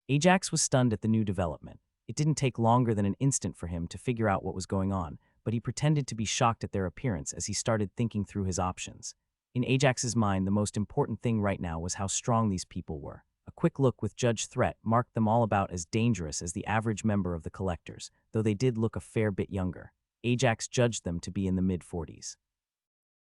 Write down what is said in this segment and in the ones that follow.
Ajax was stunned at the new development. It didn't take longer than an instant for him to figure out what was going on, but he pretended to be shocked at their appearance as he started thinking through his options. In Ajax's mind, the most important thing right now was how strong these people were. A quick look with Judge Threat marked them all about as dangerous as the average member of the collectors, though they did look a fair bit younger. Ajax judged them to be in the mid-40s.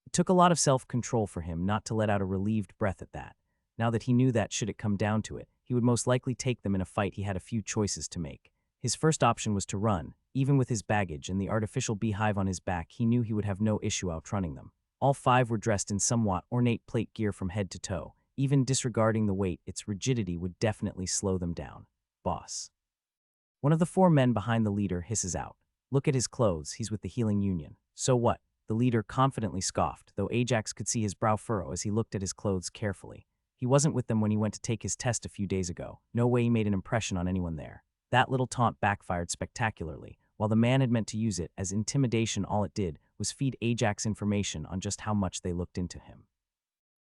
It took a lot of self-control for him not to let out a relieved breath at that. Now that he knew that should it come down to it, he would most likely take them in a fight. He had a few choices to make. His first option was to run. Even with his baggage and the artificial beehive on his back, he knew he would have no issue outrunning them. All five were dressed in somewhat ornate plate gear from head to toe. Even disregarding the weight, its rigidity would definitely slow them down. Boss. One of the four men behind the leader hisses out. Look at his clothes, he's with the Healing Union. So what? The leader confidently scoffed, though Ajax could see his brow furrow as he looked at his clothes carefully. He wasn't with them when he went to take his test a few days ago. No way he made an impression on anyone there. That little taunt backfired spectacularly. While the man had meant to use it as intimidation, all it did was feed Ajax information on just how much they looked into him.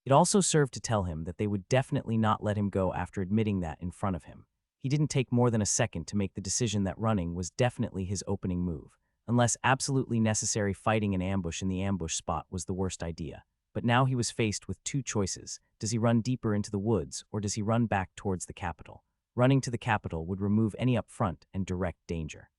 It also served to tell him that they would definitely not let him go after admitting that in front of him. He didn't take more than a second to make the decision that running was definitely his opening move. Unless absolutely necessary, fighting an ambush in the ambush spot was the worst idea. But now he was faced with two choices. Does he run deeper into the woods, or does he run back towards the capital? Running to the capital would remove any upfront and direct danger.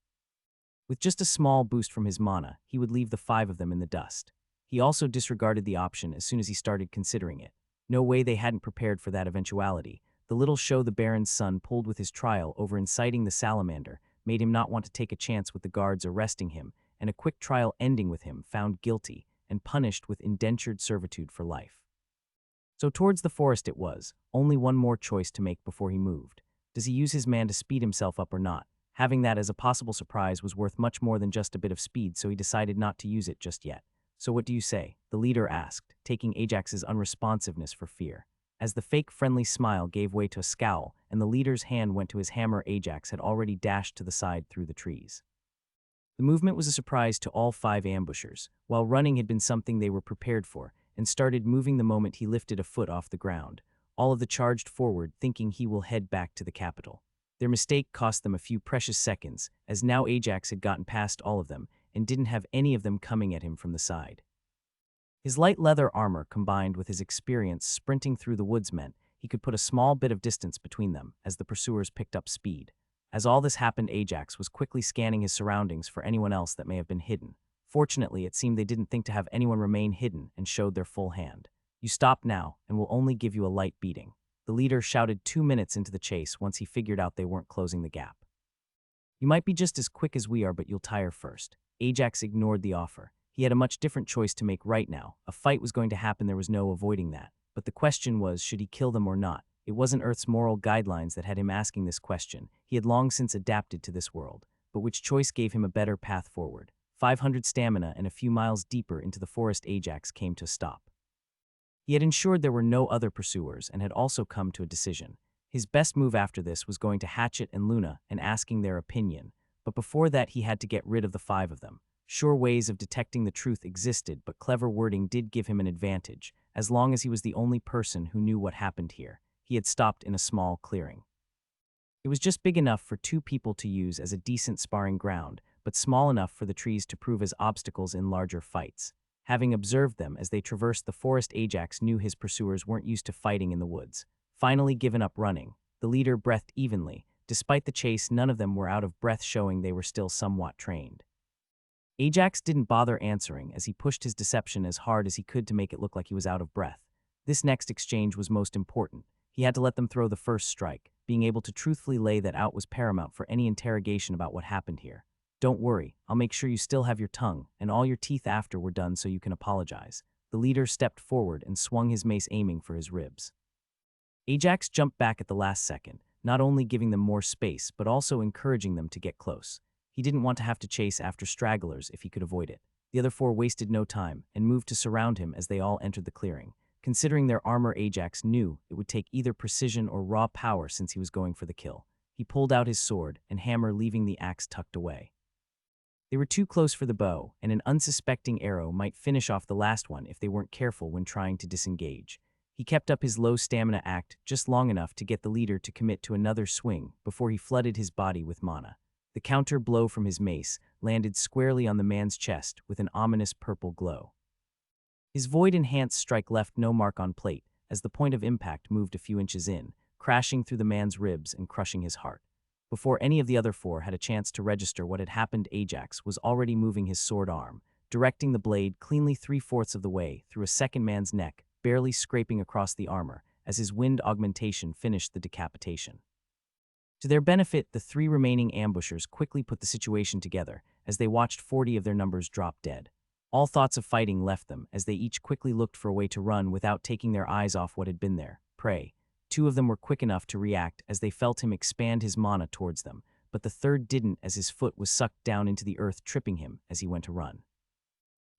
With just a small boost from his mana, he would leave the five of them in the dust. He also disregarded the option as soon as he started considering it. No way they hadn't prepared for that eventuality. The little show the Baron's son pulled with his trial over inciting the salamander made him not want to take a chance with the guards arresting him, and a quick trial ending with him found guilty and punished with indentured servitude for life. So towards the forest it was, only one more choice to make before he moved. Does he use his man to speed himself up or not? Having that as a possible surprise was worth much more than just a bit of speed, so he decided not to use it just yet. So what do you say? The leader asked, taking Ajax's unresponsiveness for fear. As the fake friendly smile gave way to a scowl, and the leader's hand went to his hammer, Ajax had already dashed to the side through the trees. The movement was a surprise to all five ambushers, while running had been something they were prepared for, and started moving the moment he lifted a foot off the ground. All of them charged forward, thinking he will head back to the capital. Their mistake cost them a few precious seconds, as now Ajax had gotten past all of them, and didn't have any of them coming at him from the side. His light leather armor, combined with his experience sprinting through the woods, meant he could put a small bit of distance between them as the pursuers picked up speed. As all this happened, Ajax was quickly scanning his surroundings for anyone else that may have been hidden. Fortunately, it seemed they didn't think to have anyone remain hidden and showed their full hand. You stop now, and we'll only give you a light beating. The leader shouted 2 minutes into the chase once he figured out they weren't closing the gap. You might be just as quick as we are, but you'll tire first. Ajax ignored the offer. He had a much different choice to make right now. A fight was going to happen, there was no avoiding that. But the question was, should he kill them or not? It wasn't Earth's moral guidelines that had him asking this question. He had long since adapted to this world. But which choice gave him a better path forward? 500 stamina and a few miles deeper into the forest, Ajax came to a stop. He had ensured there were no other pursuers and had also come to a decision. His best move after this was going to Hatchet and Luna and asking their opinion. But before that, he had to get rid of the five of them. Sure ways of detecting the truth existed, but clever wording did give him an advantage, as long as he was the only person who knew what happened here. He had stopped in a small clearing. It was just big enough for two people to use as a decent sparring ground, but small enough for the trees to prove as obstacles in larger fights. Having observed them as they traversed the forest, Ajax knew his pursuers weren't used to fighting in the woods. Finally given up running, the leader breathed evenly. Despite the chase, none of them were out of breath, showing they were still somewhat trained. Ajax didn't bother answering as he pushed his deception as hard as he could to make it look like he was out of breath. This next exchange was most important. He had to let them throw the first strike. Being able to truthfully lay that out was paramount for any interrogation about what happened here. Don't worry, I'll make sure you still have your tongue, and all your teeth after we're done, so you can apologize. The leader stepped forward and swung his mace, aiming for his ribs. Ajax jumped back at the last second, not only giving them more space, but also encouraging them to get close. He didn't want to have to chase after stragglers if he could avoid it. The other four wasted no time and moved to surround him as they all entered the clearing. Considering their armor, Ajax knew it would take either precision or raw power since he was going for the kill. He pulled out his sword and hammer, leaving the axe tucked away. They were too close for the bow, and an unsuspecting arrow might finish off the last one if they weren't careful when trying to disengage. He kept up his low stamina act just long enough to get the leader to commit to another swing before he flooded his body with mana. The counter blow from his mace landed squarely on the man's chest with an ominous purple glow. His void-enhanced strike left no mark on plate as the point of impact moved a few inches in, crashing through the man's ribs and crushing his heart. Before any of the other four had a chance to register what had happened, Ajax was already moving his sword arm, directing the blade cleanly 3/4 of the way through a second man's neck, barely scraping across the armor as his wind augmentation finished the decapitation. To their benefit, the three remaining ambushers quickly put the situation together as they watched 40 of their numbers drop dead. All thoughts of fighting left them as they each quickly looked for a way to run without taking their eyes off what had been their prey. Two of them were quick enough to react as they felt him expand his mana towards them, but the third didn't as his foot was sucked down into the earth, tripping him as he went to run.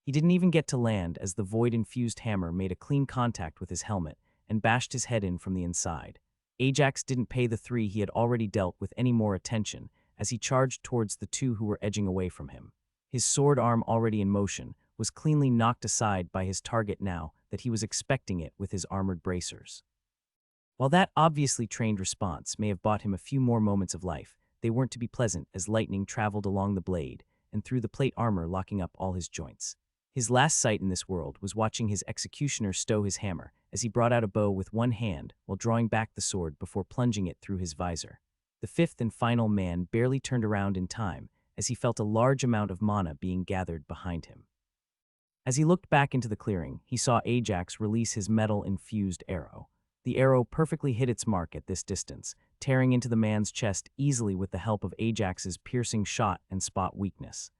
He didn't even get to land as the void-infused hammer made a clean contact with his helmet and bashed his head in from the inside. Ajax didn't pay the three he had already dealt with any more attention as he charged towards the two who were edging away from him. His sword arm, already in motion, was cleanly knocked aside by his target now that he was expecting it with his armored bracers. While that obviously trained response may have bought him a few more moments of life, they weren't to be pleasant as lightning traveled along the blade and through the plate armor, locking up all his joints. His last sight in this world was watching his executioner stow his hammer as he brought out a bow with one hand while drawing back the sword before plunging it through his visor. The fifth and final man barely turned around in time as he felt a large amount of mana being gathered behind him. As he looked back into the clearing, he saw Ajax release his metal-infused arrow. The arrow perfectly hit its mark at this distance, tearing into the man's chest easily with the help of Ajax's piercing shot and spot weakness.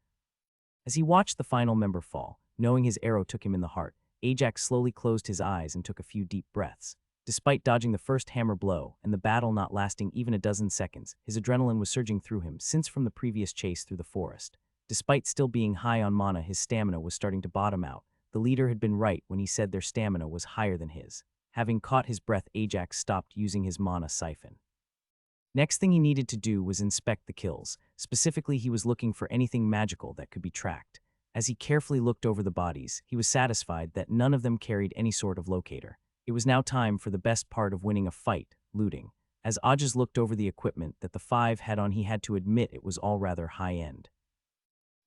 As he watched the final member fall, knowing his arrow took him in the heart, Ajax slowly closed his eyes and took a few deep breaths. Despite dodging the first hammer blow and the battle not lasting even a dozen seconds, his adrenaline was surging through him since from the previous chase through the forest. Despite still being high on mana, his stamina was starting to bottom out. The leader had been right when he said their stamina was higher than his. Having caught his breath, Ajax stopped using his mana siphon. Next thing he needed to do was inspect the kills. Specifically, he was looking for anything magical that could be tracked. As he carefully looked over the bodies, he was satisfied that none of them carried any sort of locator. It was now time for the best part of winning a fight, looting. As Ajax looked over the equipment that the five had on, he had to admit it was all rather high-end.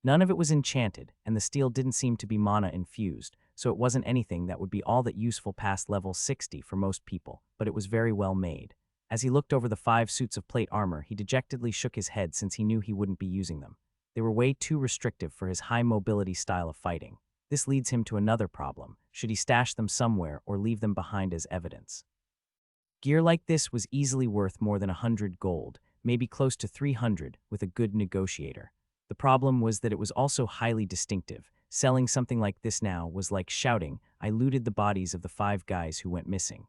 None of it was enchanted, and the steel didn't seem to be mana-infused, so it wasn't anything that would be all that useful past level 60 for most people, but it was very well made. As he looked over the 5 suits of plate armor, he dejectedly shook his head since he knew he wouldn't be using them. They were way too restrictive for his high-mobility style of fighting. This leads him to another problem: should he stash them somewhere or leave them behind as evidence? Gear like this was easily worth more than 100 gold, maybe close to 300 with a good negotiator. The problem was that it was also highly distinctive. Selling something like this now was like shouting, "I looted the bodies of the 5 guys who went missing."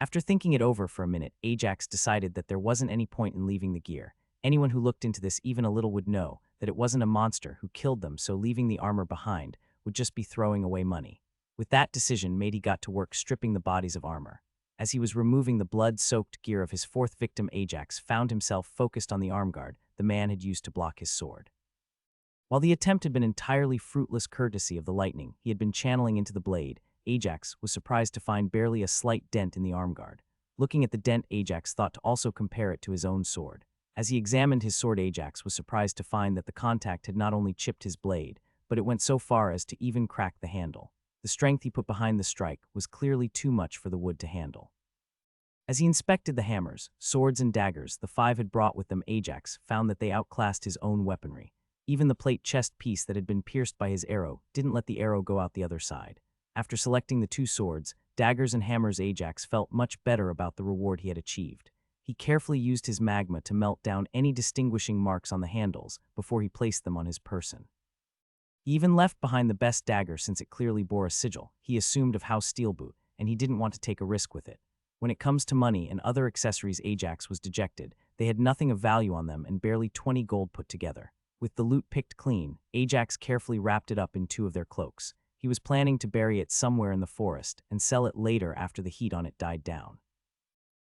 After thinking it over for a minute, Ajax decided that there wasn't any point in leaving the gear. Anyone who looked into this even a little would know that it wasn't a monster who killed them, so leaving the armor behind would just be throwing away money. With that decision made, he got to work stripping the bodies of armor. As he was removing the blood-soaked gear of his 4th victim, Ajax found himself focused on the arm guard the man had used to block his sword. While the attempt had been entirely fruitless courtesy of the lightning he had been channeling into the blade, Ajax was surprised to find barely a slight dent in the arm guard. Looking at the dent, Ajax thought to also compare it to his own sword. As he examined his sword, Ajax was surprised to find that the contact had not only chipped his blade, but it went so far as to even crack the handle. The strength he put behind the strike was clearly too much for the wood to handle. As he inspected the hammers, swords, and daggers the 5 had brought with them, Ajax found that they outclassed his own weaponry. Even the plate chest piece that had been pierced by his arrow didn't let the arrow go out the other side. After selecting the 2 swords, daggers, and hammers, Ajax felt much better about the reward he had achieved. He carefully used his magma to melt down any distinguishing marks on the handles before he placed them on his person. He even left behind the best dagger since it clearly bore a sigil he assumed of House Steelboot, and he didn't want to take a risk with it. When it comes to money and other accessories, Ajax was dejected. They had nothing of value on them and barely 20 gold put together. With the loot picked clean, Ajax carefully wrapped it up in 2 of their cloaks. He was planning to bury it somewhere in the forest and sell it later after the heat on it died down.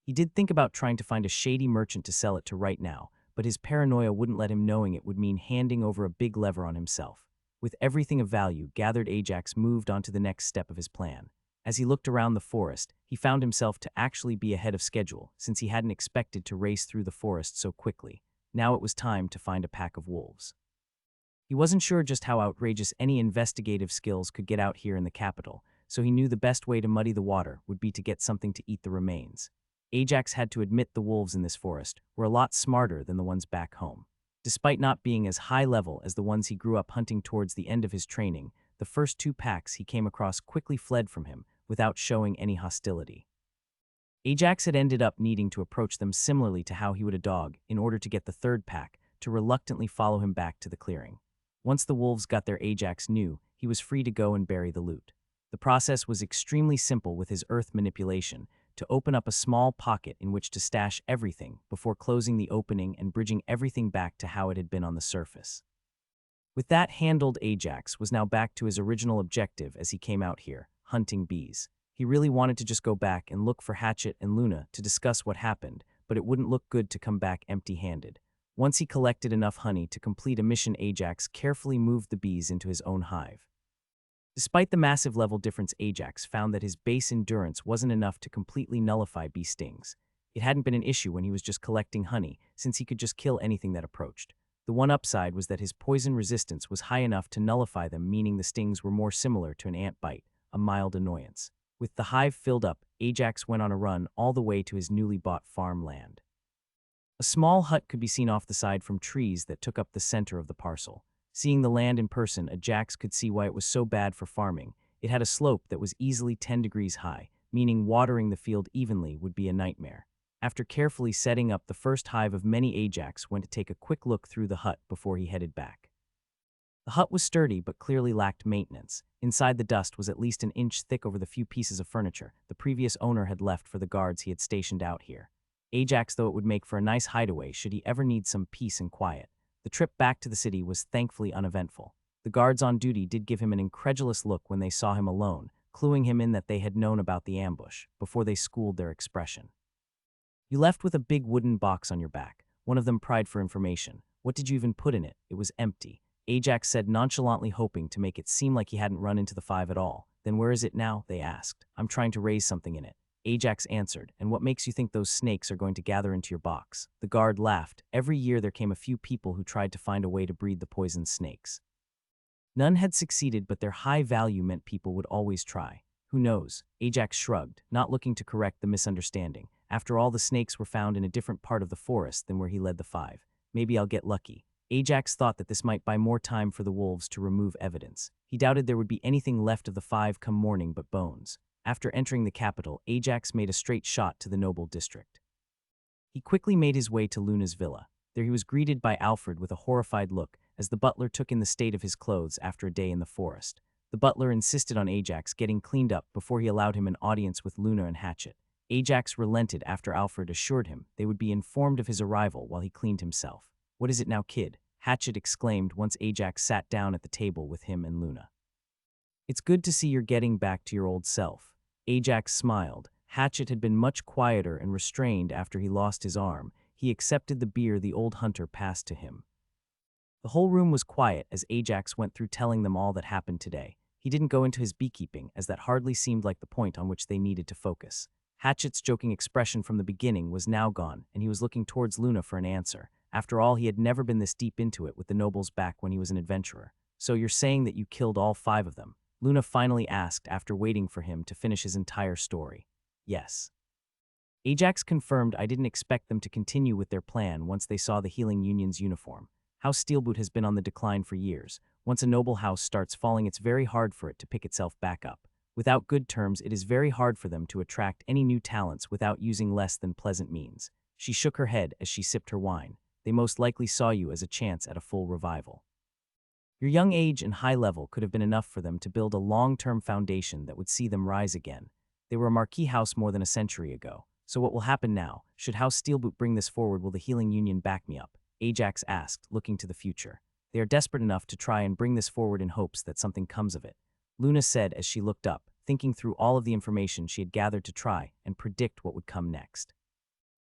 He did think about trying to find a shady merchant to sell it to right now, but his paranoia wouldn't let him, knowing it would mean handing over a big lever on himself. With everything of value gathered, Ajax moved on to the next step of his plan. As he looked around the forest, he found himself to actually be ahead of schedule, since he hadn't expected to race through the forest so quickly. Now it was time to find a pack of wolves. He wasn't sure just how outrageous any investigative skills could get out here in the capital, so he knew the best way to muddy the water would be to get something to eat the remains. Ajax had to admit the wolves in this forest were a lot smarter than the ones back home. Despite not being as high level as the ones he grew up hunting towards the end of his training, the first two packs he came across quickly fled from him without showing any hostility. Ajax had ended up needing to approach them similarly to how he would a dog in order to get the third pack to reluctantly follow him back to the clearing. Once the wolves got there, Ajax knew he was free to go and bury the loot. The process was extremely simple with his earth manipulation to open up a small pocket in which to stash everything before closing the opening and bridging everything back to how it had been on the surface. With that handled, Ajax was now back to his original objective as he came out here, hunting bees. He really wanted to just go back and look for Hatchet and Luna to discuss what happened, but it wouldn't look good to come back empty-handed. Once he collected enough honey to complete a mission, Ajax carefully moved the bees into his own hive. Despite the massive level difference, Ajax found that his base endurance wasn't enough to completely nullify bee stings. It hadn't been an issue when he was just collecting honey, since he could just kill anything that approached. The one upside was that his poison resistance was high enough to nullify them, meaning the stings were more similar to an ant bite, a mild annoyance. With the hive filled up, Ajax went on a run all the way to his newly bought farmland. A small hut could be seen off the side from trees that took up the center of the parcel. Seeing the land in person, Ajax could see why it was so bad for farming. It had a slope that was easily 10 degrees high, meaning watering the field evenly would be a nightmare. After carefully setting up the first hive of many, Ajax went to take a quick look through the hut before he headed back. The hut was sturdy but clearly lacked maintenance. Inside, the dust was at least an inch thick over the few pieces of furniture the previous owner had left for the guards he had stationed out here. Ajax thought it would make for a nice hideaway should he ever need some peace and quiet. The trip back to the city was thankfully uneventful. The guards on duty did give him an incredulous look when they saw him alone, cluing him in that they had known about the ambush, before they schooled their expression. "You left with a big wooden box on your back," one of them pried for information. "What did you even put in it?" "It was empty," Ajax said, nonchalantly, hoping to make it seem like he hadn't run into the five at all. "Then where is it now?" they asked. "I'm trying to raise something in it," Ajax answered. "And what makes you think those snakes are going to gather into your box?" The guard laughed. Every year there came a few people who tried to find a way to breed the poison snakes. None had succeeded, but their high value meant people would always try. "Who knows?" Ajax shrugged, not looking to correct the misunderstanding. After all, the snakes were found in a different part of the forest than where he led the five. "Maybe I'll get lucky." Ajax thought that this might buy more time for the wolves to remove evidence. He doubted there would be anything left of the five come morning but bones. After entering the capital, Ajax made a straight shot to the noble district. He quickly made his way to Luna's villa. There he was greeted by Alfred with a horrified look as the butler took in the state of his clothes after a day in the forest. The butler insisted on Ajax getting cleaned up before he allowed him an audience with Luna and Hatchet. Ajax relented after Alfred assured him they would be informed of his arrival while he cleaned himself. "What is it now, kid?" Hatchet exclaimed once Ajax sat down at the table with him and Luna. "It's good to see you're getting back to your old self." Ajax smiled. Hatchet had been much quieter and restrained after he lost his arm. He accepted the beer the old hunter passed to him. The whole room was quiet as Ajax went through telling them all that happened today. He didn't go into his beekeeping, as that hardly seemed like the point on which they needed to focus. Hatchet's joking expression from the beginning was now gone, and he was looking towards Luna for an answer. After all, he had never been this deep into it with the nobles back when he was an adventurer. "So you're saying that you killed all five of them?" Luna finally asked after waiting for him to finish his entire story. "Yes." Ajax confirmed. "I didn't expect them to continue with their plan once they saw the Healing Union's uniform. House Steelboot has been on the decline for years. Once a noble house starts falling, it's very hard for it to pick itself back up. Without good terms, it is very hard for them to attract any new talents without using less than pleasant means." She shook her head as she sipped her wine. "They most likely saw you as a chance at a full revival. Your young age and high level could have been enough for them to build a long-term foundation that would see them rise again. They were a marquee house more than a century ago. So what will happen now? Should House Steelboot bring this forward, will the Healing Union back me up?" Ajax asked, looking to the future. "They are desperate enough to try and bring this forward in hopes that something comes of it," Luna said as she looked up, thinking through all of the information she had gathered to try and predict what would come next.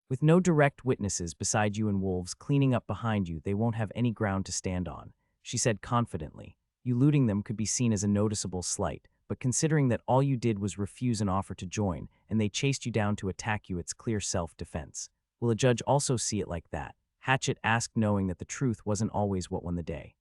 "With no direct witnesses beside you and wolves cleaning up behind you, they won't have any ground to stand on," she said confidently. "You looting them could be seen as a noticeable slight, but considering that all you did was refuse an offer to join, and they chased you down to attack you, it's clear self-defense. Will a judge also see it like that? Hatchet asked, knowing that the truth wasn't always what won the day.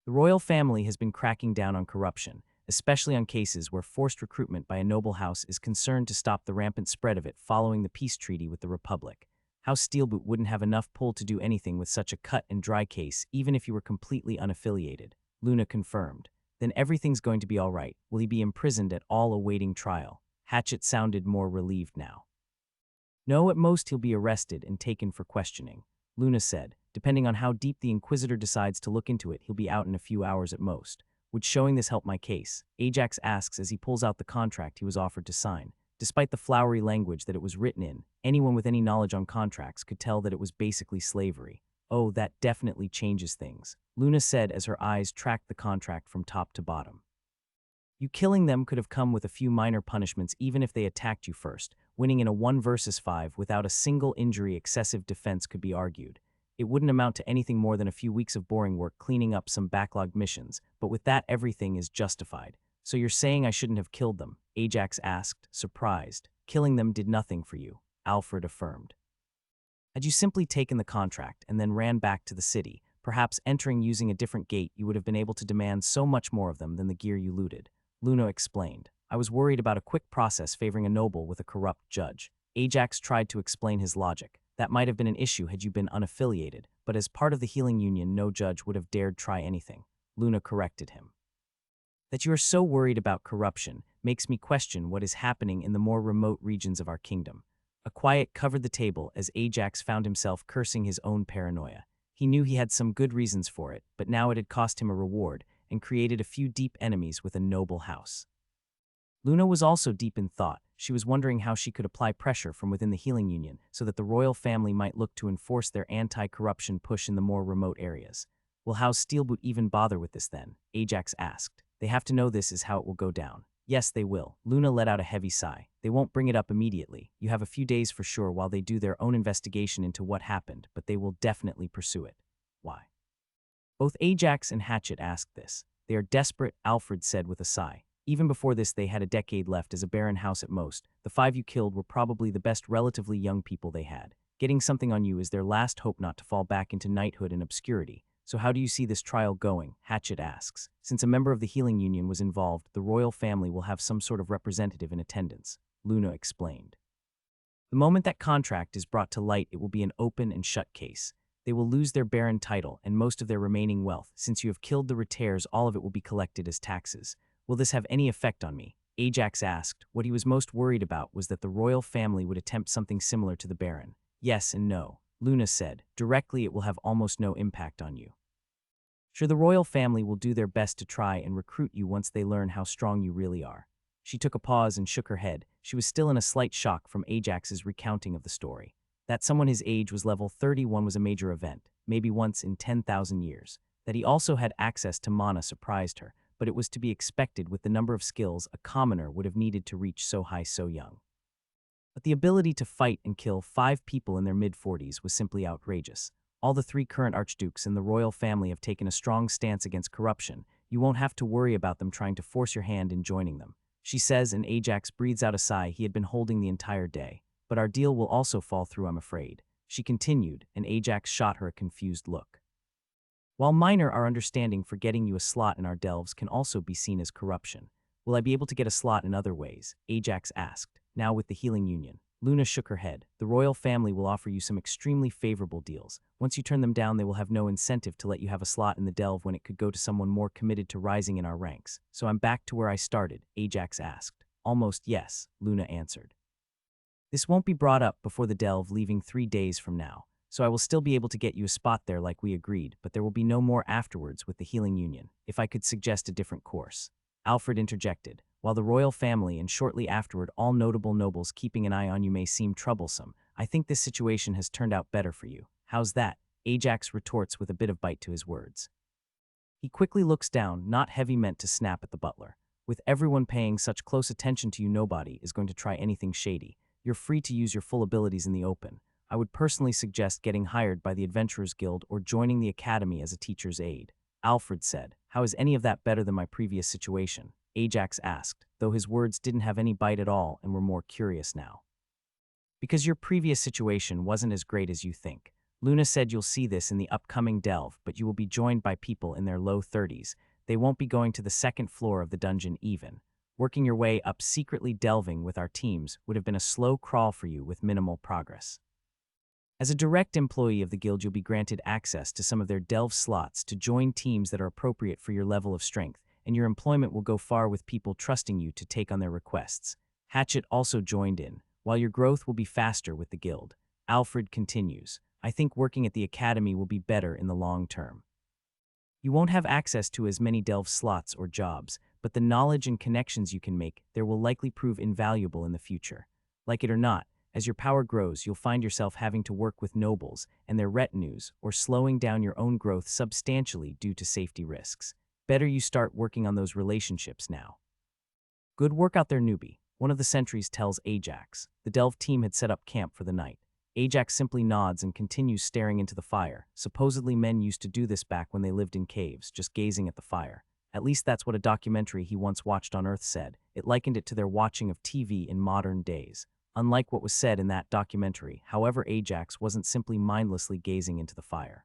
The royal family has been cracking down on corruption, especially on cases where forced recruitment by a noble house is concerned to stop the rampant spread of it following the peace treaty with the Republic. House Steelboot wouldn't have enough pull to do anything with such a cut-and-dry case, even if you were completely unaffiliated. Luna confirmed. Then everything's going to be all right. Will he be imprisoned at all awaiting trial? Hatchet sounded more relieved now. No, at most he'll be arrested and taken for questioning. Luna said, depending on how deep the Inquisitor decides to look into it, he'll be out in a few hours at most. Would showing this help my case? Ajax asks as he pulls out the contract he was offered to sign. Despite the flowery language that it was written in, anyone with any knowledge on contracts could tell that it was basically slavery. Oh, that definitely changes things, Luna said as her eyes tracked the contract from top to bottom. You killing them could have come with a few minor punishments even if they attacked you first. Winning in a 1 versus 5 without a single injury, excessive defense could be argued. It wouldn't amount to anything more than a few weeks of boring work cleaning up some backlogged missions, but with that everything is justified. So you're saying I shouldn't have killed them? Ajax asked, surprised. Killing them did nothing for you, Alfred affirmed. Had you simply taken the contract and then ran back to the city, perhaps entering using a different gate, you would have been able to demand so much more of them than the gear you looted. Luna explained. I was worried about a quick process favoring a noble with a corrupt judge. Ajax tried to explain his logic. That might have been an issue had you been unaffiliated, but as part of the healing union, no judge would have dared try anything. Luna corrected him. That you are so worried about corruption makes me question what is happening in the more remote regions of our kingdom. A quiet covered the table as Ajax found himself cursing his own paranoia. He knew he had some good reasons for it, but now it had cost him a reward and created a few deep enemies with a noble house. Luna was also deep in thought. She was wondering how she could apply pressure from within the healing union so that the royal family might look to enforce their anti-corruption push in the more remote areas. Will House Steelboot even bother with this then? Ajax asked. They have to know this is how it will go down. Yes, they will. Luna let out a heavy sigh. They won't bring it up immediately. You have a few days for sure while they do their own investigation into what happened, but they will definitely pursue it. Why? Both Ajax and Hatchet asked this. They are desperate, Alfred said with a sigh. Even before this, they had a decade left as a barren house at most. The 5 you killed were probably the best relatively young people they had. Getting something on you is their last hope not to fall back into knighthood and obscurity. So how do you see this trial going? Hatchet asks. Since a member of the healing union was involved, the royal family will have some sort of representative in attendance, Luna explained. The moment that contract is brought to light, it will be an open and shut case. They will lose their barren title and most of their remaining wealth. Since you have killed the Retares, all of it will be collected as taxes. Will this have any effect on me? Ajax asked. What he was most worried about was that the royal family would attempt something similar to the Baron. Yes and no, Luna said. Directly, it will have almost no impact on you. Sure, the royal family will do their best to try and recruit you once they learn how strong you really are. She took a pause and shook her head. She was still in a slight shock from Ajax's recounting of the story. That someone his age was level 31 was a major event, maybe once in 10,000 years. That he also had access to mana surprised her, but it was to be expected with the number of skills a commoner would have needed to reach so high so young. But the ability to fight and kill 5 people in their mid-40s was simply outrageous. All the 3 current archdukes in the royal family have taken a strong stance against corruption. You won't have to worry about them trying to force your hand in joining them, she says, and Ajax breathes out a sigh he had been holding the entire day. But our deal will also fall through, I'm afraid, she continued, and Ajax shot her a confused look. While minor, our understanding for getting you a slot in our delves can also be seen as corruption. Will I be able to get a slot in other ways? Ajax asked, now with the healing union. Luna shook her head. The royal family will offer you some extremely favorable deals. Once you turn them down, they will have no incentive to let you have a slot in the delve when it could go to someone more committed to rising in our ranks. So I'm back to where I started, Ajax asked. Almost yes, Luna answered. This won't be brought up before the delve, leaving 3 days from now. So I will still be able to get you a spot there like we agreed, but there will be no more afterwards with the healing union, if I could suggest a different course. Alfred interjected. While the royal family and shortly afterward all notable nobles keeping an eye on you may seem troublesome, I think this situation has turned out better for you. How's that? Ajax retorts with a bit of bite to his words. He quickly looks down, not heavy meant to snap at the butler. With everyone paying such close attention to you, nobody is going to try anything shady. You're free to use your full abilities in the open. I would personally suggest getting hired by the Adventurers Guild or joining the academy as a teacher's aide. Alfred said, how is any of that better than my previous situation? Ajax asked, though his words didn't have any bite at all and were more curious now. Because your previous situation wasn't as great as you think. Luna said you'll see this in the upcoming delve, but you will be joined by people in their low 30s. They won't be going to the second floor of the dungeon even. Working your way up secretly delving with our teams would have been a slow crawl for you with minimal progress. As a direct employee of the guild, you'll be granted access to some of their delve slots to join teams that are appropriate for your level of strength, and your employment will go far with people trusting you to take on their requests. Hatchet also joined in. While your growth will be faster with the guild, Alfred continues, I think working at the academy will be better in the long term. You won't have access to as many delve slots or jobs, but the knowledge and connections you can make there will likely prove invaluable in the future. Like it or not, as your power grows, you'll find yourself having to work with nobles and their retinues or slowing down your own growth substantially due to safety risks. Better you start working on those relationships now. Good work out there, newbie, one of the sentries tells Ajax. The delve team had set up camp for the night. Ajax simply nods and continues staring into the fire. Supposedly men used to do this back when they lived in caves, just gazing at the fire. At least that's what a documentary he once watched on Earth said. It likened it to their watching of TV in modern days. Unlike what was said in that documentary, however, Ajax wasn't simply mindlessly gazing into the fire.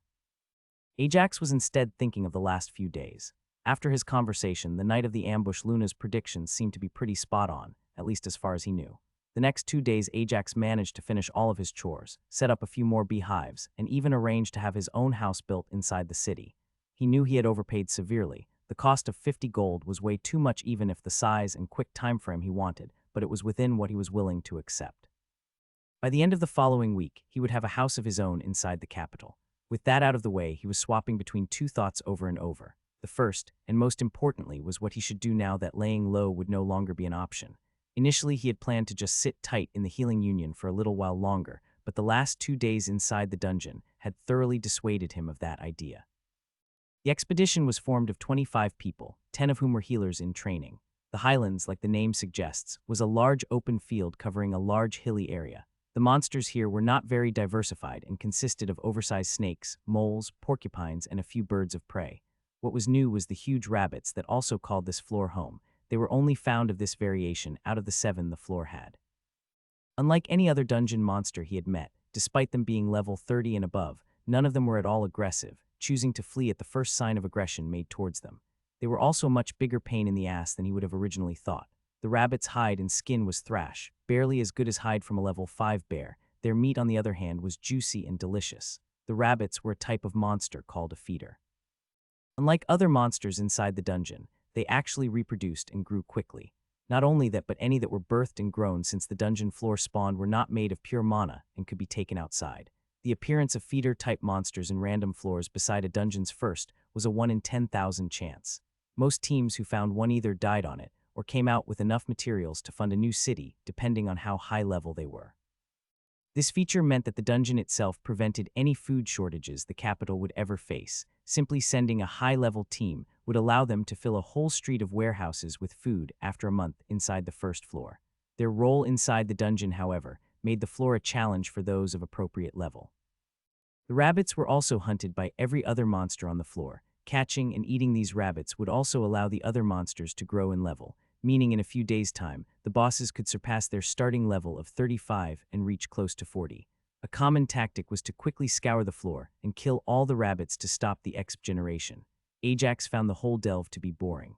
Ajax was instead thinking of the last few days. After his conversation, the night of the ambush, Luna's predictions seemed to be pretty spot on, at least as far as he knew. The next 2 days, Ajax managed to finish all of his chores, set up a few more beehives, and even arranged to have his own house built inside the city. He knew he had overpaid severely. The cost of 50 gold was way too much even if the size and quick time frame he wanted, but it was within what he was willing to accept. By the end of the following week, he would have a house of his own inside the capital. With that out of the way, he was swapping between two thoughts over and over. The first, and most importantly, was what he should do now that laying low would no longer be an option. Initially, he had planned to just sit tight in the Healing Union for a little while longer, but the last 2 days inside the dungeon had thoroughly dissuaded him of that idea. The expedition was formed of 25 people, 10 of whom were healers in training. The Highlands, like the name suggests, was a large open field covering a large hilly area. The monsters here were not very diversified and consisted of oversized snakes, moles, porcupines, and a few birds of prey. What was new was the huge rabbits that also called this floor home. They were only found of this variation out of the 7 the floor had. Unlike any other dungeon monster he had met, despite them being level 30 and above, none of them were at all aggressive, choosing to flee at the first sign of aggression made towards them. They were also a much bigger pain in the ass than he would have originally thought. The rabbit's hide and skin was thrash, barely as good as hide from a level 5 bear. Their meat, on the other hand, was juicy and delicious. The rabbits were a type of monster called a feeder. Unlike other monsters inside the dungeon, they actually reproduced and grew quickly. Not only that, but any that were birthed and grown since the dungeon floor spawned were not made of pure mana and could be taken outside. The appearance of feeder-type monsters in random floors beside a dungeon's first was a 1 in 10,000 chance. Most teams who found one either died on it or came out with enough materials to fund a new city, depending on how high level they were. This feature meant that the dungeon itself prevented any food shortages the capital would ever face. Simply sending a high-level team would allow them to fill a whole street of warehouses with food after a month inside the first floor. Their role inside the dungeon, however, made the floor a challenge for those of appropriate level. The rabbits were also hunted by every other monster on the floor. Catching and eating these rabbits would also allow the other monsters to grow in level, meaning in a few days' time, the bosses could surpass their starting level of 35 and reach close to 40. A common tactic was to quickly scour the floor and kill all the rabbits to stop the exp generation. Ajax found the whole delve to be boring.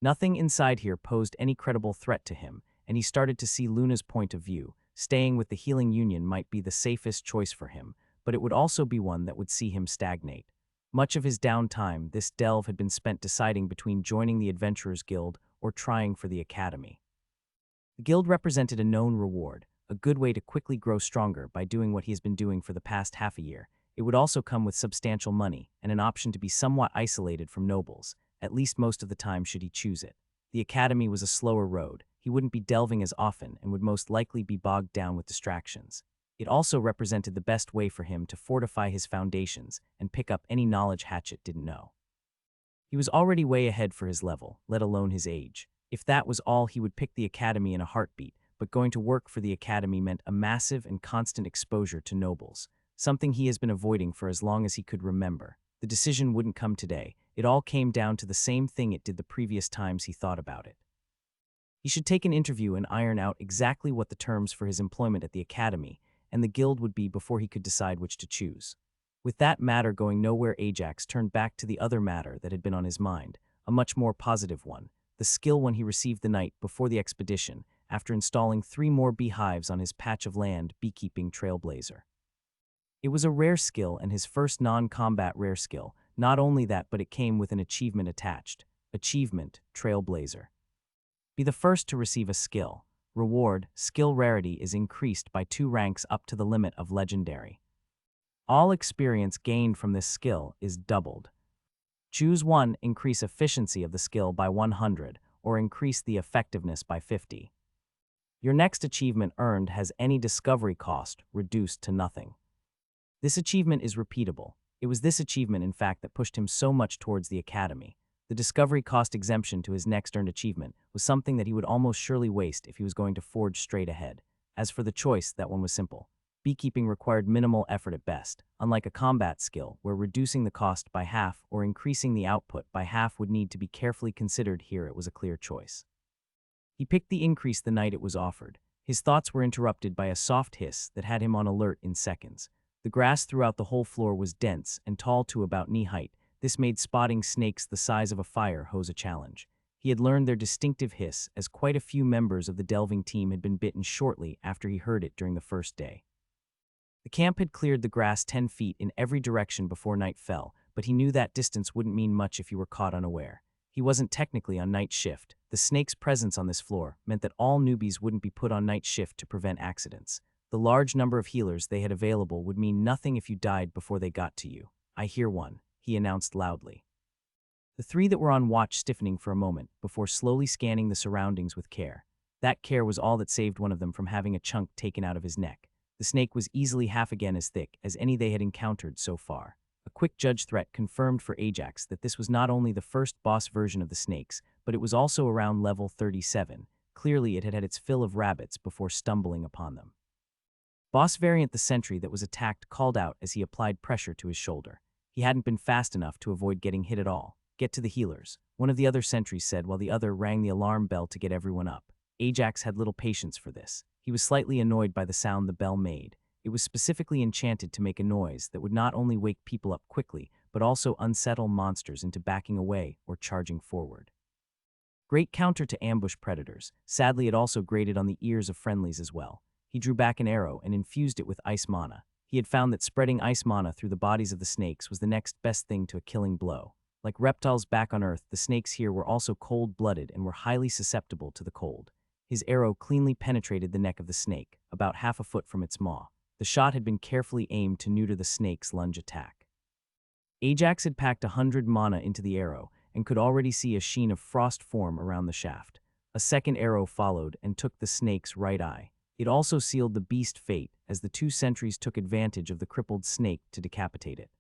Nothing inside here posed any credible threat to him, and he started to see Luna's point of view. Staying with the Healing Union might be the safest choice for him, but it would also be one that would see him stagnate. Much of his downtime, this delve had been spent deciding between joining the Adventurers Guild or trying for the Academy. The guild represented a known reward, a good way to quickly grow stronger by doing what he has been doing for the past half a year. It would also come with substantial money and an option to be somewhat isolated from nobles, at least most of the time should he choose it. The Academy was a slower road. He wouldn't be delving as often and would most likely be bogged down with distractions. It also represented the best way for him to fortify his foundations and pick up any knowledge Hatchet didn't know. He was already way ahead for his level, let alone his age. If that was all, he would pick the Academy in a heartbeat, but going to work for the Academy meant a massive and constant exposure to nobles, something he has been avoiding for as long as he could remember. The decision wouldn't come today. It all came down to the same thing it did the previous times he thought about it. He should take an interview and iron out exactly what the terms for his employment at the academy and the guild would be before he could decide which to choose. With that matter going nowhere, Ajax turned back to the other matter that had been on his mind, a much more positive one, the skill one he received the night before the expedition, after installing 3 more beehives on his patch of land, beekeeping trailblazer. It was a rare skill and his first non-combat rare skill. Not only that, but it came with an achievement attached. Achievement, Trailblazer. Be the first to receive a skill. Reward, skill rarity is increased by 2 ranks up to the limit of legendary. All experience gained from this skill is doubled. Choose 1, increase efficiency of the skill by 100, or increase the effectiveness by 50. Your next achievement earned has any discovery cost reduced to nothing. This achievement is repeatable. It was this achievement, in fact, that pushed him so much towards the academy. The discovery cost exemption to his next earned achievement was something that he would almost surely waste if he was going to forge straight ahead. As for the choice, that one was simple. Beekeeping required minimal effort at best, unlike a combat skill, where reducing the cost by half or increasing the output by half would need to be carefully considered. Here it was a clear choice. He picked the increase the night it was offered. His thoughts were interrupted by a soft hiss that had him on alert in seconds. The grass throughout the whole floor was dense and tall to about knee height. This made spotting snakes the size of a fire hose a challenge. He had learned their distinctive hiss, as quite a few members of the delving team had been bitten shortly after he heard it during the first day. The camp had cleared the grass 10 feet in every direction before night fell, but he knew that distance wouldn't mean much if you were caught unaware. He wasn't technically on night shift. The snake's presence on this floor meant that all newbies wouldn't be put on night shift to prevent accidents. The large number of healers they had available would mean nothing if you died before they got to you. "I hear one," he announced loudly. The 3 that were on watch stiffening for a moment before slowly scanning the surroundings with care. That care was all that saved one of them from having a chunk taken out of his neck. The snake was easily half again as thick as any they had encountered so far. A quick judge threat confirmed for Ajax that this was not only the first boss version of the snakes, but it was also around level 37. Clearly it had had its fill of rabbits before stumbling upon them. Boss variant the sentry that was attacked called out as he applied pressure to his shoulder. He hadn't been fast enough to avoid getting hit at all. "Get to the healers," one of the other sentries said while the other rang the alarm bell to get everyone up. Ajax had little patience for this. He was slightly annoyed by the sound the bell made. It was specifically enchanted to make a noise that would not only wake people up quickly, but also unsettle monsters into backing away or charging forward. Great counter to ambush predators. Sadly, it also grated on the ears of friendlies as well. He drew back an arrow and infused it with ice mana. He had found that spreading ice mana through the bodies of the snakes was the next best thing to a killing blow. Like reptiles back on Earth, the snakes here were also cold-blooded and were highly susceptible to the cold. His arrow cleanly penetrated the neck of the snake, about half a foot from its maw. The shot had been carefully aimed to neuter the snake's lunge attack. Ajax had packed 100 mana into the arrow and could already see a sheen of frost form around the shaft. A second arrow followed and took the snake's right eye. It also sealed the beast fate as the 2 sentries took advantage of the crippled snake to decapitate it.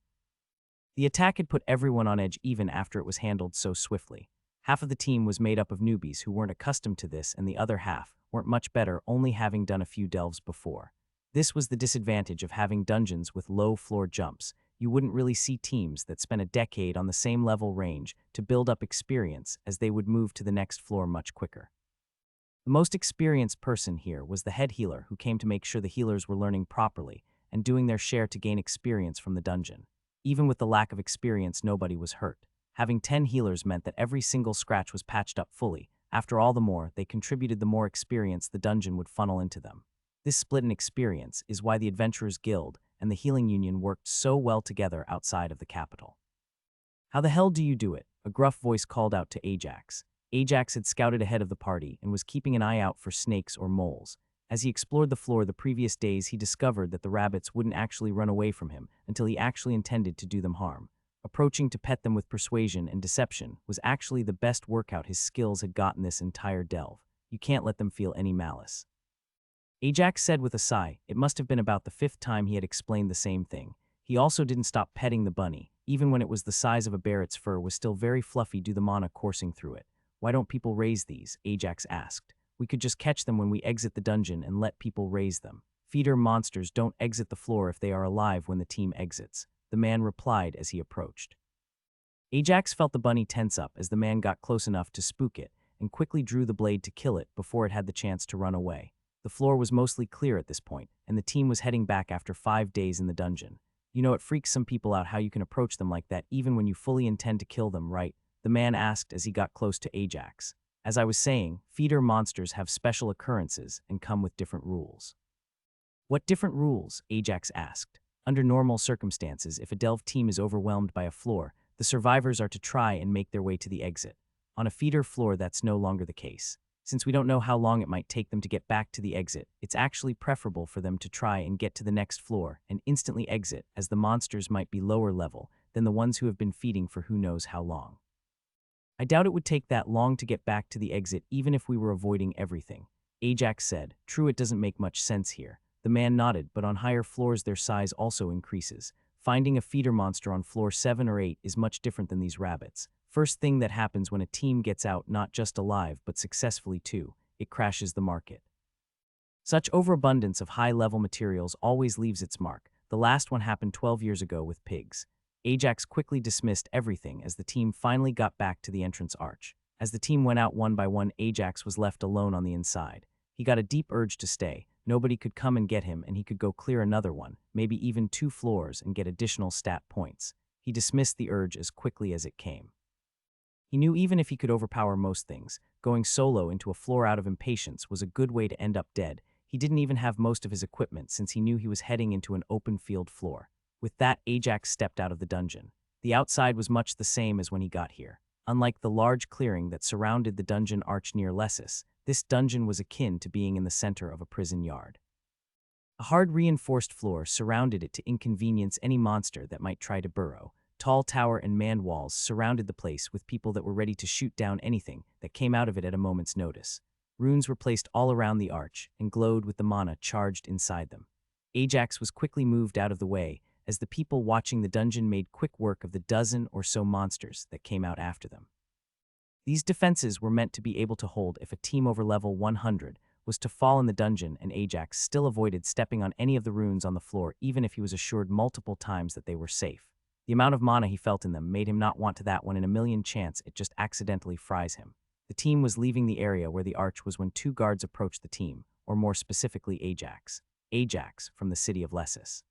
The attack had put everyone on edge even after it was handled so swiftly. Half of the team was made up of newbies who weren't accustomed to this, and the other half weren't much better, only having done a few delves before. This was the disadvantage of having dungeons with low floor jumps. You wouldn't really see teams that spent a decade on the same level range to build up experience, as they would move to the next floor much quicker. The most experienced person here was the head healer, who came to make sure the healers were learning properly and doing their share to gain experience from the dungeon. Even with the lack of experience, nobody was hurt. Having 10 healers meant that every single scratch was patched up fully. After all, the more they contributed, the more experience the dungeon would funnel into them. This split in experience is why the Adventurers Guild and the Healing Union worked so well together outside of the capital. "How the hell do you do it?" a gruff voice called out to Ajax. Ajax had scouted ahead of the party and was keeping an eye out for snakes or moles. As he explored the floor the previous days, he discovered that the rabbits wouldn't actually run away from him until he actually intended to do them harm. Approaching to pet them with persuasion and deception was actually the best workout his skills had gotten this entire delve. You can't let them feel any malice. Ajax said with a sigh. It must have been about the 5th time he had explained the same thing. He also didn't stop petting the bunny. Even when it was the size of a bear, its fur was still very fluffy due to the mana coursing through it. "Why don't people raise these?" Ajax asked. "We could just catch them when we exit the dungeon and let people raise them. Feeder monsters don't exit the floor if they are alive when the team exits," the man replied as he approached. Ajax felt the bunny tense up as the man got close enough to spook it and quickly drew the blade to kill it before it had the chance to run away. The floor was mostly clear at this point, and the team was heading back after 5 days in the dungeon. You know, it freaks some people out how you can approach them like that even when you fully intend to kill them, right? The man asked as he got close to Ajax. As I was saying, feeder monsters have special occurrences and come with different rules. What different rules? Ajax asked. Under normal circumstances, if a delve team is overwhelmed by a floor, the survivors are to try and make their way to the exit. On a feeder floor, that's no longer the case. Since we don't know how long it might take them to get back to the exit, it's actually preferable for them to try and get to the next floor and instantly exit, as the monsters might be lower level than the ones who have been feeding for who knows how long. I doubt it would take that long to get back to the exit even if we were avoiding everything, Ajax said. True, it doesn't make much sense here. The man nodded, but on higher floors their size also increases. Finding a feeder monster on floor 7 or 8 is much different than these rabbits. First thing that happens when a team gets out not just alive but successfully too, it crashes the market. Such overabundance of high-level materials always leaves its mark. The last one happened 12 years ago with pigs. Ajax quickly dismissed everything as the team finally got back to the entrance arch. As the team went out one by one, Ajax was left alone on the inside. He got a deep urge to stay. Nobody could come and get him, and he could go clear another one, maybe even 2 floors, and get additional stat points. He dismissed the urge as quickly as it came. He knew even if he could overpower most things, going solo into a floor out of impatience was a good way to end up dead. He didn't even have most of his equipment since he knew he was heading into an open field floor. With that, Ajax stepped out of the dungeon. The outside was much the same as when he got here. Unlike the large clearing that surrounded the dungeon arch near Lessus, this dungeon was akin to being in the center of a prison yard. A hard reinforced floor surrounded it to inconvenience any monster that might try to burrow. Tall tower and manned walls surrounded the place with people that were ready to shoot down anything that came out of it at a moment's notice. Runes were placed all around the arch and glowed with the mana charged inside them. Ajax was quickly moved out of the way as the people watching the dungeon made quick work of the dozen or so monsters that came out after them. These defenses were meant to be able to hold if a team over level 100 was to fall in the dungeon, and Ajax still avoided stepping on any of the runes on the floor even if he was assured multiple times that they were safe. The amount of mana he felt in them made him not want to that one in a million chance it just accidentally fries him. The team was leaving the area where the arch was when 2 guards approached the team, or more specifically Ajax. Ajax from the city of Lessus.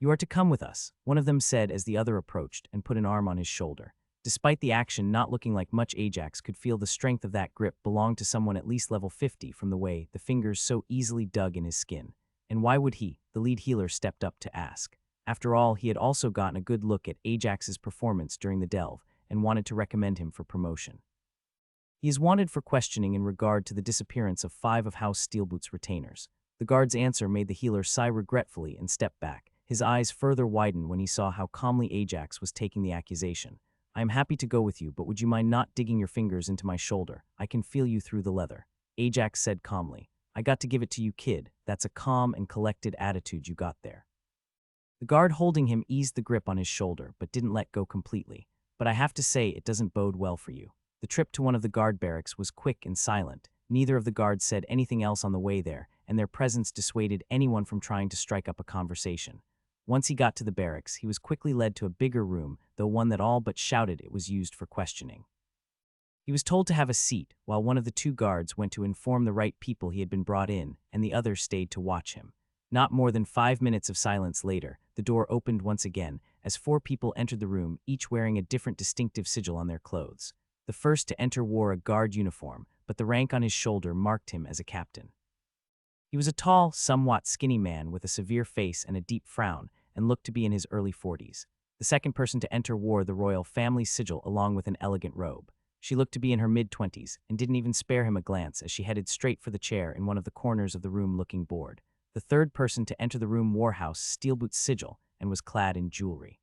"You are to come with us," one of them said as the other approached and put an arm on his shoulder. Despite the action not looking like much, Ajax could feel the strength of that grip belonged to someone at least level 50 from the way the fingers so easily dug in his skin. And why would he? The lead healer stepped up to ask. After all, he had also gotten a good look at Ajax's performance during the delve and wanted to recommend him for promotion. He is wanted for questioning in regard to the disappearance of 5 of House Steelboot's retainers. The guard's answer made the healer sigh regretfully and step back. His eyes further widened when he saw how calmly Ajax was taking the accusation. "I am happy to go with you, but would you mind not digging your fingers into my shoulder? I can feel you through the leather," Ajax said calmly. "I got to give it to you, kid. That's a calm and collected attitude you got there." The guard holding him eased the grip on his shoulder, but didn't let go completely. "But I have to say, it doesn't bode well for you." The trip to one of the guard barracks was quick and silent. Neither of the guards said anything else on the way there, and their presence dissuaded anyone from trying to strike up a conversation. Once he got to the barracks, he was quickly led to a bigger room, though one that all but shouted it was used for questioning. He was told to have a seat, while one of the 2 guards went to inform the right people he had been brought in, and the other stayed to watch him. Not more than 5 minutes of silence later, the door opened once again, as 4 people entered the room, each wearing a different distinctive sigil on their clothes. The first to enter wore a guard uniform, but the rank on his shoulder marked him as a captain. He was a tall, somewhat skinny man with a severe face and a deep frown, and looked to be in his early 40s. The second person to enter wore the royal family sigil along with an elegant robe. She looked to be in her mid-20s, and didn't even spare him a glance as she headed straight for the chair in one of the corners of the room looking bored. The third person to enter the room wore House Steelboot's sigil and was clad in jewelry.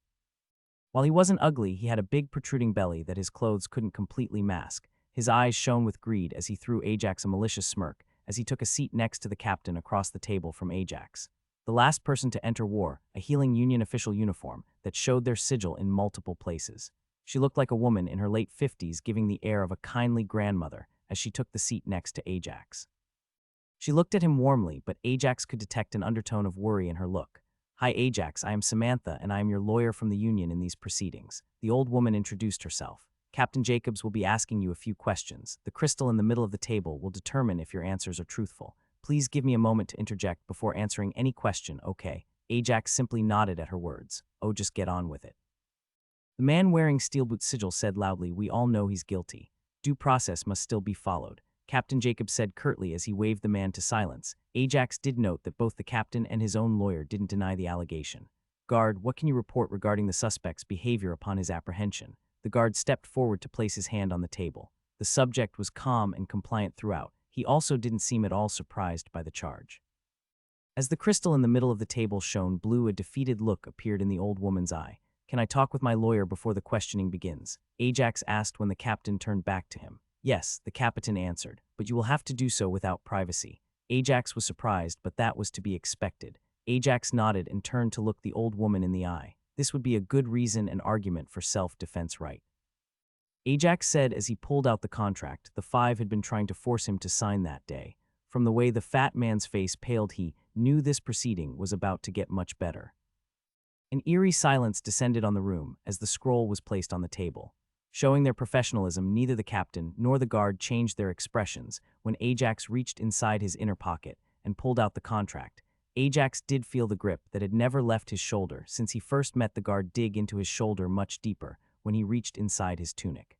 While he wasn't ugly, he had a big protruding belly that his clothes couldn't completely mask. His eyes shone with greed as he threw Ajax a malicious smirk as he took a seat next to the captain across the table from Ajax. The last person to enter wore a Healing Union official uniform that showed their sigil in multiple places. She looked like a woman in her late 50s, giving the air of a kindly grandmother as she took the seat next to Ajax. She looked at him warmly, but Ajax could detect an undertone of worry in her look. "Hi, Ajax, I am Samantha, and I am your lawyer from the union in these proceedings." The old woman introduced herself. "Captain Jacobs will be asking you a few questions. The crystal in the middle of the table will determine if your answers are truthful. Please give me a moment to interject before answering any question, okay?" Ajax simply nodded at her words. "Oh, just get on with it." The man wearing Steelboot's sigil said loudly, "We all know he's guilty. Due process must still be followed." Captain Jacobs said curtly as he waved the man to silence. Ajax did note that both the captain and his own lawyer didn't deny the allegation. "Guard, what can you report regarding the suspect's behavior upon his apprehension?" The guard stepped forward to place his hand on the table. The subject was calm and compliant throughout. He also didn't seem at all surprised by the charge. As the crystal in the middle of the table shone blue, a defeated look appeared in the old woman's eye. "Can I talk with my lawyer before the questioning begins?" Ajax asked when the captain turned back to him. "Yes," the captain answered, "but you will have to do so without privacy." Ajax was surprised, but that was to be expected. Ajax nodded and turned to look the old woman in the eye. This would be a good reason and argument for self-defense right. Ajax said as he pulled out the contract the five had been trying to force him to sign that day. From the way the fat man's face paled, he knew this proceeding was about to get much better. An eerie silence descended on the room as the scroll was placed on the table. Showing their professionalism, neither the captain nor the guard changed their expressions when Ajax reached inside his inner pocket and pulled out the contract. Ajax did feel the grip that had never left his shoulder since he first met the guard dig into his shoulder much deeper when he reached inside his tunic.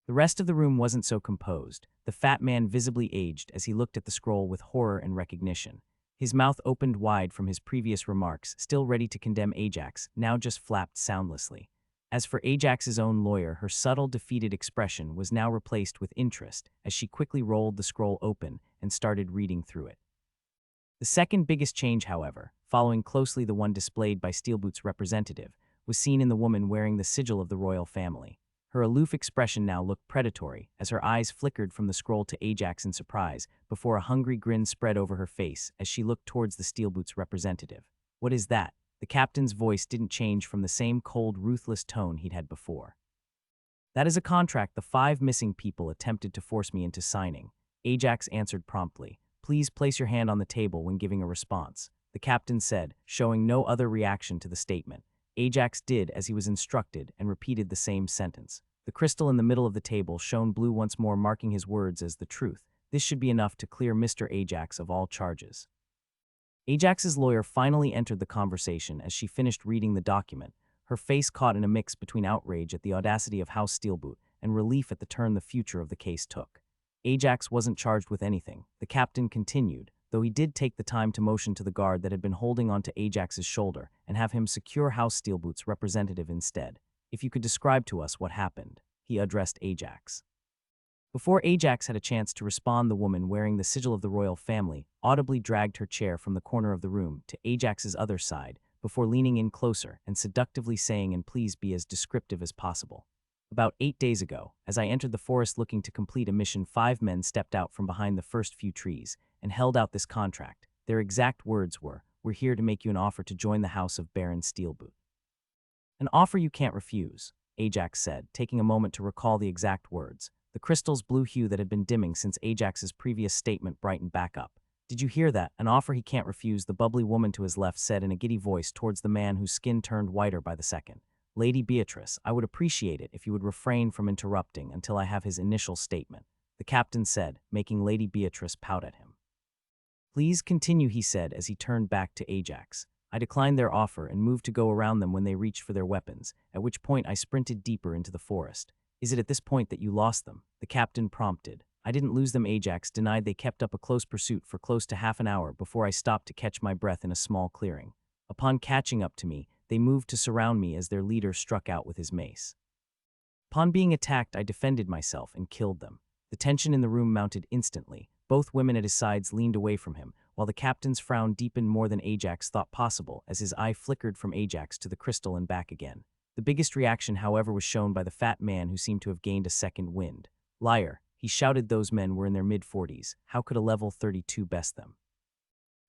The rest of the room wasn't so composed. The fat man visibly aged as he looked at the scroll with horror and recognition. His mouth opened wide from his previous remarks, still ready to condemn Ajax, now just flapped soundlessly. As for Ajax's own lawyer, her subtle, defeated expression was now replaced with interest as she quickly rolled the scroll open and started reading through it. The second biggest change, however, following closely the one displayed by Steelboot's representative, was seen in the woman wearing the sigil of the royal family. Her aloof expression now looked predatory as her eyes flickered from the scroll to Ajax in surprise before a hungry grin spread over her face as she looked towards the Steelboot's representative. "What is that?" The captain's voice didn't change from the same cold, ruthless tone he'd had before. "That is a contract the five missing people attempted to force me into signing." Ajax answered promptly. "Please place your hand on the table when giving a response," the captain said, showing no other reaction to the statement. Ajax did as he was instructed and repeated the same sentence. The crystal in the middle of the table shone blue once more, marking his words as the truth. This should be enough to clear Mr. Ajax of all charges. Ajax's lawyer finally entered the conversation as she finished reading the document, her face caught in a mix between outrage at the audacity of House Steelboot and relief at the turn the future of the case took. Ajax wasn't charged with anything, the captain continued, though he did take the time to motion to the guard that had been holding onto Ajax's shoulder and have him secure House Steelboot's representative instead. "If you could describe to us what happened," he addressed Ajax. Before Ajax had a chance to respond, the woman wearing the sigil of the royal family audibly dragged her chair from the corner of the room to Ajax's other side before leaning in closer and seductively saying, "And please be as descriptive as possible." "About 8 days ago, as I entered the forest looking to complete a mission, 5 men stepped out from behind the first few trees and held out this contract. Their exact words were, 'We're here to make you an offer to join the house of Baron Steelboot.' An offer you can't refuse," Ajax said, taking a moment to recall the exact words. The crystal's blue hue that had been dimming since Ajax's previous statement brightened back up. "Did you hear that? An offer he can't refuse," the bubbly woman to his left said in a giddy voice towards the man whose skin turned whiter by the second. "Lady Beatrice, I would appreciate it if you would refrain from interrupting until I have his initial statement," the captain said, making Lady Beatrice pout at him. "Please continue," he said as he turned back to Ajax. "I declined their offer and moved to go around them when they reached for their weapons, at which point I sprinted deeper into the forest." "Is it at this point that you lost them?" the captain prompted. "I didn't lose them," Ajax denied. "They kept up a close pursuit for close to half an hour before I stopped to catch my breath in a small clearing. Upon catching up to me, they moved to surround me as their leader struck out with his mace. Upon being attacked, I defended myself and killed them." The tension in the room mounted instantly. Both women at his sides leaned away from him, while the captain's frown deepened more than Ajax thought possible as his eye flickered from Ajax to the crystal and back again. The biggest reaction, however, was shown by the fat man who seemed to have gained a second wind. "Liar," he shouted. "Those men were in their mid-40s. How could a level 32 best them?"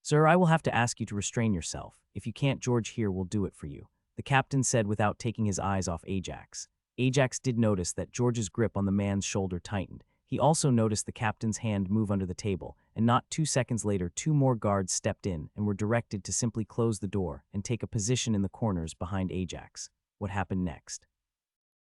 "Sir, I will have to ask you to restrain yourself. If you can't, George here will do it for you," the captain said without taking his eyes off Ajax. Ajax did notice that George's grip on the man's shoulder tightened. He also noticed the captain's hand move under the table and not 2 seconds later 2 more guards stepped in and were directed to simply close the door and take a position in the corners behind Ajax. What happened next?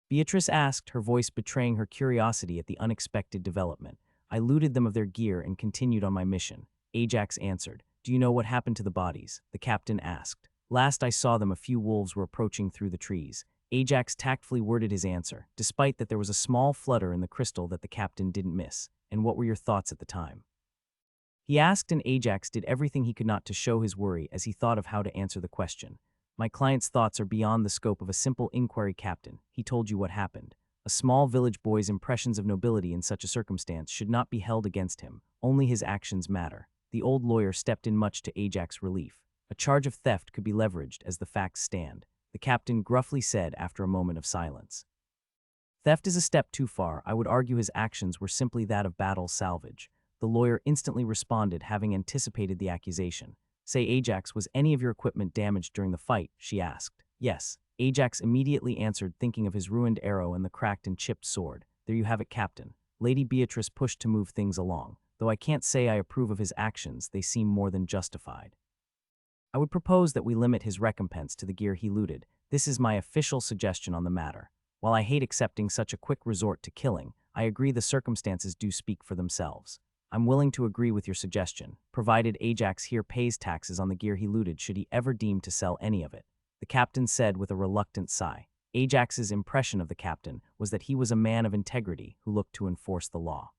Beatrice asked, her voice betraying her curiosity at the unexpected development. I looted them of their gear and continued on my mission. Ajax answered. Do you know what happened to the bodies? The captain asked. Last I saw them, a few wolves were approaching through the trees. Ajax tactfully worded his answer, despite that there was a small flutter in the crystal that the captain didn't miss. And what were your thoughts at the time? He asked, and Ajax did everything he could not to show his worry as he thought of how to answer the question. My client's thoughts are beyond the scope of a simple inquiry, Captain. He told you what happened. A small village boy's impressions of nobility in such a circumstance should not be held against him. Only his actions matter. The old lawyer stepped in, much to Ajax's relief. A charge of theft could be leveraged as the facts stand, the captain gruffly said after a moment of silence. Theft is a step too far. I would argue his actions were simply that of battle salvage. The lawyer instantly responded, having anticipated the accusation. Say, Ajax, was any of your equipment damaged during the fight? She asked. Yes. Ajax immediately answered, thinking of his ruined arrow and the cracked and chipped sword. There you have it, Captain. Lady Beatrice pushed to move things along. Though I can't say I approve of his actions, they seem more than justified. I would propose that we limit his recompense to the gear he looted. This is my official suggestion on the matter. While I hate accepting such a quick resort to killing, I agree the circumstances do speak for themselves. I'm willing to agree with your suggestion, provided Ajax here pays taxes on the gear he looted should he ever deem to sell any of it, the captain said with a reluctant sigh. Ajax's impression of the captain was that he was a man of integrity who looked to enforce the law.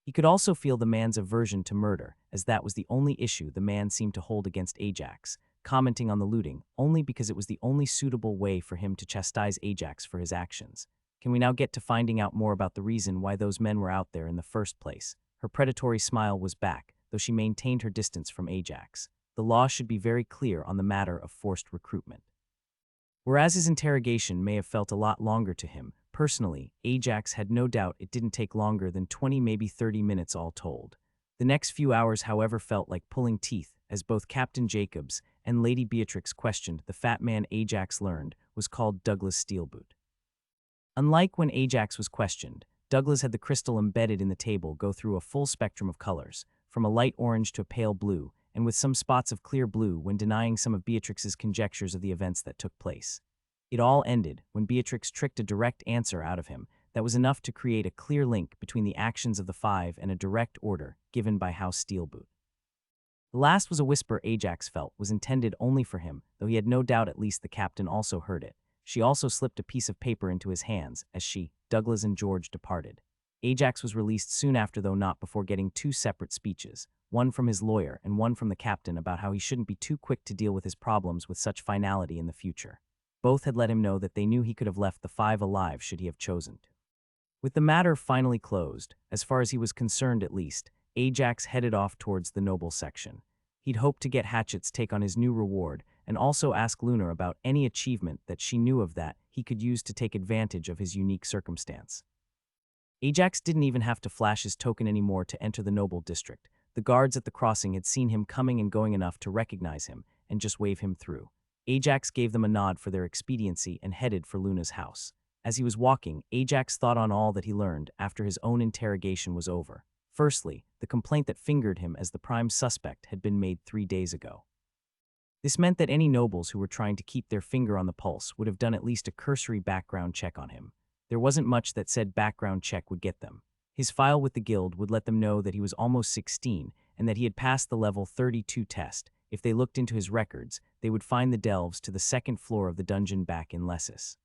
He could also feel the man's aversion to murder, as that was the only issue the man seemed to hold against Ajax, commenting on the looting only because it was the only suitable way for him to chastise Ajax for his actions. Can we now get to finding out more about the reason why those men were out there in the first place? Her predatory smile was back, though she maintained her distance from Ajax. The law should be very clear on the matter of forced recruitment. Whereas his interrogation may have felt a lot longer to him, personally, Ajax had no doubt it didn't take longer than 20, maybe 30 minutes all told. The next few hours, however, felt like pulling teeth, as both Captain Jacobs and Lady Beatrix questioned. The fat man Ajax learned was called Douglas Steelboot. Unlike when Ajax was questioned, Douglas had the crystal embedded in the table go through a full spectrum of colors, from a light orange to a pale blue, and with some spots of clear blue when denying some of Beatrix's conjectures of the events that took place. It all ended when Beatrix tricked a direct answer out of him that was enough to create a clear link between the actions of the five and a direct order given by House Steelboot. The last was a whisper Ajax felt was intended only for him, though he had no doubt at least the captain also heard it. She also slipped a piece of paper into his hands as she, Douglas, and George departed. Ajax was released soon after, though not before getting 2 separate speeches, one from his lawyer and one from the captain, about how he shouldn't be too quick to deal with his problems with such finality in the future. Both had let him know that they knew he could have left the 5 alive should he have chosen to. With the matter finally closed, as far as he was concerned at least, Ajax headed off towards the noble section. He'd hoped to get Hatchet's take on his new reward and also ask Luna about any achievement that she knew of that he could use to take advantage of his unique circumstance. Ajax didn't even have to flash his token anymore to enter the noble district. The guards at the crossing had seen him coming and going enough to recognize him and just wave him through. Ajax gave them a nod for their expediency and headed for Luna's house. As he was walking, Ajax thought on all that he learned after his own interrogation was over. Firstly, the complaint that fingered him as the prime suspect had been made 3 days ago. This meant that any nobles who were trying to keep their finger on the pulse would have done at least a cursory background check on him. There wasn't much that said background check would get them. His file with the guild would let them know that he was almost 16 and that he had passed the level 32 test. If they looked into his records, they would find the delves to the 2nd floor of the dungeon back in Lessus.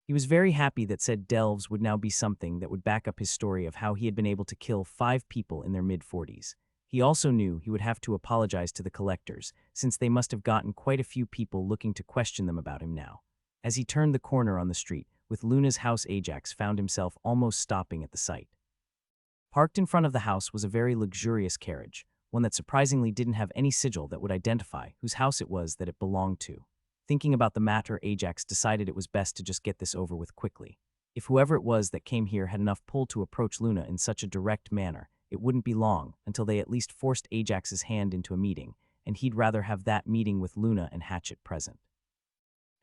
He was very happy that said delves would now be something that would back up his story of how he had been able to kill 5 people in their mid-40s. He also knew he would have to apologize to the collectors, since they must have gotten quite a few people looking to question them about him now. As he turned the corner on the street, with Luna's house, Ajax found himself almost stopping at the sight. Parked in front of the house was a very luxurious carriage, one that surprisingly didn't have any sigil that would identify whose house it was that it belonged to. Thinking about the matter, Ajax decided it was best to just get this over with quickly. If whoever it was that came here had enough pull to approach Luna in such a direct manner, it wouldn't be long until they at least forced Ajax's hand into a meeting, and he'd rather have that meeting with Luna and Hatchet present.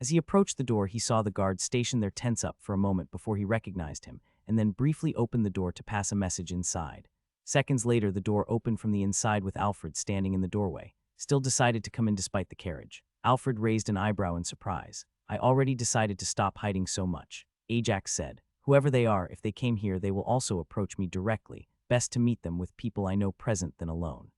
As he approached the door, he saw the guards station their tents up for a moment before he recognized him, and then briefly opened the door to pass a message inside. Seconds later, the door opened from the inside with Alfred standing in the doorway. Still decided to come in despite the carriage. Alfred raised an eyebrow in surprise. I already decided to stop hiding so much. Ajax said, whoever they are, if they came here, they will also approach me directly. Best to meet them with people I know present than alone.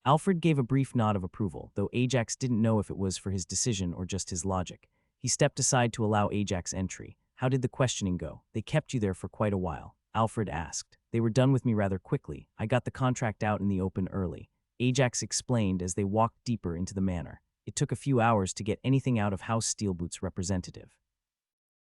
Alfred gave a brief nod of approval, though Ajax didn't know if it was for his decision or just his logic. He stepped aside to allow Ajax entry. How did the questioning go? They kept you there for quite a while, Alfred asked. They were done with me rather quickly. I got the contract out in the open early. Ajax explained as they walked deeper into the manor. It took a few hours to get anything out of House Steelboot's representative.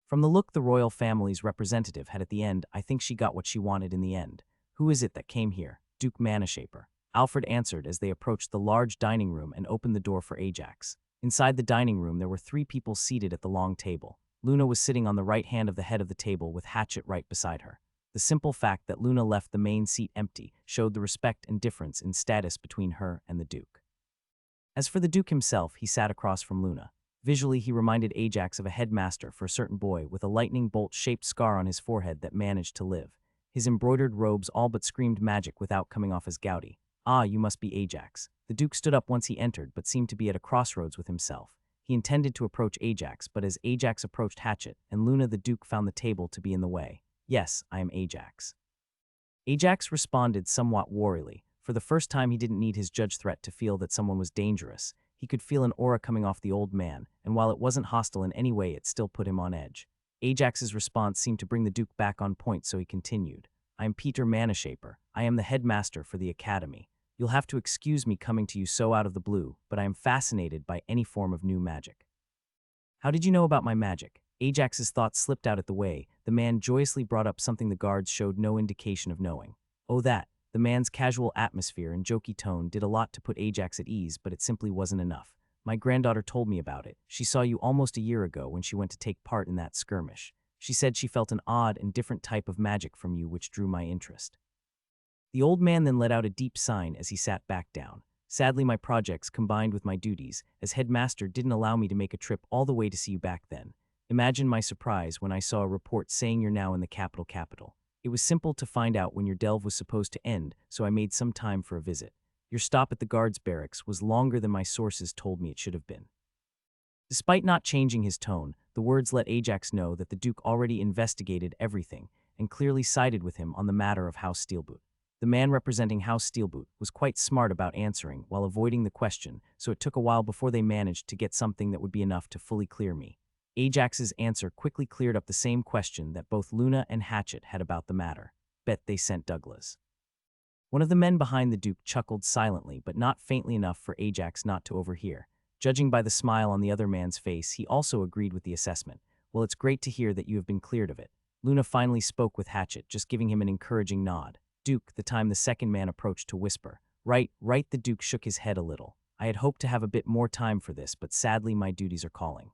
From the look the royal family's representative had at the end, I think she got what she wanted in the end. Who is it that came here? Duke Manhwaedit. Alfred answered as they approached the large dining room and opened the door for Ajax. Inside the dining room, there were 3 people seated at the long table. Luna was sitting on the right hand of the head of the table with Hatchet right beside her. The simple fact that Luna left the main seat empty showed the respect and difference in status between her and the Duke. As for the Duke himself, he sat across from Luna. Visually, he reminded Ajax of a headmaster for a certain boy with a lightning bolt-shaped scar on his forehead that managed to live. His embroidered robes all but screamed magic without coming off as gaudy. Ah, you must be Ajax. The Duke stood up once he entered, but seemed to be at a crossroads with himself. He intended to approach Ajax, but as Ajax approached Hatchet and Luna, the Duke found the table to be in the way. Yes, I am Ajax. Ajax responded somewhat warily. For the first time, he didn't need his judge threat to feel that someone was dangerous. He could feel an aura coming off the old man, and while it wasn't hostile in any way, it still put him on edge. Ajax's response seemed to bring the Duke back on point, so he continued. I am Peter Manhwaedit. I am the headmaster for the academy. You'll have to excuse me coming to you so out of the blue, but I am fascinated by any form of new magic. How did you know about my magic? Ajax's thoughts slipped out at the way. The man joyously brought up something the guards showed no indication of knowing. Oh, that. The man's casual atmosphere and jokey tone did a lot to put Ajax at ease, but it simply wasn't enough. My granddaughter told me about it. She saw you almost a year ago when she went to take part in that skirmish. She said she felt an odd and different type of magic from you which drew my interest. The old man then let out a deep sigh as he sat back down. Sadly, my projects, combined with my duties as headmaster, didn't allow me to make a trip all the way to see you back then. Imagine my surprise when I saw a report saying you're now in the capital. It was simple to find out when your delve was supposed to end, so I made some time for a visit. Your stop at the guards' barracks was longer than my sources told me it should have been. Despite not changing his tone, the words let Ajax know that the Duke already investigated everything and clearly sided with him on the matter of House Steelboot. The man representing House Steelboot was quite smart about answering while avoiding the question, so it took a while before they managed to get something that would be enough to fully clear me. Ajax's answer quickly cleared up the same question that both Luna and Hatchet had about the matter. Bet they sent Douglas. One of the men behind the Duke chuckled silently, but not faintly enough for Ajax not to overhear. Judging by the smile on the other man's face, he also agreed with the assessment. Well, it's great to hear that you have been cleared of it. Luna finally spoke with Hatchet, just giving him an encouraging nod. Duke, the time the second man approached to whisper. Right, the Duke shook his head a little. I had hoped to have a bit more time for this, but sadly my duties are calling.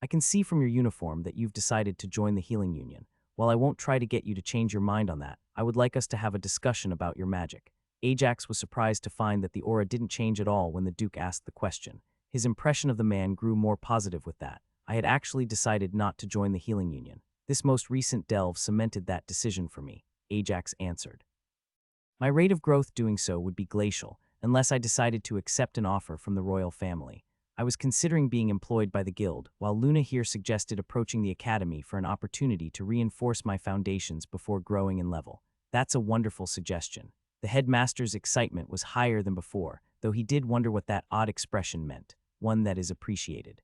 I can see from your uniform that you've decided to join the Healing Union. While I won't try to get you to change your mind on that, I would like us to have a discussion about your magic. Ajax was surprised to find that the aura didn't change at all when the Duke asked the question. His impression of the man grew more positive with that. I had actually decided not to join the Healing Union. This most recent delve cemented that decision for me, Ajax answered. My rate of growth doing so would be glacial, unless I decided to accept an offer from the royal family. I was considering being employed by the guild, while Luna here suggested approaching the academy for an opportunity to reinforce my foundations before growing in level. That's a wonderful suggestion. The headmaster's excitement was higher than before, though he did wonder what that odd expression meant, one that is appreciated.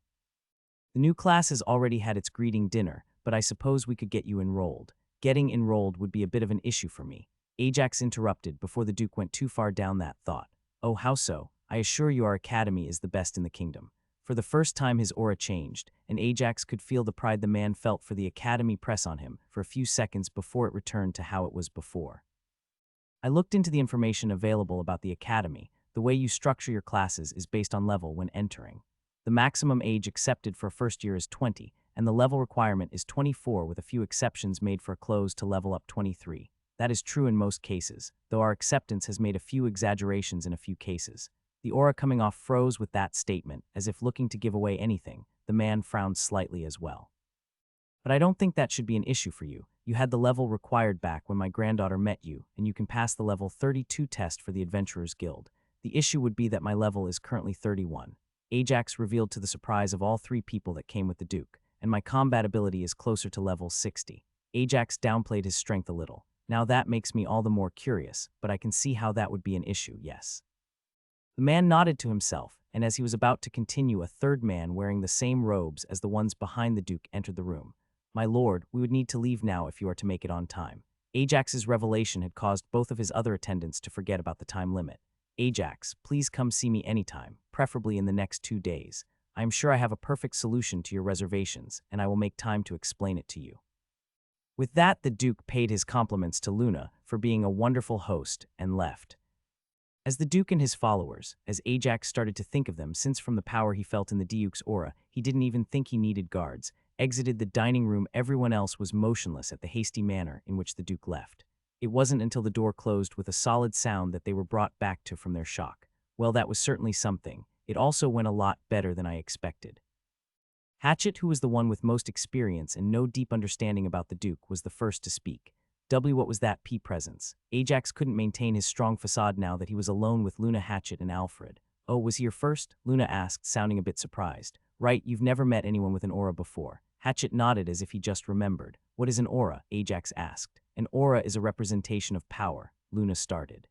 The new class has already had its greeting dinner, but I suppose we could get you enrolled. Getting enrolled would be a bit of an issue for me. Ajax interrupted before the Duke went too far down that thought. Oh, how so? I assure you our academy is the best in the kingdom. For the first time his aura changed, and Ajax could feel the pride the man felt for the academy press on him for a few seconds before it returned to how it was before. I looked into the information available about the academy. The way you structure your classes is based on level when entering. The maximum age accepted for a first year is 20, and the level requirement is 24 with a few exceptions made for a close to level up 23. That is true in most cases, though our acceptance has made a few exaggerations in a few cases. The aura coming off froze with that statement, as if looking to give away anything. The man frowned slightly as well. But I don't think that should be an issue for you. You had the level required back when my granddaughter met you, and you can pass the level 32 test for the Adventurers Guild. The issue would be that my level is currently 31. Ajax revealed to the surprise of all 3 people that came with the Duke, and my combat ability is closer to level 60. Ajax downplayed his strength a little. Now that makes me all the more curious, but I can see how that would be an issue, yes. The man nodded to himself, and as he was about to continue, a third man wearing the same robes as the ones behind the Duke entered the room. My lord, we would need to leave now if you are to make it on time. Ajax's revelation had caused both of his other attendants to forget about the time limit. Ajax, please come see me anytime, preferably in the next 2 days. I am sure I have a perfect solution to your reservations, and I will make time to explain it to you. With that, the Duke paid his compliments to Luna for being a wonderful host and left. As the Duke and his followers, as Ajax started to think of them, since from the power he felt in the Duke's aura, he didn't even think he needed guards, exited the dining room, everyone else was motionless at the hasty manner in which the Duke left. It wasn't until the door closed with a solid sound that they were brought back to from their shock. Well, that was certainly something. It also went a lot better than I expected. Hatchet, who was the one with most experience and no deep understanding about the Duke, was the first to speak. What was that presence? Ajax couldn't maintain his strong facade now that he was alone with Luna, Hatchet, and Alfred. Oh, was he your first? Luna asked, sounding a bit surprised. Right, you've never met anyone with an aura before. Hatchet nodded as if he just remembered. What is an aura? Ajax asked. An aura is a representation of power, Luna started.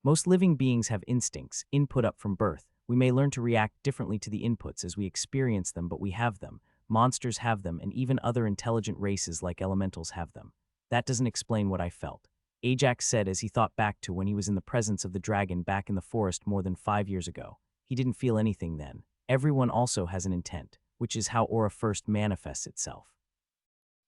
Most living beings have instincts, input up from birth. We may learn to react differently to the inputs as we experience them, but we have them. Monsters have them, and even other intelligent races like elementals have them. That doesn't explain what I felt, Ajax said as he thought back to when he was in the presence of the dragon back in the forest more than 5 years ago. He didn't feel anything then. Everyone also has an intent, which is how aura first manifests itself.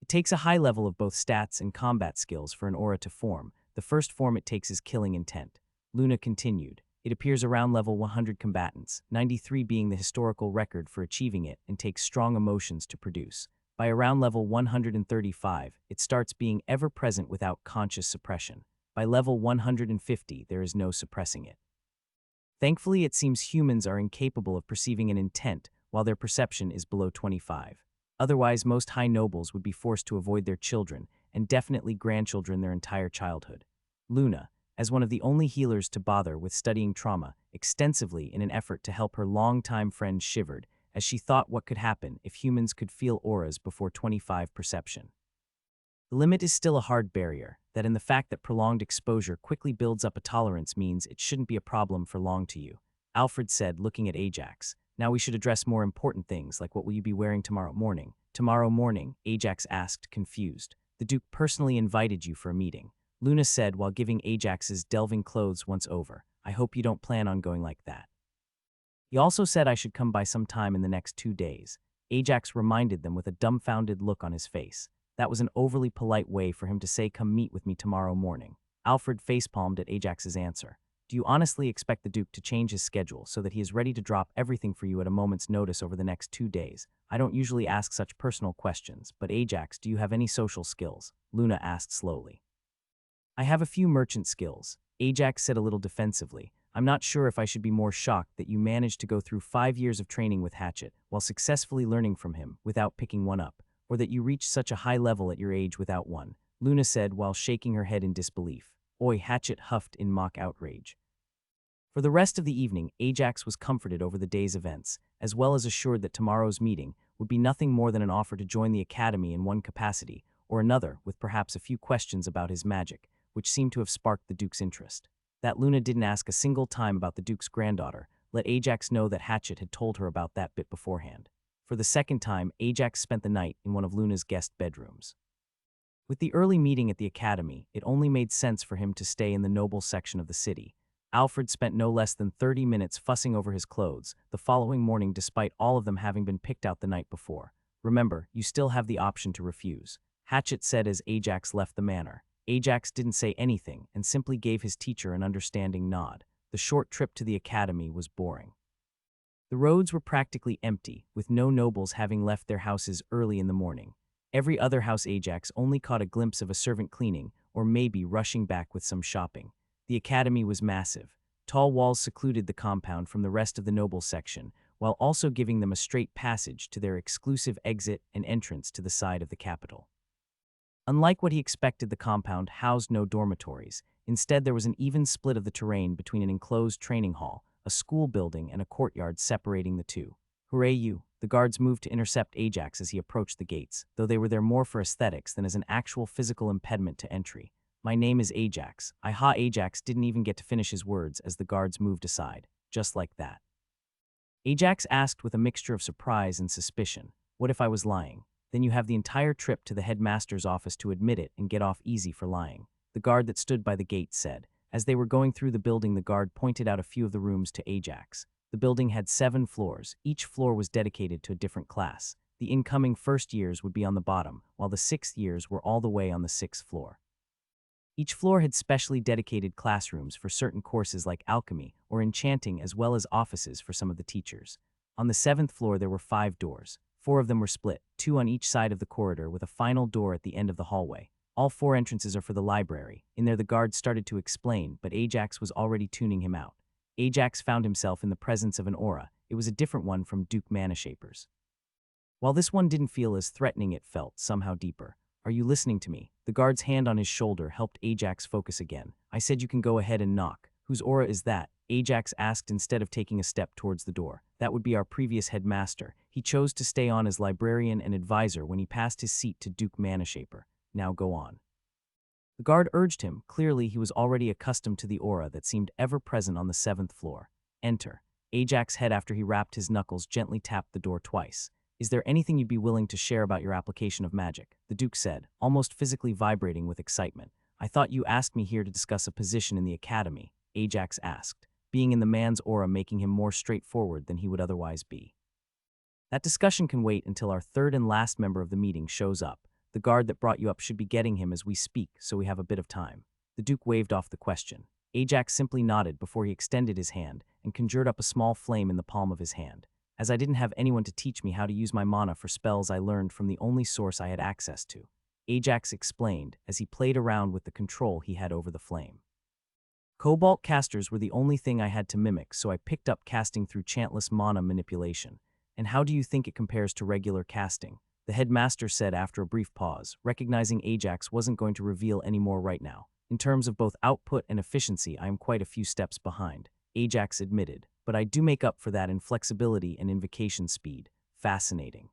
It takes a high level of both stats and combat skills for an aura to form. The first form it takes is killing intent. Luna continued. It appears around level 100 combatants, 93 being the historical record for achieving it, and takes strong emotions to produce. By around level 135, it starts being ever-present without conscious suppression. By level 150, there is no suppressing it. Thankfully, it seems humans are incapable of perceiving an intent, while their perception is below 25. Otherwise, most high nobles would be forced to avoid their children, and definitely grandchildren, their entire childhood. Luna, as one of the only healers to bother with studying trauma extensively in an effort to help her longtime friend, shivered as she thought what could happen if humans could feel auras before 25 perception. The limit is still a hard barrier, that in the fact that prolonged exposure quickly builds up a tolerance means it shouldn't be a problem for long to you, Alfred said, looking at Ajax. Now we should address more important things, like what will you be wearing tomorrow morning? Tomorrow morning, Ajax asked, confused. The Duke personally invited you for a meeting, Luna said while giving Ajax's delving clothes once over. I hope you don't plan on going like that. He also said I should come by some time in the next 2 days. Ajax reminded them with a dumbfounded look on his face. That was an overly polite way for him to say come meet with me tomorrow morning. Alfred facepalmed at Ajax's answer. Do you honestly expect the Duke to change his schedule so that he is ready to drop everything for you at a moment's notice over the next 2 days? I don't usually ask such personal questions, but Ajax, do you have any social skills? Luna asked slowly. I have a few merchant skills, Ajax said a little defensively. I'm not sure if I should be more shocked that you managed to go through 5 years of training with Hatchet while successfully learning from him without picking one up, or that you reached such a high level at your age without one, Luna said while shaking her head in disbelief. Oi, Hatchet huffed in mock outrage. For the rest of the evening, Ajax was comforted over the day's events, as well as assured that tomorrow's meeting would be nothing more than an offer to join the academy in one capacity or another, with perhaps a few questions about his magic, which seemed to have sparked the Duke's interest. That Luna didn't ask a single time about the Duke's granddaughter let Ajax know that Hatchet had told her about that bit beforehand. For the second time, Ajax spent the night in one of Luna's guest bedrooms. With the early meeting at the academy, it only made sense for him to stay in the noble section of the city. Alfred spent no less than 30 minutes fussing over his clothes the following morning, despite all of them having been picked out the night before. Remember, you still have the option to refuse, Hatchet said as Ajax left the manor. Ajax didn't say anything and simply gave his teacher an understanding nod. The short trip to the academy was boring. The roads were practically empty, with no nobles having left their houses early in the morning. Every other house Ajax only caught a glimpse of a servant cleaning, or maybe rushing back with some shopping. The academy was massive. Tall walls secluded the compound from the rest of the noble section, while also giving them a straight passage to their exclusive exit and entrance to the side of the capital. Unlike what he expected, the compound housed no dormitories. Instead, there was an even split of the terrain between an enclosed training hall, a school building, and a courtyard separating the two. Hooray you! The guards moved to intercept Ajax as he approached the gates, though they were there more for aesthetics than as an actual physical impediment to entry. My name is Ajax. Ajax didn't even get to finish his words as the guards moved aside, just like that. Ajax asked with a mixture of surprise and suspicion, "What if I was lying? Then you have the entire trip to the headmaster's office to admit it and get off easy for lying," the guard that stood by the gate said. As they were going through the building, the guard pointed out a few of the rooms to Ajax. The building had 7 floors. Each floor was dedicated to a different class. The incoming first years would be on the bottom, while the 6th years were all the way on the 6th floor. Each floor had specially dedicated classrooms for certain courses like alchemy or enchanting, as well as offices for some of the teachers. On the 7th floor, there were 5 doors. 4 of them were split, 2 on each side of the corridor with a final door at the end of the hallway. All 4 entrances are for the library. In there, the guard started to explain, but Ajax was already tuning him out. Ajax found himself in the presence of an aura. It was a different one from Duke Manashaper's. While this one didn't feel as threatening, it felt somehow deeper. "Are you listening to me?" The guard's hand on his shoulder helped Ajax focus again. "I said you can go ahead and knock." "Whose aura is that?" Ajax asked instead of taking a step towards the door. "That would be our previous headmaster. He chose to stay on as librarian and advisor when he passed his seat to Duke Manashaper. Now go on." The guard urged him. Clearly, he was already accustomed to the aura that seemed ever present on the 7th floor. "Enter." Ajax's head, after he rapped his knuckles, gently tapped the door twice. "Is there anything you'd be willing to share about your application of magic?" the Duke said, almost physically vibrating with excitement. "I thought you asked me here to discuss a position in the academy," Ajax asked, being in the man's aura making him more straightforward than he would otherwise be. "That discussion can wait until our 3rd and last member of the meeting shows up. The guard that brought you up should be getting him as we speak, so we have a bit of time." The Duke waved off the question. Ajax simply nodded before he extended his hand and conjured up a small flame in the palm of his hand. "As I didn't have anyone to teach me how to use my mana for spells, I learned from the only source I had access to," Ajax explained as he played around with the control he had over the flame. "Cobalt casters were the only thing I had to mimic, so I picked up casting through chantless mana manipulation." "And how do you think it compares to regular casting?" the headmaster said after a brief pause, recognizing Ajax wasn't going to reveal any more right now. "In terms of both output and efficiency, I am quite a few steps behind," Ajax admitted, "but I do make up for that in flexibility and invocation speed." "Fascinating."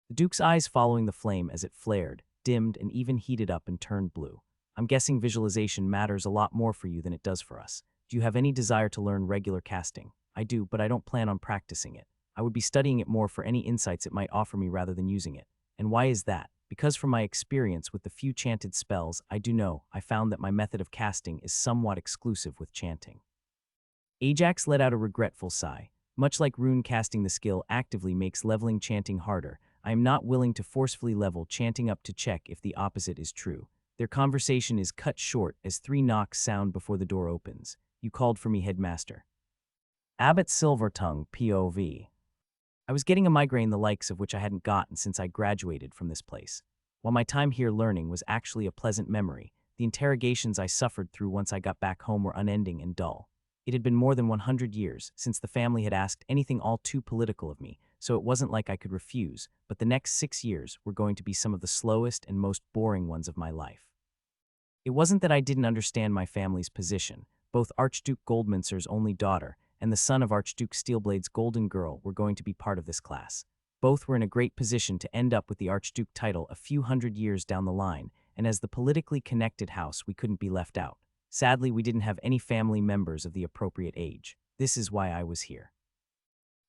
The Duke's eyes following the flame as it flared, dimmed, and even heated up and turned blue. "I'm guessing visualization matters a lot more for you than it does for us. Do you have any desire to learn regular casting?" "I do, but I don't plan on practicing it. I would be studying it more for any insights it might offer me rather than using it." "And why is that?" "Because from my experience with the few chanted spells I do know, I found that my method of casting is somewhat exclusive with chanting." Ajax let out a regretful sigh. "Much like rune casting, the skill actively makes leveling chanting harder. I am not willing to forcefully level chanting up to check if the opposite is true." Their conversation is cut short as 3 knocks sound before the door opens. "You called for me, headmaster." Abbot Silvertongue, POV. "I was getting a migraine the likes of which I hadn't gotten since I graduated from this place. While my time here learning was actually a pleasant memory, the interrogations I suffered through once I got back home were unending and dull. It had been more than 100 years since the family had asked anything all too political of me, so it wasn't like I could refuse, but the next 6 years were going to be some of the slowest and most boring ones of my life. It wasn't that I didn't understand my family's position. Both Archduke Goldminster's only daughter and the son of Archduke Steelblade's golden girl were going to be part of this class. Both were in a great position to end up with the Archduke title a few hundred years down the line, and as the politically connected house, we couldn't be left out. Sadly, we didn't have any family members of the appropriate age. This is why I was here.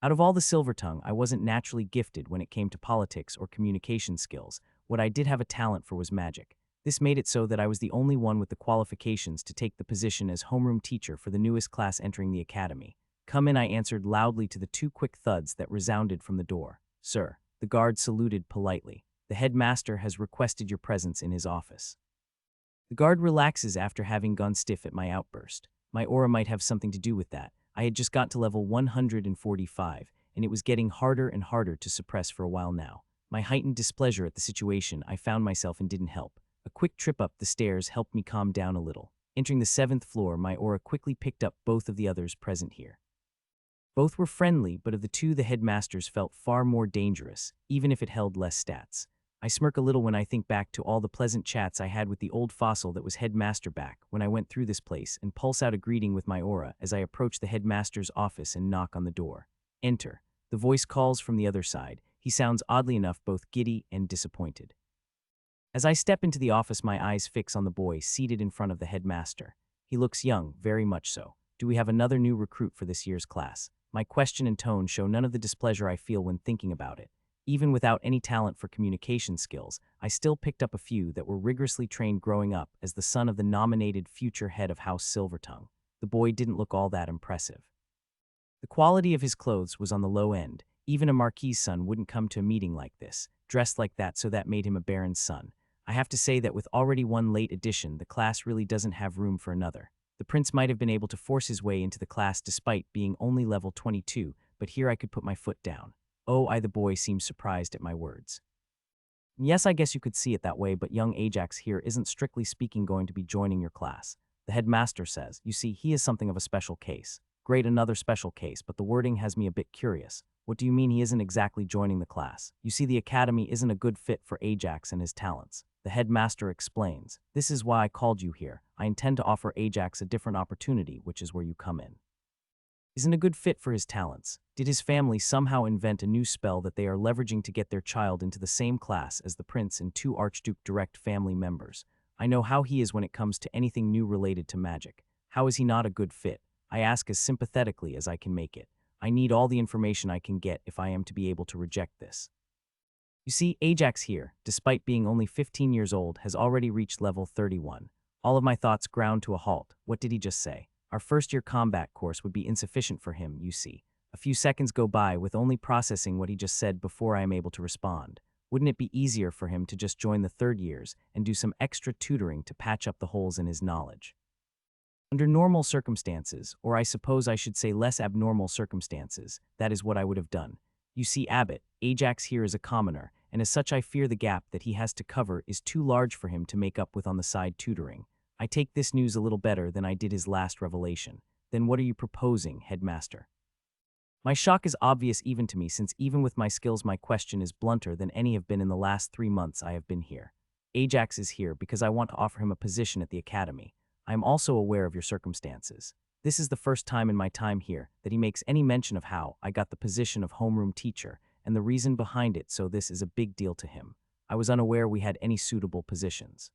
Out of all the Silvertongue, I wasn't naturally gifted when it came to politics or communication skills. What I did have a talent for was magic. This made it so that I was the only one with the qualifications to take the position as homeroom teacher for the newest class entering the academy. "Come in," I answered loudly to the 2 quick thuds that resounded from the door. "Sir." The guard saluted politely. "The headmaster has requested your presence in his office." The guard relaxes after having gone stiff at my outburst. My aura might have something to do with that. I had just got to level 145, and it was getting harder and harder to suppress for a while now. My heightened displeasure at the situation I found myself in didn't help. A quick trip up the stairs helped me calm down a little. Entering the 7th floor, my aura quickly picked up both of the others present here. Both were friendly, but of the 2, the headmasters felt far more dangerous, even if it held less stats. I smirk a little when I think back to all the pleasant chats I had with the old fossil that was headmaster back when I went through this place and pulse out a greeting with my aura as I approach the headmaster's office and knock on the door. Enter. The voice calls from the other side. He sounds oddly enough both giddy and disappointed. As I step into the office, my eyes fix on the boy seated in front of the headmaster. He looks young, very much so. Do we have another new recruit for this year's class? My question and tone show none of the displeasure I feel when thinking about it. Even without any talent for communication skills, I still picked up a few that were rigorously trained growing up as the son of the nominated future head of House Silvertongue. The boy didn't look all that impressive. The quality of his clothes was on the low end. Even a marquis's son wouldn't come to a meeting like this, dressed like that, so that made him a baron's son. I have to say that with already one late addition, the class really doesn't have room for another. The prince might have been able to force his way into the class despite being only level 22, but here I could put my foot down. Oh, the boy seemed surprised at my words. Yes, I guess you could see it that way, but young Ajax here isn't strictly speaking going to be joining your class. The headmaster says, you see, he is something of a special case. Great, another special case, but the wording has me a bit curious. What do you mean he isn't exactly joining the class? You see, the academy isn't a good fit for Ajax and his talents. The headmaster explains, this is why I called you here. I intend to offer Ajax a different opportunity, which is where you come in. Isn't a good fit for his talents. Did his family somehow invent a new spell that they are leveraging to get their child into the same class as the prince and two Archduke direct family members? I know how he is when it comes to anything new related to magic. How is he not a good fit? I ask as sympathetically as I can make it. I need all the information I can get if I am to be able to reject this. You see, Ajax here, despite being only 15 years old, has already reached level 31. All of my thoughts ground to a halt. What did he just say? Our first-year combat course would be insufficient for him, you see. A few seconds go by with only processing what he just said before I am able to respond. Wouldn't it be easier for him to just join the third years and do some extra tutoring to patch up the holes in his knowledge? Under normal circumstances, or I suppose I should say less abnormal circumstances, that is what I would have done. You see, Abbott, Ajax here is a commoner, and as such I fear the gap that he has to cover is too large for him to make up with on the side tutoring. I take this news a little better than I did his last revelation. Then what are you proposing, headmaster? My shock is obvious even to me, since even with my skills my question is blunter than any have been in the last 3 months I have been here. Ajax is here because I want to offer him a position at the academy. I am also aware of your circumstances. This is the first time in my time here that he makes any mention of how I got the position of homeroom teacher and the reason behind it, so this is a big deal to him. I was unaware we had any suitable positions.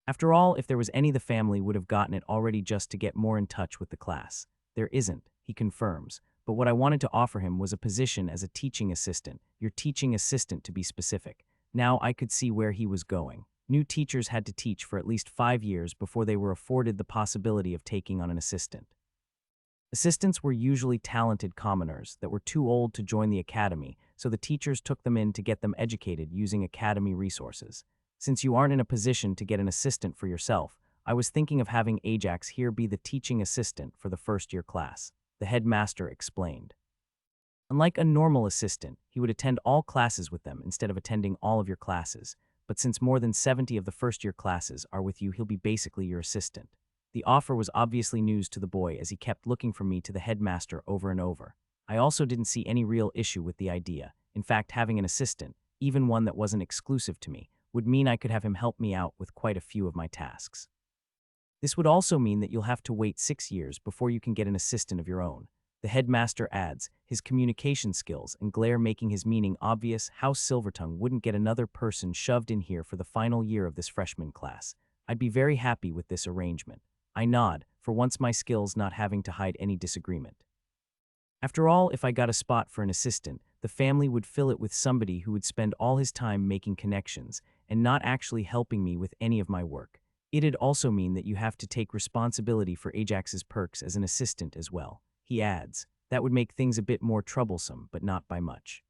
After all, if there was any, the family would have gotten it already just to get more in touch with the class. There isn't, he confirms, but what I wanted to offer him was a position as a teaching assistant, your teaching assistant to be specific. Now I could see where he was going. New teachers had to teach for at least 5 years before they were afforded the possibility of taking on an assistant. Assistants were usually talented commoners that were too old to join the academy, so the teachers took them in to get them educated using academy resources. Since you aren't in a position to get an assistant for yourself, I was thinking of having Ajax here be the teaching assistant for the first-year class, the headmaster explained. Unlike a normal assistant, he would attend all classes with them instead of attending all of your classes, but since more than 70 of the first-year classes are with you, he'll be basically your assistant. The offer was obviously news to the boy as he kept looking from me to the headmaster over and over. I also didn't see any real issue with the idea. In fact, having an assistant, even one that wasn't exclusive to me, would mean I could have him help me out with quite a few of my tasks. This would also mean that you'll have to wait 6 years before you can get an assistant of your own. The headmaster adds, his communication skills and glare making his meaning obvious. House Silvertongue wouldn't get another person shoved in here for the final year of this freshman class. I'd be very happy with this arrangement. I nod, for once my skills not having to hide any disagreement. After all, if I got a spot for an assistant, the family would fill it with somebody who would spend all his time making connections and not actually helping me with any of my work. It'd also mean that you have to take responsibility for Ajax's perks as an assistant as well. He adds, that would make things a bit more troublesome, but not by much.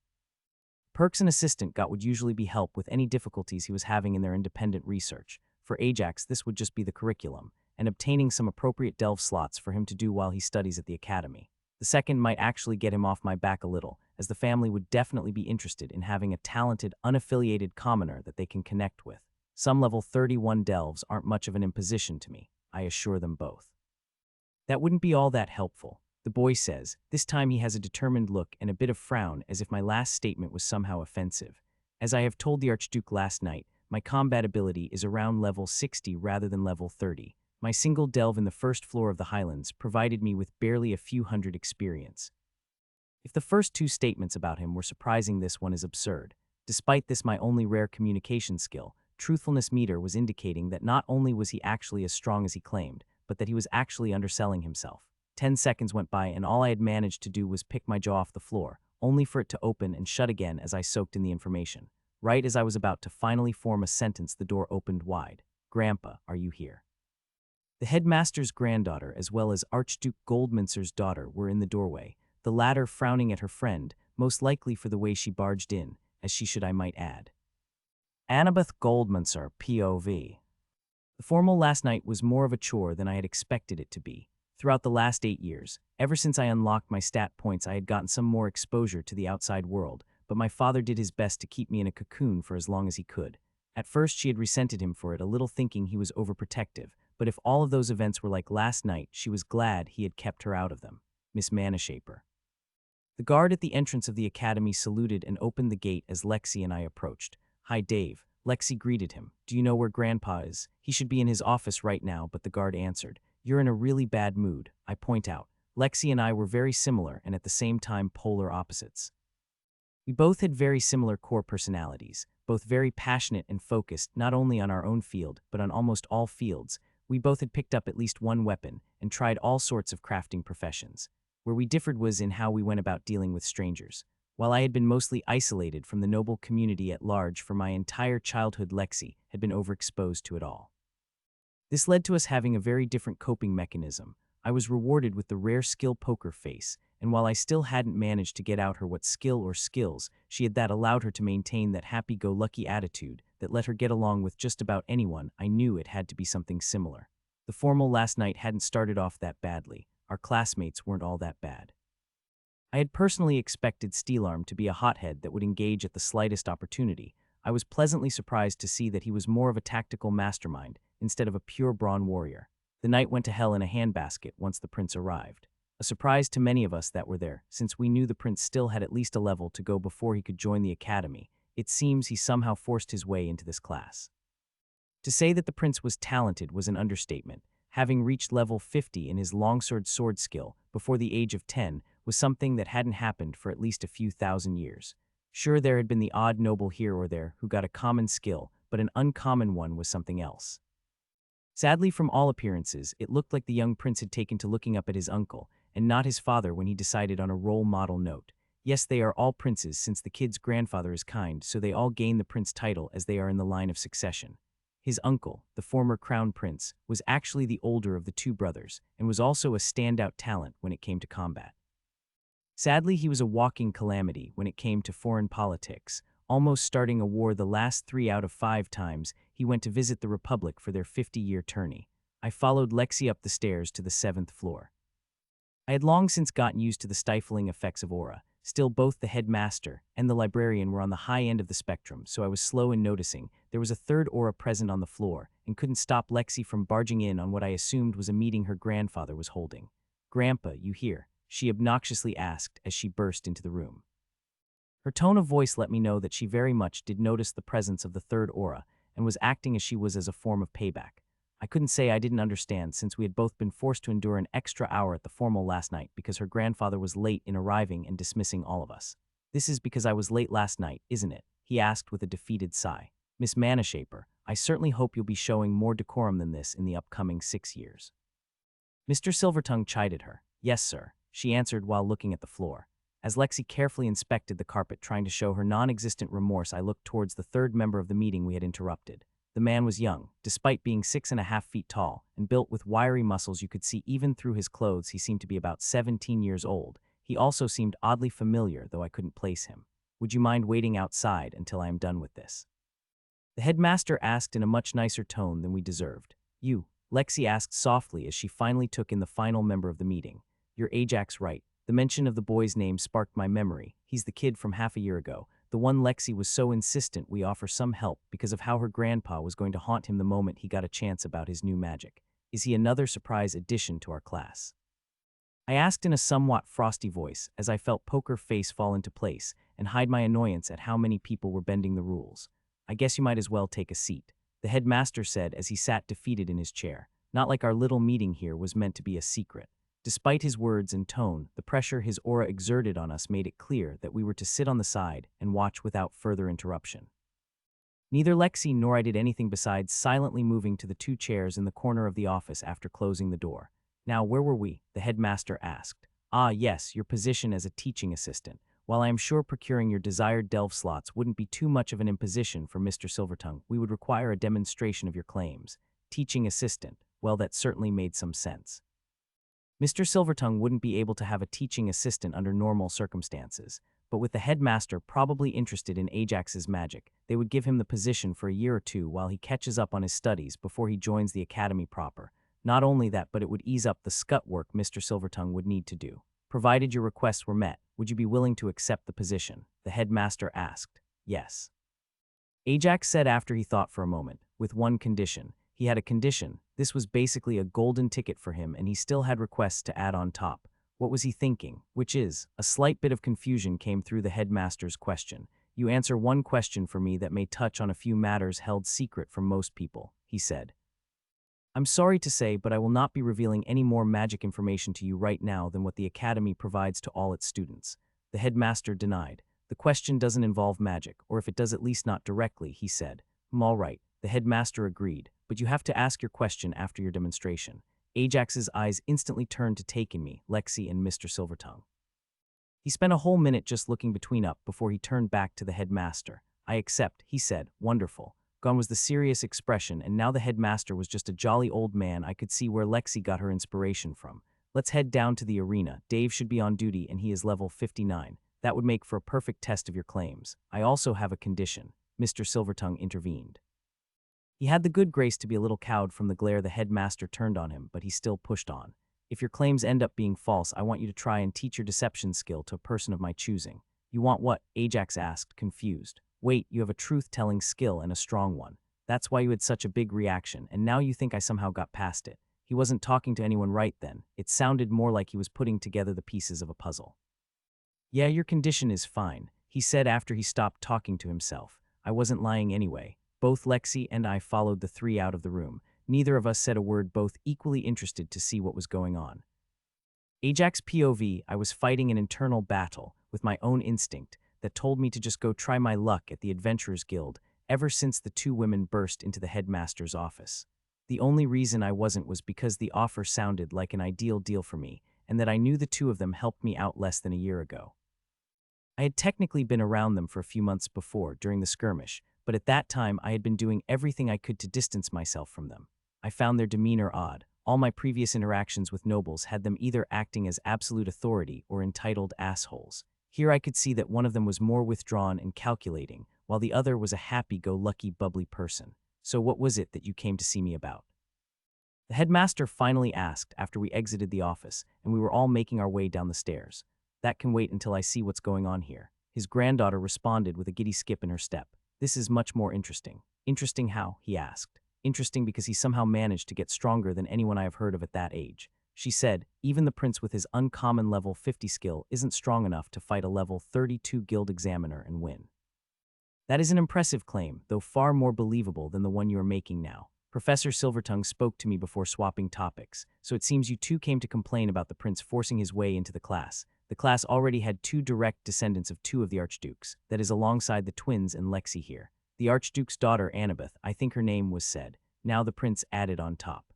Perks an assistant got would usually be help with any difficulties he was having in their independent research. For Ajax, this would just be the curriculum, and obtaining some appropriate delve slots for him to do while he studies at the academy. The second might actually get him off my back a little, as the family would definitely be interested in having a talented, unaffiliated commoner that they can connect with. Some level 31 delves aren't much of an imposition to me, I assure them both. That wouldn't be all that helpful, the boy says. This time he has a determined look and a bit of frown, as if my last statement was somehow offensive. As I have told the Archduke last night, my combat ability is around level 60 rather than level 30. My single delve in the first floor of the Highlands provided me with barely a few hundred experience. If the first two statements about him were surprising, this one is absurd. Despite this my only rare communication skill, truthfulness meter was indicating that not only was he actually as strong as he claimed, but that he was actually underselling himself. 10 seconds went by and all I had managed to do was pick my jaw off the floor, only for it to open and shut again as I soaked in the information. Right as I was about to finally form a sentence, the door opened wide. "Grandpa, are you here?" The headmaster's granddaughter as well as Archduke Goldminster's daughter were in the doorway, the latter frowning at her friend, most likely for the way she barged in, as she should I might add. Annabeth Goldminster, POV. The formal last night was more of a chore than I had expected it to be. Throughout the last 8 years, ever since I unlocked my stat points, I had gotten some more exposure to the outside world, but my father did his best to keep me in a cocoon for as long as he could. At first she had resented him for it, a little thinking he was overprotective, but if all of those events were like last night, she was glad he had kept her out of them. Miss Manhwaedit. The guard at the entrance of the academy saluted and opened the gate as Lexi and I approached. "Hi, Dave." Lexi greeted him. "Do you know where Grandpa is? He should be in his office right now," but the guard answered. "You're in a really bad mood," I point out. Lexi and I were very similar and at the same time polar opposites. We both had very similar core personalities, both very passionate and focused not only on our own field, but on almost all fields. We both had picked up at least one weapon and tried all sorts of crafting professions. Where we differed was in how we went about dealing with strangers. While I had been mostly isolated from the noble community at large for my entire childhood, Lexi had been overexposed to it all. This led to us having a very different coping mechanism. I was rewarded with the rare skill poker face, and while I still hadn't managed to get out her what skill or skills, she had that allowed her to maintain that happy-go-lucky attitude that let her get along with just about anyone. I knew it had to be something similar. The formal last night hadn't started off that badly. Our classmates weren't all that bad. I had personally expected Steelarm to be a hothead that would engage at the slightest opportunity. I was pleasantly surprised to see that he was more of a tactical mastermind instead of a pure brawn warrior. The night went to hell in a handbasket once the prince arrived. A surprise to many of us that were there, since we knew the prince still had at least a level to go before he could join the academy. It seems he somehow forced his way into this class. To say that the prince was talented was an understatement. Having reached level 50 in his longsword sword skill before the age of 10 was something that hadn't happened for at least a few thousand years. Sure, there had been the odd noble here or there who got a common skill, but an uncommon one was something else. Sadly, from all appearances, it looked like the young prince had taken to looking up at his uncle, and not his father when he decided on a role model note. Yes, they are all princes since the kid's grandfather is kind, so they all gain the prince title as they are in the line of succession. His uncle, the former crown prince, was actually the older of the two brothers, and was also a standout talent when it came to combat. Sadly, he was a walking calamity when it came to foreign politics, almost starting a war the last 3 out of 5 times he went to visit the Republic for their 50-year tourney. I followed Lexi up the stairs to the 7th floor. I had long since gotten used to the stifling effects of aura. Still, both the headmaster and the librarian were on the high end of the spectrum, so I was slow in noticing there was a third aura present on the floor and couldn't stop Lexi from barging in on what I assumed was a meeting her grandfather was holding. "Grandpa, you here?" she obnoxiously asked as she burst into the room. Her tone of voice let me know that she very much did notice the presence of the third aura and was acting as she was as a form of payback. I couldn't say I didn't understand since we had both been forced to endure an extra hour at the formal last night because her grandfather was late in arriving and dismissing all of us. "This is because I was late last night, isn't it?" he asked with a defeated sigh. "Miss Manhwaedit, I certainly hope you'll be showing more decorum than this in the upcoming 6 years." Mr. Silvertongue chided her. "Yes, sir," she answered while looking at the floor. As Lexi carefully inspected the carpet trying to show her non-existent remorse, I looked towards the third member of the meeting we had interrupted. The man was young, despite being 6.5 feet tall, and built with wiry muscles you could see even through his clothes. He seemed to be about 17 years old. He also seemed oddly familiar, though I couldn't place him. "Would you mind waiting outside until I am done with this?" The headmaster asked in a much nicer tone than we deserved. "You," Lexi asked softly as she finally took in the final member of the meeting. "You're Ajax, right?" The mention of the boy's name sparked my memory. He's the kid from half a year ago. The one Lexi was so insistent we offer some help because of how her grandpa was going to haunt him the moment he got a chance about his new magic. Is he another surprise addition to our class? I asked in a somewhat frosty voice as I felt poker face fall into place and hide my annoyance at how many people were bending the rules. I guess you might as well take a seat, the headmaster said as he sat defeated in his chair. Not like our little meeting here was meant to be a secret. Despite his words and tone, the pressure his aura exerted on us made it clear that we were to sit on the side and watch without further interruption. Neither Lexi nor I did anything besides silently moving to the two chairs in the corner of the office after closing the door. Now, where were we? The headmaster asked. Ah, yes, your position as a teaching assistant. While I am sure procuring your desired delve slots wouldn't be too much of an imposition for Mr. Silvertongue, we would require a demonstration of your claims. Teaching assistant. Well, that certainly made some sense. Mr. Silvertongue wouldn't be able to have a teaching assistant under normal circumstances, but with the headmaster probably interested in Ajax's magic, they would give him the position for a year or two while he catches up on his studies before he joins the academy proper. Not only that, but it would ease up the scut work Mr. Silvertongue would need to do. Provided your requests were met, would you be willing to accept the position? The headmaster asked. Yes. Ajax said after he thought for a moment, with one condition. He had a condition. This was basically a golden ticket for him, and he still had requests to add on top. What was he thinking? Which is, a slight bit of confusion came through the headmaster's question. You answer one question for me that may touch on a few matters held secret from most people, he said. I'm sorry to say, but I will not be revealing any more magic information to you right now than what the Academy provides to all its students. The headmaster denied. The question doesn't involve magic, or if it does, at least not directly, he said. All right, the headmaster agreed, but you have to ask your question after your demonstration. Ajax's eyes instantly turned to take in me, Lexi, and Mr. Silvertongue. He spent a whole minute just looking between up before he turned back to the headmaster. I accept, he said. Wonderful. Gone was the serious expression, and now the headmaster was just a jolly old man. I could see where Lexi got her inspiration from. Let's head down to the arena. Dave should be on duty, and he is level 59. That would make for a perfect test of your claims. I also have a condition. Mr. Silvertongue intervened. He had the good grace to be a little cowed from the glare the headmaster turned on him, but he still pushed on. If your claims end up being false, I want you to try and teach your deception skill to a person of my choosing. You want what? Ajax asked, confused. Wait, you have a truth-telling skill and a strong one. That's why you had such a big reaction, and now you think I somehow got past it. He wasn't talking to anyone right then. It sounded more like he was putting together the pieces of a puzzle. Yeah, your condition is fine, he said after he stopped talking to himself. I wasn't lying anyway. Both Lexi and I followed the three out of the room. Neither of us said a word, both equally interested to see what was going on. Ajax POV, I was fighting an internal battle with my own instinct that told me to just go try my luck at the Adventurers Guild ever since the two women burst into the headmaster's office. The only reason I wasn't was because the offer sounded like an ideal deal for me, and that I knew the two of them helped me out less than a year ago. I had technically been around them for a few months before, during the skirmish, but at that time I had been doing everything I could to distance myself from them. I found their demeanor odd. All my previous interactions with nobles had them either acting as absolute authority or entitled assholes. Here I could see that one of them was more withdrawn and calculating, while the other was a happy-go-lucky, bubbly person. So what was it that you came to see me about? The headmaster finally asked after we exited the office, and we were all making our way down the stairs. That can wait until I see what's going on here. His granddaughter responded with a giddy skip in her step. This is much more interesting. Interesting how? He asked. Interesting because he somehow managed to get stronger than anyone I have heard of at that age. She said, even the prince with his uncommon level 50 skill isn't strong enough to fight a level 32 guild examiner and win. That is an impressive claim, though far more believable than the one you are making now. Professor Silvertongue spoke to me before swapping topics, so it seems you two came to complain about the prince forcing his way into the class. The class already had two direct descendants of two of the archdukes, that is alongside the twins and Lexi here. The archduke's daughter Annabeth, I think her name was said. Now the prince added on top.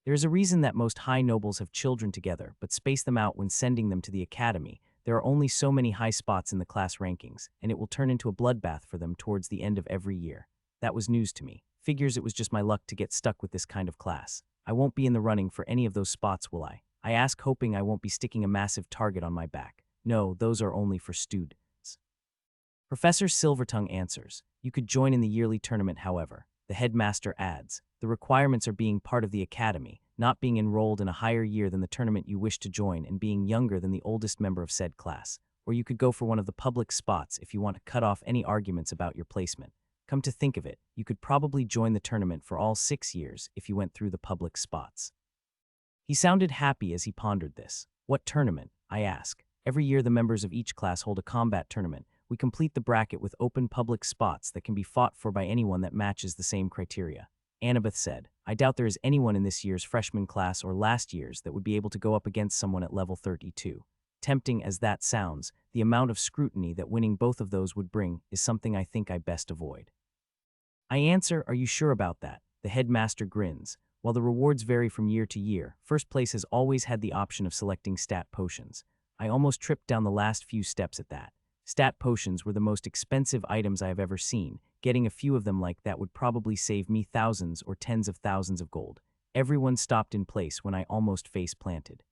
There is a reason that most high nobles have children together, but space them out when sending them to the academy. There are only so many high spots in the class rankings, and it will turn into a bloodbath for them towards the end of every year. That was news to me. Figures it was just my luck to get stuck with this kind of class. I won't be in the running for any of those spots, will I? I ask, hoping I won't be sticking a massive target on my back. No, those are only for students. Professor Silvertongue answers. You could join in the yearly tournament, however. The headmaster adds. The requirements are being part of the academy, not being enrolled in a higher year than the tournament you wish to join, and being younger than the oldest member of said class. Or you could go for one of the public spots if you want to cut off any arguments about your placement. Come to think of it, you could probably join the tournament for all 6 years if you went through the public spots. He sounded happy as he pondered this. What tournament? I ask. Every year the members of each class hold a combat tournament. We complete the bracket with open public spots that can be fought for by anyone that matches the same criteria. Annabeth said, I doubt there is anyone in this year's freshman class or last year's that would be able to go up against someone at level 32. Tempting as that sounds, the amount of scrutiny that winning both of those would bring is something I think I best avoid. I answer, are you sure about that? The headmaster grins. While the rewards vary from year to year, first place has always had the option of selecting stat potions. I almost tripped down the last few steps at that. Stat potions were the most expensive items I have ever seen. Getting a few of them like that would probably save me thousands or tens of thousands of gold. Everyone stopped in place when I almost face-planted.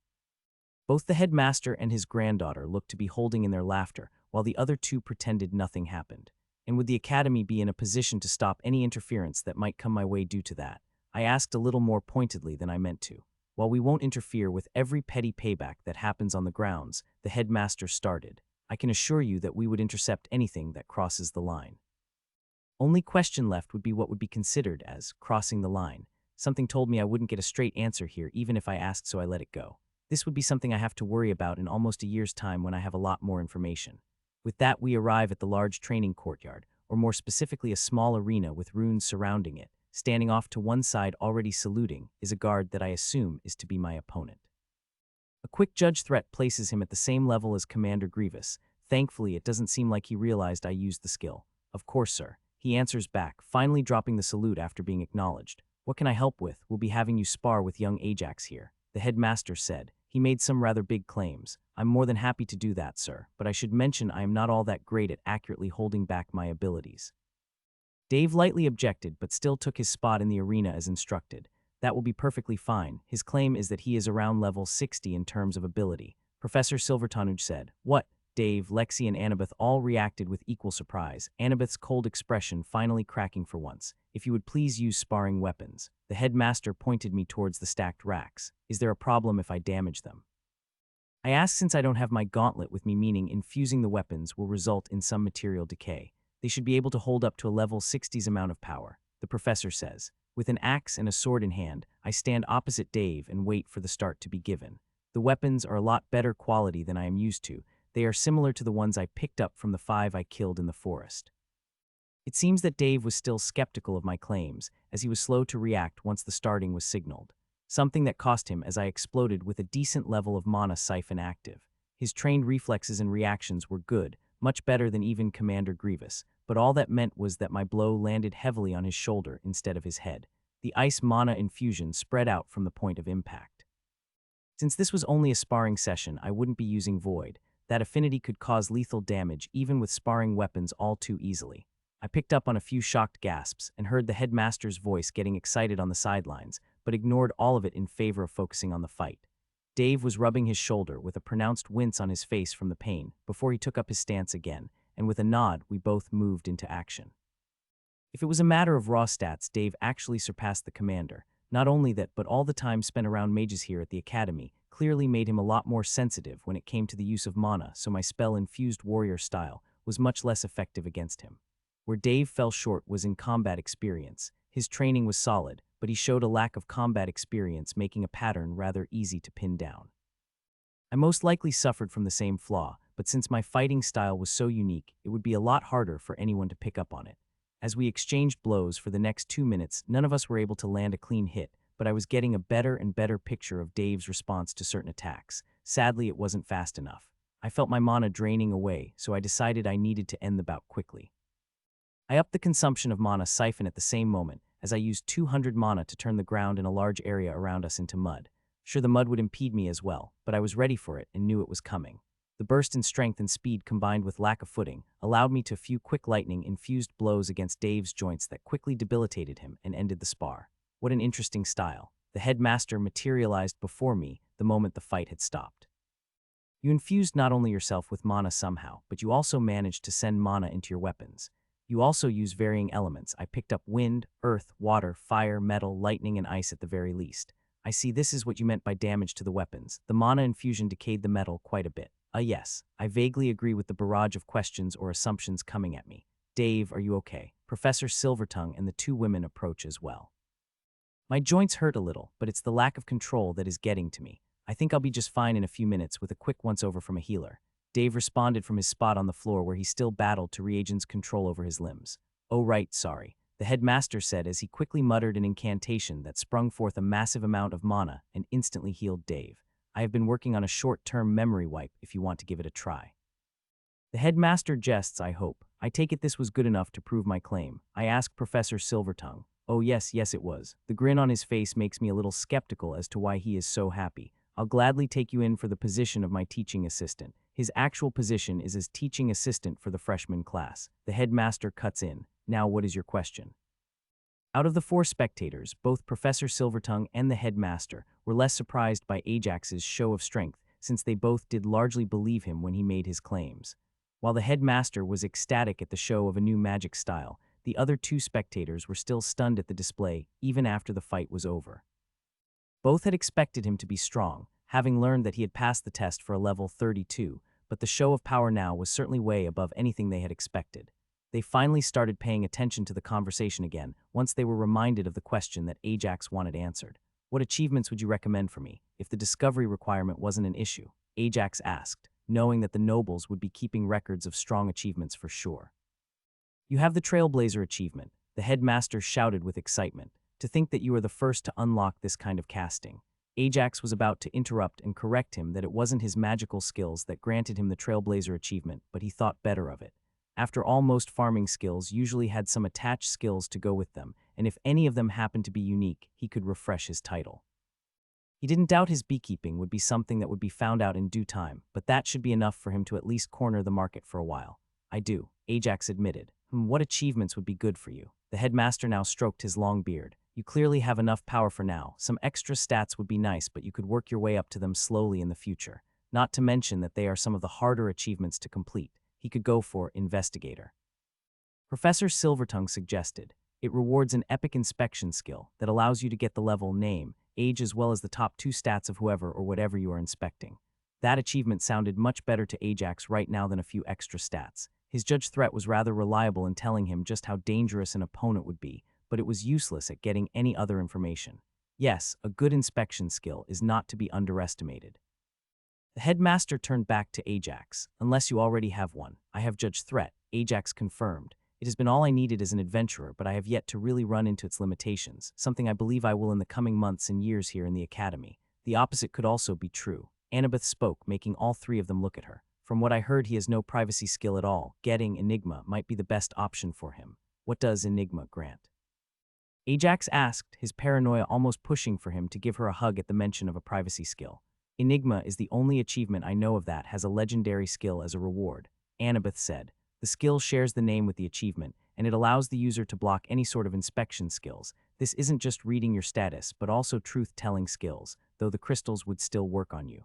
Both the headmaster and his granddaughter looked to be holding in their laughter, while the other two pretended nothing happened. And would the academy be in a position to stop any interference that might come my way due to that? I asked a little more pointedly than I meant to. While we won't interfere with every petty payback that happens on the grounds, the headmaster started. I can assure you that we would intercept anything that crosses the line. Only question left would be what would be considered as crossing the line. Something told me I wouldn't get a straight answer here even if I asked, so I let it go. This would be something I have to worry about in almost a year's time when I have a lot more information. With that, we arrive at the large training courtyard, or more specifically a small arena with runes surrounding it. Standing off to one side, already saluting, is a guard that I assume is to be my opponent. A quick judge threat places him at the same level as Commander Grievous. Thankfully, it doesn't seem like he realized I used the skill. Of course, sir. He answers back, finally dropping the salute after being acknowledged. What can I help with? We'll be having you spar with young Ajax here. The headmaster said. He made some rather big claims. I'm more than happy to do that, sir, but I should mention I am not all that great at accurately holding back my abilities. Dave lightly objected, but still took his spot in the arena as instructed. That will be perfectly fine. His claim is that he is around level 60 in terms of ability. Professor Silvertongue said, What? Dave, Lexi, and Annabeth all reacted with equal surprise, Annabeth's cold expression finally cracking for once. If you would please use sparring weapons. The headmaster pointed me towards the stacked racks. Is there a problem if I damage them? I ask since I don't have my gauntlet with me, meaning infusing the weapons will result in some material decay. They should be able to hold up to a level 60's amount of power, the professor says. With an axe and a sword in hand, I stand opposite Dave and wait for the start to be given. The weapons are a lot better quality than I am used to. They are similar to the ones I picked up from the 5 I killed in the forest. It seems that Dave was still skeptical of my claims, as he was slow to react once the starting was signaled. Something that cost him as I exploded with a decent level of mana siphon active. His trained reflexes and reactions were good, much better than even Commander Grievous, but all that meant was that my blow landed heavily on his shoulder instead of his head. The ice mana infusion spread out from the point of impact. Since this was only a sparring session, I wouldn't be using Void. That affinity could cause lethal damage even with sparring weapons all too easily. I picked up on a few shocked gasps and heard the headmaster's voice getting excited on the sidelines, but ignored all of it in favor of focusing on the fight. Dave was rubbing his shoulder with a pronounced wince on his face from the pain before he took up his stance again, and with a nod, we both moved into action. If it was a matter of raw stats, Dave actually surpassed the commander. Not only that, but all the time spent around mages here at the academy clearly made him a lot more sensitive when it came to the use of mana, so my spell-infused warrior style was much less effective against him. Where Dave fell short was in combat experience. His training was solid, but he showed a lack of combat experience, making a pattern rather easy to pin down. I most likely suffered from the same flaw, but since my fighting style was so unique, it would be a lot harder for anyone to pick up on it. As we exchanged blows for the next 2 minutes, none of us were able to land a clean hit, but I was getting a better and better picture of Dave's response to certain attacks. Sadly, it wasn't fast enough. I felt my mana draining away, so I decided I needed to end the bout quickly. I upped the consumption of mana siphon at the same moment, as I used 200 mana to turn the ground in a large area around us into mud. Sure, the mud would impede me as well, but I was ready for it and knew it was coming. The burst in strength and speed combined with lack of footing allowed me to a few quick lightning-infused blows against Dave's joints that quickly debilitated him and ended the spar. What an interesting style. The headmaster materialized before me the moment the fight had stopped. You infused not only yourself with mana somehow, but you also managed to send mana into your weapons. You also use varying elements. I picked up wind, earth, water, fire, metal, lightning, and ice at the very least. I see this is what you meant by damage to the weapons. The mana infusion decayed the metal quite a bit. Yes, I vaguely agree with the barrage of questions or assumptions coming at me. Dave, are you okay? Professor Silvertongue and the 2 women approach as well. My joints hurt a little, but it's the lack of control that is getting to me. I think I'll be just fine in a few minutes with a quick once-over from a healer. Dave responded from his spot on the floor where he still battled to reagent's control over his limbs. Oh right, sorry, the headmaster said as he quickly muttered an incantation that sprung forth a massive amount of mana and instantly healed Dave. I have been working on a short-term memory wipe if you want to give it a try. The headmaster jests, I hope. I take it this was good enough to prove my claim. I asked Professor Silvertongue. Oh yes, it was. The grin on his face makes me a little skeptical as to why he is so happy. I'll gladly take you in for the position of my teaching assistant. His actual position is as teaching assistant for the freshman class. The headmaster cuts in. Now what is your question? Out of the 4 spectators, both Professor Silvertongue and the headmaster were less surprised by Ajax's show of strength, since they both did largely believe him when he made his claims. While the headmaster was ecstatic at the show of a new magic style, the other 2 spectators were still stunned at the display, even after the fight was over. Both had expected him to be strong, having learned that he had passed the test for a level 32, but the show of power now was certainly way above anything they had expected. They finally started paying attention to the conversation again once they were reminded of the question that Ajax wanted answered. What achievements would you recommend for me if the discovery requirement wasn't an issue? Ajax asked, knowing that the nobles would be keeping records of strong achievements for sure. You have the Trailblazer achievement, the headmaster shouted with excitement. To think that you are the first to unlock this kind of casting. Ajax was about to interrupt and correct him that it wasn't his magical skills that granted him the Trailblazer achievement, but he thought better of it. After all, most farming skills usually had some attached skills to go with them, and if any of them happened to be unique, he could refresh his title. He didn't doubt his beekeeping would be something that would be found out in due time, but that should be enough for him to at least corner the market for a while. I do, Ajax admitted. What achievements would be good for you? The headmaster now stroked his long beard. You clearly have enough power for now. Some extra stats would be nice, but you could work your way up to them slowly in the future. Not to mention that they are some of the harder achievements to complete. He could go for Investigator. Professor Silvertongue suggested. It rewards an epic inspection skill that allows you to get the level, name, age as well as the top 2 stats of whoever or whatever you are inspecting. That achievement sounded much better to Ajax right now than a few extra stats. His judge threat was rather reliable in telling him just how dangerous an opponent would be, but it was useless at getting any other information. Yes, a good inspection skill is not to be underestimated. The headmaster turned back to Ajax. Unless you already have one. I have Judge Threat, Ajax confirmed. It has been all I needed as an adventurer, but I have yet to really run into its limitations, something I believe I will in the coming months and years here in the academy. The opposite could also be true. Annabeth spoke, making all 3 of them look at her. From what I heard, he has no privacy skill at all. Getting Enigma might be the best option for him. What does Enigma grant? Ajax asked, his paranoia almost pushing for him to give her a hug at the mention of a privacy skill. Enigma is the only achievement I know of that has a legendary skill as a reward, Annabeth said. The skill shares the name with the achievement, and it allows the user to block any sort of inspection skills. This isn't just reading your status, but also truth-telling skills, though the crystals would still work on you.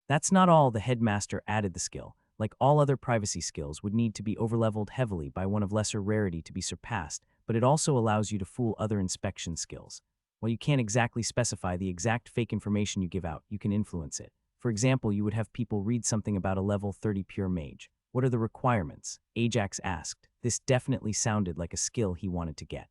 That's not all. The headmaster added the skill, like all other privacy skills, would need to be overleveled heavily by one of lesser rarity to be surpassed, but it also allows you to fool other inspection skills. While you can't exactly specify the exact fake information you give out, you can influence it. For example, you would have people read something about a level 30 pure mage. What are the requirements? Ajax asked. This definitely sounded like a skill he wanted to get.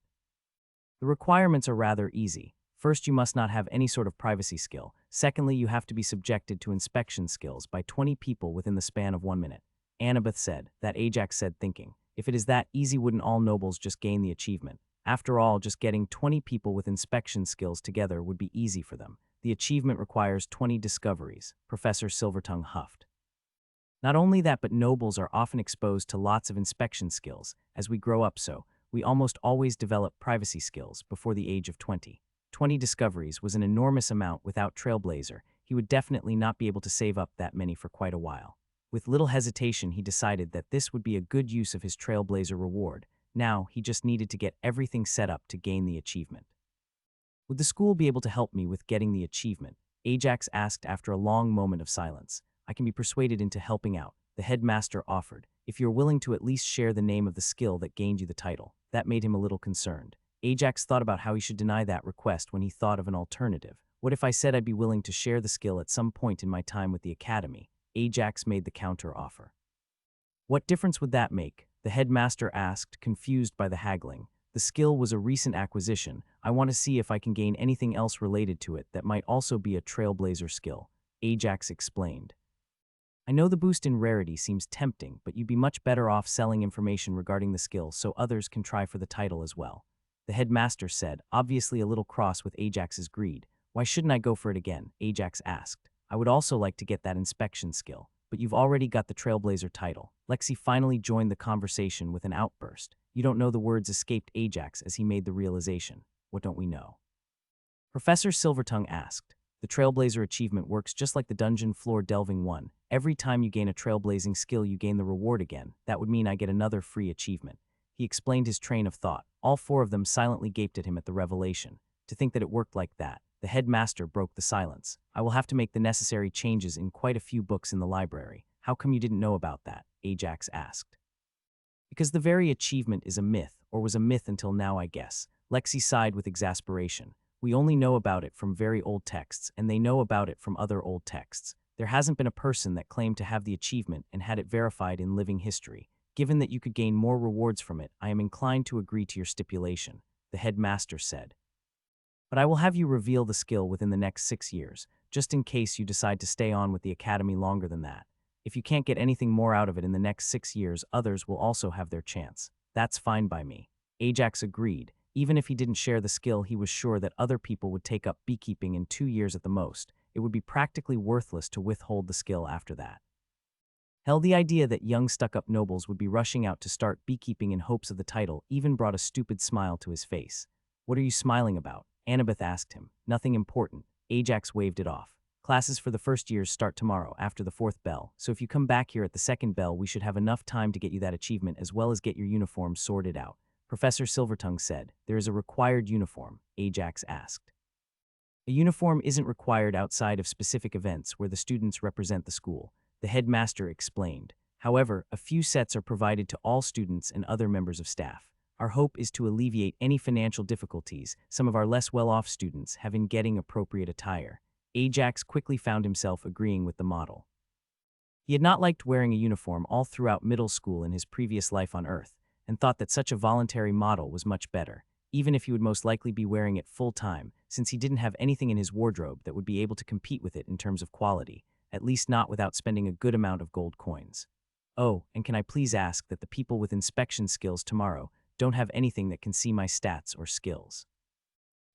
The requirements are rather easy. First, you must not have any sort of privacy skill. Secondly, you have to be subjected to inspection skills by 20 people within the span of 1 minute. Annabeth said, that Ajax said, thinking. If it is that easy, wouldn't all nobles just gain the achievement? After all, just getting 20 people with inspection skills together would be easy for them. The achievement requires 20 discoveries, Professor Silvertongue huffed. Not only that, but nobles are often exposed to lots of inspection skills. As we grow up, so we almost always develop privacy skills before the age of 20. 20 discoveries was an enormous amount. Without Trailblazer, he would definitely not be able to save up that many for quite a while. With little hesitation, he decided that this would be a good use of his Trailblazer reward. Now, he just needed to get everything set up to gain the achievement. Would the school be able to help me with getting the achievement? Ajax asked after a long moment of silence. I can be persuaded into helping out, the headmaster offered, if you're willing to at least share the name of the skill that gained you the title. That made him a little concerned. Ajax thought about how he should deny that request when he thought of an alternative. What if I said I'd be willing to share the skill at some point in my time with the academy? Ajax made the counter offer. What difference would that make? The headmaster asked, confused by the haggling. The skill was a recent acquisition. I want to see if I can gain anything else related to it that might also be a trailblazer skill, Ajax explained. I know the boost in rarity seems tempting, but you'd be much better off selling information regarding the skill so others can try for the title as well. The headmaster said, obviously a little cross with Ajax's greed. Why shouldn't I go for it again? Ajax asked. I would also like to get that inspection skill, but you've already got the Trailblazer title. Lexi finally joined the conversation with an outburst. You don't know the words escaped Ajax as he made the realization. What don't we know? Professor Silvertongue asked. The Trailblazer achievement works just like the dungeon floor delving one. Every time you gain a trailblazing skill, you gain the reward again. That would mean I get another free achievement. He explained his train of thought. All four of them silently gaped at him at the revelation. To think that it worked like that. The headmaster broke the silence. I will have to make the necessary changes in quite a few books in the library. How come you didn't know about that? Ajax asked. Because the very achievement is a myth, or was a myth until now, I guess. Lexi sighed with exasperation. We only know about it from very old texts, and they know about it from other old texts. There hasn't been a person that claimed to have the achievement and had it verified in living history. Given that you could gain more rewards from it, I am inclined to agree to your stipulation, the headmaster said. But I will have you reveal the skill within the next 6 years, just in case you decide to stay on with the academy longer than that. If you can't get anything more out of it in the next 6 years, others will also have their chance. That's fine by me. Ajax agreed. Even if he didn't share the skill, he was sure that other people would take up beekeeping in 2 years at the most. It would be practically worthless to withhold the skill after that. Hell, the idea that young stuck-up nobles would be rushing out to start beekeeping in hopes of the title even brought a stupid smile to his face. What are you smiling about? Annabeth asked him. Nothing important. Ajax waved it off. Classes for the first years start tomorrow after the 4th bell, so if you come back here at the 2nd bell, we should have enough time to get you that achievement as well as get your uniform sorted out. Professor Silvertongue said. There is a required uniform, Ajax asked. A uniform isn't required outside of specific events where the students represent the school, the headmaster explained. However, a few sets are provided to all students and other members of staff. Our hope is to alleviate any financial difficulties some of our less well-off students have in getting appropriate attire. Ajax quickly found himself agreeing with the model. He had not liked wearing a uniform all throughout middle school in his previous life on Earth, and thought that such a voluntary model was much better, even if he would most likely be wearing it full-time, since he didn't have anything in his wardrobe that would be able to compete with it in terms of quality, at least not without spending a good amount of gold coins. Oh, and can I please ask that the people with inspection skills tomorrow don't have anything that can see my stats or skills?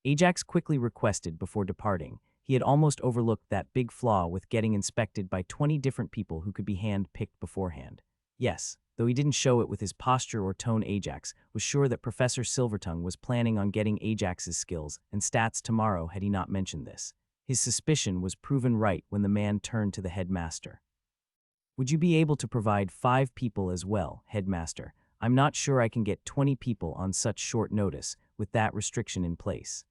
Ajax quickly requested before departing. He had almost overlooked that big flaw with getting inspected by 20 different people who could be hand-picked beforehand. Yes, though he didn't show it with his posture or tone, Ajax was sure that Professor Silvertongue was planning on getting Ajax's skills and stats tomorrow had he not mentioned this. His suspicion was proven right when the man turned to the headmaster. Would you be able to provide 5 people as well, headmaster? I'm not sure I can get 20 people on such short notice with that restriction in place.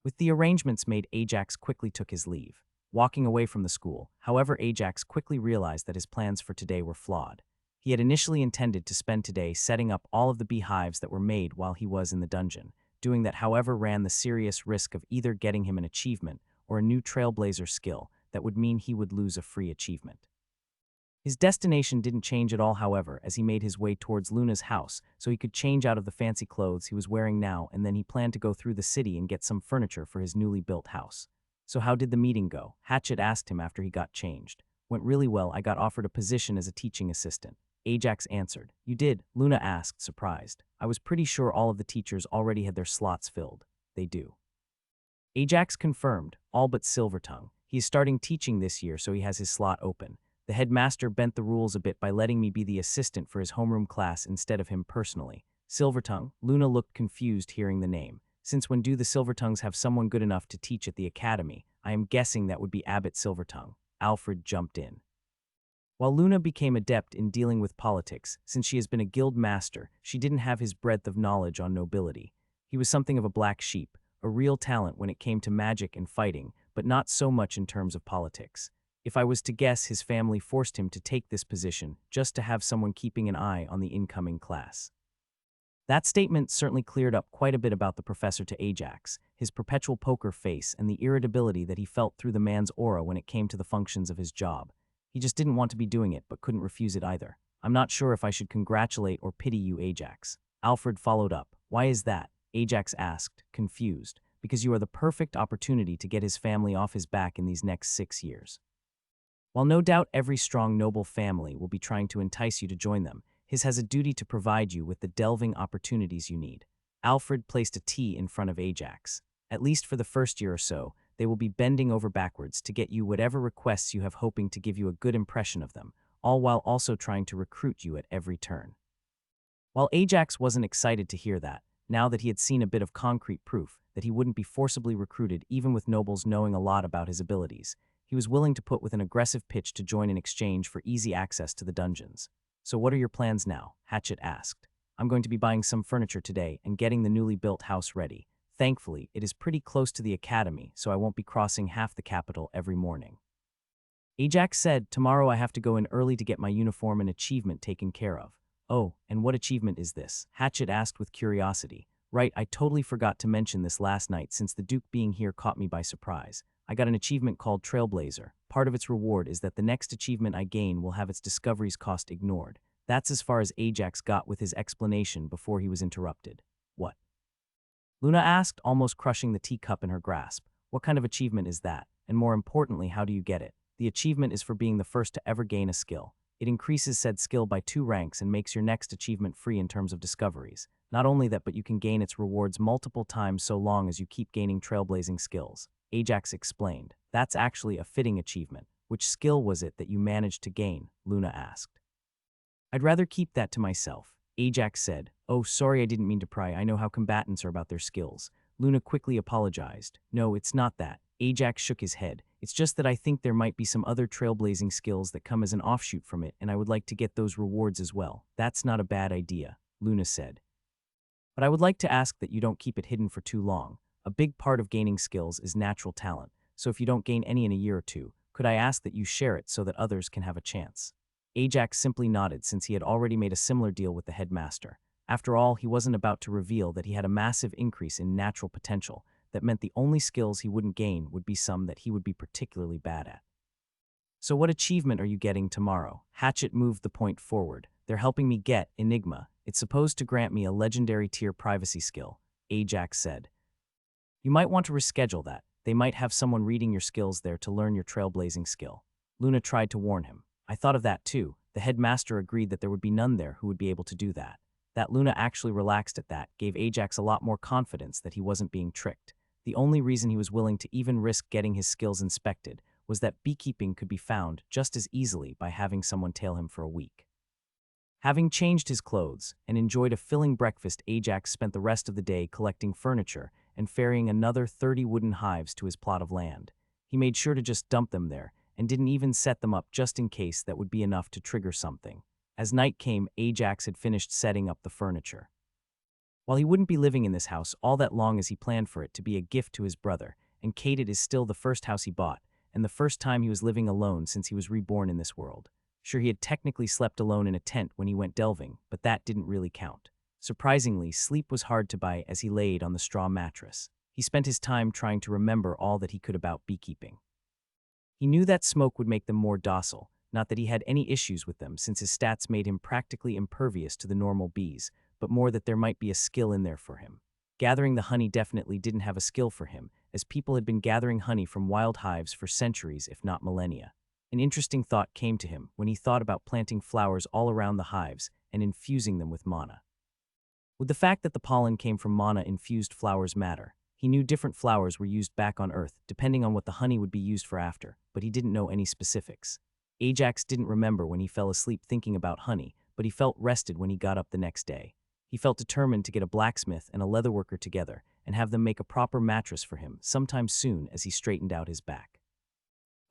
With the arrangements made, Ajax quickly took his leave. Walking away from the school, however, Ajax quickly realized that his plans for today were flawed. He had initially intended to spend today setting up all of the beehives that were made while he was in the dungeon. Doing that, however, ran the serious risk of either getting him an achievement or a new trailblazer skill that would mean he would lose a free achievement. His destination didn't change at all, however, as he made his way towards Luna's house so he could change out of the fancy clothes he was wearing now, and then he planned to go through the city and get some furniture for his newly built house. So how did the meeting go? Hatchet asked him after he got changed. Went really well. I got offered a position as a teaching assistant. Ajax answered. You did? Luna asked, surprised. I was pretty sure all of the teachers already had their slots filled. They do. Ajax confirmed, all but Silvertongue. He is starting teaching this year, so he has his slot open. The headmaster bent the rules a bit by letting me be the assistant for his homeroom class instead of him personally. Silvertongue. Luna looked confused hearing the name. Since when do the Silvertongues have someone good enough to teach at the academy? I am guessing that would be Abbot Silvertongue. Alfred jumped in. While Luna became adept in dealing with politics, since she has been a guild master, she didn't have his breadth of knowledge on nobility. He was something of a black sheep, a real talent when it came to magic and fighting, but not so much in terms of politics. If I was to guess, his family forced him to take this position just to have someone keeping an eye on the incoming class. That statement certainly cleared up quite a bit about the professor to Ajax, his perpetual poker face and the irritability that he felt through the man's aura when it came to the functions of his job. He just didn't want to be doing it, but couldn't refuse it either. I'm not sure if I should congratulate or pity you, Ajax. Alfred followed up. Why is that? Ajax asked, confused. Because you are the perfect opportunity to get his family off his back in these next 6 years. While no doubt every strong noble family will be trying to entice you to join them, his has a duty to provide you with the delving opportunities you need. Alfred placed a T in front of Ajax. At least for the first year or so, they will be bending over backwards to get you whatever requests you have, hoping to give you a good impression of them, all while also trying to recruit you at every turn. While Ajax wasn't excited to hear that, now that he had seen a bit of concrete proof that he wouldn't be forcibly recruited even with nobles knowing a lot about his abilities, he was willing to put with an aggressive pitch to join in exchange for easy access to the dungeons. So what are your plans now? Hatchet asked. I'm going to be buying some furniture today and getting the newly built house ready. Thankfully, it is pretty close to the academy, so I won't be crossing half the capital every morning. Ajax said, tomorrow I have to go in early to get my uniform and achievement taken care of. Oh, and what achievement is this? Hatchet asked with curiosity. Right, I totally forgot to mention this last night since the Duke being here caught me by surprise. I got an achievement called Trailblazer. Part of its reward is that the next achievement I gain will have its discoveries cost ignored. That's as far as Ajax got with his explanation before he was interrupted. What? Luna asked, almost crushing the teacup in her grasp. What kind of achievement is that? And more importantly, how do you get it? The achievement is for being the first to ever gain a skill. It increases said skill by 2 ranks and makes your next achievement free in terms of discoveries. Not only that, but you can gain its rewards multiple times so long as you keep gaining trailblazing skills. Ajax explained. That's actually a fitting achievement. Which skill was it that you managed to gain? Luna asked. I'd rather keep that to myself. Ajax said. Oh, sorry, I didn't mean to pry. I know how combatants are about their skills. Luna quickly apologized. No, it's not that. Ajax shook his head. It's just that I think there might be some other trailblazing skills that come as an offshoot from it, and I would like to get those rewards as well. That's not a bad idea, Luna said. But I would like to ask that you don't keep it hidden for too long. A big part of gaining skills is natural talent, so if you don't gain any in a year or two, could I ask that you share it so that others can have a chance? Ajax simply nodded since he had already made a similar deal with the headmaster. After all, he wasn't about to reveal that he had a massive increase in natural potential that meant the only skills he wouldn't gain would be some that he would be particularly bad at. So what achievement are you getting tomorrow? Hatchet moved the point forward. They're helping me get Enigma. It's supposed to grant me a legendary tier privacy skill, Ajax said. You might want to reschedule that. They might have someone reading your skills there to learn your trailblazing skill. Luna tried to warn him. I thought of that too. The headmaster agreed that there would be none there who would be able to do that. That Luna actually relaxed at that gave Ajax a lot more confidence that he wasn't being tricked. The only reason he was willing to even risk getting his skills inspected was that beekeeping could be found just as easily by having someone tail him for a week. Having changed his clothes and enjoyed a filling breakfast, Ajax spent the rest of the day collecting furniture and ferrying another 30 wooden hives to his plot of land. He made sure to just dump them there and didn't even set them up just in case that would be enough to trigger something. As night came, Ajax had finished setting up the furniture. While he wouldn't be living in this house all that long as he planned for it to be a gift to his brother, and Kate, it is still the first house he bought, and the first time he was living alone since he was reborn in this world. Sure, he had technically slept alone in a tent when he went delving, but that didn't really count. Surprisingly, sleep was hard to buy as he laid on the straw mattress. He spent his time trying to remember all that he could about beekeeping. He knew that smoke would make them more docile, not that he had any issues with them since his stats made him practically impervious to the normal bees, but more that there might be a skill in there for him. Gathering the honey definitely didn't have a skill for him, as people had been gathering honey from wild hives for centuries, if not millennia. An interesting thought came to him when he thought about planting flowers all around the hives and infusing them with mana. Would the fact that the pollen came from mana-infused flowers matter? He knew different flowers were used back on Earth, depending on what the honey would be used for after, but he didn't know any specifics. Ajax didn't remember when he fell asleep thinking about honey, but he felt rested when he got up the next day. He felt determined to get a blacksmith and a leatherworker together and have them make a proper mattress for him sometime soon as he straightened out his back.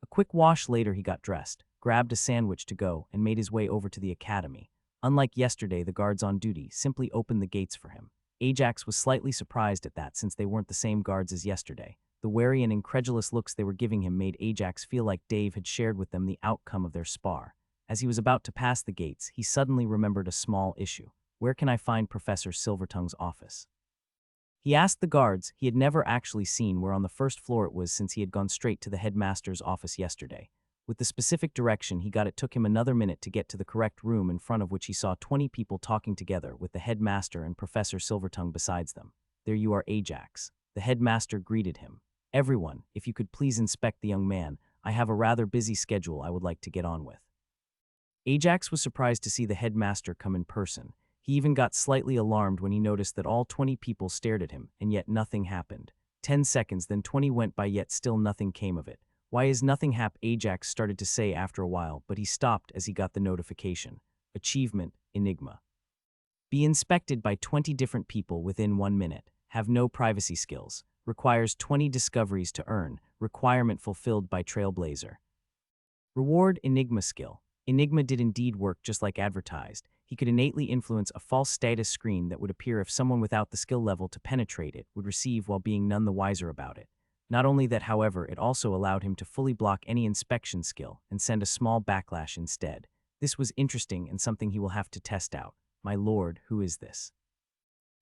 A quick wash later, he got dressed, grabbed a sandwich to go, and made his way over to the academy. Unlike yesterday, the guards on duty simply opened the gates for him. Ajax was slightly surprised at that since they weren't the same guards as yesterday. The wary and incredulous looks they were giving him made Ajax feel like Dave had shared with them the outcome of their spar. As he was about to pass the gates, he suddenly remembered a small issue. Where can I find Professor Silvertongue's office? He asked the guards. He had never actually seen where on the first floor it was since he had gone straight to the headmaster's office yesterday. With the specific direction he got, it took him another minute to get to the correct room, in front of which he saw 20 people talking together, with the headmaster and Professor Silvertongue besides them. "There you are, Ajax." The headmaster greeted him. "Everyone, if you could please inspect the young man. I have a rather busy schedule I would like to get on with." Ajax was surprised to see the headmaster come in person. He even got slightly alarmed when he noticed that all 20 people stared at him, and yet nothing happened. 10 seconds, then 20 went by, yet still nothing came of it. "Why is nothing Ajax started to say after a while, but he stopped as he got the notification. Achievement, Enigma. Be inspected by 20 different people within 1 minute. Have no privacy skills. Requires 20 discoveries to earn. Requirement fulfilled by Trailblazer. Reward, Enigma skill. Enigma did indeed work just like advertised. He could innately influence a false status screen that would appear if someone without the skill level to penetrate it would receive, while being none the wiser about it. Not only that, however, it also allowed him to fully block any inspection skill and send a small backlash instead. This was interesting and something he will have to test out. "My lord, who is this?"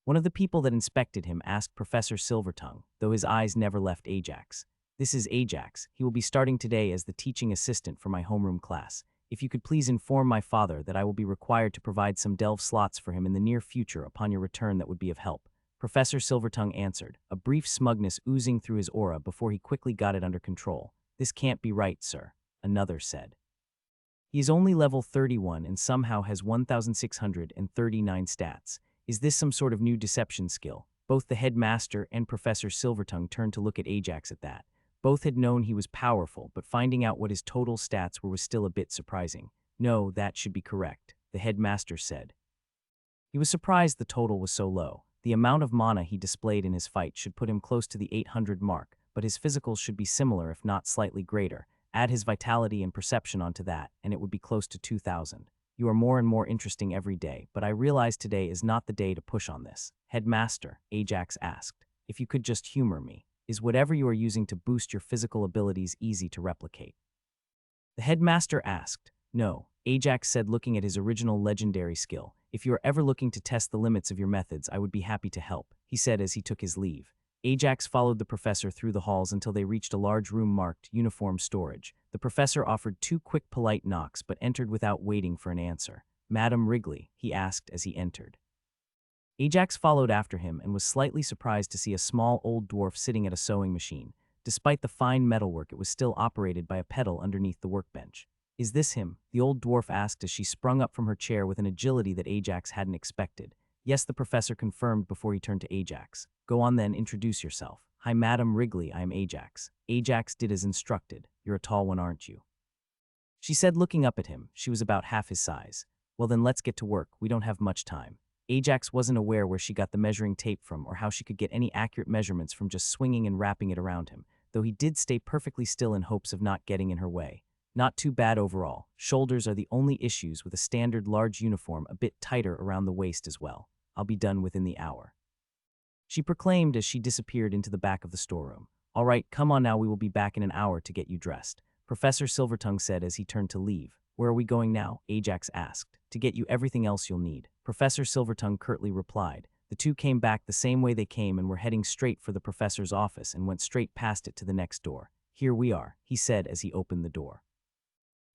One of the people that inspected him asked Professor Silvertongue, though his eyes never left Ajax. "This is Ajax. He will be starting today as the teaching assistant for my homeroom class. If you could please inform my father that I will be required to provide some delve slots for him in the near future upon your return, that would be of help." Professor Silvertongue answered, a brief smugness oozing through his aura before he quickly got it under control. "This can't be right, sir," another said. "He is only level 31 and somehow has 1,639 stats. Is this some sort of new deception skill?" Both the headmaster and Professor Silvertongue turned to look at Ajax at that. Both had known he was powerful, but finding out what his total stats were was still a bit surprising. "No, that should be correct," the headmaster said. He was surprised the total was so low. The amount of mana he displayed in his fight should put him close to the 800 mark, but his physicals should be similar if not slightly greater. Add his vitality and perception onto that, and it would be close to 2,000. "You are more and more interesting every day, but I realize today is not the day to push on this." "Headmaster," Ajax asked, "if you could just humor me. Is whatever you are using to boost your physical abilities easy to replicate?" The headmaster asked. "No," Ajax said, looking at his original legendary skill. "If you are ever looking to test the limits of your methods, I would be happy to help," he said as he took his leave. Ajax followed the professor through the halls until they reached a large room marked Uniform Storage. The professor offered 2 quick polite knocks but entered without waiting for an answer. "Madam Wrigley?" he asked as he entered. Ajax followed after him and was slightly surprised to see a small old dwarf sitting at a sewing machine. Despite the fine metalwork, it was still operated by a pedal underneath the workbench. "Is this him?" the old dwarf asked as she sprung up from her chair with an agility that Ajax hadn't expected. "Yes," the professor confirmed before he turned to Ajax. "Go on then, introduce yourself." "Hi, Madam Wrigley, I am Ajax." Ajax did as instructed. "You're a tall one, aren't you?" she said, looking up at him. She was about half his size. "Well then, let's get to work. We don't have much time." Ajax wasn't aware where she got the measuring tape from or how she could get any accurate measurements from just swinging and wrapping it around him, though he did stay perfectly still in hopes of not getting in her way. Not too bad overall. Shoulders are the only issues, with a standard large uniform a bit tighter around the waist as well. "I'll be done within the hour," she proclaimed as she disappeared into the back of the storeroom. "All right, come on now, we will be back in an hour to get you dressed," Professor Silvertongue said as he turned to leave. "Where are we going now?" Ajax asked. "To get you everything else you'll need," Professor Silvertongue curtly replied. The two came back the same way they came and were heading straight for the professor's office and went straight past it to the next door. "Here we are," he said as he opened the door.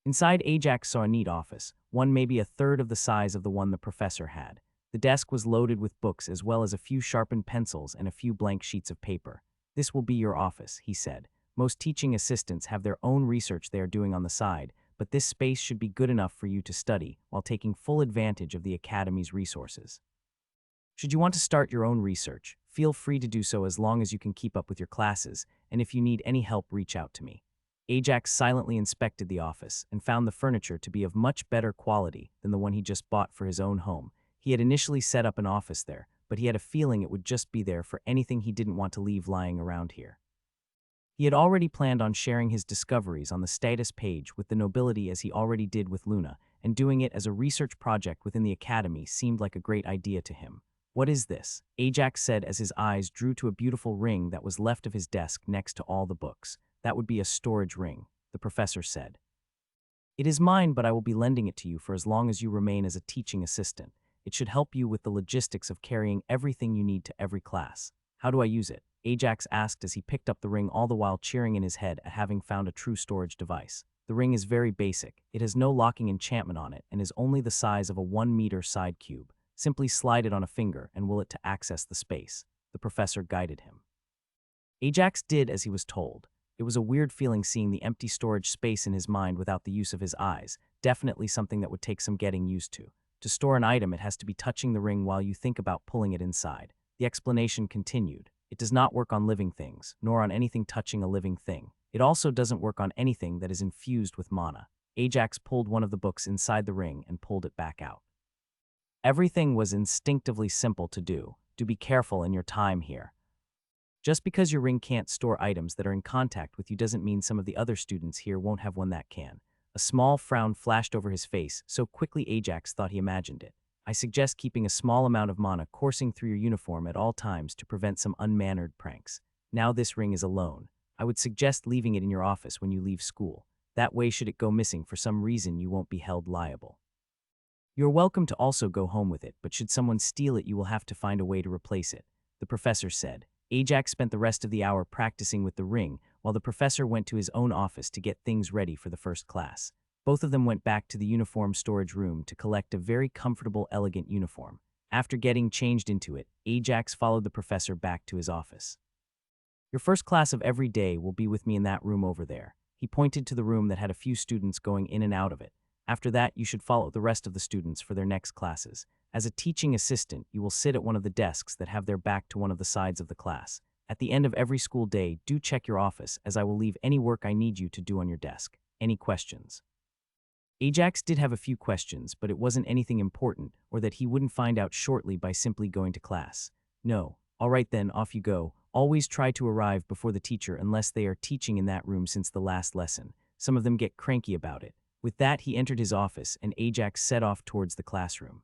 Inside, Ajax saw a neat office, one maybe a third of the size of the one the professor had. The desk was loaded with books as well as a few sharpened pencils and a few blank sheets of paper. "This will be your office," he said. "Most teaching assistants have their own research they are doing on the side, but this space should be good enough for you to study while taking full advantage of the Academy's resources. Should you want to start your own research, feel free to do so as long as you can keep up with your classes, and if you need any help, reach out to me." Ajax silently inspected the office and found the furniture to be of much better quality than the one he just bought for his own home. He had initially set up an office there, but he had a feeling it would just be there for anything he didn't want to leave lying around here. He had already planned on sharing his discoveries on the status page with the nobility as he already did with Luna, and doing it as a research project within the Academy seemed like a great idea to him. "What is this?" Ajax said as his eyes drew to a beautiful ring that was left of his desk next to all the books. "That would be a storage ring," the professor said. "It is mine, but I will be lending it to you for as long as you remain as a teaching assistant. It should help you with the logistics of carrying everything you need to every class." "How do I use it?" Ajax asked as he picked up the ring, all the while cheering in his head at having found a true storage device. The ring is very basic. It has no locking enchantment on it and is only the size of a 1-meter side cube. Simply slide it on a finger and will it to access the space. The professor guided him. Ajax did as he was told. It was a weird feeling seeing the empty storage space in his mind without the use of his eyes, definitely something that would take some getting used to. To store an item, it has to be touching the ring while you think about pulling it inside. The explanation continued. It does not work on living things, nor on anything touching a living thing. It also doesn't work on anything that is infused with mana. Ajax pulled one of the books inside the ring and pulled it back out. Everything was instinctively simple to do. Do be careful in your time here. Just because your ring can't store items that are in contact with you doesn't mean some of the other students here won't have one that can. A small frown flashed over his face, so quickly Ajax thought he imagined it. I suggest keeping a small amount of mana coursing through your uniform at all times to prevent some unmannered pranks. Now this ring is alone. I would suggest leaving it in your office when you leave school. That way, should it go missing for some reason, you won't be held liable. You're welcome to also go home with it, but should someone steal it, you will have to find a way to replace it, the professor said. Ajax spent the rest of the hour practicing with the ring, while the professor went to his own office to get things ready for the first class. Both of them went back to the uniform storage room to collect a very comfortable, elegant uniform. After getting changed into it, Ajax followed the professor back to his office. Your first class of every day will be with me in that room over there. He pointed to the room that had a few students going in and out of it. After that, you should follow the rest of the students for their next classes. As a teaching assistant, you will sit at one of the desks that have their back to one of the sides of the class. At the end of every school day, do check your office, as I will leave any work I need you to do on your desk. Any questions? Ajax did have a few questions, but it wasn't anything important, or that he wouldn't find out shortly by simply going to class. No. All right then, off you go. Always try to arrive before the teacher unless they are teaching in that room since the last lesson. Some of them get cranky about it. With that, he entered his office, and Ajax set off towards the classroom.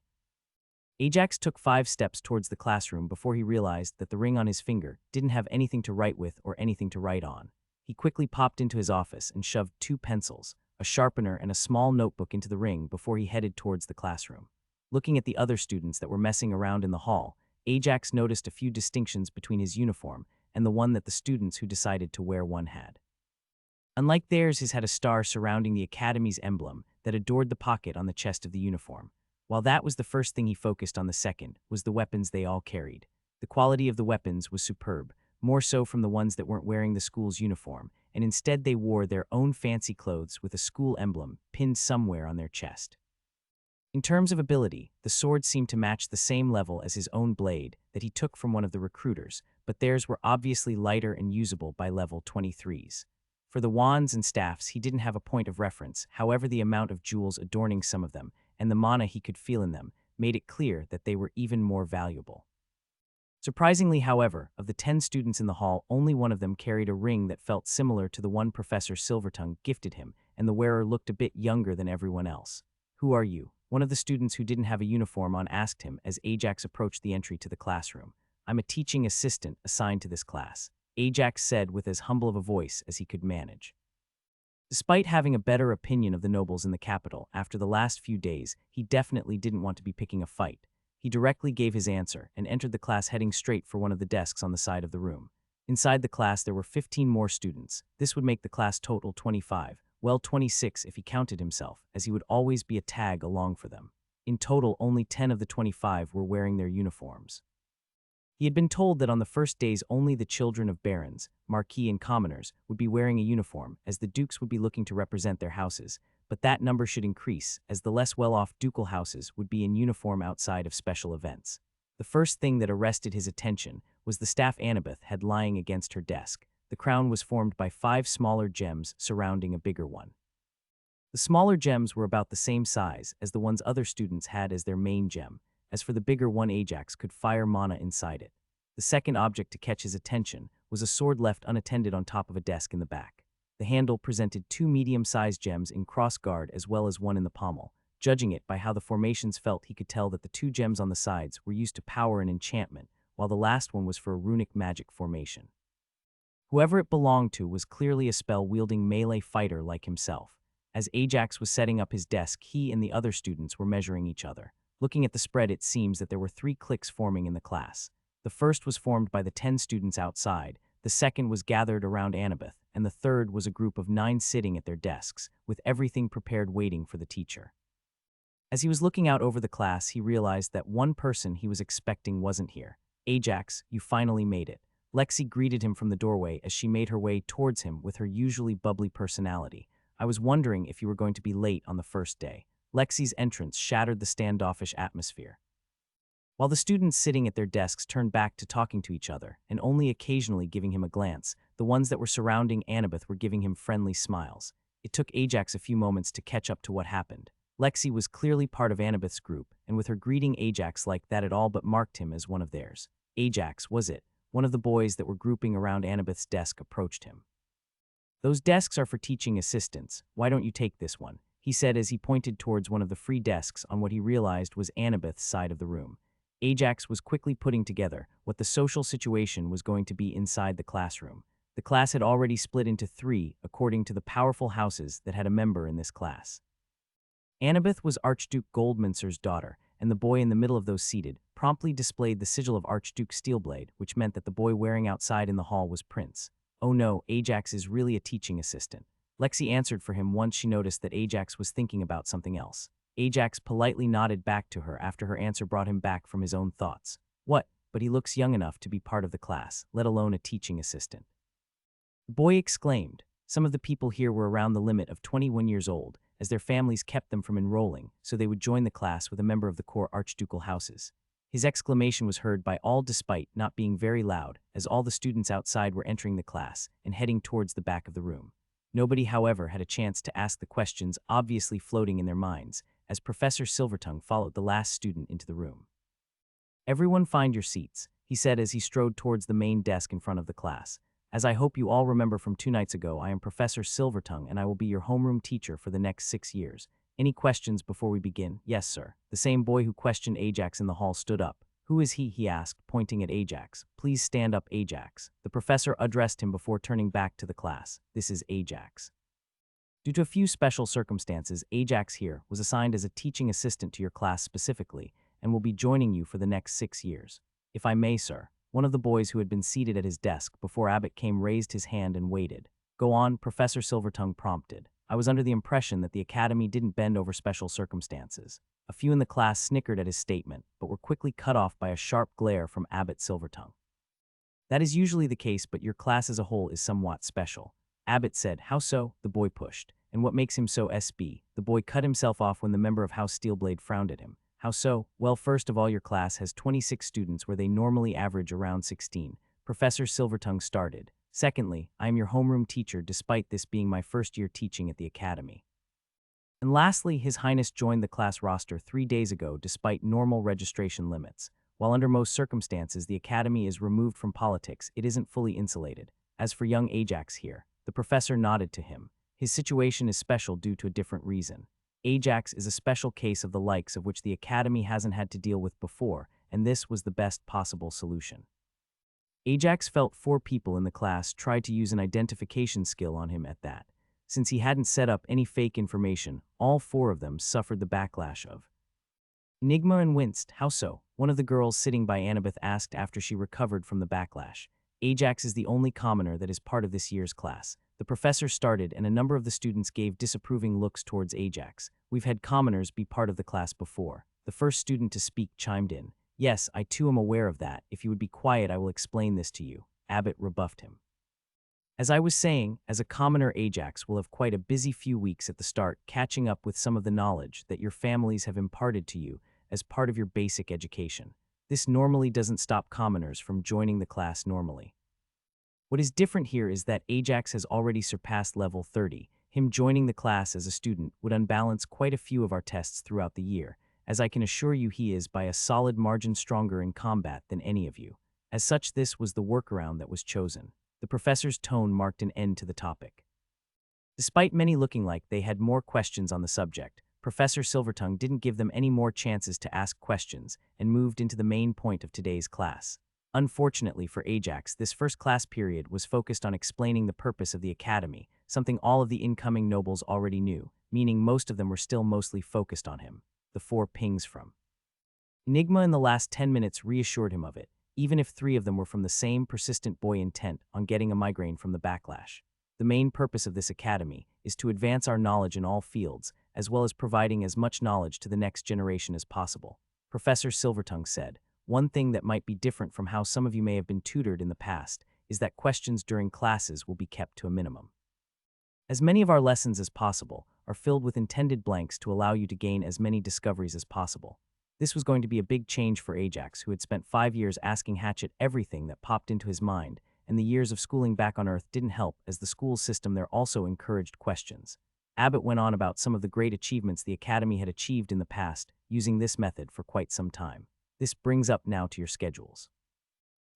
Ajax took 5 steps towards the classroom before he realized that the ring on his finger didn't have anything to write with or anything to write on. He quickly popped into his office and shoved 2 pencils, a sharpener, and a small notebook into the ring before he headed towards the classroom. Looking at the other students that were messing around in the hall, Ajax noticed a few distinctions between his uniform and the one that the students who decided to wear one had. Unlike theirs, his had a star surrounding the Academy's emblem that adored the pocket on the chest of the uniform. While that was the first thing he focused on, the second was the weapons they all carried. The quality of the weapons was superb, more so from the ones that weren't wearing the school's uniform, and instead they wore their own fancy clothes with a school emblem pinned somewhere on their chest. In terms of ability, the swords seemed to match the same level as his own blade that he took from one of the recruiters, but theirs were obviously lighter and usable by level 23s. For the wands and staffs, he didn't have a point of reference. However, the amount of jewels adorning some of them and the mana he could feel in them made it clear that they were even more valuable. Surprisingly, however, of the 10 students in the hall, only one of them carried a ring that felt similar to the one Professor Silvertongue gifted him, and the wearer looked a bit younger than everyone else. "Who are you?" one of the students who didn't have a uniform on asked him as Ajax approached the entry to the classroom. "I'm a teaching assistant assigned to this class," Ajax said with as humble of a voice as he could manage. Despite having a better opinion of the nobles in the capital after the last few days, he definitely didn't want to be picking a fight. He directly gave his answer and entered the class, heading straight for one of the desks on the side of the room. Inside the class, there were 15 more students. This would make the class total 25, well 26 if he counted himself, as he would always be a tag along for them. In total, only 10 of the 25 were wearing their uniforms. He had been told that on the first days only the children of barons, marquis, and commoners would be wearing a uniform, as the dukes would be looking to represent their houses, but that number should increase, as the less well-off ducal houses would be in uniform outside of special events. The first thing that arrested his attention was the staff Annabeth had lying against her desk. The crown was formed by 5 smaller gems surrounding a bigger one. The smaller gems were about the same size as the ones other students had as their main gem. As for the bigger one, Ajax could fire mana inside it. The second object to catch his attention was a sword left unattended on top of a desk in the back. The handle presented 2 medium-sized gems in cross guard as well as one in the pommel. Judging it by how the formations felt, he could tell that the 2 gems on the sides were used to power an enchantment, while the last one was for a runic magic formation. Whoever it belonged to was clearly a spell-wielding melee fighter like himself. As Ajax was setting up his desk, he and the other students were measuring each other. Looking at the spread, it seems that there were 3 cliques forming in the class. The first was formed by the 10 students outside, the second was gathered around Annabeth, and the third was a group of 9 sitting at their desks, with everything prepared waiting for the teacher. As he was looking out over the class, he realized that one person he was expecting wasn't here. "Ajax, you finally made it." Lexi greeted him from the doorway as she made her way towards him with her usually bubbly personality. "I was wondering if you were going to be late on the first day." Lexi's entrance shattered the standoffish atmosphere. While the students sitting at their desks turned back to talking to each other and only occasionally giving him a glance, the ones that were surrounding Annabeth were giving him friendly smiles. It took Ajax a few moments to catch up to what happened. Lexi was clearly part of Annabeth's group, and with her greeting Ajax like that, it all but marked him as one of theirs. Ajax, was it? One of the boys that were grouping around Annabeth's desk approached him. "Those desks are for teaching assistants. Why don't you take this one?" he said as he pointed towards one of the free desks on what he realized was Annabeth's side of the room. Ajax was quickly putting together what the social situation was going to be inside the classroom. The class had already split into 3, according to the powerful houses that had a member in this class. Annabeth was Archduke Goldminster's daughter, and the boy in the middle of those seated promptly displayed the sigil of Archduke Steelblade, which meant that the boy wearing outside in the hall was Prince. "Oh no, Ajax is really a teaching assistant." Lexi answered for him once she noticed that Ajax was thinking about something else. Ajax politely nodded back to her after her answer brought him back from his own thoughts. "What? But he looks young enough to be part of the class, let alone a teaching assistant." The boy exclaimed. Some of the people here were around the limit of 21 years old, as their families kept them from enrolling, so they would join the class with a member of the core archducal houses. His exclamation was heard by all despite not being very loud, as all the students outside were entering the class and heading towards the back of the room. Nobody, however, had a chance to ask the questions obviously floating in their minds, as Professor Silvertongue followed the last student into the room. "Everyone find your seats," he said as he strode towards the main desk in front of the class. "As I hope you all remember from 2 nights ago, I am Professor Silvertongue and I will be your homeroom teacher for the next 6 years. Any questions before we begin?" "Yes, sir." The same boy who questioned Ajax in the hall stood up. "Who is he?" he asked, pointing at Ajax. "Please stand up, Ajax." The professor addressed him before turning back to the class. "This is Ajax. Due to a few special circumstances, Ajax here was assigned as a teaching assistant to your class specifically, and will be joining you for the next 6 years. If I may, sir." One of the boys who had been seated at his desk before Abbott came raised his hand and waited. "Go on," Professor Silvertongue prompted. "I was under the impression that the academy didn't bend over special circumstances." A few in the class snickered at his statement, but were quickly cut off by a sharp glare from Abbott Silvertongue. "That is usually the case, but your class as a whole is somewhat special." Abbott said. "How so?" the boy pushed. "And what makes him so SB?" The boy cut himself off when the member of House Steelblade frowned at him. "How so?" "Well, first of all, your class has 26 students where they normally average around 16. Professor Silvertongue started. "Secondly, I am your homeroom teacher despite this being my first year teaching at the academy. And lastly, His Highness joined the class roster 3 days ago despite normal registration limits. While under most circumstances the academy is removed from politics, it isn't fully insulated. As for young Ajax here," the professor nodded to him. "His situation is special due to a different reason. Ajax is a special case of the likes of which the academy hasn't had to deal with before, and this was the best possible solution." Ajax felt 4 people in the class tried to use an identification skill on him at that. Since he hadn't set up any fake information, all 4 of them suffered the backlash of Enigma and winced. "How so?" one of the girls sitting by Annabeth asked after she recovered from the backlash. "Ajax is the only commoner that is part of this year's class." The professor started, and a number of the students gave disapproving looks towards Ajax. "We've had commoners be part of the class before." The first student to speak chimed in. "Yes, I too am aware of that. If you would be quiet, I will explain this to you." Abbott rebuffed him. "As I was saying, as a commoner, Ajax will have quite a busy few weeks at the start catching up with some of the knowledge that your families have imparted to you as part of your basic education. This normally doesn't stop commoners from joining the class normally. What is different here is that Ajax has already surpassed level 30. Him joining the class as a student would unbalance quite a few of our tests throughout the year, as I can assure you he is by a solid margin stronger in combat than any of you. As such, this was the workaround that was chosen." The professor's tone marked an end to the topic. Despite many looking like they had more questions on the subject, Professor Silvertongue didn't give them any more chances to ask questions and moved into the main point of today's class. Unfortunately for Ajax, this first class period was focused on explaining the purpose of the academy, something all of the incoming nobles already knew, meaning most of them were still mostly focused on him. The 4 pings from Enigma in the last 10 minutes reassured him of it, even if 3 of them were from the same persistent boy intent on getting a migraine from the backlash. The main purpose of this academy is to advance our knowledge in all fields, as well as providing as much knowledge to the next generation as possible. Professor Silvertongue said, "One thing that might be different from how some of you may have been tutored in the past is that questions during classes will be kept to a minimum. As many of our lessons as possible are filled with intended blanks to allow you to gain as many discoveries as possible." This was going to be a big change for Ajax, who had spent 5 years asking Hatchet everything that popped into his mind, and the years of schooling back on Earth didn't help, as the school system there also encouraged questions. Abbott went on about some of the great achievements the Academy had achieved in the past, using this method for quite some time. "This brings up now to your schedules,"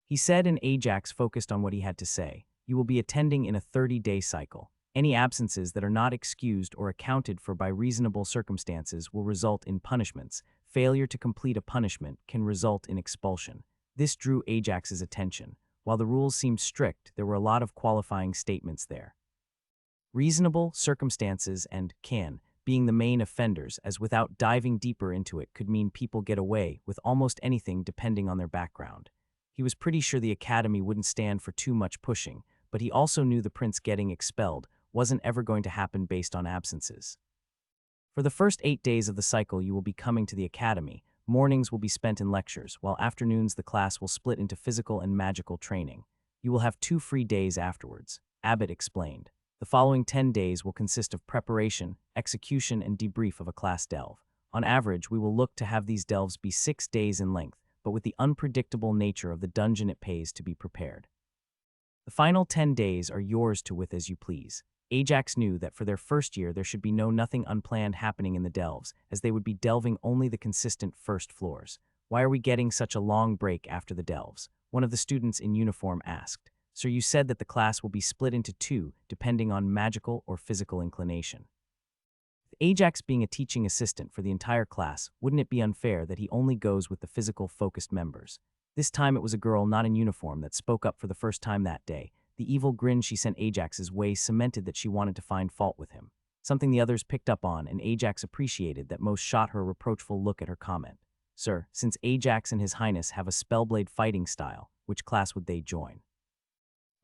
he said, and Ajax focused on what he had to say. "You will be attending in a 30-day cycle. Any absences that are not excused or accounted for by reasonable circumstances will result in punishments. Failure to complete a punishment can result in expulsion." This drew Ajax's attention. While the rules seemed strict, there were a lot of qualifying statements there. Reasonable circumstances and can being the main offenders, as without diving deeper into it could mean people get away with almost anything depending on their background. He was pretty sure the Academy wouldn't stand for too much pushing, but he also knew the prince getting expelled wasn't ever going to happen based on absences. For the first 8 days of the cycle you will be coming to the Academy. Mornings will be spent in lectures, while afternoons the class will split into physical and magical training. You will have 2 free days afterwards, Abbott explained. The following 10 days will consist of preparation, execution, and debrief of a class delve. On average, we will look to have these delves be 6 days in length, but with the unpredictable nature of the dungeon it pays to be prepared. The final 10 days are yours to with as you please. Ajax knew that for their first year there should be nothing unplanned happening in the delves, as they would be delving only the consistent first floors. "Why are we getting such a long break after the delves?" one of the students in uniform asked. "Sir, you said that the class will be split into 2, depending on magical or physical inclination." With Ajax being a teaching assistant for the entire class, wouldn't it be unfair that he only goes with the physical-focused members? This time it was a girl not in uniform that spoke up for the first time that day. The evil grin she sent Ajax's way cemented that she wanted to find fault with him, something the others picked up on, and Ajax appreciated that most shot her a reproachful look at her comment. "Sir, since Ajax and His Highness have a spellblade fighting style, which class would they join?"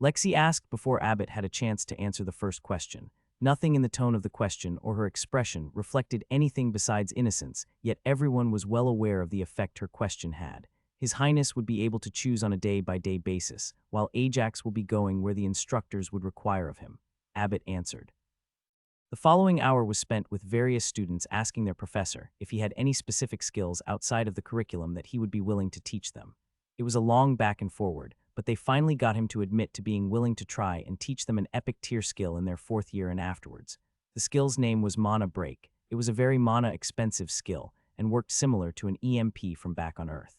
Lexi asked before Abbott had a chance to answer the first question. Nothing in the tone of the question or her expression reflected anything besides innocence, yet everyone was well aware of the effect her question had. His Highness would be able to choose on a day-by-day basis, while Ajax will be going where the instructors would require of him, Abbott answered. The following hour was spent with various students asking their professor if he had any specific skills outside of the curriculum that he would be willing to teach them. It was a long back and forward, but they finally got him to admit to being willing to try and teach them an epic tier skill in their 4th year and afterwards. The skill's name was Mana Break. It was a very mana-expensive skill and worked similar to an EMP from back on Earth.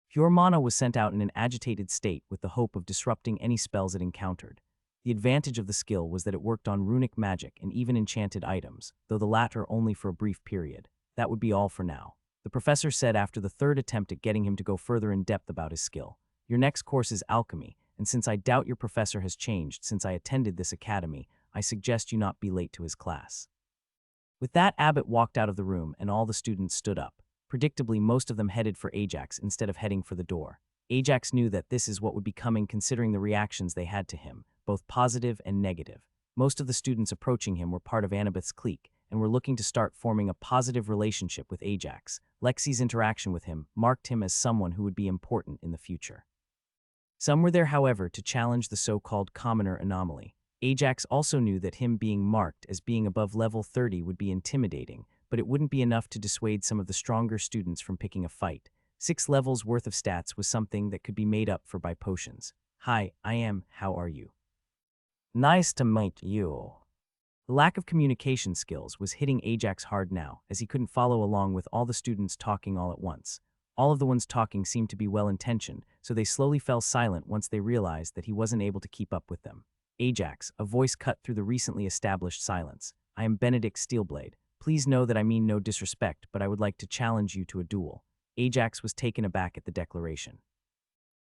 Pure mana was sent out in an agitated state with the hope of disrupting any spells it encountered. The advantage of the skill was that it worked on runic magic and even enchanted items, though the latter only for a brief period. That would be all for now, the professor said after the 3rd attempt at getting him to go further in depth about his skill. "Your next course is alchemy, and since I doubt your professor has changed since I attended this academy, I suggest you not be late to his class." With that, Abbott walked out of the room and all the students stood up. Predictably, most of them headed for Ajax instead of heading for the door. Ajax knew that this is what would be coming considering the reactions they had to him, both positive and negative. Most of the students approaching him were part of Annabeth's clique and were looking to start forming a positive relationship with Ajax. Lexi's interaction with him marked him as someone who would be important in the future. Some were there, however, to challenge the so-called commoner anomaly. Ajax also knew that him being marked as being above level 30 would be intimidating, but it wouldn't be enough to dissuade some of the stronger students from picking a fight. 6 levels worth of stats was something that could be made up for by potions. "Hi, I am, how are you?" "Nice to meet you." The lack of communication skills was hitting Ajax hard now, as he couldn't follow along with all the students talking all at once. All of the ones talking seemed to be well-intentioned, so they slowly fell silent once they realized that he wasn't able to keep up with them. "Ajax," a voice cut through the recently established silence. "I am Benedict Steelblade. Please know that I mean no disrespect, but I would like to challenge you to a duel." Ajax was taken aback at the declaration.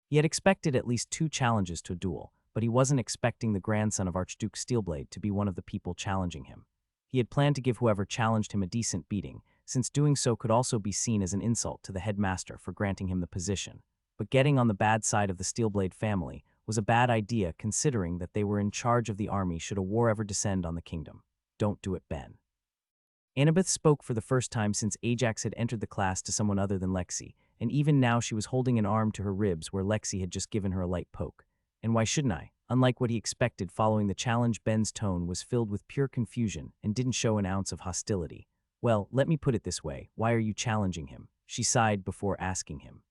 He had expected at least 2 challenges to a duel, but he wasn't expecting the grandson of Archduke Steelblade to be one of the people challenging him. He had planned to give whoever challenged him a decent beating, since doing so could also be seen as an insult to the headmaster for granting him the position. But getting on the bad side of the Steelblade family was a bad idea considering that they were in charge of the army should a war ever descend on the kingdom. Don't do it, Ben. Annabeth spoke for the first time since Ajax had entered the class to someone other than Lexi, and even now she was holding an arm to her ribs where Lexi had just given her a light poke. And why shouldn't I? Unlike what he expected following the challenge, Ben's tone was filled with pure confusion and didn't show an ounce of hostility. Well, let me put it this way, why are you challenging him? She sighed before asking him.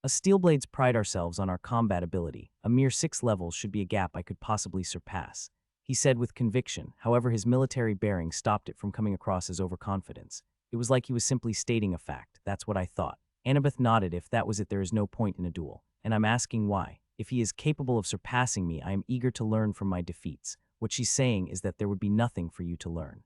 Us Steelblades pride ourselves on our combat ability. A mere 6 levels should be a gap I could possibly surpass, he said with conviction. However, his military bearing stopped it from coming across as overconfidence. It was like he was simply stating a fact. That's what I thought. Annabeth nodded. If that was it, there is no point in a duel. And I'm asking why. If he is capable of surpassing me, I am eager to learn from my defeats. What she's saying is that there would be nothing for you to learn.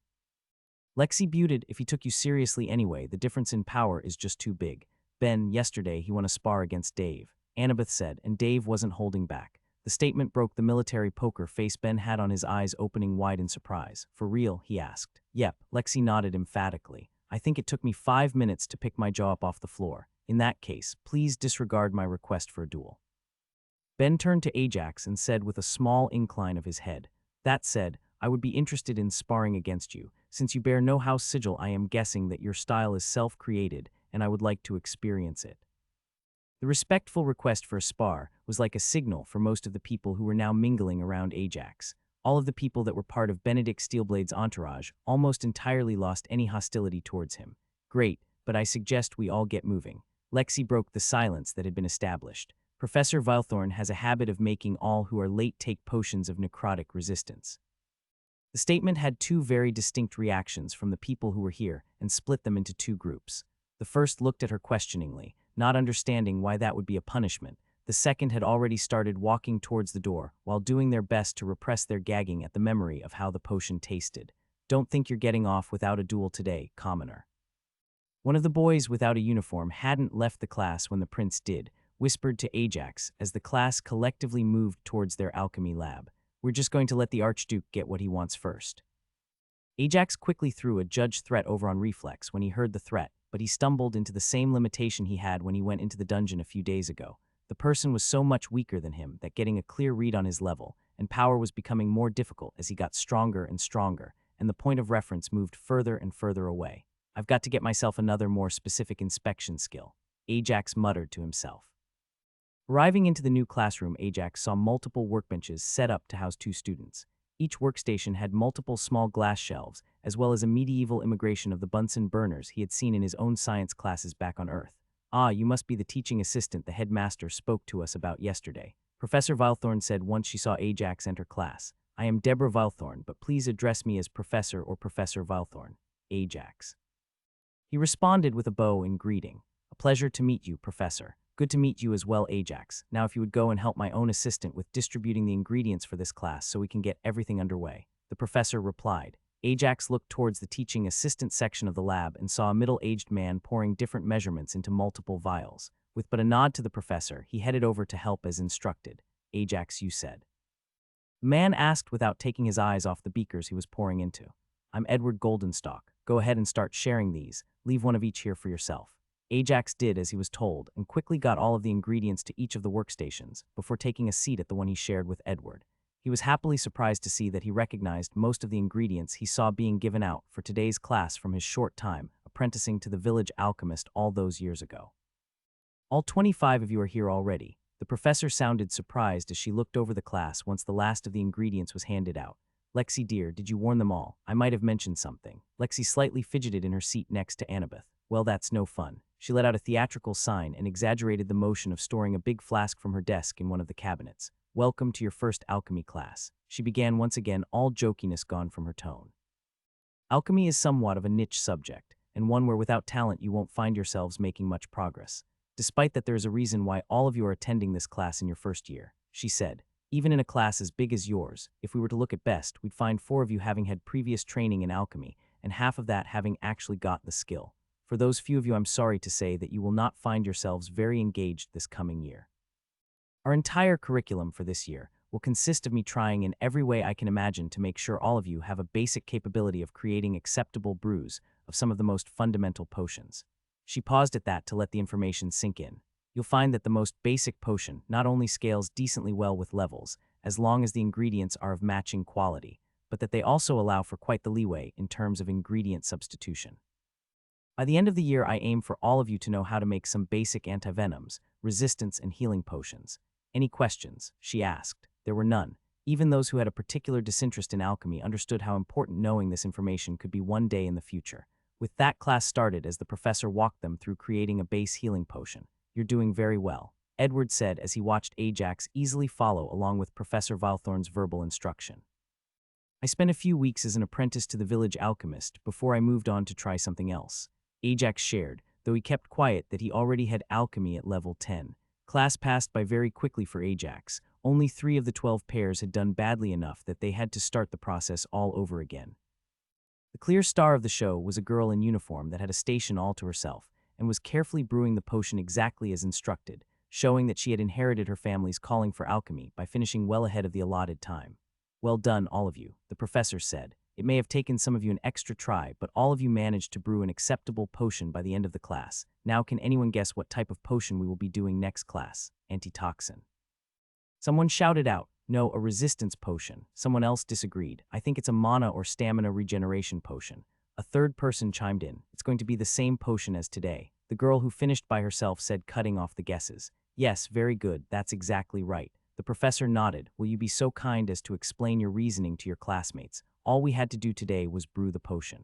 Lexi buted, if he took you seriously anyway, the difference in power is just too big. Ben, yesterday he won a spar against Dave, Annabeth said, and Dave wasn't holding back. The statement broke the military poker face Ben had on, his eyes opening wide in surprise. For real, he asked. Yep, Lexi nodded emphatically. I think it took me 5 minutes to pick my jaw up off the floor. In that case, please disregard my request for a duel. Ben turned to Ajax and said with a small incline of his head, that said, I would be interested in sparring against you. Since you bear no house sigil, I am guessing that your style is self-created, and I would like to experience it. The respectful request for a spar was like a signal for most of the people who were now mingling around Ajax. All of the people that were part of Benedict Steelblade's entourage almost entirely lost any hostility towards him. Great, but I suggest we all get moving. Lexi broke the silence that had been established. Professor Vilethorn has a habit of making all who are late take potions of necrotic resistance. The statement had 2 very distinct reactions from the people who were here and split them into 2 groups. The first looked at her questioningly, not understanding why that would be a punishment. The second had already started walking towards the door while doing their best to repress their gagging at the memory of how the potion tasted. Don't think you're getting off without a duel today, commoner. One of the boys without a uniform hadn't left the class when the prince did, whispered to Ajax as the class collectively moved towards their alchemy lab. We're just going to let the Archduke get what he wants first. Ajax quickly threw a judged threat over on reflex when he heard the threat, but he stumbled into the same limitation he had when he went into the dungeon a few days ago. The person was so much weaker than him that getting a clear read on his level and power was becoming more difficult as he got stronger and stronger, and the point of reference moved further and further away. I've got to get myself another more specific inspection skill, Ajax muttered to himself. Arriving into the new classroom, Ajax saw multiple workbenches set up to house 2 students. Each workstation had multiple small glass shelves, as well as a medieval immigration of the Bunsen burners he had seen in his own science classes back on Earth. Ah, you must be the teaching assistant the headmaster spoke to us about yesterday, Professor Vilethorn said once she saw Ajax enter class. I am Deborah Vilethorn, but please address me as Professor or Professor Vilethorn. Ajax. He responded with a bow in greeting. A pleasure to meet you, Professor. Good to meet you as well, Ajax. Now if you would go and help my own assistant with distributing the ingredients for this class so we can get everything underway. The professor replied. Ajax looked towards the teaching assistant section of the lab and saw a middle-aged man pouring different measurements into multiple vials. With but a nod to the professor, he headed over to help as instructed. Ajax, you said. The man asked without taking his eyes off the beakers he was pouring into. I'm Edward Goldenstock. Go ahead and start sharing these. Leave one of each here for yourself. Ajax did as he was told and quickly got all of the ingredients to each of the workstations before taking a seat at the one he shared with Edward. He was happily surprised to see that he recognized most of the ingredients he saw being given out for today's class from his short time apprenticing to the village alchemist all those years ago. All 25 of you are here already. The professor sounded surprised as she looked over the class once the last of the ingredients was handed out. Lexi dear, did you warn them all? I might have mentioned something. Lexi slightly fidgeted in her seat next to Annabeth. Well, that's no fun. She let out a theatrical sign and exaggerated the motion of storing a big flask from her desk in one of the cabinets. Welcome to your first alchemy class. She began once again, all jokiness gone from her tone. Alchemy is somewhat of a niche subject, and one where without talent you won't find yourselves making much progress. Despite that, there is a reason why all of you are attending this class in your first year, she said. Even in a class as big as yours, if we were to look at best, we'd find 4 of you having had previous training in alchemy, and half of that having actually got the skill. For those few of you, I'm sorry to say that you will not find yourselves very engaged this coming year. Our entire curriculum for this year will consist of me trying in every way I can imagine to make sure all of you have a basic capability of creating acceptable brews of some of the most fundamental potions. She paused at that to let the information sink in. You'll find that the most basic potion not only scales decently well with levels, as long as the ingredients are of matching quality, but that they also allow for quite the leeway in terms of ingredient substitution. By the end of the year, I aim for all of you to know how to make some basic antivenoms, resistance, and healing potions. Any questions? She asked. There were none. Even those who had a particular disinterest in alchemy understood how important knowing this information could be one day in the future. With that, class started as the professor walked them through creating a base healing potion. You're doing very well, Edward said as he watched Ajax easily follow along with Professor Valthorn's verbal instruction. I spent a few weeks as an apprentice to the village alchemist before I moved on to try something else. Ajax shared, though he kept quiet, that he already had alchemy at level 10. Class passed by very quickly for Ajax. Only 3 of the 12 pairs had done badly enough that they had to start the process all over again. The clear star of the show was a girl in uniform that had a station all to herself and was carefully brewing the potion exactly as instructed, showing that she had inherited her family's calling for alchemy by finishing well ahead of the allotted time. Well done, all of you, the professor said. It may have taken some of you an extra try, but all of you managed to brew an acceptable potion by the end of the class. Now can anyone guess what type of potion we will be doing next class? Antitoxin. Someone shouted out, no, a resistance potion. Someone else disagreed. I think it's a mana or stamina regeneration potion. A third person chimed in. It's going to be the same potion as today. The girl who finished by herself said, cutting off the guesses. Yes, very good, that's exactly right. The professor nodded. Will you be so kind as to explain your reasoning to your classmates? All we had to do today was brew the potion.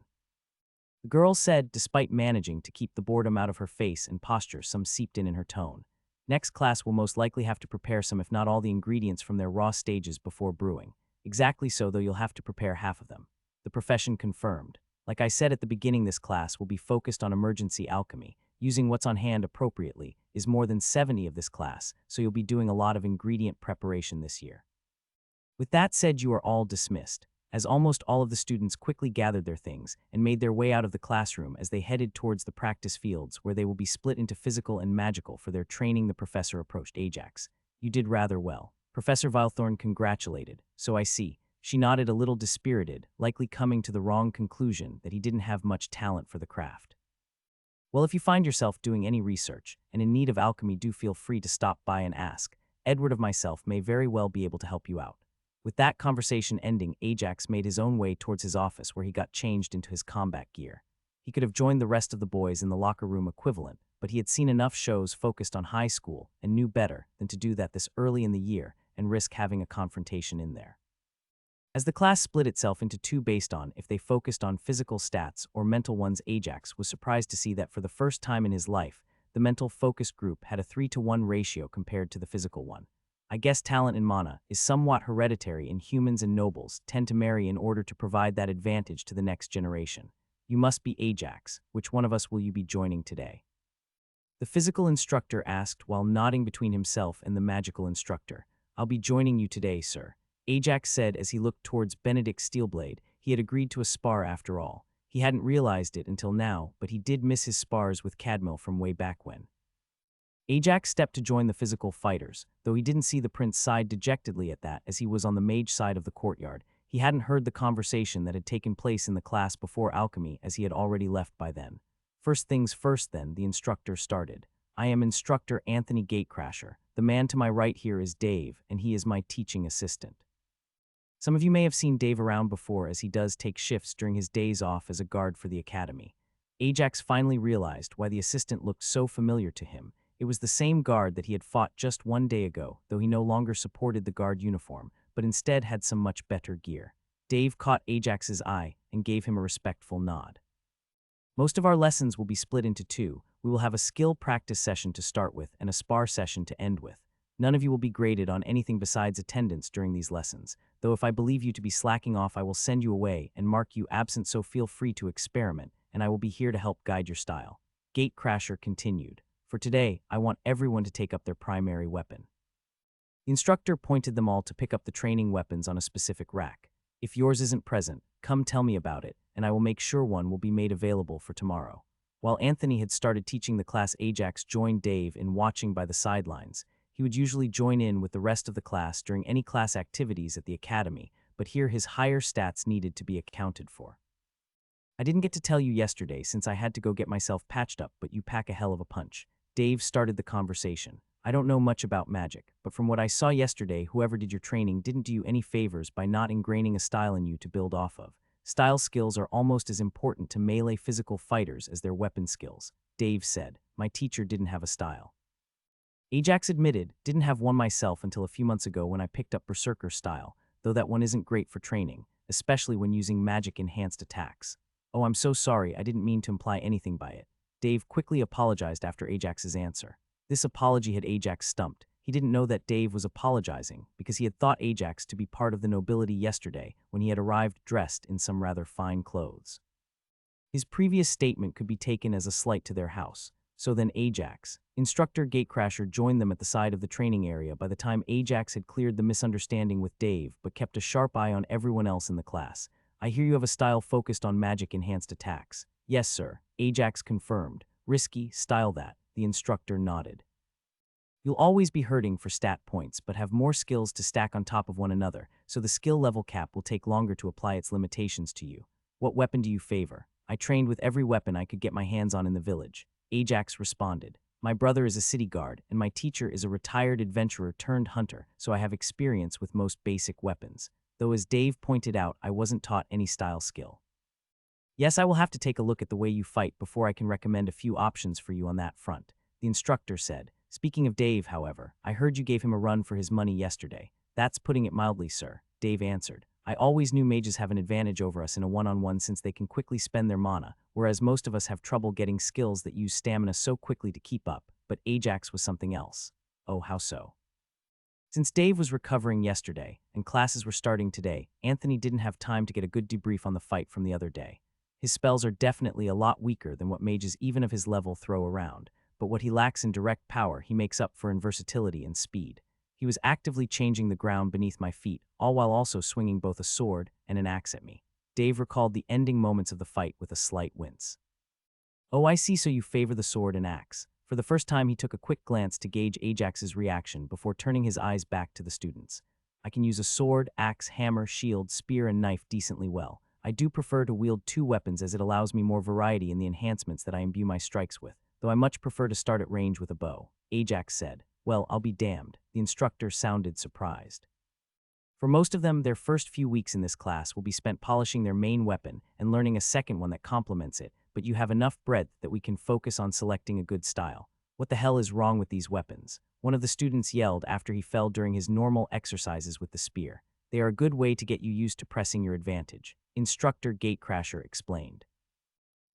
The girl said, despite managing to keep the boredom out of her face and posture some seeped in her tone. Next class will most likely have to prepare some if not all the ingredients from their raw stages before brewing. Exactly so, though you'll have to prepare half of them. The profession confirmed. Like I said at the beginning, this class will be focused on emergency alchemy. Using what's on hand appropriately is more than 70 of this class, so you'll be doing a lot of ingredient preparation this year. With that said, you are all dismissed, as almost all of the students quickly gathered their things and made their way out of the classroom as they headed towards the practice fields where they will be split into physical and magical for their training. The professor approached Ajax. You did rather well. Professor Valthorn congratulated. So I see. She nodded a little dispirited, likely coming to the wrong conclusion that he didn't have much talent for the craft. Well, if you find yourself doing any research and in need of alchemy, do feel free to stop by and ask. Edward of myself may very well be able to help you out. With that conversation ending, Ajax made his own way towards his office where he got changed into his combat gear. He could have joined the rest of the boys in the locker room equivalent, but he had seen enough shows focused on high school and knew better than to do that this early in the year and risk having a confrontation in there. As the class split itself into two based on if they focused on physical stats or mental ones, Ajax was surprised to see that for the first time in his life, the mental focus group had a 3-to-1 ratio compared to the physical one. I guess talent in mana is somewhat hereditary, and humans and nobles tend to marry in order to provide that advantage to the next generation. You must be Ajax. Which one of us will you be joining today? The physical instructor asked while nodding between himself and the magical instructor. I'll be joining you today, sir, Ajax said as he looked towards Benedict Steelblade. He had agreed to a spar after all. He hadn't realized it until now, but he did miss his spars with Cadmo from way back when. Ajax stepped to join the physical fighters, though he didn't see the prince sighed dejectedly at that as he was on the mage side of the courtyard. He hadn't heard the conversation that had taken place in the class before alchemy, as he had already left by then. First things first then, the instructor started. I am Instructor Anthony Gatecrasher. The man to my right here is Dave, and he is my teaching assistant. Some of you may have seen Dave around before, as he does take shifts during his days off as a guard for the academy. Ajax finally realized why the assistant looked so familiar to him. It was the same guard that he had fought just one day ago, though he no longer supported the guard uniform, but instead had some much better gear. Dave caught Ajax's eye and gave him a respectful nod. Most of our lessons will be split into two. We will have a skill practice session to start with and a spar session to end with. None of you will be graded on anything besides attendance during these lessons, though if I believe you to be slacking off, I will send you away and mark you absent, so feel free to experiment, and I will be here to help guide your style. Gatecrasher continued. For today, I want everyone to take up their primary weapon. The instructor pointed them all to pick up the training weapons on a specific rack. If yours isn't present, come tell me about it, and I will make sure one will be made available for tomorrow. While Anthony had started teaching the class, Ajax joined Dave in watching by the sidelines. He would usually join in with the rest of the class during any class activities at the academy, but here his higher stats needed to be accounted for. I didn't get to tell you yesterday since I had to go get myself patched up, but you pack a hell of a punch. Dave started the conversation. I don't know much about magic, but from what I saw yesterday, whoever did your training didn't do you any favors by not ingraining a style in you to build off of. Style skills are almost as important to melee physical fighters as their weapon skills, Dave said. My teacher didn't have a style. Ajax admitted, didn't have one myself until a few months ago when I picked up Berserker style, though that one isn't great for training, especially when using magic-enhanced attacks. Oh, I'm so sorry, I didn't mean to imply anything by it. Dave quickly apologized after Ajax's answer. This apology had Ajax stumped. He didn't know that Dave was apologizing because he had thought Ajax to be part of the nobility yesterday when he had arrived dressed in some rather fine clothes. His previous statement could be taken as a slight to their house. So then Ajax, instructor Gatecrasher, joined them at the side of the training area by the time Ajax had cleared the misunderstanding with Dave but kept a sharp eye on everyone else in the class. I hear you have a style focused on magic-enhanced attacks. Yes, sir, Ajax confirmed. Risky, style that, the instructor nodded. You'll always be hurting for stat points but have more skills to stack on top of one another, so the skill level cap will take longer to apply its limitations to you. What weapon do you favor? I trained with every weapon I could get my hands on in the village. Ajax responded. My brother is a city guard, and my teacher is a retired adventurer turned hunter, so I have experience with most basic weapons. Though as Dave pointed out, I wasn't taught any style skill. Yes, I will have to take a look at the way you fight before I can recommend a few options for you on that front, the instructor said. Speaking of Dave, however, I heard you gave him a run for his money yesterday. That's putting it mildly, sir, Dave answered. I always knew mages have an advantage over us in a one-on-one since they can quickly spend their mana, whereas most of us have trouble getting skills that use stamina so quickly to keep up, but Ajax was something else. Oh, how so? Since Dave was recovering yesterday, and classes were starting today, Anthony didn't have time to get a good debrief on the fight from the other day. His spells are definitely a lot weaker than what mages even of his level throw around, but what he lacks in direct power he makes up for in versatility and speed. He was actively changing the ground beneath my feet, all while also swinging both a sword and an axe at me. Dave recalled the ending moments of the fight with a slight wince. Oh, I see, so you favor the sword and axe. For the first time, he took a quick glance to gauge Ajax's reaction before turning his eyes back to the students. I can use a sword, axe, hammer, shield, spear, and knife decently well. I do prefer to wield two weapons as it allows me more variety in the enhancements that I imbue my strikes with, though I much prefer to start at range with a bow, Ajax said. Well, I'll be damned. The instructor sounded surprised. For most of them, their first few weeks in this class will be spent polishing their main weapon and learning a second one that complements it, but you have enough breadth that we can focus on selecting a good style. What the hell is wrong with these weapons? One of the students yelled after he fell during his normal exercises with the spear. They are a good way to get you used to pressing your advantage, Instructor Gatecrasher explained.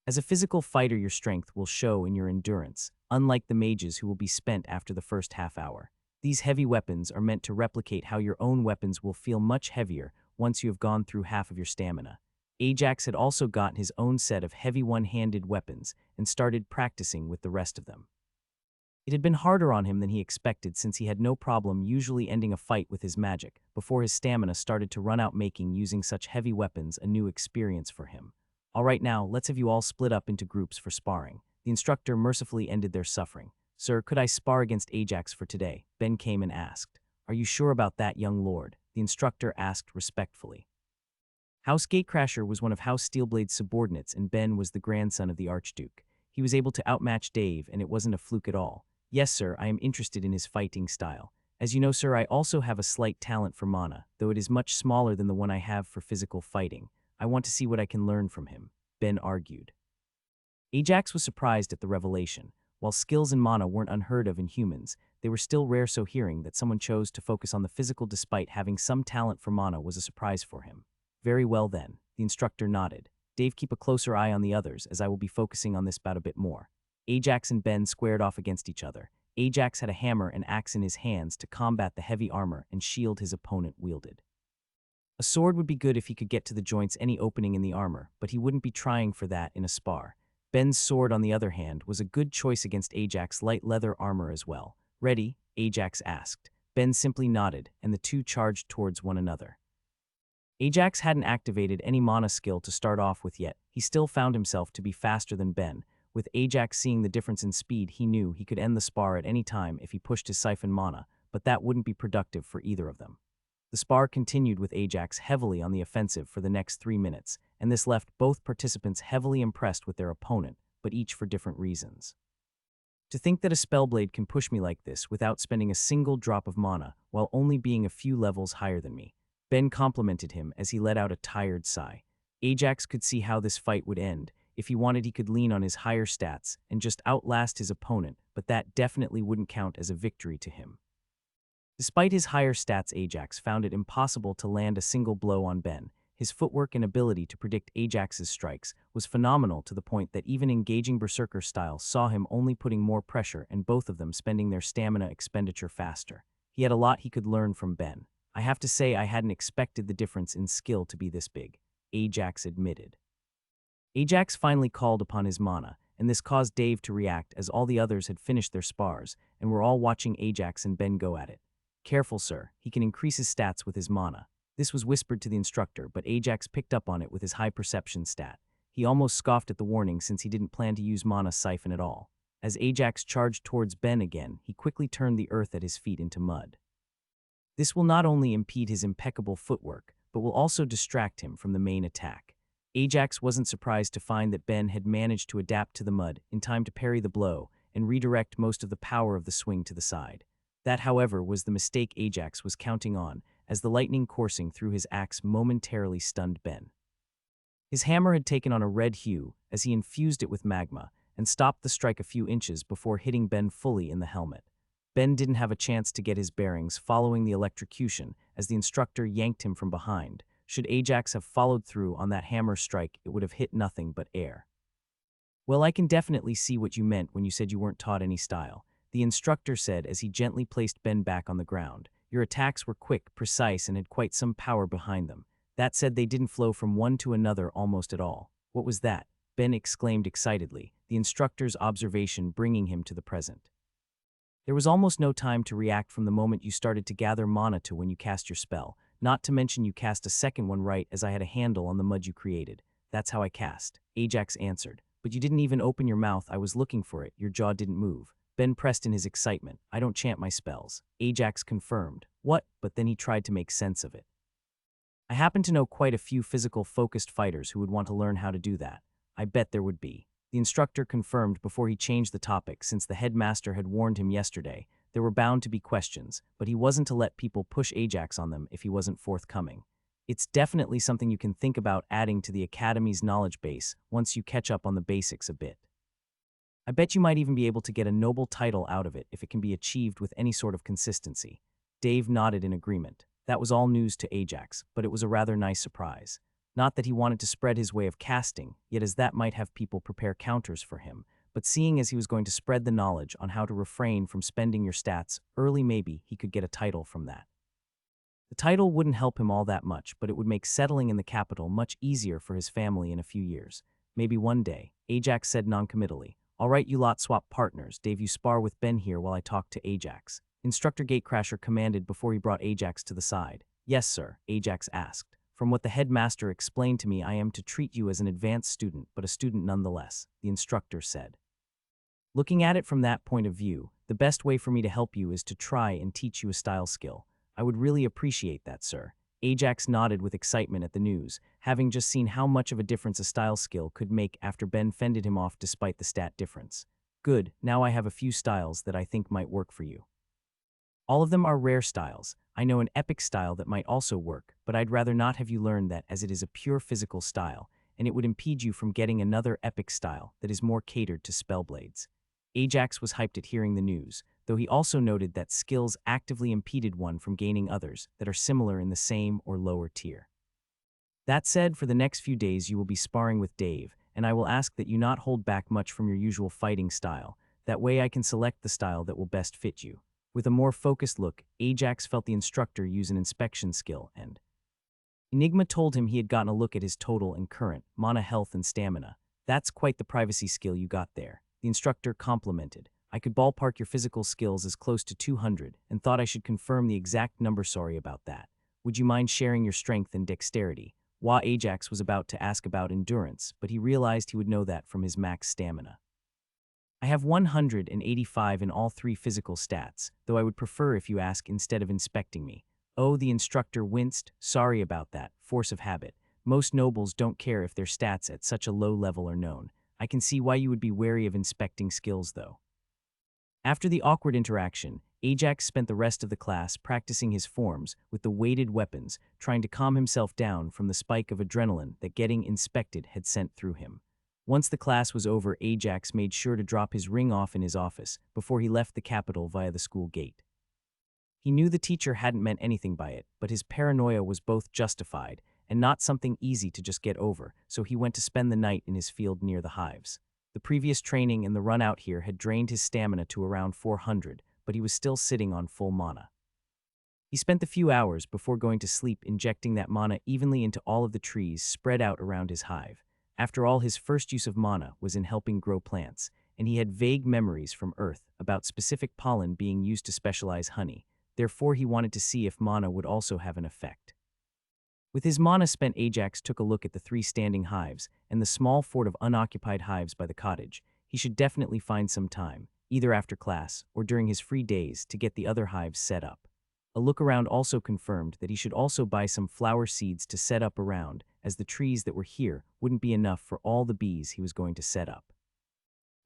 As a physical fighter, your strength will show in your endurance, unlike the mages who will be spent after the first half hour. These heavy weapons are meant to replicate how your own weapons will feel much heavier once you have gone through half of your stamina. Ajax had also gotten his own set of heavy one-handed weapons and started practicing with the rest of them. It had been harder on him than he expected since he had no problem usually ending a fight with his magic before his stamina started to run out, making using such heavy weapons a new experience for him. All right, now, let's have you all split up into groups for sparring. The instructor mercifully ended their suffering. Sir, could I spar against Ajax for today? Ben came and asked. Are you sure about that, young lord? The instructor asked respectfully. House Gatecrasher was one of House Steelblade's subordinates, and Ben was the grandson of the Archduke. He was able to outmatch Dave, and it wasn't a fluke at all. Yes, sir, I am interested in his fighting style. As you know, sir, I also have a slight talent for mana, though it is much smaller than the one I have for physical fighting. I want to see what I can learn from him, Ben argued. Ajax was surprised at the revelation. While skills in mana weren't unheard of in humans, they were still rare, so hearing that someone chose to focus on the physical despite having some talent for mana was a surprise for him. Very well then, the instructor nodded. Dave, keep a closer eye on the others, as I will be focusing on this bout a bit more. Ajax and Ben squared off against each other. Ajax had a hammer and axe in his hands to combat the heavy armor and shield his opponent wielded. A sword would be good if he could get to the joints any opening in the armor, but he wouldn't be trying for that in a spar. Ben's sword, on the other hand, was a good choice against Ajax's light leather armor as well. Ready? Ajax asked. Ben simply nodded, and the two charged towards one another. Ajax hadn't activated any mana skill to start off with yet. He still found himself to be faster than Ben. With Ajax seeing the difference in speed, he knew he could end the spar at any time if he pushed his siphon mana, but that wouldn't be productive for either of them. The spar continued with Ajax heavily on the offensive for the next 3 minutes, and this left both participants heavily impressed with their opponent, but each for different reasons. To think that a spellblade can push me like this without spending a single drop of mana while only being a few levels higher than me. Ben complimented him as he let out a tired sigh. Ajax could see how this fight would end. If he wanted, he could lean on his higher stats and just outlast his opponent, but that definitely wouldn't count as a victory to him. Despite his higher stats, Ajax found it impossible to land a single blow on Ben. His footwork and ability to predict Ajax's strikes was phenomenal, to the point that even engaging Berserker style saw him only putting more pressure and both of them spending their stamina expenditure faster. He had a lot he could learn from Ben. I have to say I hadn't expected the difference in skill to be this big, Ajax admitted. Ajax finally called upon his mana, and this caused Dave to react as all the others had finished their spars and were all watching Ajax and Ben go at it. Careful, sir, he can increase his stats with his mana. This was whispered to the instructor, but Ajax picked up on it with his high perception stat. He almost scoffed at the warning since he didn't plan to use mana siphon at all. As Ajax charged towards Ben again, he quickly turned the earth at his feet into mud. This will not only impede his impeccable footwork, but will also distract him from the main attack. Ajax wasn't surprised to find that Ben had managed to adapt to the mud in time to parry the blow and redirect most of the power of the swing to the side. That, however, was the mistake Ajax was counting on, as the lightning coursing through his axe momentarily stunned Ben. His hammer had taken on a red hue as he infused it with magma and stopped the strike a few inches before hitting Ben fully in the helmet. Ben didn't have a chance to get his bearings following the electrocution as the instructor yanked him from behind. Should Ajax have followed through on that hammer strike, it would have hit nothing but air. Well, I can definitely see what you meant when you said you weren't taught any style, the instructor said as he gently placed Ben back on the ground. Your attacks were quick, precise, and had quite some power behind them. That said, they didn't flow from one to another almost at all. What was that? Ben exclaimed excitedly, the instructor's observation bringing him to the present. There was almost no time to react from the moment you started to gather mana to when you cast your spell, not to mention you cast a second one right as I had a handle on the mud you created. That's how I cast, Ajax answered. But you didn't even open your mouth. I was looking for it. Your jaw didn't move. Ben pressed in his excitement. I don't chant my spells. Ajax confirmed. What? But then he tried to make sense of it. I happen to know quite a few physical-focused fighters who would want to learn how to do that. I bet there would be. The instructor confirmed before he changed the topic, since the headmaster had warned him yesterday. There were bound to be questions, but he wasn't to let people push Ajax on them if he wasn't forthcoming. It's definitely something you can think about adding to the Academy's knowledge base once you catch up on the basics a bit. I bet you might even be able to get a noble title out of it if it can be achieved with any sort of consistency. Dave nodded in agreement. That was all news to Ajax, but it was a rather nice surprise. Not that he wanted to spread his way of casting, yet as that might have people prepare counters for him, but seeing as he was going to spread the knowledge on how to refrain from spending your stats early, maybe he could get a title from that. The title wouldn't help him all that much, but it would make settling in the capital much easier for his family in a few years. Maybe one day, Ajax said noncommittally. All right, you lot swap partners. Dave, you spar with Ben here while I talk to Ajax. Instructor Gatecrasher commanded before he brought Ajax to the side. Yes, sir, Ajax asked. From what the headmaster explained to me, I am to treat you as an advanced student, but a student nonetheless, the instructor said. Looking at it from that point of view, the best way for me to help you is to try and teach you a style skill. I would really appreciate that, sir. Ajax nodded with excitement at the news, having just seen how much of a difference a style skill could make after Ben fended him off despite the stat difference. Good, now I have a few styles that I think might work for you. All of them are rare styles. I know an epic style that might also work, but I'd rather not have you learn that, as it is a pure physical style, and it would impede you from getting another epic style that is more catered to spellblades. Ajax was hyped at hearing the news, though he also noted that skills actively impeded one from gaining others that are similar in the same or lower tier. That said, for the next few days you will be sparring with Dave, and I will ask that you not hold back much from your usual fighting style. That way I can select the style that will best fit you. With a more focused look, Ajax felt the instructor use an inspection skill, and Enigma told him he had gotten a look at his total and current mana, health, and stamina. That's quite the privacy skill you got there, the instructor complimented. I could ballpark your physical skills as close to 200 and thought I should confirm the exact number. Sorry about that. Would you mind sharing your strength and dexterity? Ajax was about to ask about endurance, but he realized he would know that from his max stamina. I have 185 in all three physical stats, though I would prefer if you ask instead of inspecting me. Oh, the instructor winced. Sorry about that. Force of habit. Most nobles don't care if their stats at such a low level are known. I can see why you would be wary of inspecting skills, though. After the awkward interaction, Ajax spent the rest of the class practicing his forms with the weighted weapons, trying to calm himself down from the spike of adrenaline that getting inspected had sent through him. Once the class was over, Ajax made sure to drop his ring off in his office before he left the capital via the school gate. He knew the teacher hadn't meant anything by it, but his paranoia was both justified and not something easy to just get over, so he went to spend the night in his field near the hives. The previous training and the run out here had drained his stamina to around 400, but he was still sitting on full mana. He spent the few hours before going to sleep injecting that mana evenly into all of the trees spread out around his hive. After all, his first use of mana was in helping grow plants, and he had vague memories from Earth about specific pollen being used to specialize honey. Therefore, he wanted to see if mana would also have an effect. With his mana spent, Ajax took a look at the 3 standing hives and the small fort of unoccupied hives by the cottage. He should definitely find some time, either after class or during his free days, to get the other hives set up. A look around also confirmed that he should also buy some flower seeds to set up around, as the trees that were here wouldn't be enough for all the bees he was going to set up.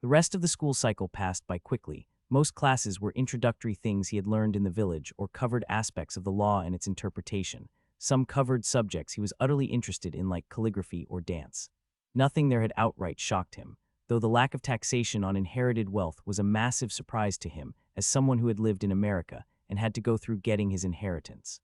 The rest of the school cycle passed by quickly. Most classes were introductory things he had learned in the village or covered aspects of the law and its interpretation. Some covered subjects he was utterly interested in, like calligraphy or dance. Nothing there had outright shocked him, though the lack of taxation on inherited wealth was a massive surprise to him as someone who had lived in America and had to go through getting his inheritance.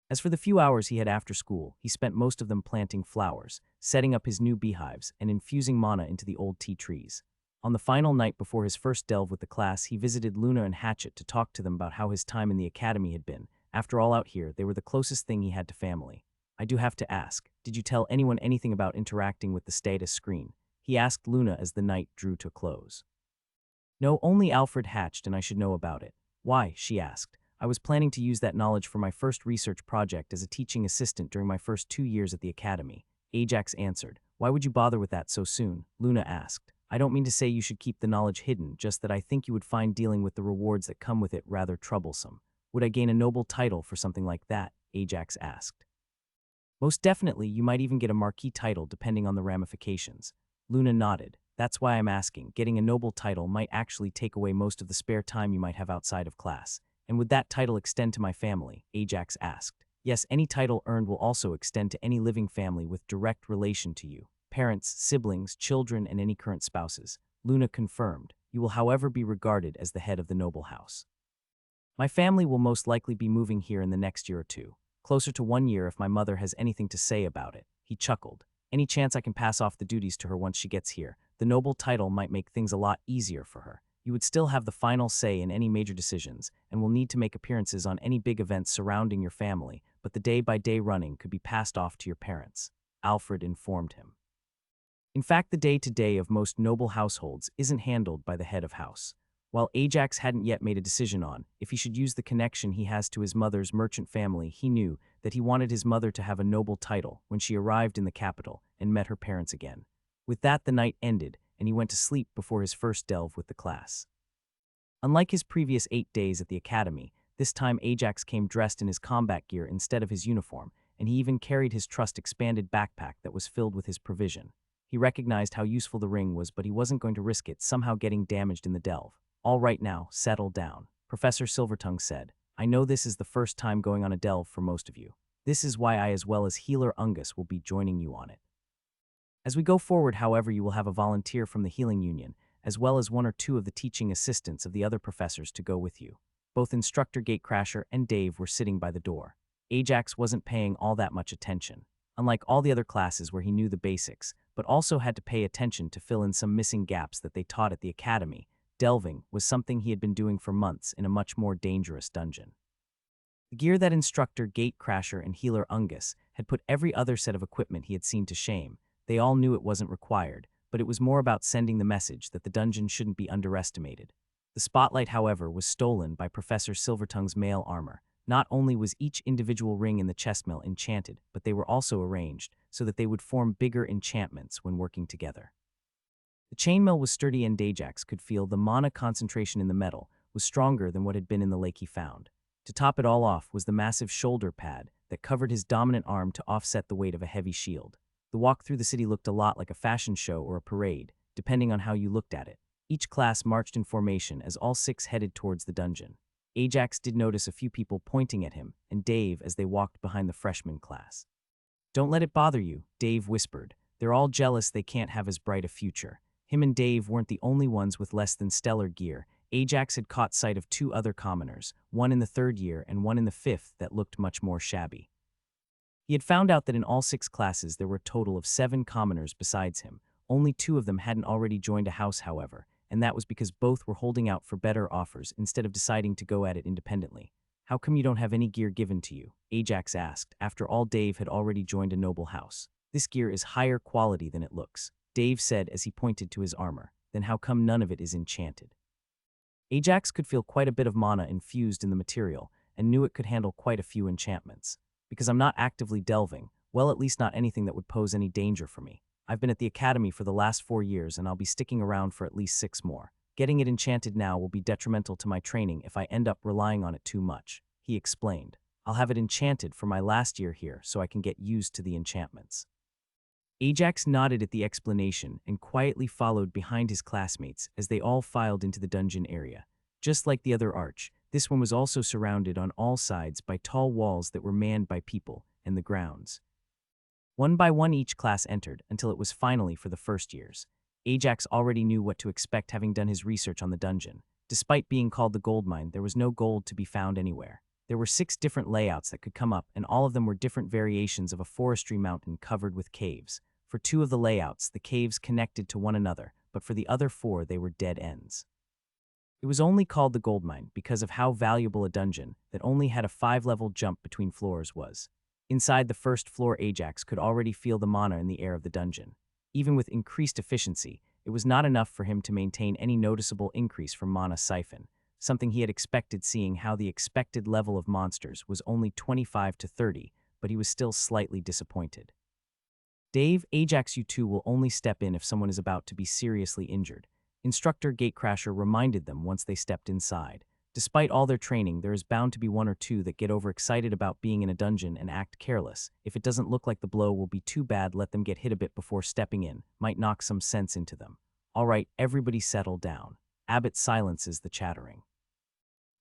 As for the few hours he had after school, he spent most of them planting flowers, setting up his new beehives, and infusing mana into the old tea trees. On the final night before his first delve with the class, he visited Luna and Hatchet to talk to them about how his time in the academy had been. After all, out here, they were the closest thing he had to family. "I do have to ask, did you tell anyone anything about interacting with the status screen?" he asked Luna as the night drew to a close. "No, only Alfred hatched and I should know about it." "Why?" she asked. "I was planning to use that knowledge for my first research project as a teaching assistant during my first 2 years at the academy," Ajax answered. "Why would you bother with that so soon?" Luna asked. "I don't mean to say you should keep the knowledge hidden, just that I think you would find dealing with the rewards that come with it rather troublesome." "Would I gain a noble title for something like that?" Ajax asked. "Most definitely, you might even get a marquee title depending on the ramifications." Luna nodded. "That's why I'm asking. Getting a noble title might actually take away most of the spare time you might have outside of class." "And would that title extend to my family?" Ajax asked. "Yes, any title earned will also extend to any living family with direct relation to you. Parents, siblings, children, and any current spouses." Luna confirmed. "You will, however, be regarded as the head of the noble house." "My family will most likely be moving here in the next year or two. Closer to 1 year if my mother has anything to say about it." He chuckled. "Any chance I can pass off the duties to her once she gets here? The noble title might make things a lot easier for her. You would still have the final say in any major decisions, and will need to make appearances on any big events surrounding your family, but the day-by-day running could be passed off to your parents," Alfred informed him. In fact, the day-to-day of most noble households isn't handled by the head of house. While Ajax hadn't yet made a decision on if he should use the connection he has to his mother's merchant family, he knew that he wanted his mother to have a noble title when she arrived in the capital and met her parents again. With that, the night ended, and he went to sleep before his first delve with the class. Unlike his previous 8 days at the academy, this time Ajax came dressed in his combat gear instead of his uniform, and he even carried his trust-expanded backpack that was filled with his provision. He recognized how useful the ring was, but he wasn't going to risk it somehow getting damaged in the delve. "All right now, settle down," Professor Silvertongue said. "I know this is the first time going on a delve for most of you. This is why I, as well as Healer Ungus, will be joining you on it. As we go forward, however, you will have a volunteer from the Healing Union, as well as 1 or 2 of the teaching assistants of the other professors to go with you." Both Instructor Gatecrasher and Dave were sitting by the door. Ajax wasn't paying all that much attention. Unlike all the other classes where he knew the basics, but also had to pay attention to fill in some missing gaps that they taught at the academy, delving was something he had been doing for months in a much more dangerous dungeon. The gear that Instructor Gatecrasher and Healer Ungus had put every other set of equipment he had seen to shame. They all knew it wasn't required, but it was more about sending the message that the dungeon shouldn't be underestimated. The spotlight, however, was stolen by Professor Silvertongue's mail armor. Not only was each individual ring in the chestmill enchanted, but they were also arranged so that they would form bigger enchantments when working together. The chainmail was sturdy, and Ajax could feel the mana concentration in the metal was stronger than what had been in the lake he found. To top it all off was the massive shoulder pad that covered his dominant arm to offset the weight of a heavy shield. The walk through the city looked a lot like a fashion show or a parade, depending on how you looked at it. Each class marched in formation as all six headed towards the dungeon. Ajax did notice a few people pointing at him and Dave as they walked behind the freshman class. "Don't let it bother you," Dave whispered. "They're all jealous they can't have as bright a future." Him and Dave weren't the only ones with less than stellar gear. Ajax had caught sight of two other commoners, one in the third year and one in the fifth, that looked much more shabby. He had found out that in all six classes there were a total of 7 commoners besides him. Only 2 of them hadn't already joined a house, however, and that was because both were holding out for better offers instead of deciding to go at it independently. "How come you don't have any gear given to you?" Ajax asked. After all, Dave had already joined a noble house. "This gear is higher quality than it looks," Dave said as he pointed to his armor. "Then how come none of it is enchanted?" Ajax could feel quite a bit of mana infused in the material and knew it could handle quite a few enchantments. "Because I'm not actively delving, well, at least not anything that would pose any danger for me. I've been at the academy for the last 4 years and I'll be sticking around for at least 6 more. Getting it enchanted now will be detrimental to my training if I end up relying on it too much," he explained. "I'll have it enchanted for my last year here so I can get used to the enchantments." Ajax nodded at the explanation and quietly followed behind his classmates as they all filed into the dungeon area. Just like the other arch, this one was also surrounded on all sides by tall walls that were manned by people and the grounds. One by one each class entered until it was finally for the first years. Ajax already knew what to expect, having done his research on the dungeon. Despite being called the gold mine, there was no gold to be found anywhere. There were 6 different layouts that could come up, and all of them were different variations of a forestry mountain covered with caves. For 2 of the layouts, the caves connected to one another, but for the other 4, they were dead ends. It was only called the gold mine because of how valuable a dungeon that only had a 5-level jump between floors was. Inside the first floor, Ajax could already feel the mana in the air of the dungeon. Even with increased efficiency, it was not enough for him to maintain any noticeable increase from mana siphon, something he had expected, seeing how the expected level of monsters was only 25 to 30, but he was still slightly disappointed. "Dave, Ajax, you two will only step in if someone is about to be seriously injured," Instructor Gatecrasher reminded them once they stepped inside. "Despite all their training, there is bound to be 1 or 2 that get overexcited about being in a dungeon and act careless. If it doesn't look like the blow will be too bad, let them get hit a bit before stepping in. Might knock some sense into them." "All right, everybody settle down." Abbott silences the chattering.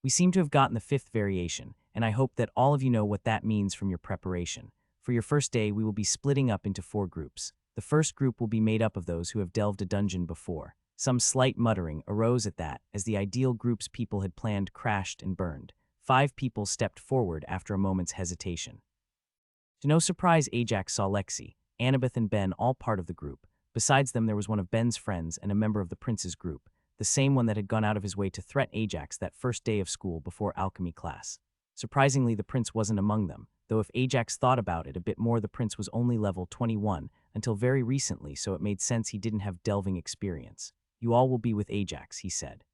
"We seem to have gotten the 5th variation, and I hope that all of you know what that means from your preparation. For your first day, we will be splitting up into 4 groups. The first group will be made up of those who have delved a dungeon before." Some slight muttering arose at that, as the ideal group's people had planned crashed and burned. 5 people stepped forward after a moment's hesitation. To no surprise, Ajax saw Lexi, Annabeth, and Ben all part of the group. Besides them, there was one of Ben's friends and a member of the prince's group, the same one that had gone out of his way to threaten Ajax that first day of school before alchemy class. Surprisingly, the prince wasn't among them, though if Ajax thought about it a bit more, the prince was only level 21 until very recently, so it made sense he didn't have delving experience. "You all will be with Ajax," he said.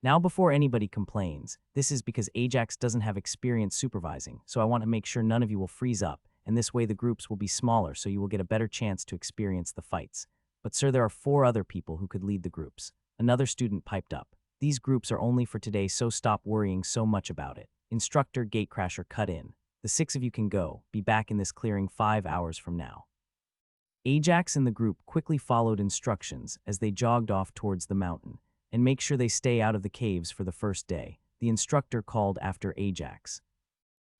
"Now, before anybody complains, this is because Ajax doesn't have experience supervising, so I want to make sure none of you will freeze up, and this way the groups will be smaller so you will get a better chance to experience the fights. But sir, there are 4 other people who could lead the groups." Another student piped up. "These groups are only for today, so stop worrying so much about it." Instructor Gatecrasher cut in. "The 6 of you can go. Be back in this clearing 5 hours from now." Ajax and the group quickly followed instructions as they jogged off towards the mountain. "And make sure they stay out of the caves for the first day," the instructor called after Ajax.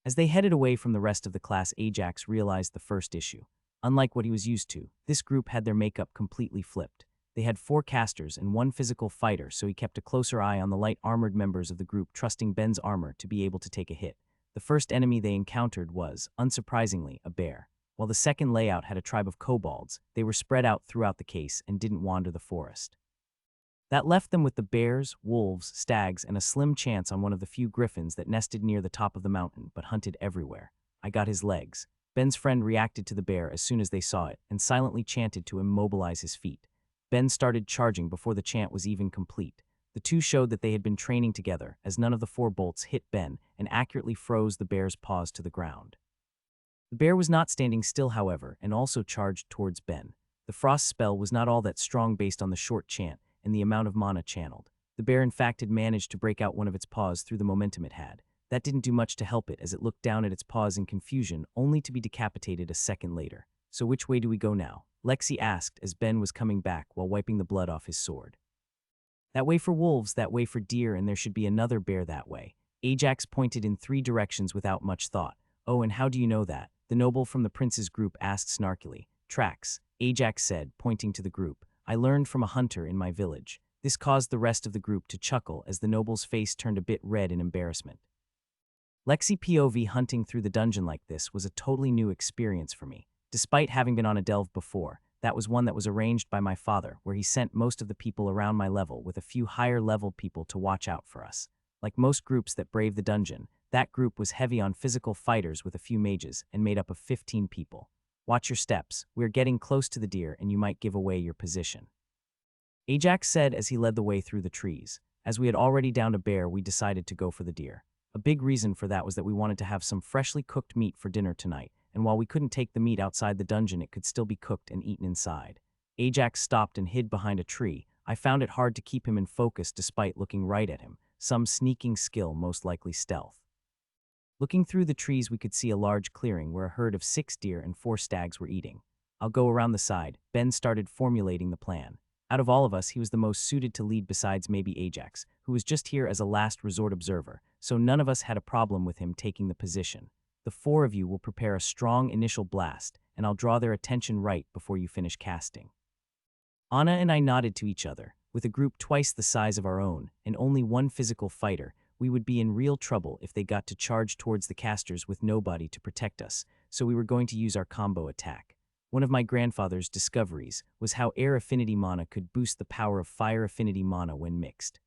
As they headed away from the rest of the class, Ajax realized the first issue. Unlike what he was used to, this group had their makeup completely flipped. They had 4 casters and 1 physical fighter, so he kept a closer eye on the light-armored members of the group, trusting Ben's armor to be able to take a hit. The first enemy they encountered was, unsurprisingly, a bear. While the second layout had a tribe of kobolds, they were spread out throughout the case and didn't wander the forest. That left them with the bears, wolves, stags, and a slim chance on one of the few griffins that nested near the top of the mountain but hunted everywhere. "I got his legs." Ben's friend reacted to the bear as soon as they saw it and silently chanted to immobilize his feet. Ben started charging before the chant was even complete. The 2 showed that they had been training together, as none of the 4 bolts hit Ben and accurately froze the bear's paws to the ground. The bear was not standing still, however, and also charged towards Ben. The frost spell was not all that strong based on the short chant and the amount of mana channeled. The bear in fact had managed to break out one of its paws through the momentum it had. That didn't do much to help it, as it looked down at its paws in confusion, only to be decapitated a second later. "So which way do we go now?" Lexi asked as Ben was coming back while wiping the blood off his sword. That way for wolves, that way for deer, and there should be another bear that way. Ajax pointed in 3 directions without much thought. Oh, and how do you know that? The noble from the prince's group asked snarkily. Tracks, Ajax said, pointing to the group. I learned from a hunter in my village. This caused the rest of the group to chuckle as the noble's face turned a bit red in embarrassment. Lexi POV hunting through the dungeon like this was a totally new experience for me. Despite having been on a delve before, that was one that was arranged by my father, where he sent most of the people around my level with a few higher-level people to watch out for us. Like most groups that brave the dungeon, that group was heavy on physical fighters with a few mages and made up of 15 people. Watch your steps. We're getting close to the deer and you might give away your position. Ajax said as he led the way through the trees. As we had already downed a bear, we decided to go for the deer. A big reason for that was that we wanted to have some freshly cooked meat for dinner tonight, and while we couldn't take the meat outside the dungeon, it could still be cooked and eaten inside. Ajax stopped and hid behind a tree. I found it hard to keep him in focus despite looking right at him. Some sneaking skill, most likely stealth. Looking through the trees, we could see a large clearing where a herd of 6 deer and 4 stags were eating. I'll go around the side. Ben started formulating the plan. Out of all of us, he was the most suited to lead besides maybe Ajax, who was just here as a last resort observer, so none of us had a problem with him taking the position. The 4 of you will prepare a strong initial blast, and I'll draw their attention right before you finish casting. Anna and I nodded to each other. With a group twice the size of our own, and only 1 physical fighter, we would be in real trouble if they got to charge towards the casters with nobody to protect us, so we were going to use our combo attack. One of my grandfather's discoveries was how air affinity mana could boost the power of fire affinity mana when mixed.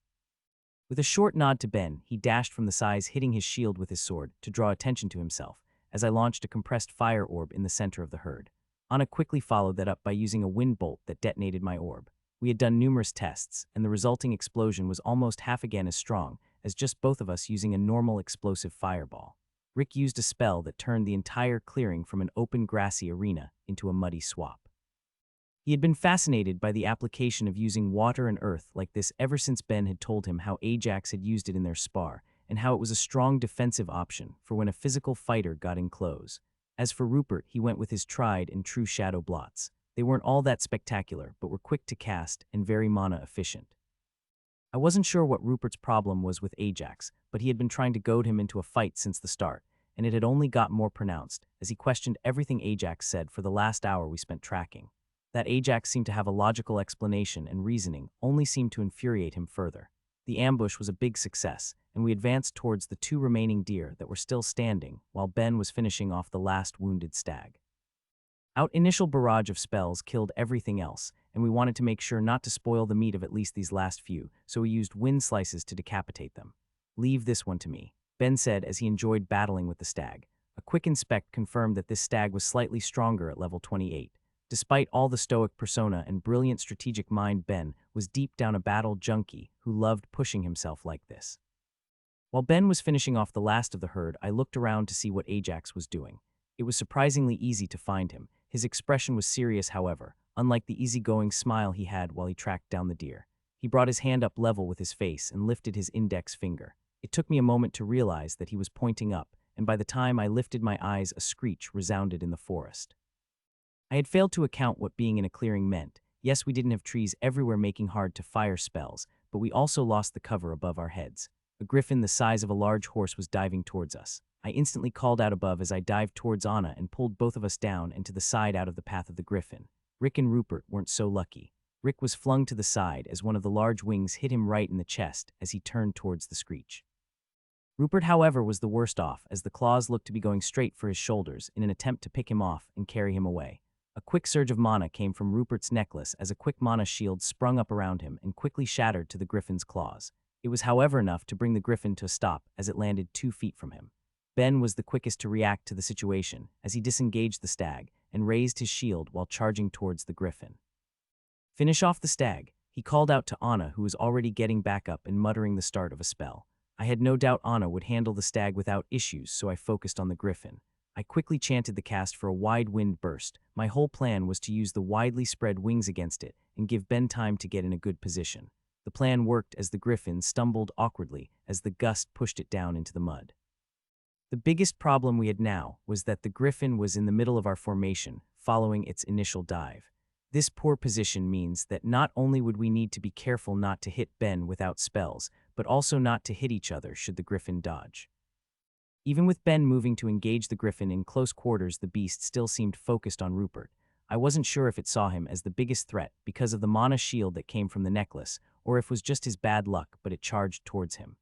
With a short nod to Ben, he dashed from the sides, hitting his shield with his sword to draw attention to himself, as I launched a compressed fire orb in the center of the herd. Anna quickly followed that up by using a wind bolt that detonated my orb. We had done numerous tests, and the resulting explosion was almost half again as strong as just both of us using a normal explosive fireball. Rick used a spell that turned the entire clearing from an open grassy arena into a muddy swamp. He had been fascinated by the application of using water and earth like this ever since Ben had told him how Ajax had used it in their spar, and how it was a strong defensive option for when a physical fighter got in close. As for Rupert, he went with his tried and true shadow blots. They weren't all that spectacular, but were quick to cast and very mana efficient. I wasn't sure what Rupert's problem was with Ajax, but he had been trying to goad him into a fight since the start, and it had only got more pronounced as he questioned everything Ajax said for the last hour we spent tracking. That Ajax seemed to have a logical explanation and reasoning only seemed to infuriate him further. The ambush was a big success, and we advanced towards the 2 remaining deer that were still standing while Ben was finishing off the last wounded stag. Our initial barrage of spells killed everything else, and we wanted to make sure not to spoil the meat of at least these last few, so we used wind slices to decapitate them. Leave this one to me, Ben said as he enjoyed battling with the stag. A quick inspect confirmed that this stag was slightly stronger at level 28. Despite all the stoic persona and brilliant strategic mind, Ben was deep down a battle junkie who loved pushing himself like this. While Ben was finishing off the last of the herd, I looked around to see what Ajax was doing. It was surprisingly easy to find him. His expression was serious, however, unlike the easygoing smile he had while he tracked down the deer. He brought his hand up level with his face and lifted his index finger. It took me a moment to realize that he was pointing up, and by the time I lifted my eyes, a screech resounded in the forest. I had failed to account what being in a clearing meant. Yes, we didn't have trees everywhere making hard to fire spells, but we also lost the cover above our heads. A griffin the size of a large horse was diving towards us. I instantly called out above as I dived towards Anna and pulled both of us down and to the side out of the path of the griffin. Rick and Rupert weren't so lucky. Rick was flung to the side as one of the large wings hit him right in the chest as he turned towards the screech. Rupert, however, was the worst off as the claws looked to be going straight for his shoulders in an attempt to pick him off and carry him away. A quick surge of mana came from Rupert's necklace as a quick mana shield sprung up around him and quickly shattered to the griffin's claws. It was, however, enough to bring the griffin to a stop as it landed 2 feet from him. Ben was the quickest to react to the situation as he disengaged the stag and raised his shield while charging towards the griffin. Finish off the stag, he called out to Anna, who was already getting back up and muttering the start of a spell. I had no doubt Anna would handle the stag without issues, so I focused on the griffin. I quickly chanted the cast for a wide wind burst. My whole plan was to use the widely spread wings against it and give Ben time to get in a good position. The plan worked as the griffin stumbled awkwardly as the gust pushed it down into the mud. The biggest problem we had now was that the griffin was in the middle of our formation, following its initial dive. This poor position means that not only would we need to be careful not to hit Ben without spells, but also not to hit each other should the griffin dodge. Even with Ben moving to engage the griffin in close quarters, the beast still seemed focused on Rupert. I wasn't sure if it saw him as the biggest threat because of the mana shield that came from the necklace, or if it was just his bad luck, but it charged towards him.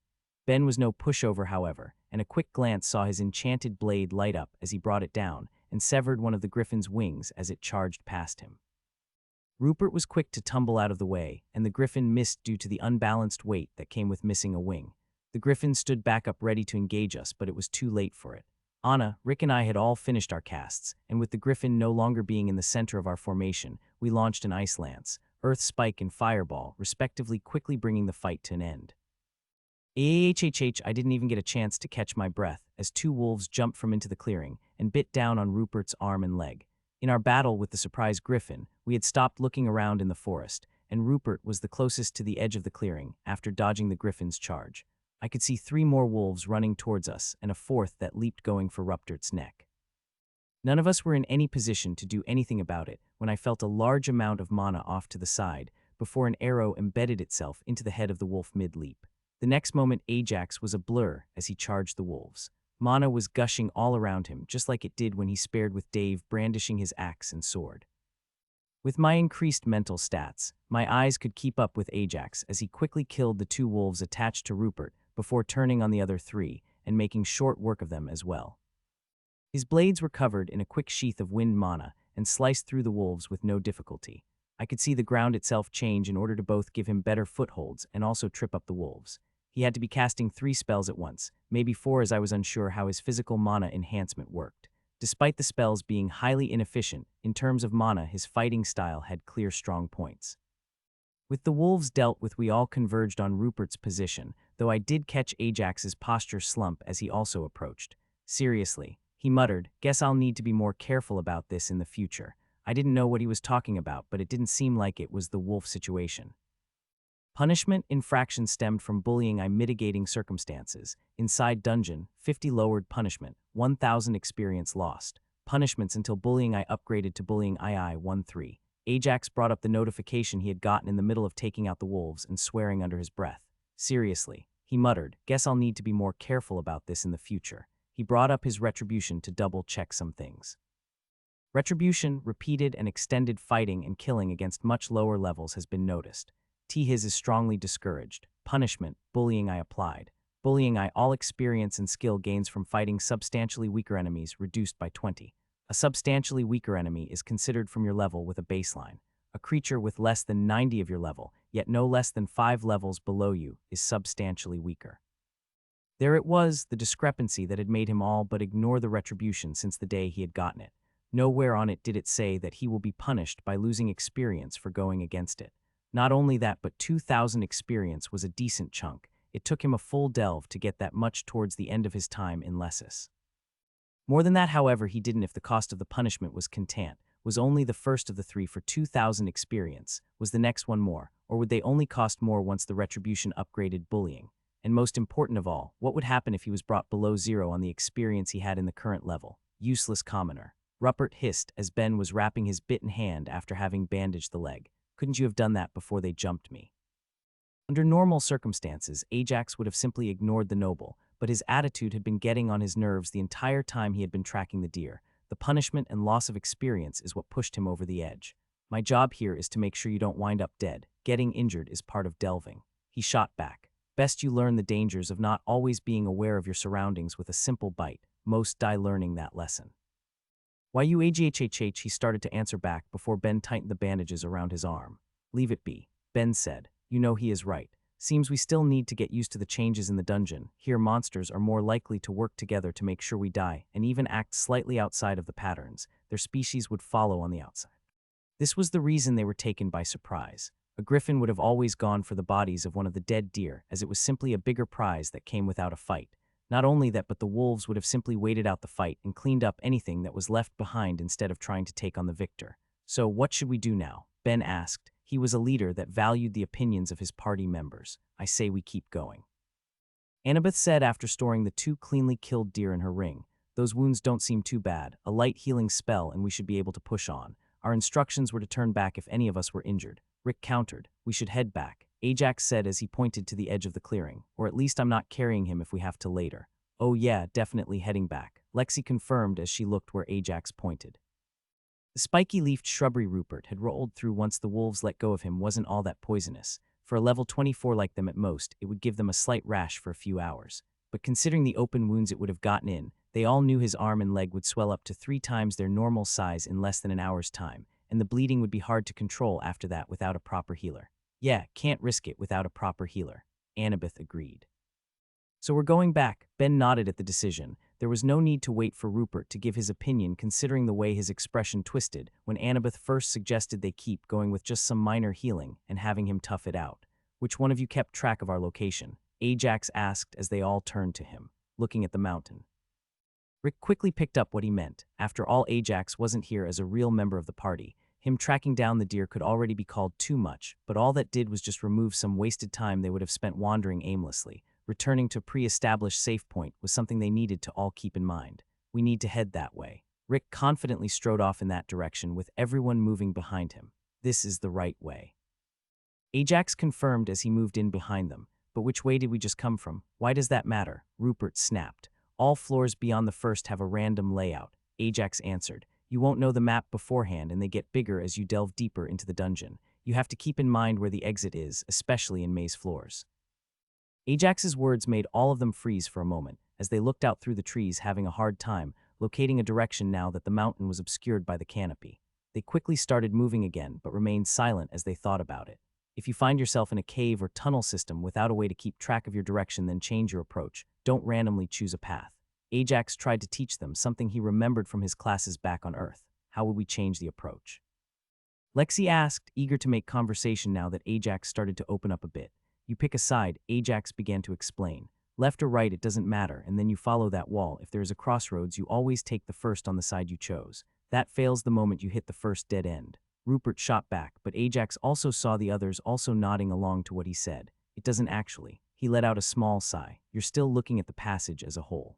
Ben was no pushover, however, and a quick glance saw his enchanted blade light up as he brought it down and severed one of the griffin's wings as it charged past him. Rupert was quick to tumble out of the way, and the griffin missed due to the unbalanced weight that came with missing a wing. The griffin stood back up ready to engage us, but it was too late for it. Anna, Rick, and I had all finished our casts, and with the griffin no longer being in the center of our formation, we launched an Ice Lance, Earth Spike, and Fireball, respectively, quickly bringing the fight to an end. I didn't even get a chance to catch my breath as two wolves jumped from into the clearing and bit down on Rupert's arm and leg. In our battle with the surprise griffin, we had stopped looking around in the forest, and Rupert was the closest to the edge of the clearing after dodging the griffin's charge. I could see 3 more wolves running towards us and a 4th that leaped going for Rupert's neck. None of us were in any position to do anything about it when I felt a large amount of mana off to the side before an arrow embedded itself into the head of the wolf mid-leap. The next moment, Ajax was a blur as he charged the wolves. Mana was gushing all around him, just like it did when he spared with Dave brandishing his axe and sword. With my increased mental stats, my eyes could keep up with Ajax as he quickly killed the 2 wolves attached to Rupert before turning on the other 3 and making short work of them as well. His blades were covered in a quick sheath of wind mana and sliced through the wolves with no difficulty. I could see the ground itself change in order to both give him better footholds and also trip up the wolves. He had to be casting 3 spells at once, maybe 4, as I was unsure how his physical mana enhancement worked. Despite the spells being highly inefficient, in terms of mana, his fighting style had clear strong points. With the wolves dealt with, we all converged on Rupert's position, though I did catch Ajax's posture slump as he also approached. Seriously, he muttered, "Guess I'll need to be more careful about this in the future." I didn't know what he was talking about, but it didn't seem like it was the wolf situation. Punishment infraction stemmed from bullying I mitigating circumstances. Inside dungeon, 50 lowered punishment, 1000 experience lost. Punishments until bullying I upgraded to bullying II 13. Ajax brought up the notification he had gotten in the middle of taking out the wolves and swearing under his breath. Seriously, he muttered, "Guess I'll need to be more careful about this in the future." He brought up his retribution to double-check some things. Retribution, repeated and extended fighting and killing against much lower levels has been noticed. His is strongly discouraged. Punishment, bullying I applied. Bullying I all experience and skill gains from fighting substantially weaker enemies reduced by 20. A substantially weaker enemy is considered from your level with a baseline. A creature with less than 90 of your level, yet no less than 5 levels below you, is substantially weaker. There it was, the discrepancy that had made him all but ignore the retribution since the day he had gotten it. Nowhere on it did it say that he will be punished by losing experience for going against it. Not only that, but 2000 experience was a decent chunk. It took him a full delve to get that much towards the end of his time in Lessus. More than that, however, he didn't if the cost of the punishment was contant, was only the first of the 3 for 2000 experience, was the next one more, or would they only cost more once the retribution upgraded bullying? And most important of all, what would happen if he was brought below 0 on the experience he had in the current level? Useless commoner. Rupert hissed as Ben was wrapping his bitten hand after having bandaged the leg. Couldn't you have done that before they jumped me? Under normal circumstances, Ajax would have simply ignored the noble, but his attitude had been getting on his nerves the entire time he had been tracking the deer. The punishment and loss of experience is what pushed him over the edge. My job here is to make sure you don't wind up dead. Getting injured is part of delving. He shot back. Best you learn the dangers of not always being aware of your surroundings with a simple bite. Most die learning that lesson. "Why you AGHHH," he started to answer back before Ben tightened the bandages around his arm. "Leave it be," Ben said. "You know he is right. Seems we still need to get used to the changes in the dungeon. Here monsters are more likely to work together to make sure we die, and even act slightly outside of the patterns. Their species would follow on the outside." This was the reason they were taken by surprise. A griffin would have always gone for the bodies of one of the dead deer, as it was simply a bigger prize that came without a fight. Not only that, but the wolves would have simply waited out the fight and cleaned up anything that was left behind instead of trying to take on the victor. "So what should we do now?" Ben asked. He was a leader that valued the opinions of his party members. "I say we keep going," Annabeth said after storing the 2 cleanly killed deer in her ring. "Those wounds don't seem too bad. A light healing spell and we should be able to push on. Our instructions were to turn back if any of us were injured. Rick countered. We should head back, Ajax said as he pointed to the edge of the clearing. Or at least I'm not carrying him if we have to later. Oh yeah, definitely heading back, Lexi confirmed as she looked where Ajax pointed. The spiky-leafed shrubbery Rupert had rolled through once the wolves let go of him wasn't all that poisonous. For a level 24 like them at most, it would give them a slight rash for a few hours. But considering the open wounds it would have gotten in, they all knew his arm and leg would swell up to 3 times their normal size in less than an hour's time, and the bleeding would be hard to control after that without a proper healer. Yeah, can't risk it without a proper healer, Annabeth agreed. So we're going back, Ben nodded at the decision. There was no need to wait for Rupert to give his opinion considering the way his expression twisted when Annabeth first suggested they keep going with just some minor healing and having him tough it out. Which one of you kept track of our location? Ajax asked as they all turned to him, looking at the mountain. Rick quickly picked up what he meant. After all, Ajax wasn't here as a real member of the party. Him tracking down the deer could already be called too much, but all that did was just remove some wasted time they would have spent wandering aimlessly. Returning to a pre-established safe point was something they needed to all keep in mind. We need to head that way. Rick confidently strode off in that direction with everyone moving behind him. This is the right way. Ajax confirmed as he moved in behind them. But which way did we just come from? Why does that matter? Rupert snapped. All floors beyond the first have a random layout, Ajax answered. You won't know the map beforehand and they get bigger as you delve deeper into the dungeon. You have to keep in mind where the exit is, especially in maze floors. Ajax's words made all of them freeze for a moment, as they looked out through the trees having a hard time, locating a direction now that the mountain was obscured by the canopy. They quickly started moving again, but remained silent as they thought about it. If you find yourself in a cave or tunnel system without a way to keep track of your direction, then change your approach. Don't randomly choose a path. Ajax tried to teach them something he remembered from his classes back on Earth. How would we change the approach? Lexi asked, eager to make conversation now that Ajax started to open up a bit. You pick a side, Ajax began to explain. Left or right, it doesn't matter, and then you follow that wall. If there is a crossroads, you always take the first on the side you chose. That fails the moment you hit the first dead end. Rupert shot back, but Ajax also saw the others also nodding along to what he said. It doesn't actually. He let out a small sigh. You're still looking at the passage as a whole.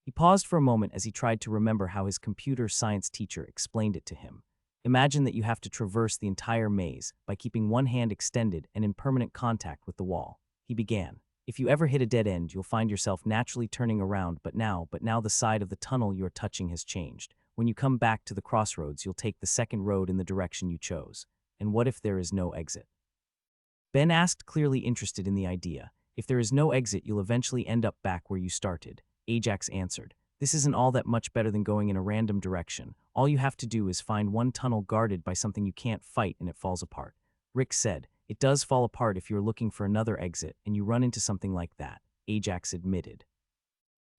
He paused for a moment as he tried to remember how his computer science teacher explained it to him. Imagine that you have to traverse the entire maze by keeping one hand extended and in permanent contact with the wall. He began. If you ever hit a dead end, you'll find yourself naturally turning around, but now the side of the tunnel you're touching has changed. When you come back to the crossroads, you'll take the second road in the direction you chose. And what if there is no exit? Ben asked, clearly interested in the idea. If there is no exit, you'll eventually end up back where you started. Ajax answered. This isn't all that much better than going in a random direction. All you have to do is find one tunnel guarded by something you can't fight and it falls apart. Rick said, it does fall apart if you're looking for another exit and you run into something like that, Ajax admitted.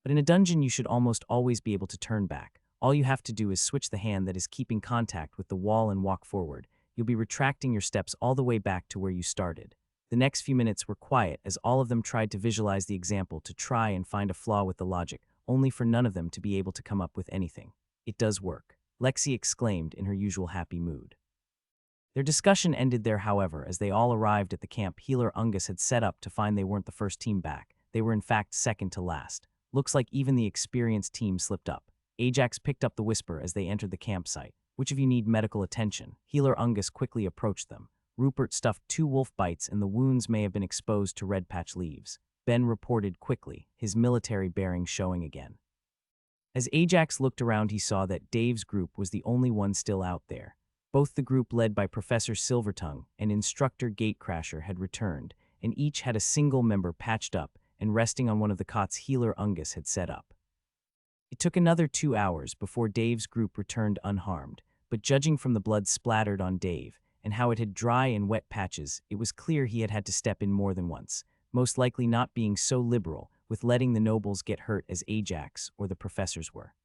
But in a dungeon you should almost always be able to turn back. All you have to do is switch the hand that is keeping contact with the wall and walk forward. You'll be retracting your steps all the way back to where you started. The next few minutes were quiet as all of them tried to visualize the example to try and find a flaw with the logic, only for none of them to be able to come up with anything. It does work, Lexi exclaimed in her usual happy mood. Their discussion ended there, however, as they all arrived at the camp Healer Ungus had set up to find they weren't the first team back. They were in fact second to last. Looks like even the experienced team slipped up. Ajax picked up the whisper as they entered the campsite. Which of you need medical attention? Healer Ungus quickly approached them. Rupert stuffed 2 wolf bites and the wounds may have been exposed to red patch leaves. Ben reported quickly, his military bearings showing again. As Ajax looked around, he saw that Dave's group was the only one still out there. Both the group led by Professor Silvertongue and Instructor Gatecrasher had returned, and each had a single member patched up and resting on one of the cots Healer Ungus had set up. It took another 2 hours before Dave's group returned unharmed, but judging from the blood splattered on Dave and how it had dry and wet patches, it was clear he had had to step in more than once, most likely not being so liberal with letting the nobles get hurt as Ajax or the professors were.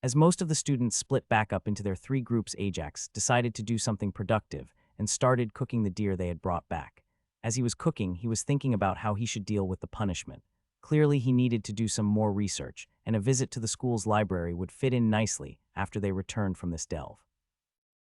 As most of the students split back up into their 3 groups, Ajax decided to do something productive and started cooking the deer they had brought back. As he was cooking, he was thinking about how he should deal with the punishment. Clearly, he needed to do some more research, and a visit to the school's library would fit in nicely after they returned from this delve.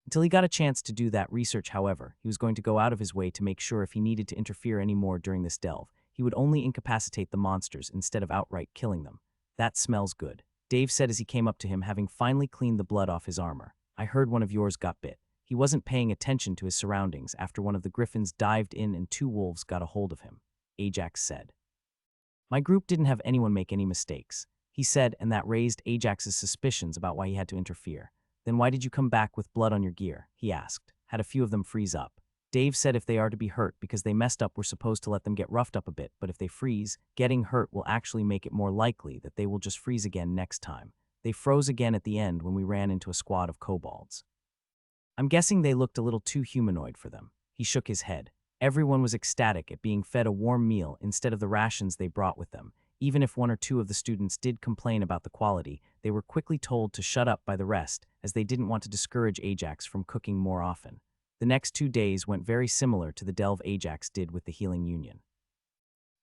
Until he got a chance to do that research, however, he was going to go out of his way to make sure if he needed to interfere anymore during this delve, he would only incapacitate the monsters instead of outright killing them. That smells good, Dave said as he came up to him, having finally cleaned the blood off his armor. I heard one of yours got bit. He wasn't paying attention to his surroundings after one of the griffins dived in and two wolves got a hold of him, Ajax said. My group didn't have anyone make any mistakes, he said, and that raised Ajax's suspicions about why he had to interfere. Then why did you come back with blood on your gear? He asked. Had a few of them freeze up. Dave said if they are to be hurt because they messed up, we're supposed to let them get roughed up a bit, but if they freeze, getting hurt will actually make it more likely that they will just freeze again next time. They froze again at the end when we ran into a squad of kobolds. I'm guessing they looked a little too humanoid for them. He shook his head. Everyone was ecstatic at being fed a warm meal instead of the rations they brought with them. Even if one or two of the students did complain about the quality, they were quickly told to shut up by the rest, as they didn't want to discourage Ajax from cooking more often. The next 2 days went very similar to the delve Ajax did with the Healing Union.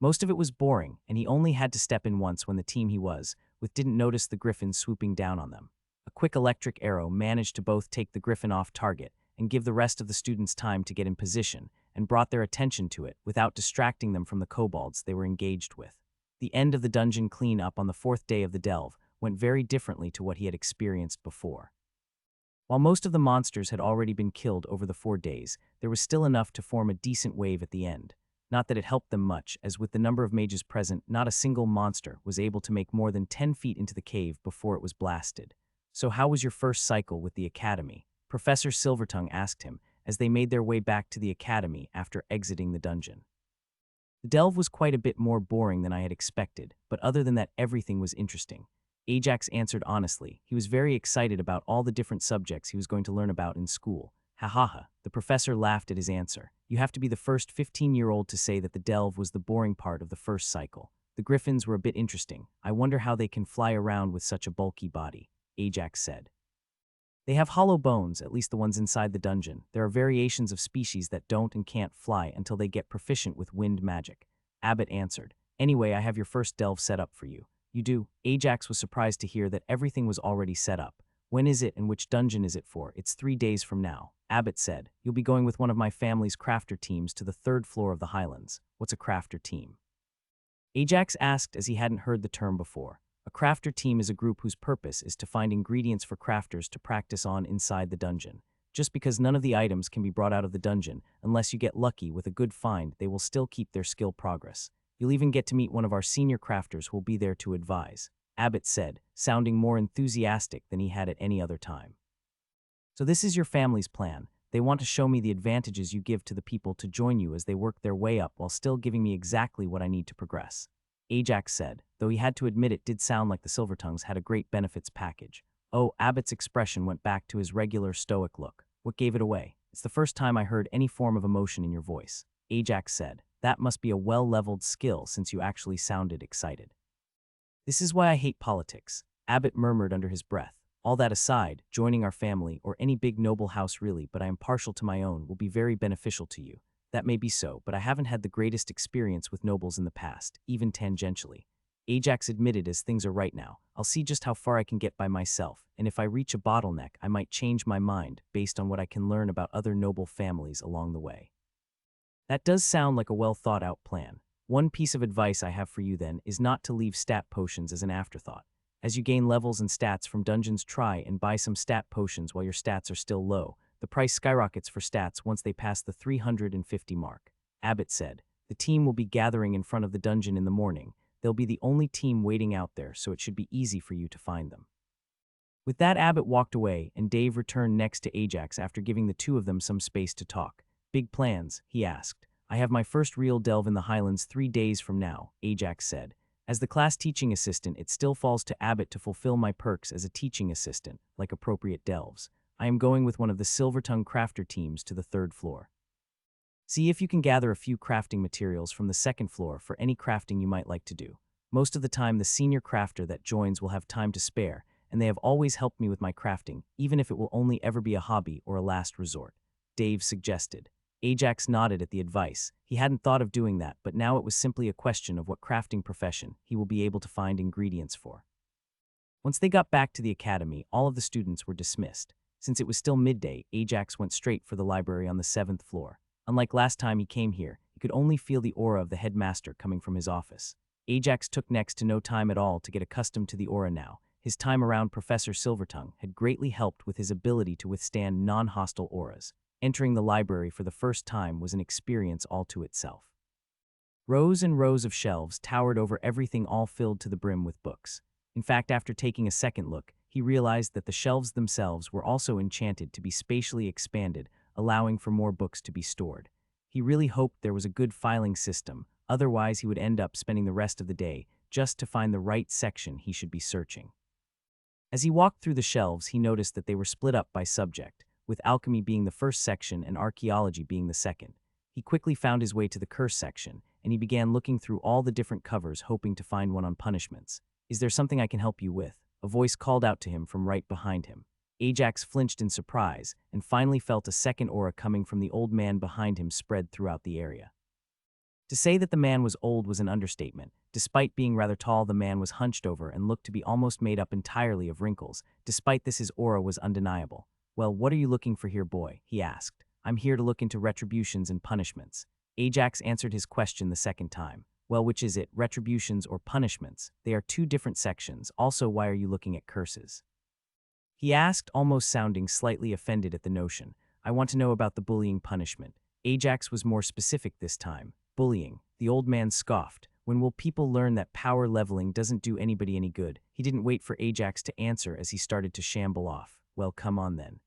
Most of it was boring, and he only had to step in once when the team he was with didn't notice the griffin swooping down on them. A quick electric arrow managed to both take the griffin off target and give the rest of the students time to get in position, and brought their attention to it without distracting them from the kobolds they were engaged with. The end of the dungeon clean-up on the 4th day of the delve went very differently to what he had experienced before. While most of the monsters had already been killed over the 4 days, there was still enough to form a decent wave at the end. Not that it helped them much, as with the number of mages present, not a single monster was able to make more than 10 feet into the cave before it was blasted. So how was your first cycle with the academy? Professor Silvertongue asked him as they made their way back to the academy after exiting the dungeon. The delve was quite a bit more boring than I had expected, but other than that everything was interesting. Ajax answered honestly. He was very excited about all the different subjects he was going to learn about in school. Ha ha ha. The professor laughed at his answer. You have to be the first 15-year-old to say that the delve was the boring part of the first cycle. The griffins were a bit interesting. I wonder how they can fly around with such a bulky body, Ajax said. They have hollow bones, at least the ones inside the dungeon. There are variations of species that don't and can't fly until they get proficient with wind magic. Abbott answered. Anyway, I have your first delve set up for you. You do? Ajax was surprised to hear that everything was already set up. When is it and which dungeon is it for? It's 3 days from now. Abbott said. You'll be going with one of my family's crafter teams to the 3rd floor of the Highlands. What's a crafter team? Ajax asked as he hadn't heard the term before. A crafter team is a group whose purpose is to find ingredients for crafters to practice on inside the dungeon. Just because none of the items can be brought out of the dungeon, unless you get lucky with a good find, they will still keep their skill progress. You'll even get to meet one of our senior crafters who will be there to advise, Abbott said, sounding more enthusiastic than he had at any other time. So this is your family's plan. They want to show me the advantages you give to the people to join you as they work their way up while still giving me exactly what I need to progress, Ajax said, though he had to admit it did sound like the Silvertongues had a great benefits package. Oh, Abbott's expression went back to his regular stoic look. What gave it away? It's the first time I heard any form of emotion in your voice, Ajax said. That must be a well-leveled skill since you actually sounded excited. This is why I hate politics, Abbott murmured under his breath. All that aside, joining our family, or any big noble house really, but I am partial to my own, will be very beneficial to you. That may be so, but I haven't had the greatest experience with nobles in the past, even tangentially. Ajax admitted as things are right now. I'll see just how far I can get by myself, and if I reach a bottleneck, I might change my mind based on what I can learn about other noble families along the way. That does sound like a well-thought-out plan. One piece of advice I have for you then is not to leave stat potions as an afterthought. As you gain levels and stats from dungeons, try and buy some stat potions while your stats are still low. The price skyrockets for stats once they pass the 350 mark, Abbott said. The team will be gathering in front of the dungeon in the morning. They'll be the only team waiting out there, so it should be easy for you to find them. With that, Abbott walked away, and Dave returned next to Ajax after giving the two of them some space to talk. Big plans, he asked. I have my first real delve in the Highlands 3 days from now, Ajax said. As the class teaching assistant, it still falls to Abbott to fulfill my perks as a teaching assistant, like appropriate delves. I am going with one of the Silvertongue crafter teams to the 3rd floor. See if you can gather a few crafting materials from the 2nd floor for any crafting you might like to do. Most of the time, the senior crafter that joins will have time to spare, and they have always helped me with my crafting, even if it will only ever be a hobby or a last resort, Dave suggested. Ajax nodded at the advice. He hadn't thought of doing that, but now it was simply a question of what crafting profession he will be able to find ingredients for. Once they got back to the academy, all of the students were dismissed. Since it was still midday, Ajax went straight for the library on the 7th floor. Unlike last time he came here, he could only feel the aura of the headmaster coming from his office. Ajax took next to no time at all to get accustomed to the aura now. his time around Professor Silvertongue had greatly helped with his ability to withstand non-hostile auras. Entering the library for the first time was an experience all to itself. Rows and rows of shelves towered over everything, all filled to the brim with books. In fact, after taking a second look, he realized that the shelves themselves were also enchanted to be spatially expanded, allowing for more books to be stored. He really hoped there was a good filing system, otherwise he would end up spending the rest of the day just to find the right section he should be searching. As he walked through the shelves, he noticed that they were split up by subject, with alchemy being the first section and archaeology being the second. He quickly found his way to the curse section, and he began looking through all the different covers, hoping to find one on punishments. "Is there something I can help you with?" a voice called out to him from right behind him. Ajax flinched in surprise, and finally felt a second aura coming from the old man behind him spread throughout the area. To say that the man was old was an understatement. Despite being rather tall, the man was hunched over and looked to be almost made up entirely of wrinkles. Despite this, his aura was undeniable. "Well, what are you looking for here, boy?" he asked. "I'm here to look into retributions and punishments." Ajax answered his question the second time. "Well, which is it, retributions or punishments? They are two different sections. Also, why are you looking at curses?" he asked, almost sounding slightly offended at the notion. "I want to know about the bullying punishment." Ajax was more specific this time. "Bullying," the old man scoffed. "When will people learn that power leveling doesn't do anybody any good?" He didn't wait for Ajax to answer as he started to shamble off. "Well, come on then."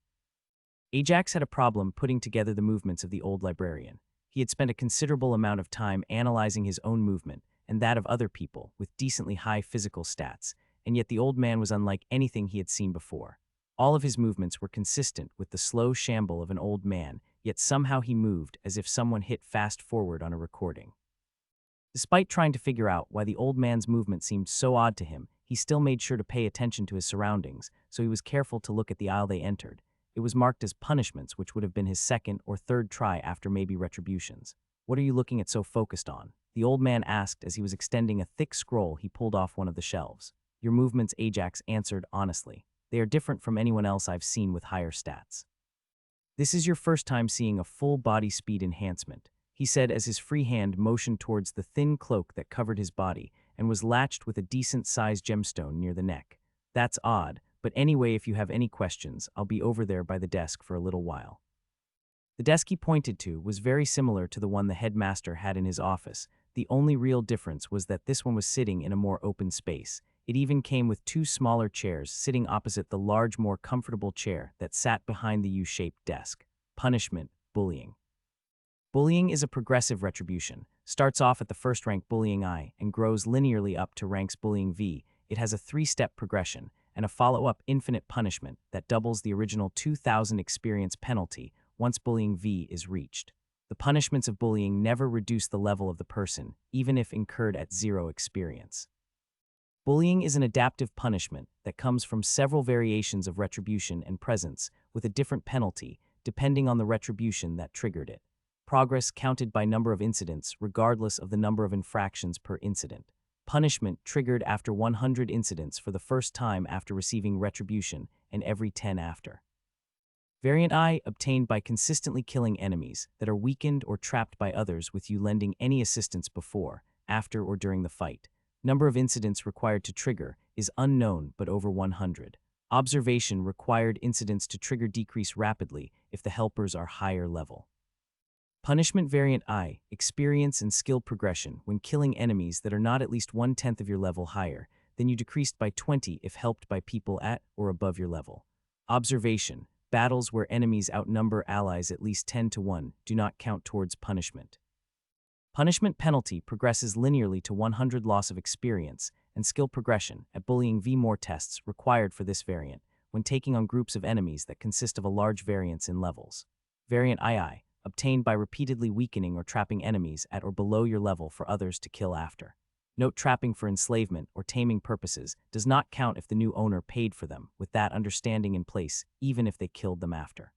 Ajax had a problem putting together the movements of the old librarian. He had spent a considerable amount of time analyzing his own movement and that of other people with decently high physical stats, and yet the old man was unlike anything he had seen before. All of his movements were consistent with the slow shamble of an old man, yet somehow he moved as if someone hit fast forward on a recording. Despite trying to figure out why the old man's movement seemed so odd to him, he still made sure to pay attention to his surroundings, so he was careful to look at the aisle they entered. It was marked as punishments, which would have been his second or third try after maybe retributions. "What are you looking at so focused on?" the old man asked as he was extending a thick scroll he pulled off one of the shelves. "Your movements," Ajax answered honestly. "They are different from anyone else I've seen with higher stats." "This is your first time seeing a full body speed enhancement," he said as his free hand motioned towards the thin cloak that covered his body and was latched with a decent-sized gemstone near the neck. "That's odd, but anyway, if you have any questions, I'll be over there by the desk for a little while." The desk he pointed to was very similar to the one the headmaster had in his office. The only real difference was that this one was sitting in a more open space. It even came with two smaller chairs sitting opposite the large, more comfortable chair that sat behind the U-shaped desk. Punishment, bullying. Bullying is a progressive retribution. Starts off at the first rank bullying I and grows linearly up to ranks bullying V. It has a 3-step progression and a follow-up infinite punishment that doubles the original 2,000 experience penalty once bullying V is reached. The punishments of bullying never reduce the level of the person, even if incurred at 0 experience. Bullying is an adaptive punishment that comes from several variations of retribution and presence, with a different penalty, depending on the retribution that triggered it. Progress counted by number of incidents, regardless of the number of infractions per incident. Punishment triggered after 100 incidents for the first time after receiving retribution, and every 10 after. Variant I, obtained by consistently killing enemies that are weakened or trapped by others with you lending any assistance before, after, or during the fight. Number of incidents required to trigger is unknown but over 100. Observation required incidents to trigger decrease rapidly if the helpers are higher level. Punishment Variant I, experience and skill progression when killing enemies that are not at least 1/10 of your level higher, then you decreased by 20 if helped by people at or above your level. Observation, battles where enemies outnumber allies at least 10-1 do not count towards punishment. Punishment penalty progresses linearly to 100 loss of experience and skill progression at bullying V. More tests required for this variant when taking on groups of enemies that consist of a large variance in levels. Variant II, obtained by repeatedly weakening or trapping enemies at or below your level for others to kill after. Note, trapping for enslavement or taming purposes does not count if the new owner paid for them, with that understanding in place even if they killed them after.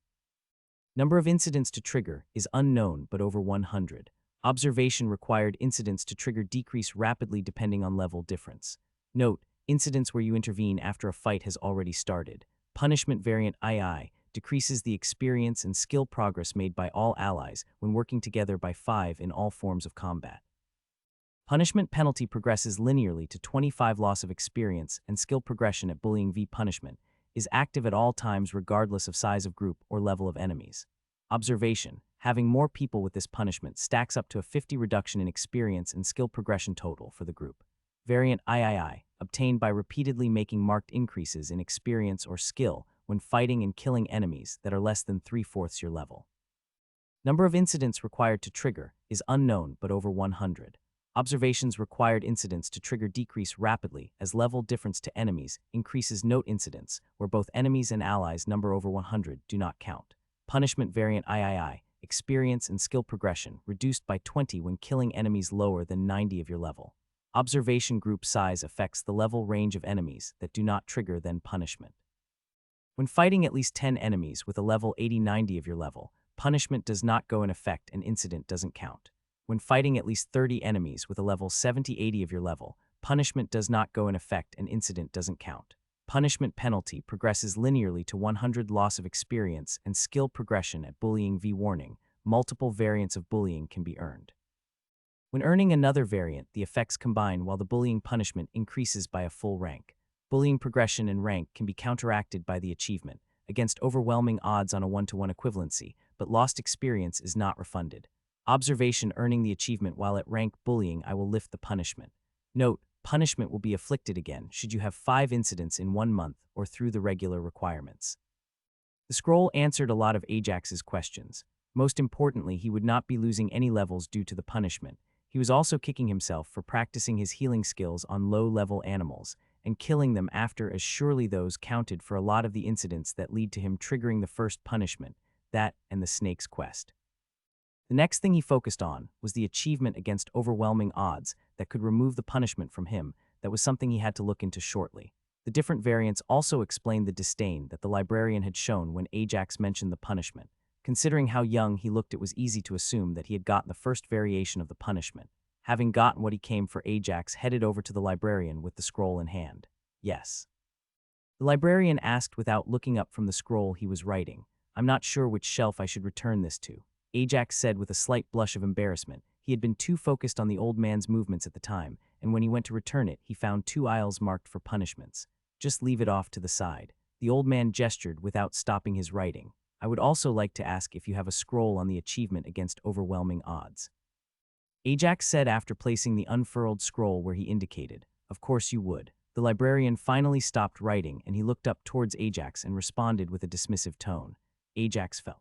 Number of incidents to trigger is unknown but over 100. Observation required incidents to trigger decrease rapidly depending on level difference. Note, incidents where you intervene after a fight has already started. Punishment Variant II decreases the experience and skill progress made by all allies when working together by 5 in all forms of combat. Punishment penalty progresses linearly to 25 loss of experience, and skill progression at bullying v punishment is active at all times regardless of size of group or level of enemies. Observation: having more people with this punishment stacks up to a 50 reduction in experience and skill progression total for the group. Variant III, obtained by repeatedly making marked increases in experience or skill when fighting and killing enemies that are less than 3/4 your level. Number of incidents required to trigger is unknown but over 100. Observations required incidents to trigger decrease rapidly as level difference to enemies increases. Note incidents where both enemies and allies number over 100 do not count. Punishment variant III, experience and skill progression reduced by 20 when killing enemies lower than 90 of your level. Observation group size affects the level range of enemies that do not trigger then punishment. When fighting at least 10 enemies with a level 80-90 of your level, punishment does not go in effect and incident doesn't count. When fighting at least 30 enemies with a level 70-80 of your level, punishment does not go in effect and incident doesn't count. Punishment penalty progresses linearly to 100 loss of experience and skill progression at bullying v warning. Multiple variants of bullying can be earned. When earning another variant, the effects combine while the bullying punishment increases by a full rank. Bullying progression and rank can be counteracted by the achievement, against overwhelming odds on a 1-to-1 equivalency, but lost experience is not refunded. Observation: earning the achievement while at rank bullying, I will lift the punishment. Note: punishment will be afflicted again should you have 5 incidents in 1 month or through the regular requirements. The scroll answered a lot of Ajax's questions. Most importantly, he would not be losing any levels due to the punishment. He was also kicking himself for practicing his healing skills on low-level animals and killing them after, as surely those counted for a lot of the incidents that lead to him triggering the first punishment, that and the snake's quest. The next thing he focused on was the achievement against overwhelming odds that could remove the punishment from him. That was something he had to look into shortly. The different variants also explained the disdain that the librarian had shown when Ajax mentioned the punishment. Considering how young he looked, it was easy to assume that he had gotten the first variation of the punishment. Having gotten what he came for, Ajax headed over to the librarian with the scroll in hand. Yes. The librarian asked without looking up from the scroll he was writing. I'm not sure which shelf I should return this to. Ajax said with a slight blush of embarrassment. He had been too focused on the old man's movements at the time, and when he went to return it, he found 2 aisles marked for punishments. Just leave it off to the side. The old man gestured without stopping his writing. I would also like to ask if you have a scroll on the achievement against overwhelming odds. Ajax said after placing the unfurled scroll where he indicated. Of course you would. The librarian finally stopped writing and he looked up towards Ajax and responded with a dismissive tone. Ajax felt.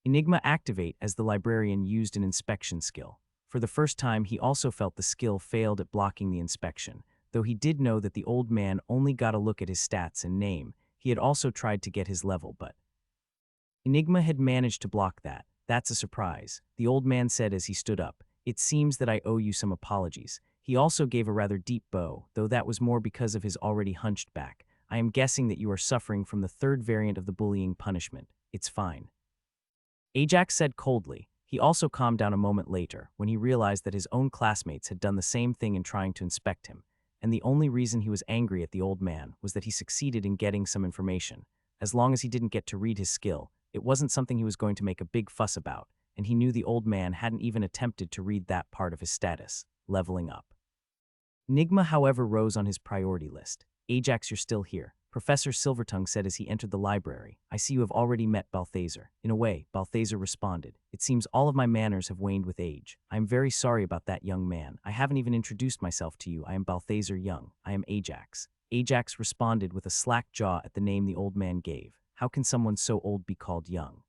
Enigma activate as the librarian used an inspection skill. For the first time, he also felt the skill failed at blocking the inspection. Though he did know that the old man only got a look at his stats and name, he had also tried to get his level, but Enigma had managed to block that. That's a surprise, the old man said as he stood up. It seems that I owe you some apologies. He also gave a rather deep bow, though that was more because of his already hunched back. I am guessing that you are suffering from the 3rd variant of the bullying punishment. It's fine. Ajax said coldly. He also calmed down a moment later when he realized that his own classmates had done the same thing in trying to inspect him, and the only reason he was angry at the old man was that he succeeded in getting some information. As long as he didn't get to read his skill, it wasn't something he was going to make a big fuss about, and he knew the old man hadn't even attempted to read that part of his status, leveling up. Enigma, however, rose on his priority list. Ajax, you're still here, Professor Silvertongue said as he entered the library. I see you have already met Balthazar. In a way, Balthazar responded. It seems all of my manners have waned with age. I am very sorry about that, young man. I haven't even introduced myself to you. I am Balthazar Young. I am Ajax. Ajax responded with a slack jaw at the name the old man gave. How can someone so old be called young?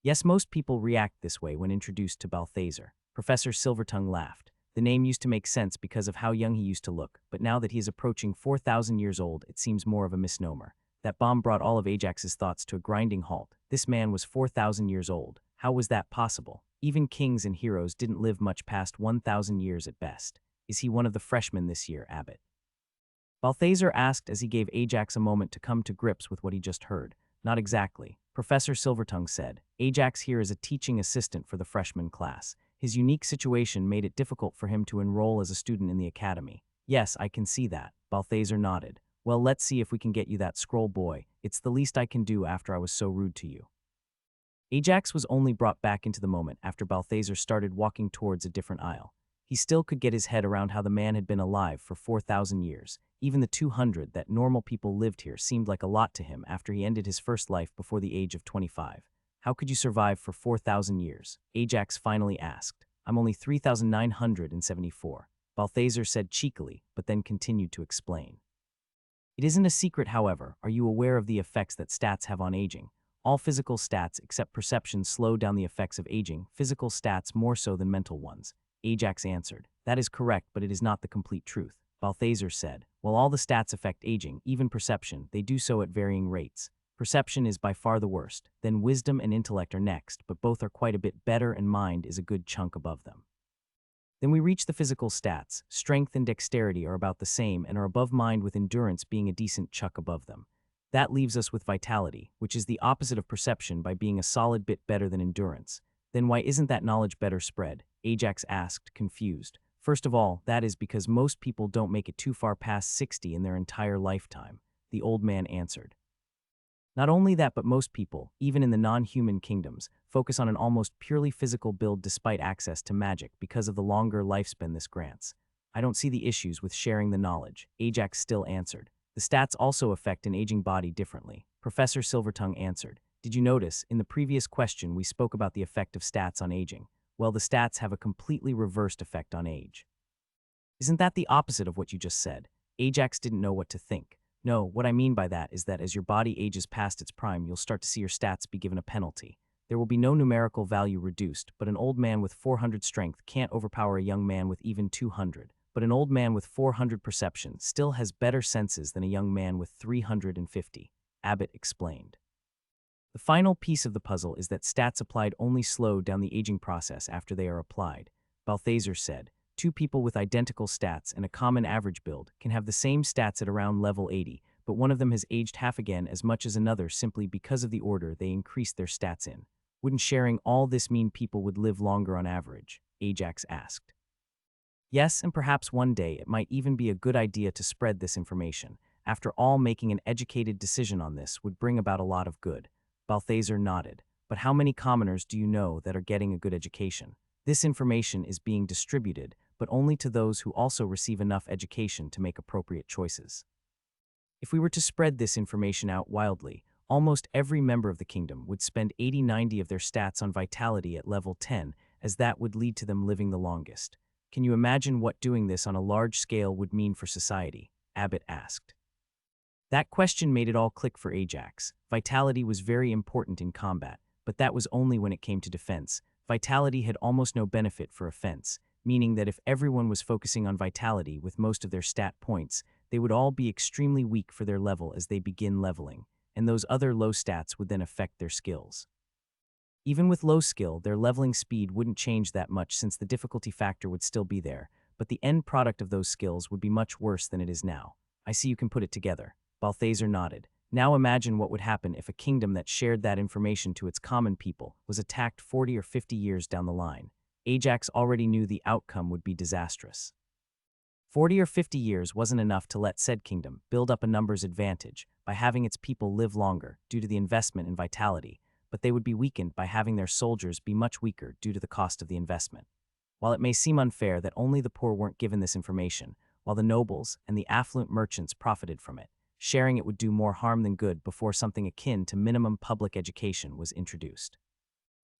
Yes, most people react this way when introduced to Balthazar. Professor Silvertongue laughed. The name used to make sense because of how young he used to look, but now that he is approaching 4,000 years old, it seems more of a misnomer. That bomb brought all of Ajax's thoughts to a grinding halt. This man was 4,000 years old. How was that possible? Even kings and heroes didn't live much past 1,000 years at best. Is he one of the freshmen this year, Abbot? Balthazar asked as he gave Ajax a moment to come to grips with what he just heard. Not exactly, Professor Silvertongue said. Ajax here is a teaching assistant for the freshman class. His unique situation made it difficult for him to enroll as a student in the academy. Yes, I can see that, Balthazar nodded. Well, let's see if we can get you that scroll, boy. It's the least I can do after I was so rude to you. Ajax was only brought back into the moment after Balthazar started walking towards a different aisle. He still could get his head around how the man had been alive for 4,000 years. Even the 200 that normal people lived here seemed like a lot to him after he ended his first life before the age of 25. How could you survive for 4,000 years? Ajax finally asked. I'm only 3,974. Balthazar said cheekily, but then continued to explain. It isn't a secret, however. Are you aware of the effects that stats have on aging? All physical stats except perception slow down the effects of aging, physical stats more so than mental ones. Ajax answered. That is correct, but it is not the complete truth. Balthazar said. While all the stats affect aging, even perception, they do so at varying rates. Perception is by far the worst, then wisdom and intellect are next, but both are quite a bit better and mind is a good chunk above them. Then we reach the physical stats. Strength and dexterity are about the same and are above mind, with endurance being a decent chuck above them. That leaves us with vitality, which is the opposite of perception by being a solid bit better than endurance. Then why isn't that knowledge better spread? Ajax asked, confused. First of all, that is because most people don't make it too far past 60 in their entire lifetime, the old man answered. Not only that, but most people, even in the non-human kingdoms, focus on an almost purely physical build despite access to magic because of the longer lifespan this grants. I don't see the issues with sharing the knowledge, Ajax still answered. The stats also affect an aging body differently. Professor Silvertongue answered. Did you notice, in the previous question we spoke about the effect of stats on aging? Well, the stats have a completely reversed effect on age. Isn't that the opposite of what you just said? Ajax didn't know what to think. No, what I mean by that is that as your body ages past its prime, you'll start to see your stats be given a penalty. There will be no numerical value reduced, but an old man with 400 strength can't overpower a young man with even 200. But an old man with 400 perception still has better senses than a young man with 350, Abbott explained. The final piece of the puzzle is that stats applied only slow down the aging process after they are applied, Balthazar said. Two people with identical stats and a common average build can have the same stats at around level 80, but one of them has aged half again as much as another simply because of the order they increased their stats in. Wouldn't sharing all this mean people would live longer on average? Ajax asked. Yes, and perhaps one day it might even be a good idea to spread this information. After all, making an educated decision on this would bring about a lot of good. Balthazar nodded. But how many commoners do you know that are getting a good education? This information is being distributed, but only to those who also receive enough education to make appropriate choices. If we were to spread this information out wildly, almost every member of the kingdom would spend 80-90 of their stats on vitality at level 10, as that would lead to them living the longest. Can you imagine what doing this on a large scale would mean for society? Abbott asked. That question made it all click for Ajax. Vitality was very important in combat, but that was only when it came to defense. Vitality had almost no benefit for offense, meaning that if everyone was focusing on vitality with most of their stat points, they would all be extremely weak for their level as they begin leveling, and those other low stats would then affect their skills. Even with low skill, their leveling speed wouldn't change that much since the difficulty factor would still be there, but the end product of those skills would be much worse than it is now. I see you can put it together. Balthazar nodded. Now imagine what would happen if a kingdom that shared that information to its common people was attacked 40 or 50 years down the line. Ajax already knew the outcome would be disastrous. 40 or 50 years wasn't enough to let said kingdom build up a numbers advantage by having its people live longer due to the investment in vitality, but they would be weakened by having their soldiers be much weaker due to the cost of the investment. While it may seem unfair that only the poor weren't given this information, while the nobles and the affluent merchants profited from it, sharing it would do more harm than good before something akin to minimum public education was introduced.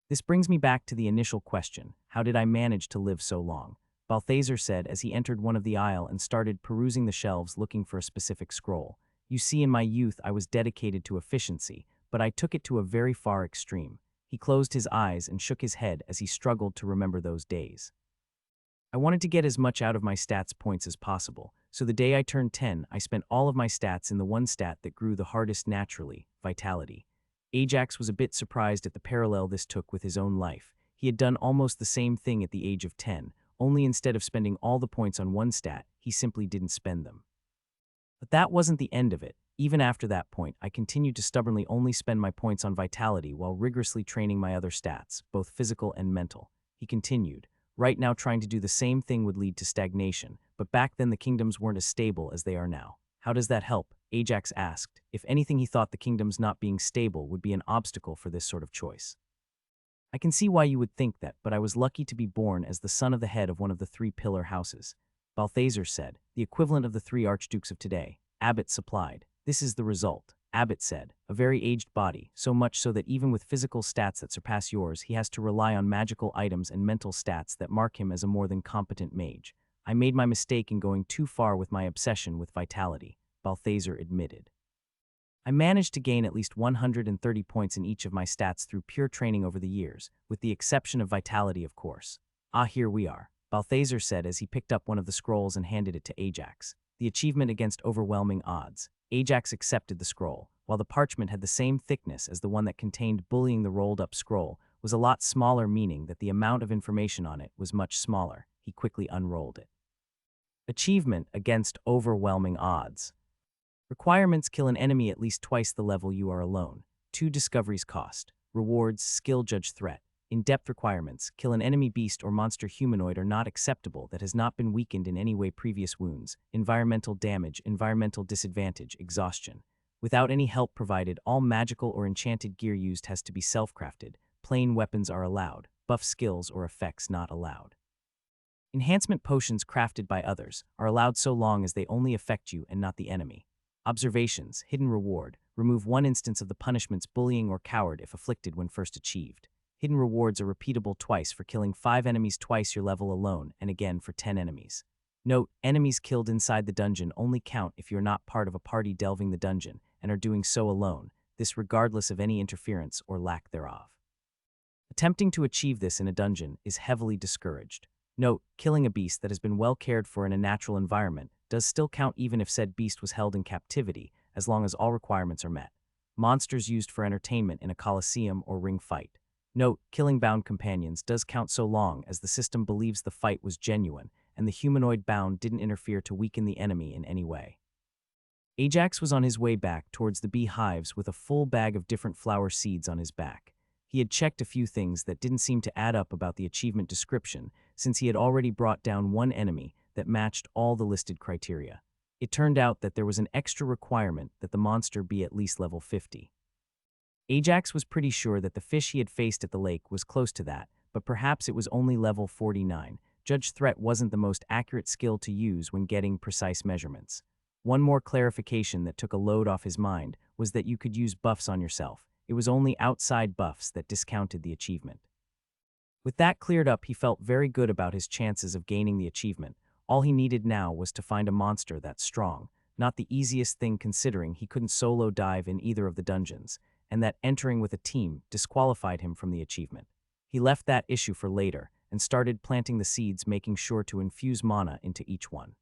This brings me back to the initial question, how did I manage to live so long? Balthazar said as he entered one of the aisle and started perusing the shelves looking for a specific scroll. You see, in my youth I was dedicated to efficiency, but I took it to a very far extreme. He closed his eyes and shook his head as he struggled to remember those days. I wanted to get as much out of my stats points as possible, so the day I turned 10, I spent all of my stats in the one stat that grew the hardest naturally, vitality. Ajax was a bit surprised at the parallel this took with his own life. He had done almost the same thing at the age of 10, only instead of spending all the points on one stat, he simply didn't spend them. But that wasn't the end of it. Even after that point, I continued to stubbornly only spend my points on vitality while rigorously training my other stats, both physical and mental. He continued. Right now, trying to do the same thing would lead to stagnation, but back then the kingdoms weren't as stable as they are now. How does that help? Ajax asked. If anything, he thought the kingdoms not being stable would be an obstacle for this sort of choice. I can see why you would think that, but I was lucky to be born as the son of the head of one of the three pillar houses. Balthazar said, the equivalent of the three archdukes of today. Abbott supplied. This is the result. Abbott said, a very aged body, so much so that even with physical stats that surpass yours, he has to rely on magical items and mental stats that mark him as a more than competent mage. I made my mistake in going too far with my obsession with vitality, Balthazar admitted. I managed to gain at least 130 points in each of my stats through pure training over the years, with the exception of vitality, of course. Ah, here we are, Balthazar said as he picked up one of the scrolls and handed it to Ajax. The achievement against overwhelming odds. Ajax accepted the scroll. While the parchment had the same thickness as the one that contained bullying, the rolled-up scroll was a lot smaller, meaning that the amount of information on it was much smaller. He quickly unrolled it. Achievement against overwhelming odds. Requirements: kill an enemy at least twice the level you are alone. 2 discoveries cost. Rewards: skill judge threat. In-depth requirements: kill an enemy beast or monster humanoid or not acceptable that has not been weakened in any way. Previous wounds. Environmental damage, environmental disadvantage, exhaustion. Without any help provided, all magical or enchanted gear used has to be self-crafted. Plain weapons are allowed. Buff skills or effects not allowed. Enhancement potions crafted by others are allowed so long as they only affect you and not the enemy. Observations: hidden reward. Remove 1 instance of the punishments bullying or coward if afflicted when first achieved. Hidden rewards are repeatable twice for killing 5 enemies twice your level alone, and again for 10 enemies. Note: enemies killed inside the dungeon only count if you're not part of a party delving the dungeon and are doing so alone, this regardless of any interference or lack thereof. Attempting to achieve this in a dungeon is heavily discouraged. Note: killing a beast that has been well cared for in a natural environment does still count even if said beast was held in captivity, as long as all requirements are met. Monsters used for entertainment in a coliseum or ring fight. Note: killing bound companions does count so long as the system believes the fight was genuine and the humanoid bound didn't interfere to weaken the enemy in any way. Ajax was on his way back towards the beehives with a full bag of different flower seeds on his back. He had checked a few things that didn't seem to add up about the achievement description, since he had already brought down one enemy that matched all the listed criteria. It turned out that there was an extra requirement that the monster be at least level 50. Ajax was pretty sure that the fish he had faced at the lake was close to that, but perhaps it was only level 49. Judge threat wasn't the most accurate skill to use when getting precise measurements. One more clarification that took a load off his mind was that you could use buffs on yourself. It was only outside buffs that discounted the achievement. With that cleared up, he felt very good about his chances of gaining the achievement. All he needed now was to find a monster that's strong, not the easiest thing considering he couldn't solo dive in either of the dungeons, and that entering with a team disqualified him from the achievement. He left that issue for later and started planting the seeds, making sure to infuse mana into each one.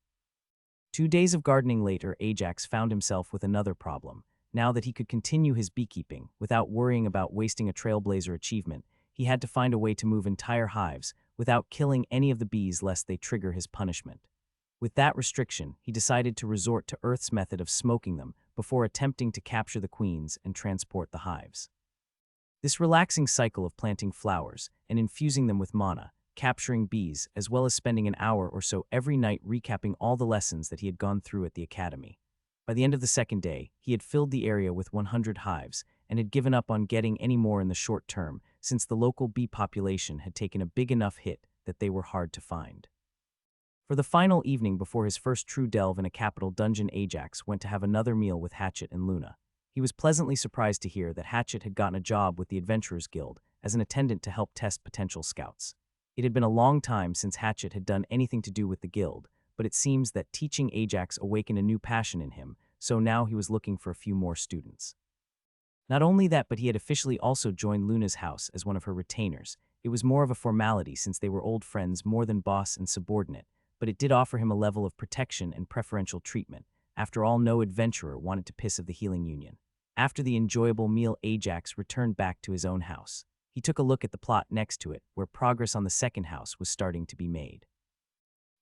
2 days of gardening later, Ajax found himself with another problem. Now that he could continue his beekeeping without worrying about wasting a Trailblazer achievement, he had to find a way to move entire hives without killing any of the bees lest they trigger his punishment. With that restriction, he decided to resort to Earth's method of smoking them before attempting to capture the queens and transport the hives. This relaxing cycle of planting flowers and infusing them with mana, capturing bees, as well as spending an hour or so every night recapping all the lessons that he had gone through at the academy. By the end of the second day, he had filled the area with 100 hives and had given up on getting any more in the short term since the local bee population had taken a big enough hit that they were hard to find. For the final evening before his first true delve in a capital dungeon, Ajax went to have another meal with Hatchet and Luna. He was pleasantly surprised to hear that Hatchet had gotten a job with the Adventurers Guild as an attendant to help test potential scouts. It had been a long time since Hatchet had done anything to do with the guild, but it seems that teaching Ajax awakened a new passion in him, so now he was looking for a few more students. Not only that, but he had officially also joined Luna's house as one of her retainers. It was more of a formality since they were old friends more than boss and subordinate, but it did offer him a level of protection and preferential treatment. After all, no adventurer wanted to piss of the healing union. After the enjoyable meal, Ajax returned back to his own house. He took a look at the plot next to it, where progress on the second house was starting to be made.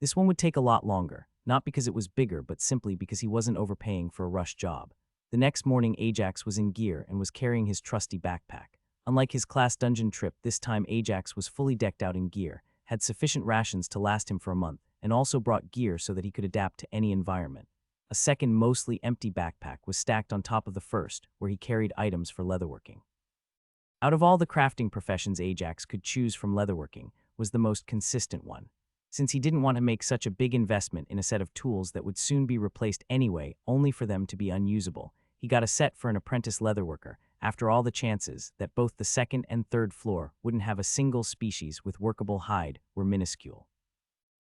This one would take a lot longer, not because it was bigger, but simply because he wasn't overpaying for a rush job. The next morning, Ajax was in gear and was carrying his trusty backpack. Unlike his class dungeon trip, this time Ajax was fully decked out in gear, had sufficient rations to last him for a month, and also brought gear so that he could adapt to any environment. A second, mostly empty backpack was stacked on top of the first, where he carried items for leatherworking. Out of all the crafting professions Ajax could choose from, leatherworking was the most consistent one. Since he didn't want to make such a big investment in a set of tools that would soon be replaced anyway, only for them to be unusable, he got a set for an apprentice leatherworker, after all the chances that both the second and third floor wouldn't have a single species with workable hide were minuscule.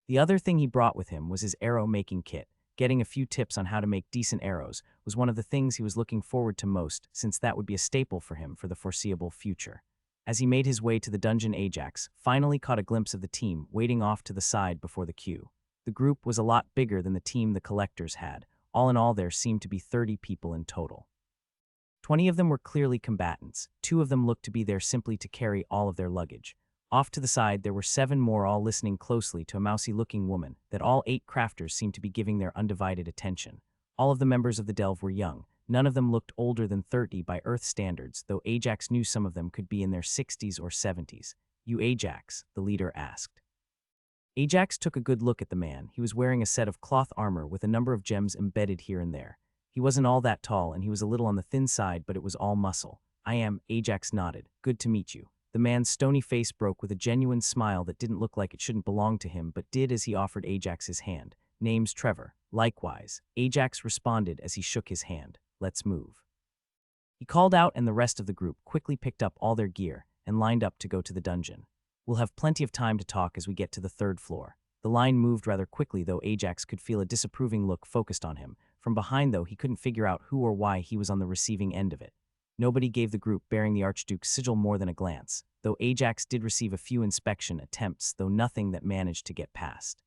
The other thing he brought with him was his arrow-making kit. Getting a few tips on how to make decent arrows was one of the things he was looking forward to most, since that would be a staple for him for the foreseeable future. As he made his way to the dungeon, Ajax finally caught a glimpse of the team waiting off to the side before the queue. The group was a lot bigger than the team the collectors had. All in all, there seemed to be 30 people in total. 20 of them were clearly combatants. 2 of them looked to be there simply to carry all of their luggage. Off to the side, there were 7 more, all listening closely to a mousy-looking woman that all 8 crafters seemed to be giving their undivided attention. All of the members of the Delve were young. None of them looked older than 30 by Earth standards, though Ajax knew some of them could be in their 60s or 70s. "You Ajax?" the leader asked. Ajax took a good look at the man. He was wearing a set of cloth armor with a number of gems embedded here and there. He wasn't all that tall, and he was a little on the thin side, but it was all muscle. "I am," Ajax nodded. "Good to meet you." The man's stony face broke with a genuine smile that didn't look like it shouldn't belong to him, but did as he offered Ajax his hand. "Name's Trevor." "Likewise," Ajax responded as he shook his hand. "Let's move." He called out, and the rest of the group quickly picked up all their gear and lined up to go to the dungeon. "We'll have plenty of time to talk as we get to the third floor." The line moved rather quickly, though Ajax could feel a disapproving look focused on him. From behind, though, he couldn't figure out who or why he was on the receiving end of it. Nobody gave the group bearing the Archduke's sigil more than a glance, though Ajax did receive a few inspection attempts, though nothing that managed to get past.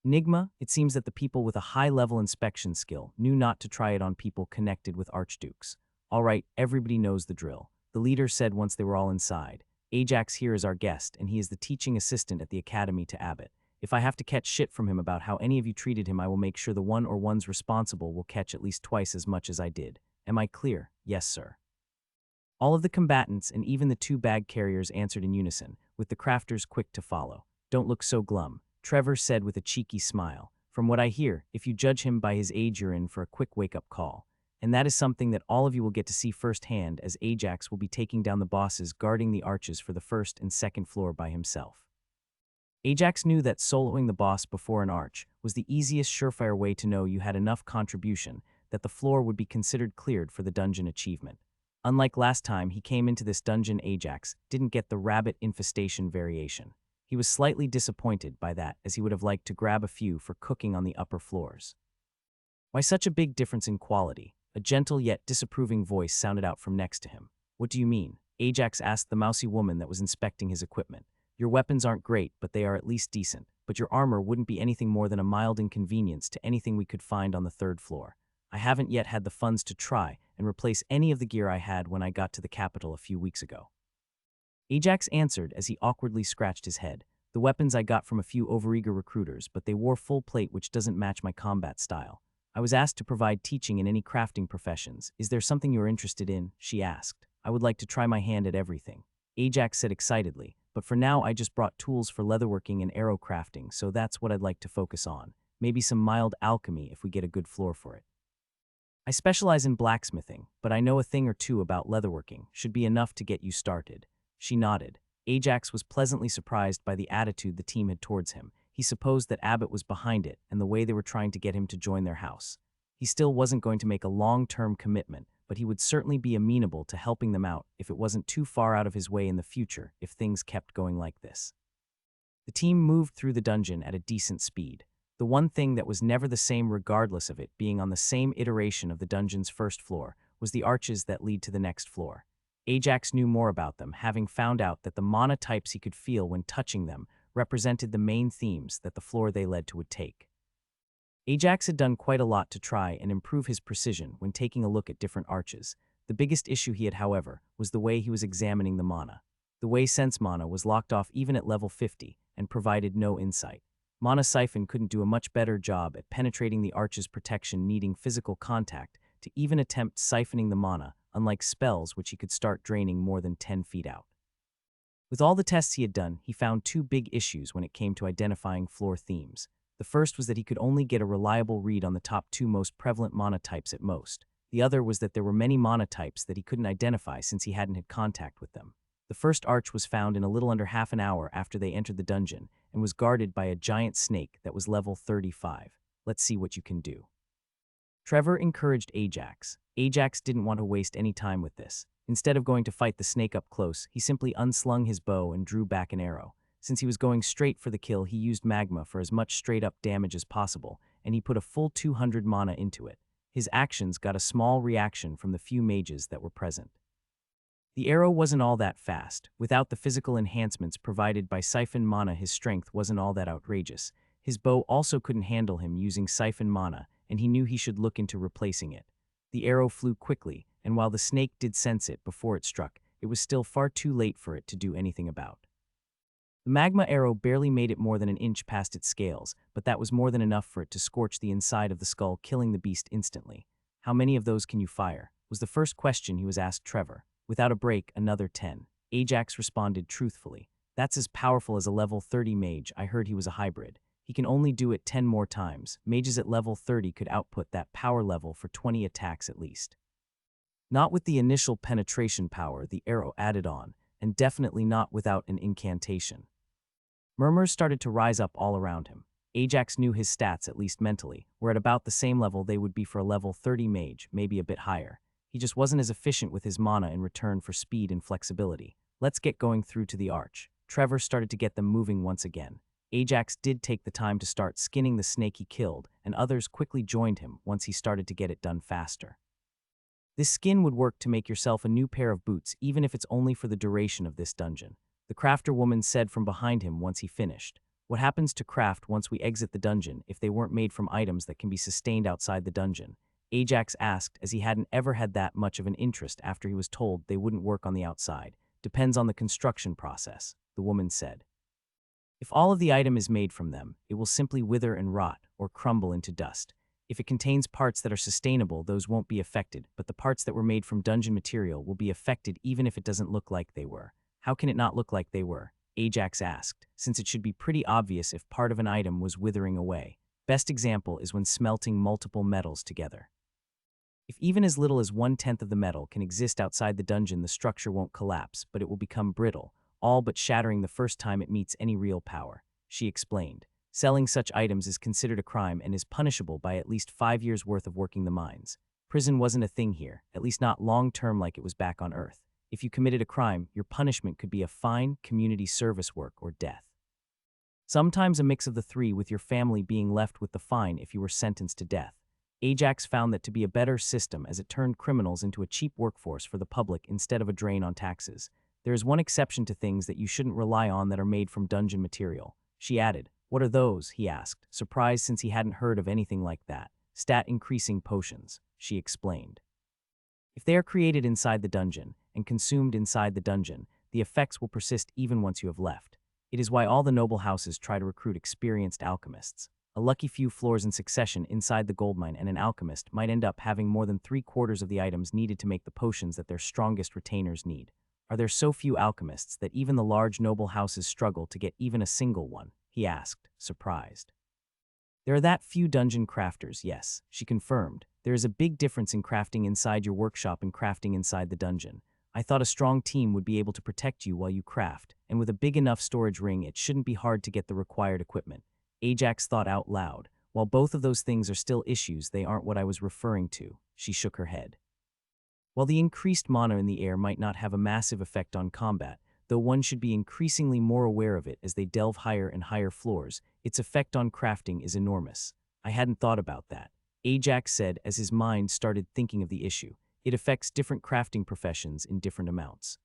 Enigma, it seems that the people with a high-level inspection skill knew not to try it on people connected with Archdukes. "All right, everybody knows the drill," the leader said once they were all inside. "Ajax here is our guest, and he is the teaching assistant at the academy to Abbott. If I have to catch shit from him about how any of you treated him, I will make sure the one or ones responsible will catch at least twice as much as I did. Am I clear?" "Yes, sir." All of the combatants and even the 2 bag carriers answered in unison, with the crafters quick to follow. "Don't look so glum," Trevor said with a cheeky smile. "From what I hear, if you judge him by his age, you're in for a quick wake-up call. And that is something that all of you will get to see firsthand, as Ajax will be taking down the bosses guarding the arches for the first and second floor by himself." Ajax knew that soloing the boss before an arch was the easiest, surefire way to know you had enough contribution that the floor would be considered cleared for the dungeon achievement. Unlike last time he came into this dungeon, Ajax didn't get the rabbit infestation variation. He was slightly disappointed by that, as he would have liked to grab a few for cooking on the upper floors. "Why such a big difference in quality?" A gentle yet disapproving voice sounded out from next to him. "What do you mean?" Ajax asked the mousy woman that was inspecting his equipment. "Your weapons aren't great, but they are at least decent. But your armor wouldn't be anything more than a mild inconvenience to anything we could find on the third floor. I haven't yet had the funds to try and replace any of the gear I had when I got to the capital a few weeks ago." Ajax answered as he awkwardly scratched his head. "The weapons I got from a few overeager recruiters, but they wore full plate, which doesn't match my combat style. I was asked to provide teaching in any crafting professions. Is there something you're interested in?" she asked. "I would like to try my hand at everything," Ajax said excitedly. "But for now, I just brought tools for leatherworking and arrow crafting, so that's what I'd like to focus on. Maybe some mild alchemy if we get a good floor for it. I specialize in blacksmithing, but I know a thing or two about leatherworking. Should be enough to get you started." She nodded. Ajax was pleasantly surprised by the attitude the team had towards him. He supposed that Abbott was behind it and the way they were trying to get him to join their house. He still wasn't going to make a long-term commitment, but he would certainly be amenable to helping them out if it wasn't too far out of his way in the future if things kept going like this. The team moved through the dungeon at a decent speed. The one thing that was never the same, regardless of it being on the same iteration of the dungeon's first floor, was the arches that lead to the next floor. Ajax knew more about them, having found out that the mana types he could feel when touching them represented the main themes that the floor they led to would take. Ajax had done quite a lot to try and improve his precision when taking a look at different arches. The biggest issue he had, however, was the way he was examining the mana. The way sense mana was locked off even at level 50 and provided no insight. Mana Siphon couldn't do a much better job at penetrating the arch's protection, needing physical contact to even attempt siphoning the mana, unlike spells which he could start draining more than 10 feet out. With all the tests he had done, he found 2 big issues when it came to identifying floor themes. The first was that he could only get a reliable read on the top 2 most prevalent mana types at most. The other was that there were many mana types that he couldn't identify since he hadn't had contact with them. The first arch was found in a little under half an hour after they entered the dungeon and was guarded by a giant snake that was level 35. Let's see what you can do. Trevor encouraged Ajax. Ajax didn't want to waste any time with this. Instead of going to fight the snake up close, he simply unslung his bow and drew back an arrow. Since he was going straight for the kill, he used magma for as much straight-up damage as possible, and he put a full 200 mana into it. His actions got a small reaction from the few mages that were present. The arrow wasn't all that fast. Without the physical enhancements provided by Siphon Mana, his strength wasn't all that outrageous. His bow also couldn't handle him using Siphon Mana, and he knew he should look into replacing it. The arrow flew quickly, and while the snake did sense it before it struck, it was still far too late for it to do anything about. The magma arrow barely made it more than an inch past its scales, but that was more than enough for it to scorch the inside of the skull, killing the beast instantly. How many of those can you fire? Was the first question he was asked Trevor. Without a break, another 10. Ajax responded truthfully. That's as powerful as a level 30 mage. I heard he was a hybrid. He can only do it 10 more times. Mages at level 30 could output that power level for 20 attacks at least. Not with the initial penetration power the arrow added on, and definitely not without an incantation. Murmurs started to rise up all around him. Ajax knew his stats, at least mentally, were at about the same level they would be for a level 30 mage, maybe a bit higher. He just wasn't as efficient with his mana in return for speed and flexibility. Let's get going through to the arch. Trevor started to get them moving once again. Ajax did take the time to start skinning the snake he killed, and others quickly joined him once he started to get it done faster. This skin would work to make yourself a new pair of boots, even if it's only for the duration of this dungeon. The crafter woman said from behind him once he finished. What happens to craft once we exit the dungeon if they weren't made from items that can be sustained outside the dungeon? Ajax asked, as he hadn't ever had that much of an interest after he was told they wouldn't work on the outside. Depends on the construction process, the woman said. If all of the item is made from them, it will simply wither and rot or crumble into dust. If it contains parts that are sustainable, those won't be affected, but the parts that were made from dungeon material will be affected even if it doesn't look like they were. How can it not look like they were? Ajax asked, since it should be pretty obvious if part of an item was withering away. Best example is when smelting multiple metals together. If even as little as 1/10 of the metal can exist outside the dungeon, the structure won't collapse, but it will become brittle, all but shattering the first time it meets any real power, she explained. Selling such items is considered a crime and is punishable by at least 5 years' worth of working the mines. Prison wasn't a thing here, at least not long-term like it was back on Earth. If you committed a crime, your punishment could be a fine, community service work, or death. Sometimes a mix of the three, with your family being left with the fine if you were sentenced to death. Ajax found that to be a better system as it turned criminals into a cheap workforce for the public instead of a drain on taxes. There is one exception to things that you shouldn't rely on that are made from dungeon material, she added. What are those? He asked, surprised since he hadn't heard of anything like that. Stat-increasing potions, she explained. If they are created inside the dungeon and consumed inside the dungeon, the effects will persist even once you have left. It is why all the noble houses try to recruit experienced alchemists. A lucky few floors in succession inside the goldmine and an alchemist might end up having more than 3/4 of the items needed to make the potions that their strongest retainers need. Are there so few alchemists that even the large noble houses struggle to get even a single one? He asked, surprised. There are that few dungeon crafters, yes, she confirmed. There is a big difference in crafting inside your workshop and crafting inside the dungeon. I thought a strong team would be able to protect you while you craft, and with a big enough storage ring it shouldn't be hard to get the required equipment. Ajax thought out loud. While both of those things are still issues, they aren't what I was referring to. She shook her head. While the increased mana in the air might not have a massive effect on combat, though one should be increasingly more aware of it as they delve higher and higher floors, its effect on crafting is enormous. I hadn't thought about that, Ajax said as his mind started thinking of the issue. It affects different crafting professions in different amounts.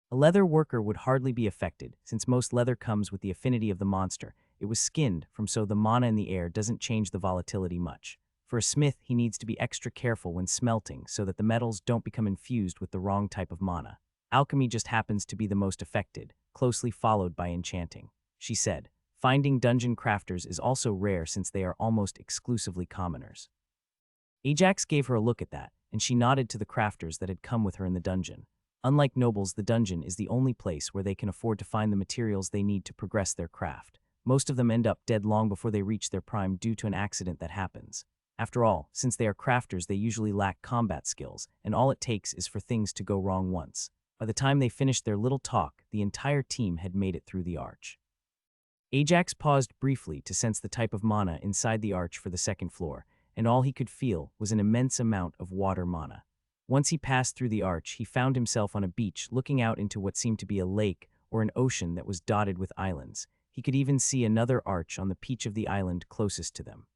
A leather worker would hardly be affected, since most leather comes with the affinity of the monster. It was skinned from, so the mana in the air doesn't change the volatility much. For a smith, he needs to be extra careful when smelting so that the metals don't become infused with the wrong type of mana. Alchemy just happens to be the most affected, closely followed by enchanting, she said. Finding dungeon crafters is also rare since they are almost exclusively commoners. Ajax gave her a look at that, and she nodded to the crafters that had come with her in the dungeon. Unlike nobles, the dungeon is the only place where they can afford to find the materials they need to progress their craft. Most of them end up dead long before they reach their prime due to an accident that happens. After all, since they are crafters, they usually lack combat skills, and all it takes is for things to go wrong once. By the time they finished their little talk, the entire team had made it through the arch. Ajax paused briefly to sense the type of mana inside the arch for the second floor, and all he could feel was an immense amount of water mana. Once he passed through the arch, he found himself on a beach looking out into what seemed to be a lake or an ocean that was dotted with islands. He could even see another arch on the peach of the island closest to them.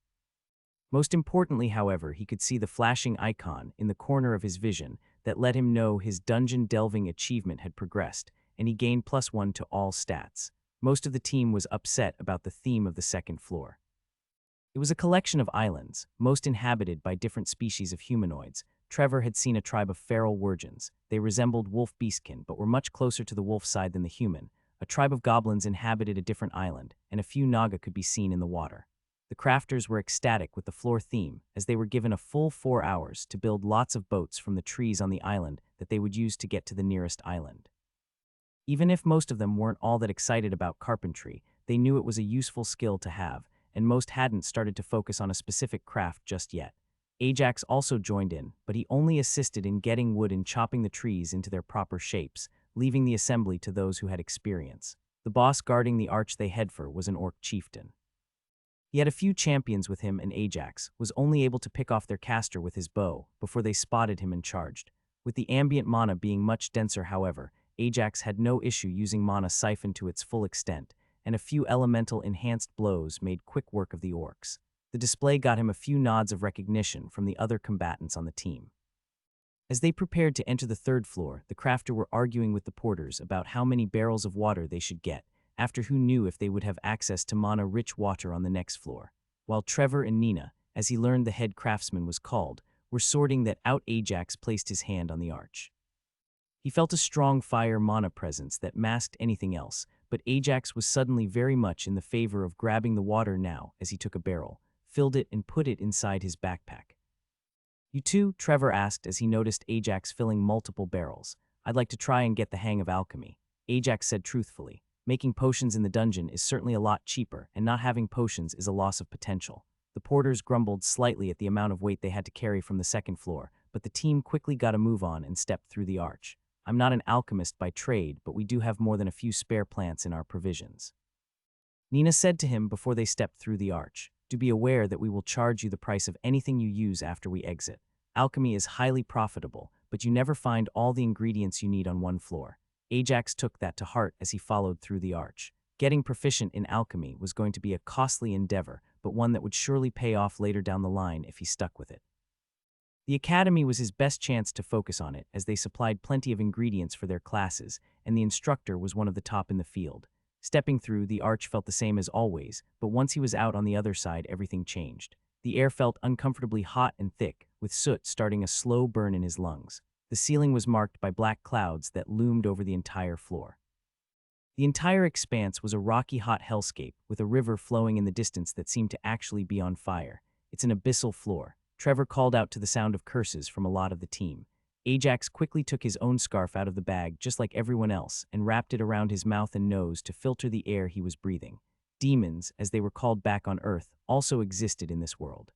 Most importantly, however, he could see the flashing icon in the corner of his vision that let him know his dungeon delving achievement had progressed, and he gained +1 to all stats. Most of the team was upset about the theme of the second floor. It was a collection of islands, most inhabited by different species of humanoids. Trevor had seen a tribe of feral Wurgens. They resembled wolf beastkin, but were much closer to the wolf side than the human. A tribe of goblins inhabited a different island, and a few naga could be seen in the water. The crafters were ecstatic with the floor theme, as they were given a full 4 hours to build lots of boats from the trees on the island that they would use to get to the nearest island. Even if most of them weren't all that excited about carpentry, they knew it was a useful skill to have, and most hadn't started to focus on a specific craft just yet. Ajax also joined in, but he only assisted in getting wood and chopping the trees into their proper shapes, leaving the assembly to those who had experience. The boss guarding the arch they head for was an orc chieftain. He had a few champions with him, and Ajax was only able to pick off their caster with his bow before they spotted him and charged. With the ambient mana being much denser, however, Ajax had no issue using mana siphoned to its full extent, and a few elemental enhanced blows made quick work of the orcs. The display got him a few nods of recognition from the other combatants on the team. As they prepared to enter the third floor, the crafter were arguing with the porters about how many barrels of water they should get, after who knew if they would have access to mana-rich water on the next floor. While Trevor and Nina, as he learned the head craftsman was called, were sorting that out, Ajax placed his hand on the arch. He felt a strong fire mana presence that masked anything else, but Ajax was suddenly very much in the favor of grabbing the water now as he took a barrel, filled it, and put it inside his backpack. "You too?" Trevor asked as he noticed Ajax filling multiple barrels. "I'd like to try and get the hang of alchemy," Ajax said truthfully. "Making potions in the dungeon is certainly a lot cheaper, and not having potions is a loss of potential." The porters grumbled slightly at the amount of weight they had to carry from the second floor, but the team quickly got a move on and stepped through the arch. "I'm not an alchemist by trade, but we do have more than a few spare plants in our provisions," Nina said to him before they stepped through the arch. "Do be aware that we will charge you the price of anything you use after we exit. Alchemy is highly profitable, but you never find all the ingredients you need on one floor." Ajax took that to heart as he followed through the arch. Getting proficient in alchemy was going to be a costly endeavor, but one that would surely pay off later down the line if he stuck with it. The academy was his best chance to focus on it, as they supplied plenty of ingredients for their classes, and the instructor was one of the top in the field. Stepping through, the arch felt the same as always, but once he was out on the other side, everything changed. The air felt uncomfortably hot and thick, with soot starting a slow burn in his lungs. The ceiling was marked by black clouds that loomed over the entire floor. The entire expanse was a rocky, hot hellscape, with a river flowing in the distance that seemed to actually be on fire. "It's an abyssal floor," Trevor called out to the sound of curses from a lot of the team. Ajax quickly took his own scarf out of the bag, just like everyone else, and wrapped it around his mouth and nose to filter the air he was breathing. Demons, as they were called back on Earth, also existed in this world.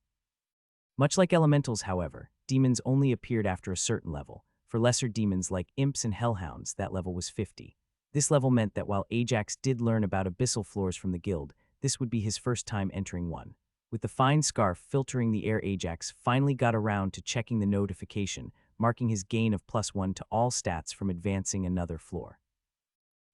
Much like elementals, however, demons only appeared after a certain level. For lesser demons like imps and hellhounds, that level was 50. This level meant that while Ajax did learn about abyssal floors from the guild, this would be his first time entering one. With the fine scarf filtering the air, Ajax finally got around to checking the notification, marking his gain of +1 to all stats from advancing another floor.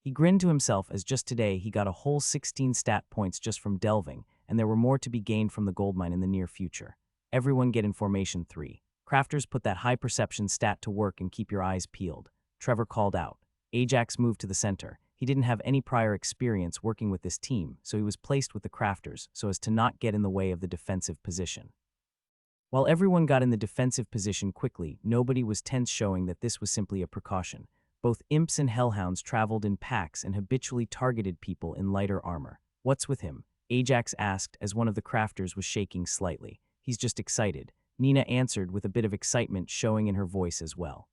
He grinned to himself as just today he got a whole 16 stat points just from delving, and there were more to be gained from the goldmine in the near future. "Everyone get in formation 3. Crafters, put that high perception stat to work and keep your eyes peeled," Trevor called out. Ajax moved to the center. He didn't have any prior experience working with this team, so he was placed with the crafters so as to not get in the way of the defensive position. While everyone got in the defensive position quickly, nobody was tense, showing that this was simply a precaution. Both imps and hellhounds traveled in packs and habitually targeted people in lighter armor. "What's with him?" Ajax asked as one of the crafters was shaking slightly. "He's just excited," Nina answered with a bit of excitement showing in her voice as well.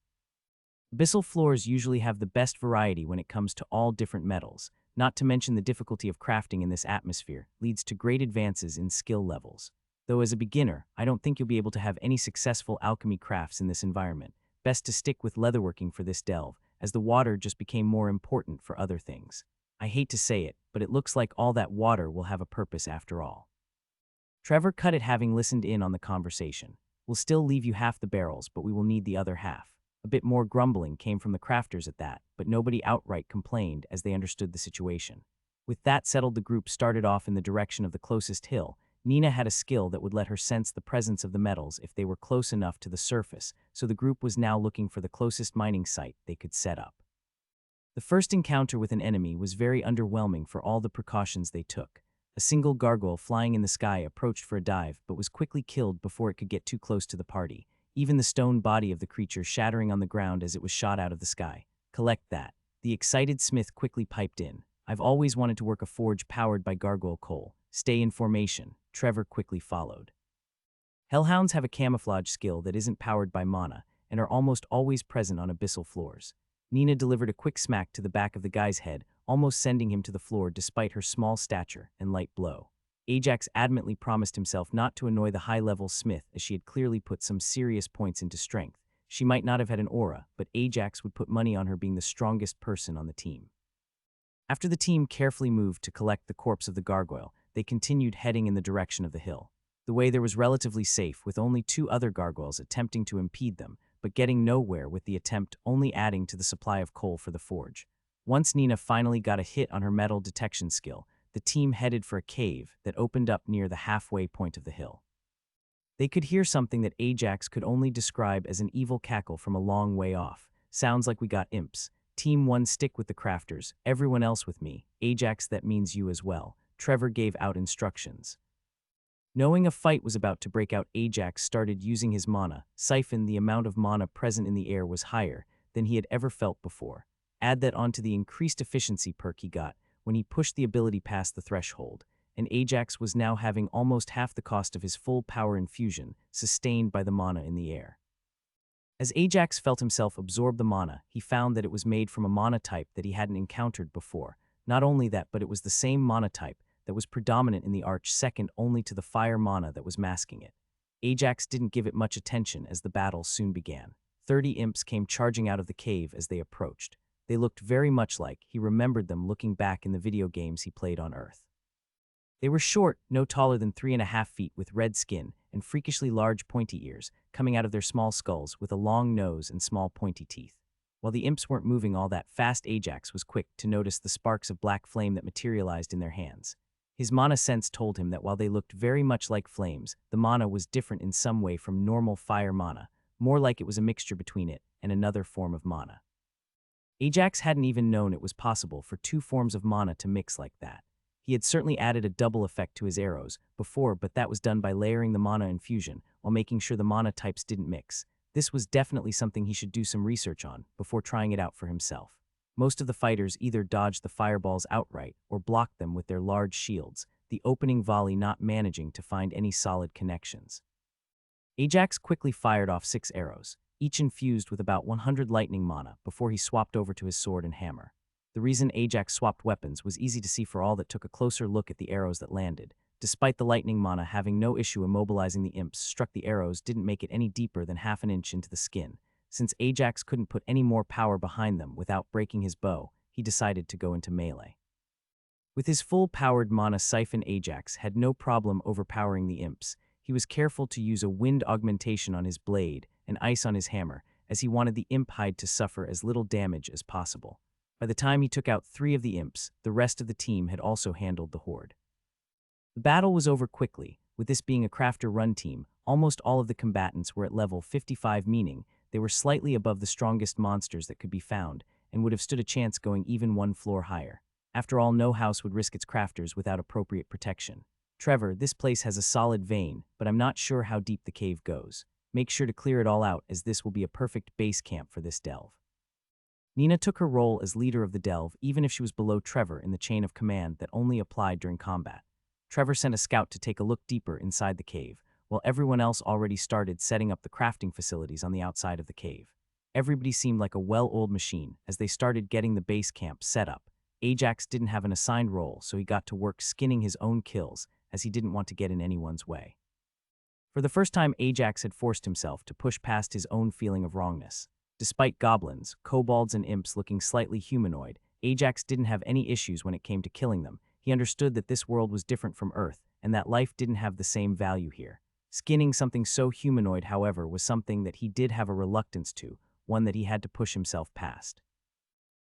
Abyssal floors usually have the best variety when it comes to all different metals, not to mention the difficulty of crafting in this atmosphere leads to great advances in skill levels. Though as a beginner, I don't think you'll be able to have any successful alchemy crafts in this environment. Best to stick with leatherworking for this delve, as the water just became more important for other things. I hate to say it, but it looks like all that water will have a purpose after all. Trevor cut it, having listened in on the conversation. We'll still leave you half the barrels, but we will need the other half. A bit more grumbling came from the crafters at that, but nobody outright complained as they understood the situation. With that settled, the group started off in the direction of the closest hill. Nina had a skill that would let her sense the presence of the metals if they were close enough to the surface, so the group was now looking for the closest mining site they could set up. The first encounter with an enemy was very underwhelming for all the precautions they took. A single gargoyle flying in the sky approached for a dive but was quickly killed before it could get too close to the party, even the stone body of the creature shattering on the ground as it was shot out of the sky. Collect that. The excited Smith quickly piped in. I've always wanted to work a forge powered by gargoyle coal. Stay in formation. Trevor quickly followed. Hellhounds have a camouflage skill that isn't powered by mana and are almost always present on abyssal floors. Nina delivered a quick smack to the back of the guy's head, almost sending him to the floor despite her small stature and light blow. Ajax adamantly promised himself not to annoy the high-level Smith, as she had clearly put some serious points into strength. She might not have had an aura, but Ajax would put money on her being the strongest person on the team. After the team carefully moved to collect the corpse of the gargoyle, they continued heading in the direction of the hill. The way there was relatively safe, with only 2 other gargoyles attempting to impede them, but getting nowhere, with the attempt only adding to the supply of coal for the forge. Once Nina finally got a hit on her metal detection skill, the team headed for a cave that opened up near the halfway point of the hill. They could hear something that Ajax could only describe as an evil cackle from a long way off. Sounds like we got imps. Team 1, stick with the crafters, everyone else with me. Ajax, that means you as well. Trevor gave out instructions. Knowing a fight was about to break out, Ajax started using his mana siphon. The amount of mana present in the air was higher than he had ever felt before. Add that onto the increased efficiency perk he got when he pushed the ability past the threshold, and Ajax was now having almost half the cost of his full power infusion, sustained by the mana in the air. As Ajax felt himself absorb the mana, he found that it was made from a mana type that he hadn't encountered before. Not only that, but it was the same mana type that was predominant in the arch, second only to the fire mana that was masking it. Ajax didn't give it much attention as the battle soon began. 30 imps came charging out of the cave as they approached. They looked very much like he remembered them looking back in the video games he played on Earth. They were short, no taller than 3.5 feet, with red skin and freakishly large pointy ears coming out of their small skulls, with a long nose and small pointy teeth. While the imps weren't moving all that fast, Ajax was quick to notice the sparks of black flame that materialized in their hands. His mana sense told him that while they looked very much like flames, the mana was different in some way from normal fire mana, more like it was a mixture between it and another form of mana. Ajax hadn't even known it was possible for 2 forms of mana to mix like that. He had certainly added a double effect to his arrows before, but that was done by layering the mana infusion while making sure the mana types didn't mix. This was definitely something he should do some research on before trying it out for himself. Most of the fighters either dodged the fireballs outright or blocked them with their large shields, the opening volley not managing to find any solid connections. Ajax quickly fired off 6 arrows, each infused with about 100 lightning mana, before he swapped over to his sword and hammer. The reason Ajax swapped weapons was easy to see for all that took a closer look at the arrows that landed. Despite the lightning mana having no issue immobilizing the imps, struck the arrows didn't make it any deeper than half an inch into the skin. Since Ajax couldn't put any more power behind them without breaking his bow, he decided to go into melee. With his full-powered mana siphon, Ajax had no problem overpowering the imps. He was careful to use a wind augmentation on his blade and ice on his hammer, as he wanted the imp hide to suffer as little damage as possible. By the time he took out 3 of the imps, the rest of the team had also handled the horde. The battle was over quickly. With this being a crafter-run team, almost all of the combatants were at level 55, meaning they were slightly above the strongest monsters that could be found and would have stood a chance going even 1 floor higher. After all, no house would risk its crafters without appropriate protection. Trevor, this place has a solid vein, but I'm not sure how deep the cave goes. Make sure to clear it all out, as this will be a perfect base camp for this delve. Nina took her role as leader of the delve, even if she was below Trevor in the chain of command that only applied during combat. Trevor sent a scout to take a look deeper inside the cave, while everyone else already started setting up the crafting facilities on the outside of the cave. Everybody seemed like a well-oiled machine as they started getting the base camp set up. Ajax didn't have an assigned role, so he got to work skinning his own kills, as he didn't want to get in anyone's way. For the first time, Ajax had forced himself to push past his own feeling of wrongness. Despite goblins, kobolds, and imps looking slightly humanoid, Ajax didn't have any issues when it came to killing them. He understood that this world was different from Earth, and that life didn't have the same value here. Skinning something so humanoid, however, was something that he did have a reluctance to, one that he had to push himself past.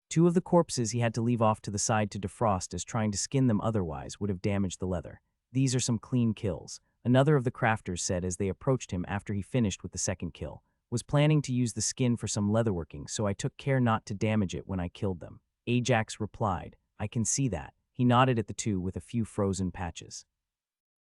Two of the corpses he had to leave off to the side to defrost, as trying to skin them otherwise would have damaged the leather. These are some clean kills, another of the crafters said as they approached him after he finished with the second kill. Was planning to use the skin for some leatherworking, so I took care not to damage it when I killed them. Ajax replied, I can see that. He nodded at the two with a few frozen patches.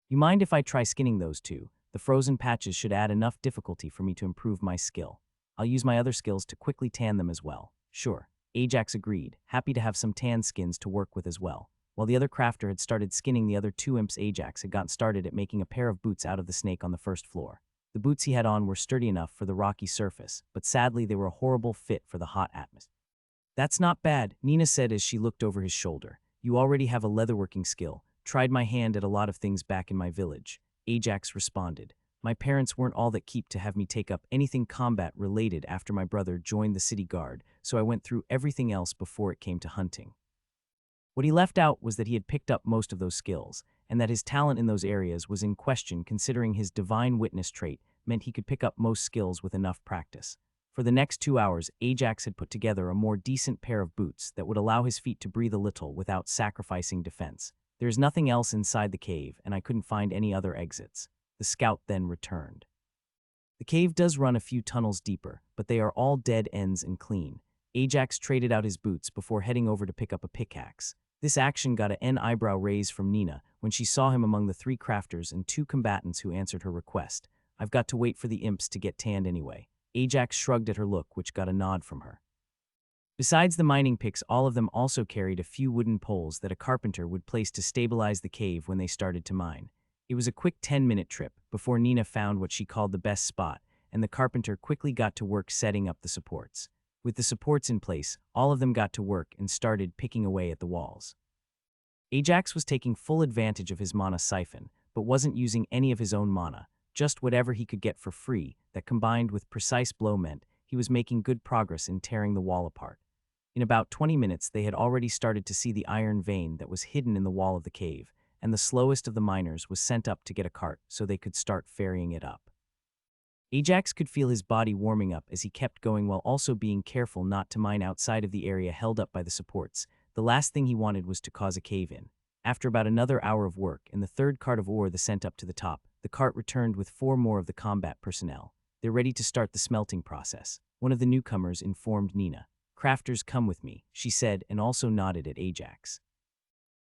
You mind if I try skinning those two? The frozen patches should add enough difficulty for me to improve my skill. I'll use my other skills to quickly tan them as well. Sure. Ajax agreed, happy to have some tan skins to work with as well. While the other crafter had started skinning the other two imps, Ajax had gotten started at making a pair of boots out of the snake on the first floor. The boots he had on were sturdy enough for the rocky surface, but sadly they were a horrible fit for the hot atmosphere. That's not bad, Nina said as she looked over his shoulder. You already have a leatherworking skill. Tried my hand at a lot of things back in my village. Ajax responded. My parents weren't all that keen to have me take up anything combat-related after my brother joined the city guard, so I went through everything else before it came to hunting. What he left out was that he had picked up most of those skills, and that his talent in those areas was in question considering his divine witness trait meant he could pick up most skills with enough practice. For the next 2 hours, Ajax had put together a more decent pair of boots that would allow his feet to breathe a little without sacrificing defense. There is nothing else inside the cave, and I couldn't find any other exits. The scout then returned. The cave does run a few tunnels deeper, but they are all dead ends and clean. Ajax traded out his boots before heading over to pick up a pickaxe. This action got an eyebrow raise from Nina when she saw him among the 3 crafters and 2 combatants who answered her request. I've got to wait for the imps to get tanned anyway. Ajax shrugged at her look, which got a nod from her. Besides the mining picks, all of them also carried a few wooden poles that a carpenter would place to stabilize the cave when they started to mine. It was a quick 10-minute trip before Nina found what she called the best spot, and the carpenter quickly got to work setting up the supports. With the supports in place, all of them got to work and started picking away at the walls. Ajax was taking full advantage of his mana siphon, but wasn't using any of his own mana, just whatever he could get for free that combined with precise blow meant he was making good progress in tearing the wall apart. In about 20 minutes, they had already started to see the iron vein that was hidden in the wall of the cave, and the slowest of the miners was sent up to get a cart so they could start ferrying it up. Ajax could feel his body warming up as he kept going while also being careful not to mine outside of the area held up by the supports. The last thing he wanted was to cause a cave-in. After about another hour of work and the 3rd cart of ore sent up to the top, the cart returned with 4 more of the combat personnel. They're ready to start the smelting process. One of the newcomers informed Nina. Crafters, come with me, she said, and also nodded at Ajax.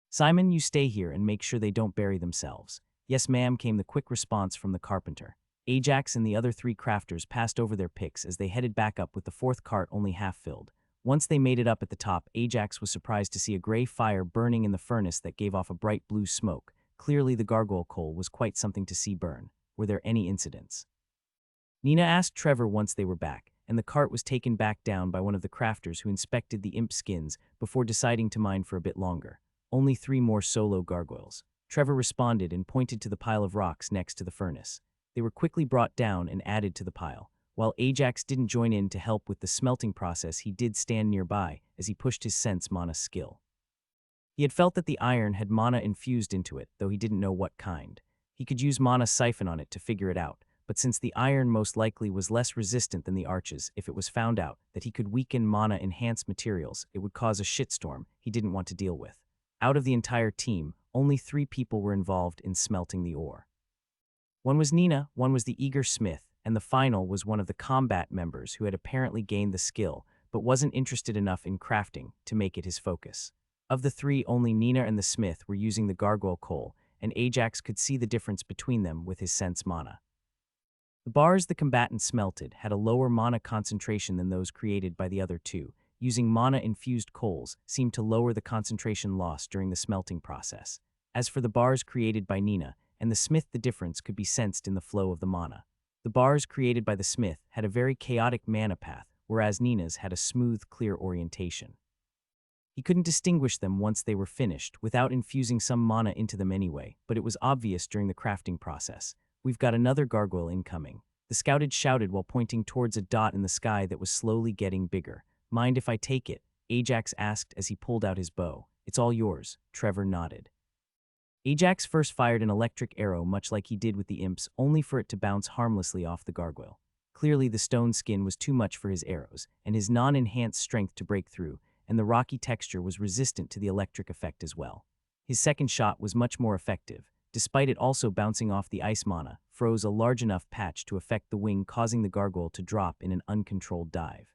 Simon, you stay here and make sure they don't bury themselves. Yes, ma'am, came the quick response from the carpenter. Ajax and the other 3 crafters passed over their picks as they headed back up with the 4th cart only half filled. Once they made it up at the top, Ajax was surprised to see a gray fire burning in the furnace that gave off a bright blue smoke. Clearly the gargoyle coal was quite something to see burn. Were there any incidents? Nina asked Trevor once they were back, and the cart was taken back down by one of the crafters who inspected the imp skins before deciding to mine for a bit longer. Only 3 more solo gargoyles. Trevor responded and pointed to the pile of rocks next to the furnace. They were quickly brought down and added to the pile. While Ajax didn't join in to help with the smelting process, he did stand nearby as he pushed his sense mana skill. He had felt that the iron had mana infused into it, though he didn't know what kind. He could use mana siphon on it to figure it out, but since the iron most likely was less resistant than the arches, if it was found out that he could weaken mana-enhanced materials, it would cause a shitstorm he didn't want to deal with. Out of the entire team, only 3 people were involved in smelting the ore. One was Nina, one was the eager smith, and the final was one of the combat members who had apparently gained the skill, but wasn't interested enough in crafting to make it his focus. Of the 3, only Nina and the smith were using the gargoyle coal, and Ajax could see the difference between them with his sense mana. The bars the combatant smelted had a lower mana concentration than those created by the other 2. Using mana-infused coals seemed to lower the concentration loss during the smelting process. As for the bars created by Nina and the smith, the difference could be sensed in the flow of the mana. The bars created by the smith had a very chaotic mana path, whereas Nina's had a smooth, clear orientation. He couldn't distinguish them once they were finished without infusing some mana into them anyway, but it was obvious during the crafting process. We've got another gargoyle incoming. The scout had shouted while pointing towards a dot in the sky that was slowly getting bigger. Mind if I take it? Ajax asked as he pulled out his bow. It's all yours, Trevor nodded. Ajax first fired an electric arrow much like he did with the imps, only for it to bounce harmlessly off the gargoyle. Clearly the stone skin was too much for his arrows, and his non-enhanced strength to break through, and the rocky texture was resistant to the electric effect as well. His second shot was much more effective. Despite it also bouncing off the ice mana, froze a large enough patch to affect the wing, causing the gargoyle to drop in an uncontrolled dive.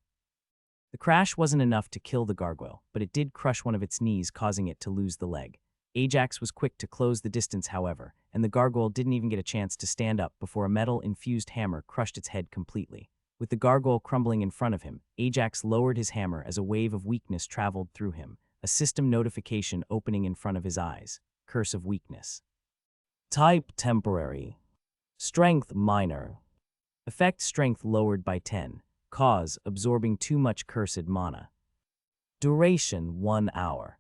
The crash wasn't enough to kill the gargoyle, but it did crush one of its knees, causing it to lose the leg. Ajax was quick to close the distance, however, and the gargoyle didn't even get a chance to stand up before a metal-infused hammer crushed its head completely. With the gargoyle crumbling in front of him, Ajax lowered his hammer as a wave of weakness traveled through him, a system notification opening in front of his eyes. Curse of weakness. Type temporary. Strength minor. Effect strength lowered by 10. Cause absorbing too much cursed mana. Duration 1 hour.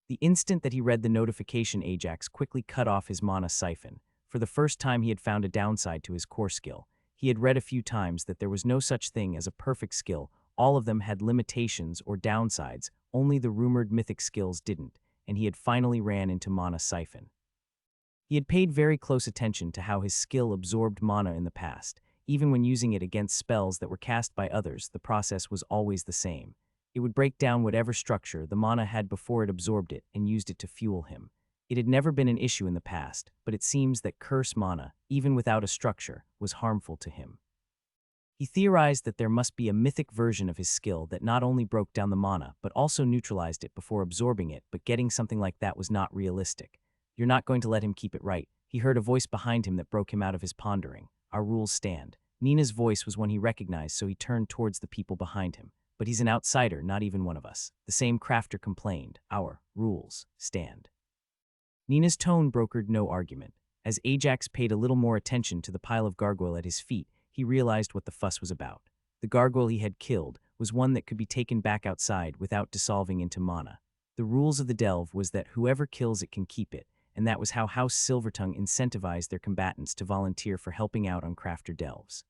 The instant that he read the notification, Ajax quickly cut off his mana siphon. For the first time, he had found a downside to his core skill. He had read a few times that there was no such thing as a perfect skill. All of them had limitations or downsides, only the rumored mythic skills didn't, and he had finally ran into mana siphon. He had paid very close attention to how his skill absorbed mana in the past. Even when using it against spells that were cast by others, the process was always the same. It would break down whatever structure the mana had before it absorbed it and used it to fuel him. It had never been an issue in the past, but it seems that curse mana, even without a structure, was harmful to him. He theorized that there must be a mythic version of his skill that not only broke down the mana, but also neutralized it before absorbing it, but getting something like that was not realistic. You're not going to let him keep it, right? He heard a voice behind him that broke him out of his pondering. Our rules stand. Nina's voice was one he recognized, so he turned towards the people behind him. But he's an outsider, not even one of us. The same crafter complained. Our rules stand. Nina's tone brokered no argument. As Ajax paid a little more attention to the pile of gargoyle at his feet, he realized what the fuss was about. The gargoyle he had killed was one that could be taken back outside without dissolving into mana. The rules of the delve was that whoever kills it can keep it, and that was how House Silvertongue incentivized their combatants to volunteer for helping out on crafter delves.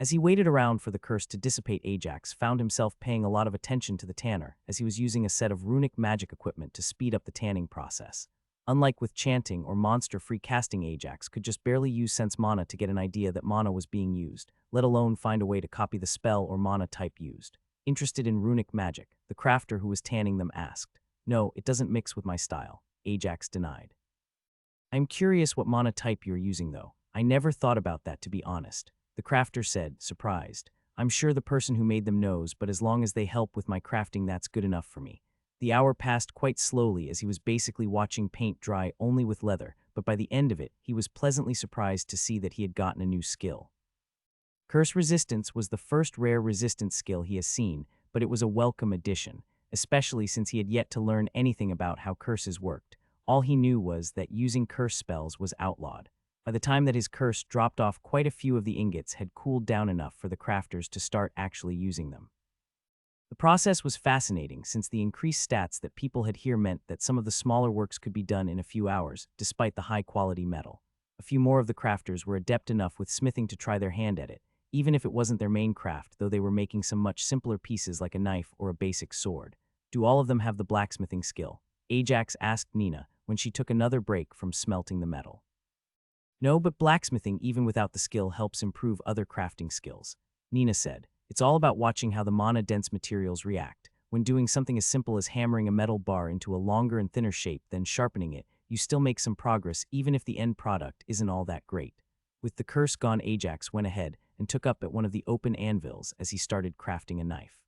As he waited around for the curse to dissipate, Ajax found himself paying a lot of attention to the tanner, as he was using a set of runic magic equipment to speed up the tanning process. Unlike with chanting or monster-free casting, Ajax could just barely use sense mana to get an idea that mana was being used, let alone find a way to copy the spell or mana type used. Interested in runic magic, the crafter who was tanning them asked. No, it doesn't mix with my style, Ajax denied. I'm curious what mana type you're using though. I never thought about that, to be honest. The crafter said, surprised. I'm sure the person who made them knows, but as long as they help with my crafting, that's good enough for me. The hour passed quite slowly as he was basically watching paint dry only with leather, but by the end of it, he was pleasantly surprised to see that he had gotten a new skill. Curse resistance was the first rare resistance skill he has seen, but it was a welcome addition, especially since he had yet to learn anything about how curses worked. All he knew was that using curse spells was outlawed. By the time that his curse dropped off, quite a few of the ingots had cooled down enough for the crafters to start actually using them. The process was fascinating since the increased stats that people had here meant that some of the smaller works could be done in a few hours, despite the high-quality metal. A few more of the crafters were adept enough with smithing to try their hand at it, even if it wasn't their main craft, though they were making some much simpler pieces like a knife or a basic sword. Do all of them have the blacksmithing skill? Ajax asked Nina when she took another break from smelting the metal. No, but blacksmithing, even without the skill, helps improve other crafting skills. Nina said, it's all about watching how the mana-dense materials react. When doing something as simple as hammering a metal bar into a longer and thinner shape, then sharpening it, you still make some progress even if the end product isn't all that great. With the curse gone, Ajax went ahead and took up at one of the open anvils as he started crafting a knife.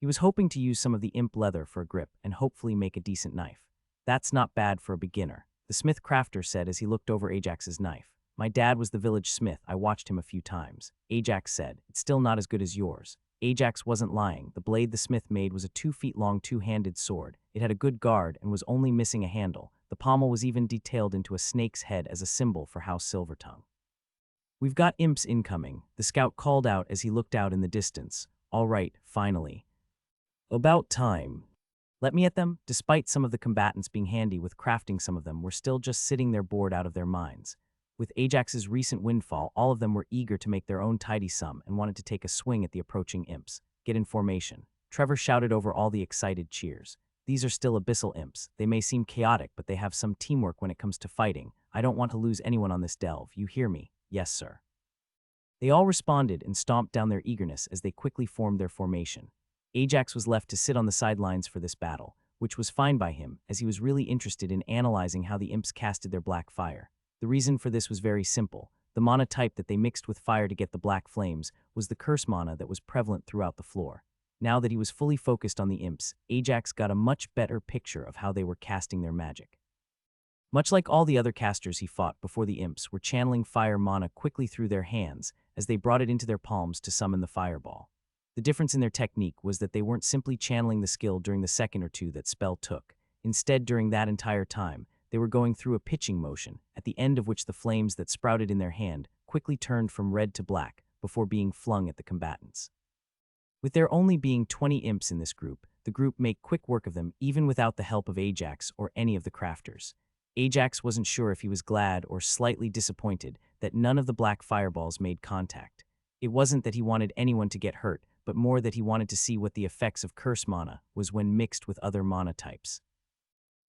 He was hoping to use some of the imp leather for a grip and hopefully make a decent knife. That's not bad for a beginner, the smith crafter said as he looked over Ajax's knife. My dad was the village smith. I watched him a few times. Ajax said, it's still not as good as yours. Ajax wasn't lying. The blade the smith made was a 2 feet long two-handed sword. It had a good guard and was only missing a handle. The pommel was even detailed into a snake's head as a symbol for House Silvertongue. We've got imps incoming, the scout called out as he looked out in the distance. All right, finally. About time. Let me at them. Despite some of the combatants being handy with crafting, some of them were still just sitting there bored out of their minds. With Ajax's recent windfall, all of them were eager to make their own tidy sum and wanted to take a swing at the approaching imps. Get in formation. Trevor shouted over all the excited cheers. These are still abyssal imps. They may seem chaotic, but they have some teamwork when it comes to fighting. I don't want to lose anyone on this delve. You hear me? Yes, sir. They all responded and stomped down their eagerness as they quickly formed their formation. Ajax was left to sit on the sidelines for this battle, which was fine by him, as he was really interested in analyzing how the imps casted their black fire. The reason for this was very simple. The mana type that they mixed with fire to get the black flames was the curse mana that was prevalent throughout the floor. Now that he was fully focused on the imps, Ajax got a much better picture of how they were casting their magic. Much like all the other casters he fought before, the imps were channeling fire mana quickly through their hands as they brought it into their palms to summon the fireball. The difference in their technique was that they weren't simply channeling the skill during the second or two that spell took. Instead, during that entire time, they were going through a pitching motion, at the end of which the flames that sprouted in their hand quickly turned from red to black before being flung at the combatants. With there only being 20 imps in this group, the group made quick work of them even without the help of Ajax or any of the crafters. Ajax wasn't sure if he was glad or slightly disappointed that none of the black fireballs made contact. It wasn't that he wanted anyone to get hurt, but more that he wanted to see what the effects of curse mana was when mixed with other mana types.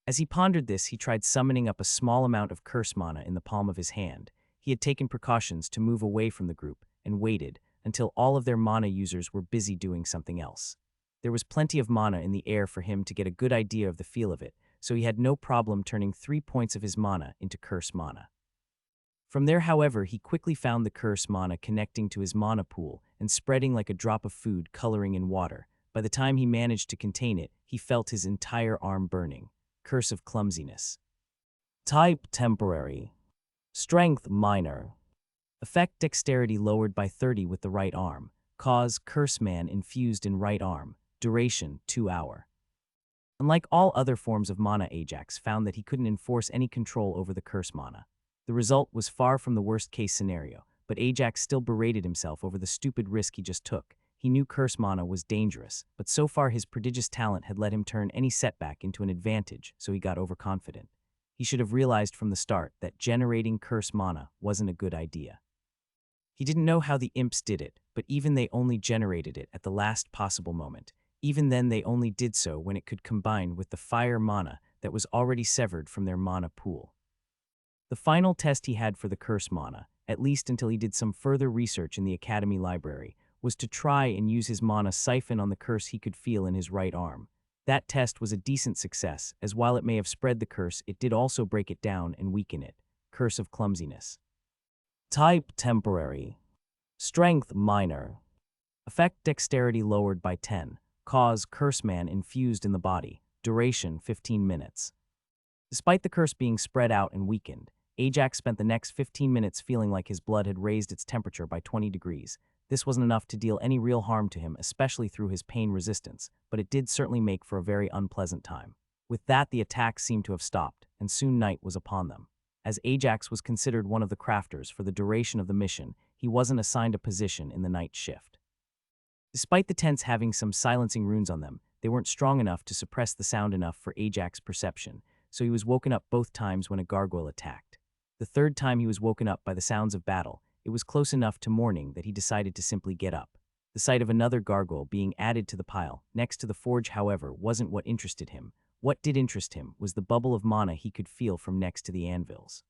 As he pondered this, he tried summoning up a small amount of curse mana in the palm of his hand. He had taken precautions to move away from the group and waited until all of their mana users were busy doing something else. There was plenty of mana in the air for him to get a good idea of the feel of it, so he had no problem turning 3 points of his mana into curse mana. From there, however, he quickly found the curse mana connecting to his mana pool and spreading like a drop of food coloring in water. By the time he managed to contain it, he felt his entire arm burning. Curse of clumsiness. Type temporary. Strength minor. Effect dexterity lowered by 30 with the right arm. Cause curse man infused in right arm. Duration 2 hours. Unlike all other forms of mana, Ajax found that he couldn't enforce any control over the curse mana. The result was far from the worst-case scenario, but Ajax still berated himself over the stupid risk he just took. He knew curse mana was dangerous, but so far his prodigious talent had let him turn any setback into an advantage, so he got overconfident. He should have realized from the start that generating curse mana wasn't a good idea. He didn't know how the imps did it, but even they only generated it at the last possible moment. Even then, they only did so when it could combine with the fire mana that was already severed from their mana pool. The final test he had for the curse mana, at least until he did some further research in the Academy library, was to try and use his mana siphon on the curse he could feel in his right arm. That test was a decent success, as while it may have spread the curse, it did also break it down and weaken it. Curse of clumsiness. Type temporary. Strength minor. Effect dexterity lowered by 10. Cause curse man infused in the body. Duration 15 minutes. Despite the curse being spread out and weakened, Ajax spent the next 15 minutes feeling like his blood had raised its temperature by 20 degrees. This wasn't enough to deal any real harm to him, especially through his pain resistance, but it did certainly make for a very unpleasant time. With that, the attacks seemed to have stopped, and soon night was upon them. As Ajax was considered one of the crafters for the duration of the mission, he wasn't assigned a position in the night shift. Despite the tents having some silencing runes on them, they weren't strong enough to suppress the sound enough for Ajax's perception, so he was woken up both times when a gargoyle attacked. The third time he was woken up by the sounds of battle, it was close enough to morning that he decided to simply get up. The sight of another gargoyle being added to the pile next to the forge, however, wasn't what interested him. What did interest him was the bubble of mana he could feel from next to the anvils.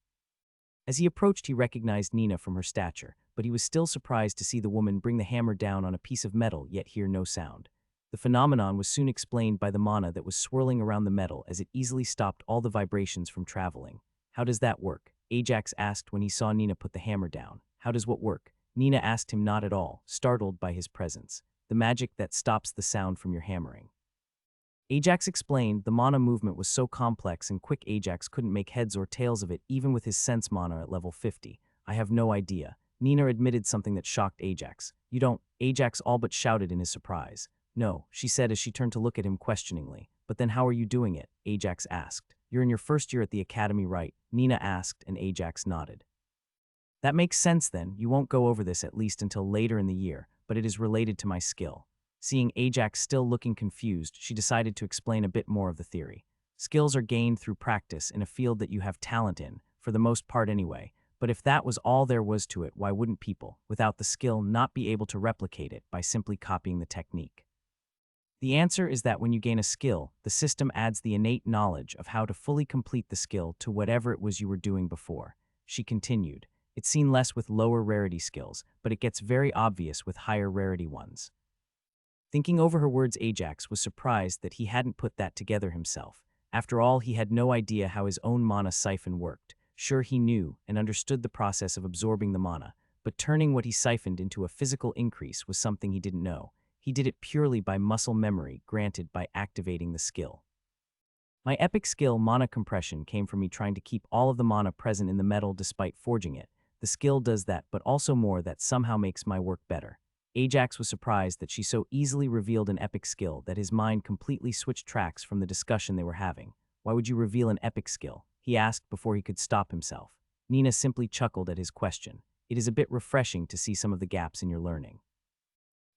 As he approached, he recognized Nina from her stature, but he was still surprised to see the woman bring the hammer down on a piece of metal yet hear no sound. The phenomenon was soon explained by the mana that was swirling around the metal as it easily stopped all the vibrations from traveling. How does that work? Ajax asked when he saw Nina put the hammer down. How does what work? Nina asked him, not at all, startled by his presence. The magic that stops the sound from your hammering. Ajax explained the mana movement was so complex and quick Ajax couldn't make heads or tails of it even with his sense mana at level 50. I have no idea. Nina admitted something that shocked Ajax. You don't? Ajax all but shouted in his surprise. No, she said as she turned to look at him questioningly. But then how are you doing it? Ajax asked. You're in your first year at the academy, right? Nina asked, and Ajax nodded. That makes sense then. You won't go over this at least until later in the year, but it is related to my skill. Seeing Ajax still looking confused, she decided to explain a bit more of the theory. Skills are gained through practice in a field that you have talent in, for the most part anyway, But if that was all there was to it, why wouldn't people, without the skill, not be able to replicate it by simply copying the technique? The answer is that when you gain a skill, the system adds the innate knowledge of how to fully complete the skill to whatever it was you were doing before. She continued. It's seen less with lower rarity skills, but it gets very obvious with higher rarity ones. Thinking over her words, Ajax was surprised that he hadn't put that together himself. After all, he had no idea how his own mana siphon worked. Sure, he knew and understood the process of absorbing the mana, but turning what he siphoned into a physical increase was something he didn't know. He did it purely by muscle memory granted by activating the skill. My epic skill, mana compression, came from me trying to keep all of the mana present in the metal despite forging it. The skill does that, but also more that somehow makes my work better. Ajax was surprised that she so easily revealed an epic skill that his mind completely switched tracks from the discussion they were having. Why would you reveal an epic skill? He asked before he could stop himself. Nina simply chuckled at his question. It is a bit refreshing to see some of the gaps in your learning.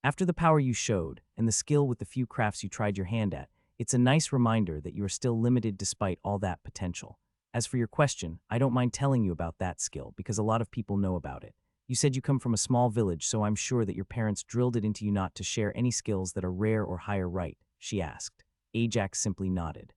After the power you showed, and the skill with the few crafts you tried your hand at, it's a nice reminder that you are still limited despite all that potential. As for your question, I don't mind telling you about that skill because a lot of people know about it. You said you come from a small village, so I'm sure that your parents drilled it into you not to share any skills that are rare or higher right, she asked. Ajax simply nodded.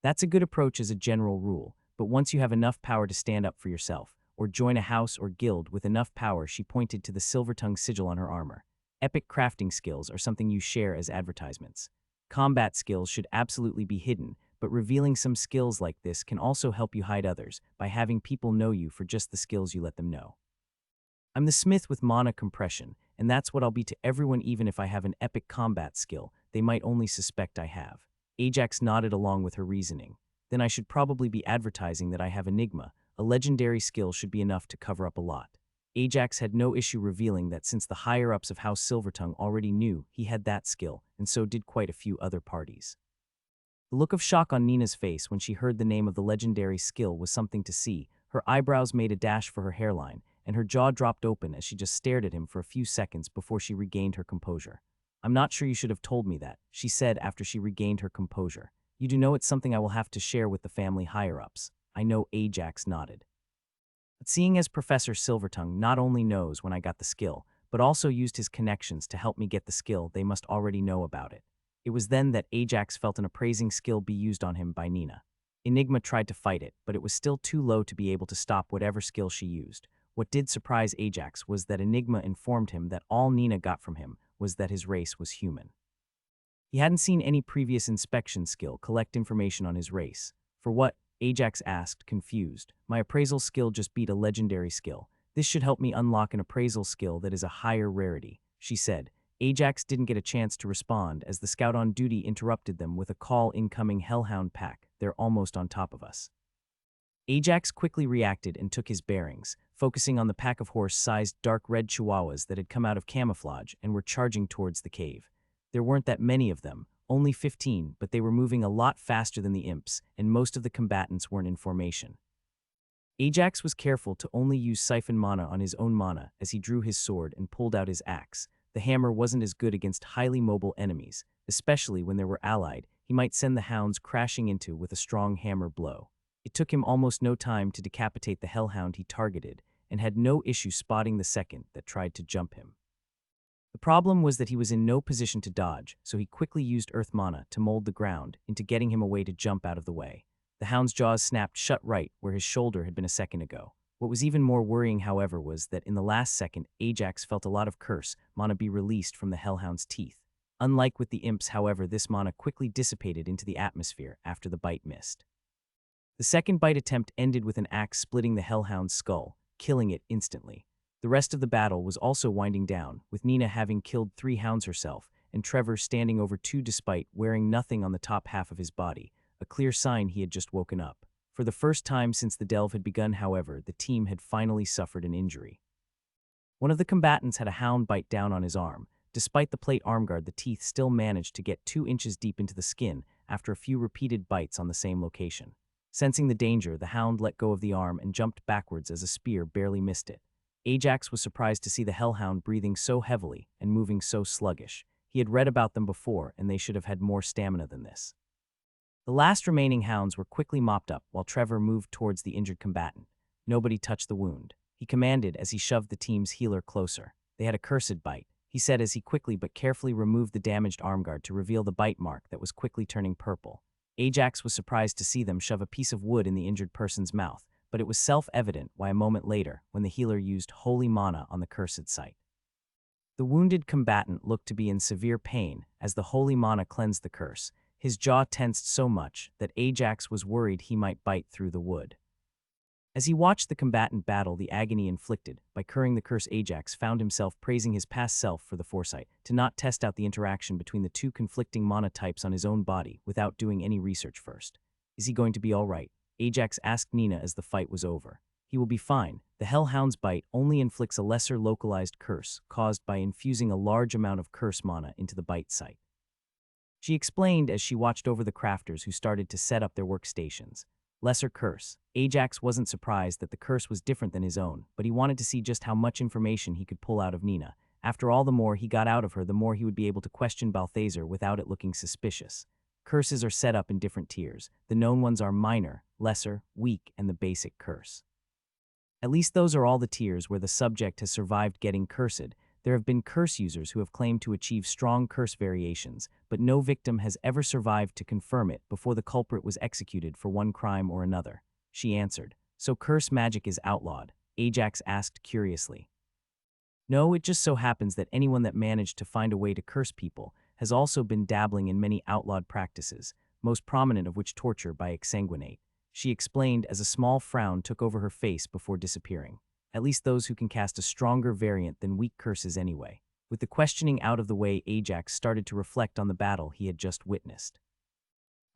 That's a good approach as a general rule, but once you have enough power to stand up for yourself, or join a house or guild with enough power, she pointed to the silver-tongue sigil on her armor. Epic crafting skills are something you share as advertisements. Combat skills should absolutely be hidden, but revealing some skills like this can also help you hide others by having people know you for just the skills you let them know. I'm the smith with mana compression, and that's what I'll be to everyone even if I have an epic combat skill they might only suspect I have. Ajax nodded along with her reasoning. Then I should probably be advertising that I have Enigma. A legendary skill should be enough to cover up a lot. Ajax had no issue revealing that since the higher-ups of House Silvertongue already knew he had that skill, and so did quite a few other parties. The look of shock on Nina's face when she heard the name of the legendary skill was something to see. Her eyebrows made a dash for her hairline, and her jaw dropped open as she just stared at him for a few seconds before she regained her composure. I'm not sure you should have told me that, she said after she regained her composure. You do know it's something I will have to share with the family higher-ups. I know. Ajax nodded. But seeing as Professor Silvertongue not only knows when I got the skill, but also used his connections to help me get the skill, they must already know about it. It was then that Ajax felt an appraising skill be used on him by Nina. Enigma tried to fight it, but it was still too low to be able to stop whatever skill she used. What did surprise Ajax was that Enigma informed him that all Nina got from him was that his race was human. He hadn't seen any previous inspection skill collect information on his race. For what? Ajax asked, confused. My appraisal skill just beat a legendary skill. This should help me unlock an appraisal skill that is a higher rarity, she said. Ajax didn't get a chance to respond as the scout on duty interrupted them with a call. Incoming Hellhound pack. They're almost on top of us. Ajax quickly reacted and took his bearings, focusing on the pack of horse-sized dark red chihuahuas that had come out of camouflage and were charging towards the cave. There weren't that many of them, only 15, but they were moving a lot faster than the imps, and most of the combatants weren't in formation. Ajax was careful to only use siphon mana on his own mana as he drew his sword and pulled out his axe. The hammer wasn't as good against highly mobile enemies, especially when they were allied. He might send the hounds crashing into with a strong hammer blow. It took him almost no time to decapitate the hellhound he targeted, and had no issue spotting the second that tried to jump him. The problem was that he was in no position to dodge, so he quickly used earth mana to mold the ground into getting him a way to jump out of the way. The hound's jaws snapped shut right where his shoulder had been a second ago. What was even more worrying, however, was that in the last second, Ajax felt a lot of curse mana be released from the hellhound's teeth. Unlike with the imps, however, this mana quickly dissipated into the atmosphere after the bite missed. The second bite attempt ended with an axe splitting the hellhound's skull, killing it instantly. The rest of the battle was also winding down, with Nina having killed 3 hounds herself, and Trevor standing over 2 despite wearing nothing on the top half of his body, a clear sign he had just woken up. For the first time since the delve had begun, however, the team had finally suffered an injury. One of the combatants had a hound bite down on his arm. Despite the plate armguard, the teeth still managed to get 2 inches deep into the skin after a few repeated bites on the same location. Sensing the danger, the hound let go of the arm and jumped backwards as a spear barely missed it. Ajax was surprised to see the hellhound breathing so heavily and moving so sluggish. He had read about them before, and they should have had more stamina than this. The last remaining hounds were quickly mopped up while Trevor moved towards the injured combatant. Nobody touched the wound. He commanded as he shoved the team's healer closer. They had a cursed bite, he said as he quickly but carefully removed the damaged arm guard to reveal the bite mark that was quickly turning purple. Ajax was surprised to see them shove a piece of wood in the injured person's mouth, but it was self-evident why a moment later, when the healer used holy mana on the cursed site. The wounded combatant looked to be in severe pain as the holy mana cleansed the curse. His jaw tensed so much that Ajax was worried he might bite through the wood. As he watched the combatant battle the agony inflicted by curing the curse, Ajax found himself praising his past self for the foresight to not test out the interaction between the two conflicting mana types on his own body without doing any research first. Is he going to be all right? Ajax asked Nina as the fight was over. He will be fine. The Hellhound's bite only inflicts a lesser localized curse caused by infusing a large amount of curse mana into the bite site. She explained as she watched over the crafters who started to set up their workstations. Lesser curse. Ajax wasn't surprised that the curse was different than his own, but he wanted to see just how much information he could pull out of Nina. After all, the more he got out of her, the more he would be able to question Balthazar without it looking suspicious. Curses are set up in different tiers. The known ones are minor, lesser, weak, and the basic curse. At least those are all the tiers where the subject has survived getting cursed. There have been curse users who have claimed to achieve strong curse variations, but no victim has ever survived to confirm it before the culprit was executed for one crime or another. She answered. So curse magic is outlawed? Ajax asked curiously. No, it just so happens that anyone that managed to find a way to curse people has also been dabbling in many outlawed practices, most prominent of which torture by exsanguinate. She explained as a small frown took over her face before disappearing. At least those who can cast a stronger variant than weak curses anyway. With the questioning out of the way, Ajax started to reflect on the battle he had just witnessed.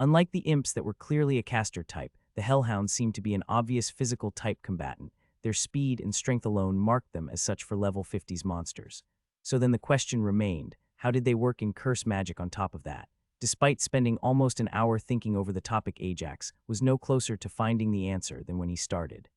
Unlike the imps that were clearly a caster type, the Hellhounds seemed to be an obvious physical type combatant. Their speed and strength alone marked them as such for level 50's monsters. So then the question remained, how did they work in curse magic on top of that? Despite spending almost an hour thinking over the topic, Ajax was no closer to finding the answer than when he started.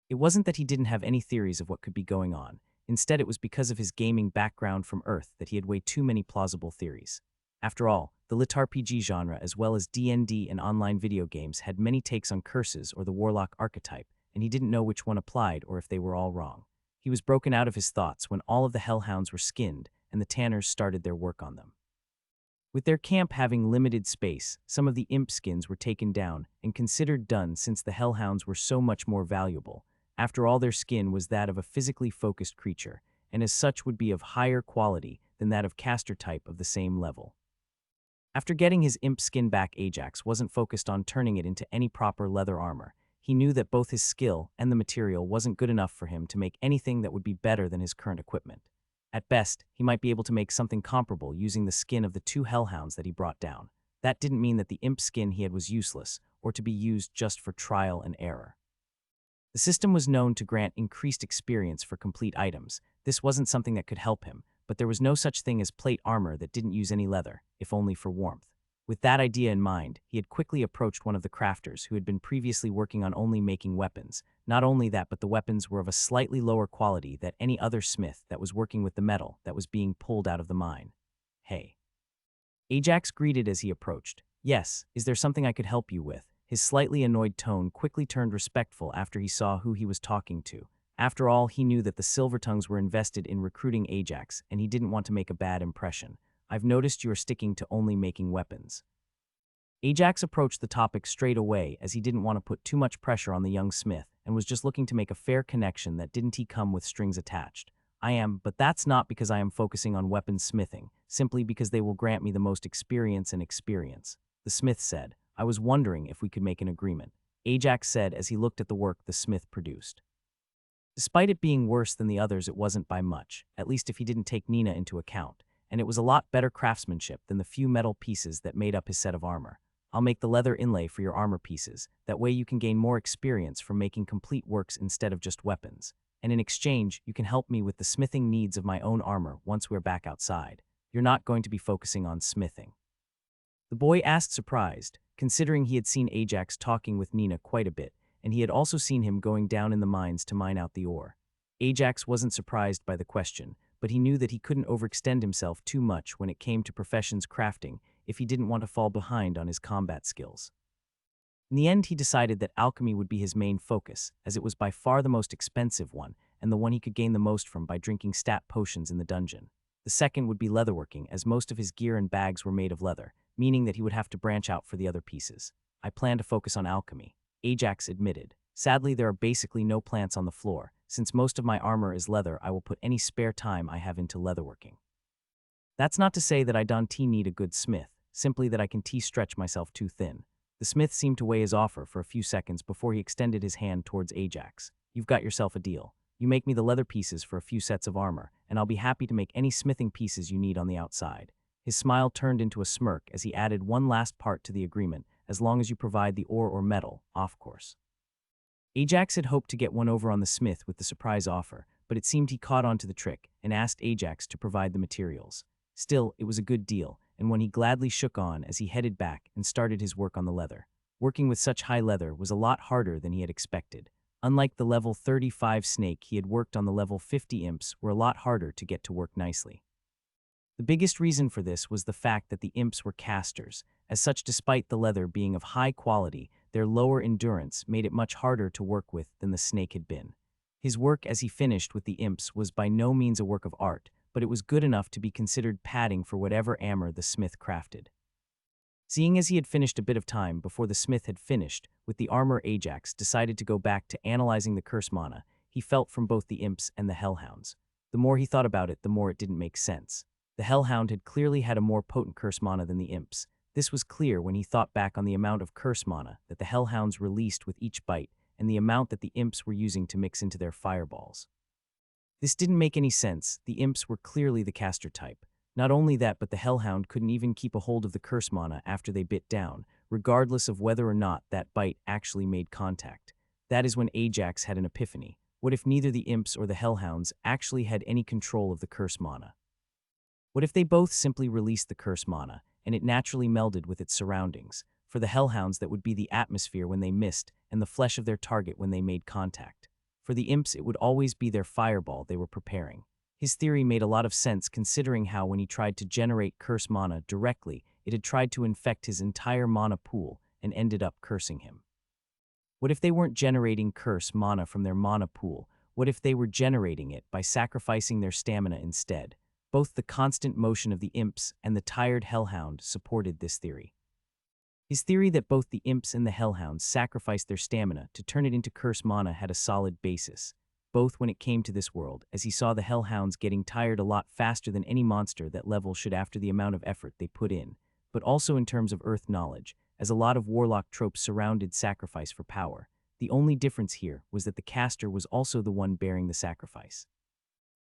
It wasn't that he didn't have any theories of what could be going on. Instead, it was because of his gaming background from Earth that he had way too many plausible theories. After all, the lit RPG genre as well as D&D and online video games had many takes on curses or the warlock archetype, and he didn't know which one applied or if they were all wrong. He was broken out of his thoughts when all of the Hellhounds were skinned and the Tanners started their work on them. With their camp having limited space, some of the imp skins were taken down and considered done since the Hellhounds were so much more valuable. After all, their skin was that of a physically focused creature, and as such would be of higher quality than that of caster type of the same level. After getting his imp skin back, Ajax wasn't focused on turning it into any proper leather armor. He knew that both his skill and the material wasn't good enough for him to make anything that would be better than his current equipment. At best, he might be able to make something comparable using the skin of the two Hellhounds that he brought down. That didn't mean that the imp skin he had was useless, or to be used just for trial and error. The system was known to grant increased experience for complete items. This wasn't something that could help him, but there was no such thing as plate armor that didn't use any leather, if only for warmth. With that idea in mind, he had quickly approached one of the crafters who had been previously working on only making weapons. Not only that, but the weapons were of a slightly lower quality than any other smith that was working with the metal that was being pulled out of the mine. Hey. Ajax greeted as he approached. Yes, is there something I could help you with? His slightly annoyed tone quickly turned respectful after he saw who he was talking to. After all, he knew that the Silvertongues were invested in recruiting Ajax, and he didn't want to make a bad impression. I've noticed you are sticking to only making weapons. Ajax approached the topic straight away as he didn't want to put too much pressure on the young smith and was just looking to make a fair connection that didn't come with strings attached. I am, but that's not because I am focusing on weapons smithing, simply because they will grant me the most experience and experience. The smith said, I was wondering if we could make an agreement. Ajax said as he looked at the work the smith produced. Despite it being worse than the others, it wasn't by much, at least if he didn't take Nina into account, and it was a lot better craftsmanship than the few metal pieces that made up his set of armor. I'll make the leather inlay for your armor pieces, that way you can gain more experience from making complete works instead of just weapons, and in exchange, you can help me with the smithing needs of my own armor once we're back outside. You're not going to be focusing on smithing. The boy asked, surprised, considering he had seen Ajax talking with Nina quite a bit, and he had also seen him going down in the mines to mine out the ore. Ajax wasn't surprised by the question, but he knew that he couldn't overextend himself too much when it came to professions crafting if he didn't want to fall behind on his combat skills. In the end, he decided that alchemy would be his main focus, as it was by far the most expensive one, and the one he could gain the most from by drinking stat potions in the dungeon. The second would be leatherworking, as most of his gear and bags were made of leather, meaning that he would have to branch out for the other pieces. I plan to focus on alchemy, Ajax admitted. Sadly, there are basically no plants on the floor. Since most of my armor is leather, I will put any spare time I have into leatherworking. That's not to say that I don't need a good smith, simply that I can stretch myself too thin. The smith seemed to weigh his offer for a few seconds before he extended his hand towards Ajax. You've got yourself a deal. You make me the leather pieces for a few sets of armor, and I'll be happy to make any smithing pieces you need on the outside. His smile turned into a smirk as he added one last part to the agreement, as long as you provide the ore or metal, of course. Ajax had hoped to get one over on the smith with the surprise offer, but it seemed he caught on to the trick and asked Ajax to provide the materials. Still, it was a good deal, and one he gladly shook on as he headed back and started his work on the leather. Working with such high leather was a lot harder than he had expected. Unlike the level 35 snake he had worked on, the level 50 imps were a lot harder to get to work nicely. The biggest reason for this was the fact that the imps were casters. As such, despite the leather being of high quality, their lower endurance made it much harder to work with than the snake had been. His work as he finished with the imps was by no means a work of art, but it was good enough to be considered padding for whatever armor the smith crafted. Seeing as he had finished a bit of time before the smith had finished with the armor, Ajax decided to go back to analyzing the curse mana he felt from both the imps and the hellhounds. The more he thought about it, the more it didn't make sense. The hellhound had clearly had a more potent curse mana than the imps. This was clear when he thought back on the amount of curse mana that the hellhounds released with each bite and the amount that the imps were using to mix into their fireballs. This didn't make any sense. The imps were clearly the caster type. Not only that, but the hellhound couldn't even keep a hold of the curse mana after they bit down, regardless of whether or not that bite actually made contact. That is when Ajax had an epiphany. What if neither the imps or the hellhounds actually had any control of the curse mana? What if they both simply released the curse mana, and it naturally melded with its surroundings? For the hellhounds, that would be the atmosphere when they missed, and the flesh of their target when they made contact. For the imps, it would always be their fireball they were preparing. His theory made a lot of sense considering how when he tried to generate curse mana directly, it had tried to infect his entire mana pool and ended up cursing him. What if they weren't generating curse mana from their mana pool? What if they were generating it by sacrificing their stamina instead? Both the constant motion of the imps and the tired hellhound supported this theory. His theory that both the imps and the hellhounds sacrificed their stamina to turn it into curse mana had a solid basis, both when it came to this world, as he saw the hellhounds getting tired a lot faster than any monster that level should after the amount of effort they put in, but also in terms of earth knowledge, as a lot of warlock tropes surrounded sacrifice for power. The only difference here was that the caster was also the one bearing the sacrifice.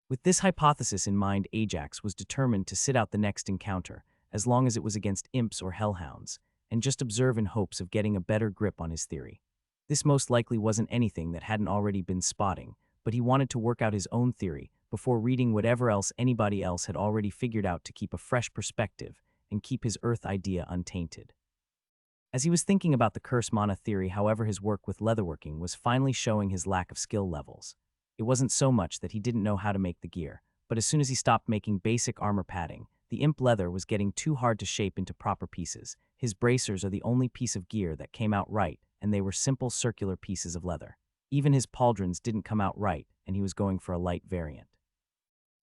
With this hypothesis in mind, Ajax was determined to sit out the next encounter, as long as it was against imps or hellhounds, and just observe in hopes of getting a better grip on his theory. This most likely wasn't anything that hadn't already been spotting, but he wanted to work out his own theory before reading whatever else anybody else had already figured out to keep a fresh perspective and keep his Earth idea untainted. As he was thinking about the curse mana theory, however, his work with leatherworking was finally showing his lack of skill levels. It wasn't so much that he didn't know how to make the gear, but as soon as he stopped making basic armor padding, the imp leather was getting too hard to shape into proper pieces. His bracers are the only piece of gear that came out right, and they were simple circular pieces of leather. Even his pauldrons didn't come out right, and he was going for a light variant.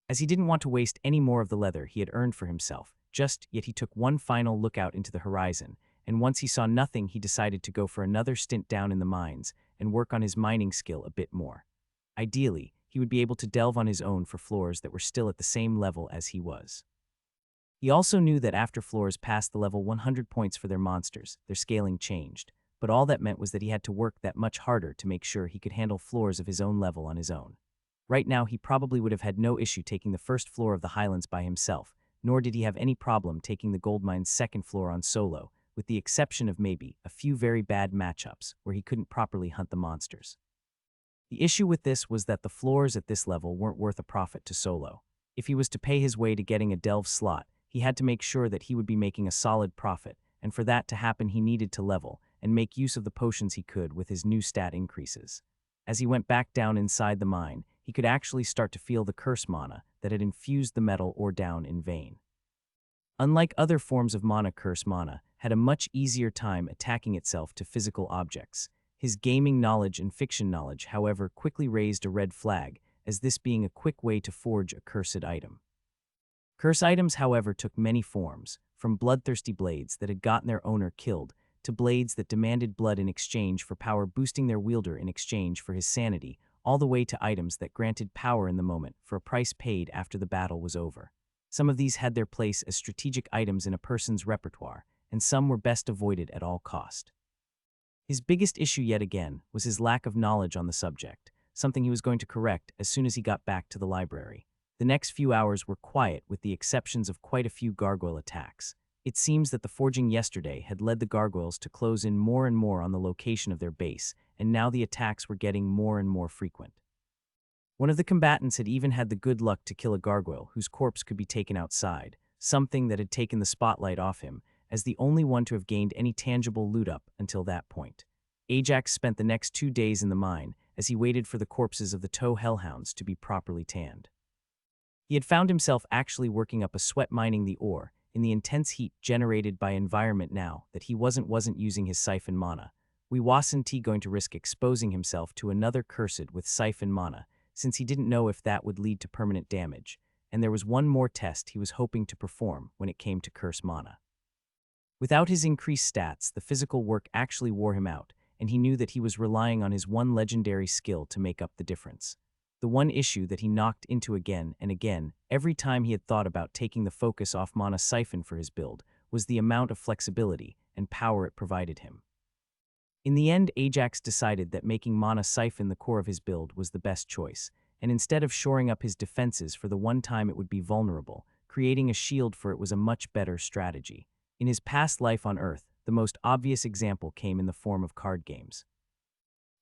As he didn't want to waste any more of the leather he had earned for himself, yet he took one final look out into the horizon, and once he saw nothing, he decided to go for another stint down in the mines and work on his mining skill a bit more. Ideally, he would be able to delve on his own for floors that were still at the same level as he was. He also knew that after floors passed the level 100 points for their monsters, their scaling changed, but all that meant was that he had to work that much harder to make sure he could handle floors of his own level on his own. Right now, he probably would have had no issue taking the first floor of the Highlands by himself, nor did he have any problem taking the gold mine's second floor on solo, with the exception of maybe a few very bad matchups where he couldn't properly hunt the monsters. The issue with this was that the floors at this level weren't worth a profit to solo. If he was to pay his way to getting a delve slot, he had to make sure that he would be making a solid profit, and for that to happen he needed to level and make use of the potions he could with his new stat increases. As he went back down inside the mine, he could actually start to feel the curse mana that had infused the metal ore down in vain. Unlike other forms of mana, curse mana had a much easier time attacking itself to physical objects. His gaming knowledge and fiction knowledge, however, quickly raised a red flag, as this being a quick way to forge a cursed item. Curse items, however, took many forms, from bloodthirsty blades that had gotten their owner killed, to blades that demanded blood in exchange for power, boosting their wielder in exchange for his sanity, all the way to items that granted power in the moment for a price paid after the battle was over. Some of these had their place as strategic items in a person's repertoire, and some were best avoided at all cost. His biggest issue yet again was his lack of knowledge on the subject, something he was going to correct as soon as he got back to the library. The next few hours were quiet with the exceptions of quite a few gargoyle attacks. It seems that the forging yesterday had led the gargoyles to close in more and more on the location of their base, and now the attacks were getting more and more frequent. One of the combatants had even had the good luck to kill a gargoyle whose corpse could be taken outside, something that had taken the spotlight off him, as the only one to have gained any tangible loot up until that point. Ajax spent the next 2 days in the mine as he waited for the corpses of the tow hellhounds to be properly tanned. He had found himself actually working up a sweat mining the ore in the intense heat generated by environment now that he wasn't using his siphon mana. We wasn't going to risk exposing himself to another cursed with siphon mana, since he didn't know if that would lead to permanent damage, and there was one more test he was hoping to perform when it came to curse mana. Without his increased stats, the physical work actually wore him out, and he knew that he was relying on his one legendary skill to make up the difference. The one issue that he knocked into again and again, every time he had thought about taking the focus off Mana Siphon for his build, was the amount of flexibility and power it provided him. In the end, Ajax decided that making Mana Siphon the core of his build was the best choice, and instead of shoring up his defenses for the one time it would be vulnerable, creating a shield for it was a much better strategy. In his past life on Earth, the most obvious example came in the form of card games.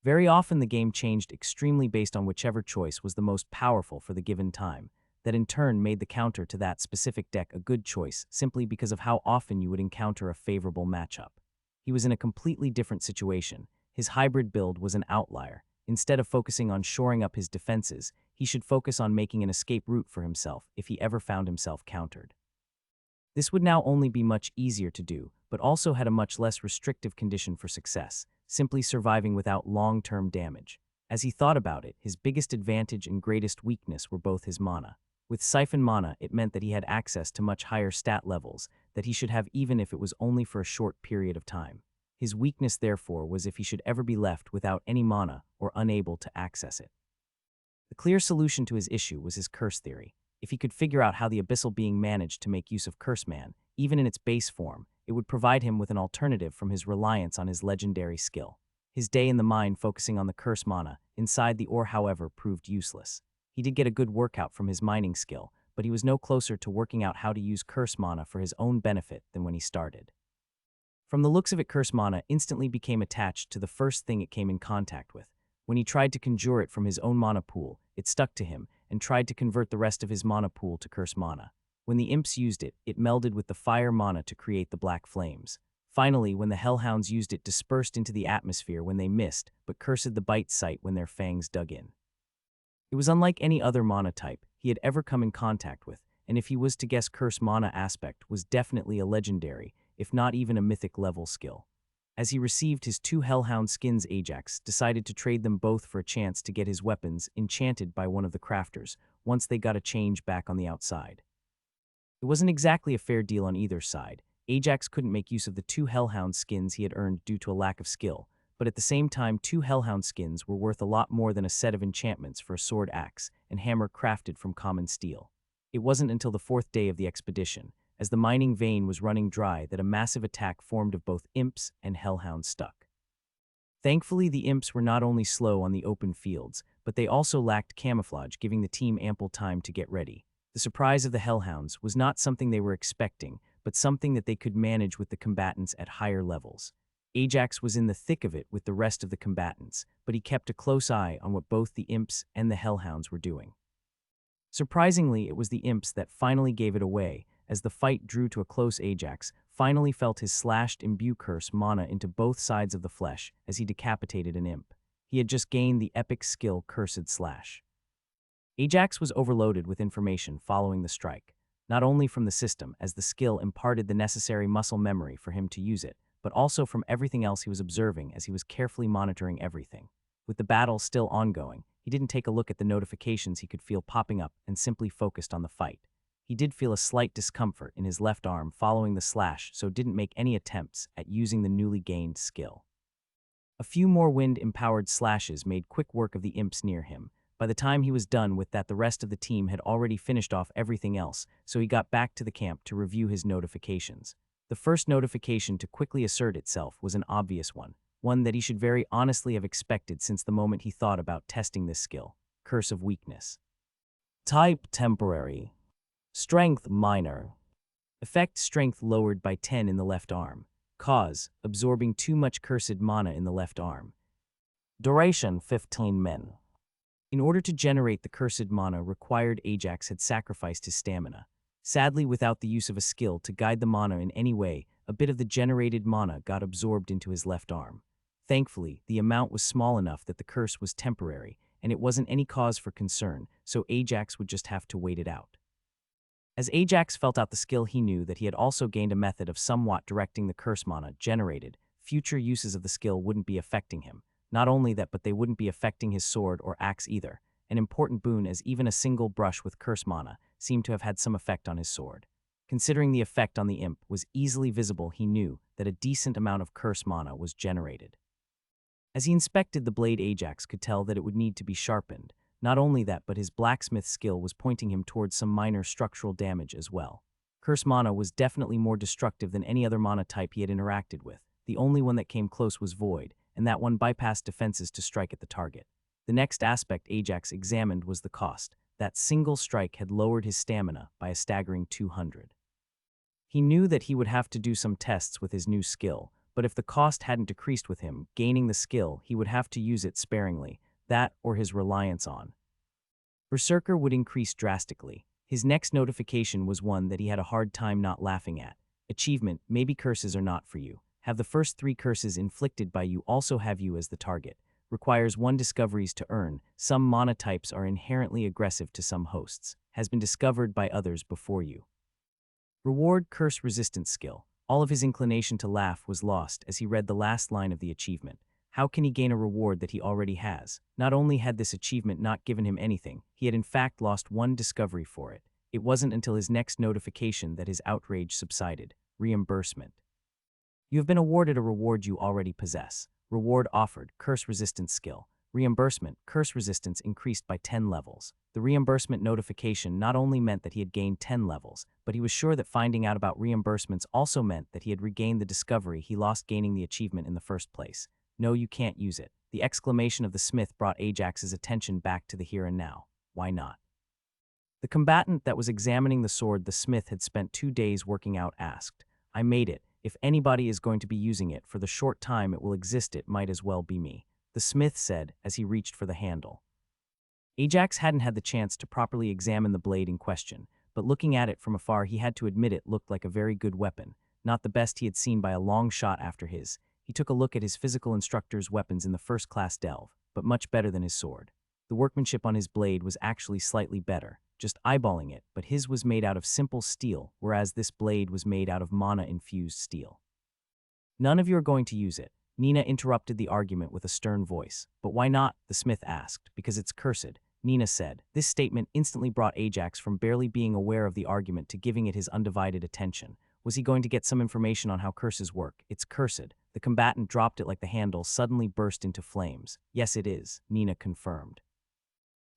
Very often the game changed extremely based on whichever choice was the most powerful for the given time, that in turn made the counter to that specific deck a good choice simply because of how often you would encounter a favorable matchup. He was in a completely different situation. His hybrid build was an outlier. Instead of focusing on shoring up his defenses, he should focus on making an escape route for himself if he ever found himself countered. This would now only be much easier to do, but also had a much less restrictive condition for success, simply surviving without long-term damage. As he thought about it, his biggest advantage and greatest weakness were both his mana. With Siphon Mana, it meant that he had access to much higher stat levels that he should have even if it was only for a short period of time. His weakness, therefore, was if he should ever be left without any mana or unable to access it. The clear solution to his issue was his curse theory. If he could figure out how the abyssal being managed to make use of Curse Man, even in its base form, it would provide him with an alternative from his reliance on his legendary skill. His day in the mine focusing on the curse mana inside the ore, however, proved useless. He did get a good workout from his mining skill, but he was no closer to working out how to use curse mana for his own benefit than when he started. From the looks of it, curse mana instantly became attached to the first thing it came in contact with. When he tried to conjure it from his own mana pool, it stuck to him and tried to convert the rest of his mana pool to curse mana. When the imps used it, it melded with the fire mana to create the black flames. Finally, when the hellhounds used it, dispersed into the atmosphere when they missed, but cursed the bite site when their fangs dug in. It was unlike any other mana type he had ever come in contact with, and if he was to guess, curse mana aspect was definitely a legendary, if not even a mythic level skill. As he received his 2 hellhound skins, Ajax decided to trade them both for a chance to get his weapons enchanted by one of the crafters once they got a change back on the outside. It wasn't exactly a fair deal on either side. Ajax couldn't make use of the 2 hellhound skins he had earned due to a lack of skill, but at the same time 2 hellhound skins were worth a lot more than a set of enchantments for a sword, axe, and hammer crafted from common steel. It wasn't until the 4th day of the expedition, as the mining vein was running dry, that a massive attack formed of both imps and hellhounds stuck. Thankfully, the imps were not only slow on the open fields, but they also lacked camouflage, giving the team ample time to get ready. The surprise of the hellhounds was not something they were expecting, but something that they could manage with the combatants at higher levels. Ajax was in the thick of it with the rest of the combatants, but he kept a close eye on what both the imps and the hellhounds were doing. Surprisingly, it was the imps that finally gave it away. As the fight drew to a close, Ajax finally felt his slashed imbue curse mana into both sides of the flesh as he decapitated an imp. He had just gained the epic skill Cursed Slash. Ajax was overloaded with information following the strike. not only from the system, as the skill imparted the necessary muscle memory for him to use it, but also from everything else he was observing as he was carefully monitoring everything. With the battle still ongoing, he didn't take a look at the notifications he could feel popping up and simply focused on the fight. He did feel a slight discomfort in his left arm following the slash, so didn't make any attempts at using the newly gained skill. A few more wind-empowered slashes made quick work of the imps near him. By the time he was done with that, the rest of the team had already finished off everything else, so he got back to the camp to review his notifications. The first notification to quickly assert itself was an obvious one that he should very honestly have expected since the moment he thought about testing this skill. Curse of Weakness. Type temporary. Strength minor. Effect strength lowered by 10 in the left arm. Cause absorbing too much cursed mana in the left arm. Duration 15 min. In order to generate the cursed mana required, Ajax had sacrificed his stamina. Sadly, without the use of a skill to guide the mana in any way, a bit of the generated mana got absorbed into his left arm. Thankfully, the amount was small enough that the curse was temporary, and it wasn't any cause for concern, so Ajax would just have to wait it out. As Ajax felt out the skill, he knew that he had also gained a method of somewhat directing the curse mana generated. Future uses of the skill wouldn't be affecting him. Not only that, but they wouldn't be affecting his sword or axe either. An important boon, as even a single brush with curse mana seemed to have had some effect on his sword. Considering the effect on the imp was easily visible, he knew that a decent amount of curse mana was generated. As he inspected the blade, Ajax could tell that it would need to be sharpened. Not only that, but his blacksmith skill was pointing him towards some minor structural damage as well. Curse mana was definitely more destructive than any other mana type he had interacted with. The only one that came close was Void, and that one bypassed defenses to strike at the target. The next aspect Ajax examined was the cost. That single strike had lowered his stamina by a staggering 200. He knew that he would have to do some tests with his new skill, but if the cost hadn't decreased with him gaining the skill, he would have to use it sparingly. That or his reliance on Berserker would increase drastically. His next notification was one that he had a hard time not laughing at. Achievement, maybe curses are not for you. Have the first 3 curses inflicted by you also have you as the target. Requires 1 discoveries to earn. Some mana types are inherently aggressive to some hosts. Has been discovered by others before you. Reward curse resistance skill. All of his inclination to laugh was lost as he read the last line of the achievement. How can he gain a reward that he already has? Not only had this achievement not given him anything, he had in fact lost 1 discovery for it. It wasn't until his next notification that his outrage subsided. Reimbursement. You have been awarded a reward you already possess. Reward offered, curse resistance skill. Reimbursement, curse resistance increased by 10 levels. The reimbursement notification not only meant that he had gained 10 levels, but he was sure that finding out about reimbursements also meant that he had regained the discovery he lost gaining the achievement in the first place. No, you can't use it. The exclamation of the smith brought Ajax's attention back to the here and now. Why not? The combatant that was examining the sword the smith had spent 2 days working out asked, I made it. If anybody is going to be using it for the short time it will exist, it might as well be me. The smith said as he reached for the handle. Ajax hadn't had the chance to properly examine the blade in question, but looking at it from afar he had to admit it looked like a very good weapon, not the best he had seen by a long shot after his. He took a look at his physical instructor's weapons in the first-class delve, but much better than his sword. The workmanship on his blade was actually slightly better, just eyeballing it, but his was made out of simple steel, whereas this blade was made out of mana-infused steel. None of you are going to use it. Nina interrupted the argument with a stern voice. But why not? The smith asked. Because it's cursed, Nina said. This statement instantly brought Ajax from barely being aware of the argument to giving it his undivided attention. Was he going to get some information on how curses work? It's cursed. The combatant dropped it like the handle suddenly burst into flames. Yes, it is, Nina confirmed.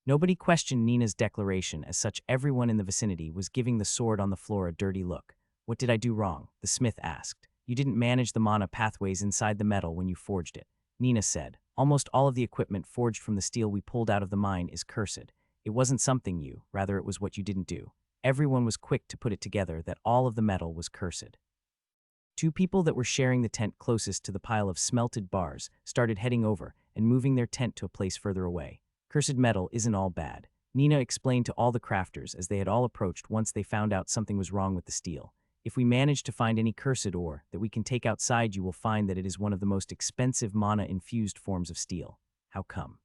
Nobody questioned Nina's declaration, as such everyone in the vicinity was giving the sword on the floor a dirty look. What did I do wrong? The smith asked. You didn't manage the mana pathways inside the metal when you forged it, Nina said. Almost all of the equipment forged from the steel we pulled out of the mine is cursed. It wasn't something rather it was what you didn't do. Everyone was quick to put it together that all of the metal was cursed. 2 people that were sharing the tent closest to the pile of smelted bars started heading over and moving their tent to a place further away. Cursed metal isn't all bad, Nina explained to all the crafters as they had all approached once they found out something was wrong with the steel. If we manage to find any cursed ore that we can take outside, you will find that it is one of the most expensive mana-infused forms of steel. How come?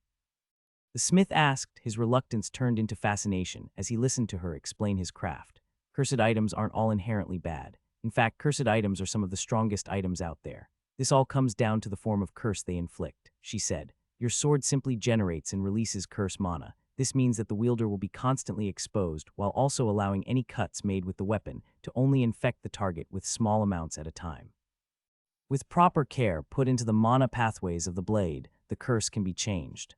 The smith asked, his reluctance turned into fascination as he listened to her explain his craft. Cursed items aren't all inherently bad. In fact, cursed items are some of the strongest items out there. This all comes down to the form of curse they inflict, she said. Your sword simply generates and releases curse mana. This means that the wielder will be constantly exposed while also allowing any cuts made with the weapon to only infect the target with small amounts at a time. With proper care put into the mana pathways of the blade, the curse can be changed.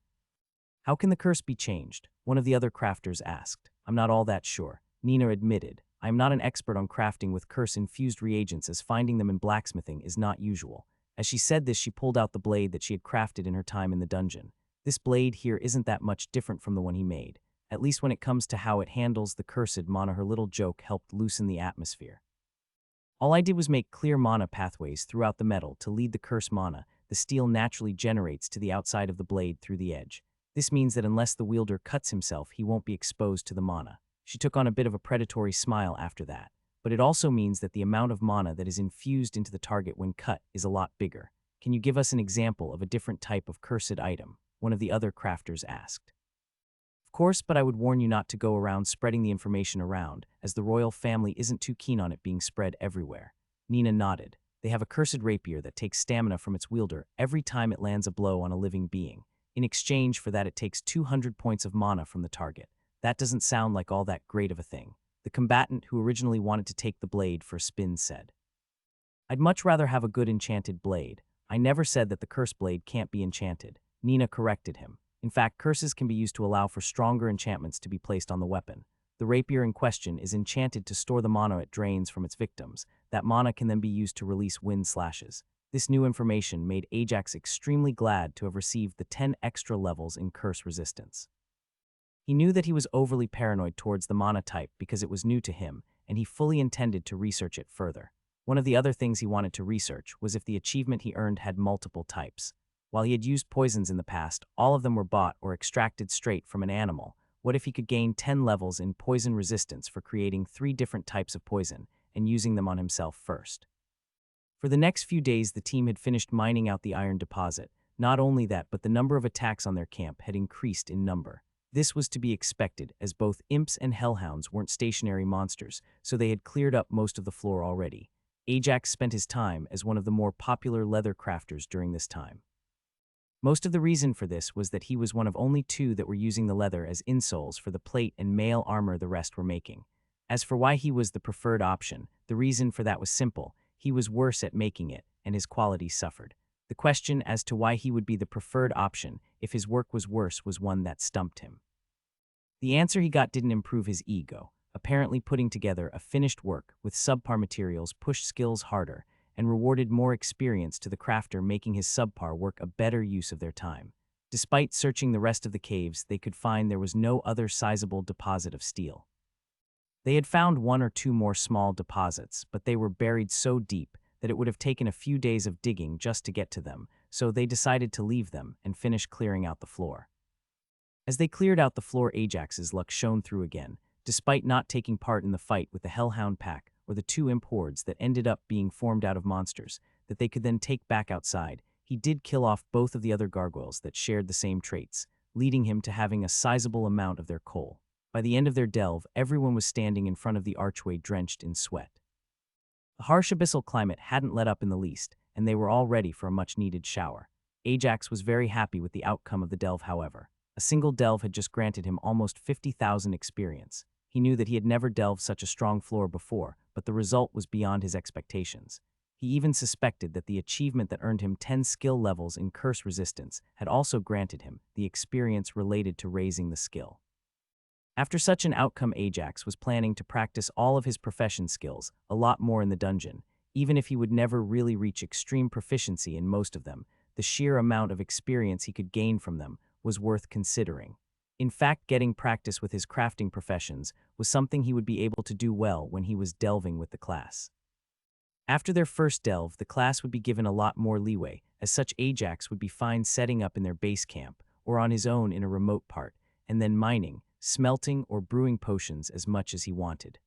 How can the curse be changed? One of the other crafters asked. I'm not all that sure. Nina admitted. I am not an expert on crafting with curse-infused reagents, as finding them in blacksmithing is not usual. As she said this, she pulled out the blade that she had crafted in her time in the dungeon. This blade here isn't that much different from the one he made. At least when it comes to how it handles the cursed mana, her little joke helped loosen the atmosphere. All I did was make clear mana pathways throughout the metal to lead the curse mana. The steel naturally generates to the outside of the blade through the edge. This means that unless the wielder cuts himself, he won't be exposed to the mana. She took on a bit of a predatory smile after that, but it also means that the amount of mana that is infused into the target when cut is a lot bigger. Can you give us an example of a different type of cursed item? One of the other crafters asked. Of course, but I would warn you not to go around spreading the information around, as the royal family isn't too keen on it being spread everywhere. Nina nodded. They have a cursed rapier that takes stamina from its wielder every time it lands a blow on a living being. In exchange for that, it takes 200 points of mana from the target. That doesn't sound like all that great of a thing, the combatant who originally wanted to take the blade for a spin said. I'd much rather have a good enchanted blade. I never said that the curse blade can't be enchanted. Nina corrected him. In fact, curses can be used to allow for stronger enchantments to be placed on the weapon. The rapier in question is enchanted to store the mana it drains from its victims. That mana can then be used to release wind slashes. This new information made Ajax extremely glad to have received the 10 extra levels in curse resistance. He knew that he was overly paranoid towards the mana type because it was new to him, and he fully intended to research it further. One of the other things he wanted to research was if the achievement he earned had multiple types. While he had used poisons in the past, all of them were bought or extracted straight from an animal. What if he could gain 10 levels in poison resistance for creating 3 different types of poison and using them on himself first? For the next few days, the team had finished mining out the iron deposit. Not only that, but the number of attacks on their camp had increased in number. This was to be expected, as both imps and hellhounds weren't stationary monsters, so they had cleared up most of the floor already. Ajax spent his time as one of the more popular leather crafters during this time. Most of the reason for this was that he was one of only 2 that were using the leather as insoles for the plate and mail armor the rest were making. As for why he was the preferred option, the reason for that was simple. He was worse at making it, and his quality suffered. The question as to why he would be the preferred option if his work was worse was one that stumped him. The answer he got didn't improve his ego. Apparently putting together a finished work with subpar materials pushed skills harder and rewarded more experience to the crafter, making his subpar work a better use of their time. Despite searching the rest of the caves, they could find there was no other sizable deposit of steel. They had found 1 or 2 more small deposits, but they were buried so deep that it would have taken a few days of digging just to get to them, so they decided to leave them and finish clearing out the floor. As they cleared out the floor, Ajax's luck shone through again. Despite not taking part in the fight with the Hellhound pack or the 2 imp hordes that ended up being formed out of monsters that they could then take back outside, he did kill off both of the other gargoyles that shared the same traits, leading him to having a sizable amount of their coal. By the end of their delve, everyone was standing in front of the archway drenched in sweat. The harsh abyssal climate hadn't let up in the least, and they were all ready for a much-needed shower. Ajax was very happy with the outcome of the delve, however. A single delve had just granted him almost 50,000 experience. He knew that he had never delved such a strong floor before, but the result was beyond his expectations. He even suspected that the achievement that earned him 10 skill levels in curse resistance had also granted him the experience related to raising the skill. After such an outcome, Ajax was planning to practice all of his profession skills a lot more in the dungeon. Even if he would never really reach extreme proficiency in most of them, the sheer amount of experience he could gain from them was worth considering. In fact, getting practice with his crafting professions was something he would be able to do well when he was delving with the class. After their first delve, the class would be given a lot more leeway, as such Ajax would be fine setting up in their base camp or on his own in a remote part, and then mining, smelting, or brewing potions as much as he wanted.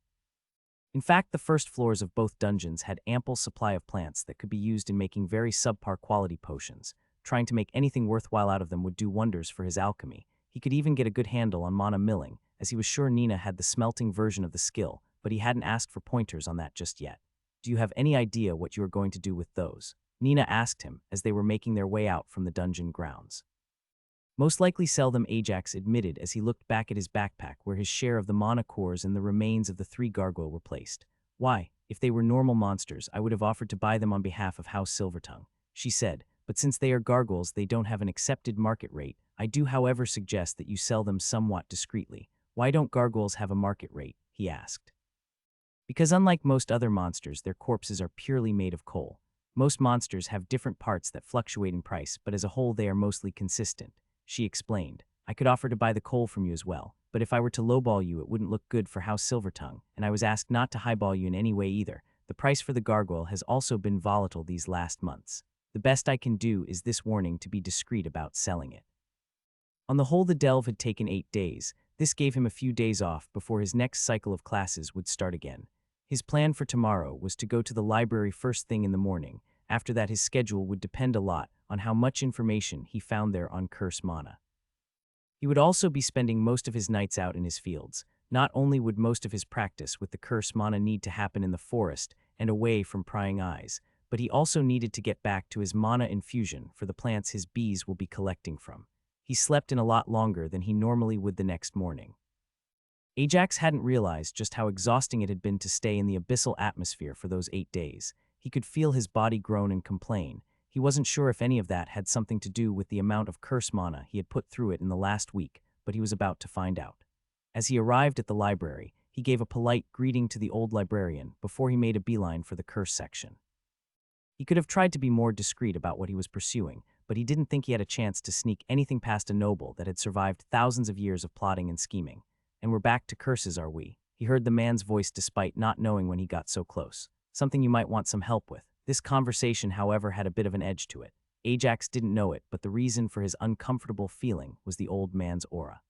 In fact, the first floors of both dungeons had ample supply of plants that could be used in making very subpar quality potions. Trying to make anything worthwhile out of them would do wonders for his alchemy. He could even get a good handle on mana milling, as he was sure Nina had the smelting version of the skill, but he hadn't asked for pointers on that just yet. Do you have any idea what you are going to do with those? Nina asked him as they were making their way out from the dungeon grounds. Most likely sell them, Ajax admitted as he looked back at his backpack where his share of the mana cores and the remains of the 3 gargoyle were placed. Why, if they were normal monsters, I would have offered to buy them on behalf of House Silvertongue, she said, but since they are gargoyles, they don't have an accepted market rate. I do, however, suggest that you sell them somewhat discreetly. Why don't gargoyles have a market rate? He asked. Because unlike most other monsters, their corpses are purely made of coal. Most monsters have different parts that fluctuate in price, but as a whole they are mostly consistent, she explained. I could offer to buy the coal from you as well, but if I were to lowball you, it wouldn't look good for House Silvertongue, and I was asked not to highball you in any way either. The price for the gargoyle has also been volatile these last months. The best I can do is this warning to be discreet about selling it. On the whole, the delve had taken 8 days. This gave him a few days off before his next cycle of classes would start again. His plan for tomorrow was to go to the library first thing in the morning. After that, his schedule would depend a lot on how much information he found there on curse mana. He would also be spending most of his nights out in his fields. Not only would most of his practice with the curse mana need to happen in the forest and away from prying eyes, but he also needed to get back to his mana infusion for the plants his bees will be collecting from. He slept in a lot longer than he normally would the next morning. Ajax hadn't realized just how exhausting it had been to stay in the abyssal atmosphere for those 8 days. He could feel his body groan and complain. He wasn't sure if any of that had something to do with the amount of curse mana he had put through it in the last week, but he was about to find out. As he arrived at the library, he gave a polite greeting to the old librarian before he made a beeline for the curse section. He could have tried to be more discreet about what he was pursuing, but he didn't think he had a chance to sneak anything past a noble that had survived thousands of years of plotting and scheming. And we're back to curses, are we? He heard the man's voice despite not knowing when he got so close. Something you might want some help with. This conversation, however, had a bit of an edge to it. Ajax didn't know it, but the reason for his uncomfortable feeling was the old man's aura.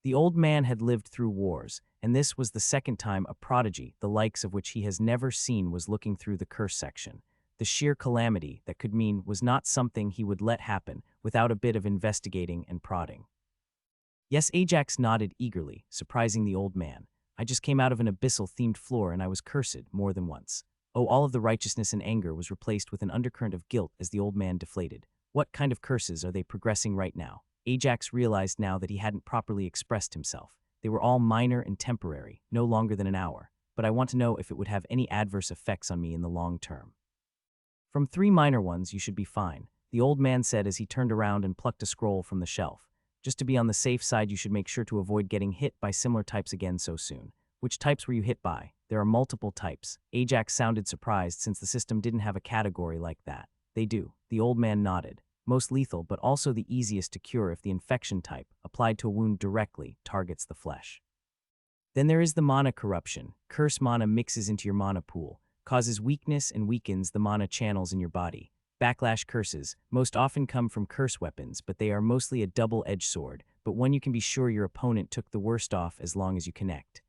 The old man had lived through wars, and this was the second time a prodigy, the likes of which he has never seen, was looking through the curse section. The sheer calamity that could mean was not something he would let happen without a bit of investigating and prodding. Yes, Ajax nodded eagerly, surprising the old man. I just came out of an abyssal-themed floor and I was cursed more than once. Oh, all of the righteousness and anger was replaced with an undercurrent of guilt as the old man deflated. What kind of curses are they progressing right now? Ajax realized now that he hadn't properly expressed himself. They were all minor and temporary, no longer than an hour, but I want to know if it would have any adverse effects on me in the long term. From 3 minor ones, you should be fine, the old man said as he turned around and plucked a scroll from the shelf. Just to be on the safe side, you should make sure to avoid getting hit by similar types again so soon. Which types were you hit by? There are multiple types. Ajax sounded surprised since the system didn't have a category like that. They do. The old man nodded. Most lethal, but also the easiest to cure if the infection type, applied to a wound directly, targets the flesh. Then there is the mana corruption. Curse mana mixes into your mana pool, causes weakness and weakens the mana channels in your body. Backlash curses most often come from curse weapons, but they are mostly a double-edged sword, but one you can be sure your opponent took the worst off as long as you connect.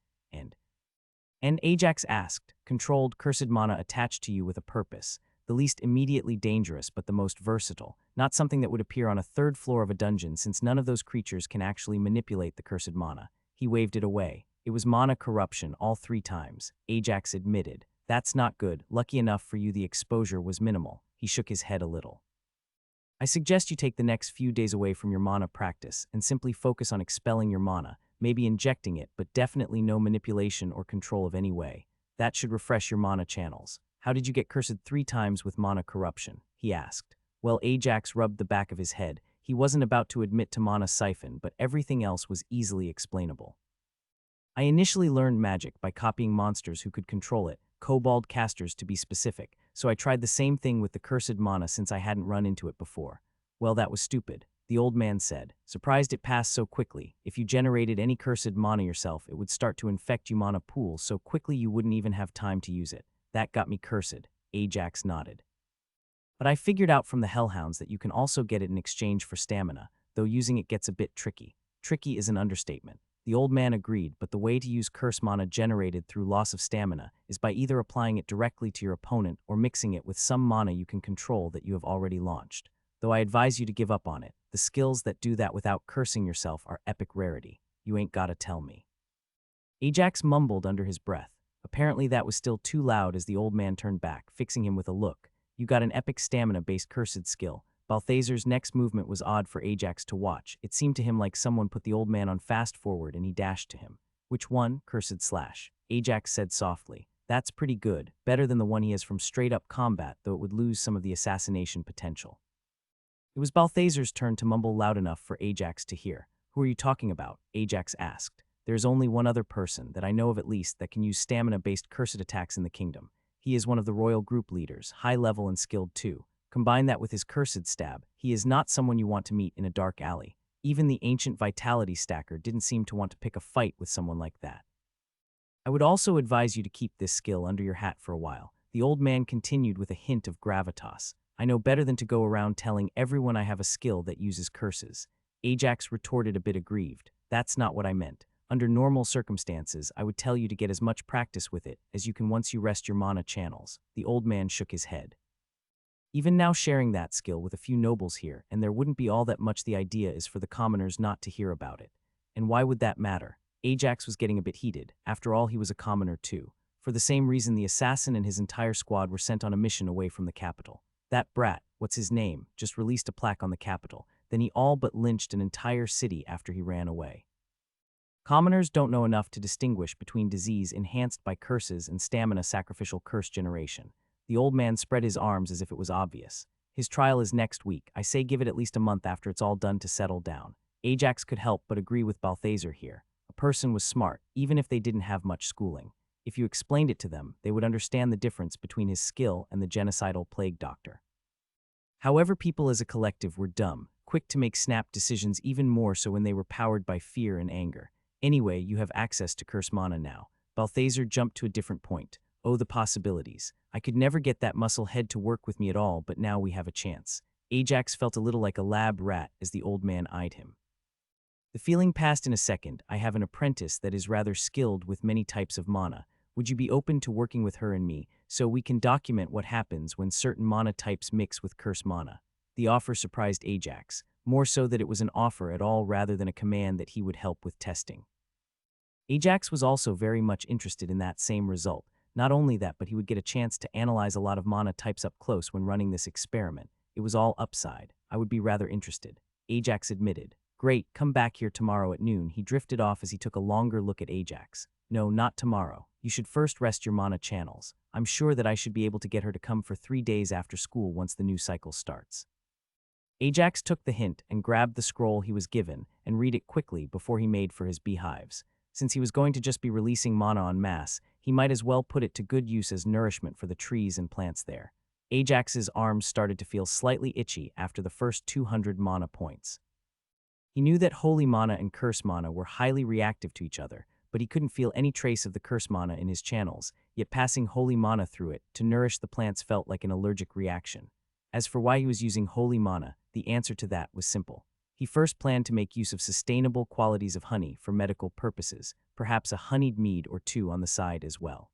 And Ajax asked, controlled cursed mana attached to you with a purpose, the least immediately dangerous but the most versatile, not something that would appear on a 3rd floor of a dungeon since none of those creatures can actually manipulate the cursed mana. He waved it away. It was mana corruption all 3 times, Ajax admitted. That's not good. Lucky enough for you the exposure was minimal. He shook his head a little. I suggest you take the next few days away from your mana practice and simply focus on expelling your mana, maybe injecting it, but definitely no manipulation or control of any way. That should refresh your mana channels. How did you get cursed 3 times with mana corruption? He asked. Well, Ajax rubbed the back of his head. He wasn't about to admit to mana siphon, but everything else was easily explainable. I initially learned magic by copying monsters who could control it, kobold casters to be specific, so I tried the same thing with the cursed mana since I hadn't run into it before. Well, that was stupid, the old man said, surprised it passed so quickly. If you generated any cursed mana yourself, it would start to infect your mana pool so quickly you wouldn't even have time to use it. That got me cursed, Ajax nodded. But I figured out from the hellhounds that you can also get it in exchange for stamina, though using it gets a bit tricky. Tricky is an understatement. The old man agreed, but the way to use curse mana generated through loss of stamina is by either applying it directly to your opponent or mixing it with some mana you can control that you have already launched. Though I advise you to give up on it. The skills that do that without cursing yourself are epic rarity. You ain't gotta tell me. Ajax mumbled under his breath. Apparently that was still too loud as the old man turned back, fixing him with a look. You got an epic stamina-based cursed skill. Balthazar's next movement was odd for Ajax to watch. It seemed to him like someone put the old man on fast forward and he dashed to him. Which one? Cursed slash. Ajax said softly. That's pretty good. Better than the one he has from straight-up combat, though it would lose some of the assassination potential. It was Balthazar's turn to mumble loud enough for Ajax to hear. Who are you talking about? Ajax asked. There is only one other person, that I know of at least, that can use stamina-based cursed attacks in the kingdom. He is one of the royal group leaders, high level and skilled too. Combine that with his cursed stab, he is not someone you want to meet in a dark alley. Even the ancient vitality stacker didn't seem to want to pick a fight with someone like that. I would also advise you to keep this skill under your hat for a while. The old man continued with a hint of gravitas. I know better than to go around telling everyone I have a skill that uses curses. Ajax retorted a bit aggrieved. That's not what I meant. Under normal circumstances, I would tell you to get as much practice with it as you can once you rest your mana channels. The old man shook his head. Even now sharing that skill with a few nobles here, and there wouldn't be all that much. The idea is for the commoners not to hear about it. And why would that matter? Ajax was getting a bit heated. After all, he was a commoner too. For the same reason the assassin and his entire squad were sent on a mission away from the capital. That brat, what's his name, just released a plaque on the capital. Then he all but lynched an entire city after he ran away. Commoners don't know enough to distinguish between disease enhanced by curses and stamina sacrificial curse generation. The old man spread his arms as if it was obvious. His trial is next week. I say give it at least a month after it's all done to settle down. Ajax could help but agree with Balthazar here. A person was smart, even if they didn't have much schooling. If you explained it to them, they would understand the difference between his skill and the genocidal plague doctor. However, people as a collective were dumb, quick to make snap decisions, even more so when they were powered by fear and anger. Anyway, you have access to curse mana now. Balthazar jumped to a different point. Oh, the possibilities. I could never get that muscle head to work with me at all, but now we have a chance. Ajax felt a little like a lab rat as the old man eyed him. The feeling passed in a second. I have an apprentice that is rather skilled with many types of mana. Would you be open to working with her and me, so we can document what happens when certain mana types mix with curse mana? The offer surprised Ajax, more so that it was an offer at all rather than a command that he would help with testing. Ajax was also very much interested in that same result. Not only that, but he would get a chance to analyze a lot of mana types up close when running this experiment. It was all upside. I would be rather interested. Ajax admitted. Great, come back here tomorrow at noon. He drifted off as he took a longer look at Ajax. No, not tomorrow. You should first rest your mana channels. I'm sure that I should be able to get her to come for 3 days after school once the new cycle starts. Ajax took the hint and grabbed the scroll he was given and read it quickly before he made for his beehives. Since he was going to just be releasing mana en masse, he might as well put it to good use as nourishment for the trees and plants there. Ajax's arms started to feel slightly itchy after the first 200 mana points. He knew that holy mana and curse mana were highly reactive to each other, but he couldn't feel any trace of the curse mana in his channels, yet passing holy mana through it to nourish the plants felt like an allergic reaction. As for why he was using holy mana, the answer to that was simple. He first planned to make use of sustainable qualities of honey for medical purposes, perhaps a honeyed mead or two on the side as well.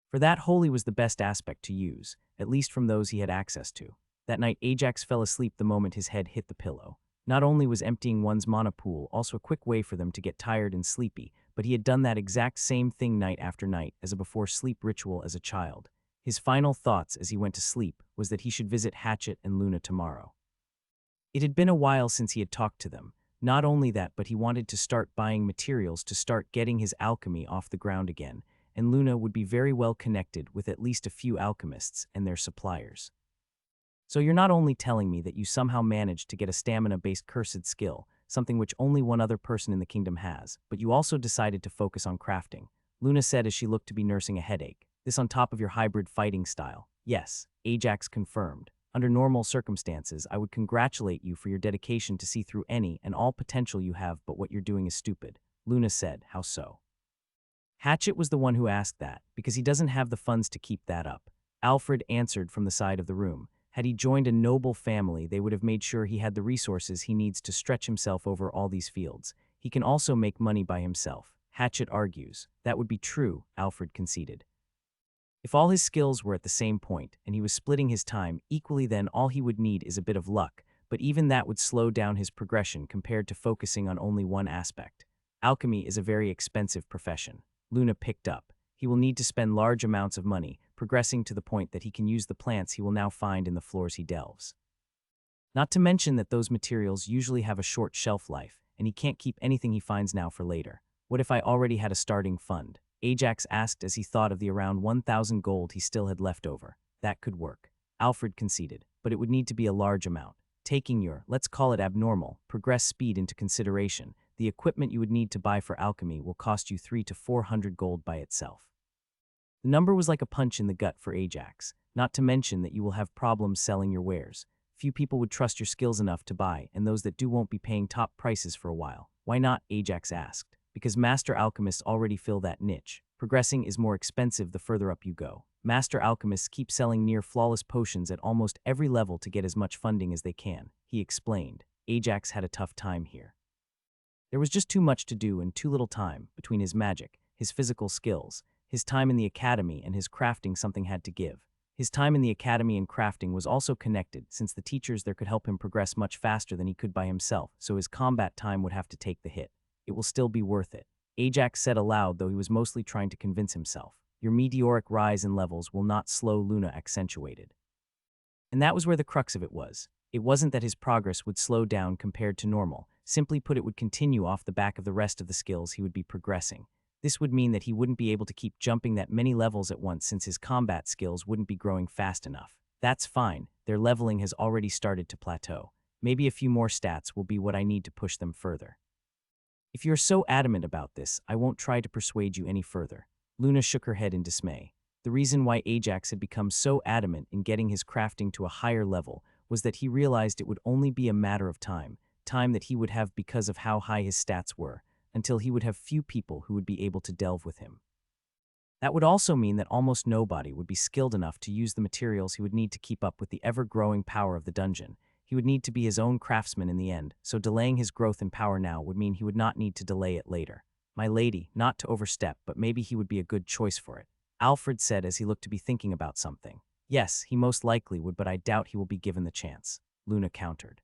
For that, holy was the best aspect to use, at least from those he had access to. That night, Ajax fell asleep the moment his head hit the pillow. Not only was emptying one's mana pool also a quick way for them to get tired and sleepy, but he had done that exact same thing night after night as a before-sleep ritual as a child. His final thoughts as he went to sleep was that he should visit Hatchet and Luna tomorrow. It had been a while since he had talked to them. Not only that, but he wanted to start buying materials to start getting his alchemy off the ground again, and Luna would be very well connected with at least a few alchemists and their suppliers. So you're not only telling me that you somehow managed to get a stamina-based cursed skill, something which only one other person in the kingdom has, but you also decided to focus on crafting, Luna said as she looked to be nursing a headache. This on top of your hybrid fighting style. Yes, Ajax confirmed. Under normal circumstances, I would congratulate you for your dedication to see through any and all potential you have, but what you're doing is stupid. Luna said, how so? Hatchet was the one who asked that, because he doesn't have the funds to keep that up. Alfred answered from the side of the room. Had he joined a noble family, they would have made sure he had the resources he needs to stretch himself over all these fields. He can also make money by himself. Hatchet argues. That would be true, Alfred conceded. If all his skills were at the same point, and he was splitting his time equally, then all he would need is a bit of luck, but even that would slow down his progression compared to focusing on only one aspect. Alchemy is a very expensive profession. Luna picked up. He will need to spend large amounts of money, progressing to the point that he can use the plants he will now find in the floors he delves. Not to mention that those materials usually have a short shelf life, and he can't keep anything he finds now for later. What if I already had a starting fund? Ajax asked as he thought of the around 1,000 gold he still had left over. That could work. Alfred conceded, but it would need to be a large amount. Taking your, let's call it abnormal, progress speed into consideration, the equipment you would need to buy for alchemy will cost you 300 to 400 gold by itself. The number was like a punch in the gut for Ajax, not to mention that you will have problems selling your wares. Few people would trust your skills enough to buy, and those that do won't be paying top prices for a while. Why not? Ajax asked. Because master alchemists already fill that niche. Progressing is more expensive the further up you go. Master alchemists keep selling near-flawless potions at almost every level to get as much funding as they can, he explained. Ajax had a tough time here. There was just too much to do and too little time between his magic, his physical skills, his time in the academy, and his crafting. Something had to give. His time in the academy and crafting was also connected, since the teachers there could help him progress much faster than he could by himself, so his combat time would have to take the hit. It will still be worth it. Ajax said aloud, though he was mostly trying to convince himself. Your meteoric rise in levels will not slow, Luna accentuated. And that was where the crux of it was. It wasn't that his progress would slow down compared to normal. Simply put, it would continue off the back of the rest of the skills he would be progressing. This would mean that he wouldn't be able to keep jumping that many levels at once since his combat skills wouldn't be growing fast enough. That's fine. Their leveling has already started to plateau. Maybe a few more stats will be what I need to push them further. If you're so adamant about this, I won't try to persuade you any further. Luna shook her head in dismay. The reason why Ajax had become so adamant in getting his crafting to a higher level was that he realized it would only be a matter of time that he would have because of how high his stats were, until he would have few people who would be able to delve with him. That would also mean that almost nobody would be skilled enough to use the materials he would need to keep up with the ever-growing power of the dungeon. He would need to be his own craftsman in the end, so delaying his growth in power now would mean he would not need to delay it later. My lady, not to overstep, but maybe he would be a good choice for it, Alfred said as he looked to be thinking about something. Yes, he most likely would, but I doubt he will be given the chance, Luna countered.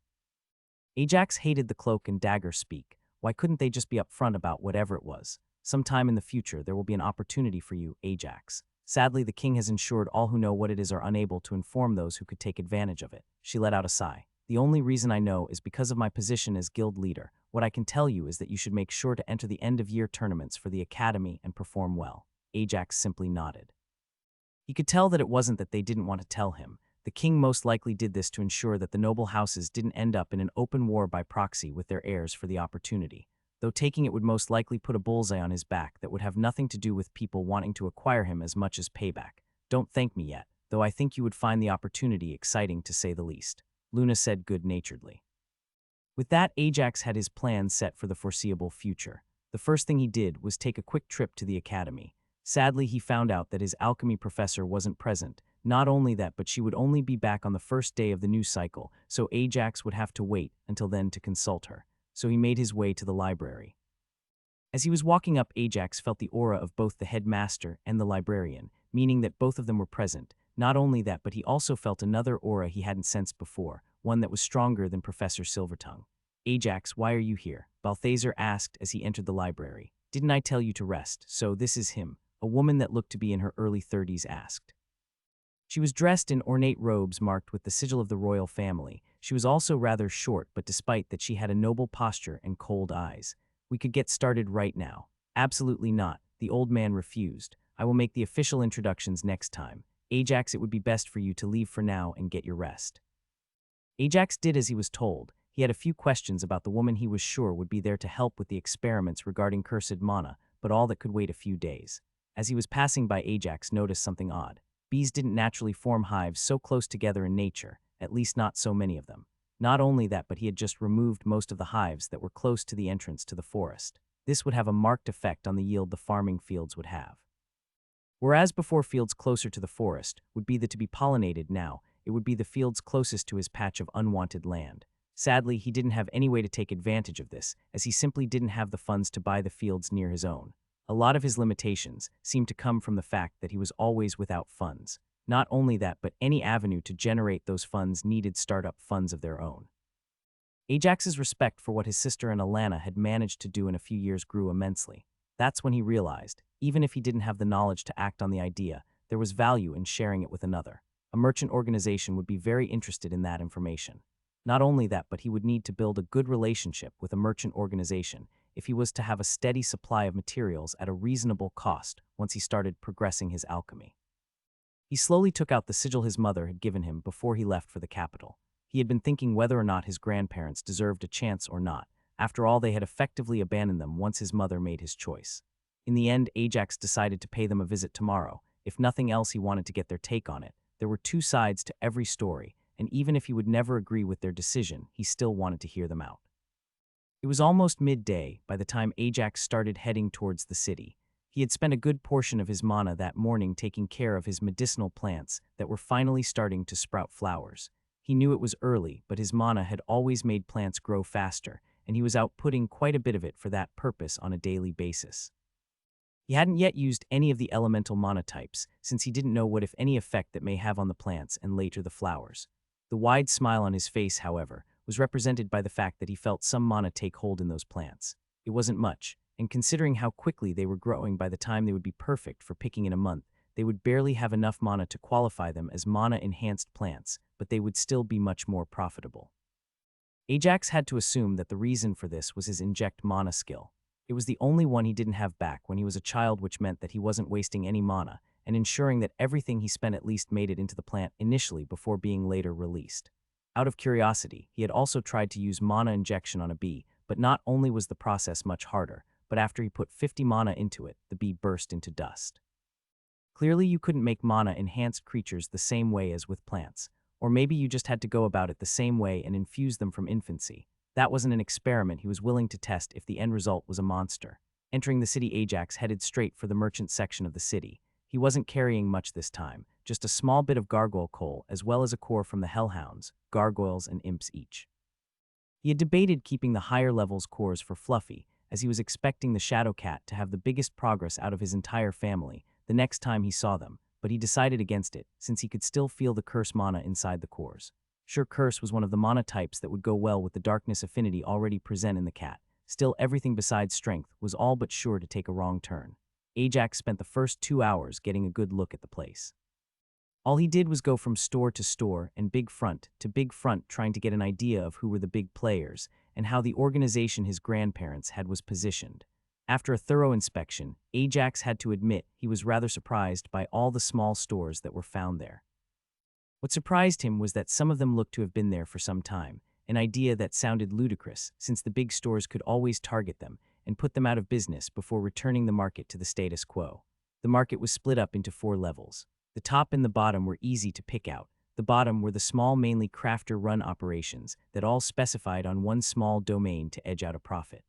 Ajax hated the cloak and dagger speak. Why couldn't they just be upfront about whatever it was? Sometime in the future, there will be an opportunity for you, Ajax. Sadly, the king has ensured all who know what it is are unable to inform those who could take advantage of it. She let out a sigh. The only reason I know is because of my position as guild leader. What I can tell you is that you should make sure to enter the end-of-year tournaments for the academy and perform well. Ajax simply nodded. He could tell that it wasn't that they didn't want to tell him. The king most likely did this to ensure that the noble houses didn't end up in an open war by proxy with their heirs for the opportunity, though taking it would most likely put a bullseye on his back that would have nothing to do with people wanting to acquire him as much as payback. Don't thank me yet, though I think you would find the opportunity exciting to say the least, Luna said good-naturedly. With that, Ajax had his plans set for the foreseeable future. The first thing he did was take a quick trip to the academy. Sadly, he found out that his alchemy professor wasn't present. Not only that, but she would only be back on the first day of the new cycle, so Ajax would have to wait until then to consult her. So he made his way to the library. As he was walking up, Ajax felt the aura of both the headmaster and the librarian, meaning that both of them were present. Not only that, but he also felt another aura he hadn't sensed before, one that was stronger than Professor Silvertongue. Ajax, why are you here? Balthazar asked as he entered the library. Didn't I tell you to rest? So this is him, a woman that looked to be in her early 30s asked. She was dressed in ornate robes marked with the sigil of the royal family. She was also rather short, but despite that she had a noble posture and cold eyes. We could get started right now. Absolutely not, the old man refused. I will make the official introductions next time. Ajax, it would be best for you to leave for now and get your rest. Ajax did as he was told. He had a few questions about the woman he was sure would be there to help with the experiments regarding cursed mana, but all that could wait a few days. As he was passing by, Ajax noticed something odd. Bees didn't naturally form hives so close together in nature, at least not so many of them. Not only that, but he had just removed most of the hives that were close to the entrance to the forest. This would have a marked effect on the yield the farming fields would have. Whereas before fields closer to the forest would be the to be pollinated, now it would be the fields closest to his patch of unwanted land. Sadly, he didn't have any way to take advantage of this, as he simply didn't have the funds to buy the fields near his own. A lot of his limitations seemed to come from the fact that he was always without funds. Not only that, but any avenue to generate those funds needed startup funds of their own. Ajax's respect for what his sister and Alana had managed to do in a few years grew immensely. That's when he realized, even if he didn't have the knowledge to act on the idea, there was value in sharing it with another. A merchant organization would be very interested in that information. Not only that, but he would need to build a good relationship with a merchant organization if he was to have a steady supply of materials at a reasonable cost once he started progressing his alchemy. He slowly took out the sigil his mother had given him before he left for the capital. He had been thinking whether or not his grandparents deserved a chance or not. After all, they had effectively abandoned them once his mother made his choice. In the end, Ajax decided to pay them a visit tomorrow. If nothing else, he wanted to get their take on it. There were two sides to every story, and even if he would never agree with their decision, he still wanted to hear them out. It was almost midday by the time Ajax started heading towards the city. He had spent a good portion of his mana that morning taking care of his medicinal plants that were finally starting to sprout flowers. He knew it was early, but his mana had always made plants grow faster, and he was outputting quite a bit of it for that purpose on a daily basis. He hadn't yet used any of the elemental mana types, since he didn't know what if any effect that may have on the plants and later the flowers. The wide smile on his face, however, was represented by the fact that he felt some mana take hold in those plants. It wasn't much, and considering how quickly they were growing by the time they would be perfect for picking in a month, they would barely have enough mana to qualify them as mana-enhanced plants, but they would still be much more profitable. Ajax had to assume that the reason for this was his inject mana skill. It was the only one he didn't have back when he was a child, which meant that he wasn't wasting any mana, and ensuring that everything he spent at least made it into the plant initially before being later released. Out of curiosity, he had also tried to use mana injection on a bee, but not only was the process much harder, but after he put 50 mana into it, the bee burst into dust. Clearly, you couldn't make mana-enhanced creatures the same way as with plants, or maybe you just had to go about it the same way and infuse them from infancy. That wasn't an experiment he was willing to test if the end result was a monster. Entering the city, Ajax headed straight for the merchant section of the city. He wasn't carrying much this time, just a small bit of gargoyle coal as well as a core from the hellhounds, gargoyles and imps each. He had debated keeping the higher levels cores for Fluffy, as he was expecting the Shadow Cat to have the biggest progress out of his entire family the next time he saw them, but he decided against it since he could still feel the curse mana inside the cores. Sure, curse was one of the mana types that would go well with the darkness affinity already present in the cat. Still, everything besides strength was all but sure to take a wrong turn. Ajax spent the first 2 hours getting a good look at the place. All he did was go from store to store and big front to big front, trying to get an idea of who were the big players and how the organization his grandparents had was positioned. After a thorough inspection, Ajax had to admit he was rather surprised by all the small stores that were found there. What surprised him was that some of them looked to have been there for some time, an idea that sounded ludicrous since the big stores could always target them and put them out of business before returning the market to the status quo. The market was split up into 4 levels. The top and the bottom were easy to pick out. The bottom were the small, mainly crafter-run operations that all specified on one small domain to edge out a profit.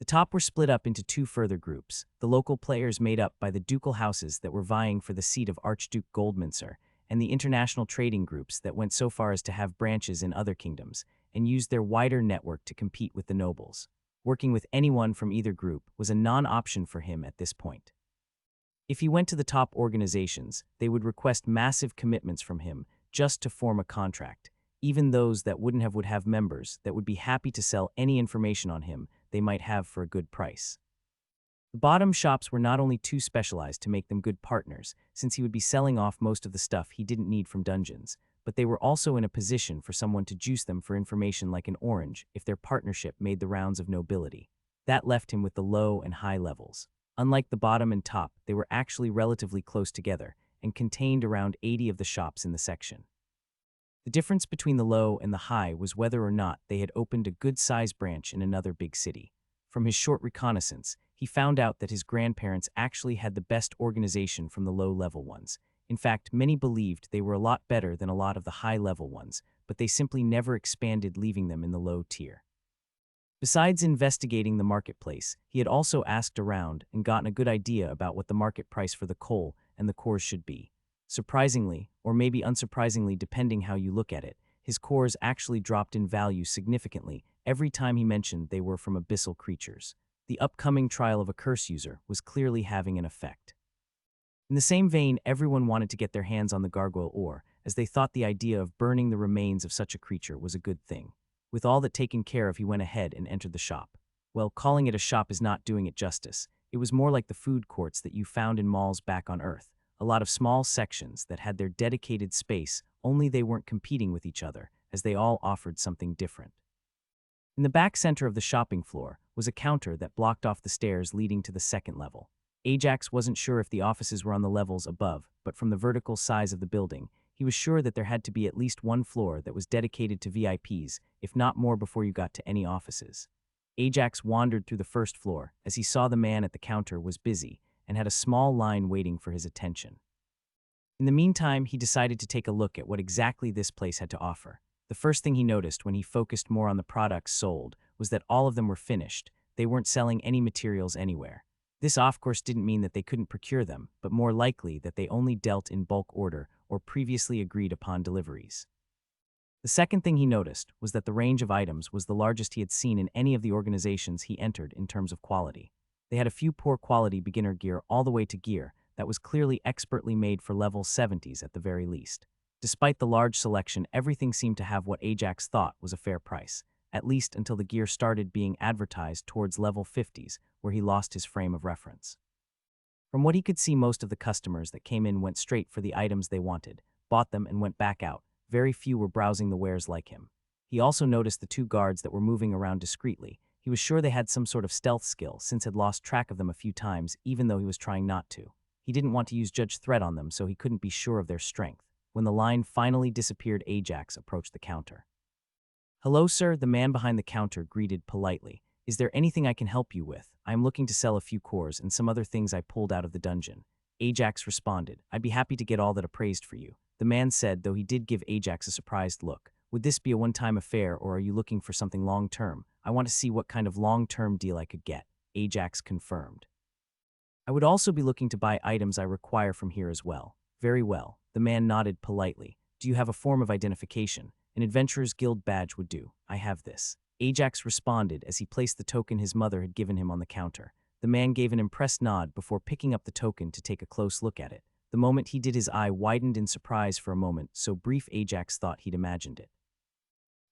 The top were split up into 2 further groups, the local players made up by the ducal houses that were vying for the seat of Archduke Goldminster, and the international trading groups that went so far as to have branches in other kingdoms and used their wider network to compete with the nobles. Working with anyone from either group was a non-option for him at this point. If he went to the top organizations, they would request massive commitments from him just to form a contract. Even those that would have members that would be happy to sell any information on him they might have for a good price. The bottom shops were not only too specialized to make them good partners, since he would be selling off most of the stuff he didn't need from dungeons, but they were also in a position for someone to juice them for information like an orange if their partnership made the rounds of nobility. That left him with the low and high levels. Unlike the bottom and top, they were actually relatively close together and contained around 80 of the shops in the section. The difference between the low and the high was whether or not they had opened a good-sized branch in another big city. From his short reconnaissance, he found out that his grandparents actually had the best organization from the low-level ones. In fact, many believed they were a lot better than a lot of the high-level ones, but they simply never expanded, leaving them in the low tier. Besides investigating the marketplace, he had also asked around and gotten a good idea about what the market price for the coal and the cores should be. Surprisingly, or maybe unsurprisingly depending how you look at it, his cores actually dropped in value significantly every time he mentioned they were from abyssal creatures. The upcoming trial of a curse user was clearly having an effect. In the same vein, everyone wanted to get their hands on the gargoyle ore, as they thought the idea of burning the remains of such a creature was a good thing. With all that taken care of, he went ahead and entered the shop. Well, calling it a shop is not doing it justice. It was more like the food courts that you found in malls back on Earth. A lot of small sections that had their dedicated space, only they weren't competing with each other, as they all offered something different. In the back center of the shopping floor was a counter that blocked off the stairs leading to the second level. Ajax wasn't sure if the offices were on the levels above, but from the vertical size of the building, he was sure that there had to be at least one floor that was dedicated to VIPs, if not more before you got to any offices. Ajax wandered through the first floor as he saw the man at the counter was busy and had a small line waiting for his attention. In the meantime, he decided to take a look at what exactly this place had to offer. The first thing he noticed when he focused more on the products sold was that all of them were finished. They weren't selling any materials anywhere. This, of course, didn't mean that they couldn't procure them, but more likely that they only dealt in bulk order or previously agreed upon deliveries. The second thing he noticed was that the range of items was the largest he had seen in any of the organizations he entered in terms of quality. They had a few poor quality beginner gear all the way to gear that was clearly expertly made for level 70s at the very least. Despite the large selection, everything seemed to have what Ajax thought was a fair price, at least until the gear started being advertised towards level 50s, where he lost his frame of reference. From what he could see, most of the customers that came in went straight for the items they wanted, bought them, and went back out. Very few were browsing the wares like him. He also noticed the two guards that were moving around discreetly. He was sure they had some sort of stealth skill, since had lost track of them a few times, even though he was trying not to. He didn't want to use Judge Threat on them, so he couldn't be sure of their strength. When the line finally disappeared, Ajax approached the counter. "Hello, sir," the man behind the counter greeted politely. "Is there anything I can help you with? I am looking to sell a few cores and some other things I pulled out of the dungeon." Ajax responded, "I'd be happy to get all that appraised for you," the man said, though he did give Ajax a surprised look. "Would this be a one-time affair, or are you looking for something long-term? I want to see what kind of long-term deal I could get," Ajax confirmed. "I would also be looking to buy items I require from here as well." "Very well," the man nodded politely. "Do you have a form of identification? An Adventurer's Guild badge would do." "I have this," Ajax responded as he placed the token his mother had given him on the counter. The man gave an impressed nod before picking up the token to take a close look at it. The moment he did, his eye widened in surprise for a moment, so brief Ajax thought he'd imagined it.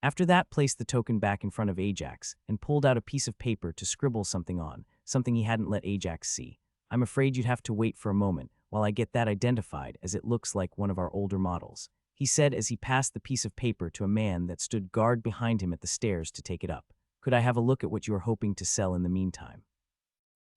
After that, placed the token back in front of Ajax and pulled out a piece of paper to scribble something on, something he hadn't let Ajax see. "I'm afraid you'd have to wait for a moment while I get that identified, as it looks like one of our older models," he said as he passed the piece of paper to a man that stood guard behind him at the stairs to take it up. "Could I have a look at what you are hoping to sell in the meantime?"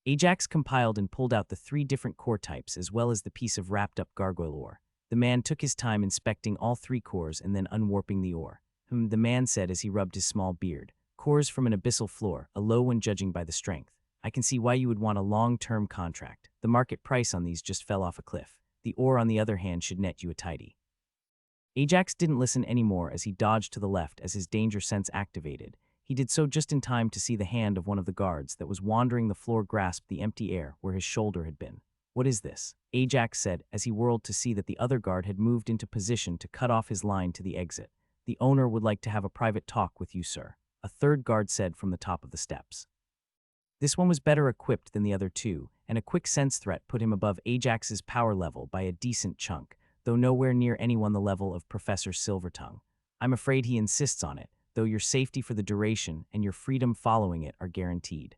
Ajax compiled and pulled out the 3 different core types as well as the piece of wrapped-up gargoyle ore. The man took his time inspecting all 3 cores and then unwarping the ore. The man said as he rubbed his small beard. "Cores from an abyssal floor, a low one judging by the strength. I can see why you would want a long-term contract. The market price on these just fell off a cliff. The ore, on the other hand, should net you a tidy." Ajax didn't listen anymore as he dodged to the left as his danger sense activated. He did so just in time to see the hand of one of the guards that was wandering the floor grasp the empty air where his shoulder had been. "What is this?" Ajax said as he whirled to see that the other guard had moved into position to cut off his line to the exit. "The owner would like to have a private talk with you, sir," a third guard said from the top of the steps. This one was better equipped than the other 2, and a quick sense threat put him above Ajax's power level by a decent chunk, though nowhere near anyone the level of Professor Silvertongue. "I'm afraid he insists on it, though your safety for the duration and your freedom following it are guaranteed."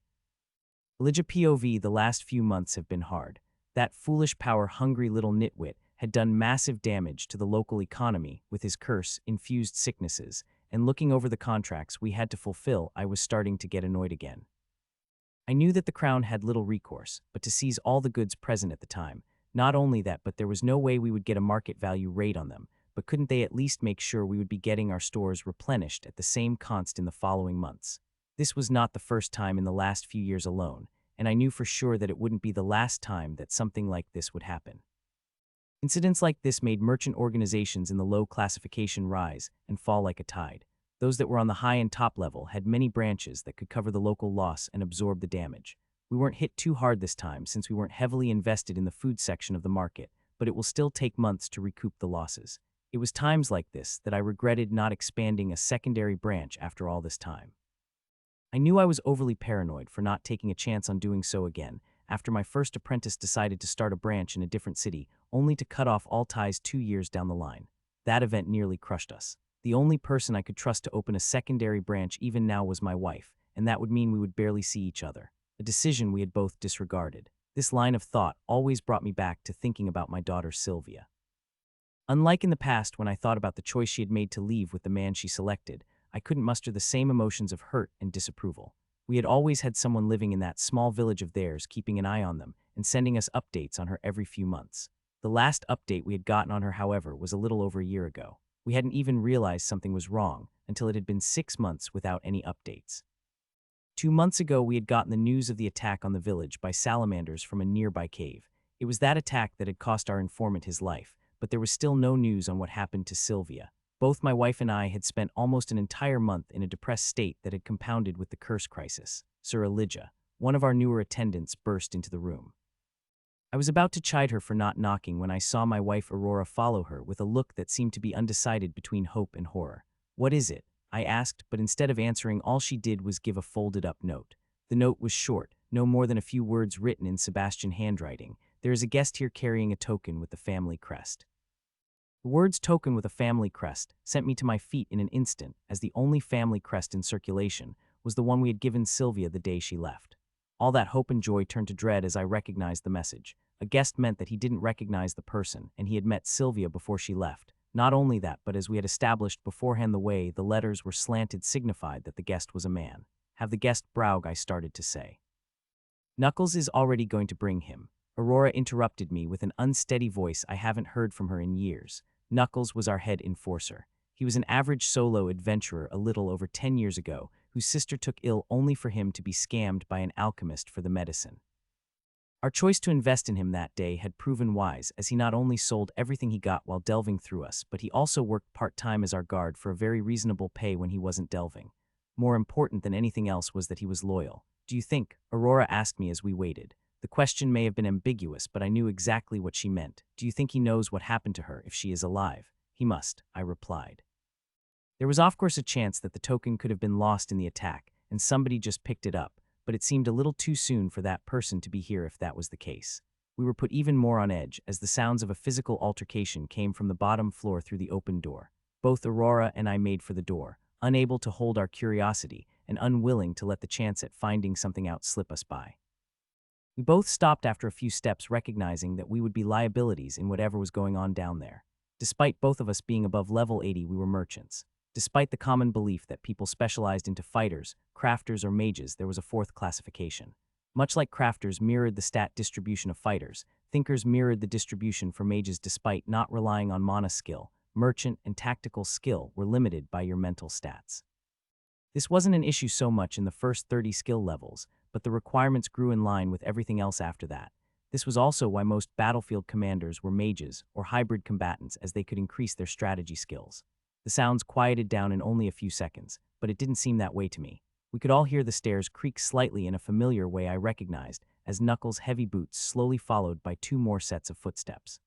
Elijah POV, the last few months have been hard. That foolish power-hungry little nitwit had done massive damage to the local economy with his curse-infused sicknesses, and looking over the contracts we had to fulfill, I was starting to get annoyed again. I knew that the Crown had little recourse, but to seize all the goods present at the time. Not only that, but there was no way we would get a market value rate on them, but couldn't they at least make sure we would be getting our stores replenished at the same const in the following months? This was not the first time in the last few years alone, and I knew for sure that it wouldn't be the last time that something like this would happen. Incidents like this made merchant organizations in the low classification rise and fall like a tide. Those that were on the high and top level had many branches that could cover the local loss and absorb the damage. We weren't hit too hard this time since we weren't heavily invested in the food section of the market, but it will still take months to recoup the losses. It was times like this that I regretted not expanding a secondary branch after all this time. I knew I was overly paranoid for not taking a chance on doing so again after my first apprentice decided to start a branch in a different city, only to cut off all ties 2 years down the line. That event nearly crushed us. The only person I could trust to open a secondary branch even now was my wife, and that would mean we would barely see each other, a decision we had both disregarded. This line of thought always brought me back to thinking about my daughter Sylvia. Unlike in the past when I thought about the choice she had made to leave with the man she selected, I couldn't muster the same emotions of hurt and disapproval. We had always had someone living in that small village of theirs, keeping an eye on them and sending us updates on her every few months. The last update we had gotten on her, however, was a little over a year ago. We hadn't even realized something was wrong until it had been 6 months without any updates. 2 months ago, we had gotten the news of the attack on the village by salamanders from a nearby cave. It was that attack that had cost our informant his life, but there was still no news on what happened to Sylvia. Both my wife and I had spent almost an entire month in a depressed state that had compounded with the curse crisis. Sir Elijah, one of our newer attendants, burst into the room. I was about to chide her for not knocking when I saw my wife Aurora follow her with a look that seemed to be undecided between hope and horror. "What is it?" I asked, but instead of answering, all she did was give a folded-up note. The note was short, no more than a few words written in Sebastian handwriting. "There is a guest here carrying a token with the family crest." The words "token with a family crest" sent me to my feet in an instant, as the only family crest in circulation was the one we had given Sylvia the day she left. All that hope and joy turned to dread as I recognized the message. A guest meant that he didn't recognize the person, and he had met Sylvia before she left. Not only that, but as we had established beforehand, the way the letters were slanted signified that the guest was a man. "Have the guest Braug," I started to say. "Knuckles is already going to bring him." Aurora interrupted me with an unsteady voice I haven't heard from her in years. Knuckles was our head enforcer. He was an average solo adventurer a little over 10 years ago, whose sister took ill only for him to be scammed by an alchemist for the medicine. Our choice to invest in him that day had proven wise, as he not only sold everything he got while delving through us, but he also worked part-time as our guard for a very reasonable pay when he wasn't delving. More important than anything else was that he was loyal. "Do you think?" Aurora asked me as we waited. The question may have been ambiguous, but I knew exactly what she meant. "Do you think he knows what happened to her if she is alive?" "He must," I replied. There was of course a chance that the token could have been lost in the attack, and somebody just picked it up, but it seemed a little too soon for that person to be here if that was the case. We were put even more on edge as the sounds of a physical altercation came from the bottom floor through the open door. Both Aurora and I made for the door, unable to hold our curiosity and unwilling to let the chance at finding something out slip us by. We both stopped after a few steps, recognizing that we would be liabilities in whatever was going on down there. Despite both of us being above level 80, we were merchants. Despite the common belief that people specialized into fighters, crafters, or mages, there was a fourth classification. Much like crafters mirrored the stat distribution of fighters, thinkers mirrored the distribution for mages. Despite not relying on mana skill, merchant and tactical skill were limited by your mental stats. This wasn't an issue so much in the first 30 skill levels, but the requirements grew in line with everything else after that. This was also why most battlefield commanders were mages or hybrid combatants, as they could increase their strategy skills. The sounds quieted down in only a few seconds, but it didn't seem that way to me. We could all hear the stairs creak slightly in a familiar way I recognized, as Knuckles' heavy boots slowly followed by 2 more sets of footsteps.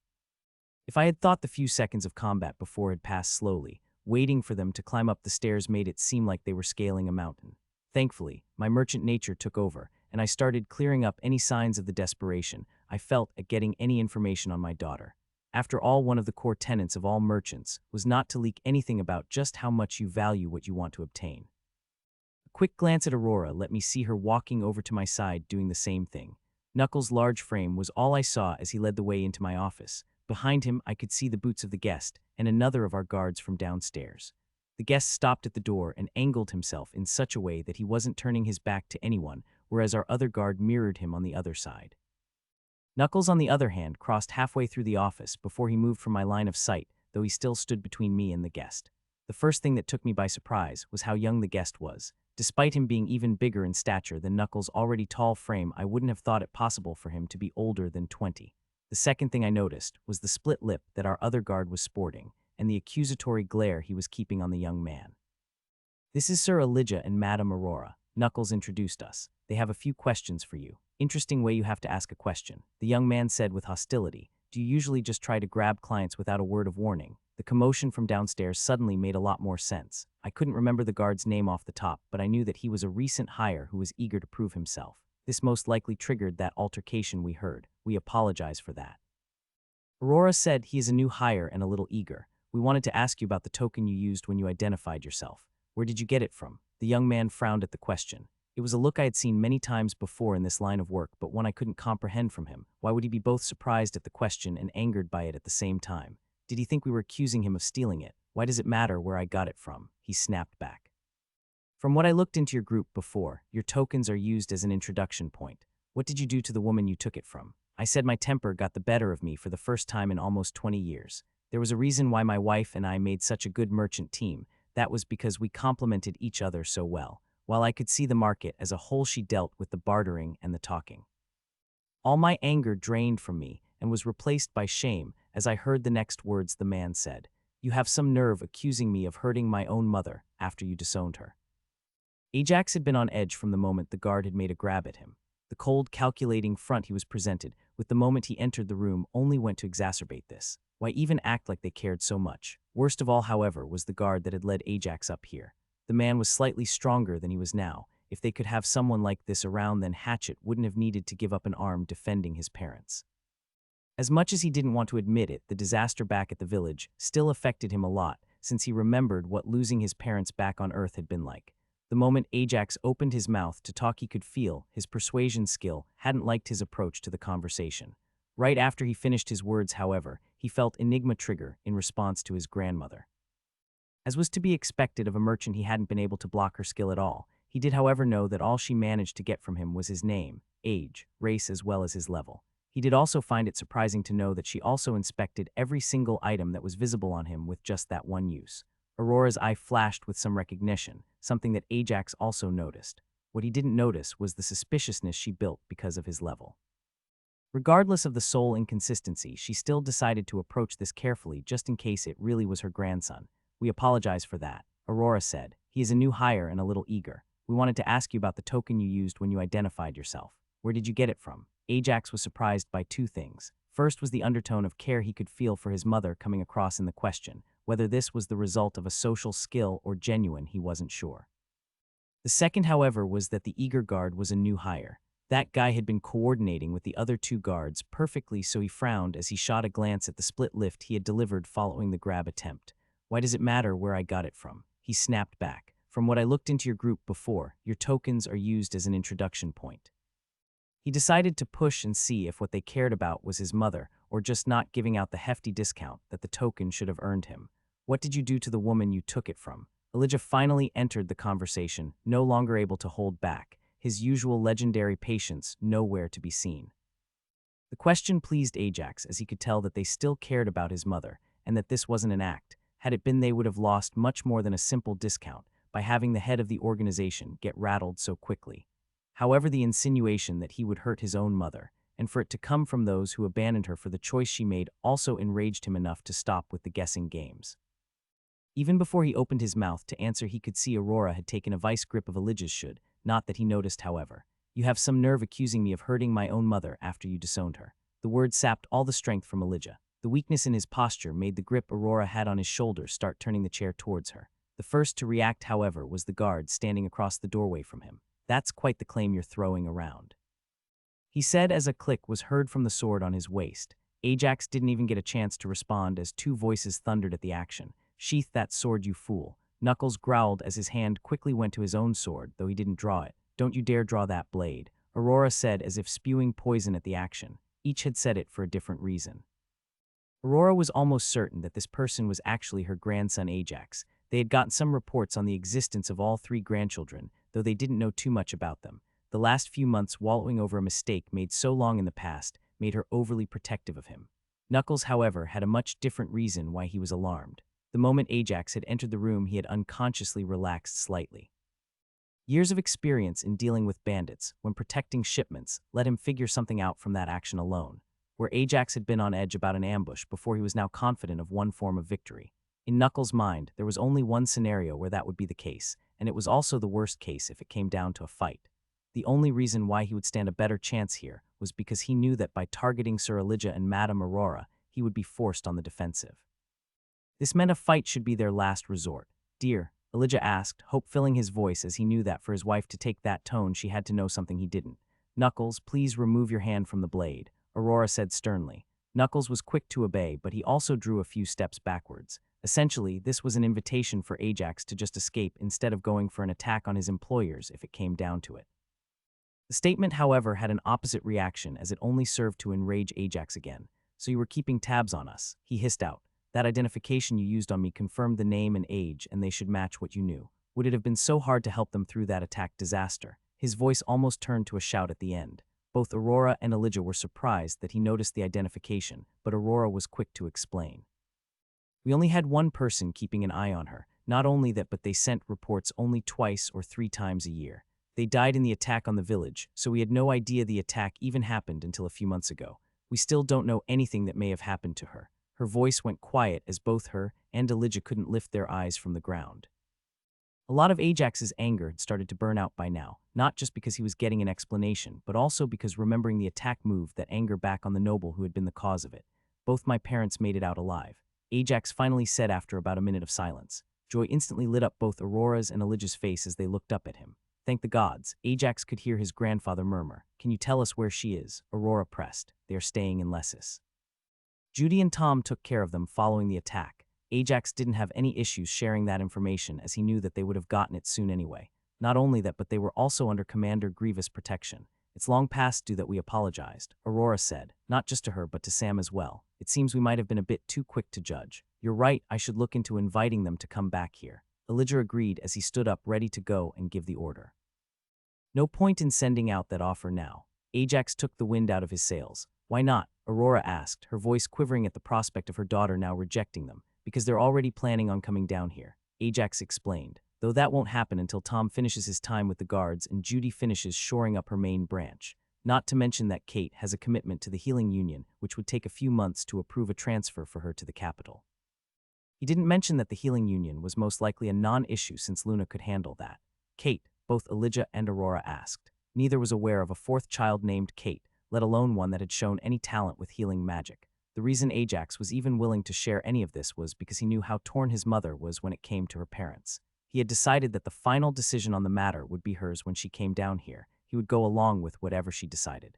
If I had thought the few seconds of combat before had passed slowly, waiting for them to climb up the stairs made it seem like they were scaling a mountain. Thankfully, my merchant nature took over, and I started clearing up any signs of the desperation I felt at getting any information on my daughter. After all, one of the core tenets of all merchants was not to leak anything about just how much you value what you want to obtain. A quick glance at Aurora let me see her walking over to my side doing the same thing. Knuckles' large frame was all I saw as he led the way into my office. Behind him, I could see the boots of the guest and another of our guards from downstairs. The guest stopped at the door and angled himself in such a way that he wasn't turning his back to anyone, whereas our other guard mirrored him on the other side. Knuckles, on the other hand, crossed halfway through the office before he moved from my line of sight, though he still stood between me and the guest. The first thing that took me by surprise was how young the guest was. Despite him being even bigger in stature than Knuckles' already tall frame, I wouldn't have thought it possible for him to be older than 20. The second thing I noticed was the split lip that our other guard was sporting, and the accusatory glare he was keeping on the young man. "This is Sir Elijah and Madame Aurora," Knuckles introduced us. "They have a few questions for you." "Interesting way you have to ask a question," the young man said with hostility. "Do you usually just try to grab clients without a word of warning?" The commotion from downstairs suddenly made a lot more sense. I couldn't remember the guard's name off the top, but I knew that he was a recent hire who was eager to prove himself. This most likely triggered that altercation we heard. We apologize for that. Aurora said he is a new hire and a little eager. We wanted to ask you about the token you used when you identified yourself. Where did you get it from?" The young man frowned at the question. It was a look I had seen many times before in this line of work, but one I couldn't comprehend from him. Why would he be both surprised at the question and angered by it at the same time? Did he think we were accusing him of stealing it? Why does it matter where I got it from? He snapped back. From what I looked into your group before, your tokens are used as an introduction point. What did you do to the woman you took it from? I said my temper got the better of me for the first time in almost 20 years. There was a reason why my wife and I made such a good merchant team. That was because we complemented each other so well. While I could see the market as a whole, she dealt with the bartering and the talking. All my anger drained from me and was replaced by shame as I heard the next words the man said. "You have some nerve accusing me of hurting my own mother after you disowned her." Ajax had been on edge from the moment the guard had made a grab at him. The cold, calculating front he was presented with the moment he entered the room only went to exacerbate this. Why even act like they cared so much? Worst of all, however, was the guard that had led Ajax up here. The man was slightly stronger than he was now. If they could have someone like this around, then Hatchet wouldn't have needed to give up an arm defending his parents. As much as he didn't want to admit it, the disaster back at the village still affected him a lot, since he remembered what losing his parents back on Earth had been like. The moment Ajax opened his mouth to talk, he could feel his persuasion skill hadn't liked his approach to the conversation. Right after he finished his words, however, he felt Enigma trigger in response to his grandmother. As was to be expected of a merchant, he hadn't been able to block her skill at all. He did, however, know that all she managed to get from him was his name, age, race, as well as his level. He did also find it surprising to know that she also inspected every single item that was visible on him with just that one use. Aurora's eye flashed with some recognition, something that Ajax also noticed. What he didn't notice was the suspiciousness she built because of his level. Regardless of the soul inconsistency, she still decided to approach this carefully just in case it really was her grandson. "We apologize for that," Aurora said. "He is a new hire and a little eager. We wanted to ask you about the token you used when you identified yourself. Where did you get it from?" Ajax was surprised by two things. First was the undertone of care he could feel for his mother coming across in the question. Whether this was the result of a social skill or genuine, he wasn't sure. The second, however, was that the eager guard was a new hire. That guy had been coordinating with the other two guards perfectly, so he frowned as he shot a glance at the split lift he had delivered following the grab attempt. "Why does it matter where I got it from?" He snapped back. "From what I looked into your group before, your tokens are used as an introduction point." He decided to push and see if what they cared about was his mother or just not giving out the hefty discount that the token should have earned him. "What did you do to the woman you took it from?" Elijah finally entered the conversation, no longer able to hold back, his usual legendary patience nowhere to be seen. The question pleased Ajax, as he could tell that they still cared about his mother and that this wasn't an act. Had it been, they would have lost much more than a simple discount by having the head of the organization get rattled so quickly. However, the insinuation that he would hurt his own mother, and for it to come from those who abandoned her for the choice she made, also enraged him enough to stop with the guessing games. Even before he opened his mouth to answer, he could see Aurora had taken a vice grip of Elijah's should, not that he noticed, however. "You have some nerve accusing me of hurting my own mother after you disowned her." The word sapped all the strength from Elijah. The weakness in his posture made the grip Aurora had on his shoulders start turning the chair towards her. The first to react, however, was the guard standing across the doorway from him. "That's quite the claim you're throwing around," he said as a click was heard from the sword on his waist. Ajax didn't even get a chance to respond as two voices thundered at the action. "Sheath that sword, you fool." Knuckles growled as his hand quickly went to his own sword, though he didn't draw it. "Don't you dare draw that blade," Aurora said as if spewing poison at the action. Each had said it for a different reason. Aurora was almost certain that this person was actually her grandson Ajax. They had gotten some reports on the existence of all three grandchildren, though they didn't know too much about them. The last few months wallowing over a mistake made so long in the past made her overly protective of him. Knuckles, however, had a much different reason why he was alarmed. The moment Ajax had entered the room, he had unconsciously relaxed slightly. Years of experience in dealing with bandits when protecting shipments let him figure something out from that action alone. Where Ajax had been on edge about an ambush before, he was now confident of one form of victory. In Knuckles' mind, there was only one scenario where that would be the case, and it was also the worst case if it came down to a fight. The only reason why he would stand a better chance here was because he knew that by targeting Sir Elijah and Madame Aurora, he would be forced on the defensive. This meant a fight should be their last resort. "Dear," Elijah asked, hope filling his voice as he knew that for his wife to take that tone, she had to know something he didn't. "Knuckles, please remove your hand from the blade," Aurora said sternly. Knuckles was quick to obey, but he also drew a few steps backwards. Essentially, this was an invitation for Ajax to just escape instead of going for an attack on his employers if it came down to it. The statement, however, had an opposite reaction as it only served to enrage Ajax again. "So you were keeping tabs on us," he hissed out. "That identification you used on me confirmed the name and age, and they should match what you knew. Would it have been so hard to help them through that attack disaster?" His voice almost turned to a shout at the end. Both Aurora and Elijah were surprised that he noticed the identification, but Aurora was quick to explain. "We only had one person keeping an eye on her. Not only that, but they sent reports only twice or 3 times a year. They died in the attack on the village, so we had no idea the attack even happened until a few months ago. We still don't know anything that may have happened to her." Her voice went quiet as both her and Elijah couldn't lift their eyes from the ground. A lot of Ajax's anger had started to burn out by now, not just because he was getting an explanation, but also because remembering the attack moved that anger back on the noble who had been the cause of it. "Both my parents made it out alive," Ajax finally said after about a minute of silence. Joy instantly lit up both Aurora's and Elijah's face as they looked up at him. "Thank the gods," Ajax could hear his grandfather murmur. "Can you tell us where she is?" Aurora pressed. "They are staying in Lessus. Judy and Tom took care of them following the attack." Ajax didn't have any issues sharing that information as he knew that they would have gotten it soon anyway. Not only that, but they were also under Commander Grievous' protection. "It's long past due that we apologized," Aurora said, not just to her but to Sam as well. "It seems we might have been a bit too quick to judge. You're right, I should look into inviting them to come back here." Elijah agreed as he stood up ready to go and give the order. "No point in sending out that offer now." Ajax took the wind out of his sails. "Why not?" Aurora asked, her voice quivering at the prospect of her daughter now rejecting them. "Because they're already planning on coming down here," Ajax explained, "though that won't happen until Tom finishes his time with the guards and Judy finishes shoring up her main branch. Not to mention that Kate has a commitment to the Healing Union, which would take a few months to approve a transfer for her to the capital." He didn't mention that the Healing Union was most likely a non-issue since Luna could handle that. "Kate," both Elijah and Aurora asked. Neither was aware of a 4th child named Kate, let alone one that had shown any talent with healing magic. The reason Ajax was even willing to share any of this was because he knew how torn his mother was when it came to her parents. He had decided that the final decision on the matter would be hers when she came down here. He would go along with whatever she decided.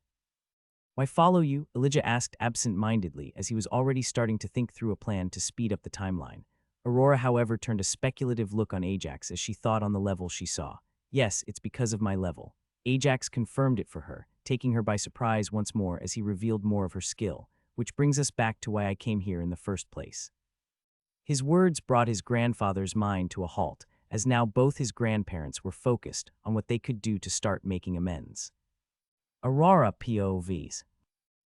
"Why follow you?" Elijah asked absent-mindedly as he was already starting to think through a plan to speed up the timeline. Aurora, however, turned a speculative look on Ajax as she thought on the level she saw. "Yes, it's because of my level." Ajax confirmed it for her, taking her by surprise once more as he revealed more of her skill. "Which brings us back to why I came here in the first place." His words brought his grandfather's mind to a halt, as now both his grandparents were focused on what they could do to start making amends. Aurora POVs.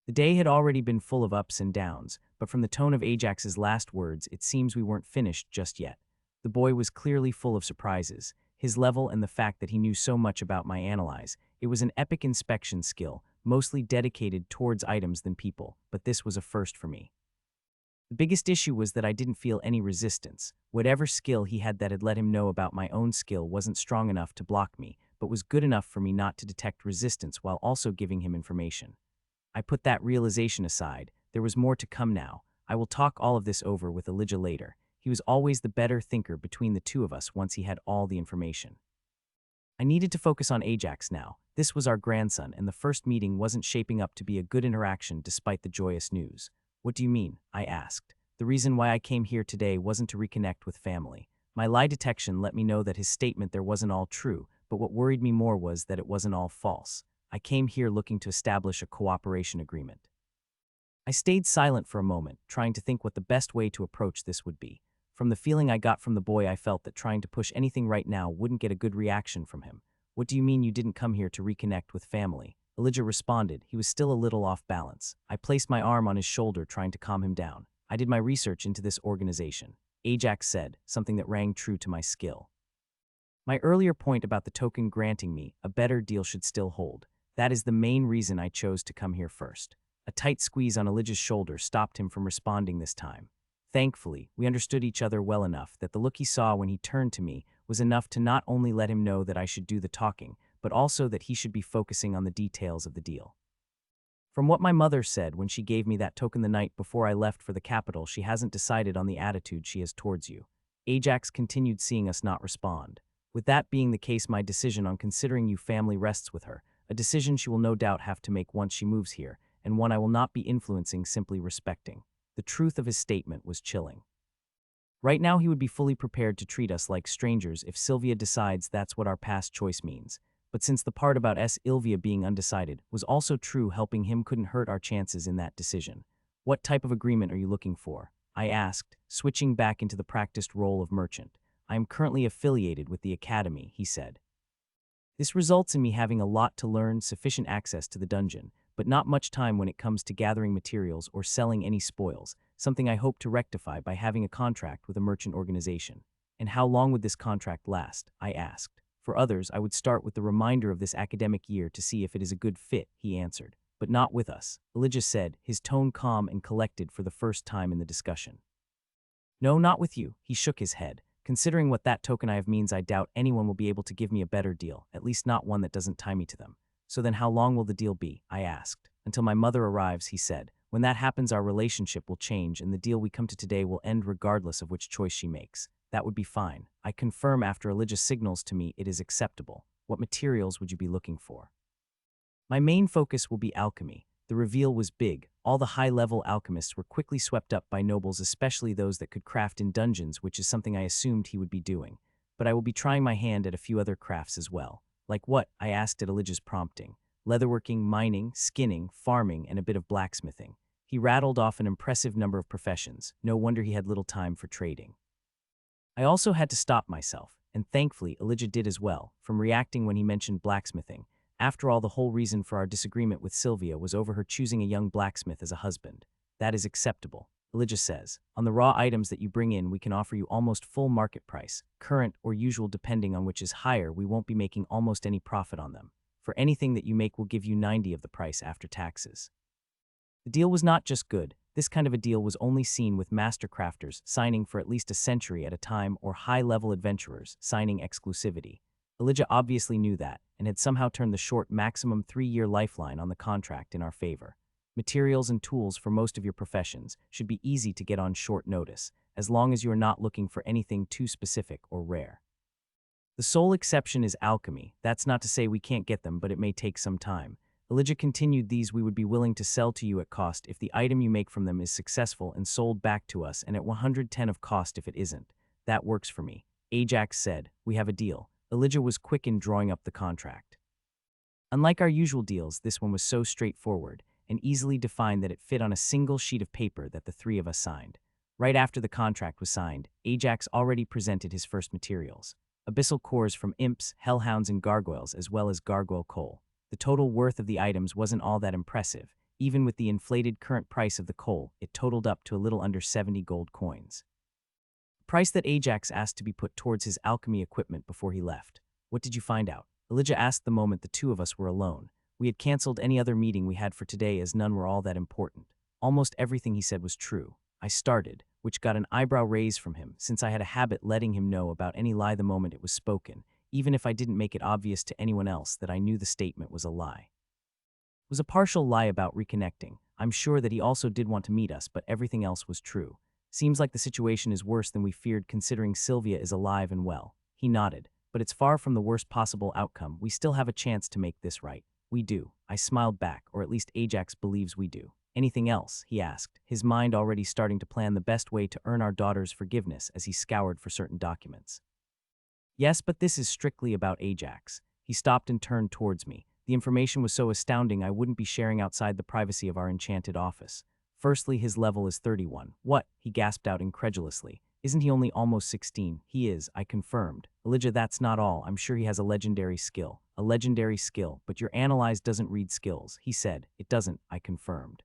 The day had already been full of ups and downs, but from the tone of Ajax's last words, it seems we weren't finished just yet. The boy was clearly full of surprises. His level and the fact that he knew so much about my analyze. It was an epic inspection skill, mostly dedicated towards items than people, but this was a first for me. The biggest issue was that I didn't feel any resistance. Whatever skill he had that had let him know about my own skill wasn't strong enough to block me, but was good enough for me not to detect resistance while also giving him information. I put that realization aside. There was more to come now. I will talk all of this over with Elijah later. He was always the better thinker between the two of us once he had all the information. I needed to focus on Ajax now. This was our grandson, and the first meeting wasn't shaping up to be a good interaction despite the joyous news. "What do you mean?" I asked. The reason why I came here today wasn't to reconnect with family. My lie detection let me know that his statement there wasn't all true, but what worried me more was that it wasn't all false. I came here looking to establish a cooperation agreement. I stayed silent for a moment, trying to think what the best way to approach this would be. From the feeling I got from the boy, I felt that trying to push anything right now wouldn't get a good reaction from him. "What do you mean you didn't come here to reconnect with family?" Elijah responded. He was still a little off balance. I placed my arm on his shoulder, trying to calm him down. "I did my research into this organization," Ajax said, something that rang true to my skill. My earlier point about the token granting me a better deal should still hold. That is the main reason I chose to come here first. A tight squeeze on Elijah's shoulder stopped him from responding this time. Thankfully, we understood each other well enough that the look he saw when he turned to me was enough to not only let him know that I should do the talking, but also that he should be focusing on the details of the deal. "From what my mother said when she gave me that token the night before I left for the capital, she hasn't decided on the attitude she has towards you." Ajax continued, seeing us not respond. "With that being the case, my decision on considering you family rests with her, a decision she will no doubt have to make once she moves here, and one I will not be influencing, simply respecting." The truth of his statement was chilling. Right now, he would be fully prepared to treat us like strangers if Sylvia decides that's what our past choice means. But since the part about Ilvia being undecided was also true, helping him couldn't hurt our chances in that decision. What type of agreement are you looking for? I asked, switching back into the practiced role of merchant. I am currently affiliated with the academy, he said. This results in me having a lot to learn, sufficient access to the dungeon, but not much time when it comes to gathering materials or selling any spoils, something I hope to rectify by having a contract with a merchant organization. And how long would this contract last? I asked. For others, I would start with the reminder of this academic year to see if it is a good fit, he answered. But not with us, Elijah said, his tone calm and collected for the first time in the discussion. No, not with you, he shook his head. Considering what that token I have means, I doubt anyone will be able to give me a better deal, at least not one that doesn't tie me to them. So then how long will the deal be? I asked. Until my mother arrives, he said. When that happens, our relationship will change and the deal we come to today will end regardless of which choice she makes. That would be fine. I confirm after Elijah signals to me it is acceptable. What materials would you be looking for? My main focus will be alchemy. The reveal was big. All the high-level alchemists were quickly swept up by nobles, especially those that could craft in dungeons, which is something I assumed he would be doing. But I will be trying my hand at a few other crafts as well. Like what? I asked at Elijah's prompting. Leatherworking, mining, skinning, farming, and a bit of blacksmithing. He rattled off an impressive number of professions. No wonder he had little time for trading. I also had to stop myself, and thankfully Elijah did as well, from reacting when he mentioned blacksmithing. After all, the whole reason for our disagreement with Sylvia was over her choosing a young blacksmith as a husband. That is acceptable, Elijah says. On the raw items that you bring in, we can offer you almost full market price, current or usual depending on which is higher. We won't be making almost any profit on them. For anything that you make, we'll give you 90 of the price after taxes. The deal was not just good. This kind of a deal was only seen with master crafters signing for at least a century at a time or high-level adventurers signing exclusivity. Elijah obviously knew that and had somehow turned the short maximum 3-year lifeline on the contract in our favor. Materials and tools for most of your professions should be easy to get on short notice, as long as you are not looking for anything too specific or rare. The sole exception is alchemy. That's not to say we can't get them, but it may take some time. Elijah continued, these we would be willing to sell to you at cost if the item you make from them is successful and sold back to us, and at 110 of cost if it isn't. That works for me. Ajax said, we have a deal. Elijah was quick in drawing up the contract. Unlike our usual deals, this one was so straightforward and easily defined that it fit on a single sheet of paper that the three of us signed. Right after the contract was signed, Ajax already presented his first materials. Abyssal cores from imps, hellhounds, and gargoyles, as well as gargoyle coal. The total worth of the items wasn't all that impressive. Even with the inflated current price of the coal, it totaled up to a little under 70 gold coins. Price that Ajax asked to be put towards his alchemy equipment before he left. What did you find out? Elijah asked the moment the two of us were alone. We had canceled any other meeting we had for today as none were all that important. Almost everything he said was true. I started, which got an eyebrow raise from him, since I had a habit letting him know about any lie the moment it was spoken, even if I didn't make it obvious to anyone else that I knew the statement was a lie. It was a partial lie about reconnecting. I'm sure that he also did want to meet us, but everything else was true. Seems like the situation is worse than we feared considering Sylvia is alive and well. He nodded. But it's far from the worst possible outcome. We still have a chance to make this right. We do. I smiled back, or at least Ajax believes we do. Anything else? He asked, his mind already starting to plan the best way to earn our daughter's forgiveness as he scoured for certain documents. Yes, but this is strictly about Ajax. He stopped and turned towards me. The information was so astounding I wouldn't be sharing outside the privacy of our enchanted office. Firstly, his level is 31. What? He gasped out incredulously. Isn't he only almost 16? He is, I confirmed. Elijah, that's not all. I'm sure he has a legendary skill. A legendary skill, but your analyze doesn't read skills. He said, it doesn't, I confirmed.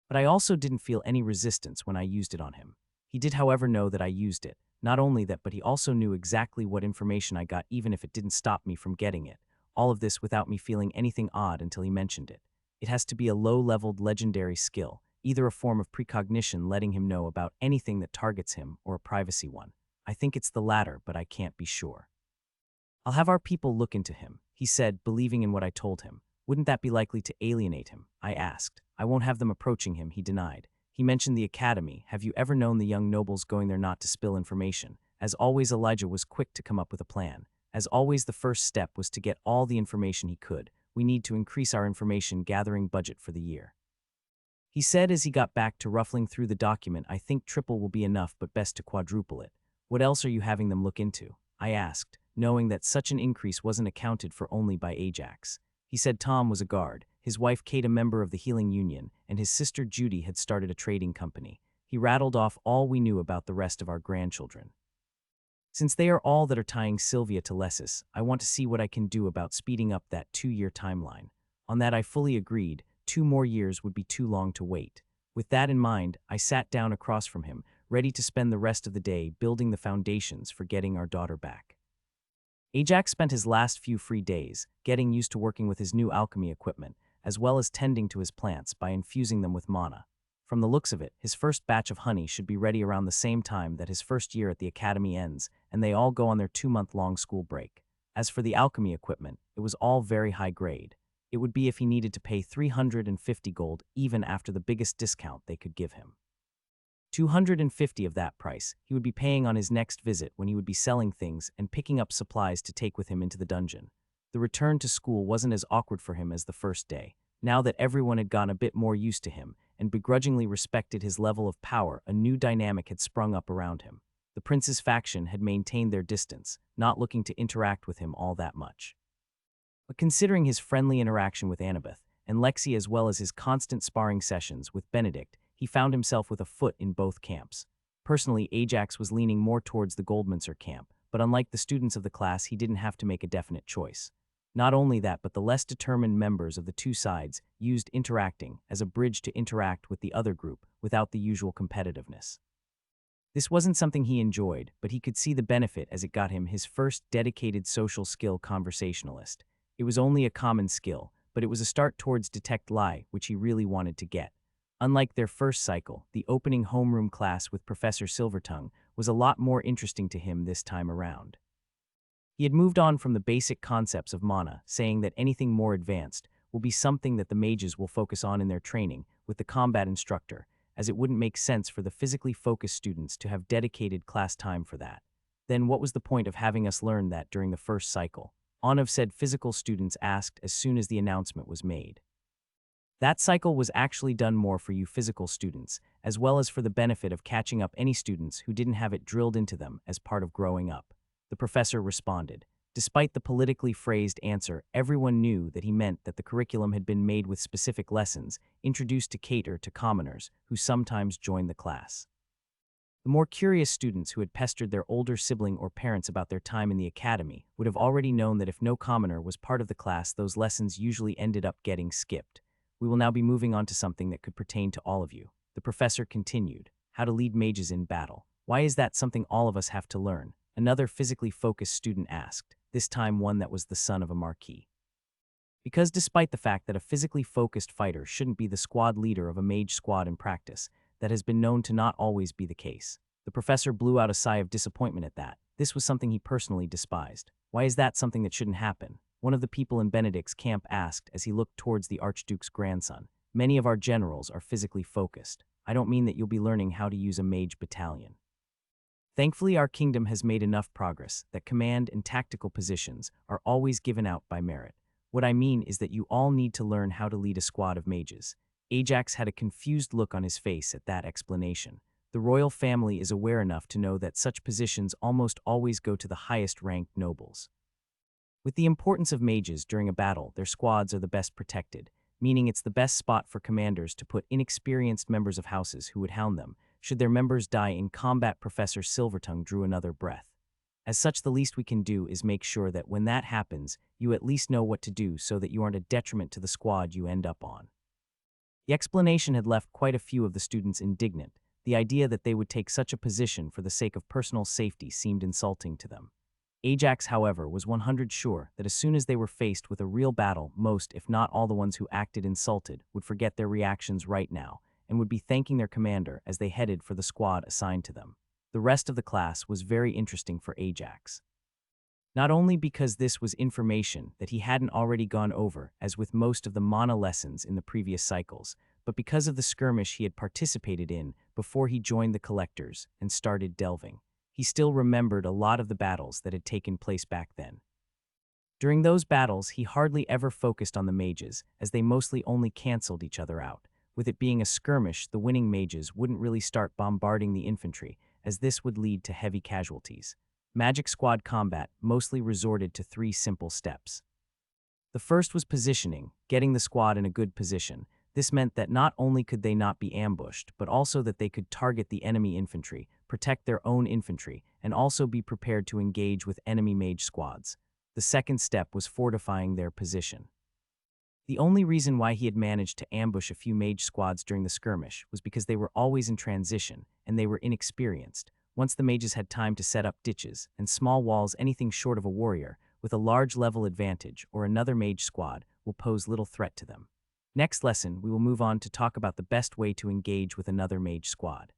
But I also didn't feel any resistance when I used it on him. He did, however, know that I used it. Not only that, but he also knew exactly what information I got, even if it didn't stop me from getting it. All of this without me feeling anything odd until he mentioned it. It has to be a low-leveled legendary skill, either a form of precognition letting him know about anything that targets him or a privacy one. I think it's the latter, but I can't be sure. I'll have our people look into him, he said, believing in what I told him. Wouldn't that be likely to alienate him? I asked. I won't have them approaching him, he denied. He mentioned the academy. Have you ever known the young nobles going there not to spill information? As always, Elijah was quick to come up with a plan. As always, the first step was to get all the information he could. We need to increase our information gathering budget for the year. He said as he got back to ruffling through the document, "I think triple will be enough, but best to quadruple it." "What else are you having them look into?" I asked, knowing that such an increase wasn't accounted for only by Ajax. He said Tom was a guard, his wife Kate a member of the Healing Union, and his sister Judy had started a trading company. He rattled off all we knew about the rest of our grandchildren. "Since they are all that are tying Sylvia to Lessis, I want to see what I can do about speeding up that 2-year timeline." On that I fully agreed. 2 more years would be too long to wait. With that in mind, I sat down across from him, ready to spend the rest of the day building the foundations for getting our daughter back. Ajax spent his last few free days getting used to working with his new alchemy equipment, as well as tending to his plants by infusing them with mana. From the looks of it, his first batch of honey should be ready around the same time that his first year at the academy ends, and they all go on their 2-month-long school break. As for the alchemy equipment, it was all very high grade. It would be if he needed to pay 350 gold even after the biggest discount they could give him. 250 of that price he would be paying on his next visit when he would be selling things and picking up supplies to take with him into the dungeon. The return to school wasn't as awkward for him as the first day. Now that everyone had gotten a bit more used to him and begrudgingly respected his level of power, a new dynamic had sprung up around him. The prince's faction had maintained their distance, not looking to interact with him all that much. But considering his friendly interaction with Annabeth and Lexi, as well as his constant sparring sessions with Benedict, he found himself with a foot in both camps. Personally, Ajax was leaning more towards the Goldminster camp, but unlike the students of the class, he didn't have to make a definite choice. Not only that, but the less determined members of the two sides used interacting as a bridge to interact with the other group without the usual competitiveness. This wasn't something he enjoyed, but he could see the benefit as it got him his first dedicated social skill, conversationalist. It was only a common skill, but it was a start towards detect lie, which he really wanted to get. Unlike their first cycle, the opening homeroom class with Professor Silvertongue was a lot more interesting to him this time around. He had moved on from the basic concepts of mana, saying that anything more advanced will be something that the mages will focus on in their training with the combat instructor, as it wouldn't make sense for the physically focused students to have dedicated class time for that. Then what was the point of having us learn that during the first cycle? Onav said physical students asked as soon as the announcement was made. That cycle was actually done more for you physical students, as well as for the benefit of catching up any students who didn't have it drilled into them as part of growing up. The professor responded. Despite the politically phrased answer, everyone knew that he meant that the curriculum had been made with specific lessons, introduced to cater to commoners who sometimes joined the class. The more curious students who had pestered their older sibling or parents about their time in the academy would have already known that if no commoner was part of the class, those lessons usually ended up getting skipped. We will now be moving on to something that could pertain to all of you. The professor continued. How to lead mages in battle. Why is that something all of us have to learn? Another physically focused student asked, this time one that was the son of a marquis. Because despite the fact that a physically focused fighter shouldn't be the squad leader of a mage squad in practice, that has been known to not always be the case. The professor blew out a sigh of disappointment at that. This was something he personally despised. Why is that something that shouldn't happen? One of the people in Benedict's camp asked as he looked towards the Archduke's grandson. Many of our generals are physically focused. I don't mean that you'll be learning how to use a mage battalion. Thankfully, our kingdom has made enough progress that command and tactical positions are always given out by merit. What I mean is that you all need to learn how to lead a squad of mages. Ajax had a confused look on his face at that explanation. The royal family is aware enough to know that such positions almost always go to the highest-ranked nobles. With the importance of mages during a battle, their squads are the best protected, meaning it's the best spot for commanders to put inexperienced members of houses who would hound them should their members die in combat. Professor Silvertongue drew another breath. As such, the least we can do is make sure that when that happens, you at least know what to do so that you aren't a detriment to the squad you end up on. The explanation had left quite a few of the students indignant. The idea that they would take such a position for the sake of personal safety seemed insulting to them. Ajax, however, was 100% sure that as soon as they were faced with a real battle, most, if not all the ones who acted insulted, would forget their reactions right now and would be thanking their commander as they headed for the squad assigned to them. The rest of the class was very interesting for Ajax. Not only because this was information that he hadn't already gone over, as with most of the mana lessons in the previous cycles, but because of the skirmish he had participated in before he joined the collectors and started delving. He still remembered a lot of the battles that had taken place back then. During those battles, he hardly ever focused on the mages, as they mostly only canceled each other out, With it being a skirmish, the winning mages wouldn't really start bombarding the infantry, as this would lead to heavy casualties. Magic squad combat mostly resorted to 3 simple steps. The first was positioning, getting the squad in a good position. This meant that not only could they not be ambushed, but also that they could target the enemy infantry, protect their own infantry, and also be prepared to engage with enemy mage squads. The second step was fortifying their position. The only reason why he had managed to ambush a few mage squads during the skirmish was because they were always in transition, and they were inexperienced. Once the mages had time to set up ditches and small walls, anything short of a warrior, with a large level advantage or another mage squad, will pose little threat to them. Next lesson, we will move on to talk about the best way to engage with another mage squad.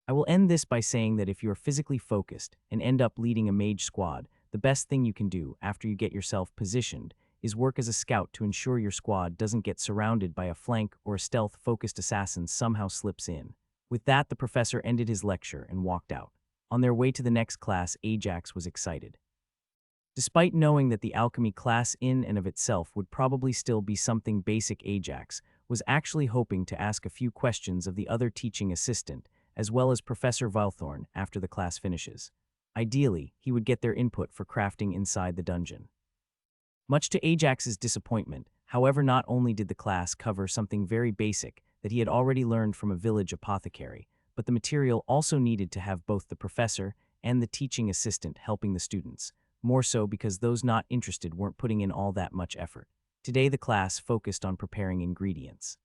I will end this by saying that if you are physically focused and end up leading a mage squad, the best thing you can do after you get yourself positioned is work as a scout to ensure your squad doesn't get surrounded by a flank or a stealth-focused assassin somehow slips in. With that, the professor ended his lecture and walked out. On their way to the next class, Ajax was excited. Despite knowing that the alchemy class in and of itself would probably still be something basic, Ajax was actually hoping to ask a few questions of the other teaching assistant, as well as Professor Valthorn after the class finishes. Ideally, he would get their input for crafting inside the dungeon. Much to Ajax's disappointment, however, not only did the class cover something very basic that he had already learned from a village apothecary, but the material also needed to have both the professor and the teaching assistant helping the students, more so because those not interested weren't putting in all that much effort. Today the class focused on preparing ingredients.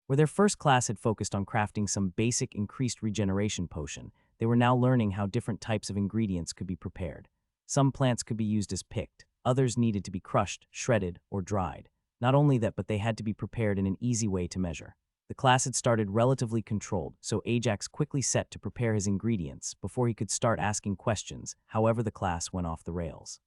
Where their first class had focused on crafting some basic increased regeneration potion, they were now learning how different types of ingredients could be prepared. Some plants could be used as picked, others needed to be crushed, shredded, or dried. Not only that, but they had to be prepared in an easy way to measure. The class had started relatively controlled, so Ajax quickly set to prepare his ingredients before he could start asking questions. However, the class went off the rails.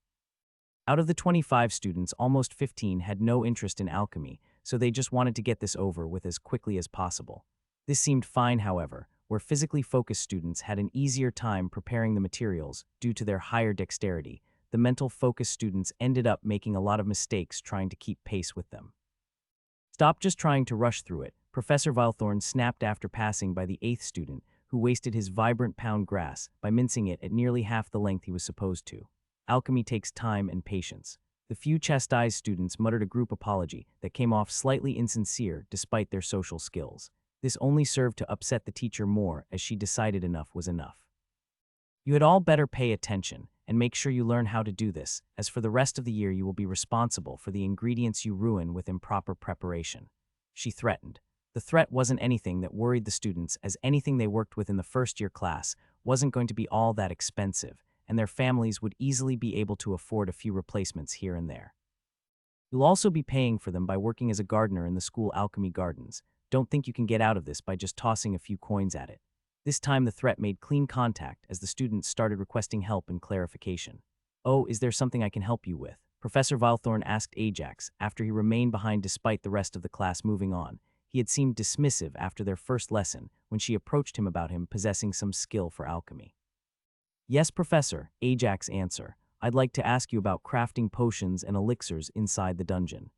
Out of the 25 students, almost 15 had no interest in alchemy, so they just wanted to get this over with as quickly as possible. This seemed fine, however, where physically focused students had an easier time preparing the materials due to their higher dexterity. The mental focus students ended up making a lot of mistakes trying to keep pace with them. Stop just trying to rush through it, Professor Valthorn snapped after passing by the 8th student, who wasted his vibrant pound grass by mincing it at nearly half the length he was supposed to. Alchemy takes time and patience. The few chastised students muttered a group apology that came off slightly insincere despite their social skills. This only served to upset the teacher more, as she decided enough was enough. You had all better pay attention and make sure you learn how to do this, as for the rest of the year you will be responsible for the ingredients you ruin with improper preparation, she threatened. The threat wasn't anything that worried the students, as anything they worked with in the first-year class wasn't going to be all that expensive, and their families would easily be able to afford a few replacements here and there. You'll also be paying for them by working as a gardener in the school alchemy gardens. Don't think you can get out of this by just tossing a few coins at it. This time the threat made clean contact as the students started requesting help and clarification. Oh, is there something I can help you with? Professor Valthorn asked Ajax after he remained behind despite the rest of the class moving on. He had seemed dismissive after their first lesson when she approached him about him possessing some skill for alchemy. Yes, Professor, Ajax answered. I'd like to ask you about crafting potions and elixirs inside the dungeon.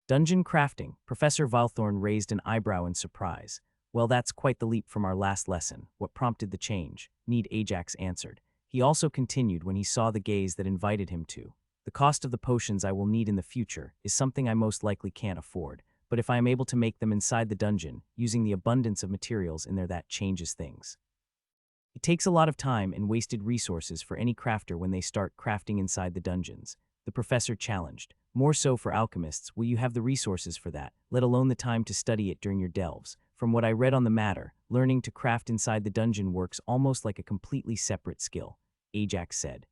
Dungeon crafting? Professor Valthorn raised an eyebrow in surprise. Well, that's quite the leap from our last lesson. What prompted the change? Need Ajax answered. He also continued when he saw the gaze that invited him to. The cost of the potions I will need in the future is something I most likely can't afford, but if I am able to make them inside the dungeon, using the abundance of materials in there, that changes things. It takes a lot of time and wasted resources for any crafter when they start crafting inside the dungeons, the professor challenged. More so for alchemists, will you have the resources for that, let alone the time to study it during your delves? From what I read on the matter, learning to craft inside the dungeon works almost like a completely separate skill, Ajax said.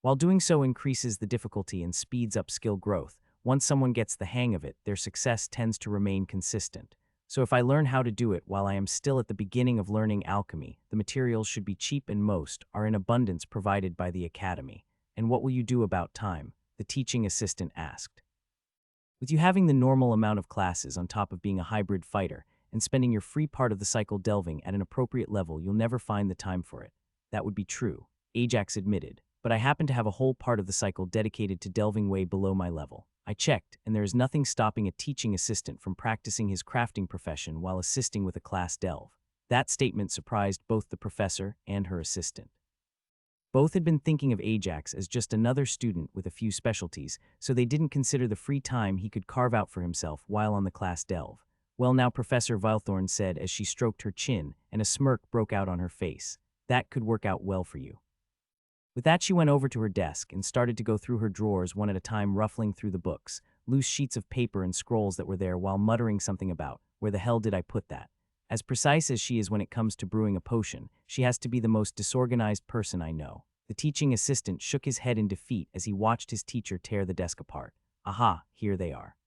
While doing so increases the difficulty and speeds up skill growth, once someone gets the hang of it, their success tends to remain consistent. So if I learn how to do it while I am still at the beginning of learning alchemy, the materials should be cheap and most are in abundance provided by the academy. And what will you do about time? The teaching assistant asked. With you having the normal amount of classes on top of being a hybrid fighter and spending your free part of the cycle delving at an appropriate level, you'll never find the time for it. That would be true, Ajax admitted, but I happen to have a whole part of the cycle dedicated to delving way below my level. I checked, and there is nothing stopping a teaching assistant from practicing his crafting profession while assisting with a class delve. That statement surprised both the professor and her assistant. Both had been thinking of Ajax as just another student with a few specialties, so they didn't consider the free time he could carve out for himself while on the class delve. Well, now Professor Vilethorn said as she stroked her chin, and a smirk broke out on her face. That could work out well for you. With that, she went over to her desk and started to go through her drawers one at a time, ruffling through the books, loose sheets of paper and scrolls that were there, while muttering something about, "Where the hell did I put that?" As precise as she is when it comes to brewing a potion, she has to be the most disorganized person I know. The teaching assistant shook his head in defeat as he watched his teacher tear the desk apart. Aha, here they are.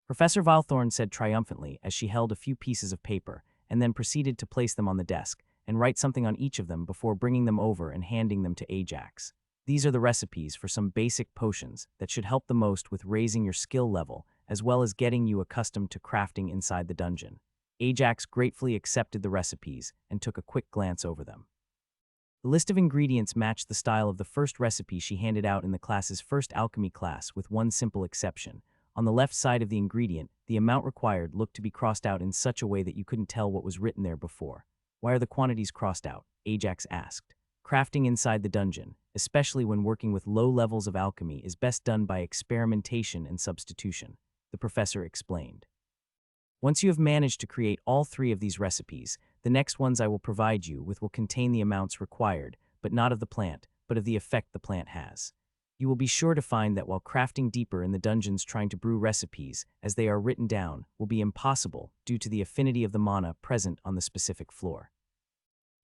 Professor Vilethorn said triumphantly as she held a few pieces of paper and then proceeded to place them on the desk and write something on each of them before bringing them over and handing them to Ajax. These are the recipes for some basic potions that should help the most with raising your skill level as well as getting you accustomed to crafting inside the dungeon. Ajax gratefully accepted the recipes and took a quick glance over them. The list of ingredients matched the style of the first recipe she handed out in the class's first alchemy class, with one simple exception. On the left side of the ingredient, the amount required looked to be crossed out in such a way that you couldn't tell what was written there before. "Why are the quantities crossed out?" Ajax asked. "Crafting inside the dungeon, especially when working with low levels of alchemy, is best done by experimentation and substitution," the professor explained. "Once you have managed to create all three of these recipes, the next ones I will provide you with will contain the amounts required, but not of the plant, but of the effect the plant has. You will be sure to find that while crafting deeper in the dungeons, trying to brew recipes, as they are written down, will be impossible due to the affinity of the mana present on the specific floor.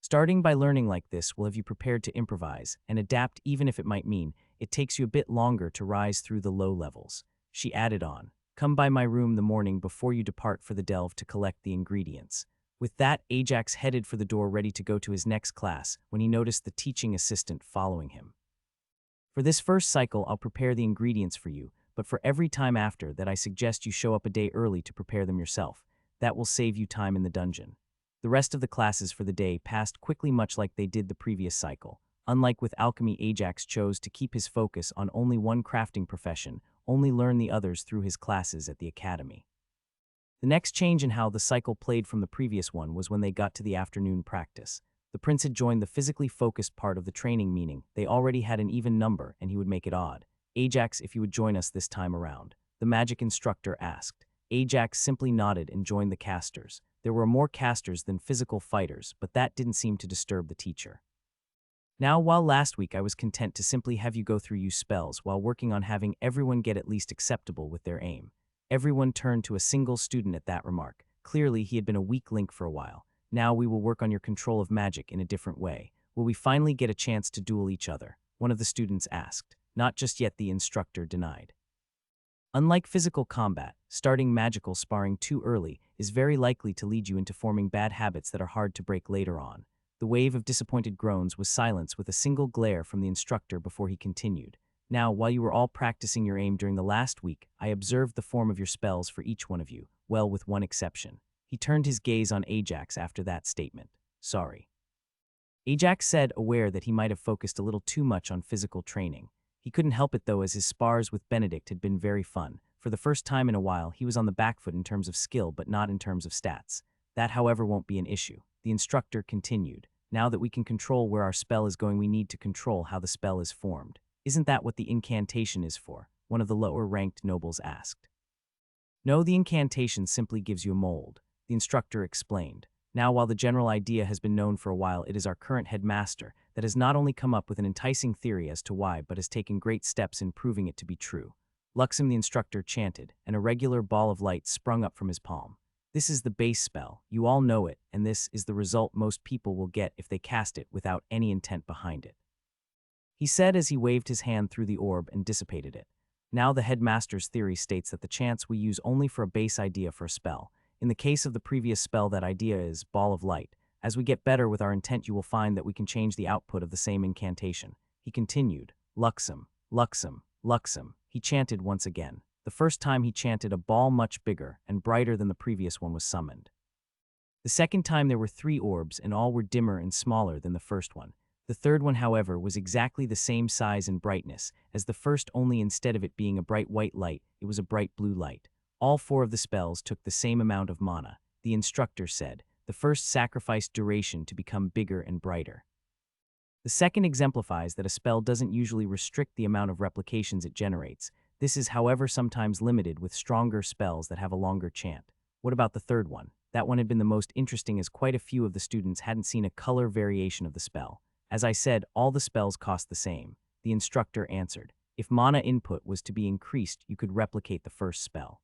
Starting by learning like this will have you prepared to improvise and adapt, even if it might mean it takes you a bit longer to rise through the low levels." She added on, "Come by my room the morning before you depart for the delve to collect the ingredients." With that, Ajax headed for the door, ready to go to his next class, when he noticed the teaching assistant following him. "For this first cycle, I'll prepare the ingredients for you, but for every time after that, I suggest you show up a day early to prepare them yourself. That will save you time in the dungeon." The rest of the classes for the day passed quickly, much like they did the previous cycle. Unlike with alchemy, Ajax chose to keep his focus on only one crafting profession, only learn the others through his classes at the academy. The next change in how the cycle played from the previous one was when they got to the afternoon practice. The prince had joined the physically focused part of the training, meaning they already had an even number and he would make it odd. "Ajax, if you would join us this time around," the magic instructor asked. Ajax simply nodded and joined the casters. There were more casters than physical fighters, but that didn't seem to disturb the teacher. "Now, while last week I was content to simply have you go through use spells while working on having everyone get at least acceptable with their aim." Everyone turned to a single student at that remark. Clearly, he had been a weak link for a while. "Now we will work on your control of magic in a different way. Will we finally get a chance to duel each other?" one of the students asked. "Not just yet," the instructor denied. Unlike physical combat, starting magical sparring too early is very likely to lead you into forming bad habits that are hard to break later on. The wave of disappointed groans was silenced with a single glare from the instructor before he continued. "Now, while you were all practicing your aim during the last week, I observed the form of your spells for each one of you, well, with one exception." He turned his gaze on Ajax after that statement. "Sorry," Ajax said, aware that he might have focused a little too much on physical training. He couldn't help it though, as his spars with Benedict had been very fun. For the first time in a while, he was on the back foot in terms of skill, but not in terms of stats. "That, however, won't be an issue," the instructor continued. "Now that we can control where our spell is going, we need to control how the spell is formed." "Isn't that what the incantation is for?" one of the lower-ranked nobles asked. "No, the incantation simply gives you a mold," the instructor explained. "Now, while the general idea has been known for a while, it is our current headmaster that has not only come up with an enticing theory as to why, but has taken great steps in proving it to be true." "Luxem," the instructor chanted, and a regular ball of light sprung up from his palm. "This is the base spell, you all know it, and this is the result most people will get if they cast it without any intent behind it," he said as he waved his hand through the orb and dissipated it. "Now, the headmaster's theory states that the chance we use only for a base idea for a spell. In the case of the previous spell, that idea is ball of light. As we get better with our intent, you will find that we can change the output of the same incantation," he continued. "Luxem, Luxem, Luxem," he chanted once again. The first time he chanted, a ball much bigger and brighter than the previous one was summoned. The second time there were 3 orbs, and all were dimmer and smaller than the first one. The third one, however, was exactly the same size and brightness as the first, only instead of it being a bright white light, it was a bright blue light. All four of the spells took the same amount of mana, the instructor said. The first sacrificed duration to become bigger and brighter. The second exemplifies that a spell doesn't usually restrict the amount of replications it generates. This is, however, sometimes limited with stronger spells that have a longer chant. What about the third one? That one had been the most interesting, as quite a few of the students hadn't seen a color variation of the spell. As I said, all the spells cost the same. The instructor answered. If mana input was to be increased, you could replicate the first spell.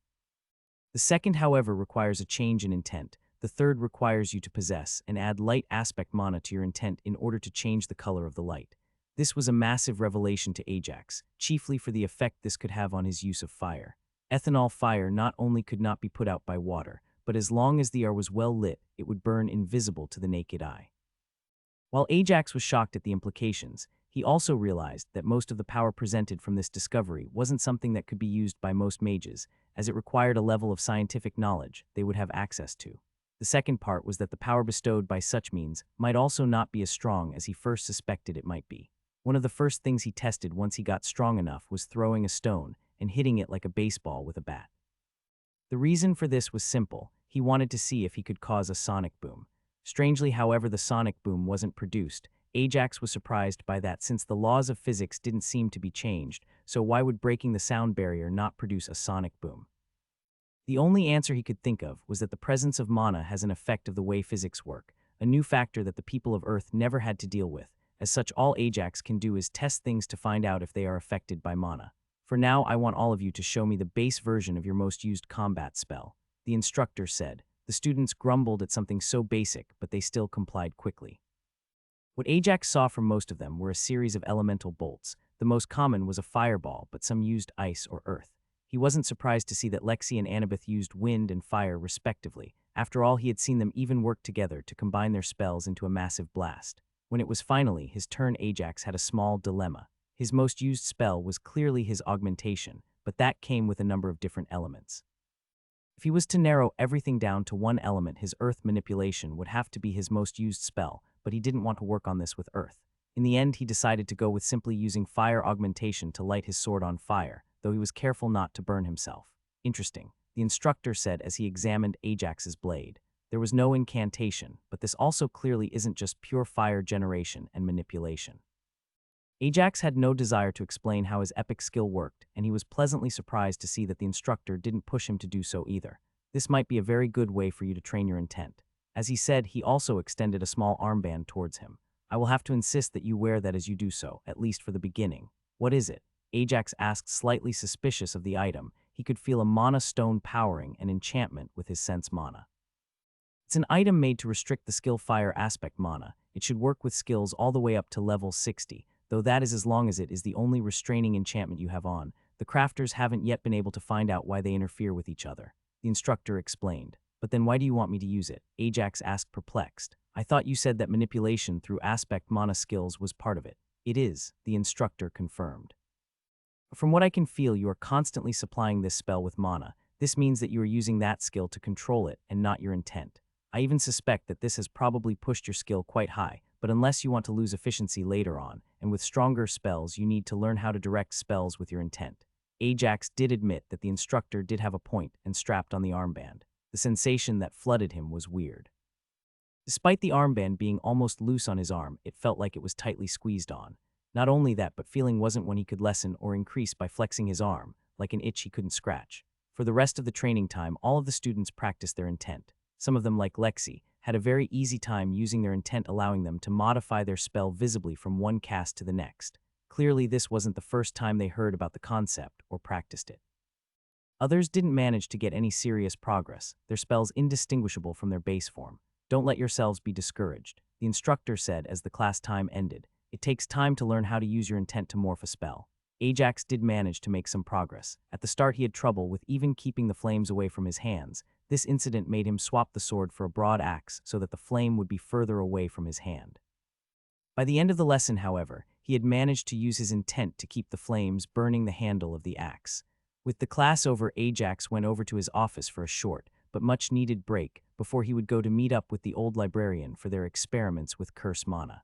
The second, however, requires a change in intent. The third requires you to possess and add light aspect mana to your intent in order to change the color of the light. This was a massive revelation to Ajax, chiefly for the effect this could have on his use of fire. Ethanol fire not only could not be put out by water, but as long as the air was well lit, it would burn invisible to the naked eye. While Ajax was shocked at the implications, he also realized that most of the power presented from this discovery wasn't something that could be used by most mages, as it required a level of scientific knowledge they would have access to. The second part was that the power bestowed by such means might also not be as strong as he first suspected it might be. One of the first things he tested once he got strong enough was throwing a stone and hitting it like a baseball with a bat. The reason for this was simple. He wanted to see if he could cause a sonic boom. Strangely, however, the sonic boom wasn't produced. Ajax was surprised by that, since the laws of physics didn't seem to be changed, so why would breaking the sound barrier not produce a sonic boom? The only answer he could think of was that the presence of mana has an effect of the way physics work, a new factor that the people of Earth never had to deal with. As such, all Ajax can do is test things to find out if they are affected by mana. For now, I want all of you to show me the base version of your most used combat spell, the instructor said. The students grumbled at something so basic, but they still complied quickly. What Ajax saw from most of them were a series of elemental bolts. The most common was a fireball, but some used ice or earth. He wasn't surprised to see that Lexi and Annabeth used wind and fire respectively. After all, he had seen them even work together to combine their spells into a massive blast. When it was finally his turn, Ajax had a small dilemma. His most used spell was clearly his augmentation, but that came with a number of different elements. If he was to narrow everything down to one element, his earth manipulation would have to be his most used spell, but he didn't want to work on this with earth. In the end, he decided to go with simply using fire augmentation to light his sword on fire, though he was careful not to burn himself. Interesting, the instructor said as he examined Ajax's blade. There was no incantation, but this also clearly isn't just pure fire generation and manipulation. Ajax had no desire to explain how his epic skill worked, and he was pleasantly surprised to see that the instructor didn't push him to do so either. This might be a very good way for you to train your intent. As he said, he also extended a small armband towards him. I will have to insist that you wear that as you do so, at least for the beginning. What is it? Ajax asked, slightly suspicious of the item. He could feel a mana stone powering an enchantment with his sense mana. It's an item made to restrict the skill fire aspect mana. It should work with skills all the way up to level 60, though that is as long as it is the only restraining enchantment you have on. The crafters haven't yet been able to find out why they interfere with each other. The instructor explained. But then why do you want me to use it? Ajax asked, perplexed. I thought you said that manipulation through aspect mana skills was part of it. It is, the instructor confirmed. From what I can feel, you are constantly supplying this spell with mana. This means that you are using that skill to control it and not your intent. I even suspect that this has probably pushed your skill quite high, but unless you want to lose efficiency later on, and with stronger spells, you need to learn how to direct spells with your intent. Ajax did admit that the instructor did have a point and strapped on the armband. The sensation that flooded him was weird. Despite the armband being almost loose on his arm, it felt like it was tightly squeezed on. Not only that, but feeling wasn't one he could lessen or increase by flexing his arm, like an itch he couldn't scratch. For the rest of the training time, all of the students practiced their intent. Some of them, like Lexi, had a very easy time using their intent, allowing them to modify their spell visibly from one cast to the next. Clearly, this wasn't the first time they heard about the concept or practiced it. Others didn't manage to get any serious progress, their spells indistinguishable from their base form. Don't let yourselves be discouraged, the instructor said as the class time ended. It takes time to learn how to use your intent to morph a spell. Ajax did manage to make some progress. At the start, he had trouble with even keeping the flames away from his hands. This incident made him swap the sword for a broad axe so that the flame would be further away from his hand. By the end of the lesson, however, he had managed to use his intent to keep the flames burning the handle of the axe. With the class over, Ajax went over to his office for a short, but much-needed break before he would go to meet up with the old librarian for their experiments with curse mana.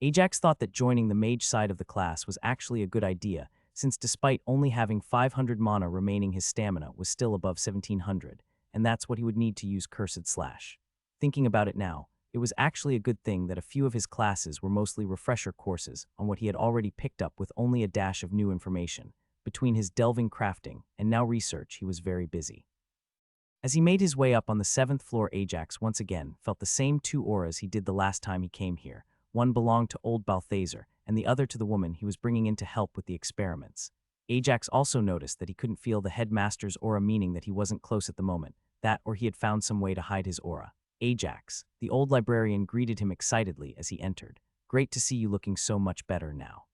Ajax thought that joining the mage side of the class was actually a good idea, since despite only having 500 mana remaining, his stamina was still above 1700, and that's what he would need to use Cursed Slash. Thinking about it now, it was actually a good thing that a few of his classes were mostly refresher courses on what he had already picked up with only a dash of new information. Between his delving crafting and now research, he was very busy. As he made his way up on the 7th floor, Ajax once again felt the same two auras he did the last time he came here. One belonged to old Balthazar, and the other to the woman he was bringing in to help with the experiments. Ajax also noticed that he couldn't feel the headmaster's aura, meaning that he wasn't close at the moment, that or he had found some way to hide his aura. Ajax, the old librarian, greeted him excitedly as he entered. Great to see you looking so much better now.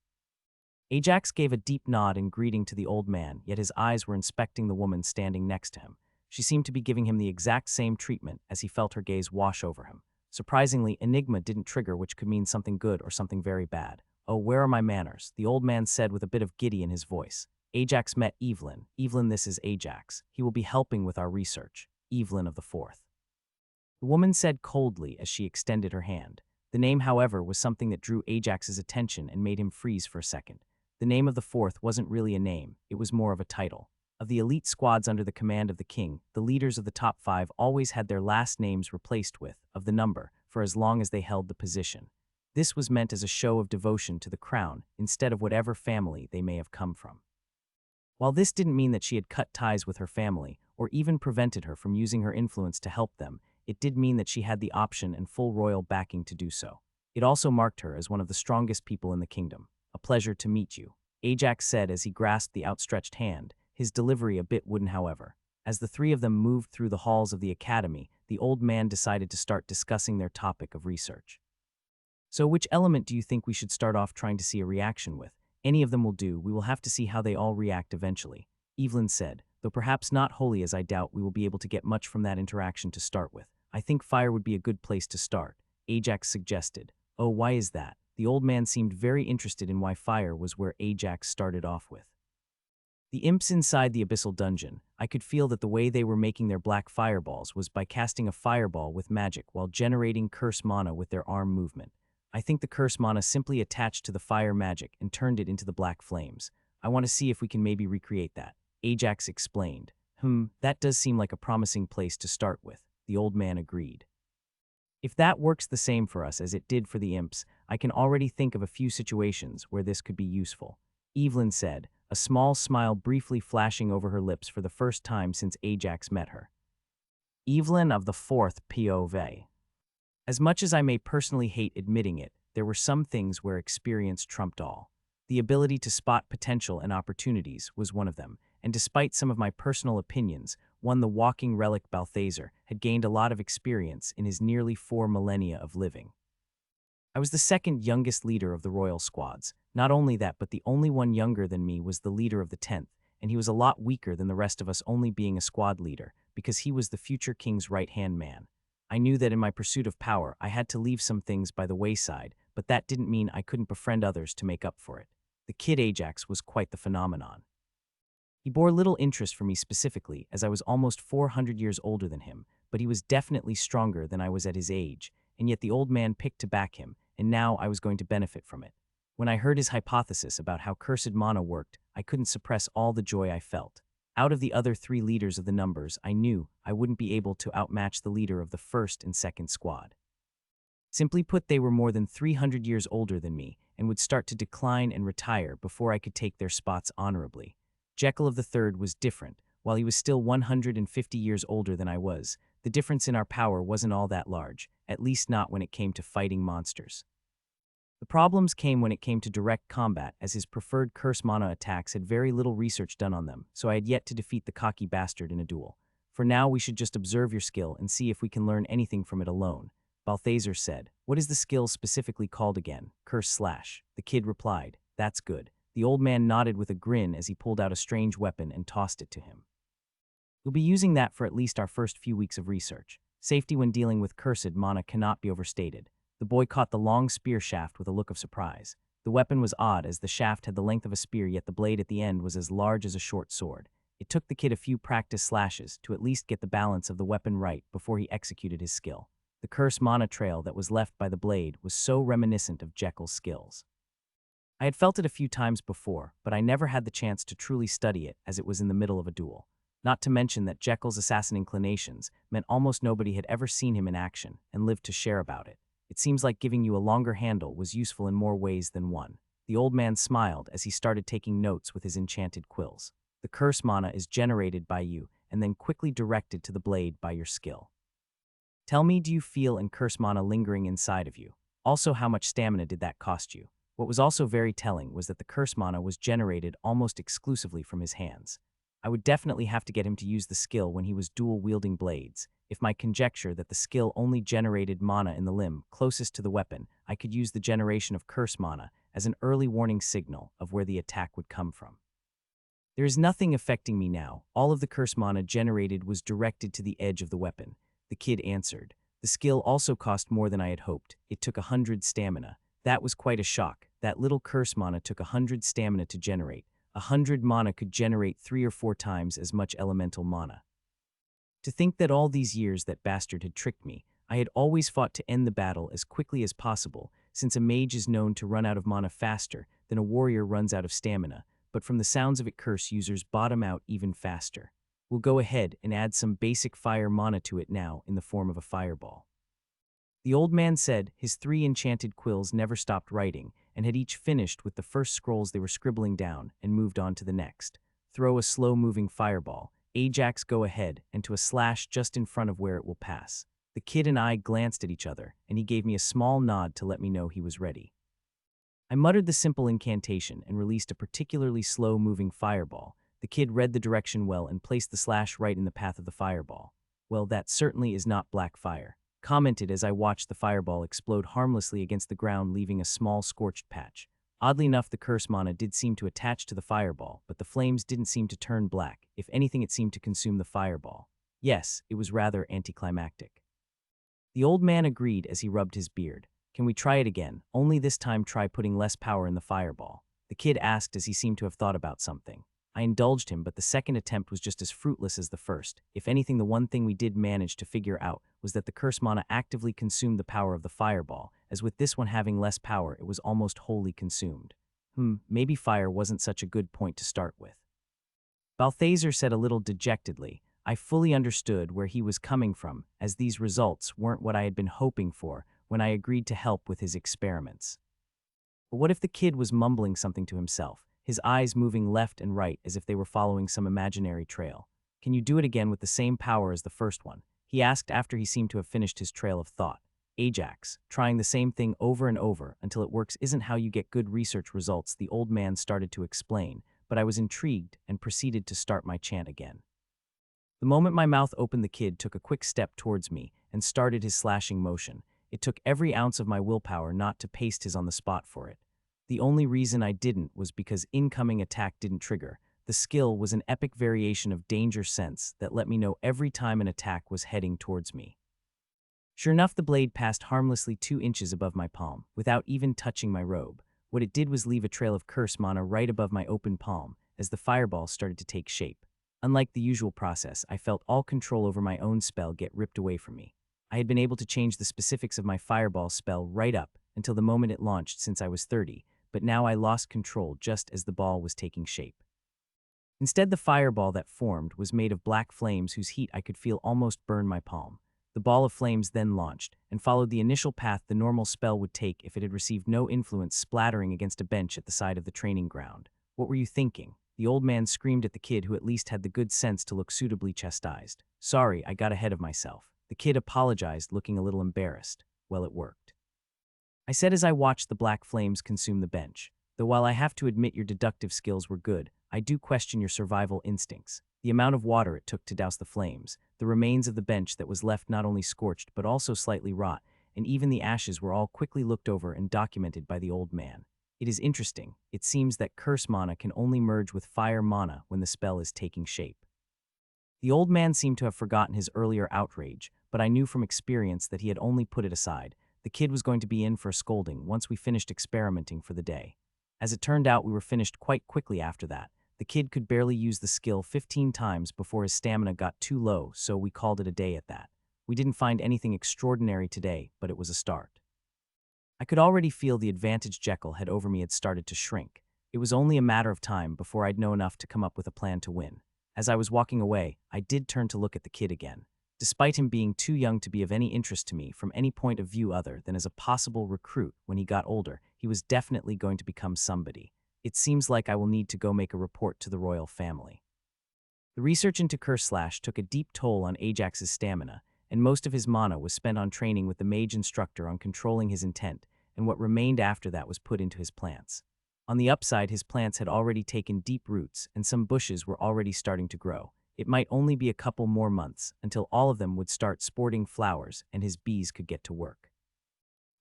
Ajax gave a deep nod in greeting to the old man, yet his eyes were inspecting the woman standing next to him. She seemed to be giving him the exact same treatment as he felt her gaze wash over him. Surprisingly, Enigma didn't trigger, which could mean something good or something very bad. Oh, where are my manners? The old man said with a bit of giddy in his voice. Ajax met Evelyn. Evelyn, this is Ajax. He will be helping with our research. Evelyn of the 4th. The woman said coldly as she extended her hand. The name, however, was something that drew Ajax's attention and made him freeze for a second. The name of the 4th wasn't really a name, it was more of a title. Of the elite squads under the command of the king, the leaders of the top 5 always had their last names replaced with, of the number, for as long as they held the position. This was meant as a show of devotion to the crown, instead of whatever family they may have come from. While this didn't mean that she had cut ties with her family, or even prevented her from using her influence to help them, it did mean that she had the option and full royal backing to do so. It also marked her as one of the strongest people in the kingdom. A pleasure to meet you, Ajax said as he grasped the outstretched hand, his delivery a bit wooden, however. As the three of them moved through the halls of the academy, the old man decided to start discussing their topic of research. So which element do you think we should start off trying to see a reaction with? Any of them will do, we will have to see how they all react eventually, Evelyn said, though perhaps not wholly, as I doubt we will be able to get much from that interaction to start with. I think fire would be a good place to start, Ajax suggested. Oh, why is that? The old man seemed very interested in why fire was where Ajax started off with. The imps inside the abyssal dungeon, I could feel that the way they were making their black fireballs was by casting a fireball with magic while generating curse mana with their arm movement. I think the curse mana simply attached to the fire magic and turned it into the black flames. I want to see if we can maybe recreate that, Ajax explained. That does seem like a promising place to start with, the old man agreed. If that works the same for us as it did for the imps, I can already think of a few situations where this could be useful, Evelyn said, a small smile briefly flashing over her lips for the first time since Ajax met her. Evelyn of the 4th POV. As much as I may personally hate admitting it, there were some things where experience trumped all. The ability to spot potential and opportunities was one of them, and despite some of my personal opinions, the walking relic Balthazar had gained a lot of experience in his nearly 4 millennia of living. I was the second youngest leader of the royal squads. Not only that, but the only one younger than me was the leader of the 10th, and he was a lot weaker than the rest of us, only being a squad leader, because he was the future king's right-hand man. I knew that in my pursuit of power, I had to leave some things by the wayside, but that didn't mean I couldn't befriend others to make up for it. The kid Ajax was quite the phenomenon. He bore little interest for me specifically, as I was almost 400 years older than him, but he was definitely stronger than I was at his age, and yet the old man picked to back him, and now I was going to benefit from it. When I heard his hypothesis about how cursed mana worked, I couldn't suppress all the joy I felt. Out of the other 3 leaders of the numbers, I knew I wouldn't be able to outmatch the leader of the 1st and 2nd squad. Simply put, they were more than 300 years older than me and would start to decline and retire before I could take their spots honorably. Jekyll of the 3rd was different. While he was still 150 years older than I was, the difference in our power wasn't all that large, at least not when it came to fighting monsters. The problems came when it came to direct combat, as his preferred curse mana attacks had very little research done on them, so I had yet to defeat the cocky bastard in a duel. For now, we should just observe your skill and see if we can learn anything from it alone, Balthazar said. What is the skill specifically called again? Curse Slash. The kid replied. That's good. The old man nodded with a grin as he pulled out a strange weapon and tossed it to him. We'll be using that for at least our first few weeks of research. Safety when dealing with cursed mana cannot be overstated. The boy caught the long spear shaft with a look of surprise. The weapon was odd, as the shaft had the length of a spear, yet the blade at the end was as large as a short sword. It took the kid a few practice slashes to at least get the balance of the weapon right before he executed his skill. The cursed mana trail that was left by the blade was so reminiscent of Jekyll's skills. I had felt it a few times before, but I never had the chance to truly study it as it was in the middle of a duel. Not to mention that Jekyll's assassin inclinations meant almost nobody had ever seen him in action and lived to share about it. It seems like giving you a longer handle was useful in more ways than one. The old man smiled as he started taking notes with his enchanted quills. The curse mana is generated by you and then quickly directed to the blade by your skill. Tell me, do you feel and curse mana lingering inside of you? Also, how much stamina did that cost you? What was also very telling was that the curse mana was generated almost exclusively from his hands. I would definitely have to get him to use the skill when he was dual-wielding blades. If my conjecture that the skill only generated mana in the limb closest to the weapon, I could use the generation of curse mana as an early warning signal of where the attack would come from. There is nothing affecting me now. All of the curse mana generated was directed to the edge of the weapon. The kid answered. The skill also cost more than I had hoped. It took 100 stamina. That was quite a shock. That little curse mana took 100 stamina to generate. 100 mana could generate 3 or 4 times as much elemental mana. To think that all these years that bastard had tricked me. I had always fought to end the battle as quickly as possible, since a mage is known to run out of mana faster than a warrior runs out of stamina, but from the sounds of it, curse users bottom out even faster. We'll go ahead and add some basic fire mana to it now in the form of a fireball. The old man said his 3 enchanted quills never stopped writing and had each finished with the first scrolls they were scribbling down and moved on to the next. Throw a slow-moving fireball. Ajax, go ahead, and to a slash just in front of where it will pass. The kid and I glanced at each other, and he gave me a small nod to let me know he was ready. I muttered the simple incantation and released a particularly slow-moving fireball. The kid read the direction well and placed the slash right in the path of the fireball. Well, that certainly is not black fire. Commented as I watched the fireball explode harmlessly against the ground, leaving a small scorched patch. Oddly enough, the curse mana did seem to attach to the fireball, but the flames didn't seem to turn black. If anything, it seemed to consume the fireball. Yes, it was rather anticlimactic. The old man agreed as he rubbed his beard. Can we try it again? Only this time try putting less power in the fireball. The kid asked as he seemed to have thought about something. I indulged him, but the second attempt was just as fruitless as the first. If anything, the one thing we did manage to figure out was that the curse mana actively consumed the power of the fireball, as with this one having less power, it was almost wholly consumed. Maybe fire wasn't such a good point to start with. Balthazar said a little dejectedly. I fully understood where he was coming from, as these results weren't what I had been hoping for when I agreed to help with his experiments. But what if the kid was mumbling something to himself, his eyes moving left and right as if they were following some imaginary trail? Can you do it again with the same power as the first one? He asked after he seemed to have finished his trail of thought. Ajax, trying the same thing over and over until it works isn't how you get good research results, the old man started to explain, but I was intrigued and proceeded to start my chant again. The moment my mouth opened, the kid took a quick step towards me and started his slashing motion. It took every ounce of my willpower not to paste his on the spot for it. The only reason I didn't was because incoming attack didn't trigger. The skill was an epic variation of danger sense that let me know every time an attack was heading towards me. Sure enough, the blade passed harmlessly 2 inches above my palm, without even touching my robe. What it did was leave a trail of curse mana right above my open palm as the fireball started to take shape. Unlike the usual process, I felt all control over my own spell get ripped away from me. I had been able to change the specifics of my fireball spell right up until the moment it launched since I was 30, but now I lost control just as the ball was taking shape. Instead, the fireball that formed was made of black flames whose heat I could feel almost burn my palm. The ball of flames then launched and followed the initial path the normal spell would take if it had received no influence, splattering against a bench at the side of the training ground. What were you thinking? The old man screamed at the kid, who at least had the good sense to look suitably chastised. Sorry, I got ahead of myself. The kid apologized, looking a little embarrassed. Well, it worked, I said as I watched the black flames consume the bench. Though while I have to admit your deductive skills were good, I do question your survival instincts. The amount of water it took to douse the flames, the remains of the bench that was left not only scorched but also slightly rot, and even the ashes were all quickly looked over and documented by the old man. It is interesting. It seems that curse mana can only merge with fire mana when the spell is taking shape. The old man seemed to have forgotten his earlier outrage, but I knew from experience that he had only put it aside. The kid was going to be in for a scolding once we finished experimenting for the day. As it turned out, we were finished quite quickly after that. The kid could barely use the skill 15 times before his stamina got too low, so we called it a day at that. We didn't find anything extraordinary today, but it was a start. I could already feel the advantage Jekyll had over me had started to shrink. It was only a matter of time before I'd know enough to come up with a plan to win. As I was walking away, I did turn to look at the kid again. Despite him being too young to be of any interest to me from any point of view other than as a possible recruit when he got older, he was definitely going to become somebody. It seems like I will need to go make a report to the royal family. The research into Curse Slash took a deep toll on Ajax's stamina, and most of his mana was spent on training with the mage instructor on controlling his intent, and what remained after that was put into his plants. On the upside, his plants had already taken deep roots, and some bushes were already starting to grow. It might only be a couple more months until all of them would start sporting flowers and his bees could get to work.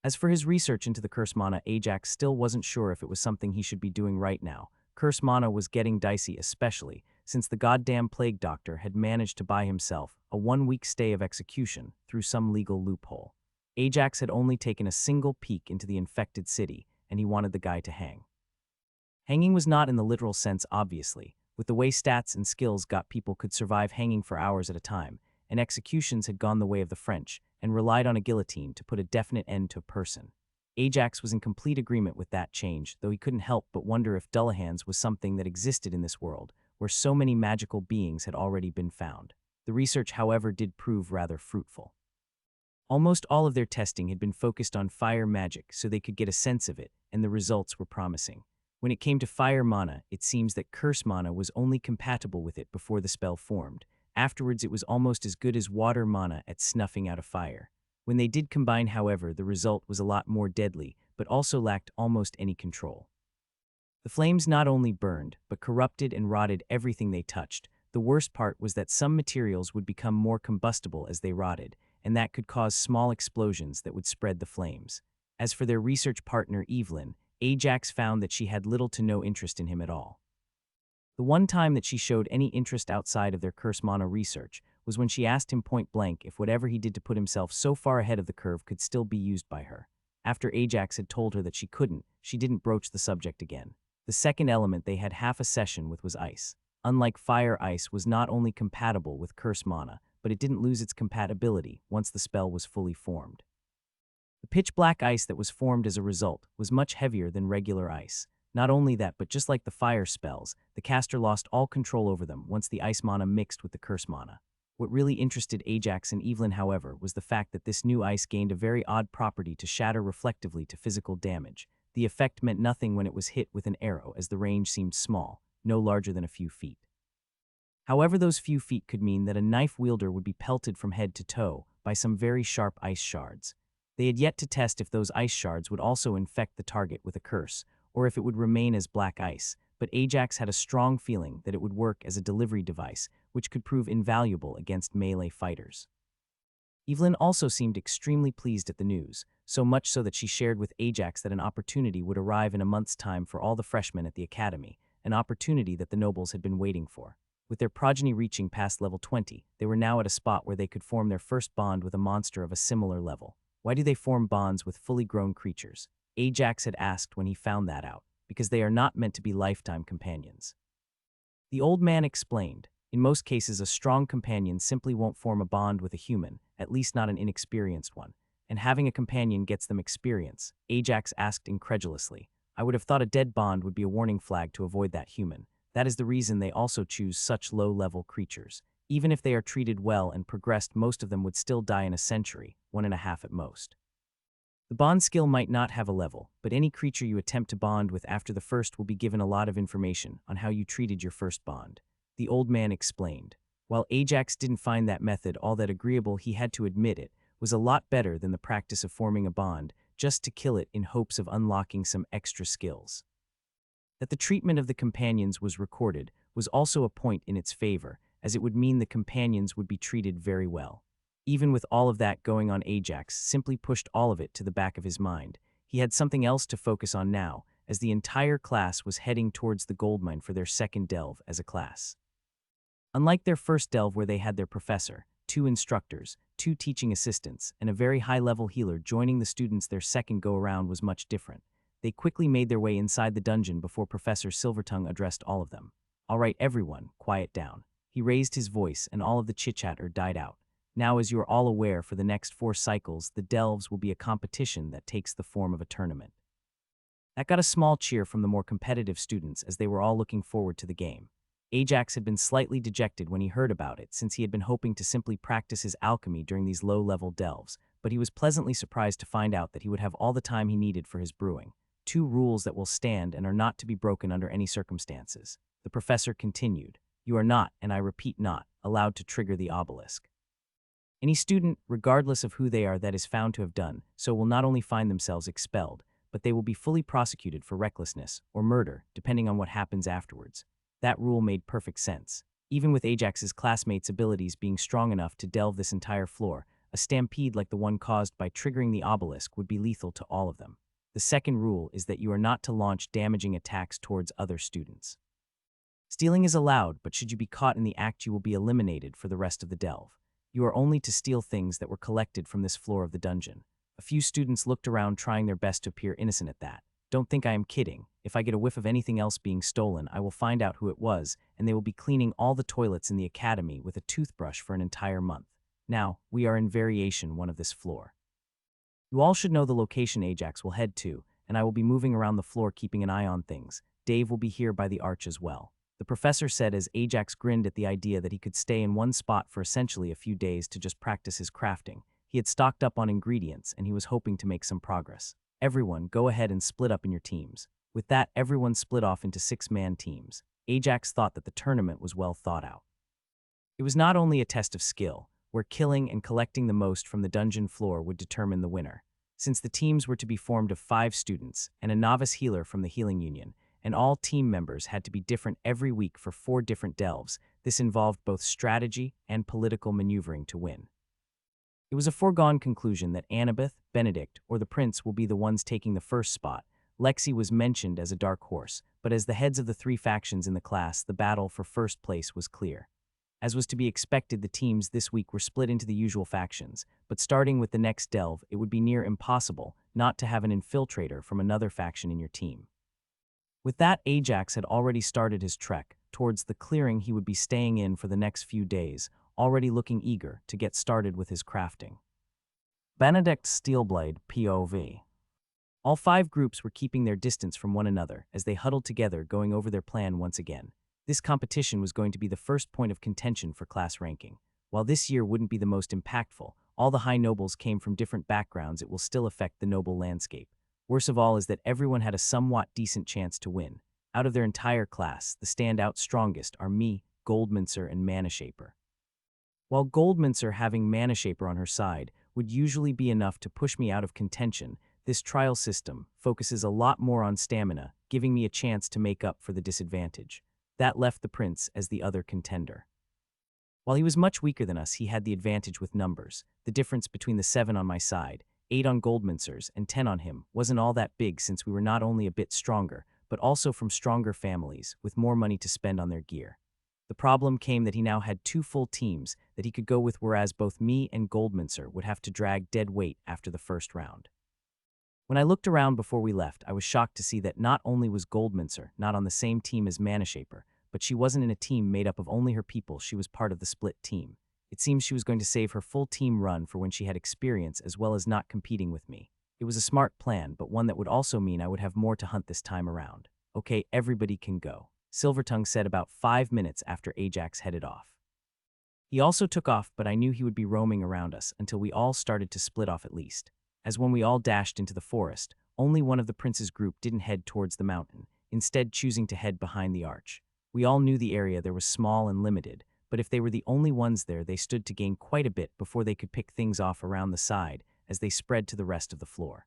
As for his research into the curse mana, Ajax still wasn't sure if it was something he should be doing right now. Curse mana was getting dicey, especially since the goddamn plague doctor had managed to buy himself a 1-week stay of execution through some legal loophole. Ajax had only taken a single peek into the infected city, and he wanted the guy to hang. Hanging was not in the literal sense, obviously. With the way stats and skills got, people could survive hanging for hours at a time, and executions had gone the way of the French and relied on a guillotine to put a definite end to a person. Ajax was in complete agreement with that change, though he couldn't help but wonder if Dullahans was something that existed in this world, where so many magical beings had already been found. The research, however, did prove rather fruitful. Almost all of their testing had been focused on fire magic so they could get a sense of it, and the results were promising. When it came to fire mana, it seems that curse mana was only compatible with it before the spell formed. Afterwards, it was almost as good as water mana at snuffing out a fire. When they did combine, however, the result was a lot more deadly, but also lacked almost any control. The flames not only burned, but corrupted and rotted everything they touched. The worst part was that some materials would become more combustible as they rotted, and that could cause small explosions that would spread the flames. As for their research partner, Evelyn, Ajax found that she had little to no interest in him at all. The one time that she showed any interest outside of their curse mana research was when she asked him point blank if whatever he did to put himself so far ahead of the curve could still be used by her. After Ajax had told her that she couldn't, she didn't broach the subject again. The second element they had half a session with was ice. Unlike fire, ice was not only compatible with curse mana, but it didn't lose its compatibility once the spell was fully formed. The pitch-black ice that was formed as a result was much heavier than regular ice. Not only that, but just like the fire spells, the caster lost all control over them once the ice mana mixed with the curse mana. What really interested Ajax and Evelyn, however, was the fact that this new ice gained a very odd property to shatter reflectively to physical damage. The effect meant nothing when it was hit with an arrow, as the range seemed small, no larger than a few feet. However, those few feet could mean that a knife wielder would be pelted from head to toe by some very sharp ice shards. They had yet to test if those ice shards would also infect the target with a curse, or if it would remain as black ice, but Ajax had a strong feeling that it would work as a delivery device, which could prove invaluable against melee fighters. Evelyn also seemed extremely pleased at the news, so much so that she shared with Ajax that an opportunity would arrive in a month's time for all the freshmen at the academy, an opportunity that the nobles had been waiting for. With their progeny reaching past level 20, they were now at a spot where they could form their first bond with a monster of a similar level. Why do they form bonds with fully grown creatures? Ajax had asked when he found that out, because they are not meant to be lifetime companions. The old man explained, in most cases a strong companion simply won't form a bond with a human, at least not an inexperienced one, and having a companion gets them experience. Ajax asked incredulously, I would have thought a dead bond would be a warning flag to avoid that human. That is the reason they also choose such low-level creatures. Even if they are treated well and progressed, most of them would still die in a century, 1.5 at most. The bond skill might not have a level, but any creature you attempt to bond with after the first will be given a lot of information on how you treated your first bond. The old man explained. While Ajax didn't find that method all that agreeable, he had to admit it was a lot better than the practice of forming a bond just to kill it in hopes of unlocking some extra skills. That the treatment of the companions was recorded was also a point in its favor, as it would mean the companions would be treated very well. Even with all of that going on, Ajax simply pushed all of it to the back of his mind. He had something else to focus on now, as the entire class was heading towards the goldmine for their second delve as a class. Unlike their first delve where they had their professor, 2 instructors, 2 teaching assistants, and a very high-level healer joining the students, their second go-around was much different. They quickly made their way inside the dungeon before Professor Silvertongue addressed all of them. All right, everyone, quiet down. He raised his voice and all of the chit-chatter died out. Now, as you are all aware, for the next 4 cycles, the Delves will be a competition that takes the form of a tournament. That got a small cheer from the more competitive students as they were all looking forward to the game. Ajax had been slightly dejected when he heard about it, since he had been hoping to simply practice his alchemy during these low-level delves, but he was pleasantly surprised to find out that he would have all the time he needed for his brewing. 2 rules that will stand and are not to be broken under any circumstances. The professor continued, "You are not, and I repeat not, allowed to trigger the obelisk. Any student, regardless of who they are, that is found to have done so will not only find themselves expelled, but they will be fully prosecuted for recklessness or murder, depending on what happens afterwards." That rule made perfect sense. Even with Ajax's classmates' abilities being strong enough to delve this entire floor, a stampede like the one caused by triggering the obelisk would be lethal to all of them. The second rule is that you are not to launch damaging attacks towards other students. Stealing is allowed, but should you be caught in the act, you will be eliminated for the rest of the delve. You are only to steal things that were collected from this floor of the dungeon. A few students looked around, trying their best to appear innocent at that. Don't think I am kidding. If I get a whiff of anything else being stolen, I will find out who it was, and they will be cleaning all the toilets in the academy with a toothbrush for an entire month. Now, we are in variation 1 of this floor. You all should know the location Ajax will head to, and I will be moving around the floor keeping an eye on things. Dave will be here by the arch as well. The professor said as Ajax grinned at the idea that he could stay in one spot for essentially a few days to just practice his crafting. He had stocked up on ingredients, and he was hoping to make some progress. Everyone, go ahead and split up in your teams. With that, everyone split off into 6-man teams. Ajax thought that the tournament was well thought out. It was not only a test of skill, where killing and collecting the most from the dungeon floor would determine the winner. Since the teams were to be formed of 5 students and a novice healer from the healing union, and all team members had to be different every week for 4 different delves, this involved both strategy and political maneuvering to win. It was a foregone conclusion that Annabeth, Benedict, or the Prince will be the ones taking the first spot. Lexi was mentioned as a dark horse, but as the heads of the 3 factions in the class, the battle for first place was clear. As was to be expected, the teams this week were split into the usual factions, but starting with the next delve, it would be near impossible not to have an infiltrator from another faction in your team. With that, Ajax had already started his trek towards the clearing he would be staying in for the next few days, already looking eager to get started with his crafting. Benedict Steelblade POV. All 5 groups were keeping their distance from one another as they huddled together, going over their plan once again. This competition was going to be the first point of contention for class ranking. While this year wouldn't be the most impactful, all the high nobles came from different backgrounds, it will still affect the noble landscape. Worst of all is that everyone had a somewhat decent chance to win. Out of their entire class, the standout strongest are me, Goldminster, and Manashaper. While Goldminster, having Manashaper on her side, would usually be enough to push me out of contention, this trial system focuses a lot more on stamina, giving me a chance to make up for the disadvantage. That left the Prince as the other contender. While he was much weaker than us, he had the advantage with numbers. The difference between the 7 on my side, 8 on Goldminster's, and 10 on him wasn't all that big, since we were not only a bit stronger, but also from stronger families with more money to spend on their gear. The problem came that he now had 2 full teams that he could go with, whereas both me and Goldminster would have to drag dead weight after the first round. When I looked around before we left, I was shocked to see that not only was Goldminster not on the same team as Manashaper, but she wasn't in a team made up of only her people. She was part of the split team. It seems she was going to save her full team run for when she had experience, as well as not competing with me. It was a smart plan, but one that would also mean I would have more to hunt this time around. Okay, everybody can go, Silvertongue said about 5 minutes after Ajax headed off. He also took off, but I knew he would be roaming around us until we all started to split off at least. As when we all dashed into the forest, only one of the Prince's group didn't head towards the mountain, instead choosing to head behind the arch. We all knew the area there was small and limited, but if they were the only ones there, they stood to gain quite a bit before they could pick things off around the side as they spread to the rest of the floor.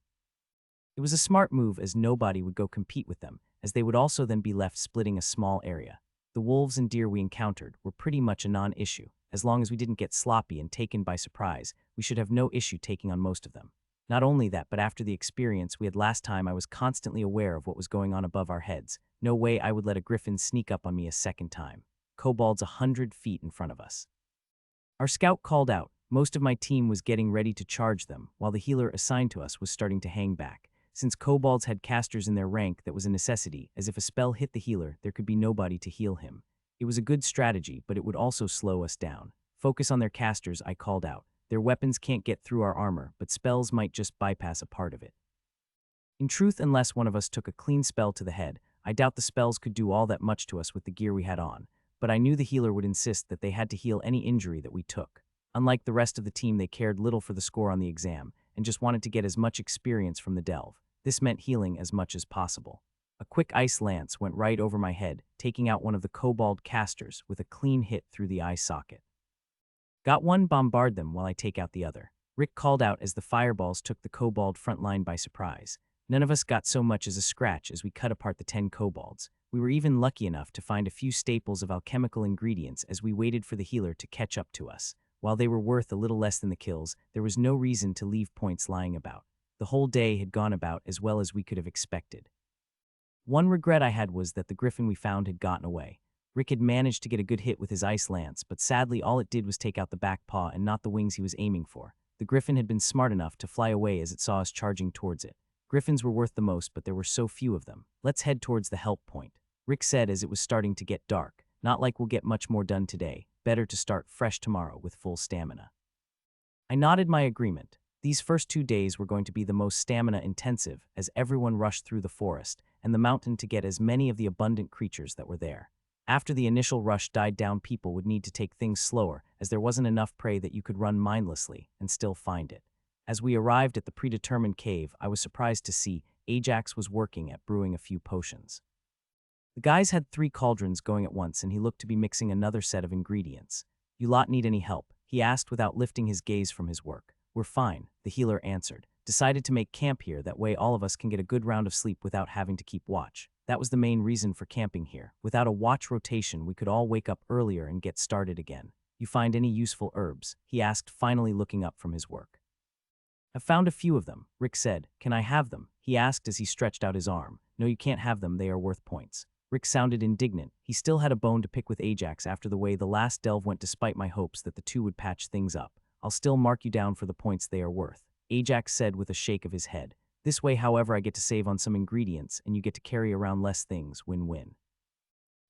It was a smart move, as nobody would go compete with them, as they would also then be left splitting a small area. The wolves and deer we encountered were pretty much a non-issue. As long as we didn't get sloppy and taken by surprise, we should have no issue taking on most of them. Not only that, but after the experience we had last time, I was constantly aware of what was going on above our heads. No way I would let a griffin sneak up on me a second time. Kobolds 100 feet in front of us. Our scout called out. Most of my team was getting ready to charge them, while the healer assigned to us was starting to hang back. Since kobolds had casters in their rank, that was a necessity, as if a spell hit the healer, there could be nobody to heal him. It was a good strategy, but it would also slow us down. Focus on their casters, I called out. Their weapons can't get through our armor, but spells might just bypass a part of it. In truth, unless one of us took a clean spell to the head, I doubt the spells could do all that much to us with the gear we had on, but I knew the healer would insist that they had to heal any injury that we took. Unlike the rest of the team, they cared little for the score on the exam, and just wanted to get as much experience from the delve. This meant healing as much as possible. A quick ice lance went right over my head, taking out one of the kobold casters with a clean hit through the eye socket. Got one, bombard them while I take out the other. Rick called out as the fireballs took the kobold front line by surprise. None of us got so much as a scratch as we cut apart the 10 kobolds. We were even lucky enough to find a few staples of alchemical ingredients as we waited for the healer to catch up to us. While they were worth a little less than the kills, there was no reason to leave points lying about. The whole day had gone about as well as we could have expected. One regret I had was that the griffin we found had gotten away. Rick had managed to get a good hit with his ice lance, but sadly all it did was take out the back paw and not the wings he was aiming for. The griffin had been smart enough to fly away as it saw us charging towards it. Griffins were worth the most, but there were so few of them. Let's head towards the help point, Rick said as it was starting to get dark. Not like we'll get much more done today. Better to start fresh tomorrow with full stamina. I nodded my agreement. These first 2 days were going to be the most stamina-intensive as everyone rushed through the forest and the mountain to get as many of the abundant creatures that were there. After the initial rush died down, people would need to take things slower as there wasn't enough prey that you could run mindlessly and still find it. As we arrived at the predetermined cave, I was surprised to see Ajax was working at brewing a few potions. The guys had 3 cauldrons going at once and he looked to be mixing another set of ingredients. You lot need any help? He asked without lifting his gaze from his work. We're fine, the healer answered. Decided to make camp here, that way all of us can get a good round of sleep without having to keep watch. That was the main reason for camping here. Without a watch rotation, we could all wake up earlier and get started again. You find any useful herbs? He asked, finally looking up from his work. I've found a few of them, Rick said. Can I have them? He asked as he stretched out his arm. No, you can't have them, they are worth points. Rick sounded indignant. He still had a bone to pick with Ajax after the way the last delve went, despite my hopes that the two would patch things up. I'll still mark you down for the points they are worth, Ajax said with a shake of his head. This way, however, I get to save on some ingredients and you get to carry around less things, win-win.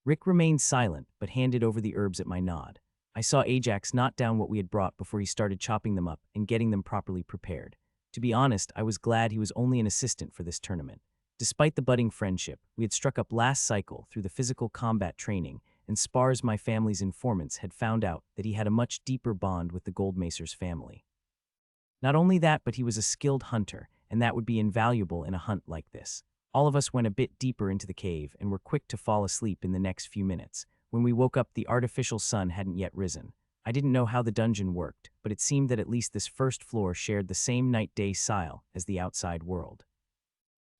Rick remained silent, but handed over the herbs at my nod. I saw Ajax knot down what we had brought before he started chopping them up and getting them properly prepared. To be honest, I was glad he was only an assistant for this tournament. Despite the budding friendship, we had struck up last cycle through the physical combat training, and Spars, my family's informants, had found out that he had a much deeper bond with the Goldmacer's family. Not only that, but he was a skilled hunter, and that would be invaluable in a hunt like this. All of us went a bit deeper into the cave and were quick to fall asleep in the next few minutes. When we woke up, the artificial sun hadn't yet risen. I didn't know how the dungeon worked, but it seemed that at least this first floor shared the same night-day style as the outside world.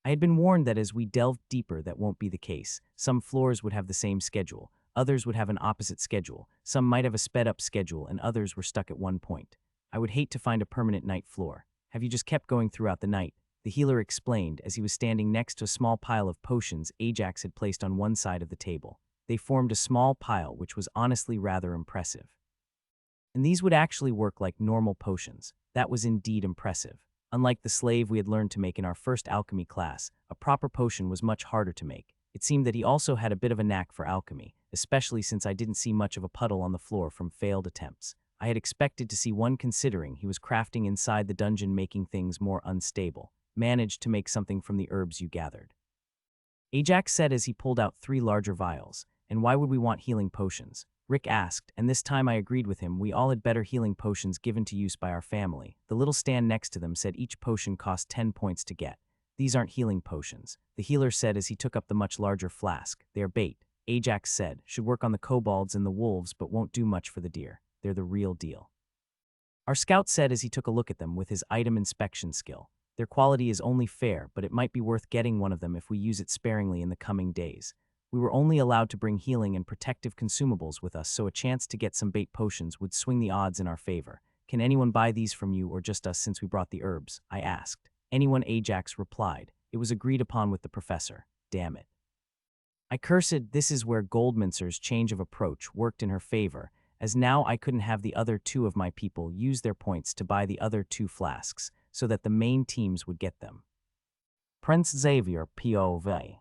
I had been warned that as we delved deeper that won't be the case. Some floors would have the same schedule, others would have an opposite schedule, some might have a sped-up schedule, and others were stuck at one point. I would hate to find a permanent night floor. Have you just kept going throughout the night? The healer explained as he was standing next to a small pile of potions Ajax had placed on one side of the table. They formed a small pile which was honestly rather impressive. And these would actually work like normal potions. That was indeed impressive. Unlike the slave we had learned to make in our first alchemy class, a proper potion was much harder to make. It seemed that he also had a bit of a knack for alchemy, especially since I didn't see much of a puddle on the floor from failed attempts. I had expected to see one, considering he was crafting inside the dungeon, making things more unstable. Managed to make something from the herbs you gathered, Ajax said as he pulled out 3 larger vials. And why would we want healing potions? Rick asked, and this time I agreed with him. We all had better healing potions given to use by our family. The little stand next to them said each potion cost 10 points to get. These aren't healing potions, the healer said as he took up the much larger flask. They are bait, Ajax said. Should work on the kobolds and the wolves, but won't do much for the deer. They're the real deal, our scout said as he took a look at them with his item inspection skill. Their quality is only fair, but it might be worth getting one of them if we use it sparingly in the coming days. We were only allowed to bring healing and protective consumables with us, so a chance to get some bait potions would swing the odds in our favor. Can anyone buy these from you or just us since we brought the herbs? I asked. Anyone, Ajax replied. It was agreed upon with the professor. Damn it. I cursed. This is where Goldmincer's change of approach worked in her favor, as now I couldn't have the other 2 of my people use their points to buy the other 2 flasks, so that the main teams would get them. Prince Xavier, POV.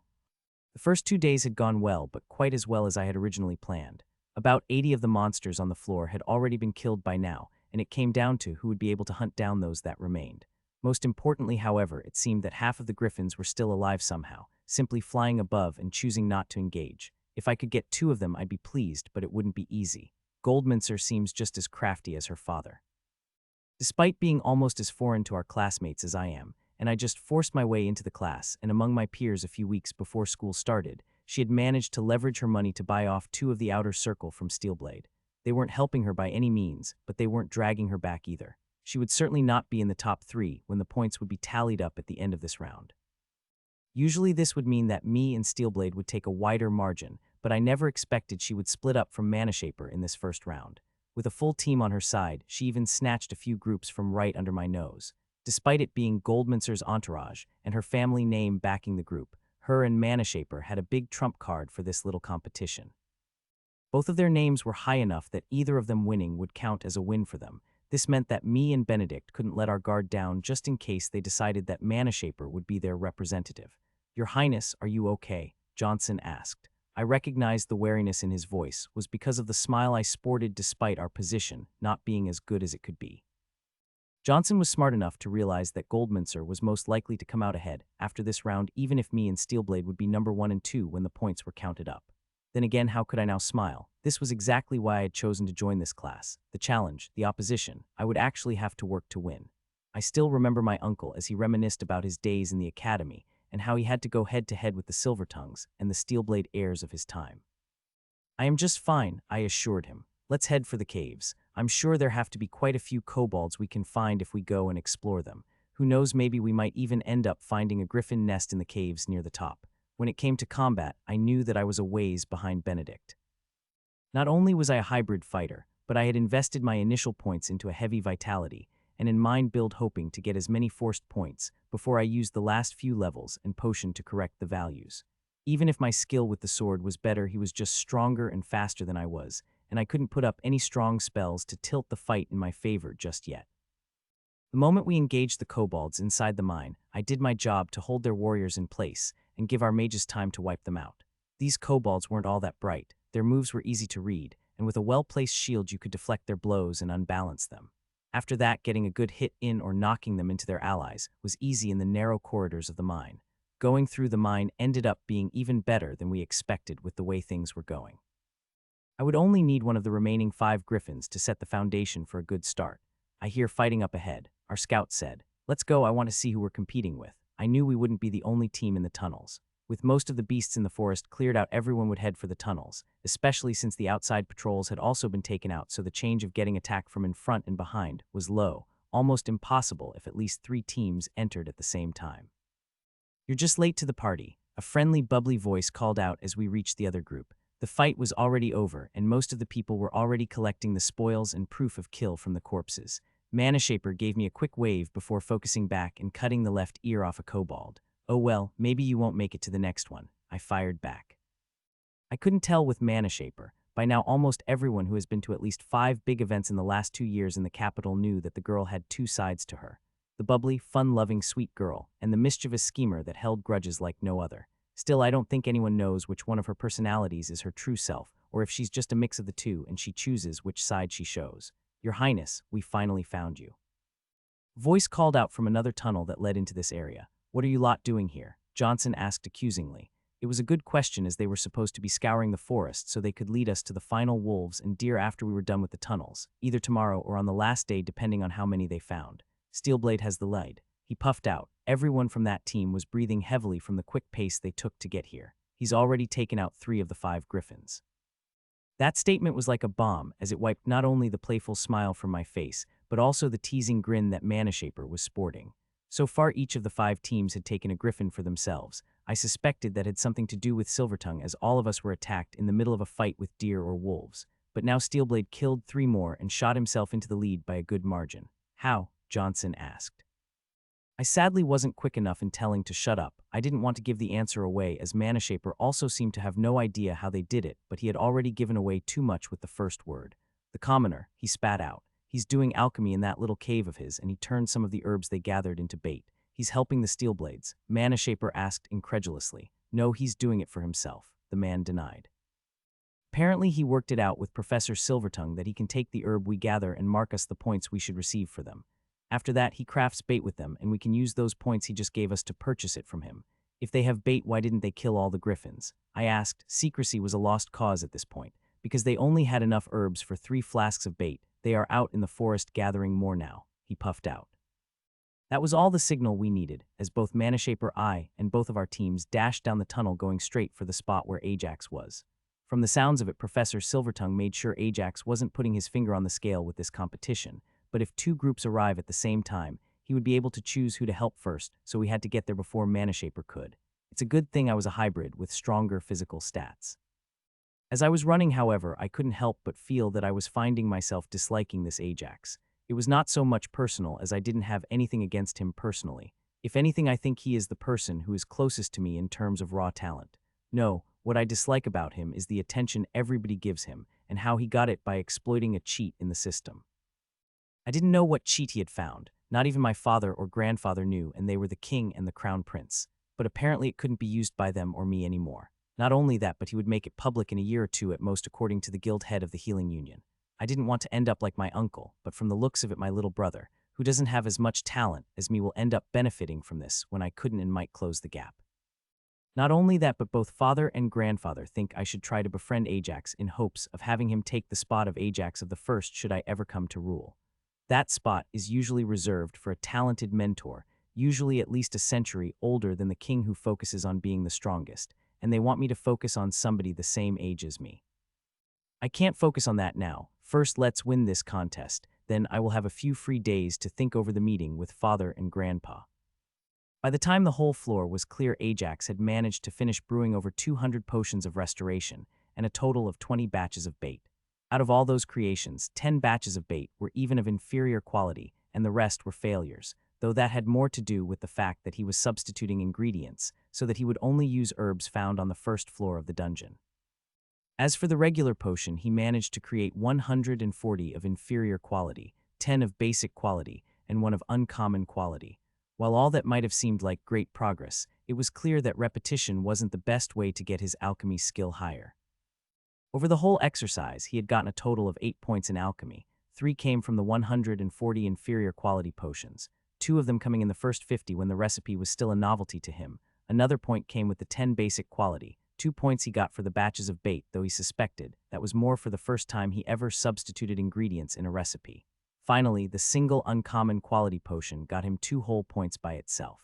The first 2 days had gone well, but quite as well as I had originally planned. About 80 of the monsters on the floor had already been killed by now, and it came down to who would be able to hunt down those that remained. Most importantly, however, it seemed that half of the griffins were still alive somehow, simply flying above and choosing not to engage. If I could get 2 of them, I'd be pleased, but it wouldn't be easy. Goldminster seems just as crafty as her father. Despite being almost as foreign to our classmates as I am, and I just forced my way into the class and among my peers a few weeks before school started, she had managed to leverage her money to buy off 2 of the outer circle from Steelblade. They weren't helping her by any means, but they weren't dragging her back either. She would certainly not be in the top 3 when the points would be tallied up at the end of this round. Usually this would mean that me and Steelblade would take a wider margin, but I never expected she would split up from Manashaper in this first round. With a full team on her side, she even snatched a few groups from right under my nose. Despite it being Goldminster's entourage and her family name backing the group, her and Manashaper had a big trump card for this little competition. Both of their names were high enough that either of them winning would count as a win for them. This meant that me and Benedict couldn't let our guard down just in case they decided that Manashaper would be their representative. "Your Highness, are you okay?" Johnson asked. I recognized the wariness in his voice was because of the smile I sported despite our position not being as good as it could be. Johnson was smart enough to realize that Goldminster was most likely to come out ahead after this round, even if me and Steelblade would be number 1 and 2 when the points were counted up. Then again, how could I now smile? This was exactly why I had chosen to join this class. The challenge, the opposition, I would actually have to work to win. I still remember my uncle as he reminisced about his days in the academy and how he had to go head-to-head with the Silvertongues and the Steelblade heirs of his time. "I am just fine," I assured him. "Let's head for the caves. I'm sure there have to be quite a few kobolds we can find if we go and explore them. Who knows, maybe we might even end up finding a griffin nest in the caves near the top." When it came to combat, I knew that I was a ways behind Benedict. Not only was I a hybrid fighter, but I had invested my initial points into a heavy vitality, and in mind build hoping to get as many forced points before I used the last few levels and potion to correct the values. Even if my skill with the sword was better, he was just stronger and faster than I was, and I couldn't put up any strong spells to tilt the fight in my favor just yet. The moment we engaged the kobolds inside the mine, I did my job to hold their warriors in place and give our mages time to wipe them out. These kobolds weren't all that bright, their moves were easy to read, and with a well-placed shield you could deflect their blows and unbalance them. After that, getting a good hit in or knocking them into their allies was easy in the narrow corridors of the mine. Going through the mine ended up being even better than we expected with the way things were going. I would only need one of the remaining 5 griffins to set the foundation for a good start. "I hear fighting up ahead," our scout said. "Let's go, I want to see who we're competing with." I knew we wouldn't be the only team in the tunnels. With most of the beasts in the forest cleared out, everyone would head for the tunnels, especially since the outside patrols had also been taken out, so the change of getting attacked from in front and behind was low, almost impossible if at least 3 teams entered at the same time. "You're just late to the party," a friendly, bubbly voice called out as we reached the other group. The fight was already over, and most of the people were already collecting the spoils and proof of kill from the corpses. Manashaper gave me a quick wave before focusing back and cutting the left ear off a kobold. "Oh well, maybe you won't make it to the next one," I fired back. I couldn't tell with Manashaper. By now almost everyone who has been to at least 5 big events in the last 2 years in the capital knew that the girl had 2 sides to her. The bubbly, fun-loving, sweet girl, and the mischievous schemer that held grudges like no other. Still, I don't think anyone knows which one of her personalities is her true self, or if she's just a mix of the two and she chooses which side she shows. "Your Highness, we finally found you." Voice called out from another tunnel that led into this area. "What are you lot doing here?" Johnson asked accusingly. It was a good question, as they were supposed to be scouring the forest so they could lead us to the final wolves and deer after we were done with the tunnels, either tomorrow or on the last day depending on how many they found. "Steelblade has the lead." He puffed out. Everyone from that team was breathing heavily from the quick pace they took to get here. "He's already taken out 3 of the 5 griffins." That statement was like a bomb, as it wiped not only the playful smile from my face, but also the teasing grin that Manashaper was sporting. So far each of the 5 teams had taken a griffin for themselves. I suspected that had something to do with Silvertongue, as all of us were attacked in the middle of a fight with deer or wolves. But now Steelblade killed 3 more and shot himself into the lead by a good margin. "How?" Johnson asked. I sadly wasn't quick enough in telling to shut up. I didn't want to give the answer away, as Manashaper also seemed to have no idea how they did it, but he had already given away too much with the first word. "The commoner," he spat out. "He's doing alchemy in that little cave of his, and he turned some of the herbs they gathered into bait. He's helping the Steelblades." Manashaper asked incredulously. "No, he's doing it for himself," the man denied. Apparently, he worked it out with Professor Silvertongue that he can take the herb we gather and mark us the points we should receive for them. After that, he crafts bait with them, and we can use those points he just gave us to purchase it from him. If they have bait, why didn't they kill all the griffins? I asked. Secrecy was a lost cause at this point, because they only had enough herbs for 3 flasks of bait. They are out in the forest gathering more now, he puffed out. That was all the signal we needed, as both Manashaper I and both of our teams dashed down the tunnel going straight for the spot where Ajax was. From the sounds of it, Professor Silvertongue made sure Ajax wasn't putting his finger on the scale with this competition, but if 2 groups arrive at the same time, he would be able to choose who to help first, so we had to get there before Manashaper could. It's a good thing I was a hybrid with stronger physical stats. As I was running, however, I couldn't help but feel that I was finding myself disliking this Ajax. It was not so much personal, as I didn't have anything against him personally. If anything, I think he is the person who is closest to me in terms of raw talent. No, what I dislike about him is the attention everybody gives him and how he got it by exploiting a cheat in the system. I didn't know what cheat he had found. Not even my father or grandfather knew, and they were the king and the crown prince. But apparently it couldn't be used by them or me anymore. Not only that, but he would make it public in a year or 2 at most, according to the guild head of the healing union. I didn't want to end up like my uncle, but from the looks of it, my little brother, who doesn't have as much talent as me, will end up benefiting from this when I couldn't and might close the gap. Not only that, but both father and grandfather think I should try to befriend Ajax in hopes of having him take the spot of Ajax of the First should I ever come to rule. That spot is usually reserved for a talented mentor, usually at least a century older than the king who focuses on being the strongest, and they want me to focus on somebody the same age as me. I can't focus on that now. First, let's win this contest, then I will have a few free days to think over the meeting with father and grandpa. By the time the whole floor was clear, Ajax had managed to finish brewing over 200 potions of restoration and a total of 20 batches of bait. Out of all those creations, 10 batches of bait were even of inferior quality, and the rest were failures, though that had more to do with the fact that he was substituting ingredients so that he would only use herbs found on the first floor of the dungeon. As for the regular potion, he managed to create 140 of inferior quality, 10 of basic quality, and 1 of uncommon quality. While all that might have seemed like great progress, it was clear that repetition wasn't the best way to get his alchemy skill higher. Over the whole exercise, he had gotten a total of 8 points in alchemy. 3 came from the 140 inferior quality potions, 2 of them coming in the first 50 when the recipe was still a novelty to him. Another point came with the 10 basic quality. 2 points he got for the batches of bait, though he suspected that was more for the first time he ever substituted ingredients in a recipe. Finally, the single uncommon quality potion got him 2 whole points by itself.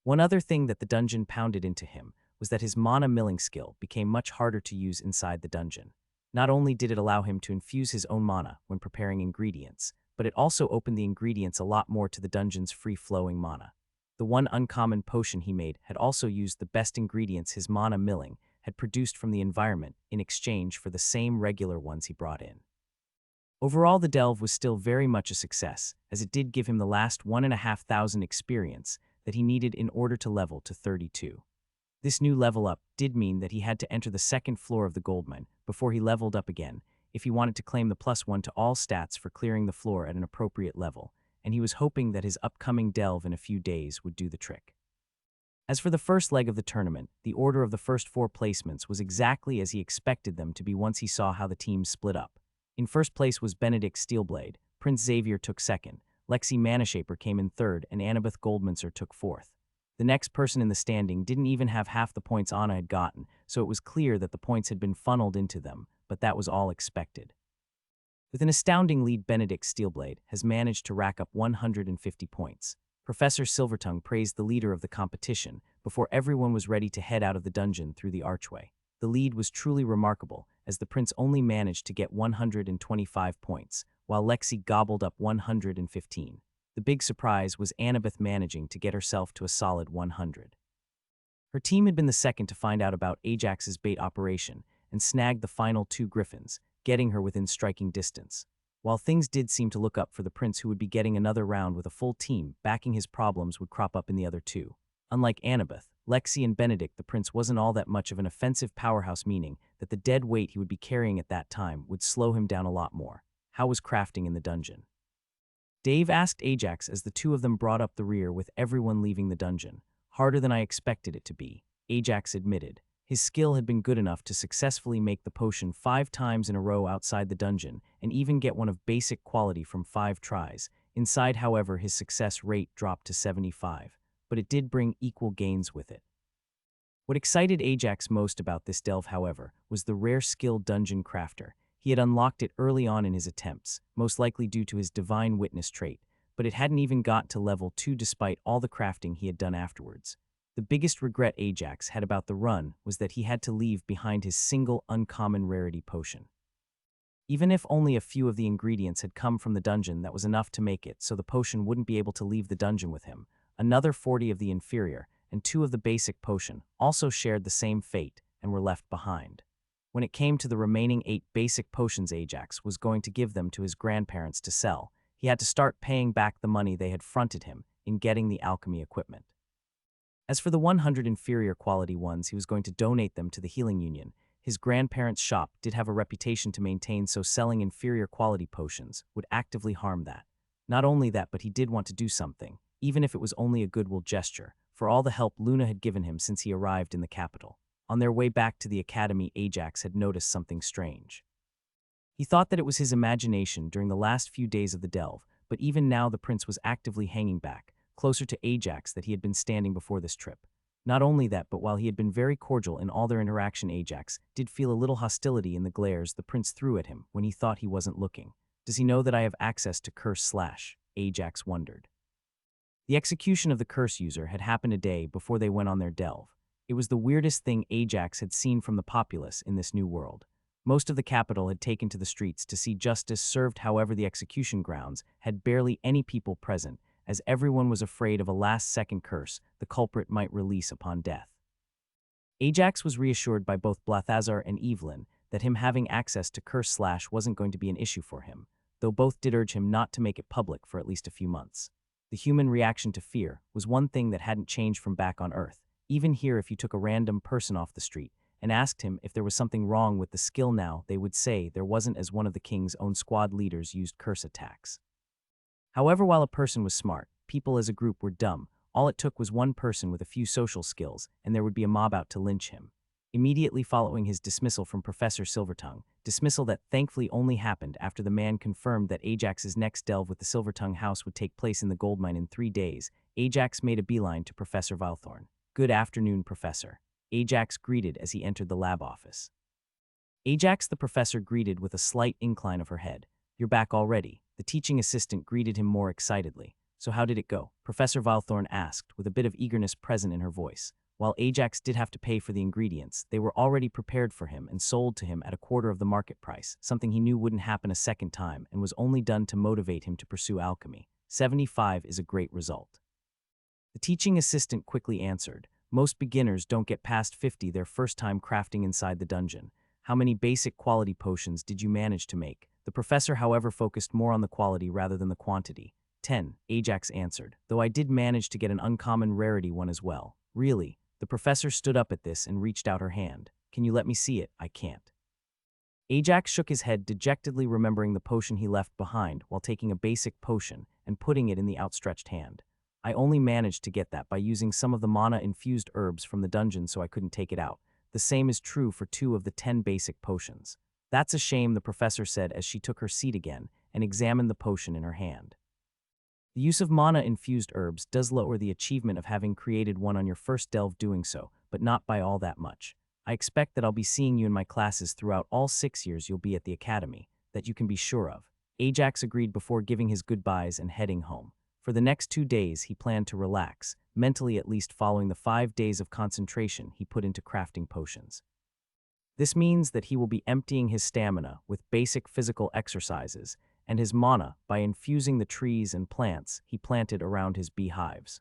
One other thing that the dungeon pounded into him was that his mana milling skill became much harder to use inside the dungeon. Not only did it allow him to infuse his own mana when preparing ingredients, but it also opened the ingredients a lot more to the dungeon's free-flowing mana. The 1 uncommon potion he made had also used the best ingredients his mana milling had produced from the environment in exchange for the same regular ones he brought in. Overall, the delve was still very much a success, as it did give him the last 1,500 experience that he needed in order to level to 32. This new level up did mean that he had to enter the 2nd floor of the gold mine before he leveled up again if he wanted to claim the +1 to all stats for clearing the floor at an appropriate level, and he was hoping that his upcoming delve in a few days would do the trick. As for the first leg of the tournament, the order of the first 4 placements was exactly as he expected them to be once he saw how the teams split up. In first place was Benedict Steelblade, Prince Xavier took 2nd, Lexi Manashaper came in 3rd, and Annabeth Goldmancer took 4th. The next person in the standing didn't even have half the points Anna had gotten, so it was clear that the points had been funneled into them, but that was all expected. With an astounding lead, Benedict Steelblade has managed to rack up 150 points. Professor Silvertongue praised the leader of the competition before everyone was ready to head out of the dungeon through the archway. The lead was truly remarkable, as the prince only managed to get 125 points, while Lexi gobbled up 115. The big surprise was Annabeth managing to get herself to a solid 100. Her team had been the second to find out about Ajax's bait operation and snagged the final 2 griffins, getting her within striking distance. While things did seem to look up for the prince, who would be getting another round with a full team backing his, problems would crop up in the other 2. Unlike Annabeth, Lexi and Benedict, the prince wasn't all that much of an offensive powerhouse, meaning that the dead weight he would be carrying at that time would slow him down a lot more. How was crafting in the dungeon? Dave asked Ajax as the 2 of them brought up the rear with everyone leaving the dungeon. Harder than I expected it to be, Ajax admitted. His skill had been good enough to successfully make the potion 5 times in a row outside the dungeon and even get one of basic quality from 5 tries. Inside, however, his success rate dropped to 75, but it did bring equal gains with it. What excited Ajax most about this delve, however, was the rare skill Dungeon Crafter. He had unlocked it early on in his attempts, most likely due to his Divine Witness trait, but it hadn't even got to level 2 despite all the crafting he had done afterwards. The biggest regret Ajax had about the run was that he had to leave behind his single uncommon rarity potion. Even if only a few of the ingredients had come from the dungeon, that was enough to make it so the potion wouldn't be able to leave the dungeon with him. Another 40 of the inferior and 2 of the basic potion also shared the same fate and were left behind. When it came to the remaining 8 basic potions Ajax was going to give them to his grandparents to sell, he had to start paying back the money they had fronted him in getting the alchemy equipment. As for the 100 inferior quality ones, he was going to donate them to the Healing Union. His grandparents' shop did have a reputation to maintain, so selling inferior quality potions would actively harm that. Not only that, but he did want to do something, even if it was only a goodwill gesture, for all the help Luna had given him since he arrived in the capital. On their way back to the academy, Ajax had noticed something strange. He thought that it was his imagination during the last few days of the delve, but even now the prince was actively hanging back, closer to Ajax that he had been standing before this trip. Not only that, but while he had been very cordial in all their interaction, Ajax did feel a little hostility in the glares the prince threw at him when he thought he wasn't looking. Does he know that I have access to curse / Ajax wondered. The execution of the curse user had happened a day before they went on their delve. It was the weirdest thing Ajax had seen from the populace in this new world. Most of the capital had taken to the streets to see justice served, however the execution grounds had barely any people present, as everyone was afraid of a last-second curse the culprit might release upon death. Ajax was reassured by both Balthazar and Evelyn that him having access to curse / wasn't going to be an issue for him, though both did urge him not to make it public for at least a few months. The human reaction to fear was one thing that hadn't changed from back on Earth. Even here, if you took a random person off the street and asked him if there was something wrong with the skill now, they would say there wasn't, as one of the king's own squad leaders used curse attacks. However, while a person was smart, people as a group were dumb. All it took was one person with a few social skills, and there would be a mob out to lynch him. Immediately following his dismissal from Professor Silvertongue, dismissal that thankfully only happened after the man confirmed that Ajax's next delve with the Silvertongue house would take place in the gold mine in 3 days, Ajax made a beeline to Professor Valthorn. "Good afternoon, Professor," Ajax greeted as he entered the lab office. Ajax the professor greeted with a slight incline of her head. "You're back already," the teaching assistant greeted him more excitedly. "So how did it go?" Professor Valthorn asked, with a bit of eagerness present in her voice. While Ajax did have to pay for the ingredients, they were already prepared for him and sold to him at a quarter of the market price, something he knew wouldn't happen a second time and was only done to motivate him to pursue alchemy. 75 is a great result. The teaching assistant quickly answered. "Most beginners don't get past 50 their first time crafting inside the dungeon. How many basic quality potions did you manage to make?" The professor, however, focused more on the quality rather than the quantity. 10, Ajax answered, "though I did manage to get an uncommon rarity one as well." "Really?" The professor stood up at this and reached out her hand. "Can you let me see it?" "I can't." Ajax shook his head dejectedly, remembering the potion he left behind while taking a basic potion and putting it in the outstretched hand. "I only managed to get that by using some of the mana-infused herbs from the dungeon, so I couldn't take it out. The same is true for 2 of the 10 basic potions." "That's a shame," the professor said as she took her seat again and examined the potion in her hand. The use of mana-infused herbs does lower the achievement of having created one on your first delve doing so, but not by all that much. "I expect that I'll be seeing you in my classes throughout all 6 years you'll be at the academy, that you can be sure of." Ajax agreed before giving his goodbyes and heading home. For the next 2 days he planned to relax, mentally at least, following the 5 days of concentration he put into crafting potions. This means that he will be emptying his stamina with basic physical exercises, and his mana by infusing the trees and plants he planted around his beehives.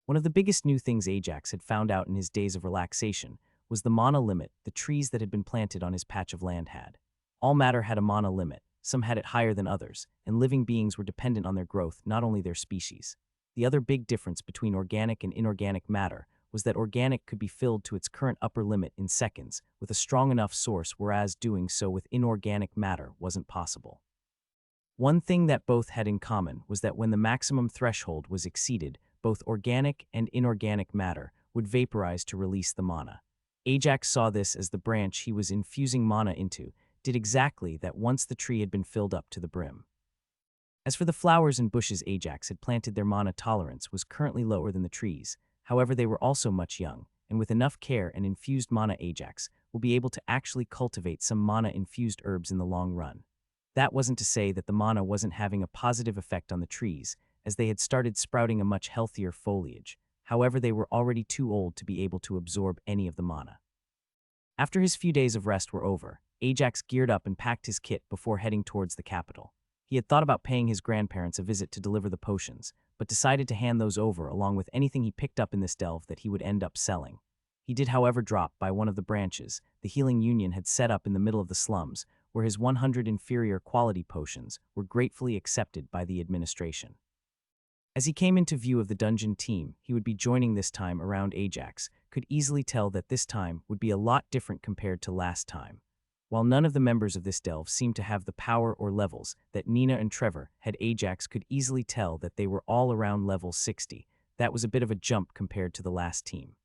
One of the biggest new things Ajax had found out in his days of relaxation was the mana limit the trees that had been planted on his patch of land had. All matter had a mana limit, some had it higher than others, and living beings were dependent on their growth, not only their species. The other big difference between organic and inorganic matter was that organic could be filled to its current upper limit in seconds with a strong enough source, whereas doing so with inorganic matter wasn't possible. One thing that both had in common was that when the maximum threshold was exceeded, both organic and inorganic matter would vaporize to release the mana. Ajax saw this as the branch he was infusing mana into did exactly that once the tree had been filled up to the brim. As for the flowers and bushes Ajax had planted, their mana tolerance was currently lower than the trees. However, they were also much young, and with enough care and infused mana, Ajax will be able to actually cultivate some mana-infused herbs in the long run. That wasn't to say that the mana wasn't having a positive effect on the trees, as they had started sprouting a much healthier foliage. However, they were already too old to be able to absorb any of the mana. After his few days of rest were over, Ajax geared up and packed his kit before heading towards the capital. He had thought about paying his grandparents a visit to deliver the potions, but decided to hand those over along with anything he picked up in this delve that he would end up selling. He did, however, drop by one of the branches the Healing Union had set up in the middle of the slums, where his 100 inferior quality potions were gratefully accepted by the administration. As he came into view of the dungeon team he would be joining this time around, Ajax could easily tell that this time would be a lot different compared to last time. While none of the members of this delve seemed to have the power or levels that Nina and Trevor had, Ajax could easily tell that they were all around level 60. That was a bit of a jump compared to the last team.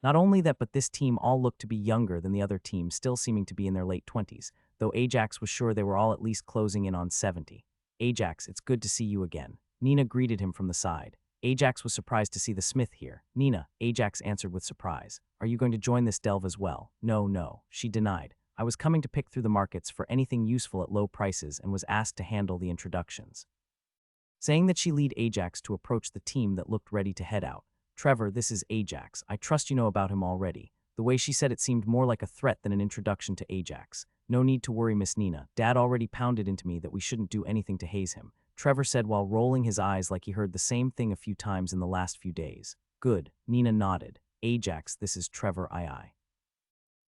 Not only that, but this team all looked to be younger than the other team, still seeming to be in their late 20s, though Ajax was sure they were all at least closing in on 70. Ajax, it's good to see you again. Nina greeted him from the side. Ajax was surprised to see the smith here. Nina, Ajax answered with surprise. Are you going to join this delve as well? No, she denied. I was coming to pick through the markets for anything useful at low prices and was asked to handle the introductions. Saying that, she led Ajax to approach the team that looked ready to head out. Trevor, this is Ajax. I trust you know about him already. The way she said it seemed more like a threat than an introduction to Ajax. No need to worry, Miss Nina. Dad already pounded into me that we shouldn't do anything to haze him, Trevor said while rolling his eyes like he heard the same thing a few times in the last few days. Good, Nina nodded. Ajax, this is Trevor II.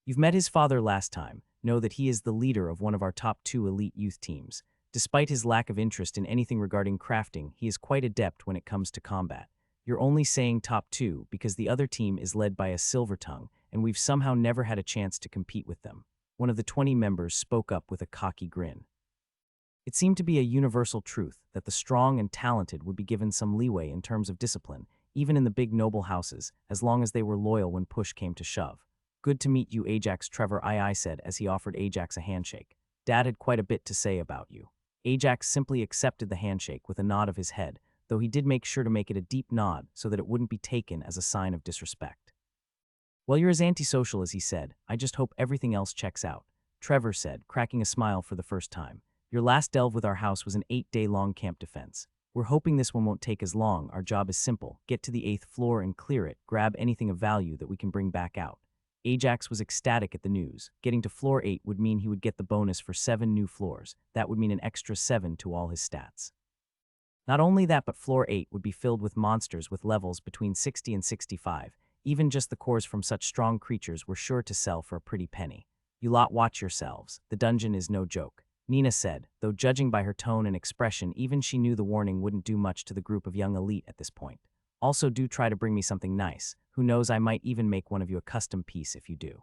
You've met his father last time. Know that he is the leader of one of our top 2 elite youth teams. Despite his lack of interest in anything regarding crafting, he is quite adept when it comes to combat. You're only saying top 2 because the other team is led by a silver tongue, and we've somehow never had a chance to compete with them. One of the 20 members spoke up with a cocky grin. It seemed to be a universal truth that the strong and talented would be given some leeway in terms of discipline, even in the big noble houses, as long as they were loyal when push came to shove. Good to meet you, Ajax, Trevor II said as he offered Ajax a handshake. Dad had quite a bit to say about you. Ajax simply accepted the handshake with a nod of his head, though he did make sure to make it a deep nod so that it wouldn't be taken as a sign of disrespect. Well, you're as antisocial as he said. I just hope everything else checks out, Trevor said, cracking a smile for the first time. Your last delve with our house was an 8-day-long camp defense. We're hoping this one won't take as long. Our job is simple. Get to the 8th floor and clear it. Grab anything of value that we can bring back out. Ajax was ecstatic at the news. Getting to floor 8 would mean he would get the bonus for 7 new floors. That would mean an extra 7 to all his stats. Not only that, but floor 8 would be filled with monsters with levels between 60 and 65. Even just the cores from such strong creatures were sure to sell for a pretty penny. You lot watch yourselves. The dungeon is no joke, Nina said, though judging by her tone and expression, even she knew the warning wouldn't do much to the group of young elite at this point. Also, do try to bring me something nice. Who knows, I might even make one of you a custom piece if you do.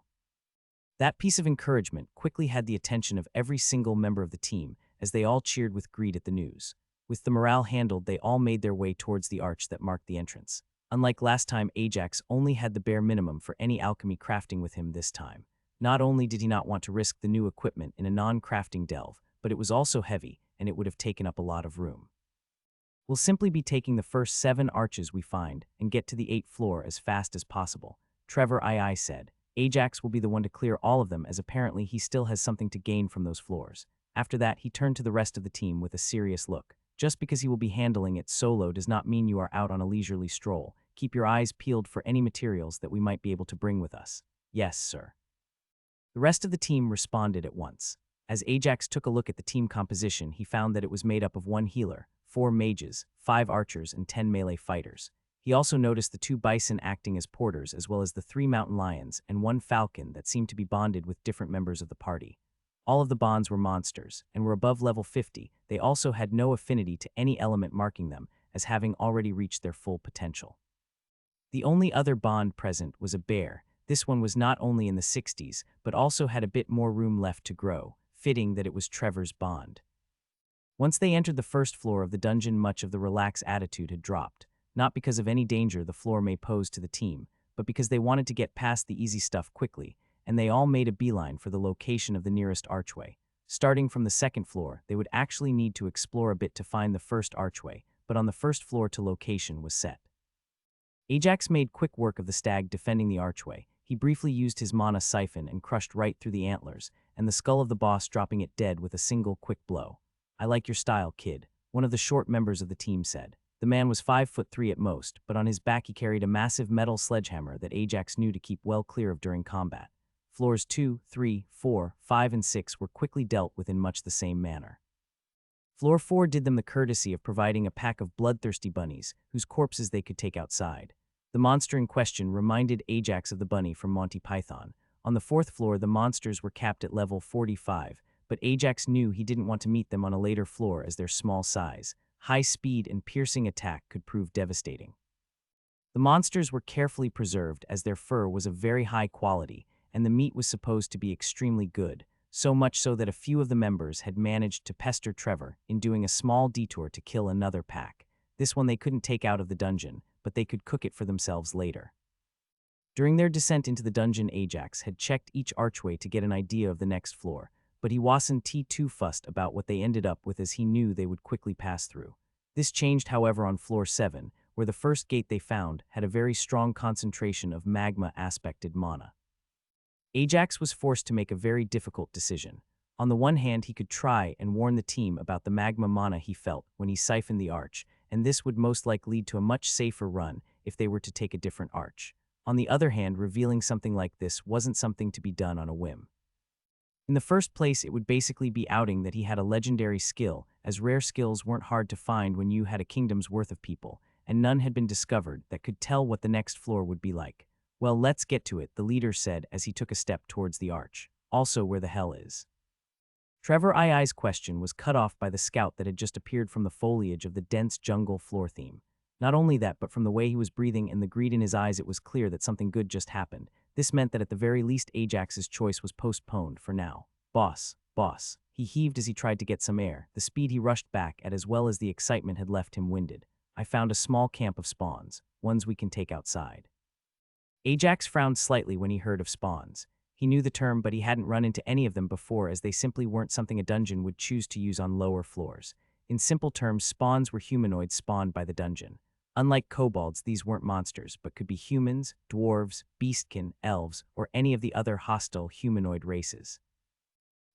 That piece of encouragement quickly had the attention of every single member of the team as they all cheered with greed at the news. With the morale handled, they all made their way towards the arch that marked the entrance. Unlike last time, Ajax only had the bare minimum for any alchemy crafting with him this time. Not only did he not want to risk the new equipment in a non-crafting delve, but it was also heavy, and it would have taken up a lot of room. We'll simply be taking the first 7 arches we find and get to the 8th floor as fast as possible, Trevor II said. Ajax will be the one to clear all of them, as apparently he still has something to gain from those floors. After that, he turned to the rest of the team with a serious look. Just because he will be handling it solo does not mean you are out on a leisurely stroll. Keep your eyes peeled for any materials that we might be able to bring with us. Yes, sir. The rest of the team responded at once. As Ajax took a look at the team composition, he found that it was made up of 1 healer, 4 mages, 5 archers, and 10 melee fighters. He also noticed the 2 bison acting as porters, as well as the 3 mountain lions and 1 falcon that seemed to be bonded with different members of the party. All of the bonds were monsters, and were above level 50. They also had no affinity to any element, marking them as having already reached their full potential. The only other bond present was a bear. This one was not only in the 60s, but also had a bit more room left to grow, fitting that it was Trevor's bond. Once they entered the first floor of the dungeon, much of the relaxed attitude had dropped, not because of any danger the floor may pose to the team, but because they wanted to get past the easy stuff quickly, and they all made a beeline for the location of the nearest archway. Starting from the second floor, they would actually need to explore a bit to find the first archway, but on the first floor to location was set. Ajax made quick work of the stag defending the archway. He briefly used his mana siphon and crushed right through the antlers, and the skull of the boss dropping it dead with a single quick blow. "I like your style, kid," one of the short members of the team said. The man was 5'3" at most, but on his back he carried a massive metal sledgehammer that Ajax knew to keep well clear of during combat. Floors 2, 3, 4, 5, and 6 were quickly dealt with in much the same manner. Floor 4 did them the courtesy of providing a pack of bloodthirsty bunnies, whose corpses they could take outside. The monster in question reminded Ajax of the bunny from Monty Python. On the fourth floor, the monsters were capped at level 45, but Ajax knew he didn't want to meet them on a later floor as their small size, high speed, and piercing attack could prove devastating. The monsters were carefully preserved as their fur was of very high quality, and the meat was supposed to be extremely good, so much so that a few of the members had managed to pester Trevor in doing a small detour to kill another pack. This one they couldn't take out of the dungeon, but they could cook it for themselves later. During their descent into the dungeon, Ajax had checked each archway to get an idea of the next floor, but he wasn't too fussed about what they ended up with as he knew they would quickly pass through. This changed, however, on floor 7, where the first gate they found had a very strong concentration of magma-aspected mana. Ajax was forced to make a very difficult decision. On the one hand, he could try and warn the team about the magma mana he felt when he siphoned the arch, and this would most likely lead to a much safer run if they were to take a different arch. On the other hand, revealing something like this wasn't something to be done on a whim. In the first place, it would basically be outing that he had a legendary skill, as rare skills weren't hard to find when you had a kingdom's worth of people, and none had been discovered that could tell what the next floor would be like. "Well, let's get to it," the leader said as he took a step towards the arch. "Also, where the hell is?" Trevor II's question was cut off by the scout that had just appeared from the foliage of the dense jungle floor theme. Not only that, but from the way he was breathing and the greed in his eyes, it was clear that something good just happened. This meant that at the very least Ajax's choice was postponed for now. Boss. He heaved as he tried to get some air. The speed he rushed back at as well as the excitement had left him winded. "I found a small camp of spawns, ones we can take outside." Ajax frowned slightly when he heard of spawns. He knew the term, but he hadn't run into any of them before, as they simply weren't something a dungeon would choose to use on lower floors. In simple terms, spawns were humanoids spawned by the dungeon. Unlike kobolds, these weren't monsters, but could be humans, dwarves, beastkin, elves, or any of the other hostile humanoid races.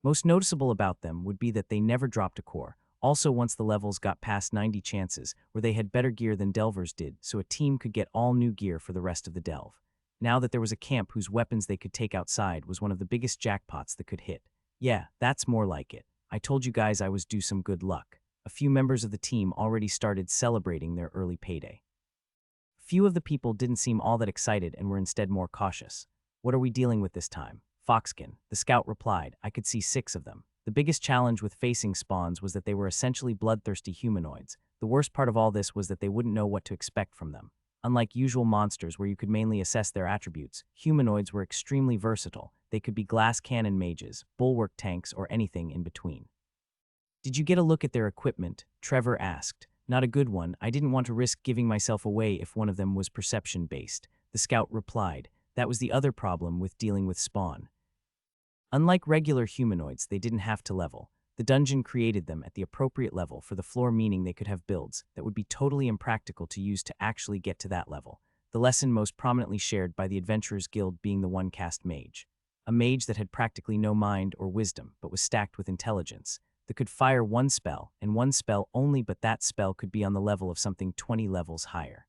Most noticeable about them would be that they never dropped a core. Also, once the levels got past 90 chances, where they had better gear than delvers did, so a team could get all new gear for the rest of the delve. Now that there was a camp whose weapons they could take outside was one of the biggest jackpots that could hit. "Yeah, that's more like it. I told you guys I was due some good luck." A few members of the team already started celebrating their early payday. Few of the people didn't seem all that excited and were instead more cautious. "What are we dealing with this time?" "Foxkin," the scout replied. "I could see 6 of them." The biggest challenge with facing spawns was that they were essentially bloodthirsty humanoids. The worst part of all this was that they wouldn't know what to expect from them. Unlike usual monsters where you could mainly assess their attributes, humanoids were extremely versatile. They could be glass cannon mages, bulwark tanks, or anything in between. "Did you get a look at their equipment?" Trevor asked. "Not a good one. I didn't want to risk giving myself away if one of them was perception-based," the scout replied. That was the other problem with dealing with spawn. Unlike regular humanoids, they didn't have to level. The dungeon created them at the appropriate level for the floor, meaning they could have builds that would be totally impractical to use to actually get to that level. The lesson most prominently shared by the Adventurers Guild being the one-cast mage. A mage that had practically no mind or wisdom, but was stacked with intelligence, that could fire one spell, and one spell only, but that spell could be on the level of something 20 levels higher.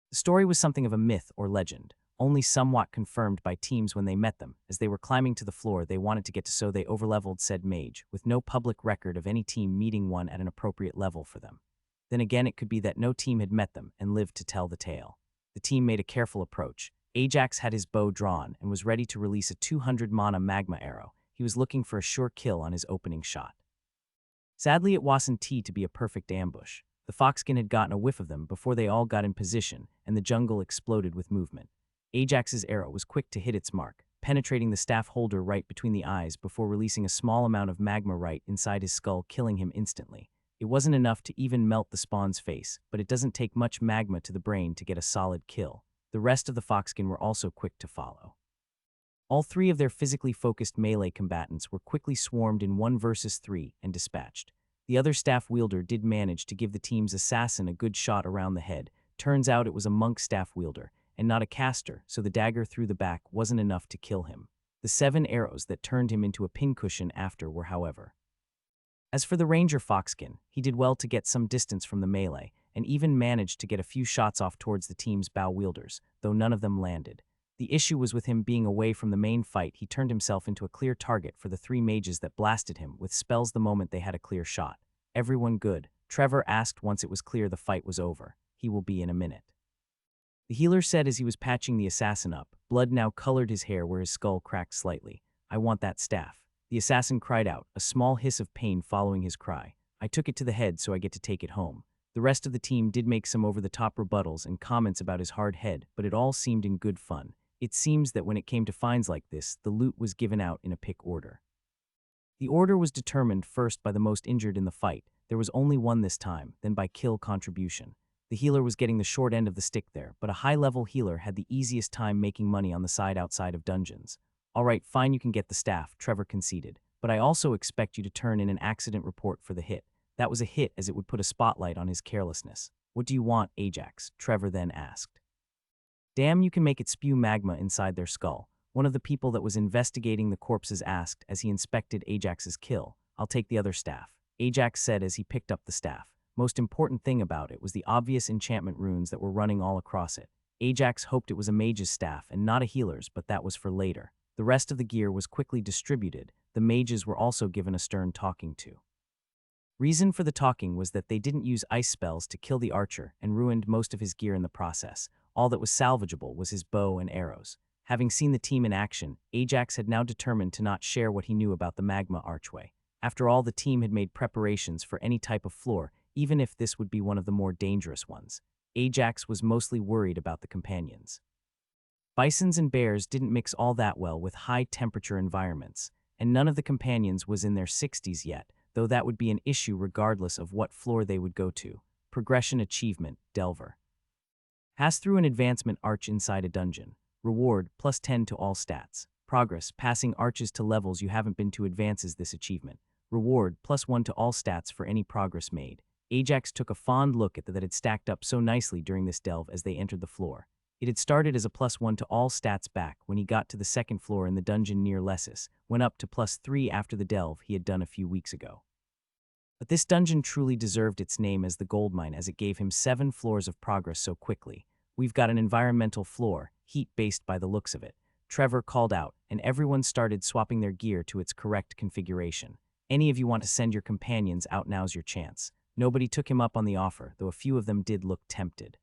The story was something of a myth or legend, only somewhat confirmed by teams when they met them. As they were climbing to the floor they wanted to get to, so they overleveled said mage, with no public record of any team meeting one at an appropriate level for them. Then again, it could be that no team had met them and lived to tell the tale. The team made a careful approach. Ajax had his bow drawn and was ready to release a 200 mana magma arrow. He was looking for a sure kill on his opening shot. Sadly, it wasn't to be a perfect ambush. The Foxkin had gotten a whiff of them before they all got in position, and the jungle exploded with movement. Ajax's arrow was quick to hit its mark, penetrating the staff holder right between the eyes before releasing a small amount of magma right inside his skull, killing him instantly. It wasn't enough to even melt the spawn's face, but it doesn't take much magma to the brain to get a solid kill. The rest of the Foxkin were also quick to follow. All three of their physically focused melee combatants were quickly swarmed in 1 versus 3 and dispatched. The other staff wielder did manage to give the team's assassin a good shot around the head. Turns out it was a monk staff wielder, and not a caster, so the dagger through the back wasn't enough to kill him. The 7 arrows that turned him into a pincushion after were, however. As for the ranger Foxkin, he did well to get some distance from the melee, and even managed to get a few shots off towards the team's bow wielders, though none of them landed. The issue was with him being away from the main fight. He turned himself into a clear target for the 3 mages that blasted him with spells the moment they had a clear shot. Everyone good? Trevor asked once it was clear the fight was over. He will be in a minute. The healer said as he was patching the assassin up. Blood now colored his hair where his skull cracked slightly. I want that staff. The assassin cried out, a small hiss of pain following his cry. I took it to the head so I get to take it home. The rest of the team did make some over-the-top rebuttals and comments about his hard head, but it all seemed in good fun. It seems that when it came to finds like this, the loot was given out in a pick order. The order was determined first by the most injured in the fight. There was only one this time, then by kill contribution. The healer was getting the short end of the stick there, but a high-level healer had the easiest time making money on the side outside of dungeons. All right, fine, you can get the staff, Trevor conceded, but I also expect you to turn in an accident report for the hit. That was a hit as it would put a spotlight on his carelessness. What do you want, Ajax? Trevor then asked. Damn, you can make it spew magma inside their skull. One of the people that was investigating the corpses asked as he inspected Ajax's kill. I'll take the other staff, Ajax said as he picked up the staff. Most important thing about it was the obvious enchantment runes that were running all across it. Ajax hoped it was a mage's staff and not a healer's, but that was for later. The rest of the gear was quickly distributed. The mages were also given a stern talking to. Reason for the talking was that they didn't use ice spells to kill the archer and ruined most of his gear in the process. All that was salvageable was his bow and arrows. Having seen the team in action, Ajax had now determined to not share what he knew about the magma archway. After all, the team had made preparations for any type of floor, even if this would be one of the more dangerous ones. Ajax was mostly worried about the companions. Bisons and bears didn't mix all that well with high-temperature environments, and none of the companions was in their 60s yet, though that would be an issue regardless of what floor they would go to. Progression achievement, Delver. Pass through an advancement arch inside a dungeon. Reward, +10 to all stats. Progress, passing arches to levels you haven't been to advances this achievement. Reward, +1 to all stats for any progress made. Ajax took a fond look at that had stacked up so nicely during this delve as they entered the floor. It had started as a +1 to all stats back when he got to the second floor in the dungeon near Lessus, went up to +3 after the delve he had done a few weeks ago. But this dungeon truly deserved its name as the goldmine as it gave him 7 floors of progress so quickly. We've got an environmental floor, heat-based by the looks of it. Trevor called out, and everyone started swapping their gear to its correct configuration. Any of you want to send your companions out, now's your chance. Nobody took him up on the offer, though a few of them did look tempted.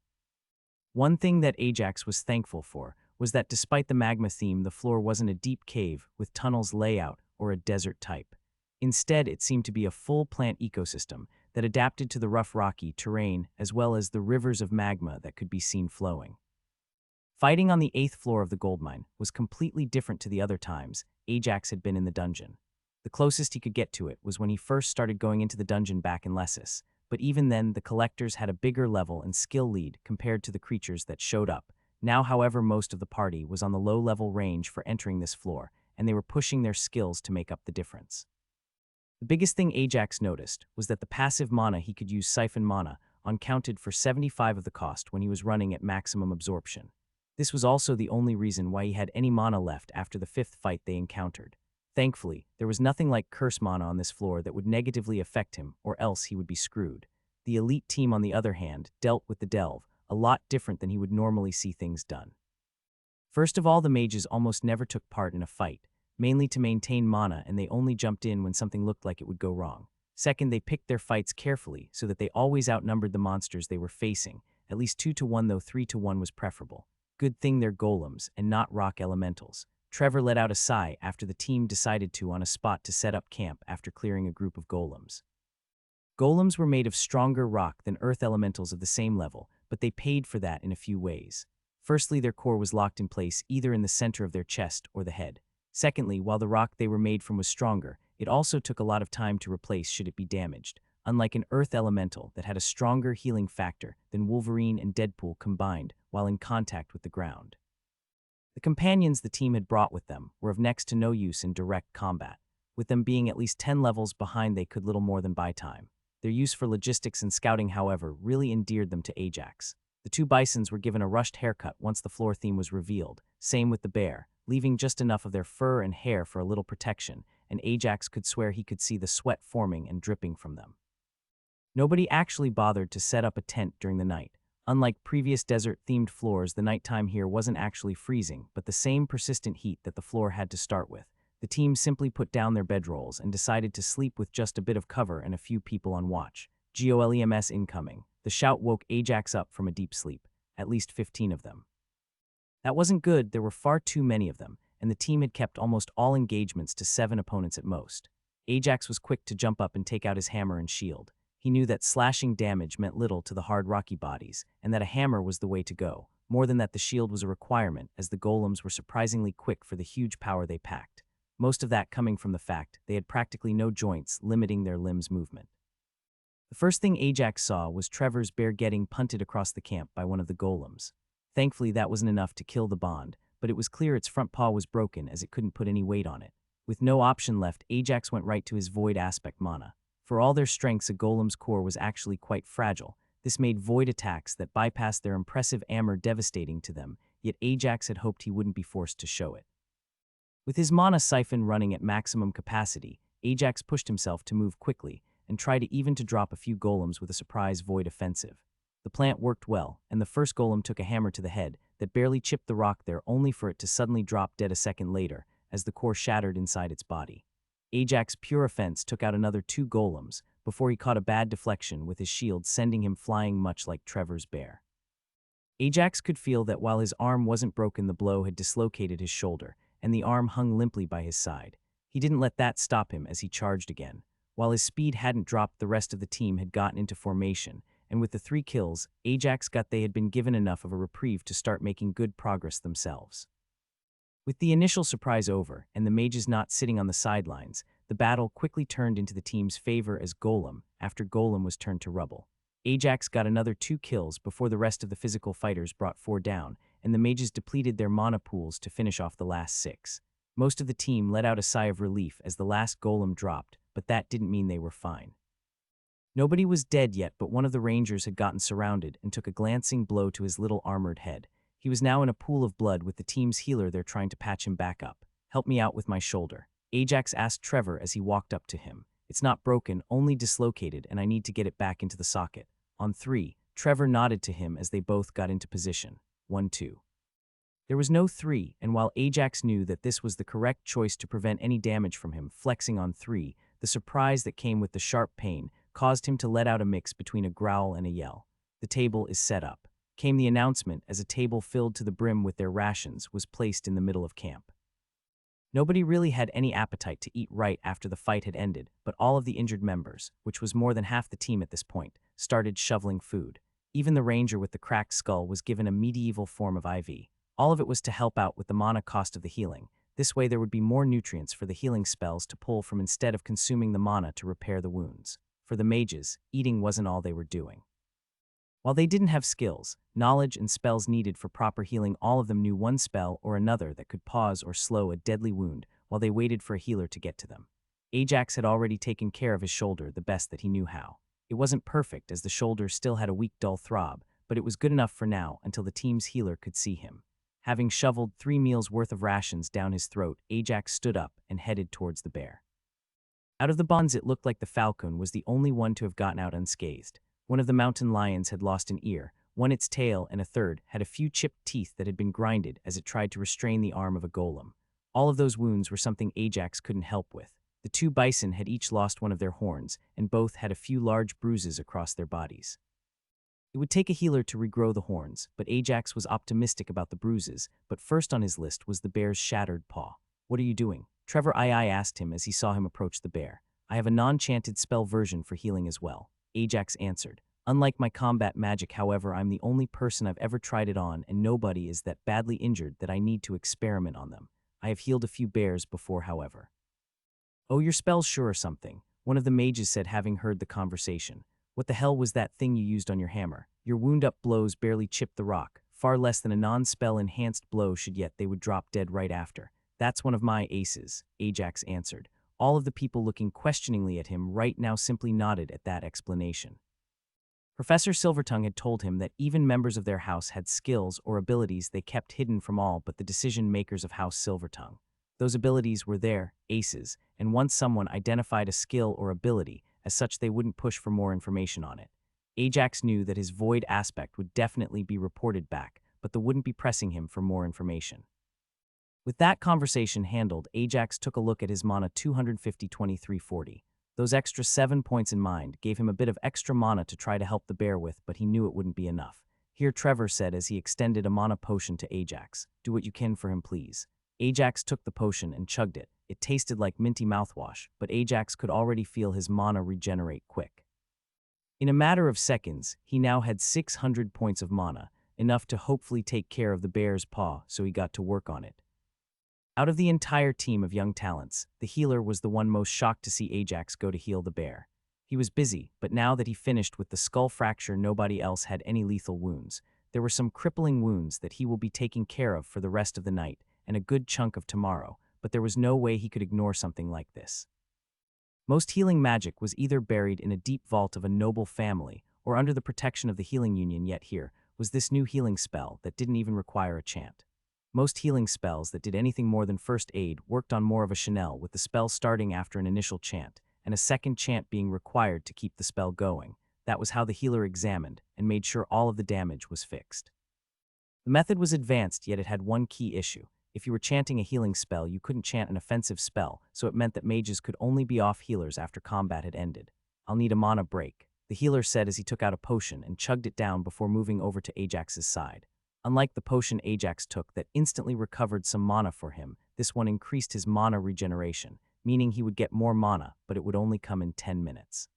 One thing that Ajax was thankful for was that despite the magma theme, the floor wasn't a deep cave with tunnels layout or a desert type. Instead, it seemed to be a full plant ecosystem that adapted to the rough rocky terrain as well as the rivers of magma that could be seen flowing. Fighting on the 8th floor of the goldmine was completely different to the other times Ajax had been in the dungeon. The closest he could get to it was when he first started going into the dungeon back in Lessus, but even then the collectors had a bigger level and skill lead compared to the creatures that showed up. Now, however, most of the party was on the low-level range for entering this floor, and they were pushing their skills to make up the difference. The biggest thing Ajax noticed was that the passive mana he could use, Siphon Mana, accounted for 75 of the cost when he was running at maximum absorption. This was also the only reason why he had any mana left after the 5th fight they encountered. Thankfully, there was nothing like curse mana on this floor that would negatively affect him, or else he would be screwed. The elite team, on the other hand, dealt with the delve a lot different than he would normally see things done. First of all, the mages almost never took part in a fight, mainly to maintain mana, and they only jumped in when something looked like it would go wrong. Second, they picked their fights carefully so that they always outnumbered the monsters they were facing, at least 2 to 1, though 3 to 1 was preferable. Good thing they're golems and not rock elementals. Trevor let out a sigh after the team decided on a spot to set up camp after clearing a group of golems. Golems were made of stronger rock than earth elementals of the same level, but they paid for that in a few ways. Firstly, their core was locked in place either in the center of their chest or the head. Secondly, while the rock they were made from was stronger, it also took a lot of time to replace should it be damaged, unlike an earth elemental that had a stronger healing factor than Wolverine and Deadpool combined. while in contact with the ground. The companions the team had brought with them were of next to no use in direct combat. With them being at least 10 levels behind, they could little more than buy time. Their use for logistics and scouting, however, really endeared them to Ajax. The two bisons were given a rushed haircut once the floor theme was revealed, same with the bear, leaving just enough of their fur and hair for a little protection, and Ajax could swear he could see the sweat forming and dripping from them. Nobody actually bothered to set up a tent during the night. Unlike previous desert-themed floors, the nighttime here wasn't actually freezing, but the same persistent heat that the floor had to start with. The team simply put down their bedrolls and decided to sleep with just a bit of cover and a few people on watch. GOLEMS incoming. The shout woke Ajax up from a deep sleep, at least 15 of them. That wasn't good, there were far too many of them, and the team had kept almost all engagements to 7 opponents at most. Ajax was quick to jump up and take out his hammer and shield. He knew that slashing damage meant little to the hard rocky bodies, and that a hammer was the way to go. More than that, the shield was a requirement, as the golems were surprisingly quick for the huge power they packed. Most of that coming from the fact they had practically no joints, limiting their limbs' movement. The first thing Ajax saw was Trevor's bear getting punted across the camp by one of the golems. Thankfully, that wasn't enough to kill the bond, but it was clear its front paw was broken as it couldn't put any weight on it. With no option left, Ajax went right to his void aspect mana. For all their strengths, a golem's core was actually quite fragile. This made void attacks that bypassed their impressive armor devastating to them, yet Ajax had hoped he wouldn't be forced to show it. With his mana siphon running at maximum capacity, Ajax pushed himself to move quickly and try to drop a few golems with a surprise void offensive. The plant worked well, and the first golem took a hammer to the head that barely chipped the rock there, only for it to suddenly drop dead a second later as the core shattered inside its body. Ajax's pure offense took out another 2 golems before he caught a bad deflection with his shield, sending him flying much like Trevor's bear. Ajax could feel that while his arm wasn't broken, the blow had dislocated his shoulder, and the arm hung limply by his side. He didn't let that stop him as he charged again. While his speed hadn't dropped, the rest of the team had gotten into formation, and with the 3 kills, Ajax got they had been given enough of a reprieve to start making good progress themselves. With the initial surprise over, and the mages not sitting on the sidelines, the battle quickly turned into the team's favor as golem after golem was turned to rubble. Ajax got another 2 kills before the rest of the physical fighters brought 4 down, and the mages depleted their mana pools to finish off the last 6. Most of the team let out a sigh of relief as the last golem dropped, but that didn't mean they were fine. Nobody was dead yet, but one of the rangers had gotten surrounded and took a glancing blow to his little armored head. He was now in a pool of blood with the team's healer there trying to patch him back up. "Help me out with my shoulder," Ajax asked Trevor as he walked up to him. "It's not broken, only dislocated, and I need to get it back into the socket." On 3, Trevor nodded to him as they both got into position. 1-2. There was no 3, and while Ajax knew that this was the correct choice to prevent any damage from him flexing on 3, the surprise that came with the sharp pain caused him to let out a mix between a growl and a yell. "The table is set up," came the announcement as a table filled to the brim with their rations was placed in the middle of camp. Nobody really had any appetite to eat right after the fight had ended, but all of the injured members, which was more than half the team at this point, started shoveling food. Even the ranger with the cracked skull was given a medieval form of IV. All of it was to help out with the mana cost of the healing. This way there would be more nutrients for the healing spells to pull from instead of consuming the mana to repair the wounds. For the mages, eating wasn't all they were doing. While they didn't have skills, knowledge, and spells needed for proper healing, all of them knew one spell or another that could pause or slow a deadly wound while they waited for a healer to get to them. Ajax had already taken care of his shoulder the best that he knew how. It wasn't perfect as the shoulder still had a weak dull throb, but it was good enough for now until the team's healer could see him. Having shoveled 3 meals worth of rations down his throat, Ajax stood up and headed towards the bear. Out of the bonds, it looked like the falcon was the only one to have gotten out unscathed. One of the mountain lions had lost an ear, one its tail, and a third had a few chipped teeth that had been grinded as it tried to restrain the arm of a golem. All of those wounds were something Ajax couldn't help with. The 2 bison had each lost one of their horns, and both had a few large bruises across their bodies. It would take a healer to regrow the horns, but Ajax was optimistic about the bruises, but first on his list was the bear's shattered paw. "What are you doing?" Trevor asked him as he saw him approach the bear. "I have a non-chanted spell version for healing as well," Ajax answered. "Unlike my combat magic, however, I'm the only person I've ever tried it on, and nobody is that badly injured that I need to experiment on them. I have healed a few bears before, however." "Oh, your spell's sure or something," one of the mages said, having heard the conversation. "What the hell was that thing you used on your hammer? Your wound-up blows barely chipped the rock. far less than a non-spell enhanced blow should, yet they would drop dead right after. That's one of my aces, Ajax answered. All of the people looking questioningly at him right now simply nodded at that explanation. Professor Silvertongue had told him that even members of their house had skills or abilities they kept hidden from all but the decision-makers of House Silvertongue. Those abilities were their aces, and once someone identified a skill or ability, as such they wouldn't push for more information on it. Ajax knew that his void aspect would definitely be reported back, but they wouldn't be pressing him for more information. With that conversation handled, Ajax took a look at his mana 250-2340. Those extra 7 points in mind gave him a bit of extra mana to try to help the bear with, but he knew it wouldn't be enough. Here Trevor said as he extended a mana potion to Ajax. Do what you can for him, please. Ajax took the potion and chugged it. It tasted like minty mouthwash, but Ajax could already feel his mana regenerate quick. In a matter of seconds, he now had 600 points of mana, enough to hopefully take care of the bear's paw, so he got to work on it. Out of the entire team of young talents, the healer was the one most shocked to see Ajax go to heal the bear. He was busy, but now that he finished with the skull fracture, nobody else had any lethal wounds. There were some crippling wounds that he will be taking care of for the rest of the night, and a good chunk of tomorrow, but there was no way he could ignore something like this. Most healing magic was either buried in a deep vault of a noble family or under the protection of the healing union, yet here was this new healing spell that didn't even require a chant. Most healing spells that did anything more than first aid worked on more of a Chanel, with the spell starting after an initial chant, and a second chant being required to keep the spell going. That was how the healer examined and made sure all of the damage was fixed. The method was advanced, yet it had one key issue. If you were chanting a healing spell, you couldn't chant an offensive spell, so it meant that mages could only be off healers after combat had ended. I'll need a mana break, the healer said as he took out a potion and chugged it down before moving over to Ajax's side. Unlike the potion Ajax took that instantly recovered some mana for him, this one increased his mana regeneration, meaning he would get more mana, but it would only come in 10 minutes.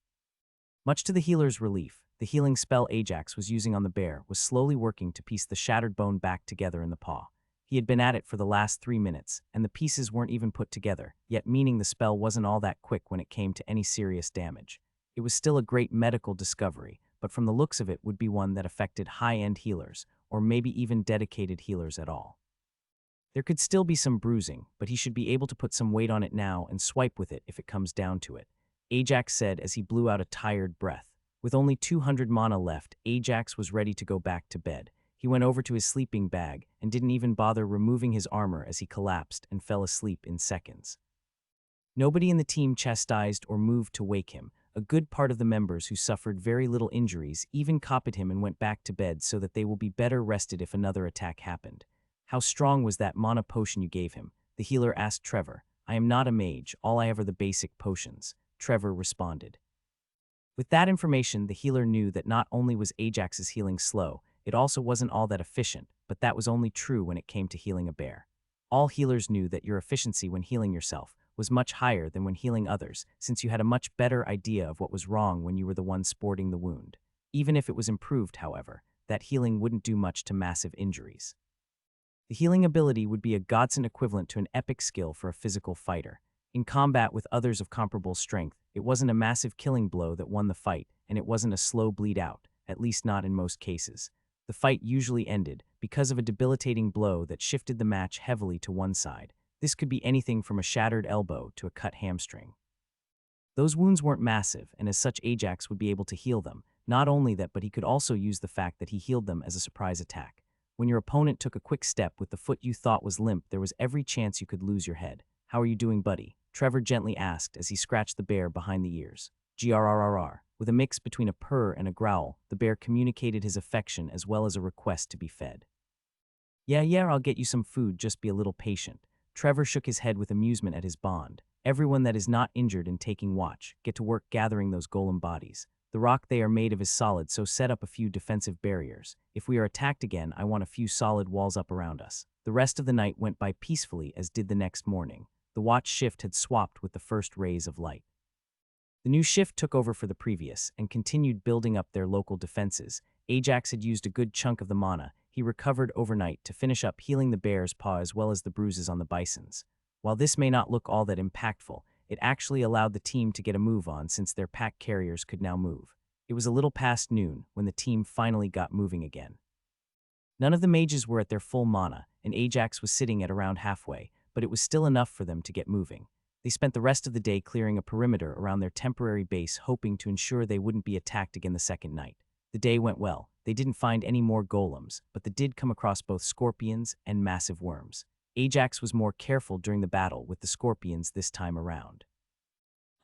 Much to the healer's relief, the healing spell Ajax was using on the bear was slowly working to piece the shattered bone back together in the paw. He had been at it for the last 3 minutes, and the pieces weren't even put together, yet meaning the spell wasn't all that quick when it came to any serious damage. It was still a great medical discovery, but from the looks of it would be one that affected high-end healers, or maybe even dedicated healers at all. There could still be some bruising, but he should be able to put some weight on it now and swipe with it if it comes down to it, Ajax said as he blew out a tired breath. With only 200 mana left, Ajax was ready to go back to bed. He went over to his sleeping bag and didn't even bother removing his armor as he collapsed and fell asleep in seconds. Nobody in the team chastised or moved to wake him. A good part of the members who suffered very little injuries even copied him and went back to bed so that they will be better rested if another attack happened. How strong was that mana potion you gave him? The healer asked Trevor. I am not a mage, all I have are the basic potions, Trevor responded. With that information, the healer knew that not only was Ajax's healing slow, it also wasn't all that efficient, but that was only true when it came to healing a bear. All healers knew that your efficiency when healing yourself was much higher than when healing others, since you had a much better idea of what was wrong when you were the one sporting the wound. Even if it was improved, however, that healing wouldn't do much to massive injuries. The healing ability would be a godsend equivalent to an epic skill for a physical fighter. In combat with others of comparable strength, it wasn't a massive killing blow that won the fight, and it wasn't a slow bleed out, at least not in most cases. The fight usually ended because of a debilitating blow that shifted the match heavily to one side. This could be anything from a shattered elbow to a cut hamstring. Those wounds weren't massive, and as such Ajax would be able to heal them. Not only that, but he could also use the fact that he healed them as a surprise attack. When your opponent took a quick step with the foot you thought was limp, there was every chance you could lose your head. How are you doing, buddy? Trevor gently asked as he scratched the bear behind the ears. Grrrr. With a mix between a purr and a growl, the bear communicated his affection as well as a request to be fed. Yeah, I'll get you some food, just be a little patient. Trevor shook his head with amusement at his bond. Everyone that is not injured and taking watch, get to work gathering those golem bodies. The rock they are made of is solid, so set up a few defensive barriers. If we are attacked again, I want a few solid walls up around us. The rest of the night went by peacefully, as did the next morning. The watch shift had swapped with the first rays of light. The new shift took over for the previous and continued building up their local defenses. Ajax had used a good chunk of the mana he recovered overnight to finish up healing the bear's paw as well as the bruises on the bison's. While this may not look all that impactful, it actually allowed the team to get a move on since their pack carriers could now move. It was a little past noon when the team finally got moving again. None of the mages were at their full mana, and Ajax was sitting at around halfway, but it was still enough for them to get moving. They spent the rest of the day clearing a perimeter around their temporary base, hoping to ensure they wouldn't be attacked again the second night. The day went well. They didn't find any more golems, but they did come across both scorpions and massive worms. Ajax was more careful during the battle with the scorpions this time around.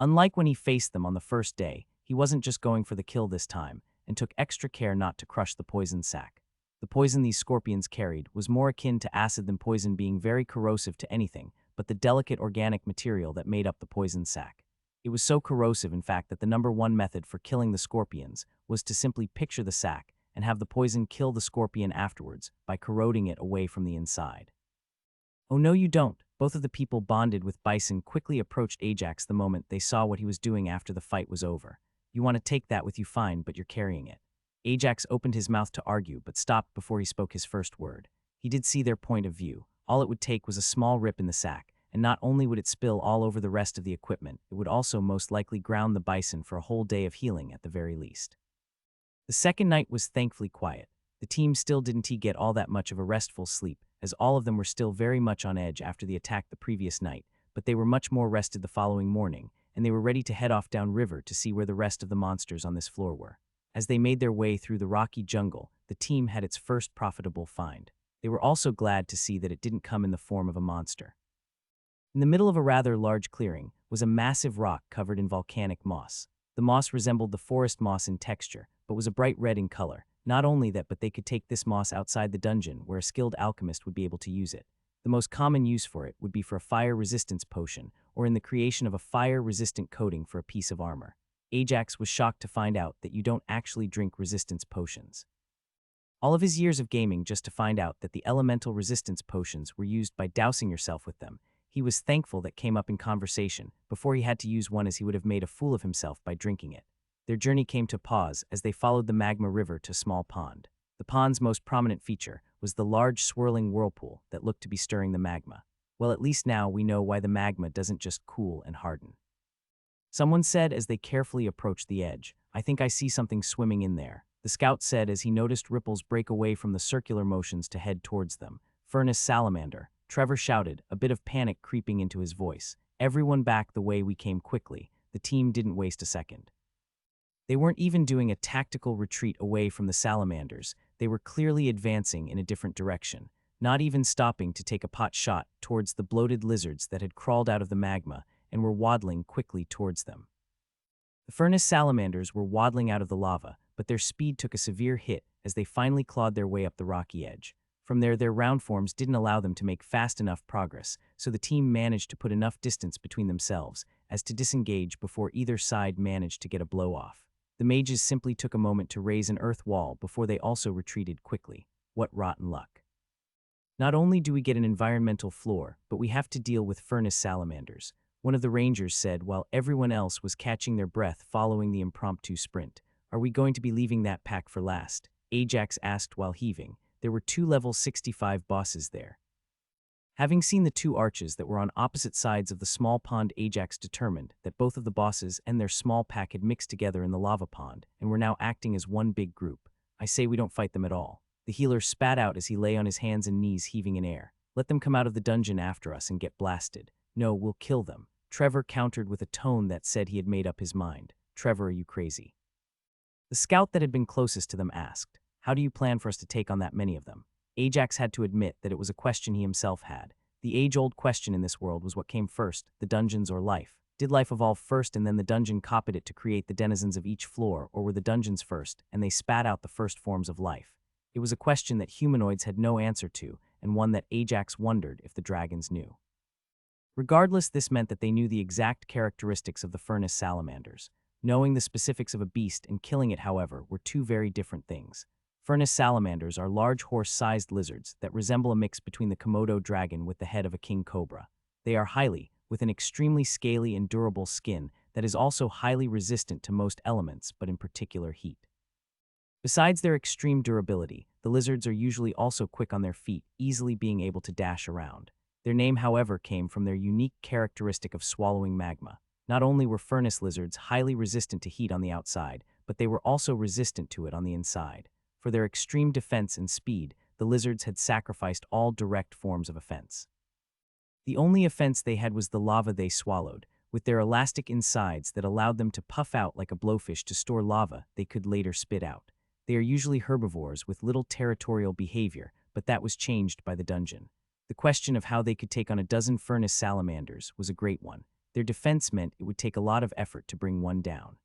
Unlike when he faced them on the first day, he wasn't just going for the kill this time, and took extra care not to crush the poison sac. The poison these scorpions carried was more akin to acid than poison, being very corrosive to anything but the delicate organic material that made up the poison sac. It was so corrosive, in fact, that the #1 method for killing the scorpions was to simply picture the sac and have the poison kill the scorpion afterwards by corroding it away from the inside. Oh no, you don't. Both of the people bonded with Bison quickly approached Ajax the moment they saw what he was doing after the fight was over. You want to take that with you, fine, but you're carrying it. Ajax opened his mouth to argue, but stopped before he spoke his first word. He did see their point of view. All it would take was a small rip in the sack, and not only would it spill all over the rest of the equipment, it would also most likely ground the Bison for a whole day of healing at the very least. The second night was thankfully quiet. The team still didn't get all that much of a restful sleep, as all of them were still very much on edge after the attack the previous night, but they were much more rested the following morning, and they were ready to head off downriver to see where the rest of the monsters on this floor were. As they made their way through the rocky jungle, the team had its first profitable find. They were also glad to see that it didn't come in the form of a monster. In the middle of a rather large clearing was a massive rock covered in volcanic moss. The moss resembled the forest moss in texture, but was a bright red in color. Not only that, but they could take this moss outside the dungeon where a skilled alchemist would be able to use it. The most common use for it would be for a fire resistance potion or in the creation of a fire-resistant coating for a piece of armor. Ajax was shocked to find out that you don't actually drink resistance potions. All of his years of gaming just to find out that the elemental resistance potions were used by dousing yourself with them. He was thankful that came up in conversation before he had to use one, as he would have made a fool of himself by drinking it. Their journey came to pause as they followed the magma river to a small pond. The pond's most prominent feature was the large swirling whirlpool that looked to be stirring the magma. Well, at least now we know why the magma doesn't just cool and harden. Someone said as they carefully approached the edge, "I think I see something swimming in there," the scout said as he noticed ripples break away from the circular motions to head towards them. "Furnace salamander," Trevor shouted, a bit of panic creeping into his voice. "Everyone back the way we came quickly." The team didn't waste a second. They weren't even doing a tactical retreat away from the salamanders. They were clearly advancing in a different direction, not even stopping to take a pot shot towards the bloated lizards that had crawled out of the magma and were waddling quickly towards them. The furnace salamanders were waddling out of the lava, but their speed took a severe hit as they finally clawed their way up the rocky edge. From there, their round forms didn't allow them to make fast enough progress, so the team managed to put enough distance between themselves as to disengage before either side managed to get a blow off. The mages simply took a moment to raise an earth wall before they also retreated quickly. What rotten luck. Not only do we get an environmental floor, but we have to deal with furnace salamanders, one of the rangers said while everyone else was catching their breath following the impromptu sprint. "Are we going to be leaving that pack for last?" Ajax asked while heaving. There were 2 level 65 bosses there. Having seen the 2 arches that were on opposite sides of the small pond, Ajax determined that both of the bosses and their small pack had mixed together in the lava pond and were now acting as one big group. "I say we don't fight them at all." The healer spat out as he lay on his hands and knees heaving in air. "Let them come out of the dungeon after us and get blasted." "No, we'll kill them," Trevor countered with a tone that said he had made up his mind. "Trevor, are you crazy?" The scout that had been closest to them asked, "How do you plan for us to take on that many of them?" Ajax had to admit that it was a question he himself had. The age-old question in this world was what came first, the dungeons or life? Did life evolve first and then the dungeon copied it to create the denizens of each floor, or were the dungeons first and they spat out the first forms of life? It was a question that humanoids had no answer to, and one that Ajax wondered if the dragons knew. Regardless, this meant that they knew the exact characteristics of the furnace salamanders. Knowing the specifics of a beast and killing it, however, were 2 very different things. Furnace salamanders are large horse-sized lizards that resemble a mix between the Komodo dragon with the head of a king cobra. They are with an extremely scaly and durable skin that is also highly resistant to most elements, but in particular heat. Besides their extreme durability, the lizards are usually also quick on their feet, easily being able to dash around. Their name, however, came from their unique characteristic of swallowing magma. Not only were furnace lizards highly resistant to heat on the outside, but they were also resistant to it on the inside. For their extreme defense and speed, the lizards had sacrificed all direct forms of offense. The only offense they had was the lava they swallowed, with their elastic insides that allowed them to puff out like a blowfish to store lava they could later spit out. They are usually herbivores with little territorial behavior, but that was changed by the dungeon. The question of how they could take on a dozen furnace salamanders was a great one. Their defense meant it would take a lot of effort to bring one down.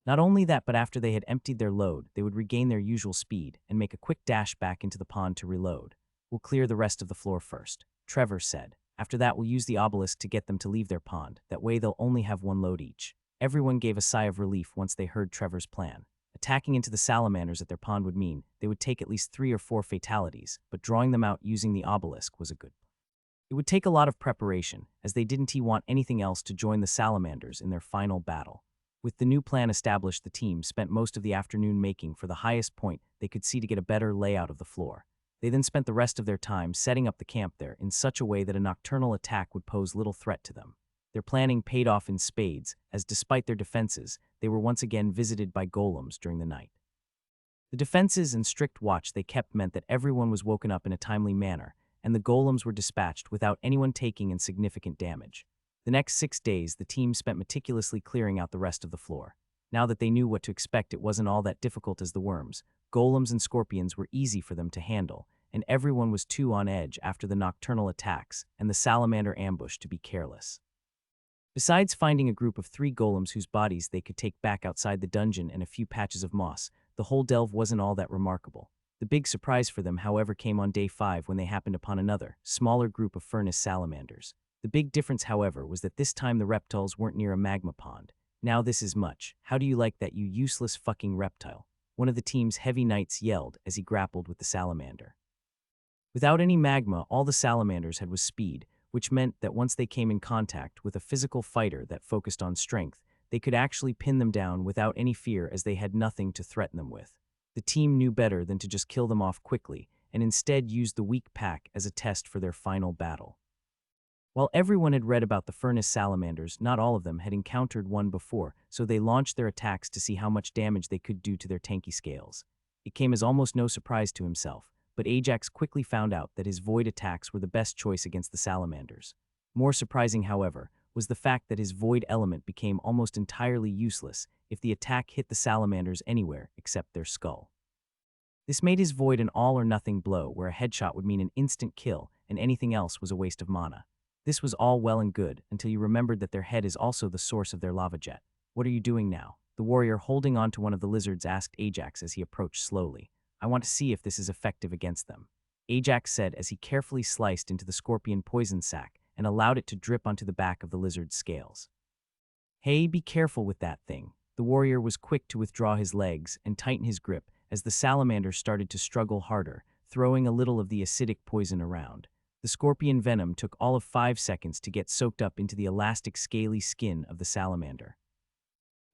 Not only that, but after they had emptied their load, they would regain their usual speed and make a quick dash back into the pond to reload. "We'll clear the rest of the floor first," Trevor said. "After that, we'll use the obelisk to get them to leave their pond. That way they'll only have one load each." Everyone gave a sigh of relief once they heard Trevor's plan. Attacking into the salamanders at their pond would mean they would take at least 3 or 4 fatalities, but drawing them out using the obelisk was a good. It would take a lot of preparation, as they didn't want anything else to join the salamanders in their final battle. With the new plan established, the team spent most of the afternoon making for the highest point they could see to get a better layout of the floor. They then spent the rest of their time setting up the camp there in such a way that a nocturnal attack would pose little threat to them. Their planning paid off in spades, as despite their defenses, they were once again visited by golems during the night. The defenses and strict watch they kept meant that everyone was woken up in a timely manner, and the golems were dispatched without anyone taking insignificant damage. The next 6 days, the team spent meticulously clearing out the rest of the floor. Now that they knew what to expect, it wasn't all that difficult as the worms. Golems and scorpions were easy for them to handle, and everyone was too on edge after the nocturnal attacks and the salamander ambush to be careless. Besides finding a group of 3 golems whose bodies they could take back outside the dungeon and a few patches of moss, the whole delve wasn't all that remarkable. The big surprise for them, however, came on day 5 when they happened upon another, smaller group of furnace salamanders. The big difference, however, was that this time the reptiles weren't near a magma pond. "Now this is much. How do you like that, you useless fucking reptile?" one of the team's heavy knights yelled as he grappled with the salamander. Without any magma, all the salamanders had was speed, which meant that once they came in contact with a physical fighter that focused on strength, they could actually pin them down without any fear, as they had nothing to threaten them with. The team knew better than to just kill them off quickly, and instead used the weak pack as a test for their final battle. While everyone had read about the furnace salamanders, not all of them had encountered one before, so they launched their attacks to see how much damage they could do to their tanky scales. It came as almost no surprise to himself, but Ajax quickly found out that his void attacks were the best choice against the salamanders. More surprising, however, was the fact that his void element became almost entirely useless if the attack hit the salamanders anywhere except their skull. This made his void an all-or-nothing blow, where a headshot would mean an instant kill and anything else was a waste of mana. This was all well and good until you remembered that their head is also the source of their lava jet. "What are you doing now?" the warrior holding on to one of the lizards asked Ajax as he approached slowly. "I want to see if this is effective against them," Ajax said as he carefully sliced into the scorpion poison sac and allowed it to drip onto the back of the lizard's scales. "Hey, be careful with that thing." The warrior was quick to withdraw his legs and tighten his grip as the salamander started to struggle harder, throwing a little of the acidic poison around. The scorpion venom took all of 5 seconds to get soaked up into the elastic, scaly skin of the salamander.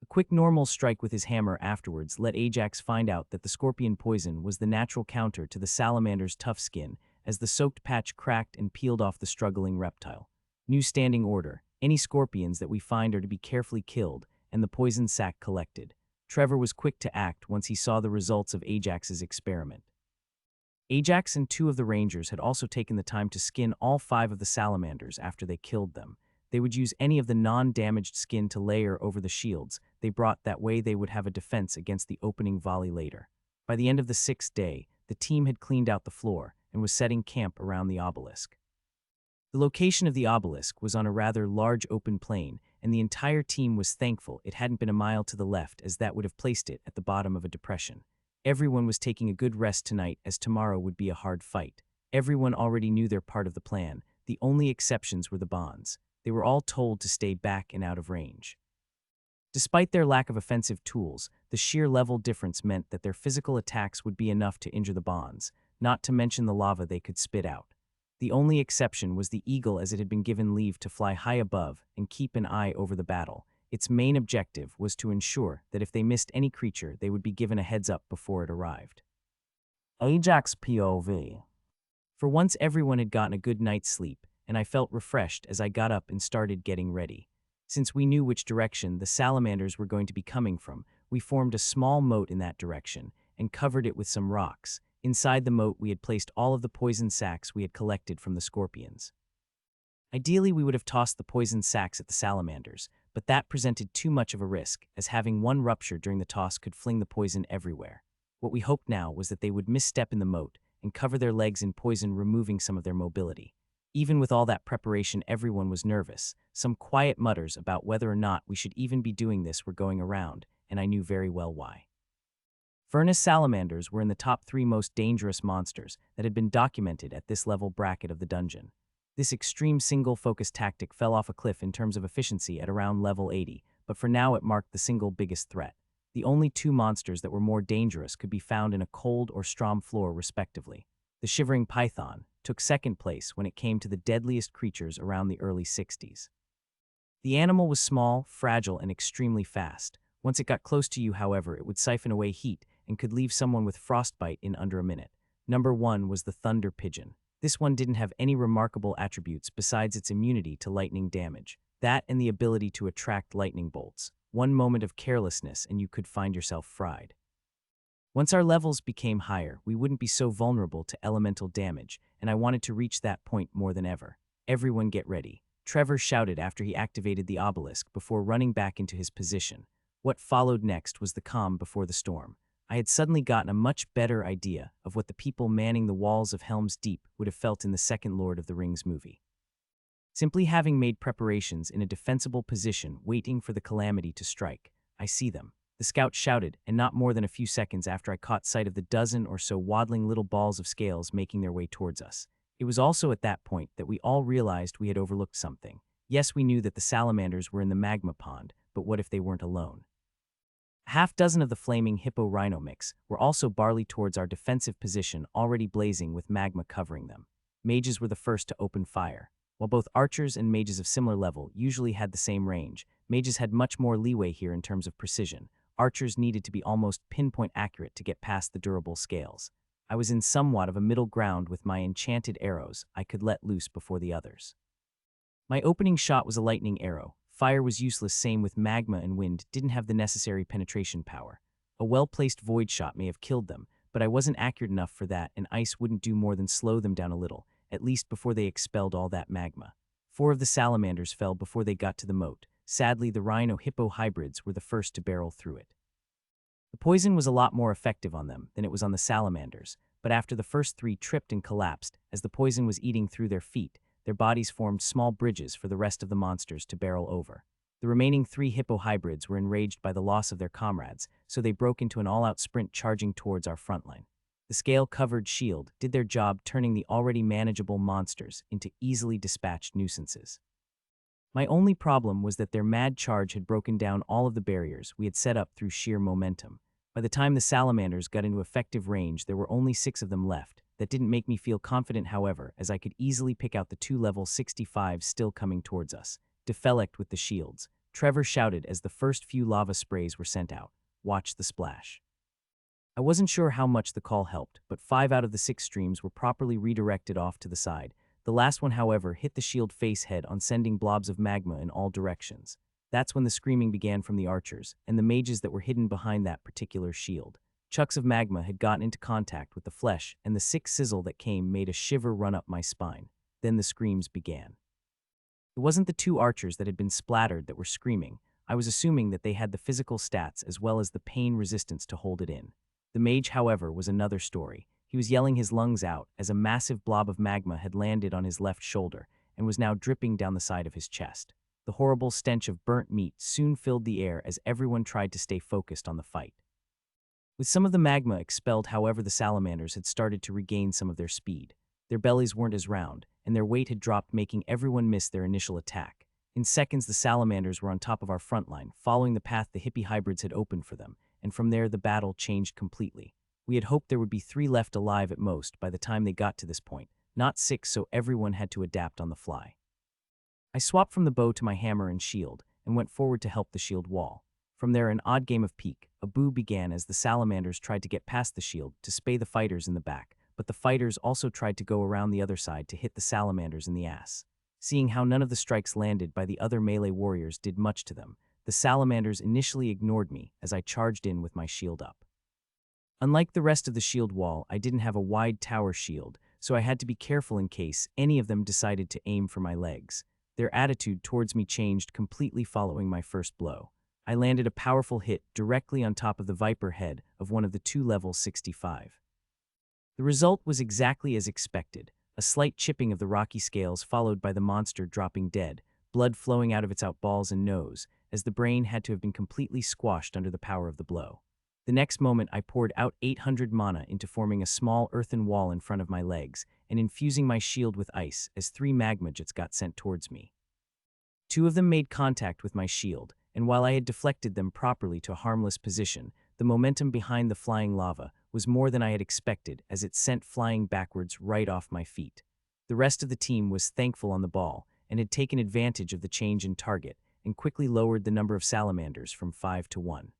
A quick normal strike with his hammer afterwards let Ajax find out that the scorpion poison was the natural counter to the salamander's tough skin, as the soaked patch cracked and peeled off the struggling reptile. "New standing order. Any scorpions that we find are to be carefully killed, and the poison sac collected." Trevor was quick to act once he saw the results of Ajax's experiment. Ajax and 2 of the rangers had also taken the time to skin all 5 of the salamanders after they killed them. They would use any of the non-damaged skin to layer over the shields they brought, that way they would have a defense against the opening volley later. By the end of the 6th day, the team had cleaned out the floor and was setting camp around the obelisk. The location of the obelisk was on a rather large open plain, and the entire team was thankful it hadn't been a mile to the left, as that would have placed it at the bottom of a depression. Everyone was taking a good rest tonight, as tomorrow would be a hard fight. Everyone already knew their part of the plan. The only exceptions were the bonds. They were all told to stay back and out of range. Despite their lack of offensive tools, the sheer level difference meant that their physical attacks would be enough to injure the bonds, not to mention the lava they could spit out. The only exception was the eagle, as it had been given leave to fly high above and keep an eye over the battle. Its main objective was to ensure that if they missed any creature, they would be given a heads-up before it arrived. Ajax POV. For once, everyone had gotten a good night's sleep, and I felt refreshed as I got up and started getting ready. Since we knew which direction the salamanders were going to be coming from, we formed a small moat in that direction and covered it with some rocks. Inside the moat, we had placed all of the poison sacks we had collected from the scorpions. Ideally, we would have tossed the poison sacks at the salamanders, but that presented too much of a risk, as having one rupture during the toss could fling the poison everywhere. What we hoped now was that they would misstep in the moat and cover their legs in poison, removing some of their mobility. Even with all that preparation, everyone was nervous. Some quiet mutters about whether or not we should even be doing this were going around, and I knew very well why. Furnace salamanders were in the top 3 most dangerous monsters that had been documented at this level bracket of the dungeon. This extreme single-focus tactic fell off a cliff in terms of efficiency at around level 80, but for now it marked the single biggest threat. The only 2 monsters that were more dangerous could be found in a cold or Strom floor respectively. The shivering python took second place when it came to the deadliest creatures around the early 60s. The animal was small, fragile, and extremely fast. Once it got close to you, however, it would siphon away heat and could leave someone with frostbite in under a minute. Number 1 was the thunder pigeon. This one didn't have any remarkable attributes besides its immunity to lightning damage. That and the ability to attract lightning bolts. One moment of carelessness and you could find yourself fried. Once our levels became higher, we wouldn't be so vulnerable to elemental damage, and I wanted to reach that point more than ever. Everyone get ready, Trevor shouted after he activated the obelisk before running back into his position. What followed next was the calm before the storm. I had suddenly gotten a much better idea of what the people manning the walls of Helm's Deep would have felt in the second Lord of the Rings movie. Simply having made preparations in a defensible position waiting for the calamity to strike. I see them, the scout shouted, and not more than a few seconds after I caught sight of the dozen or so waddling little balls of scales making their way towards us. It was also at that point that we all realized we had overlooked something. Yes, we knew that the salamanders were in the magma pond, but what if they weren't alone? A half-dozen of the flaming hippo-rhino mix were also barreling towards our defensive position, already blazing with magma covering them. Mages were the first to open fire. While both archers and mages of similar level usually had the same range, mages had much more leeway here in terms of precision. Archers needed to be almost pinpoint accurate to get past the durable scales. I was in somewhat of a middle ground with my enchanted arrows I could let loose before the others. My opening shot was a lightning arrow. Fire was useless, same with magma, and wind didn't have the necessary penetration power. A well-placed void shot may have killed them, but I wasn't accurate enough for that, and ice wouldn't do more than slow them down a little, at least before they expelled all that magma. 4 of the salamanders fell before they got to the moat. Sadly, the rhino-hippo hybrids were the first to barrel through it. The poison was a lot more effective on them than it was on the salamanders, but after the first 3 tripped and collapsed as the poison was eating through their feet, their bodies formed small bridges for the rest of the monsters to barrel over. The remaining 3 hippo hybrids were enraged by the loss of their comrades, so they broke into an all-out sprint charging towards our front line. The scale-covered shield did their job, turning the already manageable monsters into easily dispatched nuisances. My only problem was that their mad charge had broken down all of the barriers we had set up through sheer momentum. By the time the salamanders got into effective range, there were only 6 of them left. That didn't make me feel confident, however, as I could easily pick out the 2 level 65s still coming towards us. Deflect with the shields, Trevor shouted as the first few lava sprays were sent out. Watch the splash. I wasn't sure how much the call helped, but 5 out of the 6 streams were properly redirected off to the side. The last one, however, hit the shield face head on, sending blobs of magma in all directions. That's when the screaming began from the archers and the mages that were hidden behind that particular shield. Chunks of magma had gotten into contact with the flesh, and the sick sizzle that came made a shiver run up my spine. Then the screams began. It wasn't the 2 archers that had been splattered that were screaming. I was assuming that they had the physical stats as well as the pain resistance to hold it in. The mage, however, was another story. He was yelling his lungs out as a massive blob of magma had landed on his left shoulder and was now dripping down the side of his chest. The horrible stench of burnt meat soon filled the air as everyone tried to stay focused on the fight. With some of the magma expelled, however, the salamanders had started to regain some of their speed. Their bellies weren't as round, and their weight had dropped, making everyone miss their initial attack. In seconds, the salamanders were on top of our front line, following the path the hippie hybrids had opened for them, and from there the battle changed completely. We had hoped there would be 3 left alive at most by the time they got to this point, not 6, so everyone had to adapt on the fly. I swapped from the bow to my hammer and shield, and went forward to help the shield wall. From there, an odd game of peek. A boo began as the salamanders tried to get past the shield to spay the fighters in the back, but the fighters also tried to go around the other side to hit the salamanders in the ass. Seeing how none of the strikes landed by the other melee warriors did much to them, the salamanders initially ignored me as I charged in with my shield up. Unlike the rest of the shield wall, I didn't have a wide tower shield, so I had to be careful in case any of them decided to aim for my legs. Their attitude towards me changed completely following my first blow. I landed a powerful hit directly on top of the viper head of one of the two level 65. The result was exactly as expected, a slight chipping of the rocky scales followed by the monster dropping dead, blood flowing out of its outballs and nose, as the brain had to have been completely squashed under the power of the blow. The next moment I poured out 800 mana into forming a small earthen wall in front of my legs and infusing my shield with ice as 3 magma jets got sent towards me. 2 of them made contact with my shield, and while I had deflected them properly to a harmless position, the momentum behind the flying lava was more than I had expected as it sent flying backwards right off my feet. The rest of the team was thankful on the ball and had taken advantage of the change in target and quickly lowered the number of salamanders from 5 to 1.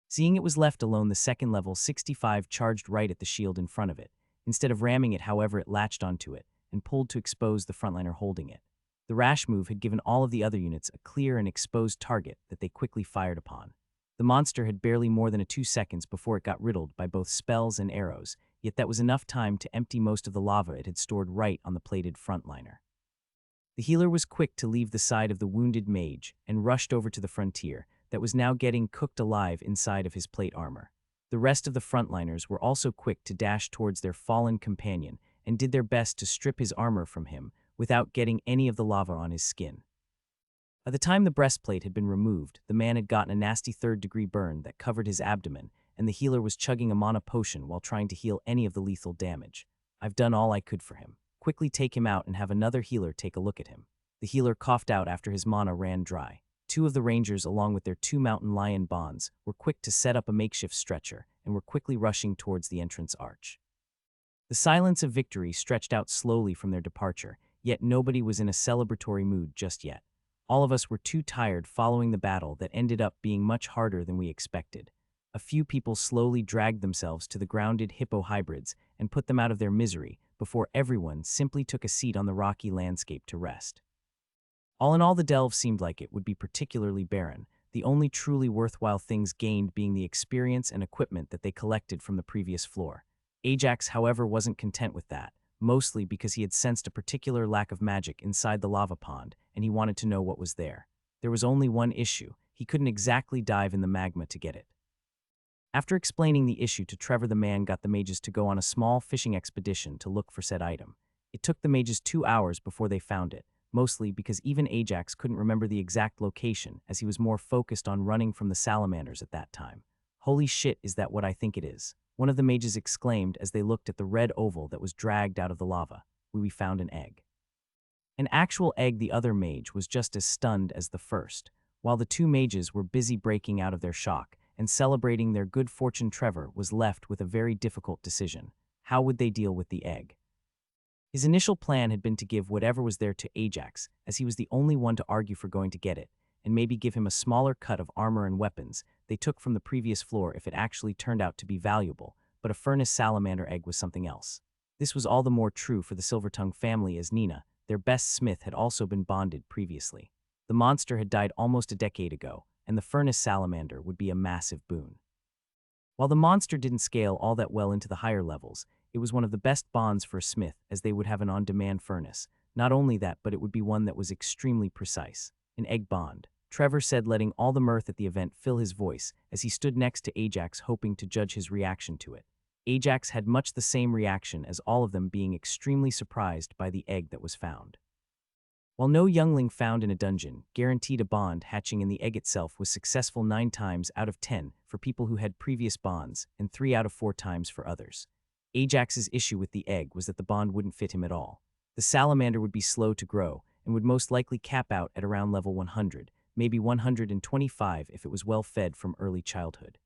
Seeing it was left alone, the second level 65 charged right at the shield in front of it. Instead of ramming it, however, it latched onto it and pulled to expose the frontliner holding it. The rash move had given all of the other units a clear and exposed target that they quickly fired upon. The monster had barely more than 2 seconds before it got riddled by both spells and arrows, yet that was enough time to empty most of the lava it had stored right on the plated frontliner. The healer was quick to leave the side of the wounded mage and rushed over to the frontier that was now getting cooked alive inside of his plate armor. The rest of the frontliners were also quick to dash towards their fallen companion and did their best to strip his armor from him without getting any of the lava on his skin. By the time the breastplate had been removed, the man had gotten a nasty third-degree burn that covered his abdomen, and the healer was chugging a mana potion while trying to heal any of the lethal damage. I've done all I could for him. Quickly take him out and have another healer take a look at him. The healer coughed out after his mana ran dry. 2 of the rangers, along with their 2 mountain lion bonds, were quick to set up a makeshift stretcher and were quickly rushing towards the entrance arch. The silence of victory stretched out slowly from their departure, yet nobody was in a celebratory mood just yet. All of us were too tired following the battle that ended up being much harder than we expected. A few people slowly dragged themselves to the grounded hippo hybrids and put them out of their misery before everyone simply took a seat on the rocky landscape to rest. All in all, the delve seemed like it would be particularly barren, the only truly worthwhile things gained being the experience and equipment that they collected from the previous floor. Ajax, however, wasn't content with that, mostly because he had sensed a particular lack of magic inside the lava pond, and he wanted to know what was there. There was only one issue: he couldn't exactly dive in the magma to get it. After explaining the issue to Trevor, the man got the mages to go on a small fishing expedition to look for said item. It took the mages 2 hours before they found it, mostly because even Ajax couldn't remember the exact location as he was more focused on running from the salamanders at that time. "Holy shit, is that what I think it is?" one of the mages exclaimed as they looked at the red oval that was dragged out of the lava. "We found an egg." An actual egg. The other mage was just as stunned as the first. While the 2 mages were busy breaking out of their shock and celebrating their good fortune, Trevor was left with a very difficult decision. How would they deal with the egg? His initial plan had been to give whatever was there to Ajax, as he was the only one to argue for going to get it, and maybe give him a smaller cut of armor and weapons they took from the previous floor if it actually turned out to be valuable, but a furnace salamander egg was something else. This was all the more true for the Silvertongue family, as Nina, their best smith, had also been bonded previously. The monster had died almost a decade ago, and the furnace salamander would be a massive boon. While the monster didn't scale all that well into the higher levels, it was one of the best bonds for a smith, as they would have an on-demand furnace. Not only that, but it would be one that was extremely precise. An egg bond, Trevor said, letting all the mirth at the event fill his voice as he stood next to Ajax, hoping to judge his reaction to it. Ajax had much the same reaction as all of them, being extremely surprised by the egg that was found. While no youngling found in a dungeon guaranteed a bond, hatching in the egg itself was successful 9 times out of 10 for people who had previous bonds and 3 out of 4 times for others. Ajax's issue with the egg was that the bond wouldn't fit him at all. The salamander would be slow to grow and would most likely cap out at around level 100, maybe 125 if it was well fed from early childhood.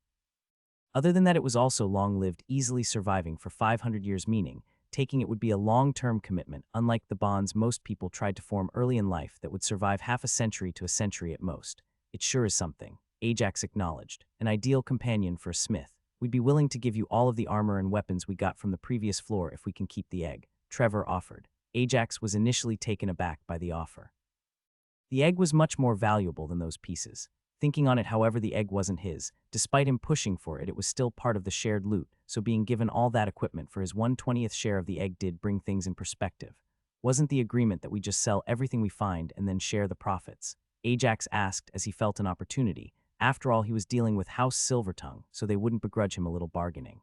Other than that, it was also long-lived, easily surviving for 500 years, meaning taking it would be a long-term commitment, unlike the bonds most people tried to form early in life that would survive half a century to a century at most. "It sure is something," Ajax acknowledged. "An ideal companion for a smith. We'd be willing to give you all of the armor and weapons we got from the previous floor if we can keep the egg," Trevor offered. Ajax was initially taken aback by the offer. The egg was much more valuable than those pieces. Thinking on it, however, the egg wasn't his. Despite him pushing for it, it was still part of the shared loot, so being given all that equipment for his 1/20th share of the egg did bring things in perspective. Wasn't the agreement that we just sell everything we find and then share the profits? Ajax asked as he felt an opportunity. After all, he was dealing with House Silvertongue, so they wouldn't begrudge him a little bargaining.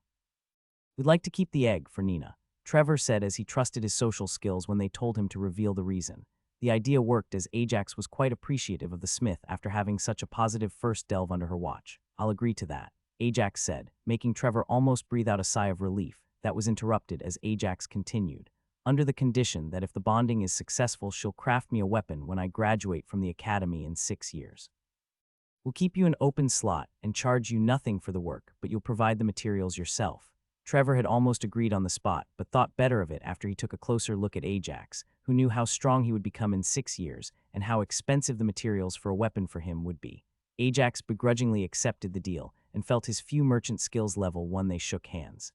We'd like to keep the egg for Nina, Trevor said as he trusted his social skills when they told him to reveal the reason. The idea worked as Ajax was quite appreciative of the smith after having such a positive first delve under her watch. I'll agree to that, Ajax said, making Trevor almost breathe out a sigh of relief that was interrupted as Ajax continued. Under the condition that if the bonding is successful, she'll craft me a weapon when I graduate from the academy in 6 years. We'll keep you an open slot and charge you nothing for the work, but you'll provide the materials yourself. Trevor had almost agreed on the spot, but thought better of it after he took a closer look at Ajax, who knew how strong he would become in 6 years and how expensive the materials for a weapon for him would be. Ajax begrudgingly accepted the deal and felt his few merchant skills level when they shook hands.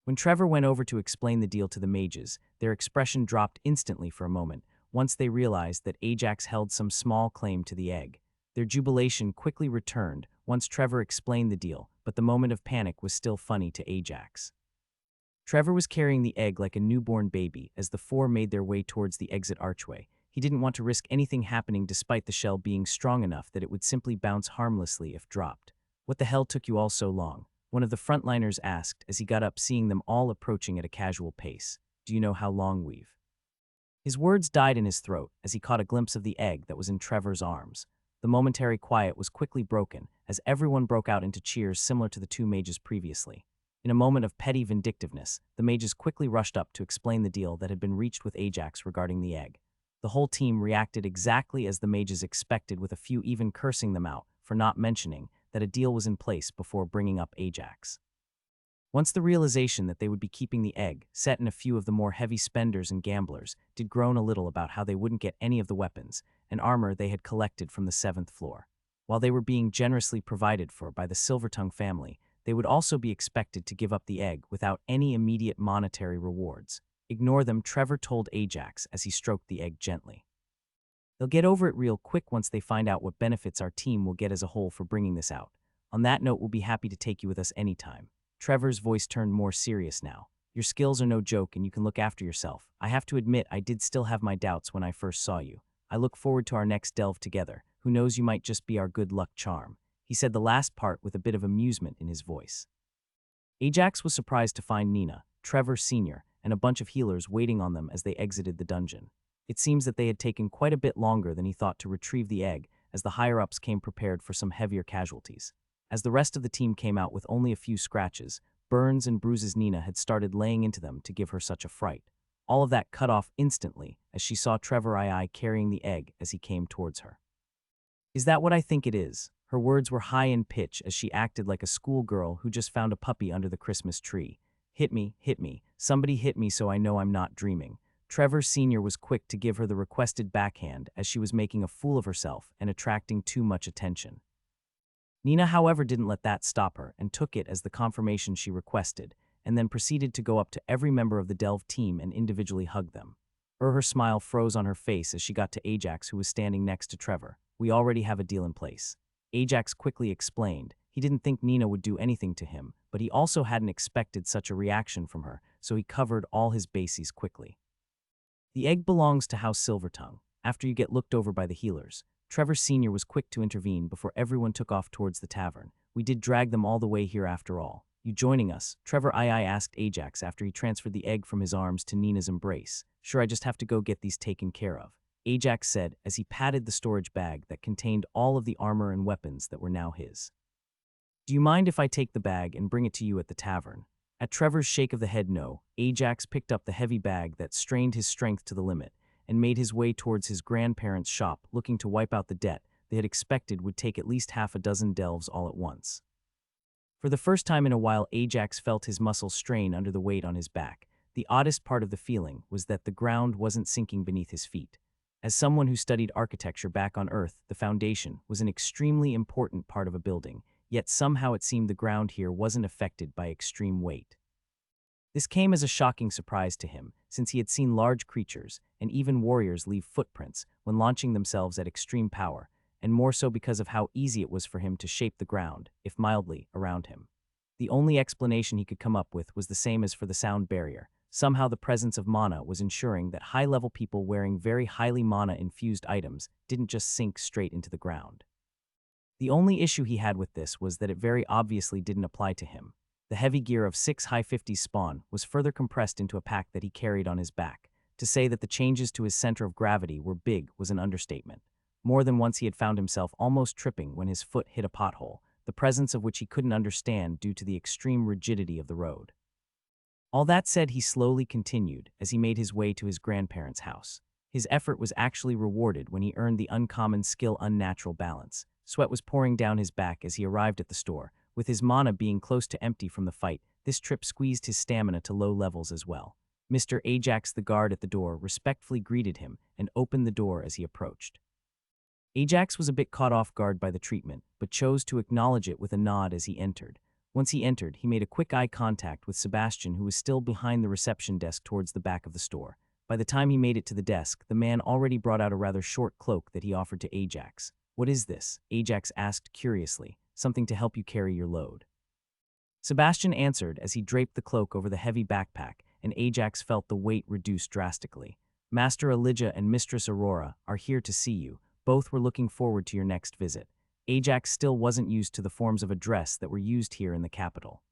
When Trevor went over to explain the deal to the mages, their expression dropped instantly for a moment once they realized that Ajax held some small claim to the egg. Their jubilation quickly returned once Trevor explained the deal, but the moment of panic was still funny to Ajax. Trevor was carrying the egg like a newborn baby as the four made their way towards the exit archway. He didn't want to risk anything happening despite the shell being strong enough that it would simply bounce harmlessly if dropped. "What the hell took you all so long?" one of the frontliners asked as he got up, seeing them all approaching at a casual pace. "Do you know how long we've—" His words died in his throat as he caught a glimpse of the egg that was in Trevor's arms. The momentary quiet was quickly broken as everyone broke out into cheers similar to the two mages previously. In a moment of petty vindictiveness, the mages quickly rushed up to explain the deal that had been reached with Ajax regarding the egg. The whole team reacted exactly as the mages expected, with a few even cursing them out for not mentioning that a deal was in place before bringing up Ajax. Once the realization that they would be keeping the egg, set in a few of the more heavy spenders and gamblers, did groan a little about how they wouldn't get any of the weapons and armor they had collected from the 7th floor. While they were being generously provided for by the Silvertongue family, they would also be expected to give up the egg without any immediate monetary rewards. "Ignore them," Trevor told Ajax as he stroked the egg gently. "They'll get over it real quick once they find out what benefits our team will get as a whole for bringing this out. On that note, we'll be happy to take you with us anytime." Trevor's voice turned more serious now. "Your skills are no joke and you can look after yourself. I have to admit, I did still have my doubts when I first saw you. I look forward to our next delve together. Who knows, you might just be our good luck charm." He said the last part with a bit of amusement in his voice. Ajax was surprised to find Nina, Trevor Sr., and a bunch of healers waiting on them as they exited the dungeon. It seems that they had taken quite a bit longer than he thought to retrieve the egg, as the higher-ups came prepared for some heavier casualties. As the rest of the team came out with only a few scratches, burns and bruises, Nina had started laying into them to give her such a fright. All of that cut off instantly as she saw Trevor II carrying the egg as he came towards her. "Is that what I think it is?" Her words were high in pitch as she acted like a schoolgirl who just found a puppy under the Christmas tree. Hit me, somebody hit me so I know I'm not dreaming." Trevor Sr. was quick to give her the requested backhand as she was making a fool of herself and attracting too much attention. Nina, however, didn't let that stop her and took it as the confirmation she requested, and then proceeded to go up to every member of the Delve team and individually hug them. Her smile froze on her face as she got to Ajax, who was standing next to Trevor. "We already have a deal in place," Ajax quickly explained. He didn't think Nina would do anything to him, but he also hadn't expected such a reaction from her, so he covered all his bases quickly. "The egg belongs to House Silvertongue. After you get looked over by the healers." Trevor Sr. was quick to intervene before everyone took off towards the tavern. "We did drag them all the way here after all. You joining us?" Trevor II asked Ajax after he transferred the egg from his arms to Nina's embrace. "Sure, I just have to go get these taken care of," Ajax said as he patted the storage bag that contained all of the armor and weapons that were now his. "Do you mind if I take the bag and bring it to you at the tavern?" At Trevor's shake of the head no, Ajax picked up the heavy bag that strained his strength to the limit and made his way towards his grandparents' shop, looking to wipe out the debt they had expected would take at least half a dozen delves all at once. For the first time in a while, Ajax felt his muscles strain under the weight on his back. The oddest part of the feeling was that the ground wasn't sinking beneath his feet. As someone who studied architecture back on Earth, the foundation was an extremely important part of a building, yet somehow it seemed the ground here wasn't affected by extreme weight. This came as a shocking surprise to him, since he had seen large creatures and even warriors leave footprints when launching themselves at extreme power, and more so because of how easy it was for him to shape the ground, if mildly, around him. The only explanation he could come up with was the same as for the sound barrier. Somehow the presence of mana was ensuring that high-level people wearing very highly mana-infused items didn't just sink straight into the ground. The only issue he had with this was that it very obviously didn't apply to him. The heavy gear of 6 high 50s spawn was further compressed into a pack that he carried on his back. To say that the changes to his center of gravity were big was an understatement. More than once he had found himself almost tripping when his foot hit a pothole, the presence of which he couldn't understand due to the extreme rigidity of the road. All that said, he slowly continued as he made his way to his grandparents' house. His effort was actually rewarded when he earned the uncommon skill Unnatural Balance. Sweat was pouring down his back as he arrived at the store. With his mana being close to empty from the fight, this trip squeezed his stamina to low levels as well. Mr. Ajax, the guard at the door, respectfully greeted him and opened the door as he approached. Ajax was a bit caught off guard by the treatment, but chose to acknowledge it with a nod as he entered. Once he entered, he made a quick eye contact with Sebastian, who was still behind the reception desk towards the back of the store. By the time he made it to the desk, the man already brought out a rather short cloak that he offered to Ajax. "What is this?" Ajax asked curiously. "Something to help you carry your load." Sebastian answered as he draped the cloak over the heavy backpack, and Ajax felt the weight reduce drastically. "Master Elijah and Mistress Aurora are here to see you. Both were looking forward to your next visit." Ajax still wasn't used to the forms of address that were used here in the capital.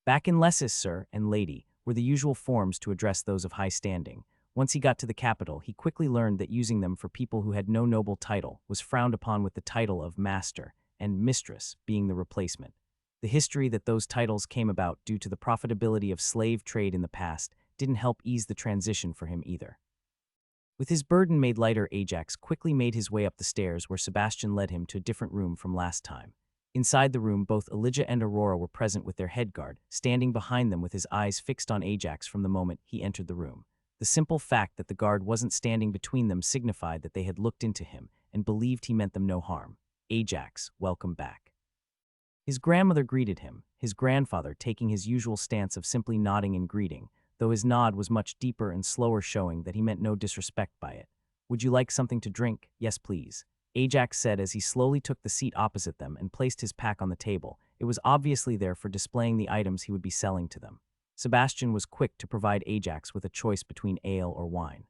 "Back in Lessis, sir and lady," were the usual forms to address those of high standing. Once he got to the capital, he quickly learned that using them for people who had no noble title was frowned upon, with the title of master and mistress being the replacement. The history that those titles came about due to the profitability of slave trade in the past didn't help ease the transition for him either. With his burden made lighter, Ajax quickly made his way up the stairs where Sebastian led him to a different room from last time. Inside the room, both Elijah and Aurora were present with their head guard, standing behind them with his eyes fixed on Ajax from the moment he entered the room. The simple fact that the guard wasn't standing between them signified that they had looked into him and believed he meant them no harm. "Ajax, welcome back." His grandmother greeted him, his grandfather taking his usual stance of simply nodding in greeting, though his nod was much deeper and slower, showing that he meant no disrespect by it. "Would you like something to drink?" "Yes, please," Ajax said as he slowly took the seat opposite them and placed his pack on the table. It was obviously there for displaying the items he would be selling to them. Sebastian was quick to provide Ajax with a choice between ale or wine.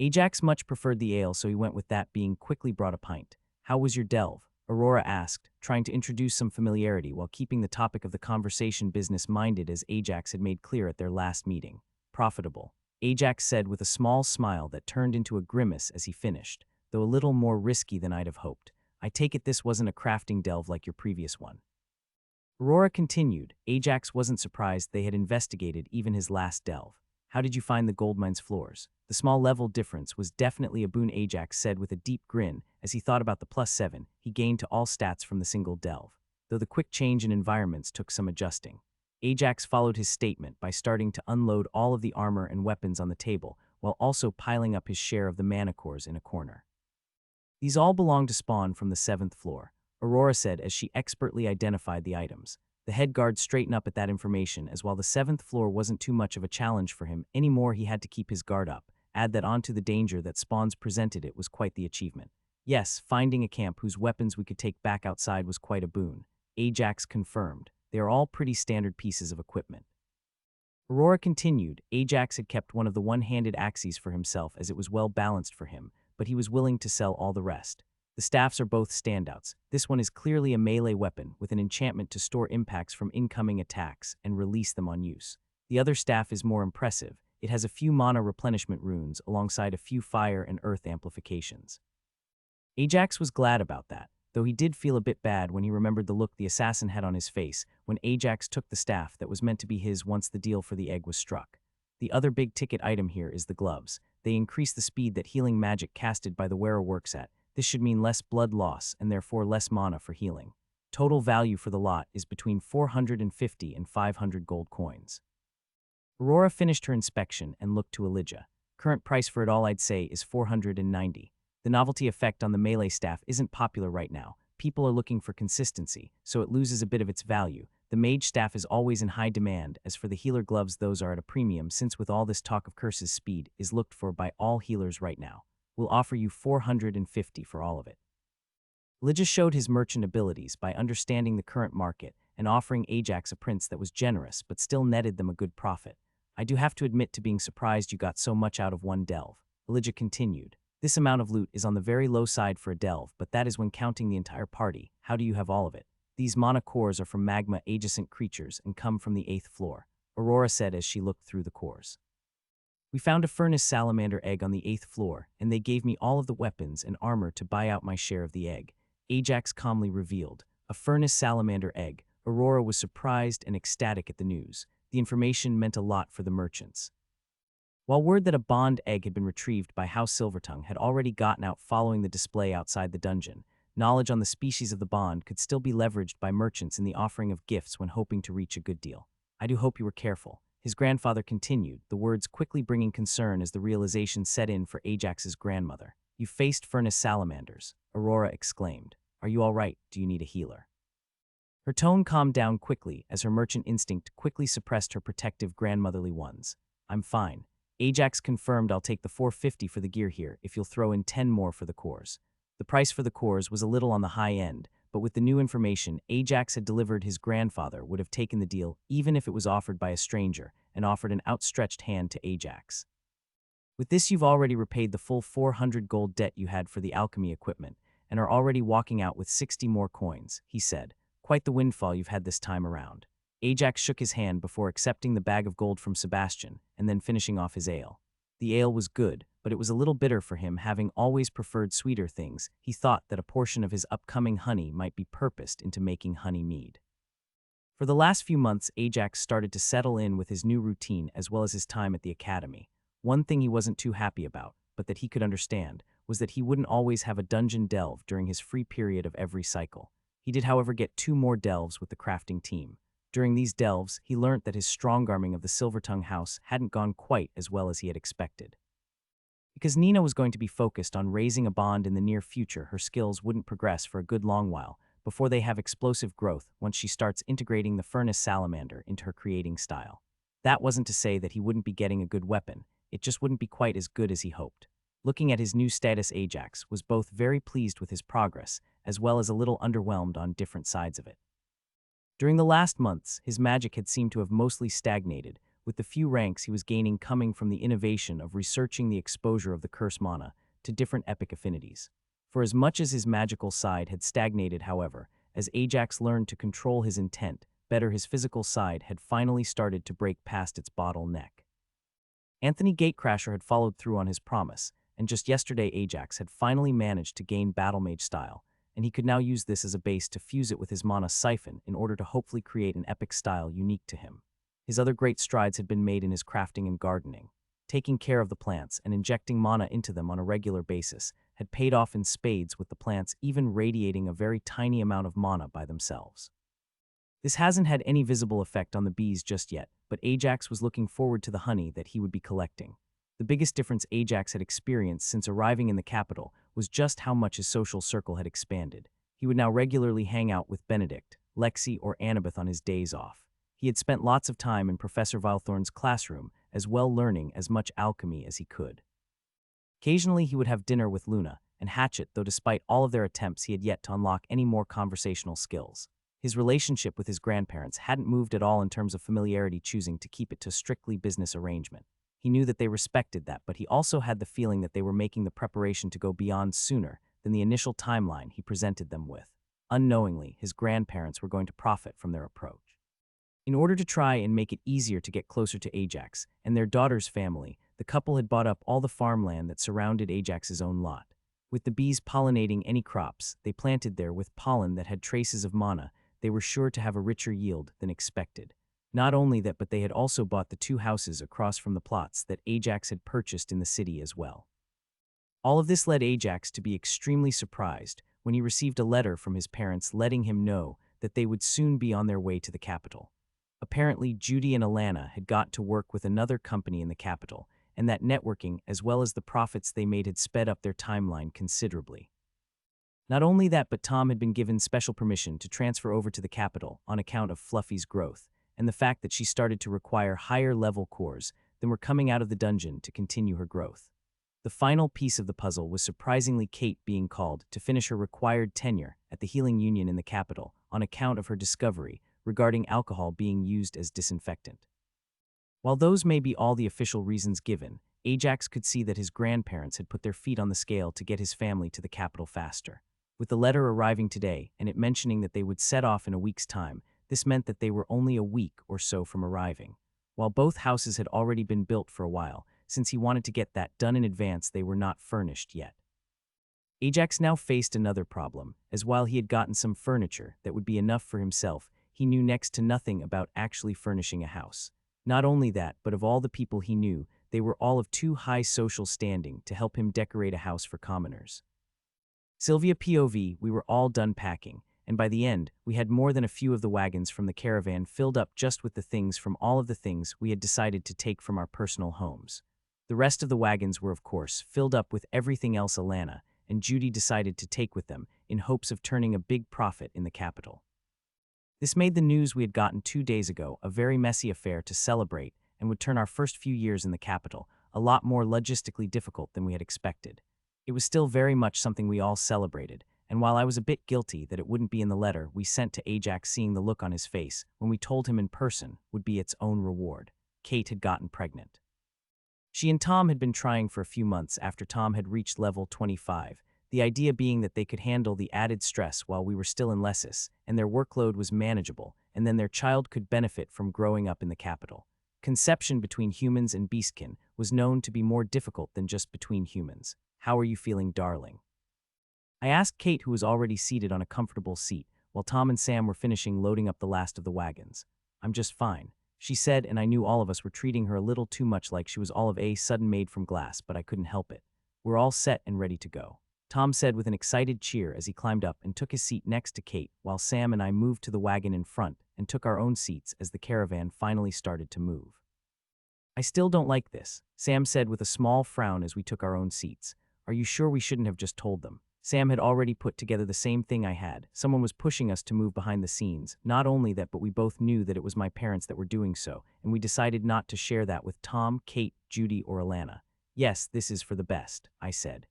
Ajax much preferred the ale, so he went with that, being quickly brought a pint. "How was your delve?" Aurora asked, trying to introduce some familiarity while keeping the topic of the conversation business-minded, as Ajax had made clear at their last meeting. "Profitable," Ajax said with a small smile that turned into a grimace as he finished, "though a little more risky than I'd have hoped. I take it this wasn't a crafting delve like your previous one." Aurora continued. Ajax wasn't surprised they had investigated even his last delve. "How did you find the gold mine's floors?" "The small level difference was definitely a boon," Ajax said with a deep grin as he thought about the +7 he gained to all stats from the single delve, though the quick change in environments took some adjusting. Ajax followed his statement by starting to unload all of the armor and weapons on the table, while also piling up his share of the mana cores in a corner. "These all belong to Spawn from the 7th floor," Aurora said as she expertly identified the items. The head guard straightened up at that information, as while the 7th floor wasn't too much of a challenge for him anymore, he had to keep his guard up. Add that onto the danger that spawns presented, it was quite the achievement. "Yes, finding a camp whose weapons we could take back outside was quite a boon," Ajax confirmed. "They are all pretty standard pieces of equipment." Aurora continued. Ajax had kept one of the one-handed axes for himself as it was well balanced for him, but he was willing to sell all the rest. "The staffs are both standouts. This one is clearly a melee weapon with an enchantment to store impacts from incoming attacks and release them on use. The other staff is more impressive. It has a few mana replenishment runes alongside a few fire and earth amplifications." Ajax was glad about that, though he did feel a bit bad when he remembered the look the assassin had on his face when Ajax took the staff that was meant to be his once the deal for the egg was struck. "The other big ticket item here is the gloves. They increase the speed that healing magic casted by the wearer works at. This should mean less blood loss and therefore less mana for healing. Total value for the lot is between 450 and 500 gold coins." Aurora finished her inspection and looked to Elijah. "Current price for it all, I'd say, is 490. The novelty effect on the melee staff isn't popular right now. People are looking for consistency, so it loses a bit of its value. The mage staff is always in high demand. As for the healer gloves, those are at a premium, since with all this talk of curses, speed is looked for by all healers right now. We'll offer you 450 for all of it." Elijah showed his merchant abilities by understanding the current market and offering Ajax a prince that was generous but still netted them a good profit. I do have to admit to being surprised you got so much out of one delve. Elijah continued. This amount of loot is on the very low side for a delve, but that is when counting the entire party. How do you have all of it? These mana cores are from magma adjacent creatures and come from the 8th floor, Aurora said as she looked through the cores. We found a furnace salamander egg on the 8th floor, and they gave me all of the weapons and armor to buy out my share of the egg. Ajax calmly revealed. A furnace salamander egg. Aurora was surprised and ecstatic at the news. The information meant a lot for the merchants. While word that a bond egg had been retrieved by House Silvertongue had already gotten out following the display outside the dungeon, knowledge on the species of the bond could still be leveraged by merchants in the offering of gifts when hoping to reach a good deal. I do hope you were careful. His grandfather continued, the words quickly bringing concern as the realization set in for Ajax's grandmother. You faced furnace salamanders, Aurora exclaimed. Are you all right? Do you need a healer? Her tone calmed down quickly as her merchant instinct quickly suppressed her protective grandmotherly ones. I'm fine. Ajax confirmed I'll take the 450 for the gear here if you'll throw in 10 more for the cores. The price for the cores was a little on the high end, but with the new information Ajax had delivered, his grandfather would have taken the deal even if it was offered by a stranger and offered an outstretched hand to Ajax. With this you've already repaid the full 400 gold debt you had for the alchemy equipment and are already walking out with 60 more coins, he said. Quite the windfall you've had this time around. Ajax shook his hand before accepting the bag of gold from Sebastian and then finishing off his ale. The ale was good, but it was a little bitter for him, having always preferred sweeter things. He thought that a portion of his upcoming honey might be purposed into making honey mead. For the last few months, Ajax started to settle in with his new routine as well as his time at the academy. One thing he wasn't too happy about, but that he could understand, was that he wouldn't always have a dungeon delve during his free period of every cycle. He did, however, get 2 more delves with the crafting team. During these delves, he learnt that his strongarming of the Silvertongue house hadn't gone quite as well as he had expected. Because Nina was going to be focused on raising a bond in the near future, her skills wouldn't progress for a good long while before they have explosive growth once she starts integrating the furnace salamander into her creating style. That wasn't to say that he wouldn't be getting a good weapon, it just wouldn't be quite as good as he hoped. Looking at his new status, Ajax was both very pleased with his progress as well as a little underwhelmed on different sides of it. During the last months, his magic had seemed to have mostly stagnated, with the few ranks he was gaining coming from the innovation of researching the exposure of the curse mana to different epic affinities. For as much as his magical side had stagnated, however, as Ajax learned to control his intent, better his physical side had finally started to break past its bottleneck. Anthony Gatecrasher had followed through on his promise, and just yesterday Ajax had finally managed to gain Battlemage style, and he could now use this as a base to fuse it with his mana siphon in order to hopefully create an epic style unique to him. His other great strides had been made in his crafting and gardening. Taking care of the plants and injecting mana into them on a regular basis had paid off in spades, with the plants even radiating a very tiny amount of mana by themselves. This hasn't had any visible effect on the bees just yet, but Ajax was looking forward to the honey that he would be collecting. The biggest difference Ajax had experienced since arriving in the capital was just how much his social circle had expanded. He would now regularly hang out with Benedict, Lexi, or Annabeth on his days off. He had spent lots of time in Professor Vilethorn's classroom, as well learning as much alchemy as he could. Occasionally he would have dinner with Luna and Hatchet, though despite all of their attempts he had yet to unlock any more conversational skills. His relationship with his grandparents hadn't moved at all in terms of familiarity, choosing to keep it to a strictly business arrangement. He knew that they respected that, but he also had the feeling that they were making the preparation to go beyond sooner than the initial timeline he presented them with. Unknowingly, his grandparents were going to profit from their approach. In order to try and make it easier to get closer to Ajax and their daughter's family, the couple had bought up all the farmland that surrounded Ajax's own lot. With the bees pollinating any crops they planted there with pollen that had traces of mana, they were sure to have a richer yield than expected. Not only that, but they had also bought the 2 houses across from the plots that Ajax had purchased in the city as well. All of this led Ajax to be extremely surprised when he received a letter from his parents letting him know that they would soon be on their way to the capital. Apparently, Judy and Alana had got to work with another company in the capital, and that networking as well as the profits they made had sped up their timeline considerably. Not only that, but Tom had been given special permission to transfer over to the capital on account of Fluffy's growth, and the fact that she started to require higher-level cores than were coming out of the dungeon to continue her growth. The final piece of the puzzle was surprisingly Kate being called to finish her required tenure at the Healing Union in the capital on account of her discovery regarding alcohol being used as disinfectant. While those may be all the official reasons given, Ajax could see that his grandparents had put their feet on the scale to get his family to the capital faster. With the letter arriving today and it mentioning that they would set off in a week's time, this meant that they were only a week or so from arriving. While both houses had already been built for a while, since he wanted to get that done in advance, they were not furnished yet. Ajax now faced another problem, as while he had gotten some furniture that would be enough for himself, he knew next to nothing about actually furnishing a house. Not only that, but of all the people he knew, they were all of too high social standing to help him decorate a house for commoners. Sylvia POV, we were all done packing, and by the end, we had more than a few of the wagons from the caravan filled up just with the things from all of the things we had decided to take from our personal homes. The rest of the wagons were, of course, filled up with everything else Alana and Judy decided to take with them in hopes of turning a big profit in the capital. This made the news we had gotten 2 days ago a very messy affair to celebrate and would turn our first few years in the capital a lot more logistically difficult than we had expected. It was still very much something we all celebrated, and while I was a bit guilty that it wouldn't be in the letter we sent to Ajax, seeing the look on his face when we told him in person would be its own reward. Kate had gotten pregnant. She and Tom had been trying for a few months after Tom had reached level 25, the idea being that they could handle the added stress while we were still in Lessis, and their workload was manageable, and then their child could benefit from growing up in the capital. Conception between humans and beastkin was known to be more difficult than just between humans. How are you feeling, darling? I asked Kate, who was already seated on a comfortable seat, while Tom and Sam were finishing loading up the last of the wagons. I'm just fine, she said, and I knew all of us were treating her a little too much like she was all of a sudden made from glass, but I couldn't help it. We're all set and ready to go, Tom said with an excited cheer as he climbed up and took his seat next to Kate, while Sam and I moved to the wagon in front and took our own seats as the caravan finally started to move. I still don't like this, Sam said with a small frown as we took our own seats. Are you sure we shouldn't have just told them? Sam had already put together the same thing I had. Someone was pushing us to move behind the scenes. Not only that, but we both knew that it was my parents that were doing so, and we decided not to share that with Tom, Kate, Judy, or Alana. Yes, this is for the best, I said.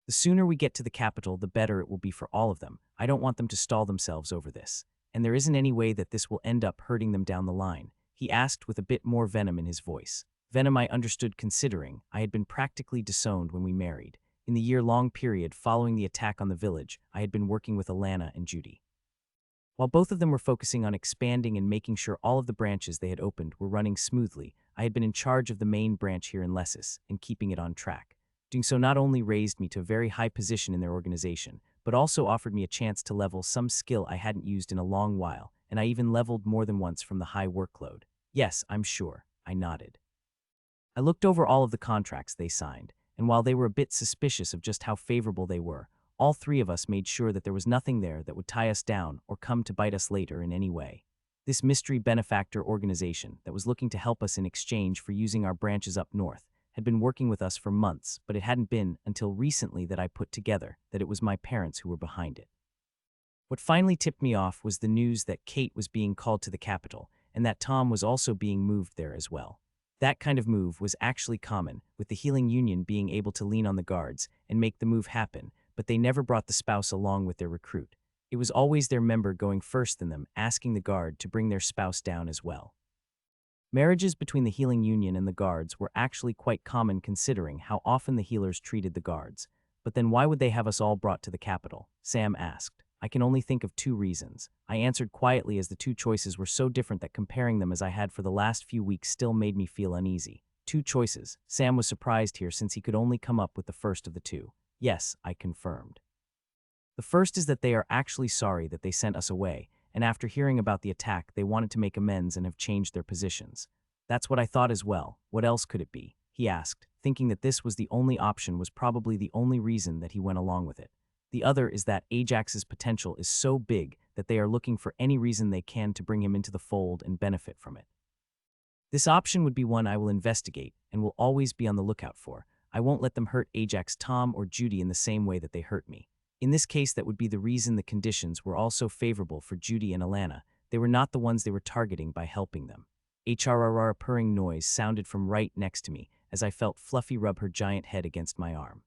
The sooner we get to the capital, the better it will be for all of them. I don't want them to stall themselves over this. And there isn't any way that this will end up hurting them down the line, he asked with a bit more venom in his voice. Venom I understood, considering I had been practically disowned when we married. In the year-long period following the attack on the village, I had been working with Alana and Judy. While both of them were focusing on expanding and making sure all of the branches they had opened were running smoothly, I had been in charge of the main branch here in Lessis and keeping it on track. Doing so not only raised me to a very high position in their organization, but also offered me a chance to level some skill I hadn't used in a long while, and I even leveled more than once from the high workload. Yes, I'm sure, I nodded. I looked over all of the contracts they signed, and while they were a bit suspicious of just how favorable they were, all three of us made sure that there was nothing there that would tie us down or come to bite us later in any way. This mystery benefactor organization that was looking to help us in exchange for using our branches up north had been working with us for months, but it hadn't been until recently that I put together that it was my parents who were behind it. What finally tipped me off was the news that Kate was being called to the capital and that Tom was also being moved there as well. That kind of move was actually common, with the Healing Union being able to lean on the guards and make the move happen, but they never brought the spouse along with their recruit. It was always their member going first and them asking the guard to bring their spouse down as well. Marriages between the Healing Union and the guards were actually quite common considering how often the healers treated the guards. But then why would they have us all brought to the capital? Sam asked. I can only think of 2 reasons. I answered quietly as the 2 choices were so different that comparing them as I had for the last few weeks still made me feel uneasy. 2 choices. Sam was surprised here since he could only come up with the first of the 2. Yes, I confirmed. The first is that they are actually sorry that they sent us away, and after hearing about the attack, they wanted to make amends and have changed their positions. That's what I thought as well. What else could it be? He asked, thinking that this was the only option was probably the only reason that he went along with it. The other is that Ajax's potential is so big that they are looking for any reason they can to bring him into the fold and benefit from it. This option would be one I will investigate and will always be on the lookout for. I won't let them hurt Ajax, Tom, or Judy in the same way that they hurt me. In this case, that would be the reason the conditions were also favorable for Judy and Alana. They were not the ones they were targeting by helping them. HRRR purring noise sounded from right next to me as I felt Fluffy rub her giant head against my arm.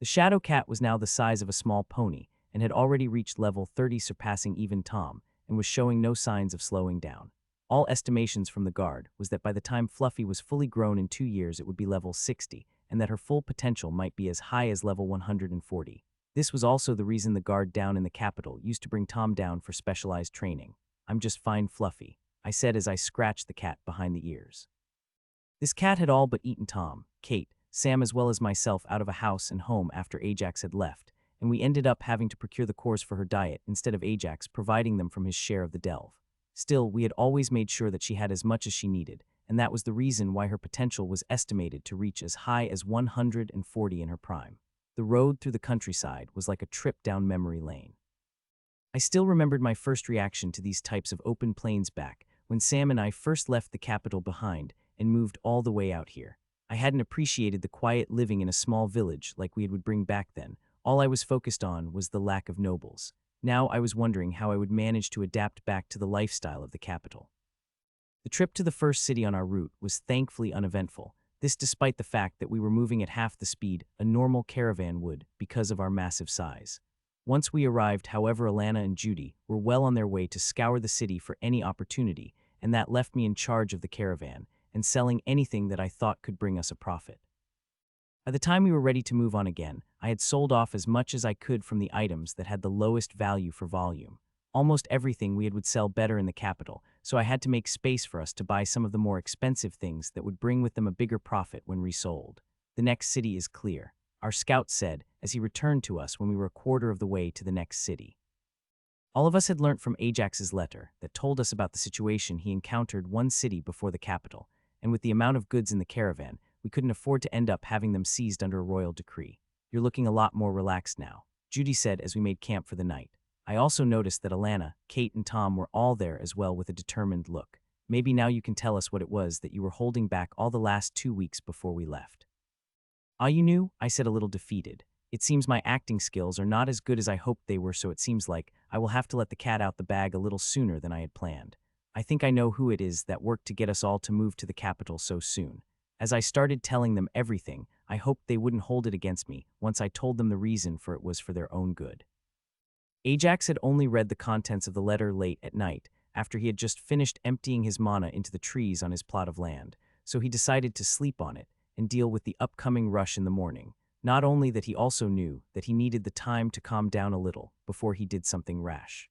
The shadow cat was now the size of a small pony and had already reached level 30, surpassing even Tom, and was showing no signs of slowing down. All estimations from the guard was that by the time Fluffy was fully grown in 2 years it would be level 60, and that her full potential might be as high as level 140. This was also the reason the guard down in the capital used to bring Tom down for specialized training. "I'm just fine, Fluffy," I said as I scratched the cat behind the ears. This cat had all but eaten Tom, Kate, Sam as well as myself out of a house and home after Ajax had left, and we ended up having to procure the cores for her diet instead of Ajax providing them from his share of the delve. Still, we had always made sure that she had as much as she needed, and that was the reason why her potential was estimated to reach as high as 140 in her prime. The road through the countryside was like a trip down memory lane. I still remembered my first reaction to these types of open plains back when Sam and I first left the capital behind and moved all the way out here. I hadn't appreciated the quiet living in a small village like we would bring back then. All I was focused on was the lack of nobles. Now I was wondering how I would manage to adapt back to the lifestyle of the capital. The trip to the first city on our route was thankfully uneventful, this despite the fact that we were moving at half the speed a normal caravan would because of our massive size. Once we arrived, however, Alana and Judy were well on their way to scour the city for any opportunity, and that left me in charge of the caravan and selling anything that I thought could bring us a profit. By the time we were ready to move on again, I had sold off as much as I could from the items that had the lowest value for volume. Almost everything we had would sell better in the capital, so I had to make space for us to buy some of the more expensive things that would bring with them a bigger profit when resold. "The next city is clear," our scout said as he returned to us when we were a quarter of the way to the next city. All of us had learnt from Ajax's letter that told us about the situation he encountered one city before the capital, and with the amount of goods in the caravan, we couldn't afford to end up having them seized under a royal decree. "You're looking a lot more relaxed now," Judy said as we made camp for the night. I also noticed that Alana, Kate, and Tom were all there as well with a determined look. "Maybe now you can tell us what it was that you were holding back all the last 2 weeks before we left." "Ah, you knew?" I said, a little defeated. "It seems my acting skills are not as good as I hoped they were, so it seems like I will have to let the cat out the bag a little sooner than I had planned. I think I know who it is that worked to get us all to move to the capital so soon." As I started telling them everything, I hoped they wouldn't hold it against me once I told them the reason for it was for their own good. Ajax had only read the contents of the letter late at night, after he had just finished emptying his mana into the trees on his plot of land, so he decided to sleep on it and deal with the upcoming rush in the morning. Not only that, he also knew that he needed the time to calm down a little before he did something rash.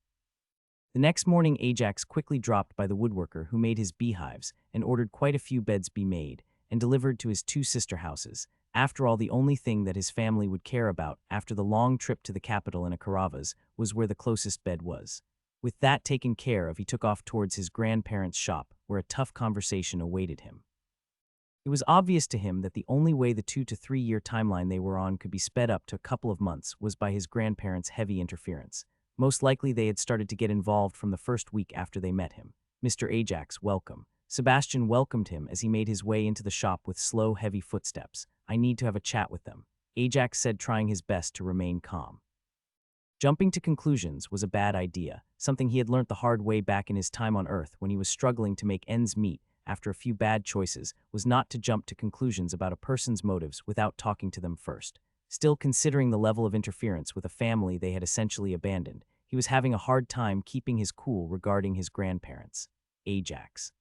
The next morning, Ajax quickly dropped by the woodworker who made his beehives and ordered quite a few beds be made and delivered to his 2 sister houses. After all, the only thing that his family would care about after the long trip to the capital in a caravas was where the closest bed was. With that taken care of, he took off towards his grandparents' shop, where a tough conversation awaited him. It was obvious to him that the only way the 2 to 3 year timeline they were on could be sped up to a couple of months was by his grandparents' heavy interference. Most likely they had started to get involved from the first week after they met him. "Mr. Ajax, welcome." Sebastian welcomed him as he made his way into the shop with slow, heavy footsteps. "I need to have a chat with them," Ajax said, trying his best to remain calm. Jumping to conclusions was a bad idea, something he had learnt the hard way back in his time on Earth when he was struggling to make ends meet after a few bad choices, was not to jump to conclusions about a person's motives without talking to them first. Still, considering the level of interference with a family they had essentially abandoned, he was having a hard time keeping his cool regarding his grandparents. "Ajax."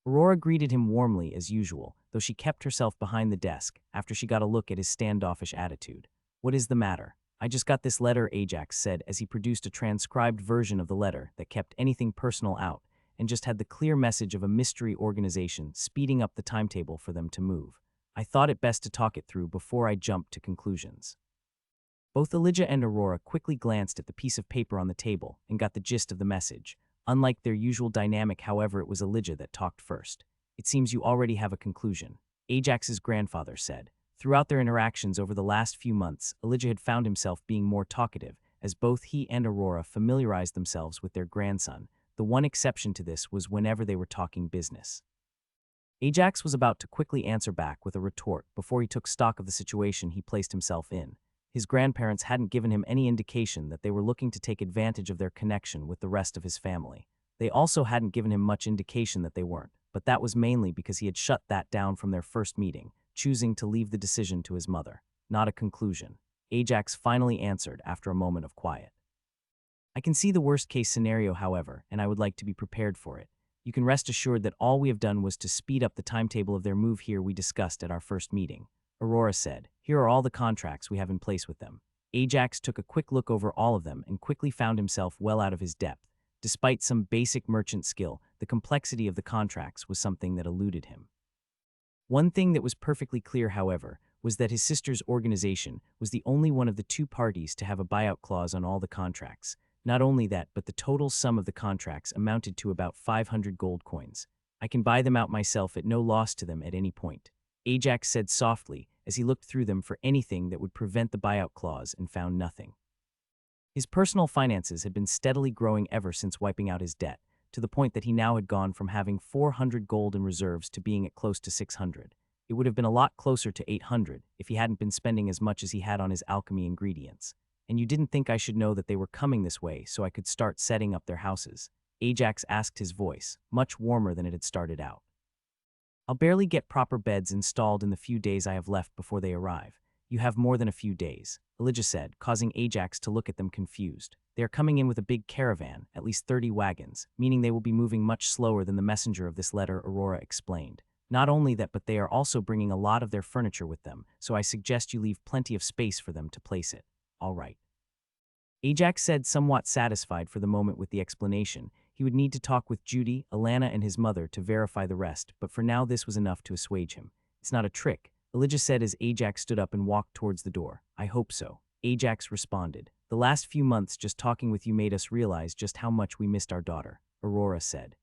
Aurora greeted him warmly as usual, though she kept herself behind the desk after she got a look at his standoffish attitude. "What is the matter?" "I just got this letter," Ajax said as he produced a transcribed version of the letter that kept anything personal out and just had the clear message of a mystery organization speeding up the timetable for them to move. "I thought it best to talk it through before I jumped to conclusions." Both Elijah and Aurora quickly glanced at the piece of paper on the table and got the gist of the message. Unlike their usual dynamic, however, it was Elijah that talked first. "It seems you already have a conclusion," Ajax's grandfather said. Throughout their interactions over the last few months, Elijah had found himself being more talkative, as both he and Aurora familiarized themselves with their grandson. The one exception to this was whenever they were talking business. Ajax was about to quickly answer back with a retort before he took stock of the situation he placed himself in. His grandparents hadn't given him any indication that they were looking to take advantage of their connection with the rest of his family. They also hadn't given him much indication that they weren't, but that was mainly because he had shut that down from their first meeting, choosing to leave the decision to his mother. Not a conclusion. Ajax finally answered after a moment of quiet. I can see the worst-case scenario, however, and I would like to be prepared for it. You can rest assured that all we have done was to speed up the timetable of their move here we discussed at our first meeting. Aurora said, "Here are all the contracts we have in place with them." Ajax took a quick look over all of them and quickly found himself well out of his depth. Despite some basic merchant skill, the complexity of the contracts was something that eluded him. One thing that was perfectly clear, however, was that his sister's organization was the only one of the two parties to have a buyout clause on all the contracts. Not only that, but the total sum of the contracts amounted to about 500 gold coins. I can buy them out myself at no loss to them at any point. Ajax said softly as he looked through them for anything that would prevent the buyout clause and found nothing. His personal finances had been steadily growing ever since wiping out his debt, to the point that he now had gone from having 400 gold in reserves to being at close to 600. It would have been a lot closer to 800 if he hadn't been spending as much as he had on his alchemy ingredients. And you didn't think I should know that they were coming this way so I could start setting up their houses? Ajax asked, his voice much warmer than it had started out. I'll barely get proper beds installed in the few days I have left before they arrive. You have more than a few days, Elijah said, causing Ajax to look at them confused. They are coming in with a big caravan, at least 30 wagons, meaning they will be moving much slower than the messenger of this letter, Aurora explained. Not only that, but they are also bringing a lot of their furniture with them, so I suggest you leave plenty of space for them to place it. All right. Ajax said, somewhat satisfied for the moment with the explanation. He would need to talk with Judy, Alana, and his mother to verify the rest, but for now this was enough to assuage him. It's not a trick, Elijah said as Ajax stood up and walked towards the door. I hope so. Ajax responded. The last few months just talking with you made us realize just how much we missed our daughter, Aurora said.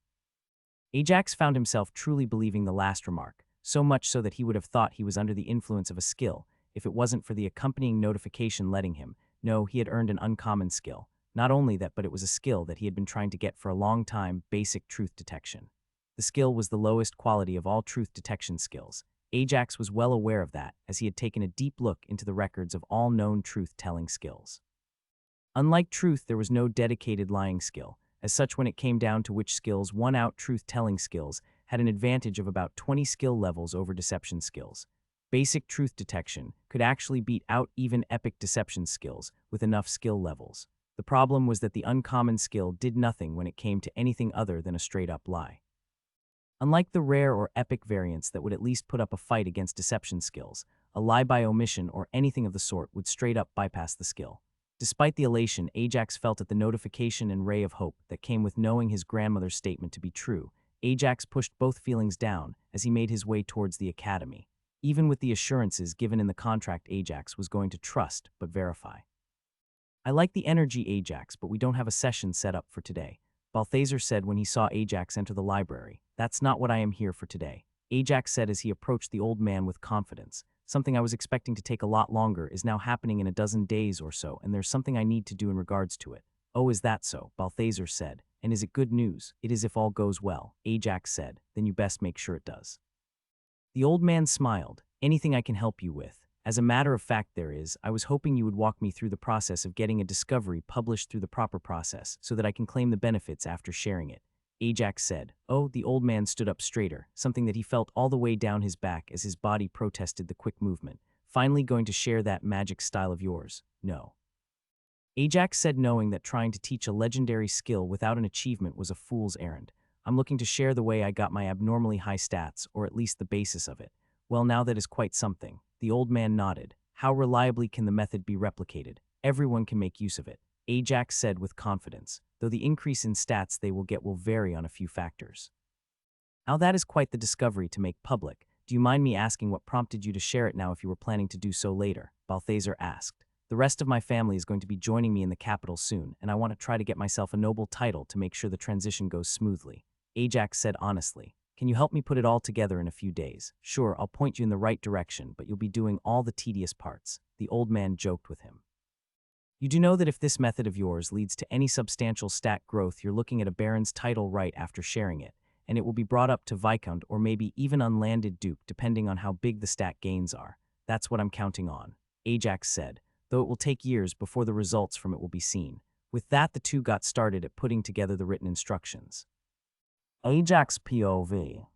Ajax found himself truly believing the last remark, so much so that he would have thought he was under the influence of a skill, if it wasn't for the accompanying notification letting him know he had earned an uncommon skill. Not only that, but it was a skill that he had been trying to get for a long time, basic truth detection. The skill was the lowest quality of all truth detection skills. Ajax was well aware of that, as he had taken a deep look into the records of all known truth-telling skills. Unlike truth, there was no dedicated lying skill. As such, when it came down to which skills won out, truth-telling skills had an advantage of about 20 skill levels over deception skills. Basic truth detection could actually beat out even epic deception skills with enough skill levels. The problem was that the uncommon skill did nothing when it came to anything other than a straight-up lie. Unlike the rare or epic variants that would at least put up a fight against deception skills, a lie by omission or anything of the sort would straight-up bypass the skill. Despite the elation Ajax felt at the notification and ray of hope that came with knowing his grandmother's statement to be true, Ajax pushed both feelings down as he made his way towards the academy. Even with the assurances given in the contract, Ajax was going to trust but verify. I like the energy, Ajax, but we don't have a session set up for today, Balthazar said when he saw Ajax enter the library. That's not what I am here for today, Ajax said as he approached the old man with confidence. Something I was expecting to take a lot longer is now happening in a dozen days or so, and there's something I need to do in regards to it. Oh, is that so? Balthazar said. And is it good news? It is if all goes well, Ajax said. Then you best make sure it does. The old man smiled. Anything I can help you with? As a matter of fact, there is. I was hoping you would walk me through the process of getting a discovery published through the proper process so that I can claim the benefits after sharing it, Ajax said. Oh, the old man stood up straighter, something that he felt all the way down his back as his body protested the quick movement. Finally going to share that magic style of yours? No. Ajax said, knowing that trying to teach a legendary skill without an achievement was a fool's errand. I'm looking to share the way I got my abnormally high stats, or at least the basis of it. Well, now that is quite something. The old man nodded. How reliably can the method be replicated? Everyone can make use of it, Ajax said with confidence, though the increase in stats they will get will vary on a few factors. Now that is quite the discovery to make public. Do you mind me asking what prompted you to share it now if you were planning to do so later? Balthazar asked. The rest of my family is going to be joining me in the capital soon, and I want to try to get myself a noble title to make sure the transition goes smoothly, Ajax said honestly. Can you help me put it all together in a few days? Sure, I'll point you in the right direction, but you'll be doing all the tedious parts, the old man joked with him. You do know that if this method of yours leads to any substantial stat growth, you're looking at a baron's title right after sharing it, and it will be brought up to Viscount or maybe even unlanded Duke depending on how big the stat gains are. That's what I'm counting on, Ajax said, though it will take years before the results from it will be seen. With that, the two got started at putting together the written instructions. Ajax POV.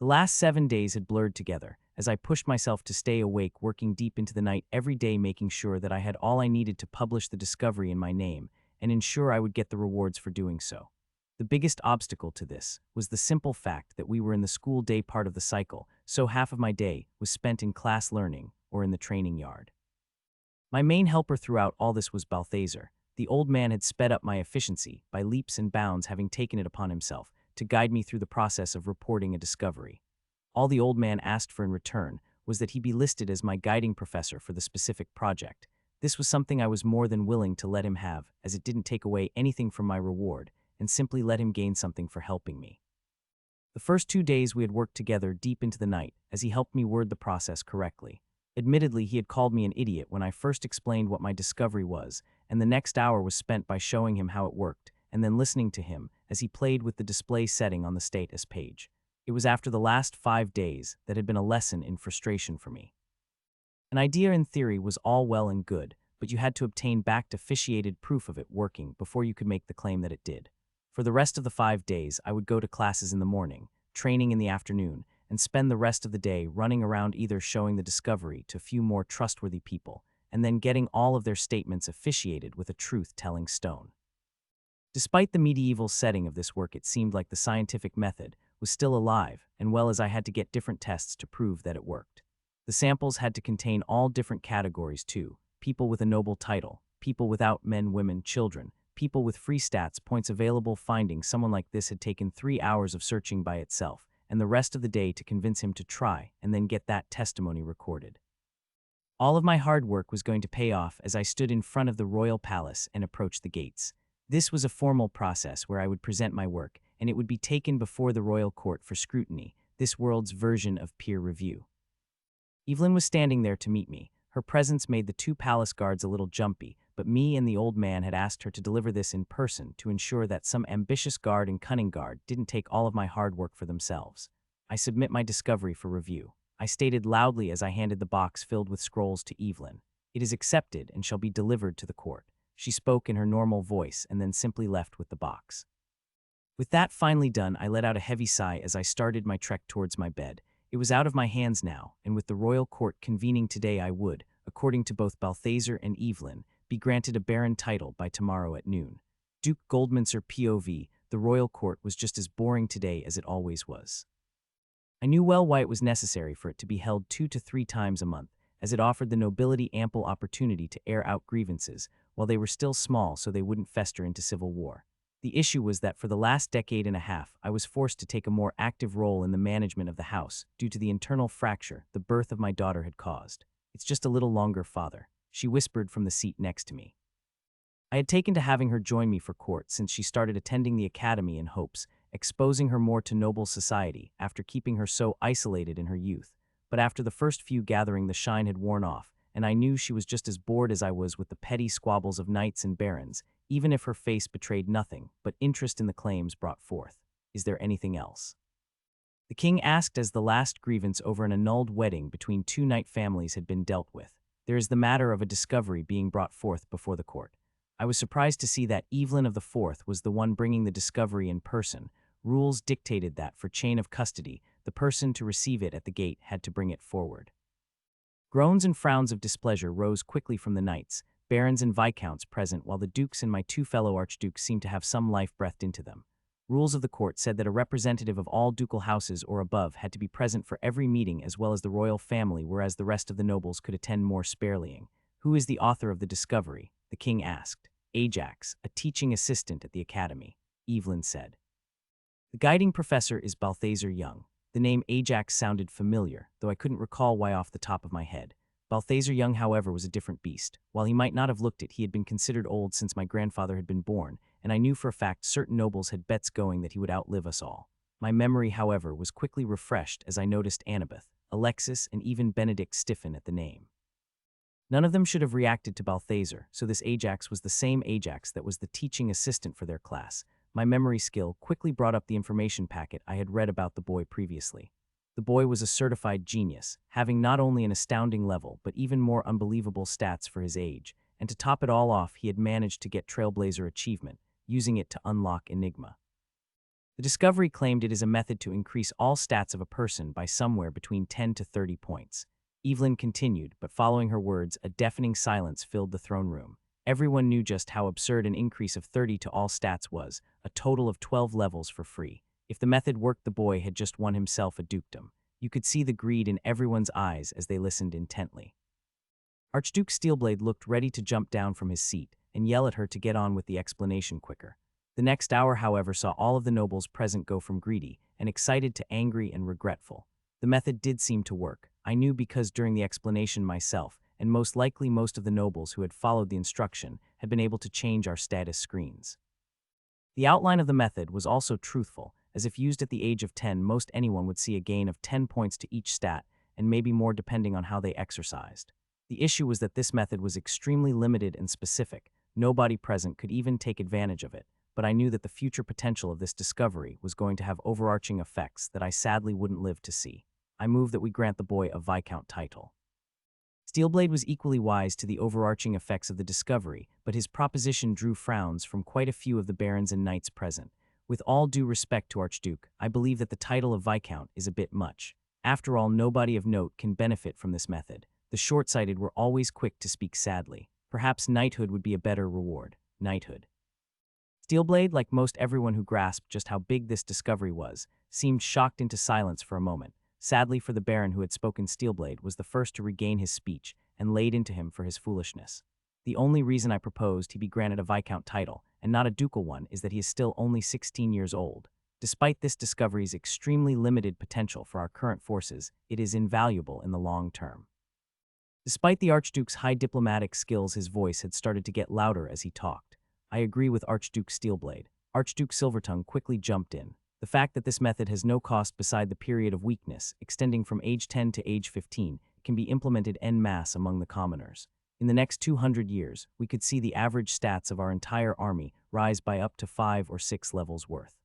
The last 7 days had blurred together, as I pushed myself to stay awake, working deep into the night every day, making sure that I had all I needed to publish the discovery in my name, and ensure I would get the rewards for doing so. The biggest obstacle to this was the simple fact that we were in the school day part of the cycle, so half of my day was spent in class learning or in the training yard. My main helper throughout all this was Balthazar. The old man had sped up my efficiency by leaps and bounds, having taken it upon himself to guide me through the process of reporting a discovery. All the old man asked for in return was that he be listed as my guiding professor for the specific project. This was something I was more than willing to let him have, as it didn't take away anything from my reward, and simply let him gain something for helping me. The first 2 days we had worked together deep into the night, as he helped me word the process correctly. Admittedly, he had called me an idiot when I first explained what my discovery was, and the next hour was spent by showing him how it worked, and then listening to him as he played with the display setting on the status page. It was after the last 5 days that had been a lesson in frustration for me. An idea in theory was all well and good, but you had to obtain backed officiated proof of it working before you could make the claim that it did. For the rest of the 5 days, I would go to classes in the morning, training in the afternoon, and spend the rest of the day running around either showing the discovery to a few more trustworthy people, and then getting all of their statements officiated with a truth-telling stone. Despite the medieval setting of this work, it seemed like the scientific method was still alive, and well, as I had to get different tests to prove that it worked. The samples had to contain all different categories too: people with a noble title, people without, men, women, children, people with free stats points available. Finding someone like this had taken 3 hours of searching by itself, and the rest of the day to convince him to try and then get that testimony recorded. All of my hard work was going to pay off as I stood in front of the royal palace and approached the gates. This was a formal process where I would present my work, and it would be taken before the royal court for scrutiny, this world's version of peer review. Evelyn was standing there to meet me. Her presence made the 2 palace guards a little jumpy, but me and the old man had asked her to deliver this in person to ensure that some ambitious guard and cunning guard didn't take all of my hard work for themselves. I submit my discovery for review. I stated loudly as I handed the box filled with scrolls to Evelyn. It is accepted and shall be delivered to the court. She spoke in her normal voice and then simply left with the box. With that finally done, I let out a heavy sigh as I started my trek towards my bed. It was out of my hands now, and with the royal court convening today, I would, according to both Balthazar and Evelyn, be granted a baron title by tomorrow at noon. Duke Goldminster POV, the royal court was just as boring today as it always was. I knew well why it was necessary for it to be held 2 to 3 times a month, as it offered the nobility ample opportunity to air out grievances while they were still small so they wouldn't fester into civil war. The issue was that for the last decade and a half, I was forced to take a more active role in the management of the house due to the internal fracture the birth of my daughter had caused. It's just a little longer, father, she whispered from the seat next to me. I had taken to having her join me for court since she started attending the academy in hopes, exposing her more to noble society after keeping her so isolated in her youth. But after the first few gathering, the shine had worn off, and I knew she was just as bored as I was with the petty squabbles of knights and barons, even if her face betrayed nothing but interest in the claims brought forth. Is there anything else? The king asked as the last grievance over an annulled wedding between 2 knight families had been dealt with. There is the matter of a discovery being brought forth before the court. I was surprised to see that Evelyn of the Fourth was the one bringing the discovery in person. Rules dictated that for chain of custody, the person to receive it at the gate had to bring it forward. Groans and frowns of displeasure rose quickly from the knights, barons and viscounts present, while the dukes and my 2 fellow archdukes seemed to have some life breathed into them. Rules of the court said that a representative of all ducal houses or above had to be present for every meeting as well as the royal family, whereas the rest of the nobles could attend more sparely. Who is the author of the discovery? The king asked. Ajax, a teaching assistant at the academy, Evelyn said. The guiding professor is Balthazar Young. The name Ajax sounded familiar, though I couldn't recall why off the top of my head. Balthazar Young, however, was a different beast. While he might not have looked it, he had been considered old since my grandfather had been born, and I knew for a fact certain nobles had bets going that he would outlive us all. My memory, however, was quickly refreshed as I noticed Annabeth, Alexis, and even Benedict stiffen at the name. None of them should have reacted to Balthazar, so this Ajax was the same Ajax that was the teaching assistant for their class. My memory skill quickly brought up the information packet I had read about the boy previously. The boy was a certified genius, having not only an astounding level but even more unbelievable stats for his age, and to top it all off, he had managed to get Trailblazer achievement, using it to unlock Enigma. The discovery claimed it is a method to increase all stats of a person by somewhere between 10 to 30 points. Evelyn continued, but following her words, a deafening silence filled the throne room. Everyone knew just how absurd an increase of 30 to all stats was, a total of 12 levels for free. If the method worked, the boy had just won himself a dukedom. You could see the greed in everyone's eyes as they listened intently. Archduke Steelblade looked ready to jump down from his seat and yell at her to get on with the explanation quicker. The next hour, however, saw all of the nobles present go from greedy and excited to angry and regretful. The method did seem to work. I knew because during the explanation myself, and most likely most of the nobles who had followed the instruction had been able to change our status screens. The outline of the method was also truthful, as if used at the age of 10, most anyone would see a gain of 10 points to each stat, and maybe more depending on how they exercised. The issue was that this method was extremely limited and specific. Nobody present could even take advantage of it, but I knew that the future potential of this discovery was going to have overarching effects that I sadly wouldn't live to see. I moved that we grant the boy a Viscount title. Steelblade was equally wise to the overarching effects of the discovery, but his proposition drew frowns from quite a few of the barons and knights present. With all due respect to Archduke, I believe that the title of Viscount is a bit much. After all, nobody of note can benefit from this method. The short-sighted were always quick to speak sadly. Perhaps knighthood would be a better reward. Knighthood. Steelblade, like most everyone who grasped just how big this discovery was, seemed shocked into silence for a moment. Sadly for the baron who had spoken, Steelblade was the first to regain his speech and laid into him for his foolishness. The only reason I proposed he be granted a Viscount title, and not a ducal one, is that he is still only 16 years old. Despite this discovery's extremely limited potential for our current forces, it is invaluable in the long term. Despite the Archduke's high diplomatic skills, his voice had started to get louder as he talked. I agree with Archduke Steelblade. Archduke Silvertongue quickly jumped in. The fact that this method has no cost beside the period of weakness, extending from age 10 to age 15, can be implemented en masse among the commoners. In the next 200 years, we could see the average stats of our entire army rise by up to 5 or 6 levels worth.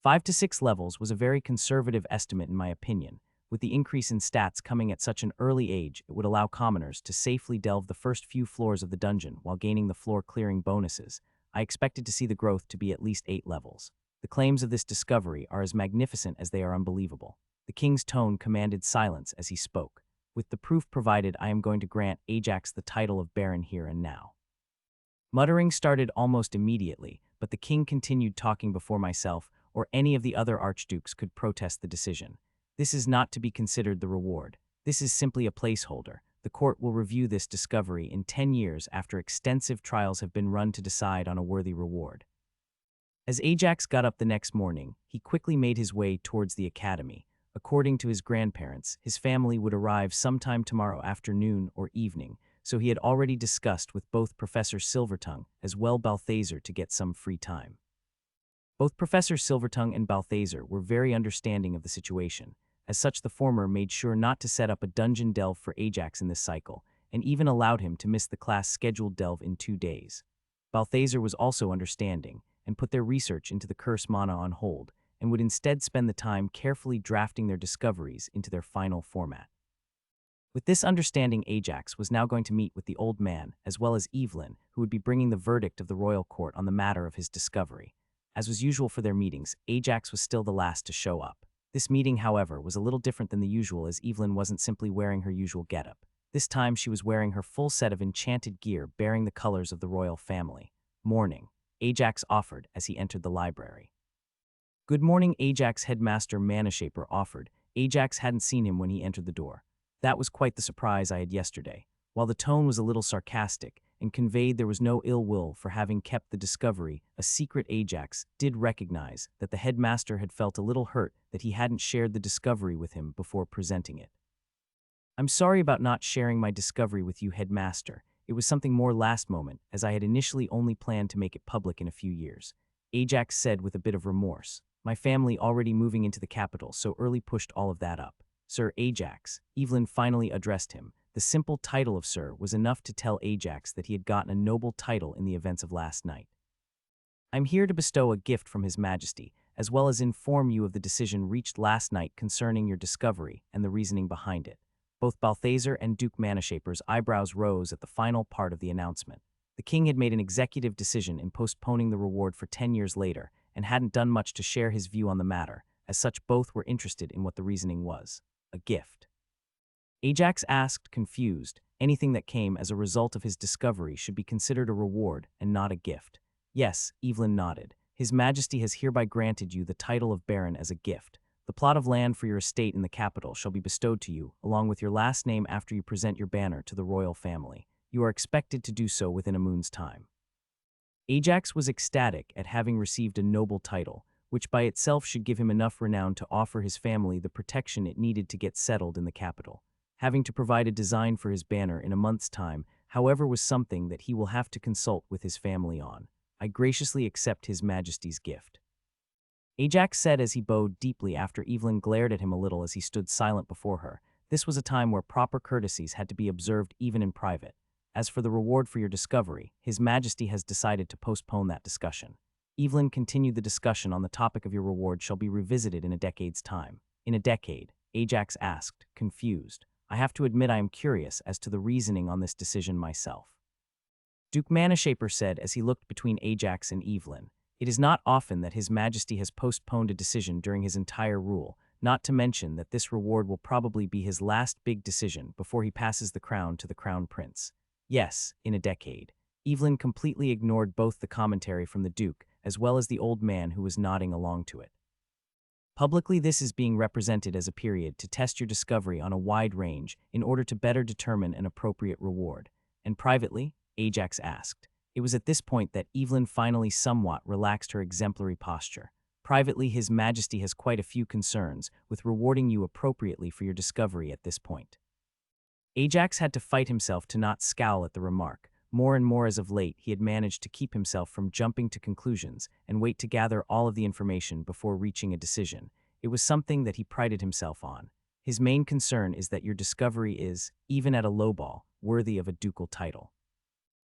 5 to 6 levels was a very conservative estimate in my opinion. With the increase in stats coming at such an early age, it would allow commoners to safely delve the first few floors of the dungeon while gaining the floor-clearing bonuses. I expected to see the growth to be at least 8 levels. The claims of this discovery are as magnificent as they are unbelievable. The king's tone commanded silence as he spoke. With the proof provided, I am going to grant Ajax the title of Baron here and now. Muttering started almost immediately, but the king continued talking before myself or any of the other archdukes could protest the decision. This is not to be considered the reward. This is simply a placeholder. The court will review this discovery in 10 years after extensive trials have been run to decide on a worthy reward. As Ajax got up the next morning, he quickly made his way towards the academy. According to his grandparents, his family would arrive sometime tomorrow afternoon or evening, so he had already discussed with both Professor Silvertongue as well Balthazar to get some free time. Both Professor Silvertongue and Balthazar were very understanding of the situation. As such, the former made sure not to set up a dungeon delve for Ajax in this cycle, and even allowed him to miss the class-scheduled delve in 2 days. Balthazar was also understanding, and put their research into the curse mana on hold, and would instead spend the time carefully drafting their discoveries into their final format. With this understanding, Ajax was now going to meet with the old man, as well as Evelyn, who would be bringing the verdict of the royal court on the matter of his discovery. As was usual for their meetings, Ajax was still the last to show up. This meeting, however, was a little different than the usual, as Evelyn wasn't simply wearing her usual getup. This time she was wearing her full set of enchanted gear bearing the colors of the royal family. Morning, Ajax offered as he entered the library. Good morning, Ajax, headmaster Manhwaedit offered. Ajax hadn't seen him when he entered the door. That was quite the surprise I had yesterday. While the tone was a little sarcastic and conveyed there was no ill will for having kept the discovery a secret, Ajax did recognize that the headmaster had felt a little hurt that he hadn't shared the discovery with him before presenting it. I'm sorry about not sharing my discovery with you, headmaster. It was something more last moment, as I had initially only planned to make it public in a few years, Ajax said with a bit of remorse. My family already moving into the capital so early pushed all of that up. Sir Ajax, Evelyn finally addressed him. The simple title of Sir was enough to tell Ajax that he had gotten a noble title in the events of last night. I'm here to bestow a gift from His Majesty, as well as inform you of the decision reached last night concerning your discovery and the reasoning behind it. Both Balthazar and Duke Manhwaedit's eyebrows rose at the final part of the announcement. The king had made an executive decision in postponing the reward for 10 years later, and hadn't done much to share his view on the matter. As such, both were interested in what the reasoning was. A gift. Ajax asked, confused. Anything that came as a result of his discovery should be considered a reward and not a gift. Yes, Evelyn nodded. His Majesty has hereby granted you the title of Baron as a gift. The plot of land for your estate in the capital shall be bestowed to you, along with your last name after you present your banner to the royal family. You are expected to do so within a moon's time. Ajax was ecstatic at having received a noble title, which by itself should give him enough renown to offer his family the protection it needed to get settled in the capital. Having to provide a design for his banner in a month's time, however, was something that he will have to consult with his family on. I graciously accept His Majesty's gift. Ajax said as he bowed deeply after Evelyn glared at him a little as he stood silent before her. This was a time where proper courtesies had to be observed even in private. As for the reward for your discovery, His Majesty has decided to postpone that discussion. Evelyn continued the discussion on the topic of your reward shall be revisited in a decade's time. In a decade, Ajax asked, confused. I have to admit I am curious as to the reasoning on this decision myself. Duke Manhwaedit said as he looked between Ajax and Evelyn. It is not often that His Majesty has postponed a decision during his entire rule, not to mention that this reward will probably be his last big decision before he passes the crown to the Crown Prince. Yes, in a decade. Evelyn completely ignored both the commentary from the Duke as well as the old man who was nodding along to it. Publicly, this is being represented as a period to test your discovery on a wide range in order to better determine an appropriate reward. And privately, Ajax asked. It was at this point that Evelyn finally somewhat relaxed her exemplary posture. Privately, His Majesty has quite a few concerns with rewarding you appropriately for your discovery at this point. Ajax had to fight himself to not scowl at the remark. More and more as of late, he had managed to keep himself from jumping to conclusions and wait to gather all of the information before reaching a decision. It was something that he prided himself on. His main concern is that your discovery is, even at a low ball, worthy of a ducal title.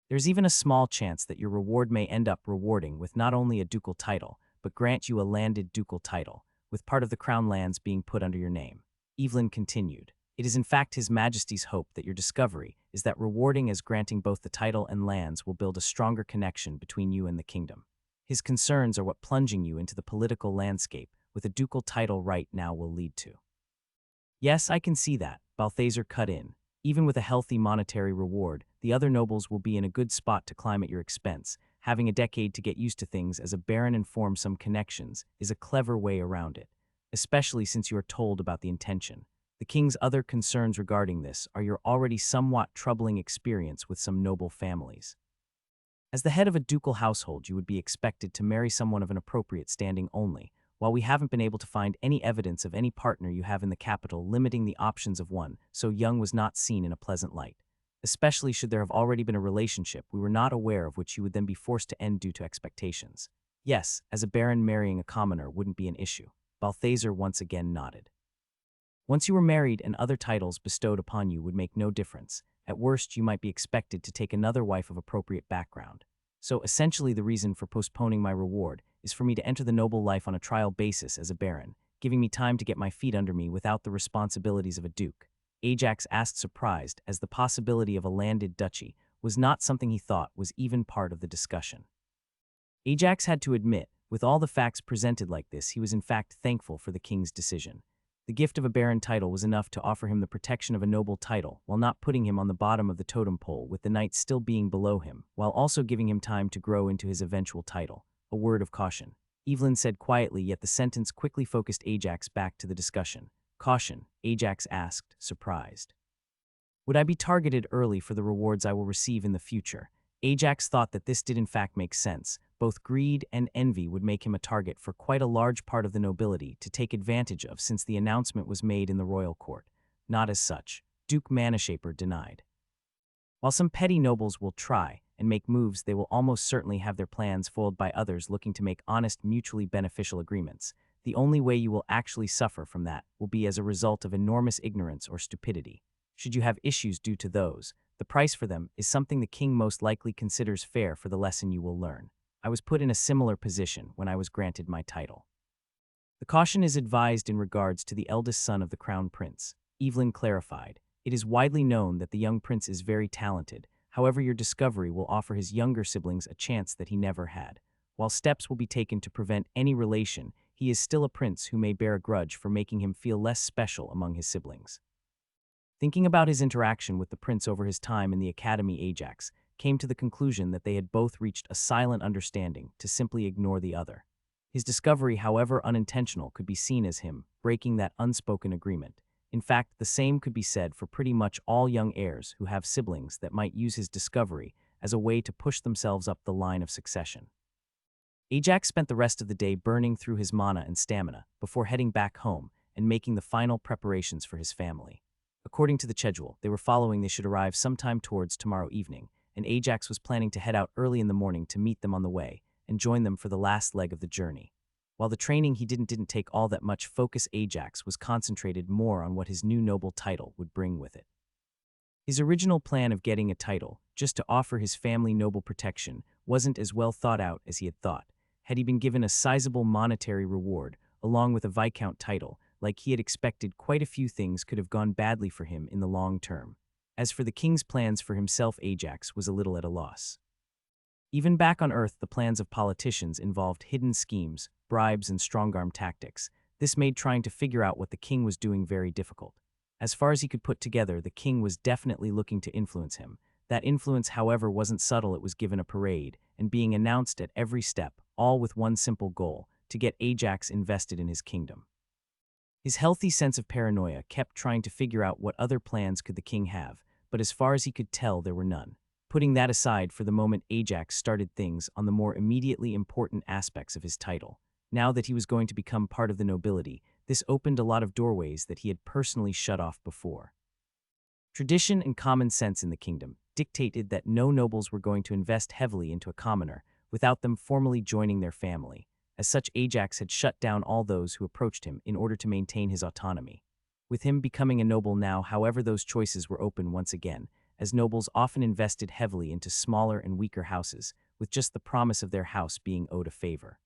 There's even a small chance that your reward may end up rewarding with not only a ducal title, but grant you a landed ducal title, with part of the crown lands being put under your name. Evelyn continued. It is in fact His Majesty's hope that your discovery is that rewarding as granting both the title and lands will build a stronger connection between you and the kingdom. His concerns are what plunging you into the political landscape with a ducal title right now will lead to. Yes, I can see that, Balthazar cut in. Even with a healthy monetary reward, the other nobles will be in a good spot to climb at your expense. Having a decade to get used to things as a baron and form some connections is a clever way around it, especially since you are told about the intention. The king's other concerns regarding this are your already somewhat troubling experience with some noble families. As the head of a ducal household, you would be expected to marry someone of an appropriate standing only. While we haven't been able to find any evidence of any partner you have in the capital limiting the options of one, so young was not seen in a pleasant light. Especially should there have already been a relationship we were not aware of which you would then be forced to end due to expectations. Yes, as a baron marrying a commoner wouldn't be an issue. Balthazar once again nodded. Once you were married and other titles bestowed upon you would make no difference. At worst, you might be expected to take another wife of appropriate background. So essentially the reason for postponing my reward is for me to enter the noble life on a trial basis as a baron, giving me time to get my feet under me without the responsibilities of a duke. Ajax asked surprised as the possibility of a landed duchy was not something he thought was even part of the discussion. Ajax had to admit, with all the facts presented like this, he was in fact thankful for the king's decision. The gift of a baron title was enough to offer him the protection of a noble title, while not putting him on the bottom of the totem pole with the knights still being below him, while also giving him time to grow into his eventual title. A word of caution. Evelyn said quietly, yet the sentence quickly focused Ajax back to the discussion. Caution, Ajax asked, surprised. Would I be targeted early for the rewards I will receive in the future? Ajax thought that this did in fact make sense. Both greed and envy would make him a target for quite a large part of the nobility to take advantage of since the announcement was made in the royal court. Not as such, Duke Manhwaedit denied. While some petty nobles will try and make moves, they will almost certainly have their plans foiled by others looking to make honest, mutually beneficial agreements. The only way you will actually suffer from that will be as a result of enormous ignorance or stupidity. Should you have issues due to those, the price for them is something the king most likely considers fair for the lesson you will learn. I was put in a similar position when I was granted my title. The caution is advised in regards to the eldest son of the crown prince. Evelyn clarified. It is widely known that the young prince is very talented. However, your discovery will offer his younger siblings a chance that he never had. While steps will be taken to prevent any relation, he is still a prince who may bear a grudge for making him feel less special among his siblings. Thinking about his interaction with the prince over his time in the academy, Ajax came to the conclusion that they had both reached a silent understanding to simply ignore the other. His discovery, however unintentional, could be seen as him breaking that unspoken agreement. In fact, the same could be said for pretty much all young heirs who have siblings that might use his discovery as a way to push themselves up the line of succession. Ajax spent the rest of the day burning through his mana and stamina before heading back home and making the final preparations for his family. According to the schedule they were following, they should arrive sometime towards tomorrow evening, and Ajax was planning to head out early in the morning to meet them on the way and join them for the last leg of the journey. While the training he didn't take all that much focus, Ajax was concentrated more on what his new noble title would bring with it. His original plan of getting a title, just to offer his family noble protection, wasn't as well thought out as he had thought. Had he been given a sizable monetary reward, along with a viscount title, like he had expected, quite a few things could have gone badly for him in the long term. As for the king's plans for himself, Ajax was a little at a loss. Even back on Earth, the plans of politicians involved hidden schemes, bribes, and strongarm tactics. This made trying to figure out what the king was doing very difficult. As far as he could put together, the king was definitely looking to influence him. That influence, however, wasn't subtle. It was given a parade and being announced at every step, all with one simple goal: to get Ajax invested in his kingdom. His healthy sense of paranoia kept trying to figure out what other plans could the king have, but as far as he could tell, there were none. Putting that aside for the moment, Ajax started things on the more immediately important aspects of his title. Now that he was going to become part of the nobility, this opened a lot of doorways that he had personally shut off before. Tradition and common sense in the kingdom dictated that no nobles were going to invest heavily into a commoner without them formally joining their family. As such, Ajax had shut down all those who approached him in order to maintain his autonomy. With him becoming a noble now, however, those choices were open once again, as nobles often invested heavily into smaller and weaker houses, with just the promise of their house being owed a favor.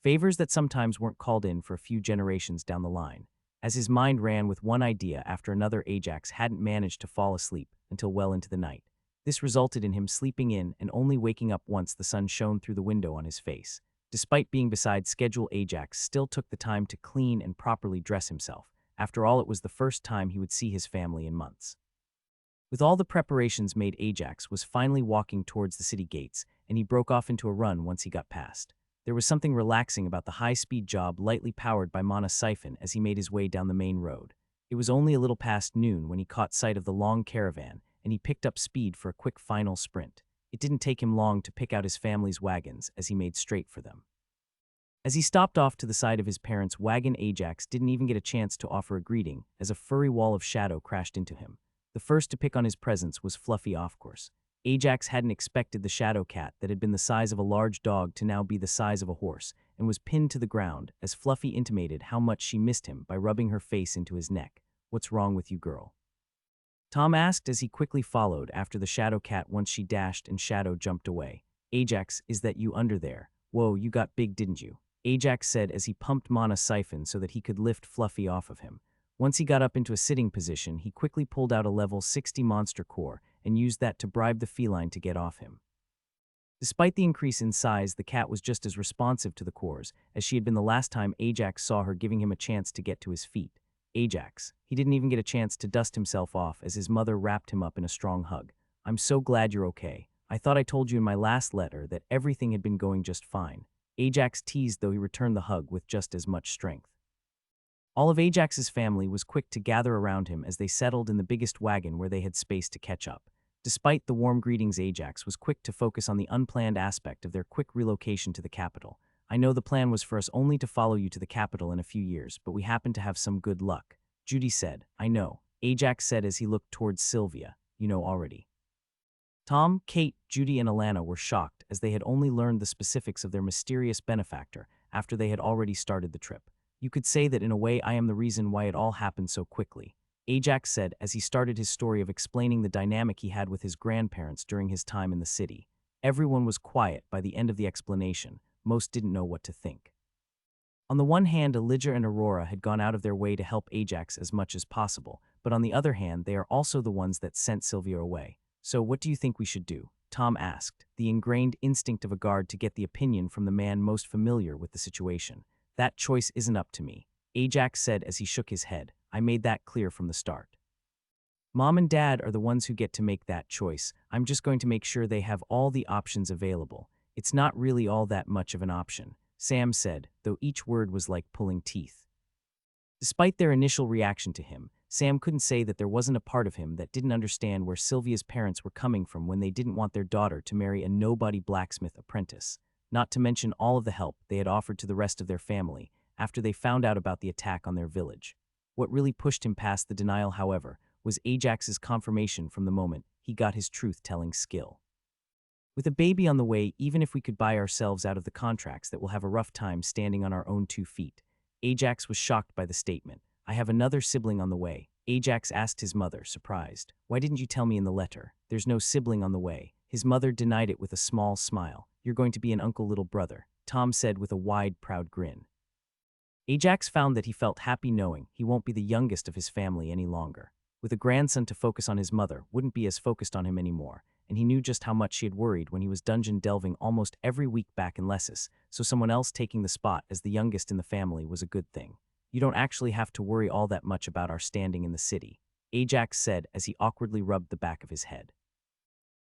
Favors that sometimes weren't called in for a few generations down the line. As his mind ran with one idea after another, Ajax hadn't managed to fall asleep until well into the night. This resulted in him sleeping in and only waking up once the sun shone through the window on his face. Despite being beside schedule, Ajax still took the time to clean and properly dress himself. After all, it was the first time he would see his family in months. With all the preparations made, Ajax was finally walking towards the city gates, and he broke off into a run once he got past. There was something relaxing about the high-speed job lightly powered by mana siphon as he made his way down the main road. It was only a little past noon when he caught sight of the long caravan, and he picked up speed for a quick final sprint. It didn't take him long to pick out his family's wagons as he made straight for them. As he stopped off to the side of his parents' wagon, Ajax didn't even get a chance to offer a greeting as a furry wall of shadow crashed into him. The first to pick on his presence was Fluffy, of course. Ajax hadn't expected the shadow cat that had been the size of a large dog to now be the size of a horse, and was pinned to the ground as Fluffy intimated how much she missed him by rubbing her face into his neck. "What's wrong with you, girl?" Tom asked as he quickly followed after the shadow cat once she dashed and Shadow jumped away. "Ajax, is that you under there? Whoa, you got big, didn't you?" Ajax said as he pumped mana siphon so that he could lift Fluffy off of him. Once he got up into a sitting position, he quickly pulled out a level 60 monster core and used that to bribe the feline to get off him. Despite the increase in size, the cat was just as responsive to the cores as she had been the last time Ajax saw her, giving him a chance to get to his feet. Ajax. He didn't even get a chance to dust himself off as his mother wrapped him up in a strong hug. "I'm so glad you're okay. I thought I told you in my last letter that everything had been going just fine." Ajax teased, though he returned the hug with just as much strength. All of Ajax's family was quick to gather around him as they settled in the biggest wagon where they had space to catch up. Despite the warm greetings, Ajax was quick to focus on the unplanned aspect of their quick relocation to the capital. "I know the plan was for us only to follow you to the capital in a few years, but we happened to have some good luck," Judy said. "I know," Ajax said as he looked towards Sylvia. "You know already." Tom, Kate, Judy, and Alana were shocked as they had only learned the specifics of their mysterious benefactor after they had already started the trip. "You could say that in a way I am the reason why it all happened so quickly," Ajax said as he started his story of explaining the dynamic he had with his grandparents during his time in the city. Everyone was quiet by the end of the explanation. Most didn't know what to think. On the one hand, Elijah and Aurora had gone out of their way to help Ajax as much as possible, but on the other hand, they are also the ones that sent Sylvia away. "So what do you think we should do?" Tom asked, the ingrained instinct of a guard to get the opinion from the man most familiar with the situation. That choice isn't up to me, Ajax said as he shook his head. I made that clear from the start. Mom and Dad are the ones who get to make that choice. I'm just going to make sure they have all the options available. It's not really all that much of an option, Sam said, though each word was like pulling teeth. Despite their initial reaction to him, Sam couldn't say that there wasn't a part of him that didn't understand where Sylvia's parents were coming from when they didn't want their daughter to marry a nobody blacksmith apprentice, not to mention all of the help they had offered to the rest of their family after they found out about the attack on their village. What really pushed him past the denial, however, was Ajax's confirmation from the moment he got his truth-telling skill. With a baby on the way, even if we could buy ourselves out of the contracts that we'll have a rough time standing on our own 2 feet. Ajax was shocked by the statement. I have another sibling on the way. Ajax asked his mother, surprised. Why didn't you tell me in the letter? There's no sibling on the way. His mother denied it with a small smile. You're going to be an uncle, little brother, Tom said with a wide, proud grin. Ajax found that he felt happy knowing he won't be the youngest of his family any longer. With a grandson to focus on, his mother wouldn't be as focused on him anymore, and he knew just how much she had worried when he was dungeon delving almost every week back in Lessus, so someone else taking the spot as the youngest in the family was a good thing. You don't actually have to worry all that much about our standing in the city, Ajax said as he awkwardly rubbed the back of his head.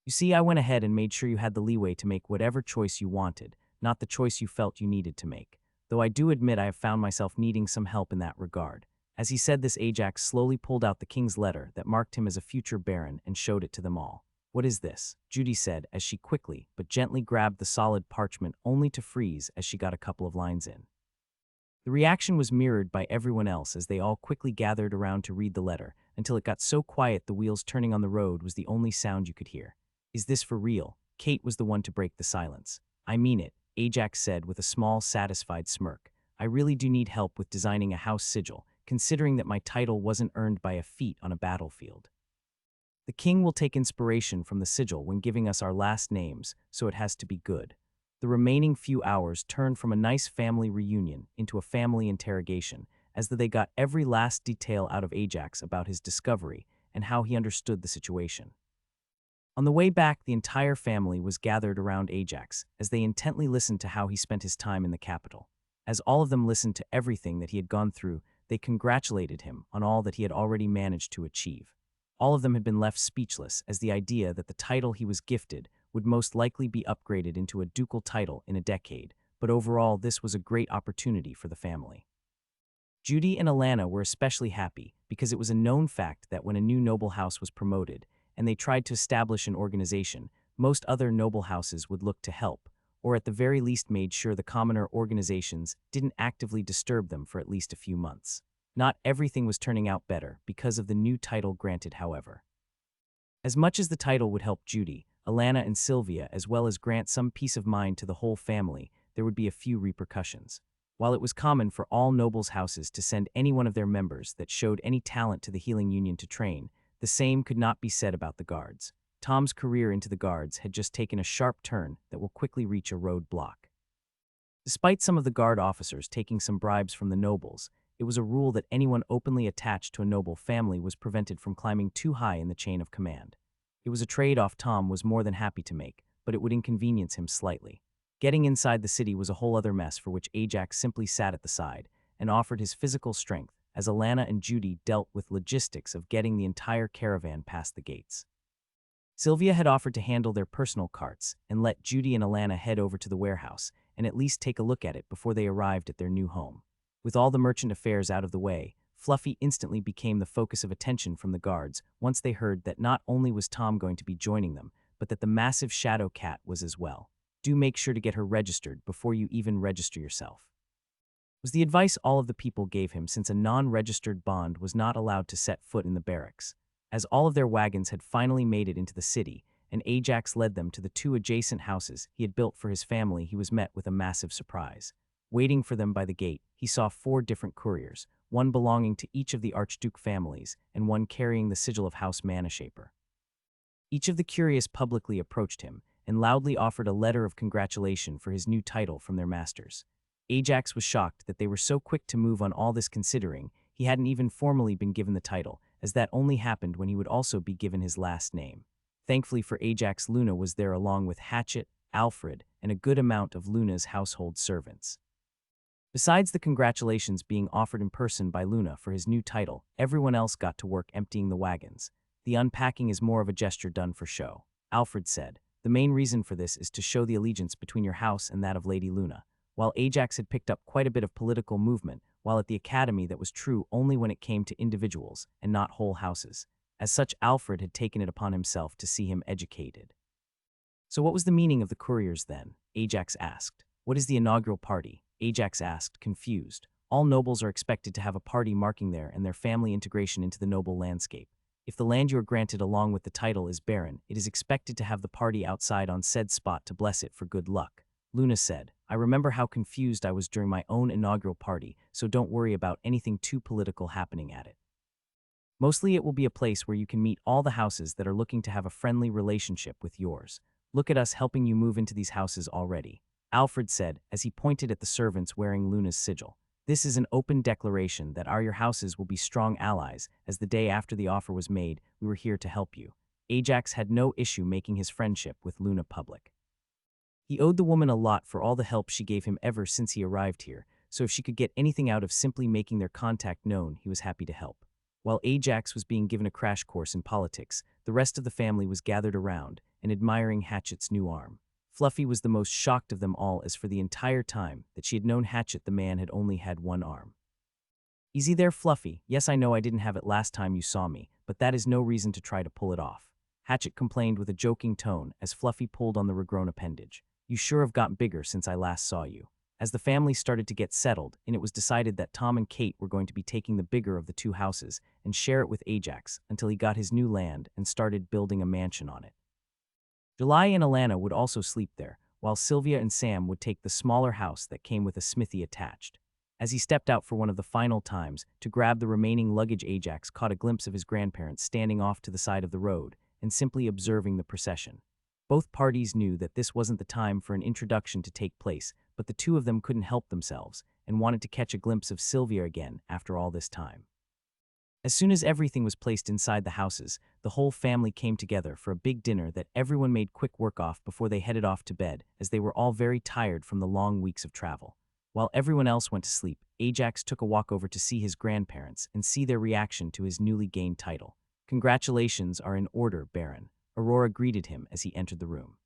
You see, I went ahead and made sure you had the leeway to make whatever choice you wanted, not the choice you felt you needed to make, though I do admit I have found myself needing some help in that regard. As he said this, Ajax slowly pulled out the king's letter that marked him as a future baron and showed it to them all. What is this? Judy said as she quickly but gently grabbed the solid parchment only to freeze as she got a couple of lines in. The reaction was mirrored by everyone else as they all quickly gathered around to read the letter until it got so quiet the wheels turning on the road was the only sound you could hear. Is this for real? Kate was the one to break the silence. I mean it, Ajax said with a small, satisfied smirk. I really do need help with designing a house sigil, considering that my title wasn't earned by a feat on a battlefield. The king will take inspiration from the sigil when giving us our last names, so it has to be good. The remaining few hours turned from a nice family reunion into a family interrogation, as though they got every last detail out of Ajax about his discovery and how he understood the situation. On the way back, the entire family was gathered around Ajax as they intently listened to how he spent his time in the capital. As all of them listened to everything that he had gone through, they congratulated him on all that he had already managed to achieve. All of them had been left speechless as the idea that the title he was gifted would most likely be upgraded into a ducal title in a decade, but overall this was a great opportunity for the family. Judy and Alana were especially happy because it was a known fact that when a new noble house was promoted and they tried to establish an organization, most other noble houses would look to help, or at the very least made sure the commoner organizations didn't actively disturb them for at least a few months. Not everything was turning out better because of the new title granted, however. As much as the title would help Judy, Alana, and Sylvia, as well as grant some peace of mind to the whole family, there would be a few repercussions. While it was common for all nobles' houses to send any one of their members that showed any talent to the healing union to train, the same could not be said about the guards. Tom's career into the guards had just taken a sharp turn that will quickly reach a roadblock. Despite some of the guard officers taking some bribes from the nobles, it was a rule that anyone openly attached to a noble family was prevented from climbing too high in the chain of command. It was a trade-off Tom was more than happy to make, but it would inconvenience him slightly. Getting inside the city was a whole other mess for which Ajax simply sat at the side and offered his physical strength as Alana and Judy dealt with logistics of getting the entire caravan past the gates. Sylvia had offered to handle their personal carts and let Judy and Alana head over to the warehouse and at least take a look at it before they arrived at their new home. With all the merchant affairs out of the way, Fluffy instantly became the focus of attention from the guards once they heard that not only was Tom going to be joining them, but that the massive shadow cat was as well. Do make sure to get her registered before you even register yourself, was the advice all of the people gave him, since a non-registered bond was not allowed to set foot in the barracks. As all of their wagons had finally made it into the city, and Ajax led them to the 2 adjacent houses he had built for his family, he was met with a massive surprise. Waiting for them by the gate, he saw 4 different couriers, one belonging to each of the Archduke families and one carrying the sigil of House Manhwaedit. Each of the curious publicly approached him and loudly offered a letter of congratulation for his new title from their masters. Ajax was shocked that they were so quick to move on all this, considering he hadn't even formally been given the title, as that only happened when he would also be given his last name. Thankfully for Ajax, Luna was there along with Hatchet, Alfred, and a good amount of Luna's household servants. Besides the congratulations being offered in person by Luna for his new title, everyone else got to work emptying the wagons. The unpacking is more of a gesture done for show. Alfred said, the main reason for this is to show the allegiance between your house and that of Lady Luna. While Ajax had picked up quite a bit of political movement, while at the academy that was true only when it came to individuals and not whole houses. As such, Alfred had taken it upon himself to see him educated. So what was the meaning of the couriers then? Ajax asked. What is the inaugural party? Ajax asked, confused. All nobles are expected to have a party marking their and their family integration into the noble landscape. If the land you are granted along with the title is barren, it is expected to have the party outside on said spot to bless it for good luck. Luna said, I remember how confused I was during my own inaugural party, so don't worry about anything too political happening at it. Mostly it will be a place where you can meet all the houses that are looking to have a friendly relationship with yours. Look at us helping you move into these houses already. Alfred said, as he pointed at the servants wearing Luna's sigil. This is an open declaration that your houses will be strong allies, as the day after the offer was made, we were here to help you. Ajax had no issue making his friendship with Luna public. He owed the woman a lot for all the help she gave him ever since he arrived here, so if she could get anything out of simply making their contact known, he was happy to help. While Ajax was being given a crash course in politics, the rest of the family was gathered around and admiring Hatchet's new arm. Fluffy was the most shocked of them all, as for the entire time that she had known Hatchet, the man had only had one arm. Easy there, Fluffy. Yes, I know I didn't have it last time you saw me, but that is no reason to try to pull it off. Hatchet complained with a joking tone as Fluffy pulled on the regrown appendage. You sure have gotten bigger since I last saw you. As the family started to get settled, and it was decided that Tom and Kate were going to be taking the bigger of the two houses and share it with Ajax until he got his new land and started building a mansion on it. July and Alana would also sleep there, while Sylvia and Sam would take the smaller house that came with a smithy attached. As he stepped out for one of the final times to grab the remaining luggage, Ajax caught a glimpse of his grandparents standing off to the side of the road and simply observing the procession. Both parties knew that this wasn't the time for an introduction to take place, but the two of them couldn't help themselves and wanted to catch a glimpse of Sylvia again after all this time. As soon as everything was placed inside the houses, the whole family came together for a big dinner that everyone made quick work of before they headed off to bed, as they were all very tired from the long weeks of travel. While everyone else went to sleep, Ajax took a walk over to see his grandparents and see their reaction to his newly gained title. Congratulations are in order, Baron. Aurora greeted him as he entered the room.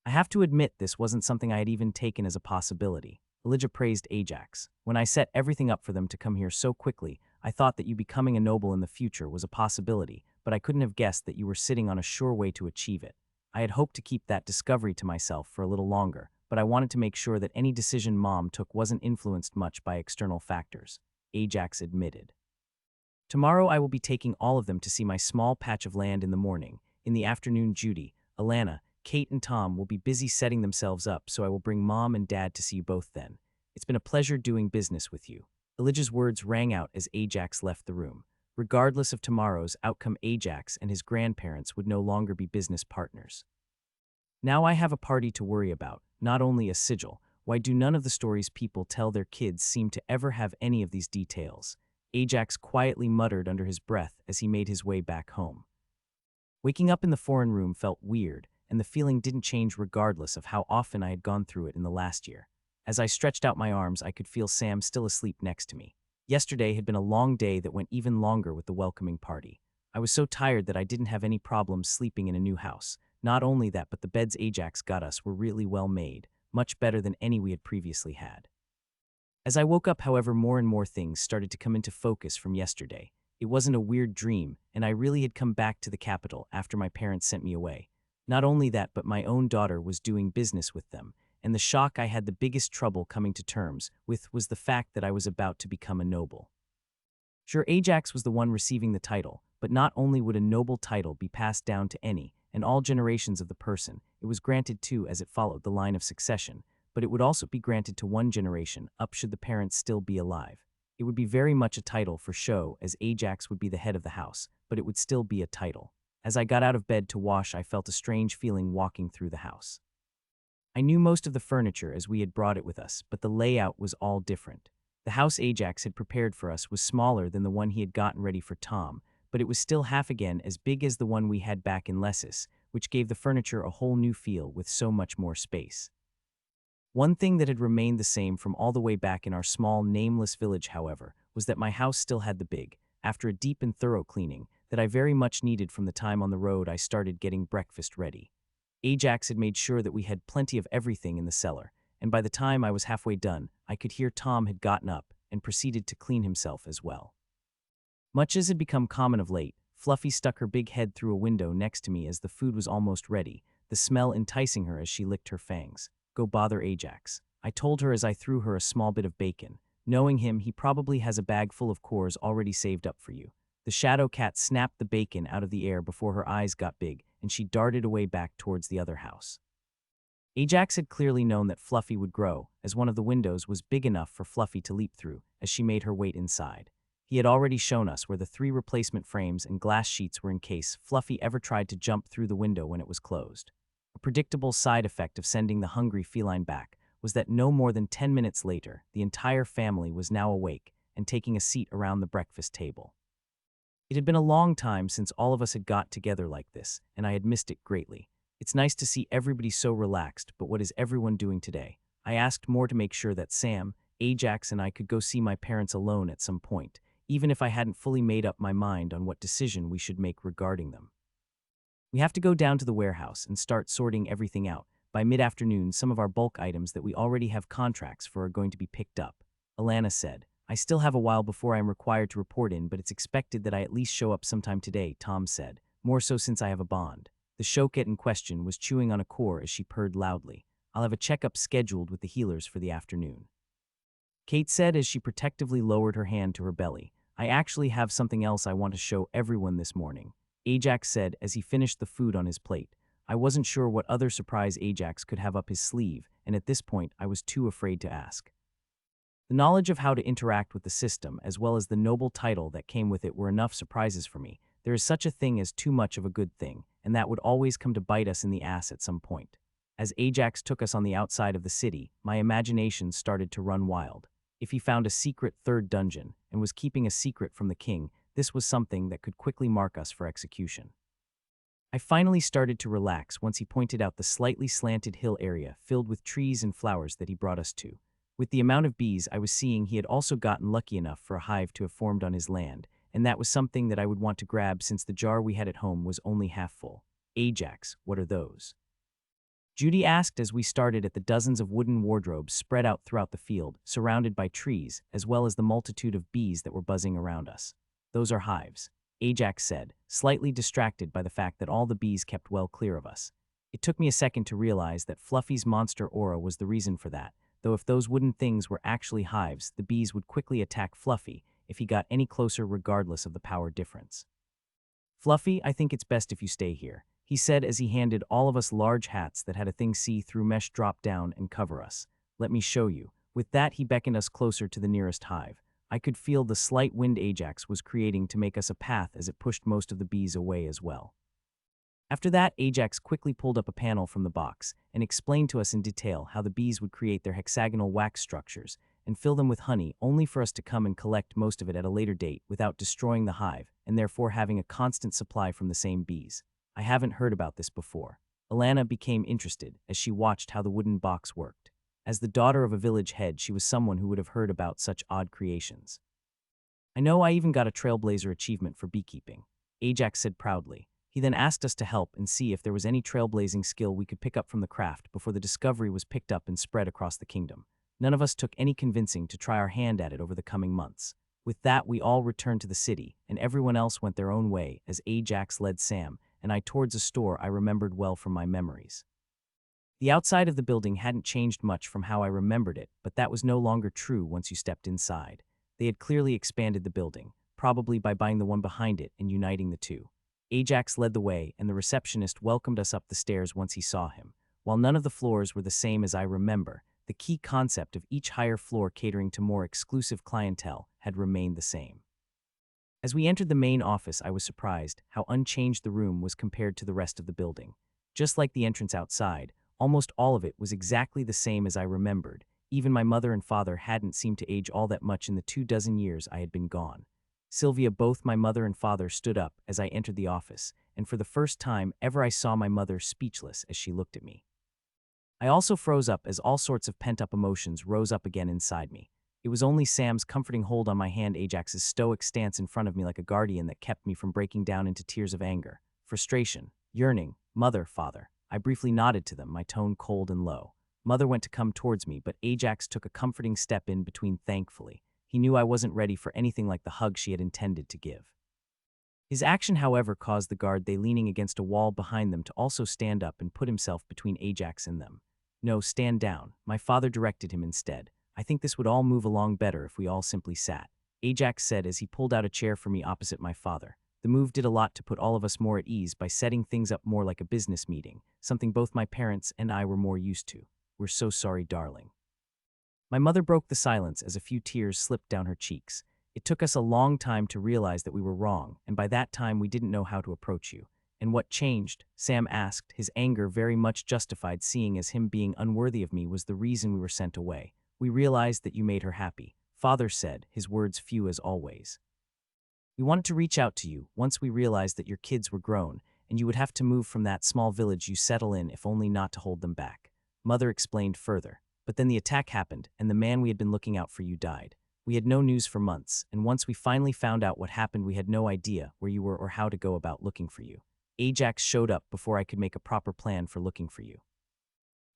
I have to admit this wasn't something I had even taken as a possibility. Elijah praised Ajax. When I set everything up for them to come here so quickly, I thought that you becoming a noble in the future was a possibility, but I couldn't have guessed that you were sitting on a sure way to achieve it. I had hoped to keep that discovery to myself for a little longer, but I wanted to make sure that any decision Mom took wasn't influenced much by external factors, Ajax admitted. Tomorrow I will be taking all of them to see my small patch of land in the morning. In the afternoon, Judy, Alana, Kate and Tom will be busy setting themselves up, so I will bring Mom and Dad to see you both then. It's been a pleasure doing business with you. Elijah's words rang out as Ajax left the room. Regardless of tomorrow's outcome, Ajax and his grandparents would no longer be business partners. Now I have a party to worry about, not only a sigil. Why do none of the stories people tell their kids seem to ever have any of these details? Ajax quietly muttered under his breath as he made his way back home. Waking up in the foreign room felt weird, and the feeling didn't change regardless of how often I had gone through it in the last year. As I stretched out my arms, I could feel Sam still asleep next to me. Yesterday had been a long day that went even longer with the welcoming party. I was so tired that I didn't have any problems sleeping in a new house. Not only that, but the beds Ajax got us were really well made, much better than any we had previously had. As I woke up, however, more and more things started to come into focus from yesterday. It wasn't a weird dream, and I really had come back to the capital after my parents sent me away. Not only that, but my own daughter was doing business with them, and the shock I had the biggest trouble coming to terms with was the fact that I was about to become a noble. Sure, Ajax was the one receiving the title, but not only would a noble title be passed down to any and all generations of the person it was granted to as it followed the line of succession, but it would also be granted to one generation up should the parents still be alive. It would be very much a title for show, as Ajax would be the head of the house, but it would still be a title. As I got out of bed to wash, I felt a strange feeling walking through the house. I knew most of the furniture as we had brought it with us, but the layout was all different. The house Ajax had prepared for us was smaller than the one he had gotten ready for Tom, but but it was still half again as big as the one we had back in Lessis, which gave the furniture a whole new feel with so much more space. One thing that had remained the same from all the way back in our small, nameless village, however, was that my house still had the big, after a deep and thorough cleaning, that I very much needed from the time on the road I started getting breakfast ready. Ajax had made sure that we had plenty of everything in the cellar, and by the time I was halfway done, I could hear Tom had gotten up and proceeded to clean himself as well. Much as had become common of late, Fluffy stuck her big head through a window next to me as the food was almost ready, the smell enticing her as she licked her fangs. "Go bother Ajax," I told her as I threw her a small bit of bacon. Knowing him, he probably has a bag full of cores already saved up for you. The shadow cat snapped the bacon out of the air before her eyes got big, and she darted away back towards the other house. Ajax had clearly known that Fluffy would grow, as one of the windows was big enough for Fluffy to leap through, as she made her wait inside. He had already shown us where the 3 replacement frames and glass sheets were in case Fluffy ever tried to jump through the window when it was closed. A predictable side effect of sending the hungry feline back was that no more than 10 minutes later, the entire family was now awake and taking a seat around the breakfast table. It had been a long time since all of us had got together like this, and I had missed it greatly. It's nice to see everybody so relaxed, but what is everyone doing today? I asked more to make sure that Sam, Ajax, and I could go see my parents alone at some point, even if I hadn't fully made up my mind on what decision we should make regarding them. "We have to go down to the warehouse and start sorting everything out. By mid-afternoon, some of our bulk items that we already have contracts for are going to be picked up," Alana said. "I still have a while before I am required to report in, but it's expected that I at least show up sometime today," Tom said, "more so since I have a bond." The Shoket in question was chewing on a core as she purred loudly. "I'll have a checkup scheduled with the healers for the afternoon," Kate said as she protectively lowered her hand to her belly. "I actually have something else I want to show everyone this morning," Ajax said as he finished the food on his plate. I wasn't sure what other surprise Ajax could have up his sleeve, and at this point I was too afraid to ask. The knowledge of how to interact with the system, as well as the noble title that came with it, were enough surprises for me. There is such a thing as too much of a good thing, and that would always come to bite us in the ass at some point. As Ajax took us on the outside of the city, my imagination started to run wild. If he found a secret third dungeon, and was keeping a secret from the king, this was something that could quickly mark us for execution. I finally started to relax once he pointed out the slightly slanted hill area filled with trees and flowers that he brought us to. With the amount of bees I was seeing, he had also gotten lucky enough for a hive to have formed on his land, and that was something that I would want to grab since the jar we had at home was only half full. "Ajax, what are those?" Judy asked as we started at the dozens of wooden wardrobes spread out throughout the field, surrounded by trees, as well as the multitude of bees that were buzzing around us. "Those are hives," Ajax said, slightly distracted by the fact that all the bees kept well clear of us. It took me a second to realize that Fluffy's monster aura was the reason for that, though if those wooden things were actually hives, the bees would quickly attack Fluffy if he got any closer regardless of the power difference. "Fluffy, I think it's best if you stay here," he said as he handed all of us large hats that had a thing see-through mesh drop down and cover us. "Let me show you." With that, he beckoned us closer to the nearest hive. I could feel the slight wind Ajax was creating to make us a path as it pushed most of the bees away as well. After that, Ajax quickly pulled up a panel from the box and explained to us in detail how the bees would create their hexagonal wax structures and fill them with honey, only for us to come and collect most of it at a later date without destroying the hive, and therefore having a constant supply from the same bees. I haven't heard about this before. Alana became interested as she watched how the wooden box worked. As the daughter of a village head, she was someone who would have heard about such odd creations. "I know I even got a Trailblazer achievement for beekeeping," Ajax said proudly. He then asked us to help and see if there was any trailblazing skill we could pick up from the craft before the discovery was picked up and spread across the kingdom. None of us took any convincing to try our hand at it over the coming months. With that, we all returned to the city, and everyone else went their own way as Ajax led Sam and I towards a store I remembered well from my memories. The outside of the building hadn't changed much from how I remembered it, but that was no longer true once you stepped inside. They had clearly expanded the building, probably by buying the one behind it and uniting the two. Ajax led the way, and the receptionist welcomed us up the stairs once he saw him. While none of the floors were the same as I remember, the key concept of each higher floor catering to more exclusive clientele had remained the same. As we entered the main office, I was surprised how unchanged the room was compared to the rest of the building. Just like the entrance outside, almost all of it was exactly the same as I remembered. Even my mother and father hadn't seemed to age all that much in the 24 years I had been gone. Sylvia, both my mother and father stood up as I entered the office, and for the first time ever I saw my mother speechless as she looked at me. I also froze up as all sorts of pent-up emotions rose up again inside me. It was only Sam's comforting hold on my hand, Ajax's stoic stance in front of me like a guardian that kept me from breaking down into tears of anger, frustration, yearning. Mother, father. I briefly nodded to them, my tone cold and low. Mother went to come towards me, but Ajax took a comforting step in between thankfully. He knew I wasn't ready for anything like the hug she had intended to give. His action, however, caused the guard they leaning against a wall behind them to also stand up and put himself between Ajax and them. No, stand down, my father directed him instead. I think this would all move along better if we all simply sat, Ajax said as he pulled out a chair for me opposite my father. The move did a lot to put all of us more at ease by setting things up more like a business meeting, something both my parents and I were more used to. We're so sorry, darling. My mother broke the silence as a few tears slipped down her cheeks. It took us a long time to realize that we were wrong, and by that time we didn't know how to approach you. And what changed? Sam asked, his anger very much justified, seeing as him being unworthy of me was the reason we were sent away. We realized that you made her happy, father said, his words few as always. We wanted to reach out to you once we realized that your kids were grown, and you would have to move from that small village you settle in if only not to hold them back. Mother explained further. But then the attack happened, and the man we had been looking out for you died. We had no news for months, and once we finally found out what happened, we had no idea where you were or how to go about looking for you. Ajax showed up before I could make a proper plan for looking for you,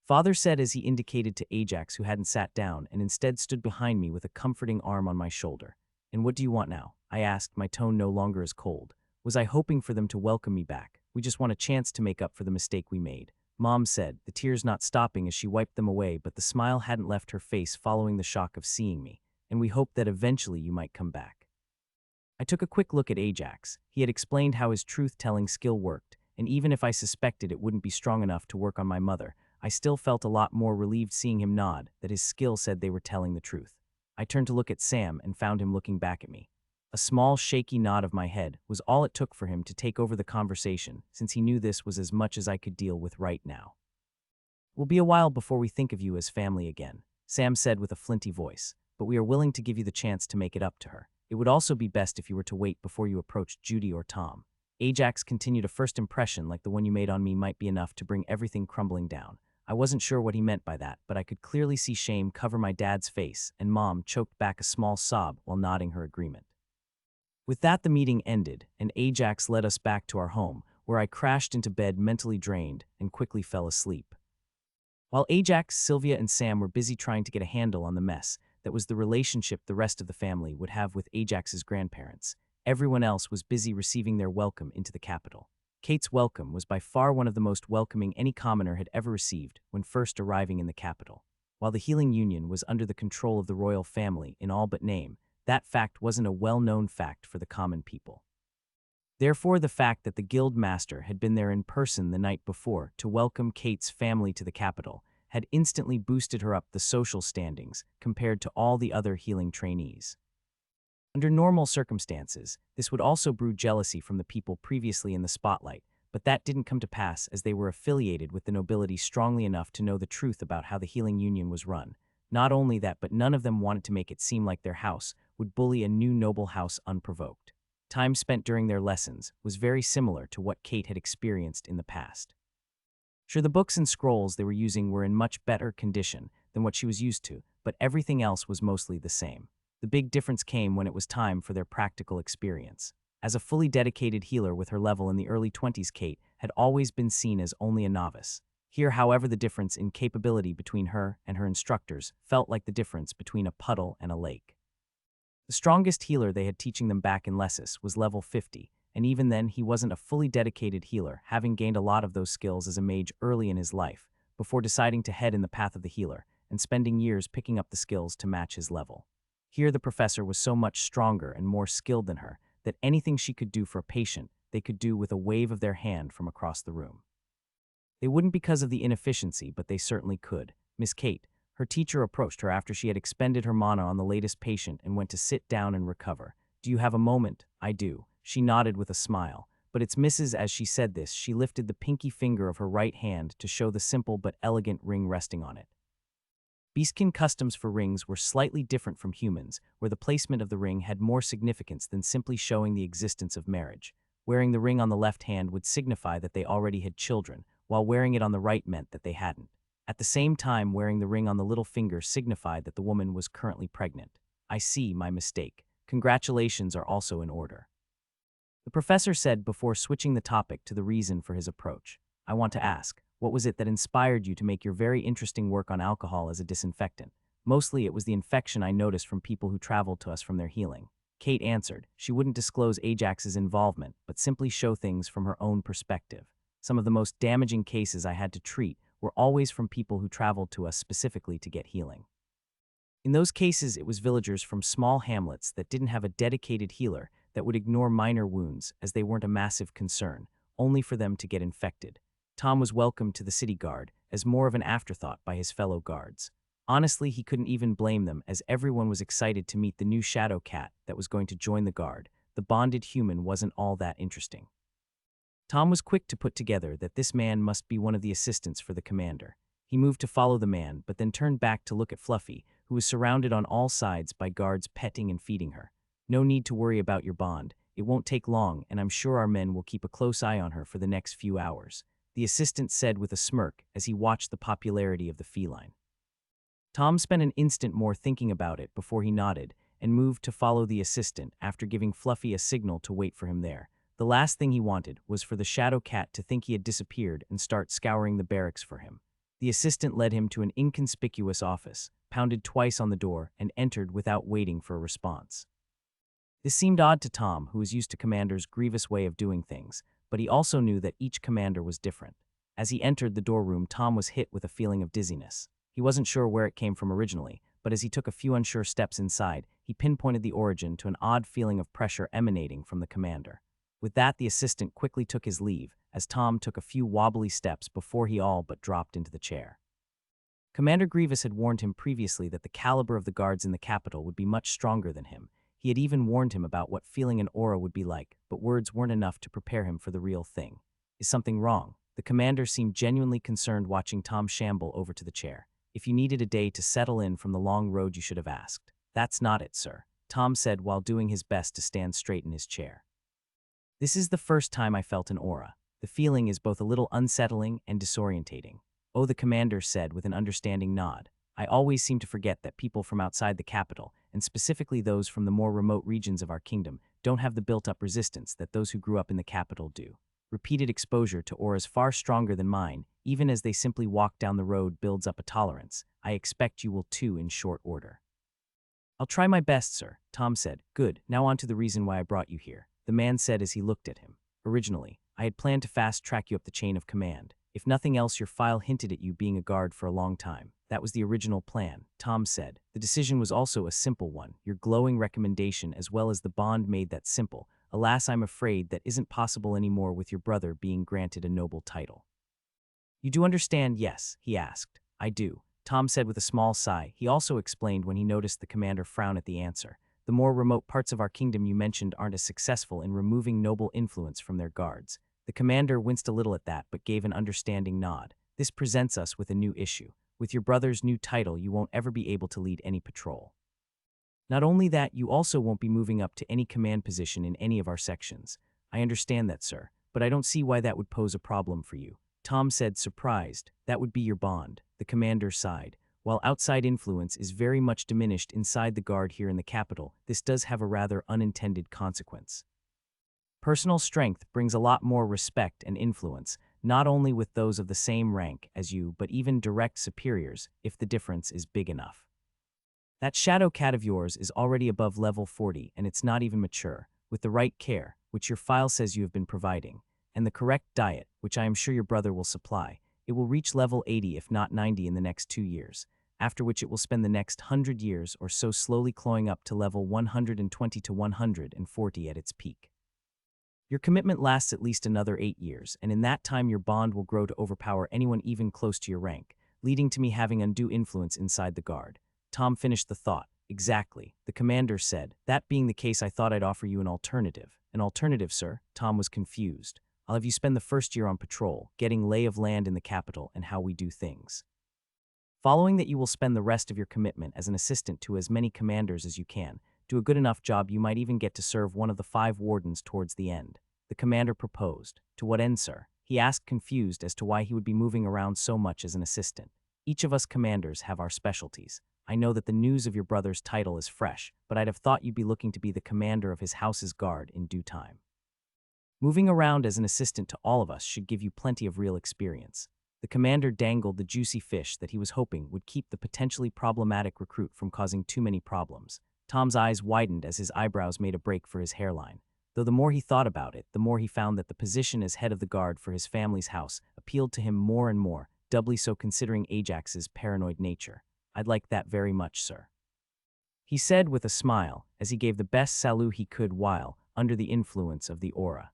father said as he indicated to Ajax, who hadn't sat down and instead stood behind me with a comforting arm on my shoulder. And what do you want now? I asked, my tone no longer as cold. Was I hoping for them to welcome me back? We just want a chance to make up for the mistake we made, Mom said, the tears not stopping as she wiped them away, but the smile hadn't left her face following the shock of seeing me, and we hoped that eventually you might come back. I took a quick look at Ajax. He had explained how his truth-telling skill worked, and even if I suspected it wouldn't be strong enough to work on my mother, I still felt a lot more relieved seeing him nod, that his skill said they were telling the truth. I turned to look at Sam and found him looking back at me. A small, shaky nod of my head was all it took for him to take over the conversation, since he knew this was as much as I could deal with right now. We'll be a while before we think of you as family again, Sam said with a flinty voice, but we are willing to give you the chance to make it up to her. It would also be best if you were to wait before you approached Judy or Tom. Ajax continued, a first impression like the one you made on me might be enough to bring everything crumbling down. I wasn't sure what he meant by that, but I could clearly see shame cover my dad's face, and Mom choked back a small sob while nodding her agreement. With that, the meeting ended, and Ajax led us back to our home, where I crashed into bed mentally drained and quickly fell asleep. While Ajax, Sylvia, and Sam were busy trying to get a handle on the mess that was the relationship the rest of the family would have with Ajax's grandparents, everyone else was busy receiving their welcome into the capital. Kate's welcome was by far one of the most welcoming any commoner had ever received when first arriving in the capital. While the Healing Union was under the control of the royal family in all but name, that fact wasn't a well-known fact for the common people. Therefore, the fact that the guild master had been there in person the night before to welcome Kate's family to the capital had instantly boosted her up the social standings compared to all the other healing trainees. Under normal circumstances, this would also brew jealousy from the people previously in the spotlight, but that didn't come to pass as they were affiliated with the nobility strongly enough to know the truth about how the Healing Union was run. Not only that, but none of them wanted to make it seem like their house would bully a new noble house unprovoked. Time spent during their lessons was very similar to what Kate had experienced in the past. Sure, the books and scrolls they were using were in much better condition than what she was used to, but everything else was mostly the same. The big difference came when it was time for their practical experience. As a fully dedicated healer with her level in the early 20s, Kate had always been seen as only a novice. Here, however, the difference in capability between her and her instructors felt like the difference between a puddle and a lake. The strongest healer they had teaching them back in Lessus was level 50, and even then he wasn't a fully dedicated healer, having gained a lot of those skills as a mage early in his life, before deciding to head in the path of the healer and spending years picking up the skills to match his level. Here the professor was so much stronger and more skilled than her that anything she could do for a patient they could do with a wave of their hand from across the room. They wouldn't because of the inefficiency, but they certainly could. Miss Kate, her teacher, approached her after she had expended her mana on the latest patient and went to sit down and recover. Do you have a moment? I do. She nodded with a smile. But it's Mrs. As she said this, she lifted the pinky finger of her right hand to show the simple but elegant ring resting on it. Beastkin customs for rings were slightly different from humans, where the placement of the ring had more significance than simply showing the existence of marriage. Wearing the ring on the left hand would signify that they already had children, while wearing it on the right meant that they hadn't. At the same time, wearing the ring on the little finger signified that the woman was currently pregnant. I see, my mistake. Congratulations are also in order. The professor said before switching the topic to the reason for his approach. I want to ask, what was it that inspired you to make your very interesting work on alcohol as a disinfectant? Mostly it was the infection I noticed from people who traveled to us from their healing. Kate answered. She wouldn't disclose Ajax's involvement, but simply show things from her own perspective. Some of the most damaging cases I had to treat were always from people who traveled to us specifically to get healing. In those cases, it was villagers from small hamlets that didn't have a dedicated healer that would ignore minor wounds as they weren't a massive concern, only for them to get infected. Tom was welcomed to the city guard as more of an afterthought by his fellow guards. Honestly, he couldn't even blame them, as everyone was excited to meet the new shadow cat that was going to join the guard. The bonded human wasn't all that interesting. Tom was quick to put together that this man must be one of the assistants for the commander. He moved to follow the man, but then turned back to look at Fluffy, who was surrounded on all sides by guards petting and feeding her. No need to worry about your bond. It won't take long, and I'm sure our men will keep a close eye on her for the next few hours, the assistant said with a smirk as he watched the popularity of the feline. Tom spent an instant more thinking about it before he nodded and moved to follow the assistant after giving Fluffy a signal to wait for him there. The last thing he wanted was for the shadow cat to think he had disappeared and start scouring the barracks for him. The assistant led him to an inconspicuous office, pounded twice on the door, and entered without waiting for a response. This seemed odd to Tom, who was used to Commander's grievous way of doing things, but he also knew that each commander was different. As he entered the doorroom, Tom was hit with a feeling of dizziness. He wasn't sure where it came from originally, but as he took a few unsure steps inside, he pinpointed the origin to an odd feeling of pressure emanating from the commander. With that, the assistant quickly took his leave, as Tom took a few wobbly steps before he all but dropped into the chair. Commander Grievous had warned him previously that the caliber of the guards in the capital would be much stronger than him. He had even warned him about what feeling an aura would be like, but words weren't enough to prepare him for the real thing. Is something wrong? The commander seemed genuinely concerned watching Tom shamble over to the chair. If you needed a day to settle in from the long road, you should have asked. That's not it, sir, Tom said while doing his best to stand straight in his chair. This is the first time I felt an aura. The feeling is both a little unsettling and disorientating. Oh, the commander said with an understanding nod. I always seem to forget that people from outside the capital, and specifically those from the more remote regions of our kingdom, don't have the built-up resistance that those who grew up in the capital do. Repeated exposure to auras far stronger than mine, even as they simply walk down the road, builds up a tolerance. I expect you will too in short order. I'll try my best, sir, Tom said. Good, now on to the reason why I brought you here, the man said as he looked at him. Originally, I had planned to fast-track you up the chain of command. If nothing else, your file hinted at you being a guard for a long time. That was the original plan, Tom said. The decision was also a simple one. Your glowing recommendation as well as the bond made that simple. Alas, I'm afraid that isn't possible anymore with your brother being granted a noble title. You do understand, yes, he asked. I do, Tom said with a small sigh. He also explained when he noticed the commander frown at the answer. The more remote parts of our kingdom you mentioned aren't as successful in removing noble influence from their guards. The commander winced a little at that, but gave an understanding nod. This presents us with a new issue. With your brother's new title, you won't ever be able to lead any patrol. Not only that, you also won't be moving up to any command position in any of our sections. I understand that, sir, but I don't see why that would pose a problem for you, Tom said, surprised. That would be your bond, the commander sighed. While outside influence is very much diminished inside the guard here in the capital, this does have a rather unintended consequence. Personal strength brings a lot more respect and influence, not only with those of the same rank as you, but even direct superiors, if the difference is big enough. That shadow cat of yours is already above level 40, and it's not even mature. With the right care, which your file says you have been providing, and the correct diet, which I am sure your brother will supply, it will reach level 80 if not 90 in the next 2 years, after which it will spend the next 100 years or so slowly clawing up to level 120 to 140 at its peak. Your commitment lasts at least another 8 years, and in that time your bond will grow to overpower anyone even close to your rank, leading to me having undue influence inside the guard. Tom finished the thought. Exactly, the commander said. That being the case, I thought I'd offer you an alternative. An alternative, sir? Tom was confused. I'll have you spend the first year on patrol, getting lay of land in the capital and how we do things. Following that, you will spend the rest of your commitment as an assistant to as many commanders as you can. Do a good enough job, you might even get to serve one of the 5 wardens towards the end. The commander proposed. To what end, sir? He asked, confused as to why he would be moving around so much as an assistant. Each of us commanders have our specialties. I know that the news of your brother's title is fresh, but I'd have thought you'd be looking to be the commander of his house's guard in due time. Moving around as an assistant to all of us should give you plenty of real experience. The commander dangled the juicy fish that he was hoping would keep the potentially problematic recruit from causing too many problems. Tom's eyes widened as his eyebrows made a break for his hairline. Though the more he thought about it, the more he found that the position as head of the guard for his family's house appealed to him more and more, doubly so considering Ajax's paranoid nature. I'd like that very much, sir, he said with a smile as he gave the best salut he could while under the influence of the aura.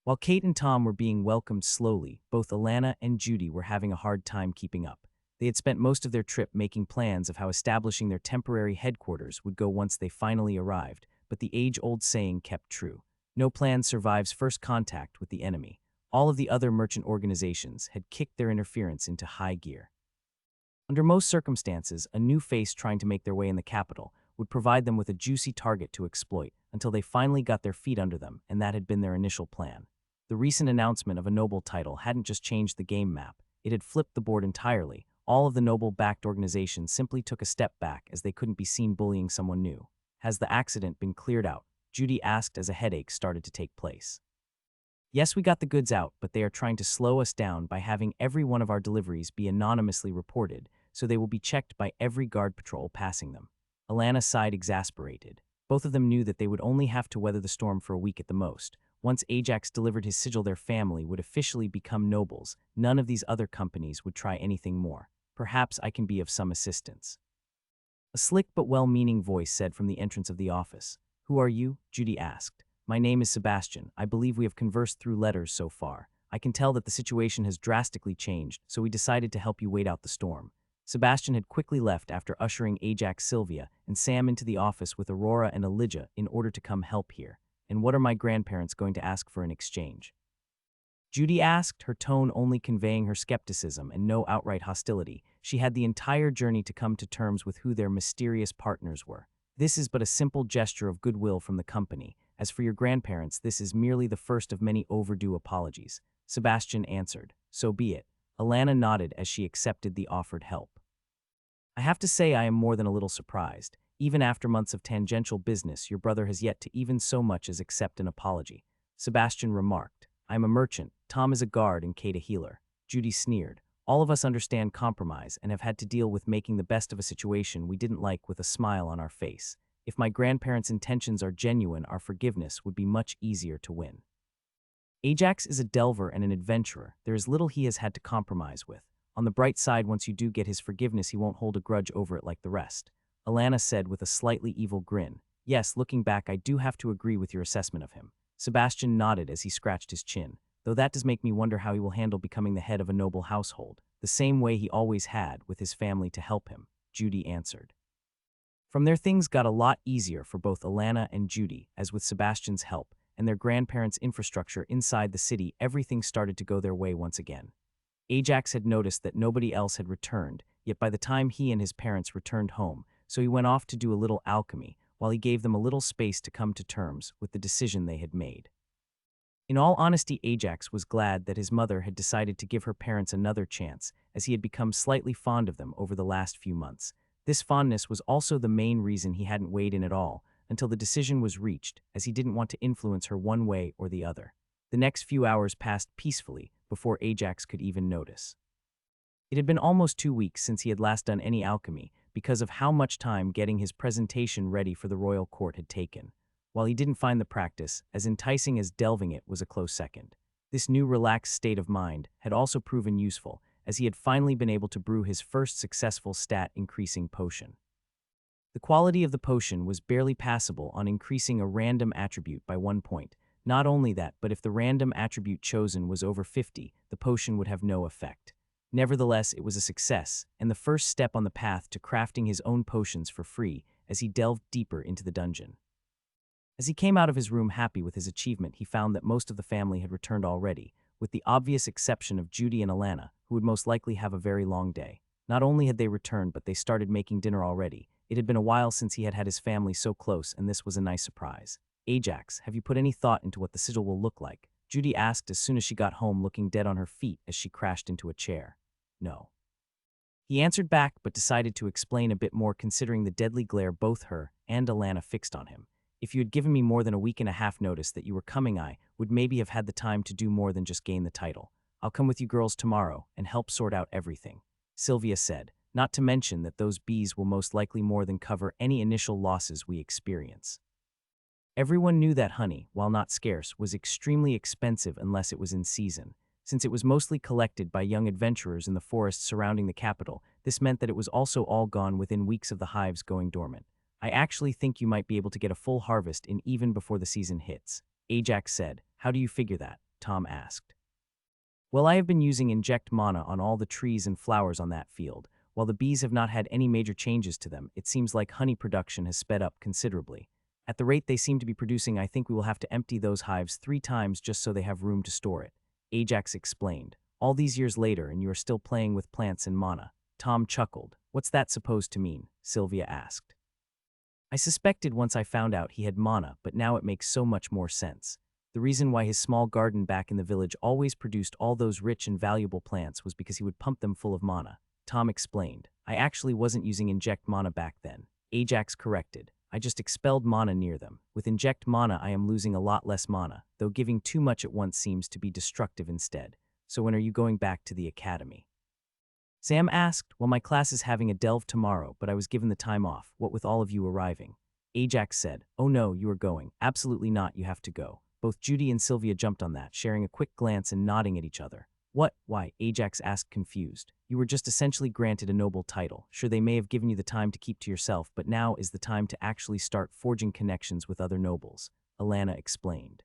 While Kate and Tom were being welcomed slowly, both Alana and Judy were having a hard time keeping up. They had spent most of their trip making plans of how establishing their temporary headquarters would go once they finally arrived, but the age-old saying kept true. No plan survives first contact with the enemy. All of the other merchant organizations had kicked their interference into high gear. Under most circumstances, a new face trying to make their way in the capital would provide them with a juicy target to exploit until they finally got their feet under them, and that had been their initial plan. The recent announcement of a noble title hadn't just changed the game map, it had flipped the board entirely. All of the noble-backed organizations simply took a step back as they couldn't be seen bullying someone new. Has the accident been cleared out? Judy asked as a headache started to take place. Yes, we got the goods out, but they are trying to slow us down by having every one of our deliveries be anonymously reported, so they will be checked by every guard patrol passing them. Alana sighed, exasperated. Both of them knew that they would only have to weather the storm for a week at the most. Once Ajax delivered his sigil, their family would officially become nobles. None of these other companies would try anything more. Perhaps I can be of some assistance, a slick but well-meaning voice said from the entrance of the office. Who are you? Judy asked. My name is Sebastian. I believe we have conversed through letters so far. I can tell that the situation has drastically changed, so we decided to help you wait out the storm. Sebastian had quickly left after ushering Ajax, Sylvia, and Sam into the office with Aurora and Elijah in order to come help here. And what are my grandparents going to ask for in exchange? Judy asked, her tone only conveying her skepticism and no outright hostility. She had the entire journey to come to terms with who their mysterious partners were. This is but a simple gesture of goodwill from the company. As for your grandparents, this is merely the first of many overdue apologies. Sebastian answered. So be it. Alana nodded as she accepted the offered help. I have to say I am more than a little surprised. Even after months of tangential business, your brother has yet to even so much as accept an apology. Sebastian remarked. I am a merchant, Tom is a guard, and Kate a healer. Judy sneered. All of us understand compromise and have had to deal with making the best of a situation we didn't like with a smile on our face. If my grandparents' intentions are genuine, our forgiveness would be much easier to win. Ajax is a delver and an adventurer. There is little he has had to compromise with. On the bright side, once you do get his forgiveness, he won't hold a grudge over it like the rest. Alana said with a slightly evil grin. Yes, looking back, I do have to agree with your assessment of him. Sebastian nodded as he scratched his chin. Though that does make me wonder how he will handle becoming the head of a noble household, the same way he always had with his family to help him, Judy answered. From there, things got a lot easier for both Alana and Judy, as with Sebastian's help and their grandparents' infrastructure inside the city, everything started to go their way once again. Ajax had noticed that nobody else had returned, yet by the time he and his parents returned home, so he went off to do a little alchemy, while he gave them a little space to come to terms with the decision they had made. In all honesty, Ajax was glad that his mother had decided to give her parents another chance, as he had become slightly fond of them over the last few months. This fondness was also the main reason he hadn't weighed in at all, until the decision was reached, as he didn't want to influence her one way or the other. The next few hours passed peacefully before Ajax could even notice. It had been almost 2 weeks since he had last done any alchemy, because of how much time getting his presentation ready for the royal court had taken. While he didn't find the practice as enticing as delving it was a close second. This new relaxed state of mind had also proven useful, as he had finally been able to brew his first successful stat-increasing potion. The quality of the potion was barely passable on increasing a random attribute by 1 point. Not only that, but if the random attribute chosen was over 50, the potion would have no effect. Nevertheless, it was a success, and the first step on the path to crafting his own potions for free as he delved deeper into the dungeon. As he came out of his room happy with his achievement, he found that most of the family had returned already, with the obvious exception of Judy and Alana, who would most likely have a very long day. Not only had they returned, but they started making dinner already. It had been a while since he had had his family so close, and this was a nice surprise. Ajax, have you put any thought into what the sigil will look like? Judy asked as soon as she got home, looking dead on her feet as she crashed into a chair. No. He answered back, but decided to explain a bit more considering the deadly glare both her and Alana fixed on him. If you had given me more than a week and a half notice that you were coming, I would maybe have had the time to do more than just gain the title. I'll come with you girls tomorrow and help sort out everything, Sylvia said, not to mention that those bees will most likely more than cover any initial losses we experience. Everyone knew that honey, while not scarce, was extremely expensive unless it was in season. Since it was mostly collected by young adventurers in the forests surrounding the capital, this meant that it was also all gone within weeks of the hives going dormant. I actually think you might be able to get a full harvest in even before the season hits, Ajax said. How do you figure that? Tom asked. Well, I have been using inject mana on all the trees and flowers on that field. While the bees have not had any major changes to them, it seems like honey production has sped up considerably. At the rate they seem to be producing, I think we will have to empty those hives 3 times just so they have room to store it, Ajax explained. All these years later and you are still playing with plants and mana. Tom chuckled. What's that supposed to mean? Sylvia asked. I suspected once I found out he had mana, but now it makes so much more sense. The reason why his small garden back in the village always produced all those rich and valuable plants was because he would pump them full of mana, Tom explained. I actually wasn't using inject mana back then, Ajax corrected. I just expelled mana near them. With inject mana I am losing a lot less mana, though giving too much at once seems to be destructive instead. So when are you going back to the academy? Sam asked. Well, my class is having a delve tomorrow, but I was given the time off, what with all of you arriving. Ajax said, oh no, you are going. Absolutely not, you have to go. Both Judy and Sylvia jumped on that, sharing a quick glance and nodding at each other. What? Why? Ajax asked, confused. You were just essentially granted a noble title. Sure, they may have given you the time to keep to yourself, but now is the time to actually start forging connections with other nobles, Alana explained.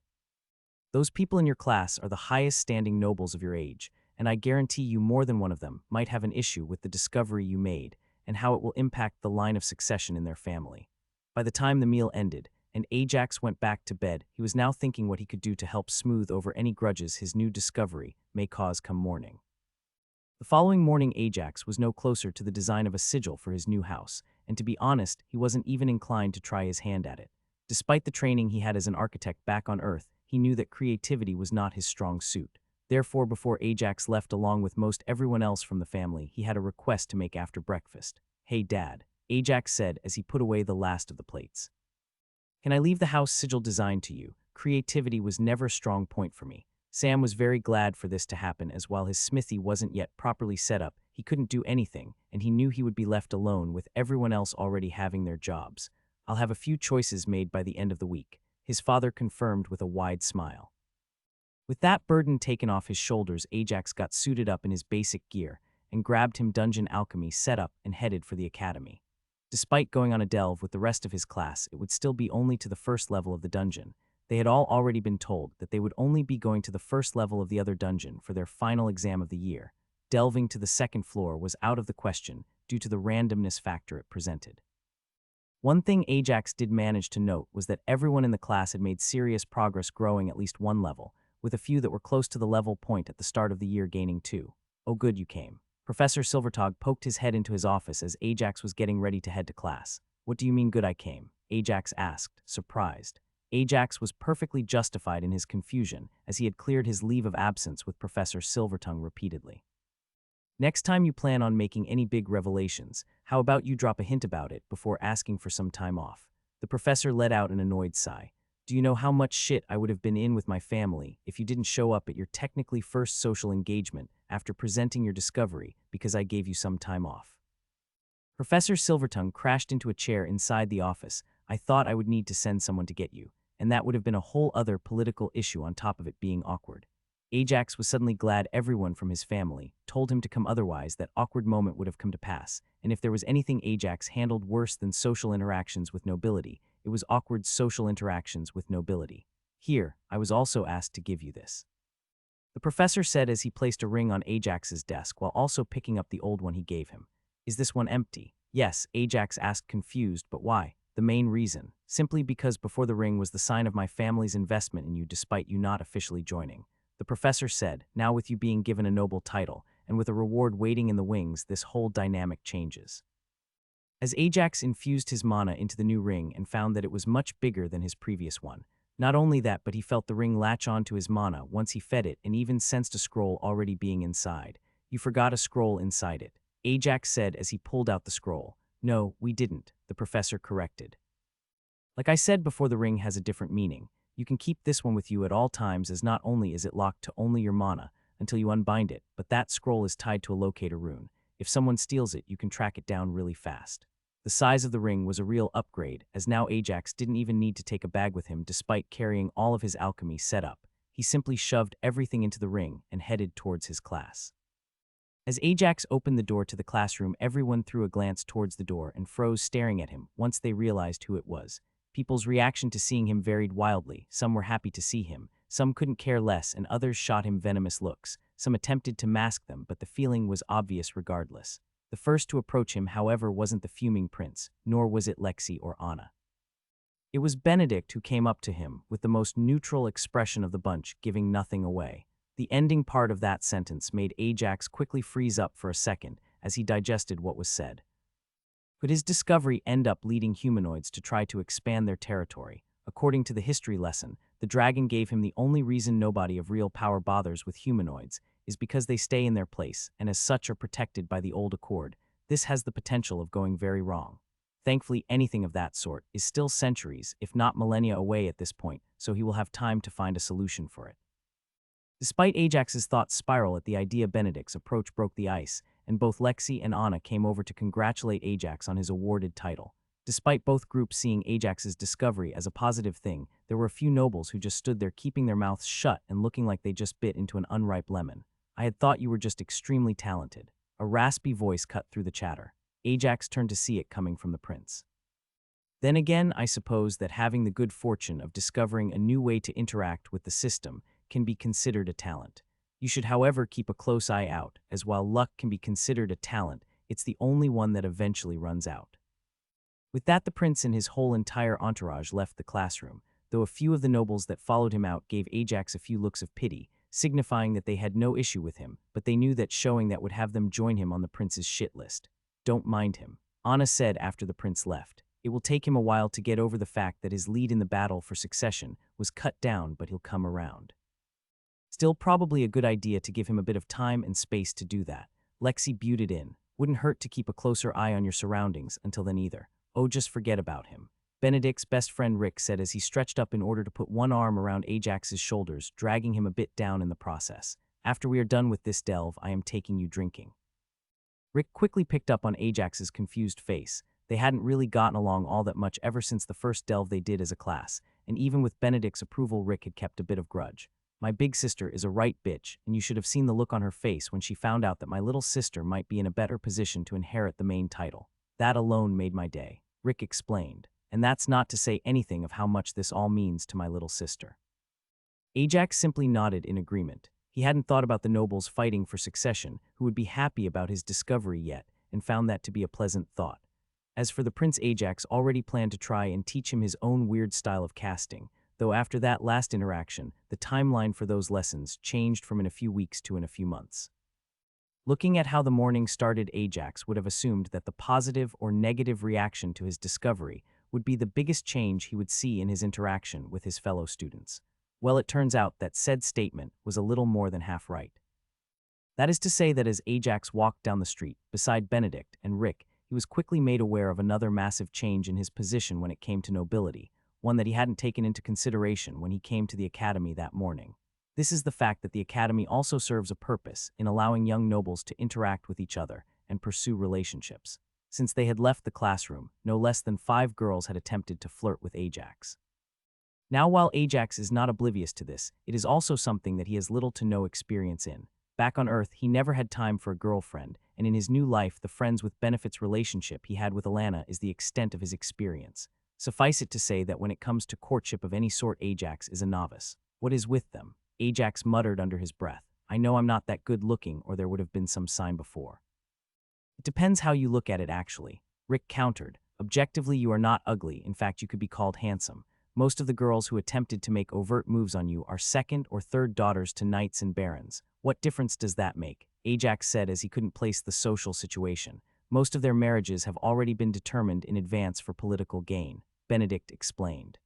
Those people in your class are the highest standing nobles of your age, and I guarantee you more than one of them might have an issue with the discovery you made and how it will impact the line of succession in their family. By the time the meal ended, and Ajax went back to bed, he was now thinking what he could do to help smooth over any grudges his new discovery may cause come morning. The following morning, Ajax was no closer to the design of a sigil for his new house, and to be honest, he wasn't even inclined to try his hand at it. Despite the training he had as an architect back on Earth, he knew that creativity was not his strong suit. Therefore, before Ajax left along with most everyone else from the family, he had a request to make after breakfast. Hey, Dad, Ajax said as he put away the last of the plates. Can I leave the house sigil design to you? Creativity was never a strong point for me. Sam was very glad for this to happen, as while his smithy wasn't yet properly set up, he couldn't do anything, and he knew he would be left alone with everyone else already having their jobs. I'll have a few choices made by the end of the week, his father confirmed with a wide smile. With that burden taken off his shoulders, Ajax got suited up in his basic gear and grabbed him dungeon alchemy set up and headed for the academy. Despite going on a delve with the rest of his class, it would still be only to the first level of the dungeon. They had all already been told that they would only be going to the first level of the other dungeon for their final exam of the year. Delving to the second floor was out of the question due to the randomness factor it presented. One thing Ajax did manage to note was that everyone in the class had made serious progress, growing at least 1 level, with a few that were close to the level point at the start of the year gaining 2. Oh good, you came. Professor Silvertog poked his head into his office as Ajax was getting ready to head to class. What do you mean good I came? Ajax asked, surprised. Ajax was perfectly justified in his confusion, as he had cleared his leave of absence with Professor Silvertongue repeatedly. Next time you plan on making any big revelations, how about you drop a hint about it before asking for some time off? The professor let out an annoyed sigh. Do you know how much shit I would have been in with my family if you didn't show up at your technically first social engagement after presenting your discovery because I gave you some time off? Professor Silvertongue crashed into a chair inside the office. I thought I would need to send someone to get you, and that would have been a whole other political issue on top of it being awkward. Ajax was suddenly glad everyone from his family told him to come, otherwise that awkward moment would have come to pass, and if there was anything Ajax handled worse than social interactions with nobility, it was awkward social interactions with nobility. Here, I was also asked to give you this, the professor said as he placed a ring on Ajax's desk while also picking up the old one he gave him. Is this one empty? Yes, Ajax asked, confused, but why? The main reason, simply because before the ring was the sign of my family's investment in you despite you not officially joining. The professor said, now with you being given a noble title, and with a reward waiting in the wings, this whole dynamic changes. As Ajax infused his mana into the new ring and found that it was much bigger than his previous one. Not only that, but he felt the ring latch on to his mana once he fed it and even sensed a scroll already being inside. "You forgot a scroll inside it," Ajax said as he pulled out the scroll. "No, we didn't," the professor corrected. "Like I said before, the ring has a different meaning. You can keep this one with you at all times, as not only is it locked to only your mana until you unbind it, but that scroll is tied to a locator rune. If someone steals it, you can track it down really fast." The size of the ring was a real upgrade, as now Ajax didn't even need to take a bag with him despite carrying all of his alchemy set up. He simply shoved everything into the ring and headed towards his class. As Ajax opened the door to the classroom, everyone threw a glance towards the door and froze, staring at him once they realized who it was. People's reaction to seeing him varied wildly. Some were happy to see him, some couldn't care less, and others shot him venomous looks. Some attempted to mask them, but the feeling was obvious regardless. The first to approach him, however, wasn't the fuming prince, nor was it Lexi or Anna. It was Benedict who came up to him, with the most neutral expression of the bunch, giving nothing away. The ending part of that sentence made Ajax quickly freeze up for a second as he digested what was said. Could his discovery end up leading humanoids to try to expand their territory? According to the history lesson, the dragon gave him the only reason nobody of real power bothers with humanoids is because they stay in their place and as such are protected by the old accord. This has the potential of going very wrong. Thankfully, anything of that sort is still centuries, if not millennia away at this point, so he will have time to find a solution for it. Despite Ajax's thoughts spiral at the idea, Benedict's approach broke the ice, and both Lexi and Anna came over to congratulate Ajax on his awarded title. Despite both groups seeing Ajax's discovery as a positive thing, there were a few nobles who just stood there keeping their mouths shut and looking like they just bit into an unripe lemon. "I had thought you were just extremely talented." A raspy voice cut through the chatter. Ajax turned to see it coming from the prince. "Then again, I suppose that having the good fortune of discovering a new way to interact with the system can be considered a talent. You should, however, keep a close eye out, as while luck can be considered a talent, it's the only one that eventually runs out." With that, the prince and his whole entire entourage left the classroom, though a few of the nobles that followed him out gave Ajax a few looks of pity, signifying that they had no issue with him, but they knew that showing that would have them join him on the prince's shit list. "Don't mind him," Anna said after the prince left. "It will take him a while to get over the fact that his lead in the battle for succession was cut down, but he'll come around. Still, probably a good idea to give him a bit of time and space to do that." Lexi buted in. "Wouldn't hurt to keep a closer eye on your surroundings until then either. Oh, just forget about him," Benedict's best friend Rick said as he stretched up in order to put one arm around Ajax's shoulders, dragging him a bit down in the process. "After we are done with this delve, I am taking you drinking." Rick quickly picked up on Ajax's confused face. They hadn't really gotten along all that much ever since the first delve they did as a class, and even with Benedict's approval, Rick had kept a bit of grudge. "My big sister is a right bitch, and you should have seen the look on her face when she found out that my little sister might be in a better position to inherit the main title. That alone made my day," Rick explained. "And that's not to say anything of how much this all means to my little sister." Ajax simply nodded in agreement. He hadn't thought about the nobles fighting for succession, who would be happy about his discovery yet, and found that to be a pleasant thought. As for the prince, Ajax already planned to try and teach him his own weird style of casting, though after that last interaction, the timeline for those lessons changed from in a few weeks to in a few months. Looking at how the morning started, Ajax would have assumed that the positive or negative reaction to his discovery would be the biggest change he would see in his interaction with his fellow students. Well, it turns out that said statement was a little more than half right. That is to say that as Ajax walked down the street beside Benedict and Rick, he was quickly made aware of another massive change in his position when it came to nobility, one that he hadn't taken into consideration when he came to the academy that morning. This is the fact that the academy also serves a purpose in allowing young nobles to interact with each other and pursue relationships. Since they had left the classroom, no less than 5 girls had attempted to flirt with Ajax. Now, while Ajax is not oblivious to this, it is also something that he has little to no experience in. Back on Earth, he never had time for a girlfriend, and in his new life, the friends with benefits relationship he had with Alana is the extent of his experience. Suffice it to say that when it comes to courtship of any sort, Ajax is a novice. What is with them? Ajax muttered under his breath. "I know I'm not that good looking, or there would have been some sign before." "It depends how you look at it, actually," Rick countered. "Objectively, you are not ugly. In fact, you could be called handsome. Most of the girls who attempted to make overt moves on you are second or third daughters to knights and barons. What difference does that make?" Ajax said as he couldn't place the social situation. Most of their marriages have already been determined in advance for political gain, Benedict explained.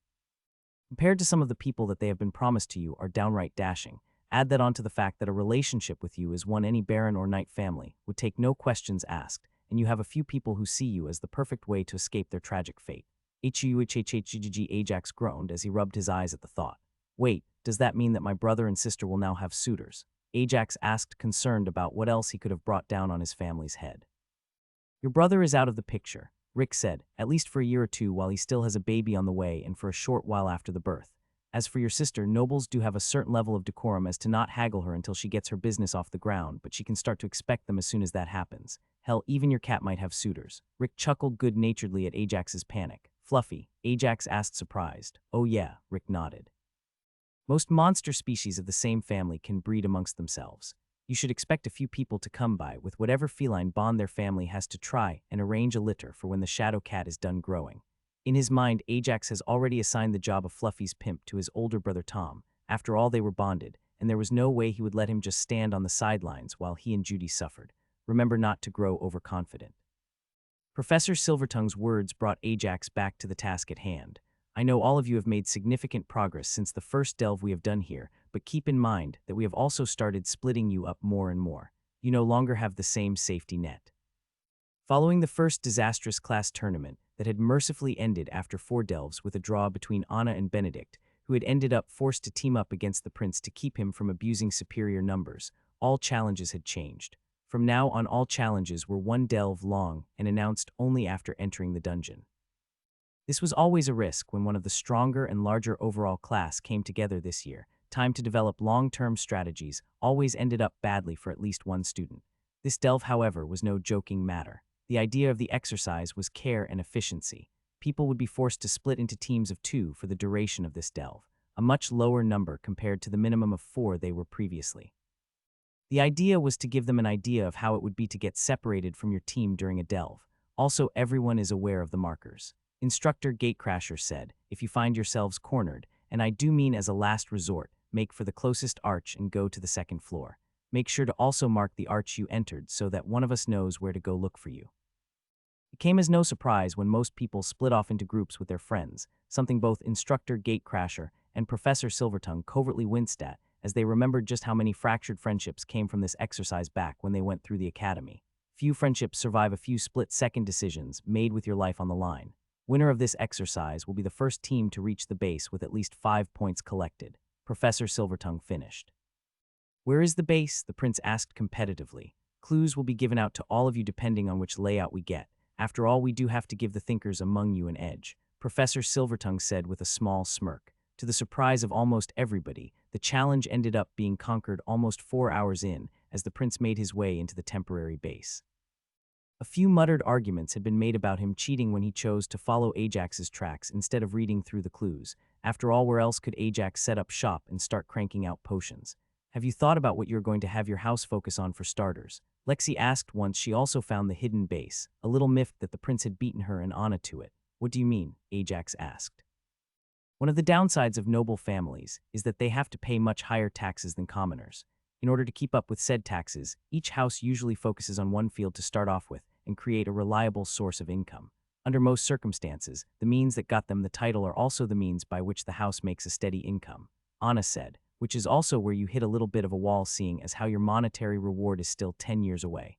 Compared to some of the people that they have been promised to you are downright dashing. Add that onto the fact that a relationship with you is one any baron or knight family would take no questions asked, and you have a few people who see you as the perfect way to escape their tragic fate. Ajax groaned as he rubbed his eyes at the thought. Wait, does that mean that my brother and sister will now have suitors? Ajax asked, concerned about what else he could have brought down on his family's head. Your brother is out of the picture, Rick said, at least for a year or two while he still has a baby on the way and for a short while after the birth. As for your sister, nobles do have a certain level of decorum as to not haggle her until she gets her business off the ground, but she can start to expect them as soon as that happens. Hell, even your cat might have suitors. Rick chuckled good-naturedly at Ajax's panic. Fluffy, Ajax asked surprised. Oh yeah, Rick nodded. Most monster species of the same family can breed amongst themselves. You should expect a few people to come by with whatever feline bond their family has to try and arrange a litter for when the shadow cat is done growing. In his mind, Ajax has already assigned the job of Fluffy's pimp to his older brother Tom. After all, they were bonded, and there was no way he would let him just stand on the sidelines while he and Judy suffered. Remember not to grow overconfident. Professor Silvertongue's words brought Ajax back to the task at hand. I know all of you have made significant progress since the first delve we have done here, but keep in mind that we have also started splitting you up more and more. You no longer have the same safety net. Following the first disastrous class tournament that had mercifully ended after 4 delves with a draw between Anna and Benedict, who had ended up forced to team up against the prince to keep him from abusing superior numbers, all challenges had changed. From now on, all challenges were 1 delve long and announced only after entering the dungeon. This was always a risk when one of the stronger and larger overall class came together this year. Time to develop long-term strategies always ended up badly for at least one student. This delve, however, was no joking matter. The idea of the exercise was care and efficiency. People would be forced to split into teams of 2 for the duration of this delve, a much lower number compared to the minimum of 4 they were previously. The idea was to give them an idea of how it would be to get separated from your team during a delve. Also, everyone is aware of the markers. Instructor Gatecrasher said, if you find yourselves cornered, and I do mean as a last resort, make for the closest arch and go to the 2nd floor. Make sure to also mark the arch you entered so that one of us knows where to go look for you. It came as no surprise when most people split off into groups with their friends, something both Instructor Gatecrasher and Professor Silvertongue covertly winced at as they remembered just how many fractured friendships came from this exercise back when they went through the academy. Few friendships survive a few split-second decisions made with your life on the line. Winner of this exercise will be the first team to reach the base with at least 5 points collected. Professor Silvertongue finished. Where is the base? The prince asked competitively. Clues will be given out to all of you depending on which layout we get. After all, we do have to give the thinkers among you an edge, Professor Silvertongue said with a small smirk. To the surprise of almost everybody, the challenge ended up being conquered almost 4 hours in as the prince made his way into the temporary base. A few muttered arguments had been made about him cheating when he chose to follow Ajax's tracks instead of reading through the clues. After all, where else could Ajax set up shop and start cranking out potions? Have you thought about what you're going to have your house focus on for starters? Lexi asked once she also found the hidden base, a little miffed that the prince had beaten her and Anna to it. What do you mean? Ajax asked. One of the downsides of noble families is that they have to pay much higher taxes than commoners. In order to keep up with said taxes, each house usually focuses on one field to start off with and create a reliable source of income. Under most circumstances, the means that got them the title are also the means by which the house makes a steady income, Anna said, which is also where you hit a little bit of a wall seeing as how your monetary reward is still 10 years away.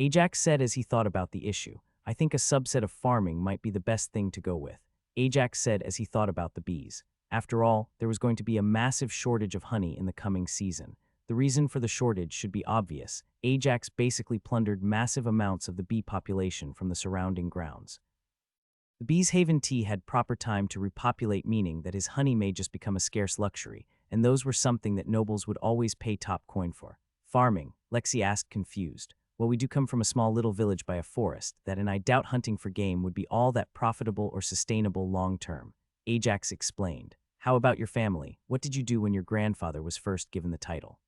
Ajax said as he thought about the issue, I think a subset of farming might be the best thing to go with. Ajax said as he thought about the bees. After all, there was going to be a massive shortage of honey in the coming season. The reason for the shortage should be obvious. Ajax basically plundered massive amounts of the bee population from the surrounding grounds. The bee's haven tea had proper time to repopulate, meaning that his honey may just become a scarce luxury, and those were something that nobles would always pay top coin for. Farming, Lexi asked confused. Well, we do come from a small little village by a forest, and I doubt hunting for game would be all that profitable or sustainable long term. Ajax explained. How about your family? What did you do when your grandfather was first given the title?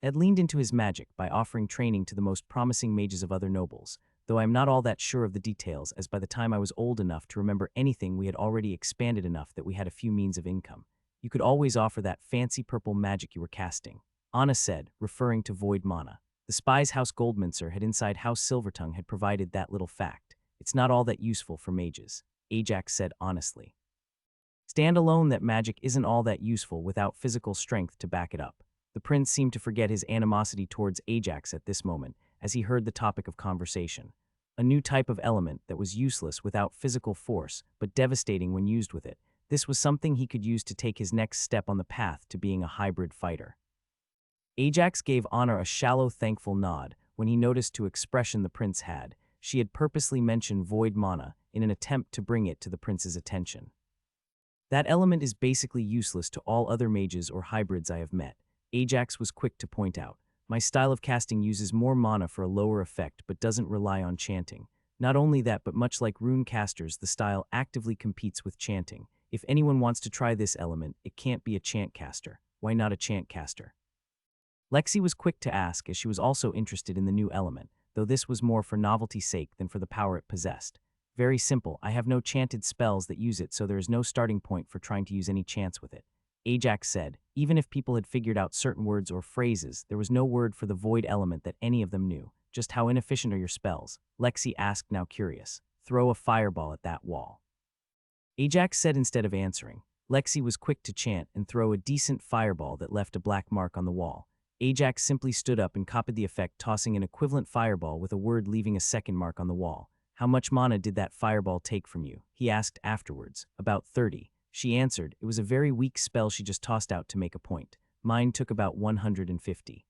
Ed leaned into his magic by offering training to the most promising mages of other nobles, though I am not all that sure of the details, as by the time I was old enough to remember anything we had already expanded enough that we had a few means of income. You could always offer that fancy purple magic you were casting. Anna said, referring to void mana. The spies House Goldminster had inside House Silvertongue had provided that little fact. It's not all that useful for mages, Ajax said honestly. Stand alone that magic isn't all that useful without physical strength to back it up. The prince seemed to forget his animosity towards Ajax at this moment as he heard the topic of conversation. A new type of element that was useless without physical force, but devastating when used with it. This was something he could use to take his next step on the path to being a hybrid fighter. Ajax gave Honor a shallow, thankful nod when he noticed the expression the prince had. She had purposely mentioned void mana in an attempt to bring it to the prince's attention. That element is basically useless to all other mages or hybrids I have met, Ajax was quick to point out. My style of casting uses more mana for a lower effect but doesn't rely on chanting. Not only that, but much like rune casters, the style actively competes with chanting. If anyone wants to try this element, it can't be a chant caster. Why not a chant caster? Lexi was quick to ask, as she was also interested in the new element, though this was more for novelty's sake than for the power it possessed. Very simple, I have no chanted spells that use it, so there is no starting point for trying to use any chants with it. Ajax said, even if people had figured out certain words or phrases, there was no word for the void element that any of them knew. Just how inefficient are your spells? Lexi asked, now curious. Throw a fireball at that wall. Ajax said instead of answering. Lexi was quick to chant and throw a decent fireball that left a black mark on the wall. Ajax simply stood up and copied the effect, tossing an equivalent fireball with a word leaving a second mark on the wall. How much mana did that fireball take from you? He asked afterwards. About 30. She answered, it was a very weak spell she just tossed out to make a point. Mine took about 150.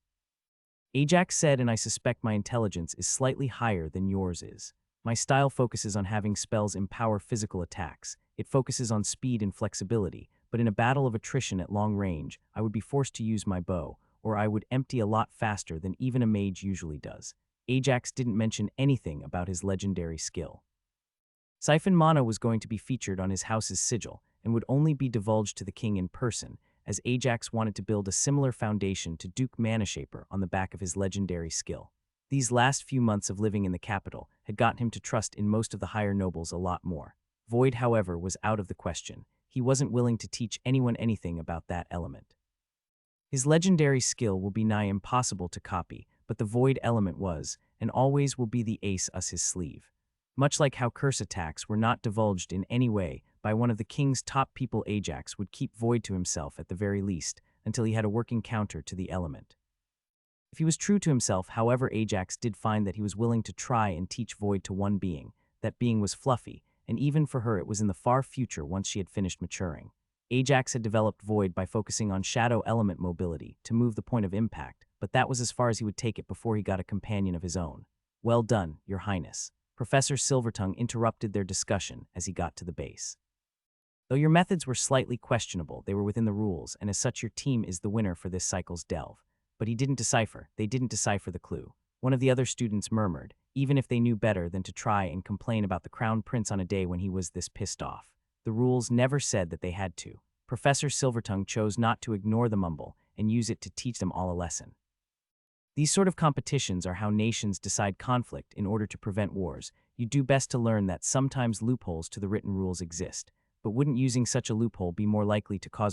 Ajax said, and I suspect my intelligence is slightly higher than yours is. My style focuses on having spells empower physical attacks. It focuses on speed and flexibility, but in a battle of attrition at long range, I would be forced to use my bow, or I would empty a lot faster than even a mage usually does. Ajax didn't mention anything about his legendary skill. Siphon mana was going to be featured on his house's sigil, and would only be divulged to the king in person, as Ajax wanted to build a similar foundation to Duke Manashaper on the back of his legendary skill. These last few months of living in the capital had gotten him to trust in most of the higher nobles a lot more. Void, however, was out of the question. He wasn't willing to teach anyone anything about that element. His legendary skill will be nigh impossible to copy, but the void element was, and always will be the ace up his sleeve. Much like how curse attacks were not divulged in any way by one of the king's top people, Ajax would keep void to himself at the very least until he had a working counter to the element. If he was true to himself, however, Ajax did find that he was willing to try and teach void to one being. That being was Fluffy, and even for her it was in the far future once she had finished maturing. Ajax had developed void by focusing on shadow element mobility to move the point of impact, but that was as far as he would take it before he got a companion of his own. Well done, Your Highness. Professor Silvertongue interrupted their discussion as he got to the base. Though your methods were slightly questionable, they were within the rules, and as such your team is the winner for this cycle's delve. But they didn't decipher the clue. One of the other students murmured, even if they knew better than to try and complain about the crown prince on a day when he was this pissed off. The rules never said that they had to. Professor Silvertongue chose not to ignore the mumble and use it to teach them all a lesson. These sort of competitions are how nations decide conflict in order to prevent wars. You do best to learn that sometimes loopholes to the written rules exist, but wouldn't using such a loophole be more likely to cause a